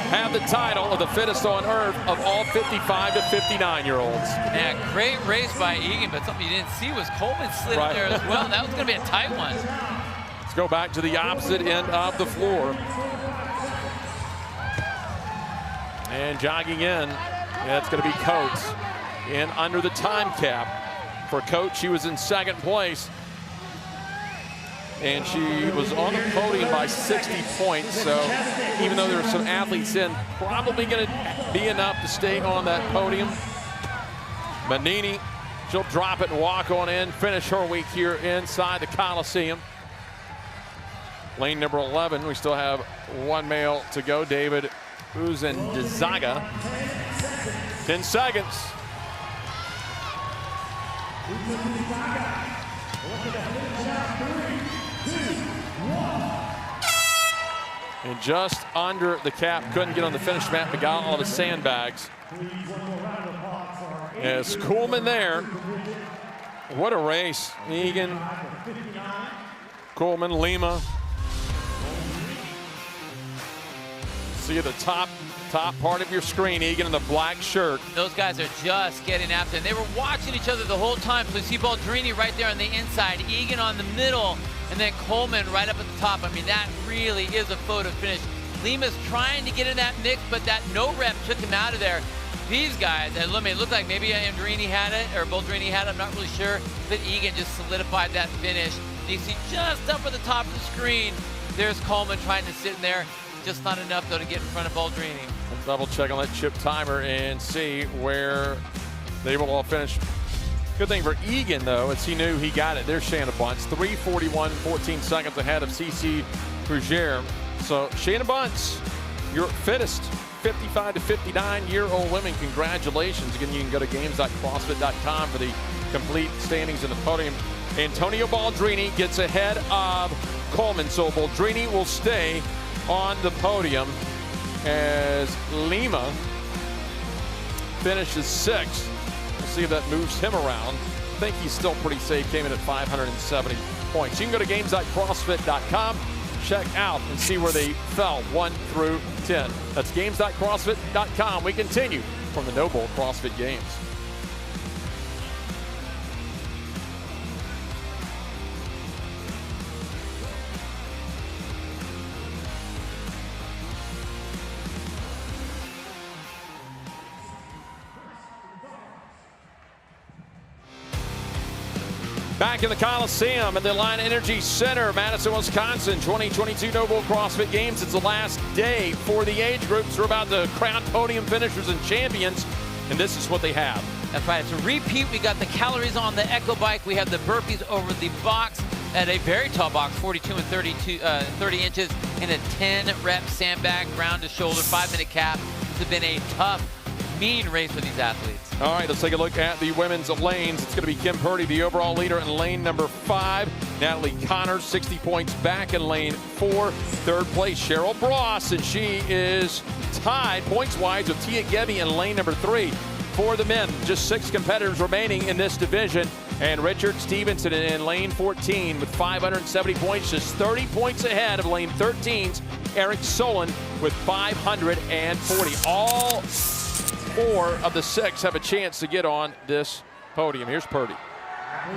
[SPEAKER 14] have the title of the fittest on earth of all 55 to 59-year-olds.
[SPEAKER 6] Yeah, great race by Egan, but something you didn't see was Coleman slid in there as well. That was going to be a tight one.
[SPEAKER 14] Let's go back to the opposite end of the floor. And jogging in, that's going to be Coates. And under the time cap for Coates, she was in second place. And she was on the podium by 60 points. So even though there are some athletes in, probably going to be enough to stay on that podium. Manini, she'll drop it and walk on in, finish her week here inside the Coliseum. Lane number 11, we still have one male to go, David Uzendizaga. 10 seconds. And just under the cap, couldn't get on the finish mat, but got all of his sandbags. As Coleman there. What a race. Egan, Coleman, Lima. See at the top part of your screen, Egan in the black shirt.
[SPEAKER 6] Those guys are just getting after it. They were watching each other the whole time. So you see Baldrini right there on the inside, Egan on the middle, and then Coleman right up at the top. I mean, that really is a photo finish. Lima's trying to get in that mix, but that no rep took him out of there. These guys, it looked like maybe Andrini had it, or Baldrini had it, I'm not really sure, but Egan just solidified that finish. And you see just up at the top of the screen, there's Coleman trying to sit in there. Just not enough, though, to get in front of Baldrini.
[SPEAKER 14] We'll double check on that chip timer and see where they will all finish. Good thing for Egan, though, is he knew he got it. There's Shanna Bunce, 3:41, 14 seconds ahead of CC Brugere. So Shanna Bunce, your fittest 55 to 59-year-old women. Congratulations. Again, you can go to games.crossfit.com for the complete standings in the podium. Antonio Baldrini gets ahead of Coleman. So Baldrini will stay on the podium as Lima finishes 6th. We'll see if that moves him around. I think he's still pretty safe, came in at 570 points. You can go to games.crossfit.com, check out and see where they fell 1 through 10. That's games.crossfit.com. We continue from the Noble CrossFit Games. Back in the Coliseum at the Alliant Energy Center, Madison, Wisconsin, 2022 Noble CrossFit Games. It's the last day for the age groups. We're about to crown podium finishers and champions, and this is what they have.
[SPEAKER 6] That's right, it's a repeat. We got the calories on the Echo Bike. We have the burpees over the box at a very tall box, 42 and 30 inches, in a 10-rep sandbag, ground to shoulder, 5-minute cap. It's been a tough, mean race for these athletes.
[SPEAKER 14] All right, let's take a look at the women's lanes. It's going to be Kim Purdy, the overall leader in lane number 5. Natalie Connors, 60 points back in lane 4. Third place, Cheryl Bross, and she is tied points-wise with Tia Gebby in lane number 3. For the men, just 6 competitors remaining in this division. And Richard Stevenson in lane 14 with 570 points, just 30 points ahead of lane 13's Eric Solon with 540. All 4 of the 6 have a chance to get on this podium. Here's Purdy.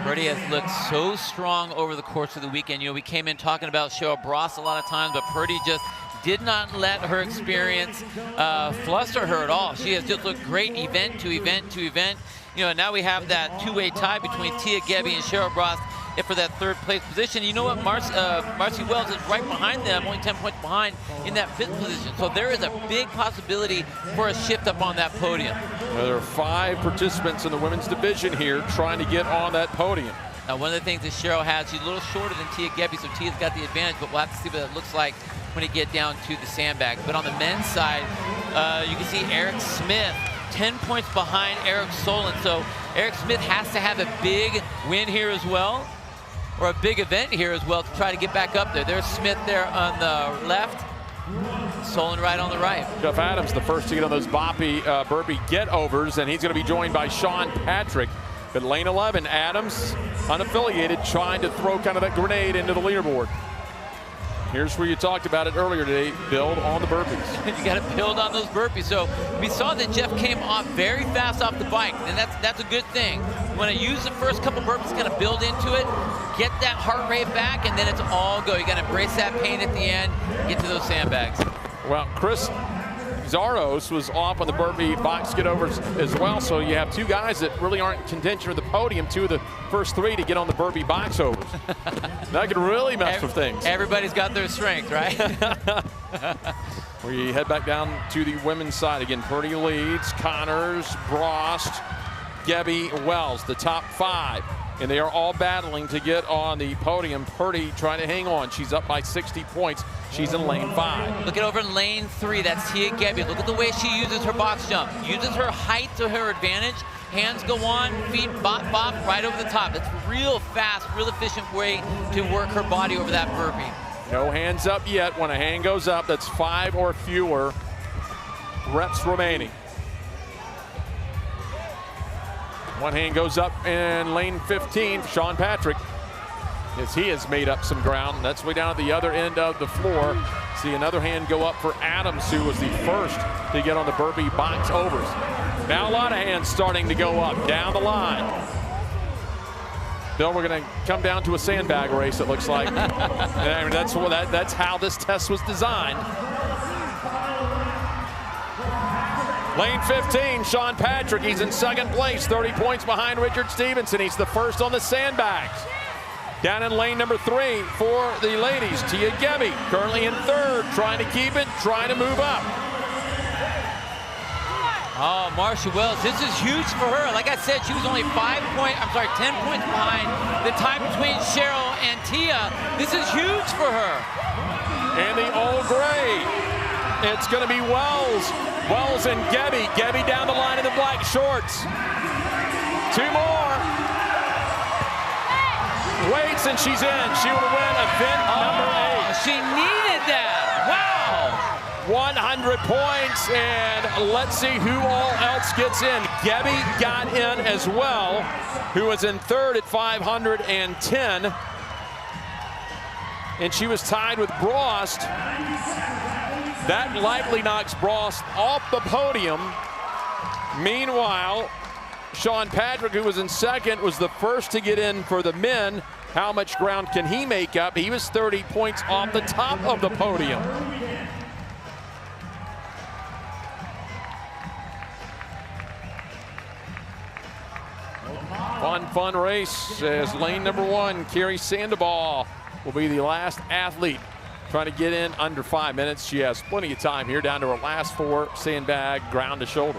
[SPEAKER 6] Purdy has looked so strong over the course of the weekend. You know, we came in talking about Cheryl Bross a lot of times, but Purdy just did not let her experience fluster her at all. She has just looked great event to event to event. You know, now we have that 2-way tie between Tia Gebby and Cheryl Bross for that 3rd place position. You know what? Marcy Wells is right behind them, only 10 points behind in that 5th position. So there is a big possibility for a shift up on that podium.
[SPEAKER 14] Well, there are 5 participants in the women's division here trying to get on that podium.
[SPEAKER 6] Now, one of the things that Cheryl has, she's a little shorter than Tia Gebby, so Tia's got the advantage, but we'll have to see what that looks like when it get down to the sandbags. But on the men's side, you can see Eric Smith, 10 points behind Eric Solon. So Eric Smith has to have a big win here as well, or a big event here as well, to try to get back up there. There's Smith there on the left, Solon right on the right.
[SPEAKER 14] Jeff Adams, the first to get on those burpee get-overs, and he's going to be joined by Sean Patrick. But lane 11, Adams, unaffiliated, trying to throw kind of that grenade into the leaderboard. Here's where you talked about it earlier today, build on the burpees.
[SPEAKER 6] You got to build on those burpees. So we saw that Jeff came off very fast off the bike, and that's a good thing. You want to use the first couple burpees, kind of build into it, get that heart rate back, and then it's all go. You got to embrace that pain at the end, get to those sandbags.
[SPEAKER 14] Well, Chris Zaros was off on the burpee box get-overs as well, so you have 2 guys that really aren't in contention for the podium, 2 of the first 3 to get on the burpee box overs. That could really mess with things.
[SPEAKER 6] Everybody's got their strength, right?
[SPEAKER 14] We head back down to the women's side again. Purdy leads, Connors, Brost, Gebby, Wells, the top 5. And they are all battling to get on the podium. Purdy trying to hang on. She's up by 60 points. She's in lane 5.
[SPEAKER 6] Look at over in lane 3. That's Tia Gebby. Look at the way she uses her box jump. Uses her height to her advantage. Hands go on, feet bop, bop, right over the top. It's real fast, real efficient way to work her body over that burpee.
[SPEAKER 14] No hands up yet. When a hand goes up, that's 5 or fewer reps remaining. One hand goes up in lane 15, Sean Patrick, as he has made up some ground. That's way down at the other end of the floor. See another hand go up for Adams, who was the first to get on the burpee box overs. Now a lot of hands starting to go up down the line. Bill, we're going to come down to a sandbag race, it looks like. I mean, that's how this test was designed. Lane 15, Sean Patrick, he's in 2nd place, 30 points behind Richard Stevenson. He's the first on the sandbags. Down in lane number 3 for the ladies, Tia Gebby, currently in 3rd, trying to keep it, trying to move up.
[SPEAKER 6] Oh, Marcia Wells, this is huge for her. Like I said, she was only 10 points behind the time between Cheryl and Tia. This is huge for her.
[SPEAKER 14] And the old gray, it's going to be Wells. Wells and Gebby. Gebby down the line in the black shorts. 2 more. Waits and she's in. She will win event number 8.
[SPEAKER 6] She needed that. Wow.
[SPEAKER 14] 100 points, and let's see who all else gets in. Gebby got in as well, who was in 3rd at 510. And she was tied with Brost. That likely knocks Brost off the podium. Meanwhile, Sean Patrick, who was in 2nd, was the first to get in for the men. How much ground can he make up? He was 30 points off the top of the podium. Fun race as lane number 1, Carrie Sandoval, will be the last athlete trying to get in under 5 minutes. She has plenty of time here, down to her last 4 sandbag, ground to shoulder.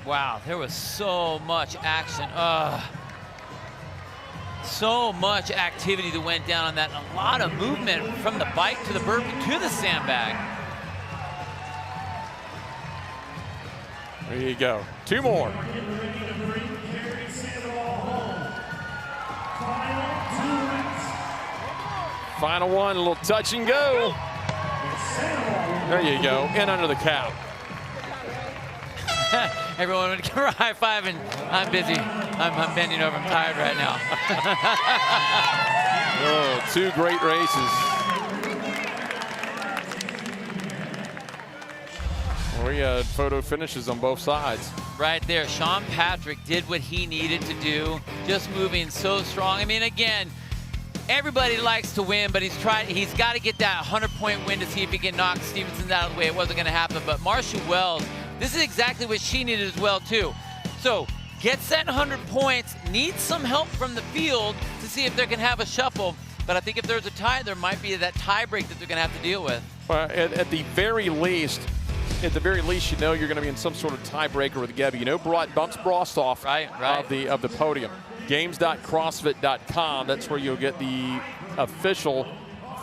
[SPEAKER 6] Wow, there was so much action. So much activity that went down on that. A lot of movement from the bike to the burpee to the sandbag.
[SPEAKER 14] There you go. 2 more. Final one, a little touch and go. There you go, in under the cow.
[SPEAKER 6] Everyone would give her a high five, and I'm busy. I'm bending over, I'm tired right now.
[SPEAKER 14] Oh, 2 great races. We had photo finishes on both sides.
[SPEAKER 6] Right there, Sean Patrick did what he needed to do, just moving so strong. I mean, again, everybody likes to win, but he's got to get that 100-point win to see if he can knock Stevenson out of the way. It wasn't going to happen, but Marcia Wells, this is exactly what she needed as well, too. So, gets that 100 points, needs some help from the field to see if they can have a shuffle. But I think if there's a tie, there might be that tie break that they're going to have to deal with.
[SPEAKER 14] At the very least, you know you're going to be in some sort of tiebreaker with Gebby. You know, bumps Brost off of the podium. Games.crossfit.com. That's where you'll get the official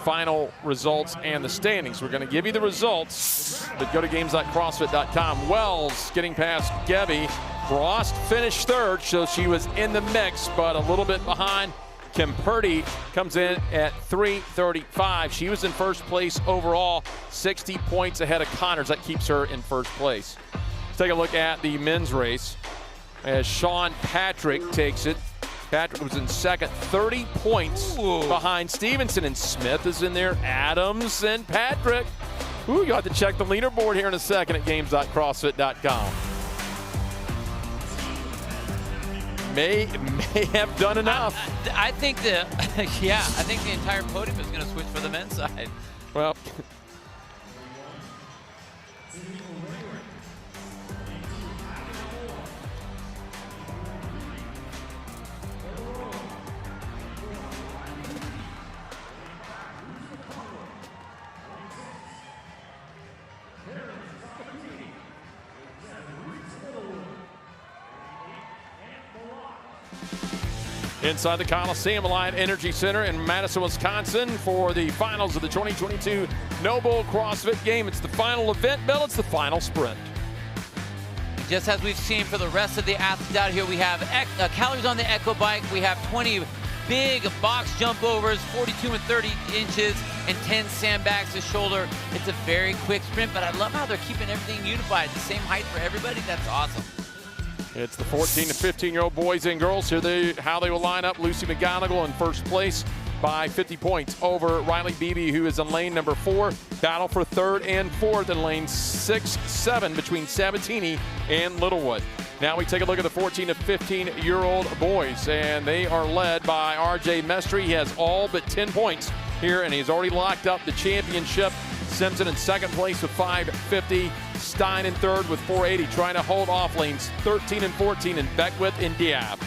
[SPEAKER 14] final results and the standings. We're going to give you the results, but go to games.crossfit.com. Wells getting past Gebby. Brost finished 3rd, so she was in the mix, but a little bit behind. Kim Purdy comes in at 3:35. She was in 1st place overall, 60 points ahead of Connors. That keeps her in 1st place. Let's take a look at the men's race as Sean Patrick takes it. Patrick was in 2nd, 30 points behind Stevenson, and Smith is in there, Adams and Patrick. Ooh, you'll have to check the leaderboard here in a second at games.crossfit.com. May have done enough.
[SPEAKER 6] I think I think the entire podium is going to switch for the men's side.
[SPEAKER 14] Well, inside the Coliseum Alliant Energy Center in Madison, Wisconsin for the finals of the 2022 Noble CrossFit Game. It's the final event, Bill. It's the final sprint.
[SPEAKER 6] Just as we've seen for the rest of the athletes out here, we have calories on the Echo Bike. We have 20 big box jump overs, 42 and 30 inches, and 10 sandbags to shoulder. It's a very quick sprint, but I love how they're keeping everything unified. The same height for everybody. That's awesome.
[SPEAKER 14] It's the 14 to 15-year-old boys and girls. Here how they will line up. Lucy McGonigal in 1st place by 50 points over Riley Beebe, who is in lane number 4. Battle for 3rd and 4th in lane 6, 7 between Sabatini and Littlewood. Now we take a look at the 14 to 15-year-old boys, and they are led by RJ Mestry. He has all but 10 points here, and he's already locked up the championship. Simpson in 2nd place with 550. Stein in 3rd with 480, trying to hold off lanes 13 and 14 in Beckwith and Diab.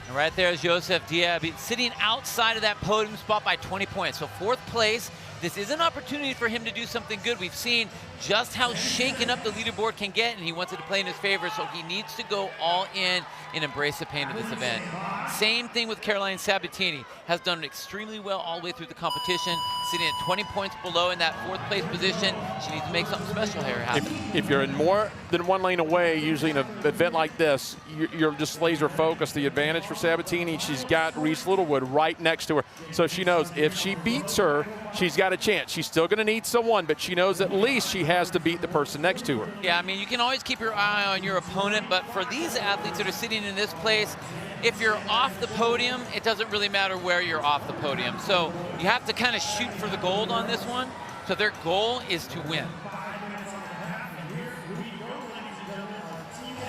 [SPEAKER 6] And right there is Joseph Diab sitting outside of that podium spot by 20 points. So 4th place. This is an opportunity for him to do something good. We've seen just how shaken up the leaderboard can get, and he wants it to play in his favor, so he needs to go all in and embrace the pain of this event. Same thing with Caroline Sabatini. Has done extremely well all the way through the competition, sitting at 20 points below in that 4th place position. She needs to make something special here happen.
[SPEAKER 14] If you're in more than 1 lane away, usually in an event like this, you're just laser focused. The advantage for Sabatini, she's got Reese Littlewood right next to her. So she knows if she beats her, she's got a chance. She's still going to need someone, but she knows at least she has to beat the person next to her.
[SPEAKER 6] Yeah, I mean, you can always keep your eye on your opponent, but for these athletes that are sitting in this place, if you're off the podium, it doesn't really matter where you're off the podium. So you have to kind of shoot for the gold on this one. So their goal is to win.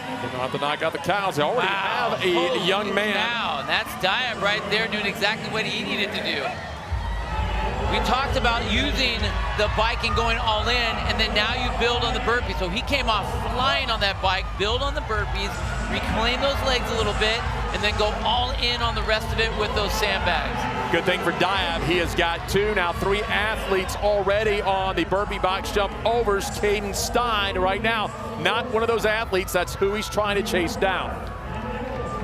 [SPEAKER 14] They're going to have to knock out the cows. They already have a young man.
[SPEAKER 6] Now, that's Diab right there doing exactly what he needed to do. We talked about using the bike and going all in, and then now you build on the burpees. So he came off flying on that bike, build on the burpees, reclaim those legs a little bit, and then go all in on the rest of it with those sandbags.
[SPEAKER 14] Good thing for Diab, he has got 2, now 3 athletes already on the burpee box jump overs. Caden Stein right now not one of those athletes. That's who he's trying to chase down.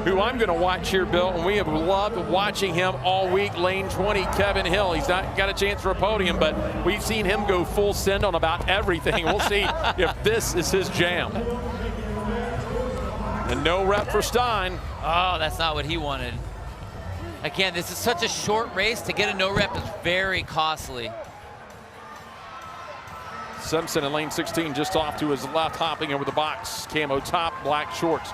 [SPEAKER 14] Who I'm going to watch here, Bill, and we have loved watching him all week, lane 20, Kevin Hill. He's not got a chance for a podium, but we've seen him go full send on about everything. We'll see if this is his jam. And no rep for Stein.
[SPEAKER 6] Oh, that's not what he wanted. Again, this is such a short race. To get a no rep is very costly.
[SPEAKER 14] Simpson in lane 16 just off to his left, hopping over the box. Camo top, black shorts.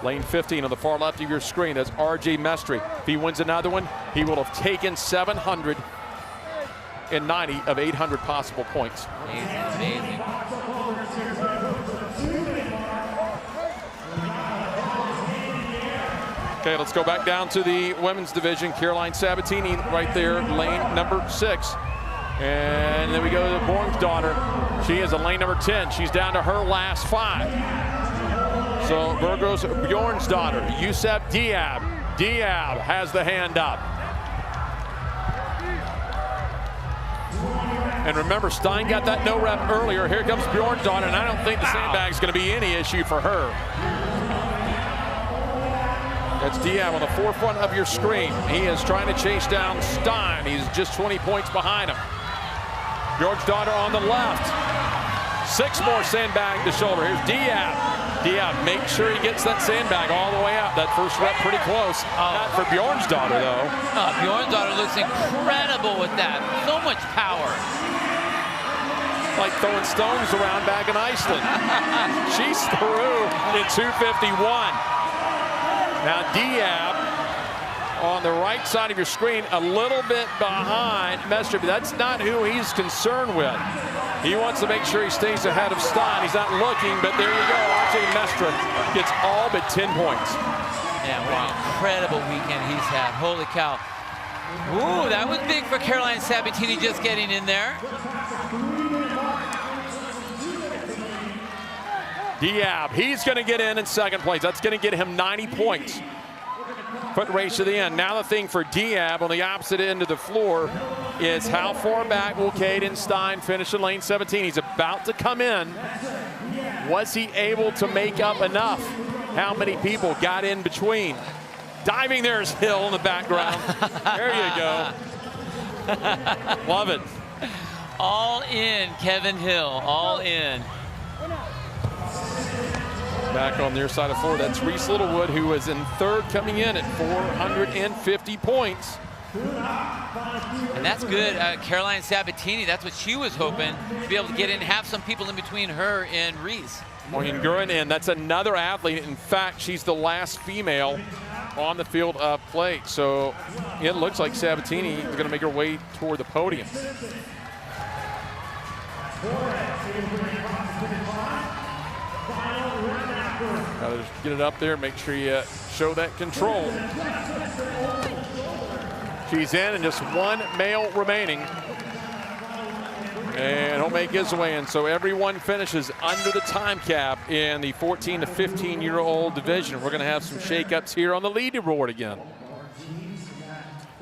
[SPEAKER 14] Lane 15 on the far left of your screen. That's RJ Mestry. If he wins another one, he will have taken 790 of 800 possible points.
[SPEAKER 6] Amazing.
[SPEAKER 14] Okay, let's go back down to the women's division. Caroline Sabatini right there, lane number 6. And then we go to Bjornsdottir. She is a lane number 10. She's down to her last 5. So Burgos Bjornsdottir, Youssef Diab. Diab has the hand up. And remember, Stein got that no rep earlier. Here comes Bjornsdottir, and I don't think the sandbag's going to be any issue for her. That's Diab on the forefront of your screen. He is trying to chase down Stein. He's just 20 points behind him. Bjornsdottir on the left. 6 more sandbag to shoulder. Here's Diab. Diab, make sure he gets that sandbag all the way up. That first rep pretty close. Not for Bjornsdottir, though.
[SPEAKER 6] Bjornsdottir looks incredible with that. So much power.
[SPEAKER 14] Like throwing stones around back in Iceland. She's through in 251. Now Diab on the right side of your screen, a little bit behind Mestry, but that's not who he's concerned with. He wants to make sure he stays ahead of Stein. He's not looking, but there you go. RJ Mestry gets all but 10 points.
[SPEAKER 6] Yeah, what an incredible weekend he's had. Holy cow. Ooh, that was big for Caroline Sabatini just getting in there.
[SPEAKER 14] Diab, he's going to get in second place. That's going to get him 90 points. Foot race to the end. Now the thing for Diab on the opposite end of the floor is how far back will Caden Stein finish in lane 17? He's about to come in. Was he able to make up enough? How many people got in between? Diving, there's Hill in the background. There you go. Love it.
[SPEAKER 6] All in, Kevin Hill, all in.
[SPEAKER 14] Back on their side of floor, that's Reese Littlewood, who was in third, coming in at 450 points.
[SPEAKER 6] And that's good. Caroline Sabatini, that's what she was hoping, to be able to get in and have some people in between her and Reese.
[SPEAKER 14] Morgan Gurin, and that's another athlete. In fact, she's the last female on the field of play. So it looks like Sabatini is going to make her way toward the podium. Gotta just get it up there, make sure you show that control. She's in, and just 1 male remaining. And he'll make his way in. So everyone finishes under the time cap in the 14 to 15-year-old division. We're gonna have some shakeups here on the leaderboard again.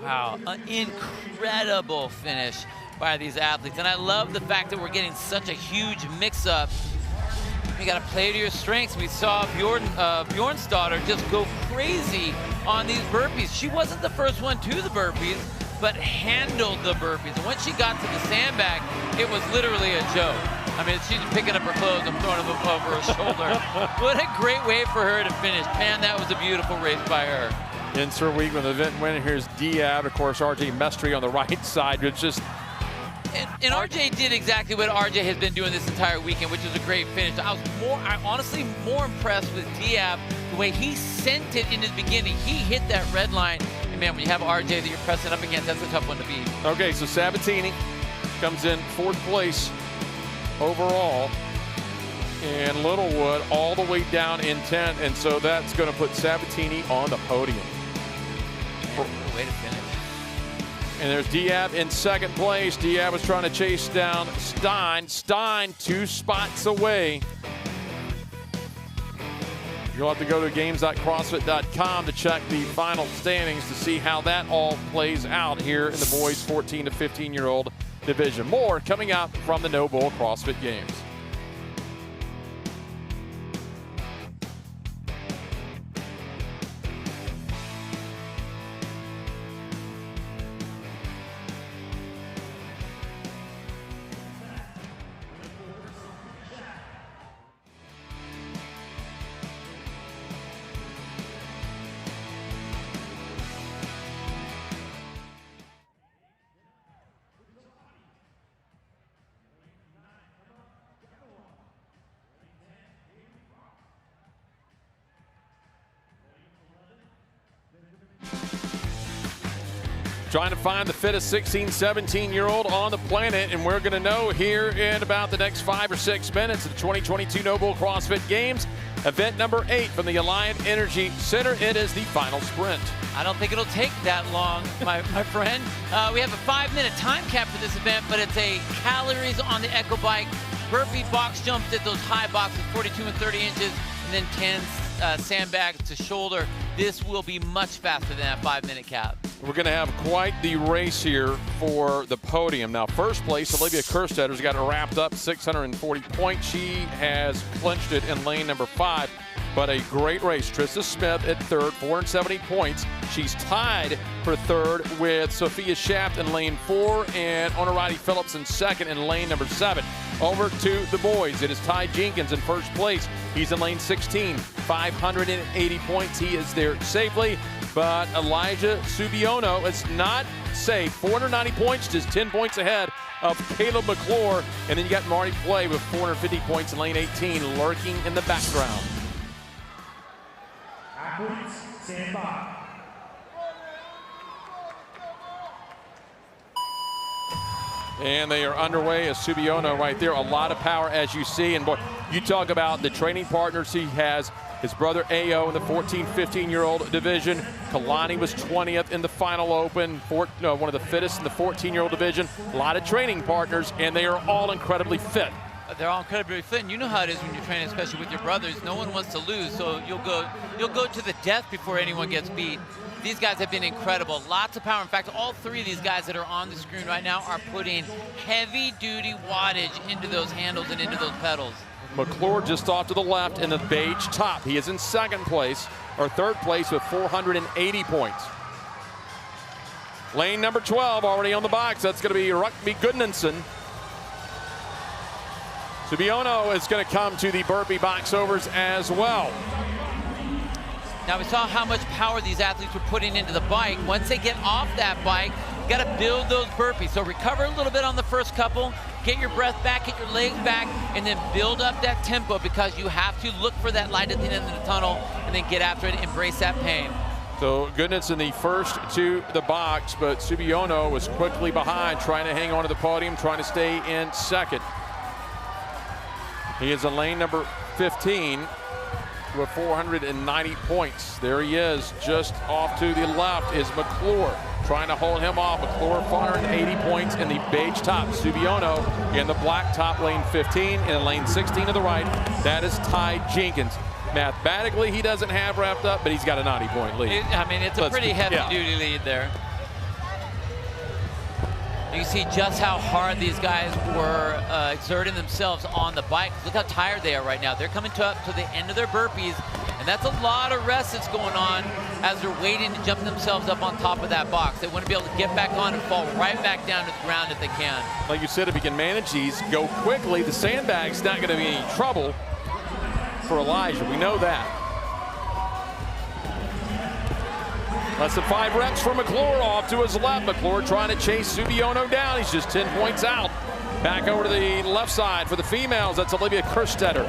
[SPEAKER 6] Wow, an incredible finish by these athletes. And I love the fact that we're getting such a huge mix-up. You got to play to your strengths. We saw Bjornsdottir just go crazy on these burpees. She wasn't the first one to the burpees, but handled the burpees. And once she got to the sandbag, it was literally a joke. I mean, she's picking up her clothes and throwing them over her shoulder. What a great way for her to finish. Man, that was a beautiful race by her.
[SPEAKER 14] Insert week with the event winner. Here's Diab, of course, RJ Mestry on the right side. It's just
[SPEAKER 6] And RJ did exactly what RJ has been doing this entire weekend, which is a great finish. I was honestly more impressed with Diab, the way he sent it in the beginning. He hit that red line. And man, when you have RJ that you're pressing up against, that's a tough one to beat.
[SPEAKER 14] Okay, so Sabatini comes in 4th place overall. And Littlewood all the way down in 10th. And so that's going to put Sabatini on the podium.
[SPEAKER 6] Way to finish.
[SPEAKER 14] And there's Diab in 2nd place. Diab was trying to chase down Stein. Stein 2 spots away. You'll have to go to games.crossfit.com to check the final standings to see how that all plays out here in the boys 14 to 15-year-old division. More coming up from the No Bull CrossFit Games. trying to find the fittest 16, 17-year-old on the planet, and we're going to know here in about the next 5 or 6 minutes of the 2022 Noble CrossFit Games, event number 8 from the Alliant Energy Center. It is the final sprint.
[SPEAKER 6] I don't think it'll take that long, my friend. We have a 5-minute time cap for this event, but it's a calories on the EcoBike, burpee box jumps at those high boxes, 42 and 30 inches, and then 10 sandbags to shoulder. This will be much faster than that 5-minute cap.
[SPEAKER 14] We're going to have quite the race here for the podium. Now, first place, Olivia Kerstetter's got it wrapped up, 640 points. She has clinched it in lane number 5. But a great race. Trista Smith at third, 470 points. She's tied for third with Sophia Shaft in lane 4 and Onorati Phillips in second in lane number 7. Over to the boys. It is Ty Jenkins in first place. He's in lane 16, 580 points. He is there safely. But Elijah Subiono is not safe. 490 points, just 10 points ahead of Caleb McClure. And then you got Marty Play with 450 points in lane 18, lurking in the background.
[SPEAKER 4] Athletes, stand by.
[SPEAKER 14] And they are underway as Subiono right there. A lot of power, as you see. And boy, you talk about the training partners he has. His brother Ayo in the 14, 15-year-old division. Kalani was 20th in the final open. One of the fittest in the 14-year-old division. A lot of training partners, and they are all incredibly fit.
[SPEAKER 6] They're all incredibly fit, and you know how it is when you're training, especially with your brothers. No one wants to lose, so you'll go to the death before anyone gets beat. These guys have been incredible. Lots of power. In fact, all 3 of these guys that are on the screen right now are putting heavy-duty wattage into those handles and into those pedals.
[SPEAKER 14] McClure just off to the left in the beige top. He is in second place, or third place with 480 points. Lane number 12 already on the box. That's going to be Rukmi Gudnason. Subiono is going to come to the burpee box overs as well.
[SPEAKER 6] Now we saw how much power these athletes were putting into the bike. Once they get off that bike, you got to build those burpees. So recover a little bit on the first couple, get your breath back, get your legs back, and then build up that tempo because you have to look for that light at the end of the tunnel and then get after it, embrace that pain.
[SPEAKER 14] So Goodness in the first to the box, but Subiono was quickly behind, trying to hang on to the podium, trying to stay in second. He is in lane number 15 with 490 points. There he is, just off to the left is McClure, trying to hold him off. McClure 480 points in the beige top. Subiono in the black top, lane 15, and in lane 16 to the right, that is Ty Jenkins. Mathematically, he doesn't have wrapped up, but he's got a 90-point lead.
[SPEAKER 6] I mean, it's a pretty heavy-duty lead there. You see just how hard these guys were exerting themselves on the bike. Look how tired they are right now. They're coming up to the end of their burpees, and that's a lot of rest that's going on as they're waiting to jump themselves up on top of that box. They want to be able to get back on and fall right back down to the ground if they can.
[SPEAKER 14] Like you said, if he can manage these, go quickly, the sandbag's not going to be any trouble for Elijah. We know that. Less than 5 reps for McClure off to his left. McClure trying to chase Subiono down. He's just 10 points out. Back over to the left side for the females. That's Olivia Kerstetter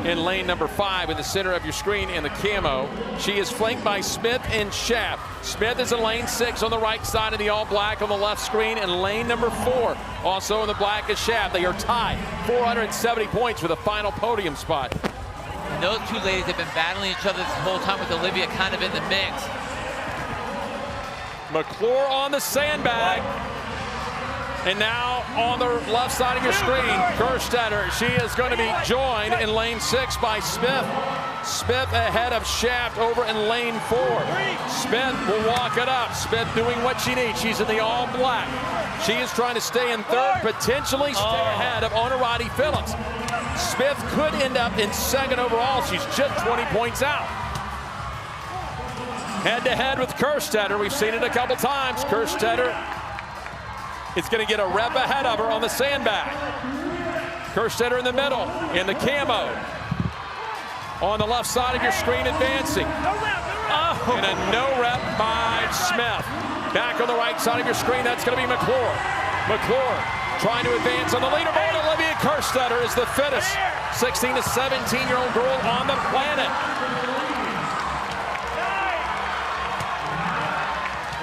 [SPEAKER 14] in lane number 5 in the center of your screen in the camo. She is flanked by Smith and Shaft. Smith is in lane 6 on the right side of the all black on the left screen, and lane number 4 also in the black is Shaft. They are tied. 470 points for the final podium spot.
[SPEAKER 6] And those two ladies have been battling each other this whole time with Olivia kind of in the mix.
[SPEAKER 14] McClure on the sandbag. And now on the left side of your screen, Kerstetter. She is going to be joined in lane 6 by Smith. Smith ahead of Shaft over in lane 4. Smith will walk it up. Smith doing what she needs. She's in the all black. She is trying to stay in third, potentially stay ahead of Onorati Phillips. Smith could end up in second overall. She's just 20 points out. Head-to-head with Kerstetter. We've seen it a couple times. Kerstetter is going to get a rep ahead of her on the sandbag. Kerstetter in the middle, in the camo. On the left side of your screen, advancing. And a no rep by Smith. Back on the right side of your screen, that's going to be McClure. McClure trying to advance on the leaderboard. Olivia Kerstetter is the fittest 16 to 17-year-old girl on the planet.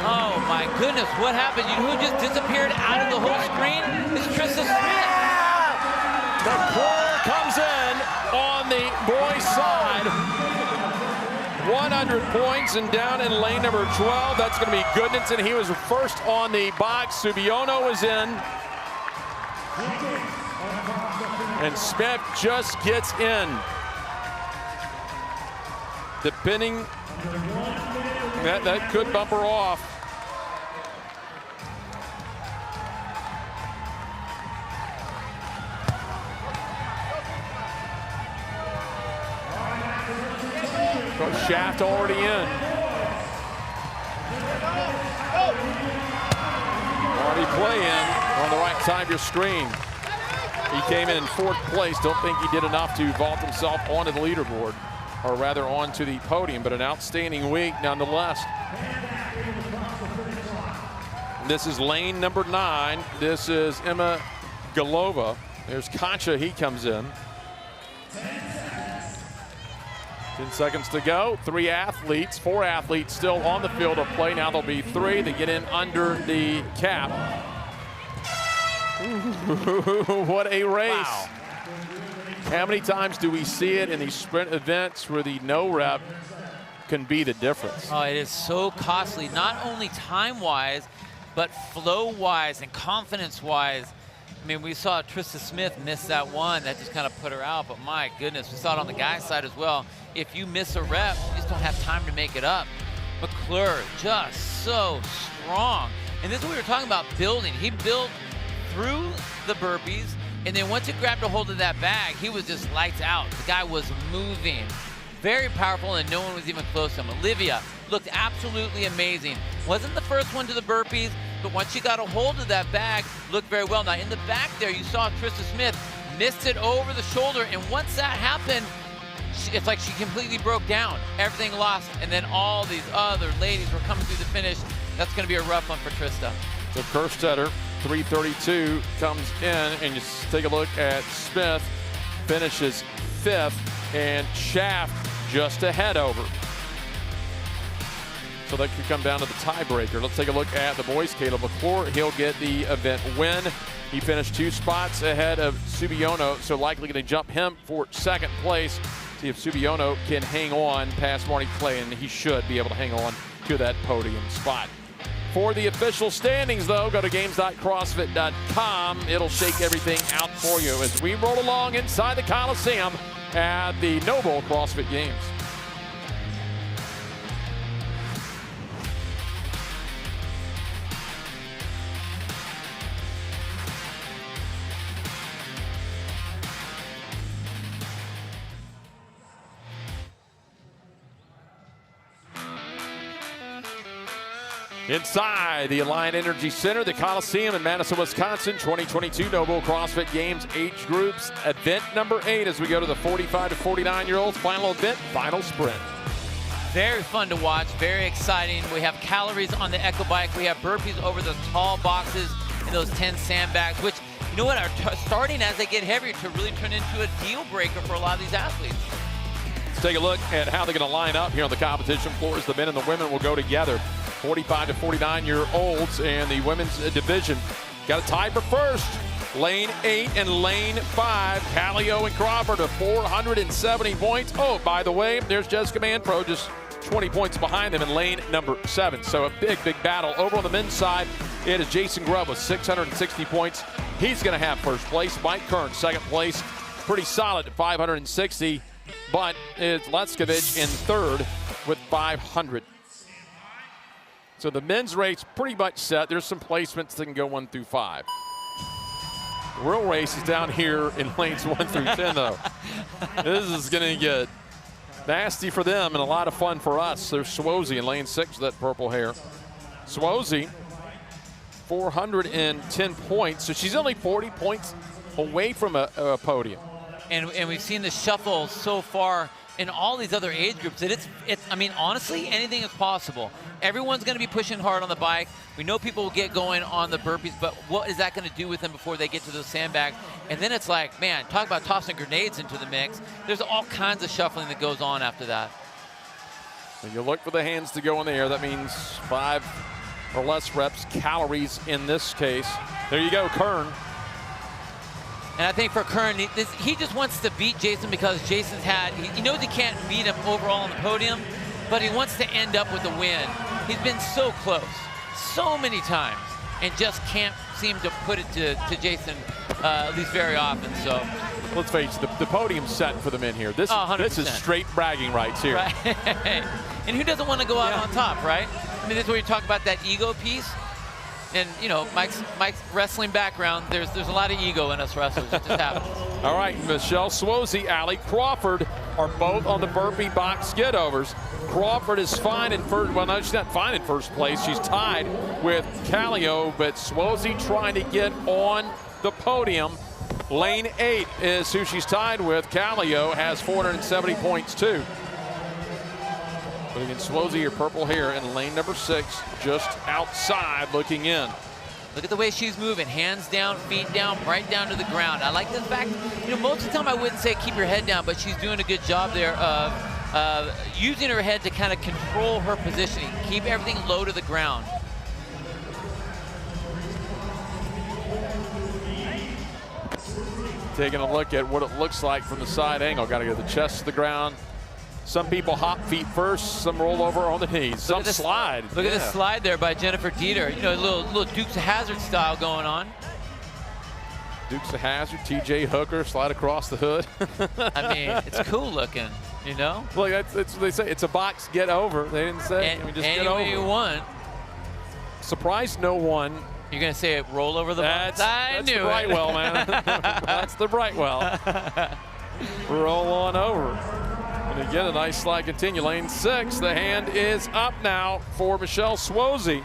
[SPEAKER 6] Oh my my goodness, what happened? You know who just disappeared out of the whole screen? It's Trista Smith.
[SPEAKER 14] McClure comes in on the boys' side. 100 points and down in lane number 12. That's going to be Goodness, he was first on the box. Subiono was in. And Smith just gets in. Depending, that could bump her off. Shaft already in. Already playing on the right side of your screen. He came in 4th place. Don't think he did enough to vault himself onto the leaderboard, or rather onto the podium, but an outstanding week nonetheless. This is lane number 9. This is Emma Galova. There's Concha, he comes in. 10 seconds to go. 4 athletes still on the field of play. Now there'll be 3 that get in under the cap. What a race. Wow. How many times do we see it in these sprint events where the no rep can be the difference?
[SPEAKER 6] Oh, it is so costly, not only time-wise, but flow-wise and confidence-wise. I mean, we saw Trista Smith miss that one. That just kind of put her out, but my goodness, we saw it on the guy's side as well. If you miss a rep, you just don't have time to make it up. McClure, just so strong. And this is what we were talking about, building. He built through the burpees, and then once he grabbed a hold of that bag, he was just lights out. The guy was moving. Very powerful, and no one was even close to him. Olivia looked absolutely amazing. Wasn't the first one to the burpees, but once she got a hold of that bag, looked very well. Now, in the back there, you saw Trista Smith missed it over the shoulder, and once that happened, it's like she completely broke down. Everything lost, and then all these other ladies were coming through the finish. That's going to be a rough one for Trista.
[SPEAKER 14] So Kerstetter, 332, comes in, and just take a look at Smith, finishes 5th, and Shaft just ahead over. So that could come down to the tiebreaker. Let's take a look at the boys. Caleb McClure, he'll get the event win. He finished 2 spots ahead of Subiono, so likely going to jump him for 2nd place. See if Subiono can hang on past Marty Clay, and he should be able to hang on to that podium spot. For the official standings, though, go to games.crossfit.com. It'll shake everything out for you as we roll along inside the Coliseum at the Noble CrossFit Games. Inside the Alliant Energy Center, the Coliseum in Madison, Wisconsin, 2022 Noble CrossFit Games age groups, event number 8 as we go to the 45 to 49-year-olds final event, final sprint.
[SPEAKER 6] Very fun to watch, very exciting. We have calories on the Echo Bike. We have burpees over those tall boxes and those 10 sandbags, which, you know what, are starting as they get heavier to really turn into a deal breaker for a lot of these athletes.
[SPEAKER 14] Let's take a look at how they're going to line up here on the competition floors. The men and the women will go together. 45 to 49-year-olds and the women's division. Got a tie for first. Lane 8 and lane 5. Callio and Crawford of 470 points. Oh, by the way, there's Jessica Manpro just 20 points behind them in lane number 7. So a big, big battle. Over on the men's side, it is Jason Grubb with 660 points. He's going to have first place. Mike Kern, 2nd place. Pretty solid at 560. But it's Letskovich in 3rd with 500. So the men's race pretty much set. There's some placements that can go 1 through 5. The real race is down here in lanes 1 through 10, though. This is going to get nasty for them and a lot of fun for us. There's Swozy in lane 6 with that purple hair. Swozy, 410 points. So she's only 40 points away from a podium.
[SPEAKER 6] And we've seen the shuffle so far in all these other age groups that it's I mean, honestly, anything is possible. Everyone's going to be pushing hard on the bike. We know people will get going on the burpees, but what is that going to do with them before they get to those sandbags? And then it's like, man, talk about tossing grenades into the mix. There's all kinds of shuffling that goes on after that.
[SPEAKER 14] And you look for the hands to go in the air. That means 5 or less reps, calories in this case. There you go, Kern.
[SPEAKER 6] And I think for Kern, he just wants to beat Jason because Jason's he knows he can't beat him overall on the podium, but he wants to end up with a win. He's been so close, so many times, and just can't seem to put it to Jason, at least very often. So
[SPEAKER 14] let's face it, the podium's set for the men here. This is straight bragging rights here.
[SPEAKER 6] Right. And who doesn't want to go out on top, right? I mean, this is where you talk about that ego piece. And, you know, Mike's wrestling background, there's a lot of ego in us wrestlers. It just happens.
[SPEAKER 14] All right, Michelle Swosey, Allie Crawford are both on the burpee box get-overs. Crawford is fine in first. Well, no, she's not fine in first place. She's tied with Callio, but Swosey trying to get on the podium. Lane 8 is who she's tied with. Callio has 470 points, too. But again, Swosey, your purple hair, in lane number 6, just outside looking in.
[SPEAKER 6] Look at the way she's moving. Hands down, feet down, right down to the ground. I like the fact, you know, most of the time I wouldn't say keep your head down, but she's doing a good job there of using her head to kind of control her positioning. Keep everything low to the ground.
[SPEAKER 14] Taking a look at what it looks like from the side angle. Got to get the chest to the ground. Some people hop feet first, some roll over on the knees, some slide.
[SPEAKER 6] Look at this slide there by Jennifer Dieter. You know, a little Dukes of Hazzard style going on.
[SPEAKER 14] Dukes of Hazzard, TJ Hooker, slide across the hood.
[SPEAKER 6] I mean, it's cool looking, you know?
[SPEAKER 14] Look, that's what they say. It's a box get over. They didn't say, I mean, just get over.
[SPEAKER 6] Any way you want.
[SPEAKER 14] Surprised no one.
[SPEAKER 6] You're going to say it roll over the box? I knew
[SPEAKER 14] the Brightwell, man. That's the Brightwell. Roll on over. And again, a nice slide continue. Lane 6, the hand is up now for Michelle Swosey.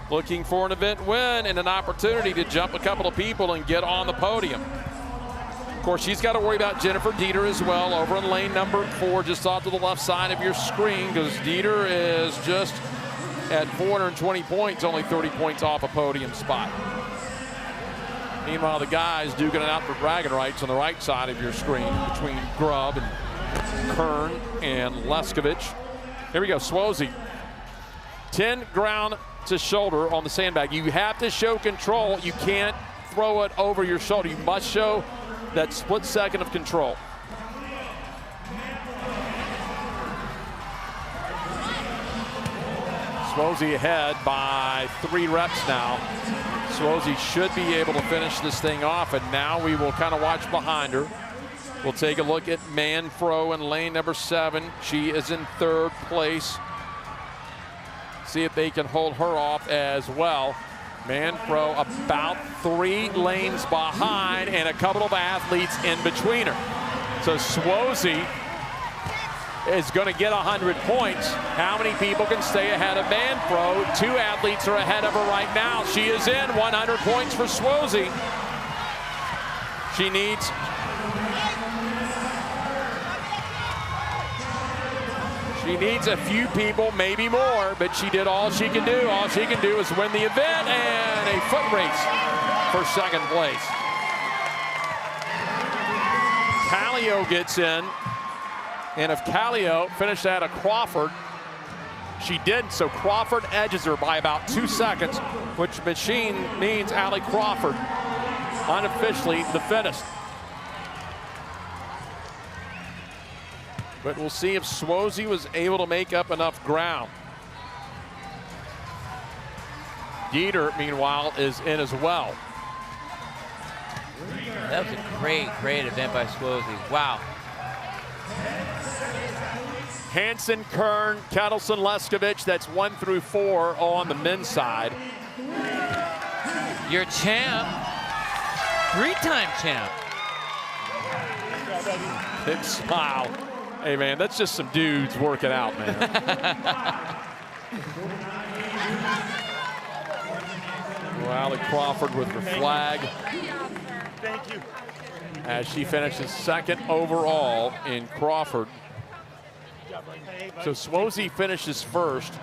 [SPEAKER 14] Looking for an event win and an opportunity to jump a couple of people and get on the podium. Of course, she's got to worry about Jennifer Dieter as well over in lane number 4, just off to the left side of your screen, because Dieter is just at 420 points, only 30 points off a podium spot. Meanwhile, the guys duking it out for bragging rights on the right side of your screen between Grubb and Kern and Leskovich. Here we go, Swosey. 10 ground to shoulder on the sandbag. You have to show control. You can't throw it over your shoulder. You must show that split second of control. Swosey ahead by 3 reps now. Swosey should be able to finish this thing off, and now we will kind of watch behind her. We'll take a look at Manfro in lane number 7. She is in 3rd place. See if they can hold her off as well. Manfro about 3 lanes behind and a couple of athletes in between her. So Swosey is going to get 100 points. How many people can stay ahead of Manfro? 2 athletes are ahead of her right now. She is in 100 points for Swosey. She needs a few people, maybe more, but she did all she can do. All she can do is win the event and a foot race for 2nd place. Callio gets in, and if Callio finished out of Crawford, she didn't, so Crawford edges her by about 2 seconds, which means Allie Crawford unofficially the fittest. But we'll see if Swosey was able to make up enough ground. Dieter, meanwhile, is in as well.
[SPEAKER 6] That was a great event by Swosey. Wow.
[SPEAKER 14] Hansen, Kern, Kettleson, Leskovich. That's 1 through 4 on the men's side.
[SPEAKER 6] Your champ, 3-time champ.
[SPEAKER 14] Big smile. Hey, man, that's just some dudes working out, man. Well, Allie Crawford with her flag.
[SPEAKER 2] Thank you.
[SPEAKER 14] As she finishes 2nd overall in Crawford. So Swosey finishes 1st.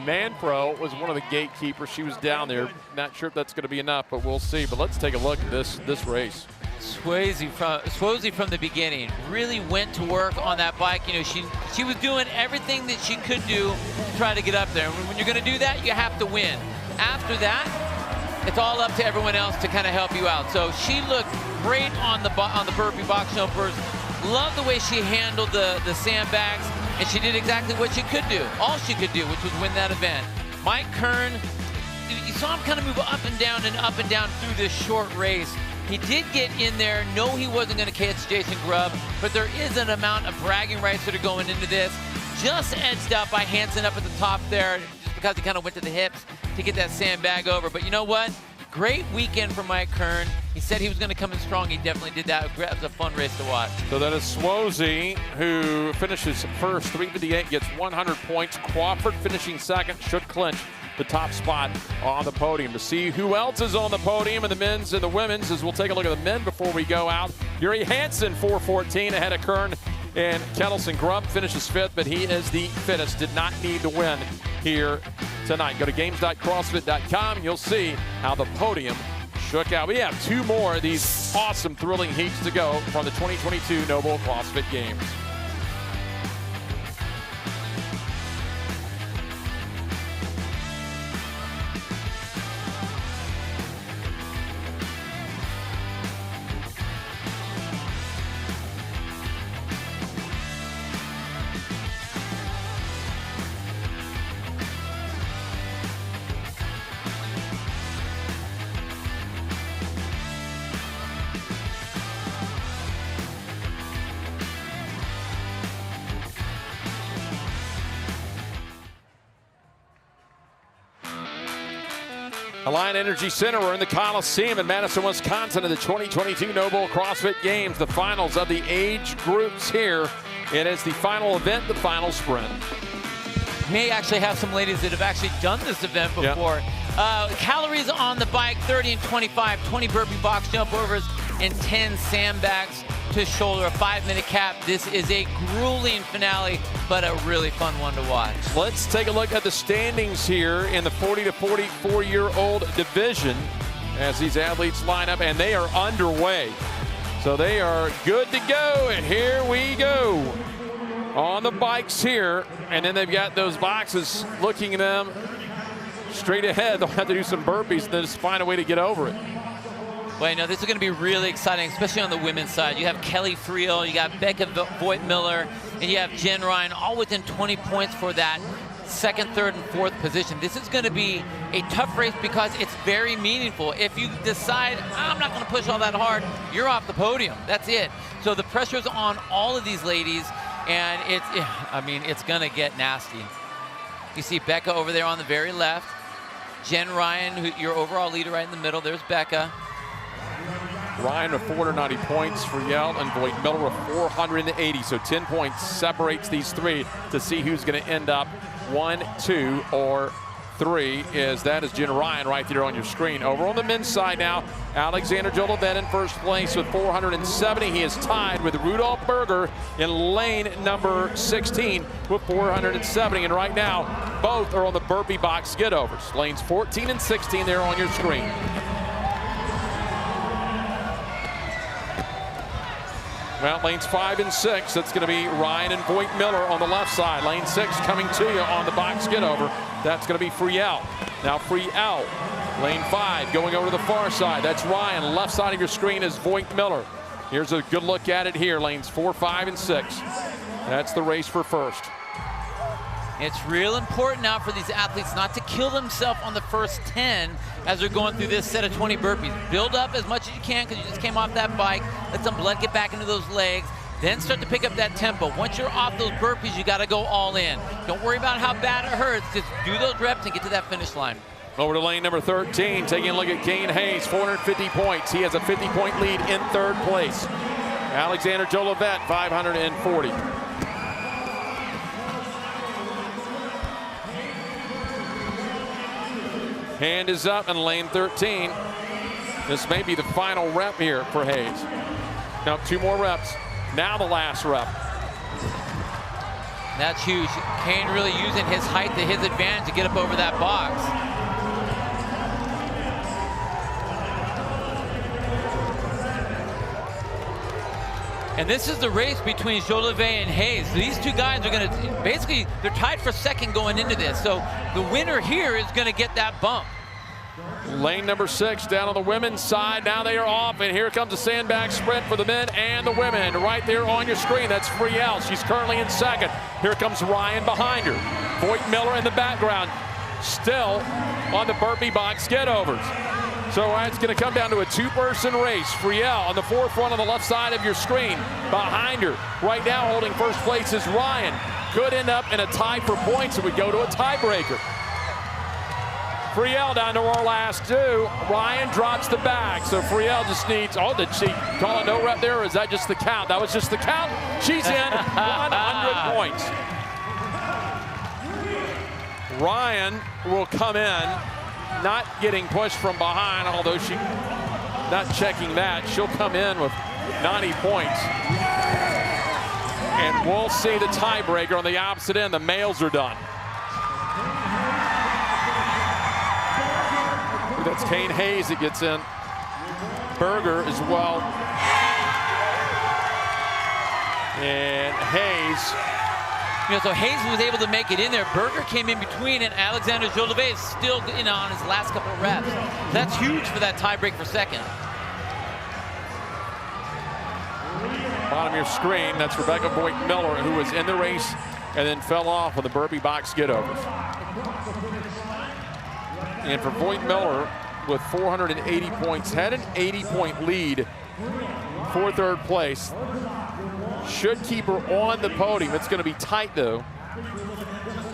[SPEAKER 14] Manfro was one of the gatekeepers. She was down there. Not sure if that's going to be enough, but we'll see. But let's take a look at this race.
[SPEAKER 6] Swosey from the beginning really went to work on that bike. You know, she was doing everything that she could do to try to get up there. When you're going to do that, you have to win. After that, it's all up to everyone else to kind of help you out. So she looked great on the burpee box jumpers. Love the way she handled the sandbags, and she did exactly what she could do, all she could do, which was win that event. Mike Kern, you saw him kind of move up and down through this short race. He did get in there. No, he wasn't going to catch Jason Grubb, but there is an amount of bragging rights that are going into this. Just edged out by Hansen up at the top there, just because he kind of went to the hips to get that sandbag over. But you know what? Great weekend for Mike Kern. He said he was going to come in strong. He definitely did that. It was a fun race to watch.
[SPEAKER 14] So that is Swosey, who finishes first, 358, gets 100 points. Crawford finishing second, should clinch the top spot on the podium. To see who else is on the podium in the men's and the women's, as we'll take a look at the men before we go out. Yuri Hansen, 414, ahead of Kern. And Kettleson Grubb finishes fifth, but he is the fittest. Did not need to win here tonight. Go to games.crossfit.com. You'll see how the podium shook out. We have two more of these awesome, thrilling heats to go from the 2022 Noble CrossFit Games. Alliant Energy Center, we're in the Coliseum in Madison, Wisconsin in the 2022 Noble CrossFit Games. The finals of the age groups here. It is the final event, the final sprint.
[SPEAKER 6] May actually have some ladies that have actually done this event before. Yep. Calories on the bike, 30 and 25, 20 burpee box jump overs, and 10 sandbags to shoulder, a 5-minute cap. This is a grueling finale, but a really fun one to watch.
[SPEAKER 14] Let's take a look at the standings here in the 40 to 44-year-old division as these athletes line up, and they are underway. So they are good to go, and here we go on the bikes here. And then they've got those boxes looking at them straight ahead. They'll have to do some burpees and then just find a way to get over it.
[SPEAKER 6] Well, you know, this is going to be really exciting, especially on the women's side. You have Kelly Friel, you got Becca Voigt-Miller, and you have Jen Ryan, all within 20 points for that second, third, and fourth position. This is going to be a tough race because it's very meaningful. If you decide, I'm not going to push all that hard, you're off the podium. That's it. So the pressure's on all of these ladies, and it's going to get nasty. You see Becca over there on the very left. Jen Ryan, your overall leader, right in the middle. There's Becca.
[SPEAKER 14] Ryan with 490 points for Yell, and Voigt-Miller with 480. So 10 points separates these three to see who's going to end up 1, 2, or 3. That is Jen Ryan right there on your screen. Over on the men's side now, Alexander Jolivet in first place with 470. He is tied with Rudolph Berger in lane number 16 with 470. And right now, both are on the burpee box skid overs. Lanes 14 and 16 there on your screen. Well, lanes 5 and 6, that's going to be Ryan and Voigt-Miller on the left side. Lane 6 coming to you on the box skid over. That's going to be Friel. Now Friel, lane 5 going over to the far side. That's Ryan. Left side of your screen is Voigt-Miller. Here's a good look at it here. Lanes 4, 5, and 6. That's the race for first.
[SPEAKER 6] It's real important now for these athletes not to kill themselves on the first 10 as they're going through this set of 20 burpees. Build up as much as you can because you just came off that bike. Let some blood get back into those legs. Then start to pick up that tempo. Once you're off those burpees, you got to go all in. Don't worry about how bad it hurts. Just do those reps and get to that finish line.
[SPEAKER 14] Over to lane number 13, taking a look at Kane Hayes, 450 points. He has a 50-point lead in third place. Alexander Jolivet, 540. Hand is up in lane 13. This may be the final rep here for Hayes. Now 2 more reps. Now the last rep.
[SPEAKER 6] That's huge. Kane really using his height to his advantage to get up over that box. And this is the race between Jolivet and Hayes. These two guys are going to, basically, they're tied for second going into this. So the winner here is going to get that bump.
[SPEAKER 14] Lane number 6 down on the women's side. Now they are off, and here comes a sandbag sprint for the men and the women. Right there on your screen, that's Friel. She's currently in second. Here comes Ryan behind her. Voigt Miller in the background, still on the burpee box get-overs. So it's going to come down to a two-person race. Friel on the forefront on the left side of your screen. Behind her, right now holding first place is Ryan. Could end up in a tie for points. It would go to a tiebreaker. Friel down to our last two. Ryan drops the bag, so Friel just needs, oh, did she call a no rep there, or is that just the count? That was just the count. She's in 100 points. Ryan will come in, not getting pushed from behind, although she not checking that. She'll come in with 90 points. And we'll see the tiebreaker on the opposite end. The males are done. That's Kane Hayes that gets in. Berger as well. And Hayes.
[SPEAKER 6] You know, so Hayes was able to make it in there. Berger came in between, and Alexander Jolivet is still on his last couple of reps. That's huge for that tiebreak for second.
[SPEAKER 14] Bottom of your screen, that's Rebecca Voigt Miller, who was in the race and then fell off on the burpee box get-overs. And for Voigt Miller, with 480 points, had an 80-point lead for third place. Should keep her on the podium. It's going to be tight, though.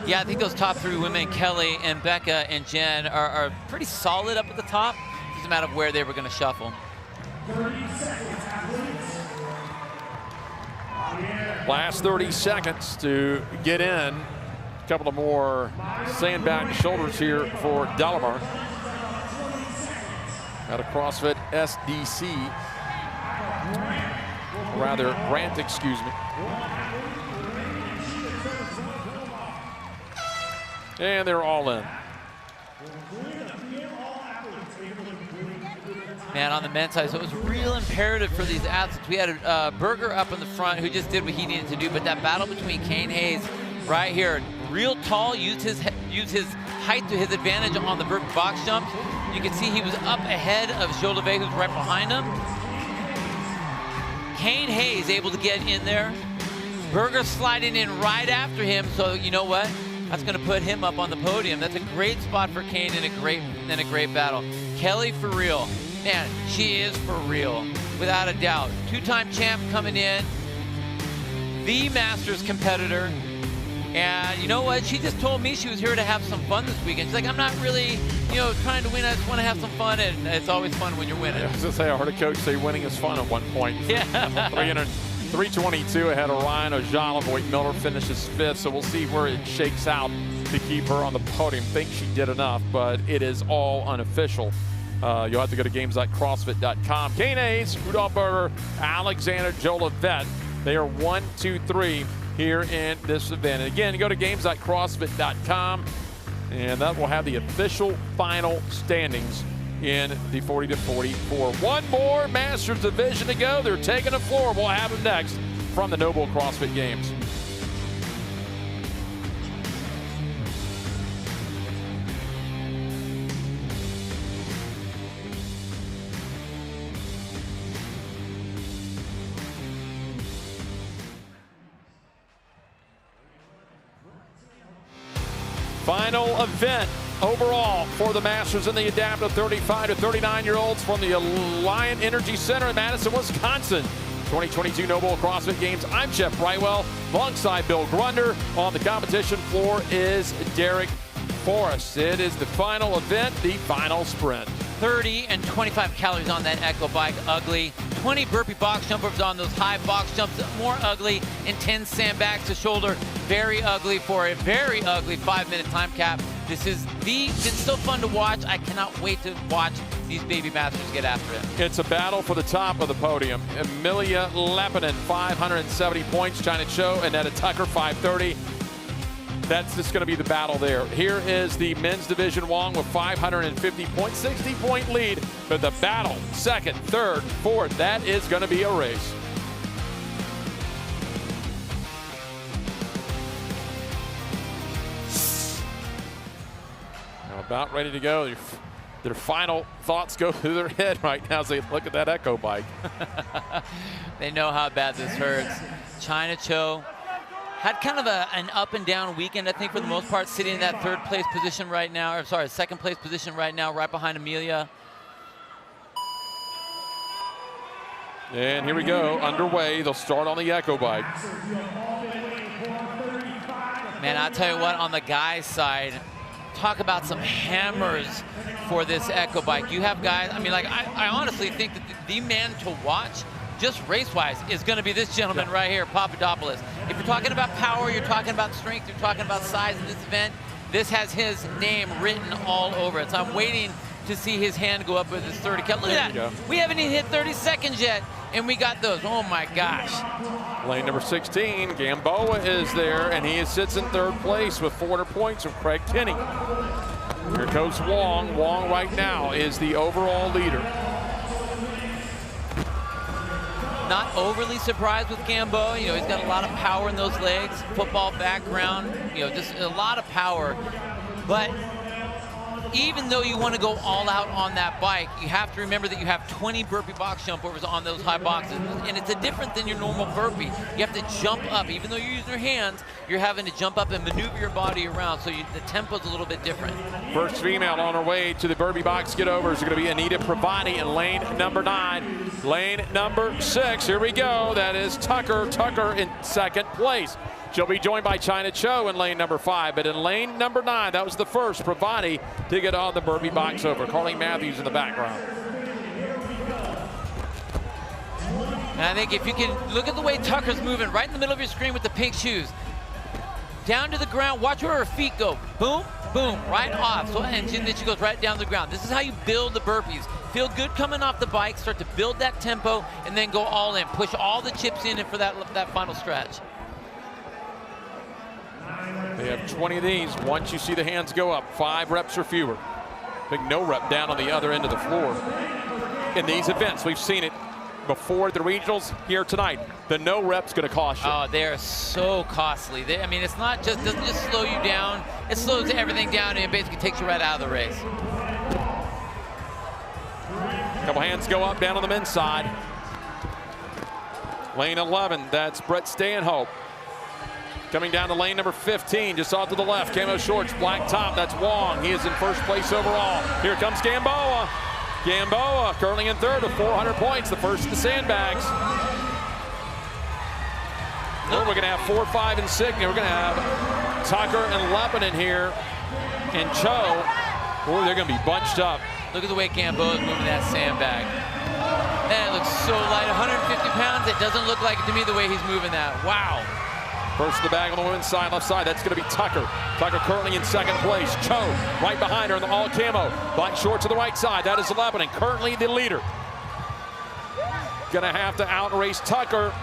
[SPEAKER 6] Yeah, I think those top three women, Kelly and Becca and Jen, are pretty solid up at the top. It's just a matter of where they were going to shuffle.
[SPEAKER 14] Last 30 seconds to get in. A couple of more sandbag shoulders here for Delamar. Out of CrossFit SDC. Rather, Grant, excuse me. And they're all in.
[SPEAKER 6] Man, on the men's side, so it was real imperative for these athletes. We had Berger up in the front who just did what he needed to do, but that battle between Kane Hayes right here, real tall, used his height to his advantage on the burpee box jumps. You can see he was up ahead of Jolivet, who's right behind him. Kane Hayes able to get in there. Berger sliding in right after him, so you know what? That's going to put him up on the podium. That's a great spot for Kane and a great battle. Kelly for real. Man, she is for real, without a doubt. Two-time champ coming in, the Masters competitor. And you know what? She just told me she was here to have some fun this weekend. She's like, I'm not really, trying to win. I just want to have some fun, and it's always fun when you're winning.
[SPEAKER 14] I was going to say, I heard a coach say winning is fun at one point.
[SPEAKER 6] Yeah.
[SPEAKER 14] 322 ahead of Ryan Ojala. Voigt Miller finishes 5th, so we'll see where it shakes out to keep her on the podium. Think she did enough, but it is all unofficial. You'll have to go to games.crossfit.com. Kane Hayes, Rudolph Berger, Alexander Jolivet. They are 1, 2, 3 here in this event. And again, go to games.crossfit.com, and that will have the official final standings in the 40 to 44. One more Masters division to go. They're taking the floor. We'll have them next from the Noble CrossFit Games. Final event overall for the Masters in the adaptive 35 to 39-year-olds from the Alliant Energy Center in Madison, Wisconsin. 2022 Noble CrossFit Games. I'm Jeff Brightwell, alongside Bill Grunder. On the competition floor is Derek Forrest. It is the final event, the final sprint.
[SPEAKER 6] 30 and 25 calories on that Echo bike, ugly. 20 burpee box jumpers on those high box jumps, more ugly. And 10 sandbags to shoulder, very ugly for a very ugly 5-minute time cap. This is been so fun to watch. I cannot wait to watch these baby masters get after it.
[SPEAKER 14] It's a battle for the top of the podium. Emilia Lappinen, 570 points. China Cho, Annetta Tucker, 530. That's just going to be the battle there. Here is the men's division. Wong with 550 points, 60-point lead. But the battle, second, third, fourth, that is going to be a race. About ready to go. Their final thoughts go through their head right now as they look at that Echo bike.
[SPEAKER 6] They know how bad this hurts. China Cho had kind of an up and down weekend, I think, for the most part, sitting in that third place position right now, or sorry, second place position right now, right behind Amelia.
[SPEAKER 14] And here we go, underway. They'll start on the Echo bike.
[SPEAKER 6] Man, I'll tell you what, on the guys' side, talk about some hammers for this Echo bike. You have guys, I mean, like, I honestly think that the man to watch, just race-wise, is going to be this gentleman right here, Papadopoulos. If you're talking about power, you're talking about strength, you're talking about size in this event, this has his name written all over it. So I'm waiting to see his hand go up with his 30 cal. Look at that. We haven't even hit 30 seconds yet, and we got those. Oh, my gosh.
[SPEAKER 14] Lane number 16, Gamboa is there, and he sits in third place with 400 points from Craig Kinney. Here goes Wong. Wong right now is the overall leader.
[SPEAKER 6] Not overly surprised with Gamboa. You know, he's got a lot of power in those legs, football background, you know, just a lot of power. But even though you want to go all out on that bike, you have to remember that you have 20 burpee box jump overs on those high boxes. And it's a different than your normal burpee. You have to jump up. Even though you're using your hands, you're having to jump up and maneuver your body around. So the tempo's a little bit different.
[SPEAKER 14] First female on her way to the burpee box get over is going to be Anita Pravati in lane number 9. Lane number 6, here we go. That is Tucker. Tucker in second place. She'll be joined by China Cho in lane number 5, but in lane number 9, that was the first Pravati to get on the burpee box over. Carly Matthews in the background.
[SPEAKER 6] And I think if you can look at the way Tucker's moving right in the middle of your screen with the pink shoes. Down to the ground, watch where her feet go. Boom, boom, right off. So, and then she goes right down to the ground. This is how you build the burpees. Feel good coming off the bike, start to build that tempo, and then go all in. Push all the chips in for that final stretch.
[SPEAKER 14] They have 20 of these. Once you see the hands go up, 5 reps or fewer. Big no rep down on the other end of the floor. In these events, we've seen it before the regionals here tonight. The no rep's going to cost you.
[SPEAKER 6] Oh, they're so costly. I mean, it's not just, doesn't just slow you down. It slows everything down and it basically takes you right out of the race.
[SPEAKER 14] Couple hands go up down on the men's side. Lane 11, that's Brett Stanhope. Coming down to lane number 15, just off to the left, camo shorts, black top, that's Wong. He is in first place overall. Here comes Gamboa. Gamboa curling in third with 400 points, the first of the sandbags. We're going to have 4, 5, and 6. We're going to have Tucker and Lebanon here, and Cho. Boy, they're going to be bunched up.
[SPEAKER 6] Look at the way Gamboa is moving that sandbag. And it looks so light, 150 pounds. It doesn't look like it to me the way he's moving that. Wow.
[SPEAKER 14] First of the bag on the women's side, left side, that's going to be Tucker. Tucker currently in second place. Cho right behind her in the all camo. Black shorts to the right side, that is Lebanon, currently the leader. Gonna have to outrace Tucker.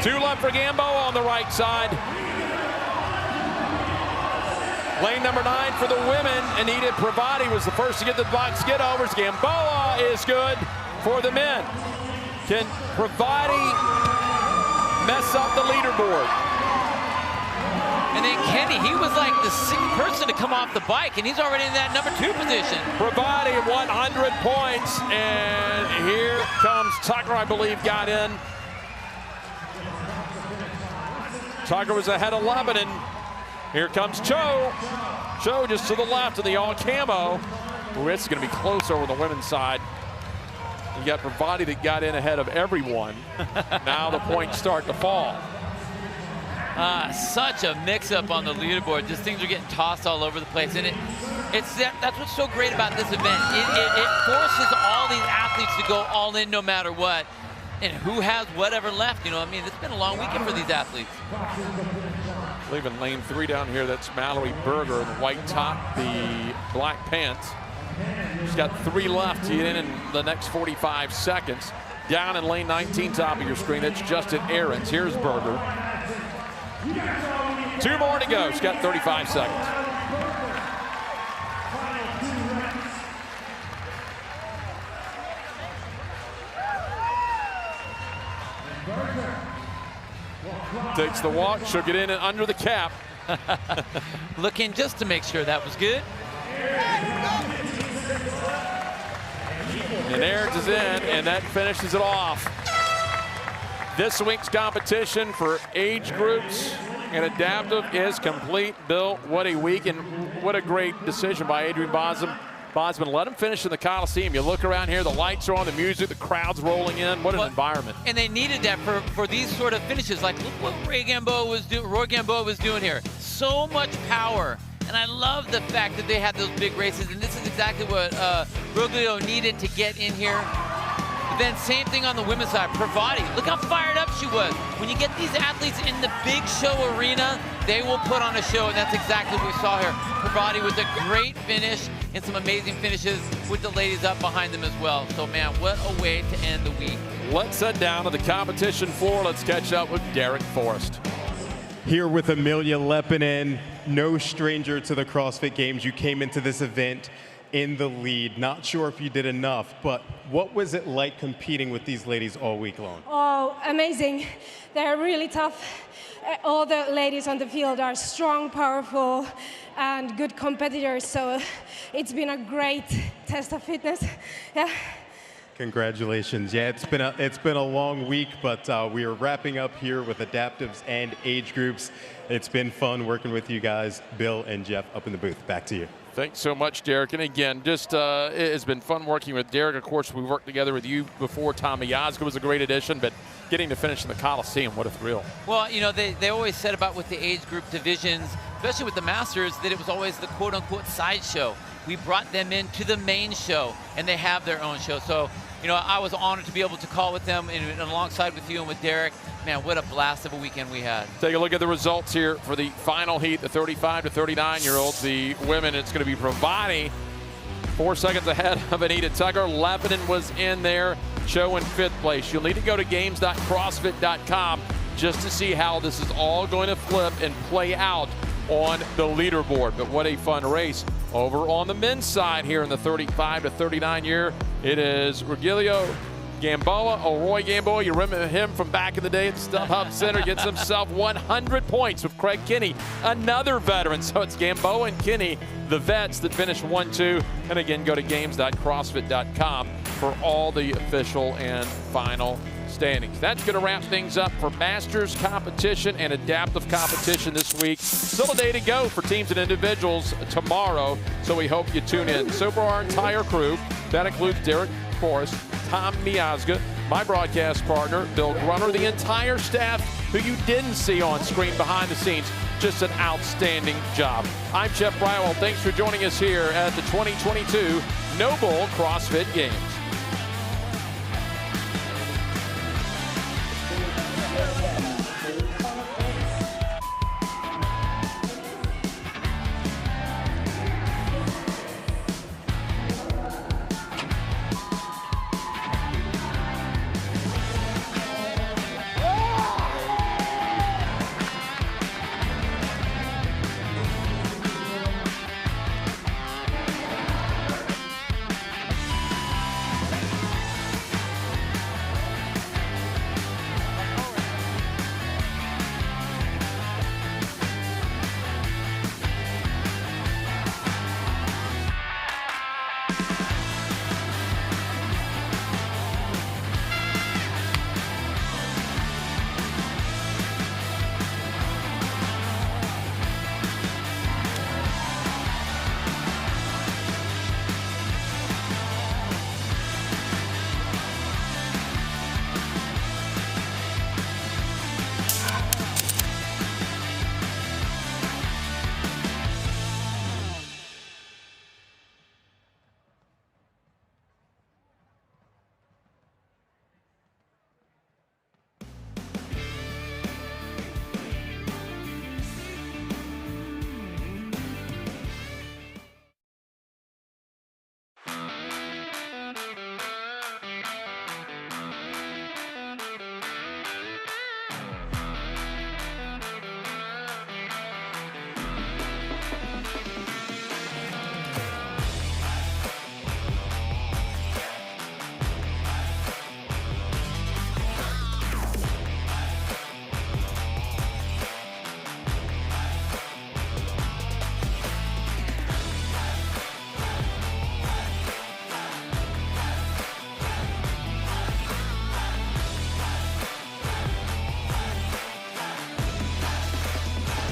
[SPEAKER 14] 2 left for Gamboa on the right side. Lane number 9 for the women. Anita Pravati was the first to get the box get-overs. Gamboa is good for the men. Can Pravati mess up the leaderboard?
[SPEAKER 6] And then Kenny, he was like the 6th person to come off the bike, and he's already in that number 2 position.
[SPEAKER 14] Pravati 100 points, and here comes Tucker, I believe, got in. Tucker was ahead of Lebanon. Here comes Cho. Cho just to the left of the all camo. Ooh, it's going to be close over the women's side. You got Pravati that got in ahead of everyone. Now the points start to fall.
[SPEAKER 6] Such a mix-up on the leaderboard. Just things are getting tossed all over the place. And that's what's so great about this event. It forces all these athletes to go all in no matter what. And who has whatever left, you know, I mean, it's been a long weekend for these athletes.
[SPEAKER 14] I believe in lane 3 down here, that's Mallory Berger in the white top, the black pants. She's got 3 left to get in the next 45 seconds. Down in lane 19, top of your screen, that's Justin Ahrens. Here's Berger. 2 more to go. She's got 35 seconds. Takes the walk, she'll get in and under the cap.
[SPEAKER 6] Looking just to make sure that was good.
[SPEAKER 14] And Aarons is in, and that finishes it off. This week's competition for age groups and adaptive is complete. Bill, what a week, and what a great decision by Adrian Bosman. Let him finish in the Coliseum. You look around here, the lights are on, the music, the crowd's rolling in. What an environment.
[SPEAKER 6] And they needed that for these sort of finishes. Like, look what Roy Gamboa was doing here. So much power. And I love the fact that they had those big races. And this is exactly what Roglio needed to get in here. But then same thing on the women's side. Pravati, look how fired up she was. When you get these athletes in the big show arena, they will put on a show, and that's exactly what we saw here. Pravati with a great finish and some amazing finishes with the ladies up behind them as well. So, man, what a way to end the week.
[SPEAKER 14] Let's head down to the competition floor. Let's catch up with Derek Forrest.
[SPEAKER 15] Here with Amelia Lepinen, no stranger to the CrossFit Games. You came into this event in the lead. Not sure if you did enough, but what was it like competing with these ladies all week long?
[SPEAKER 3] Oh, amazing. They're really tough. All the ladies on the field are strong, powerful, and good competitors. So it's been a great test of fitness. Yeah.
[SPEAKER 15] Congratulations. Yeah, it's been a long week, but we are wrapping up here with adaptives and age groups. It's been fun working with you guys, Bill and Jeff, up in the booth. Back to you.
[SPEAKER 14] Thanks so much, Derek. And again, just it's been fun working with Derek. Of course, we worked together with you before. Tom Miazga was a great addition, but getting to finish in the Coliseum, what a thrill.
[SPEAKER 6] Well, you know, they always said about with the age group divisions, especially with the Masters, that it was always the quote-unquote sideshow. We brought them into the main show, and they have their own show. So, you know, I was honored to be able to call with them and alongside with you and with Derek. Man, what a blast of a weekend we had.
[SPEAKER 14] Take a look at the results here for the final heat, the 35 to 39-year-olds. The women, it's going to be Pravati, 4 seconds ahead of Anita Tucker. Lepinen was in there, Cho in 5th place. You'll need to go to games.crossfit.com just to see how this is all going to flip and play out on the leaderboard. But what a fun race. Over on the men's side here in the 35 to 39 year, it is Rogelio Gamboa, Roy Gamboa. You remember him from back in the day at the StubHub Center. Gets himself 100 points with Craig Kinney, another veteran. So it's Gamboa and Kinney, the vets, that finished 1-2. And again, go to games.crossfit.com for all the official and final standings. That's going to wrap things up for Masters competition and adaptive competition this week. Still a day to go for teams and individuals tomorrow, so we hope you tune in. So for our entire crew, that includes Derek Forrest, Tom Miazga, my broadcast partner, Bill Grunner, the entire staff who you didn't see on screen behind the scenes. Just an outstanding job. I'm Jeff Brywell. Thanks for joining us here at the 2022 Noble CrossFit Games.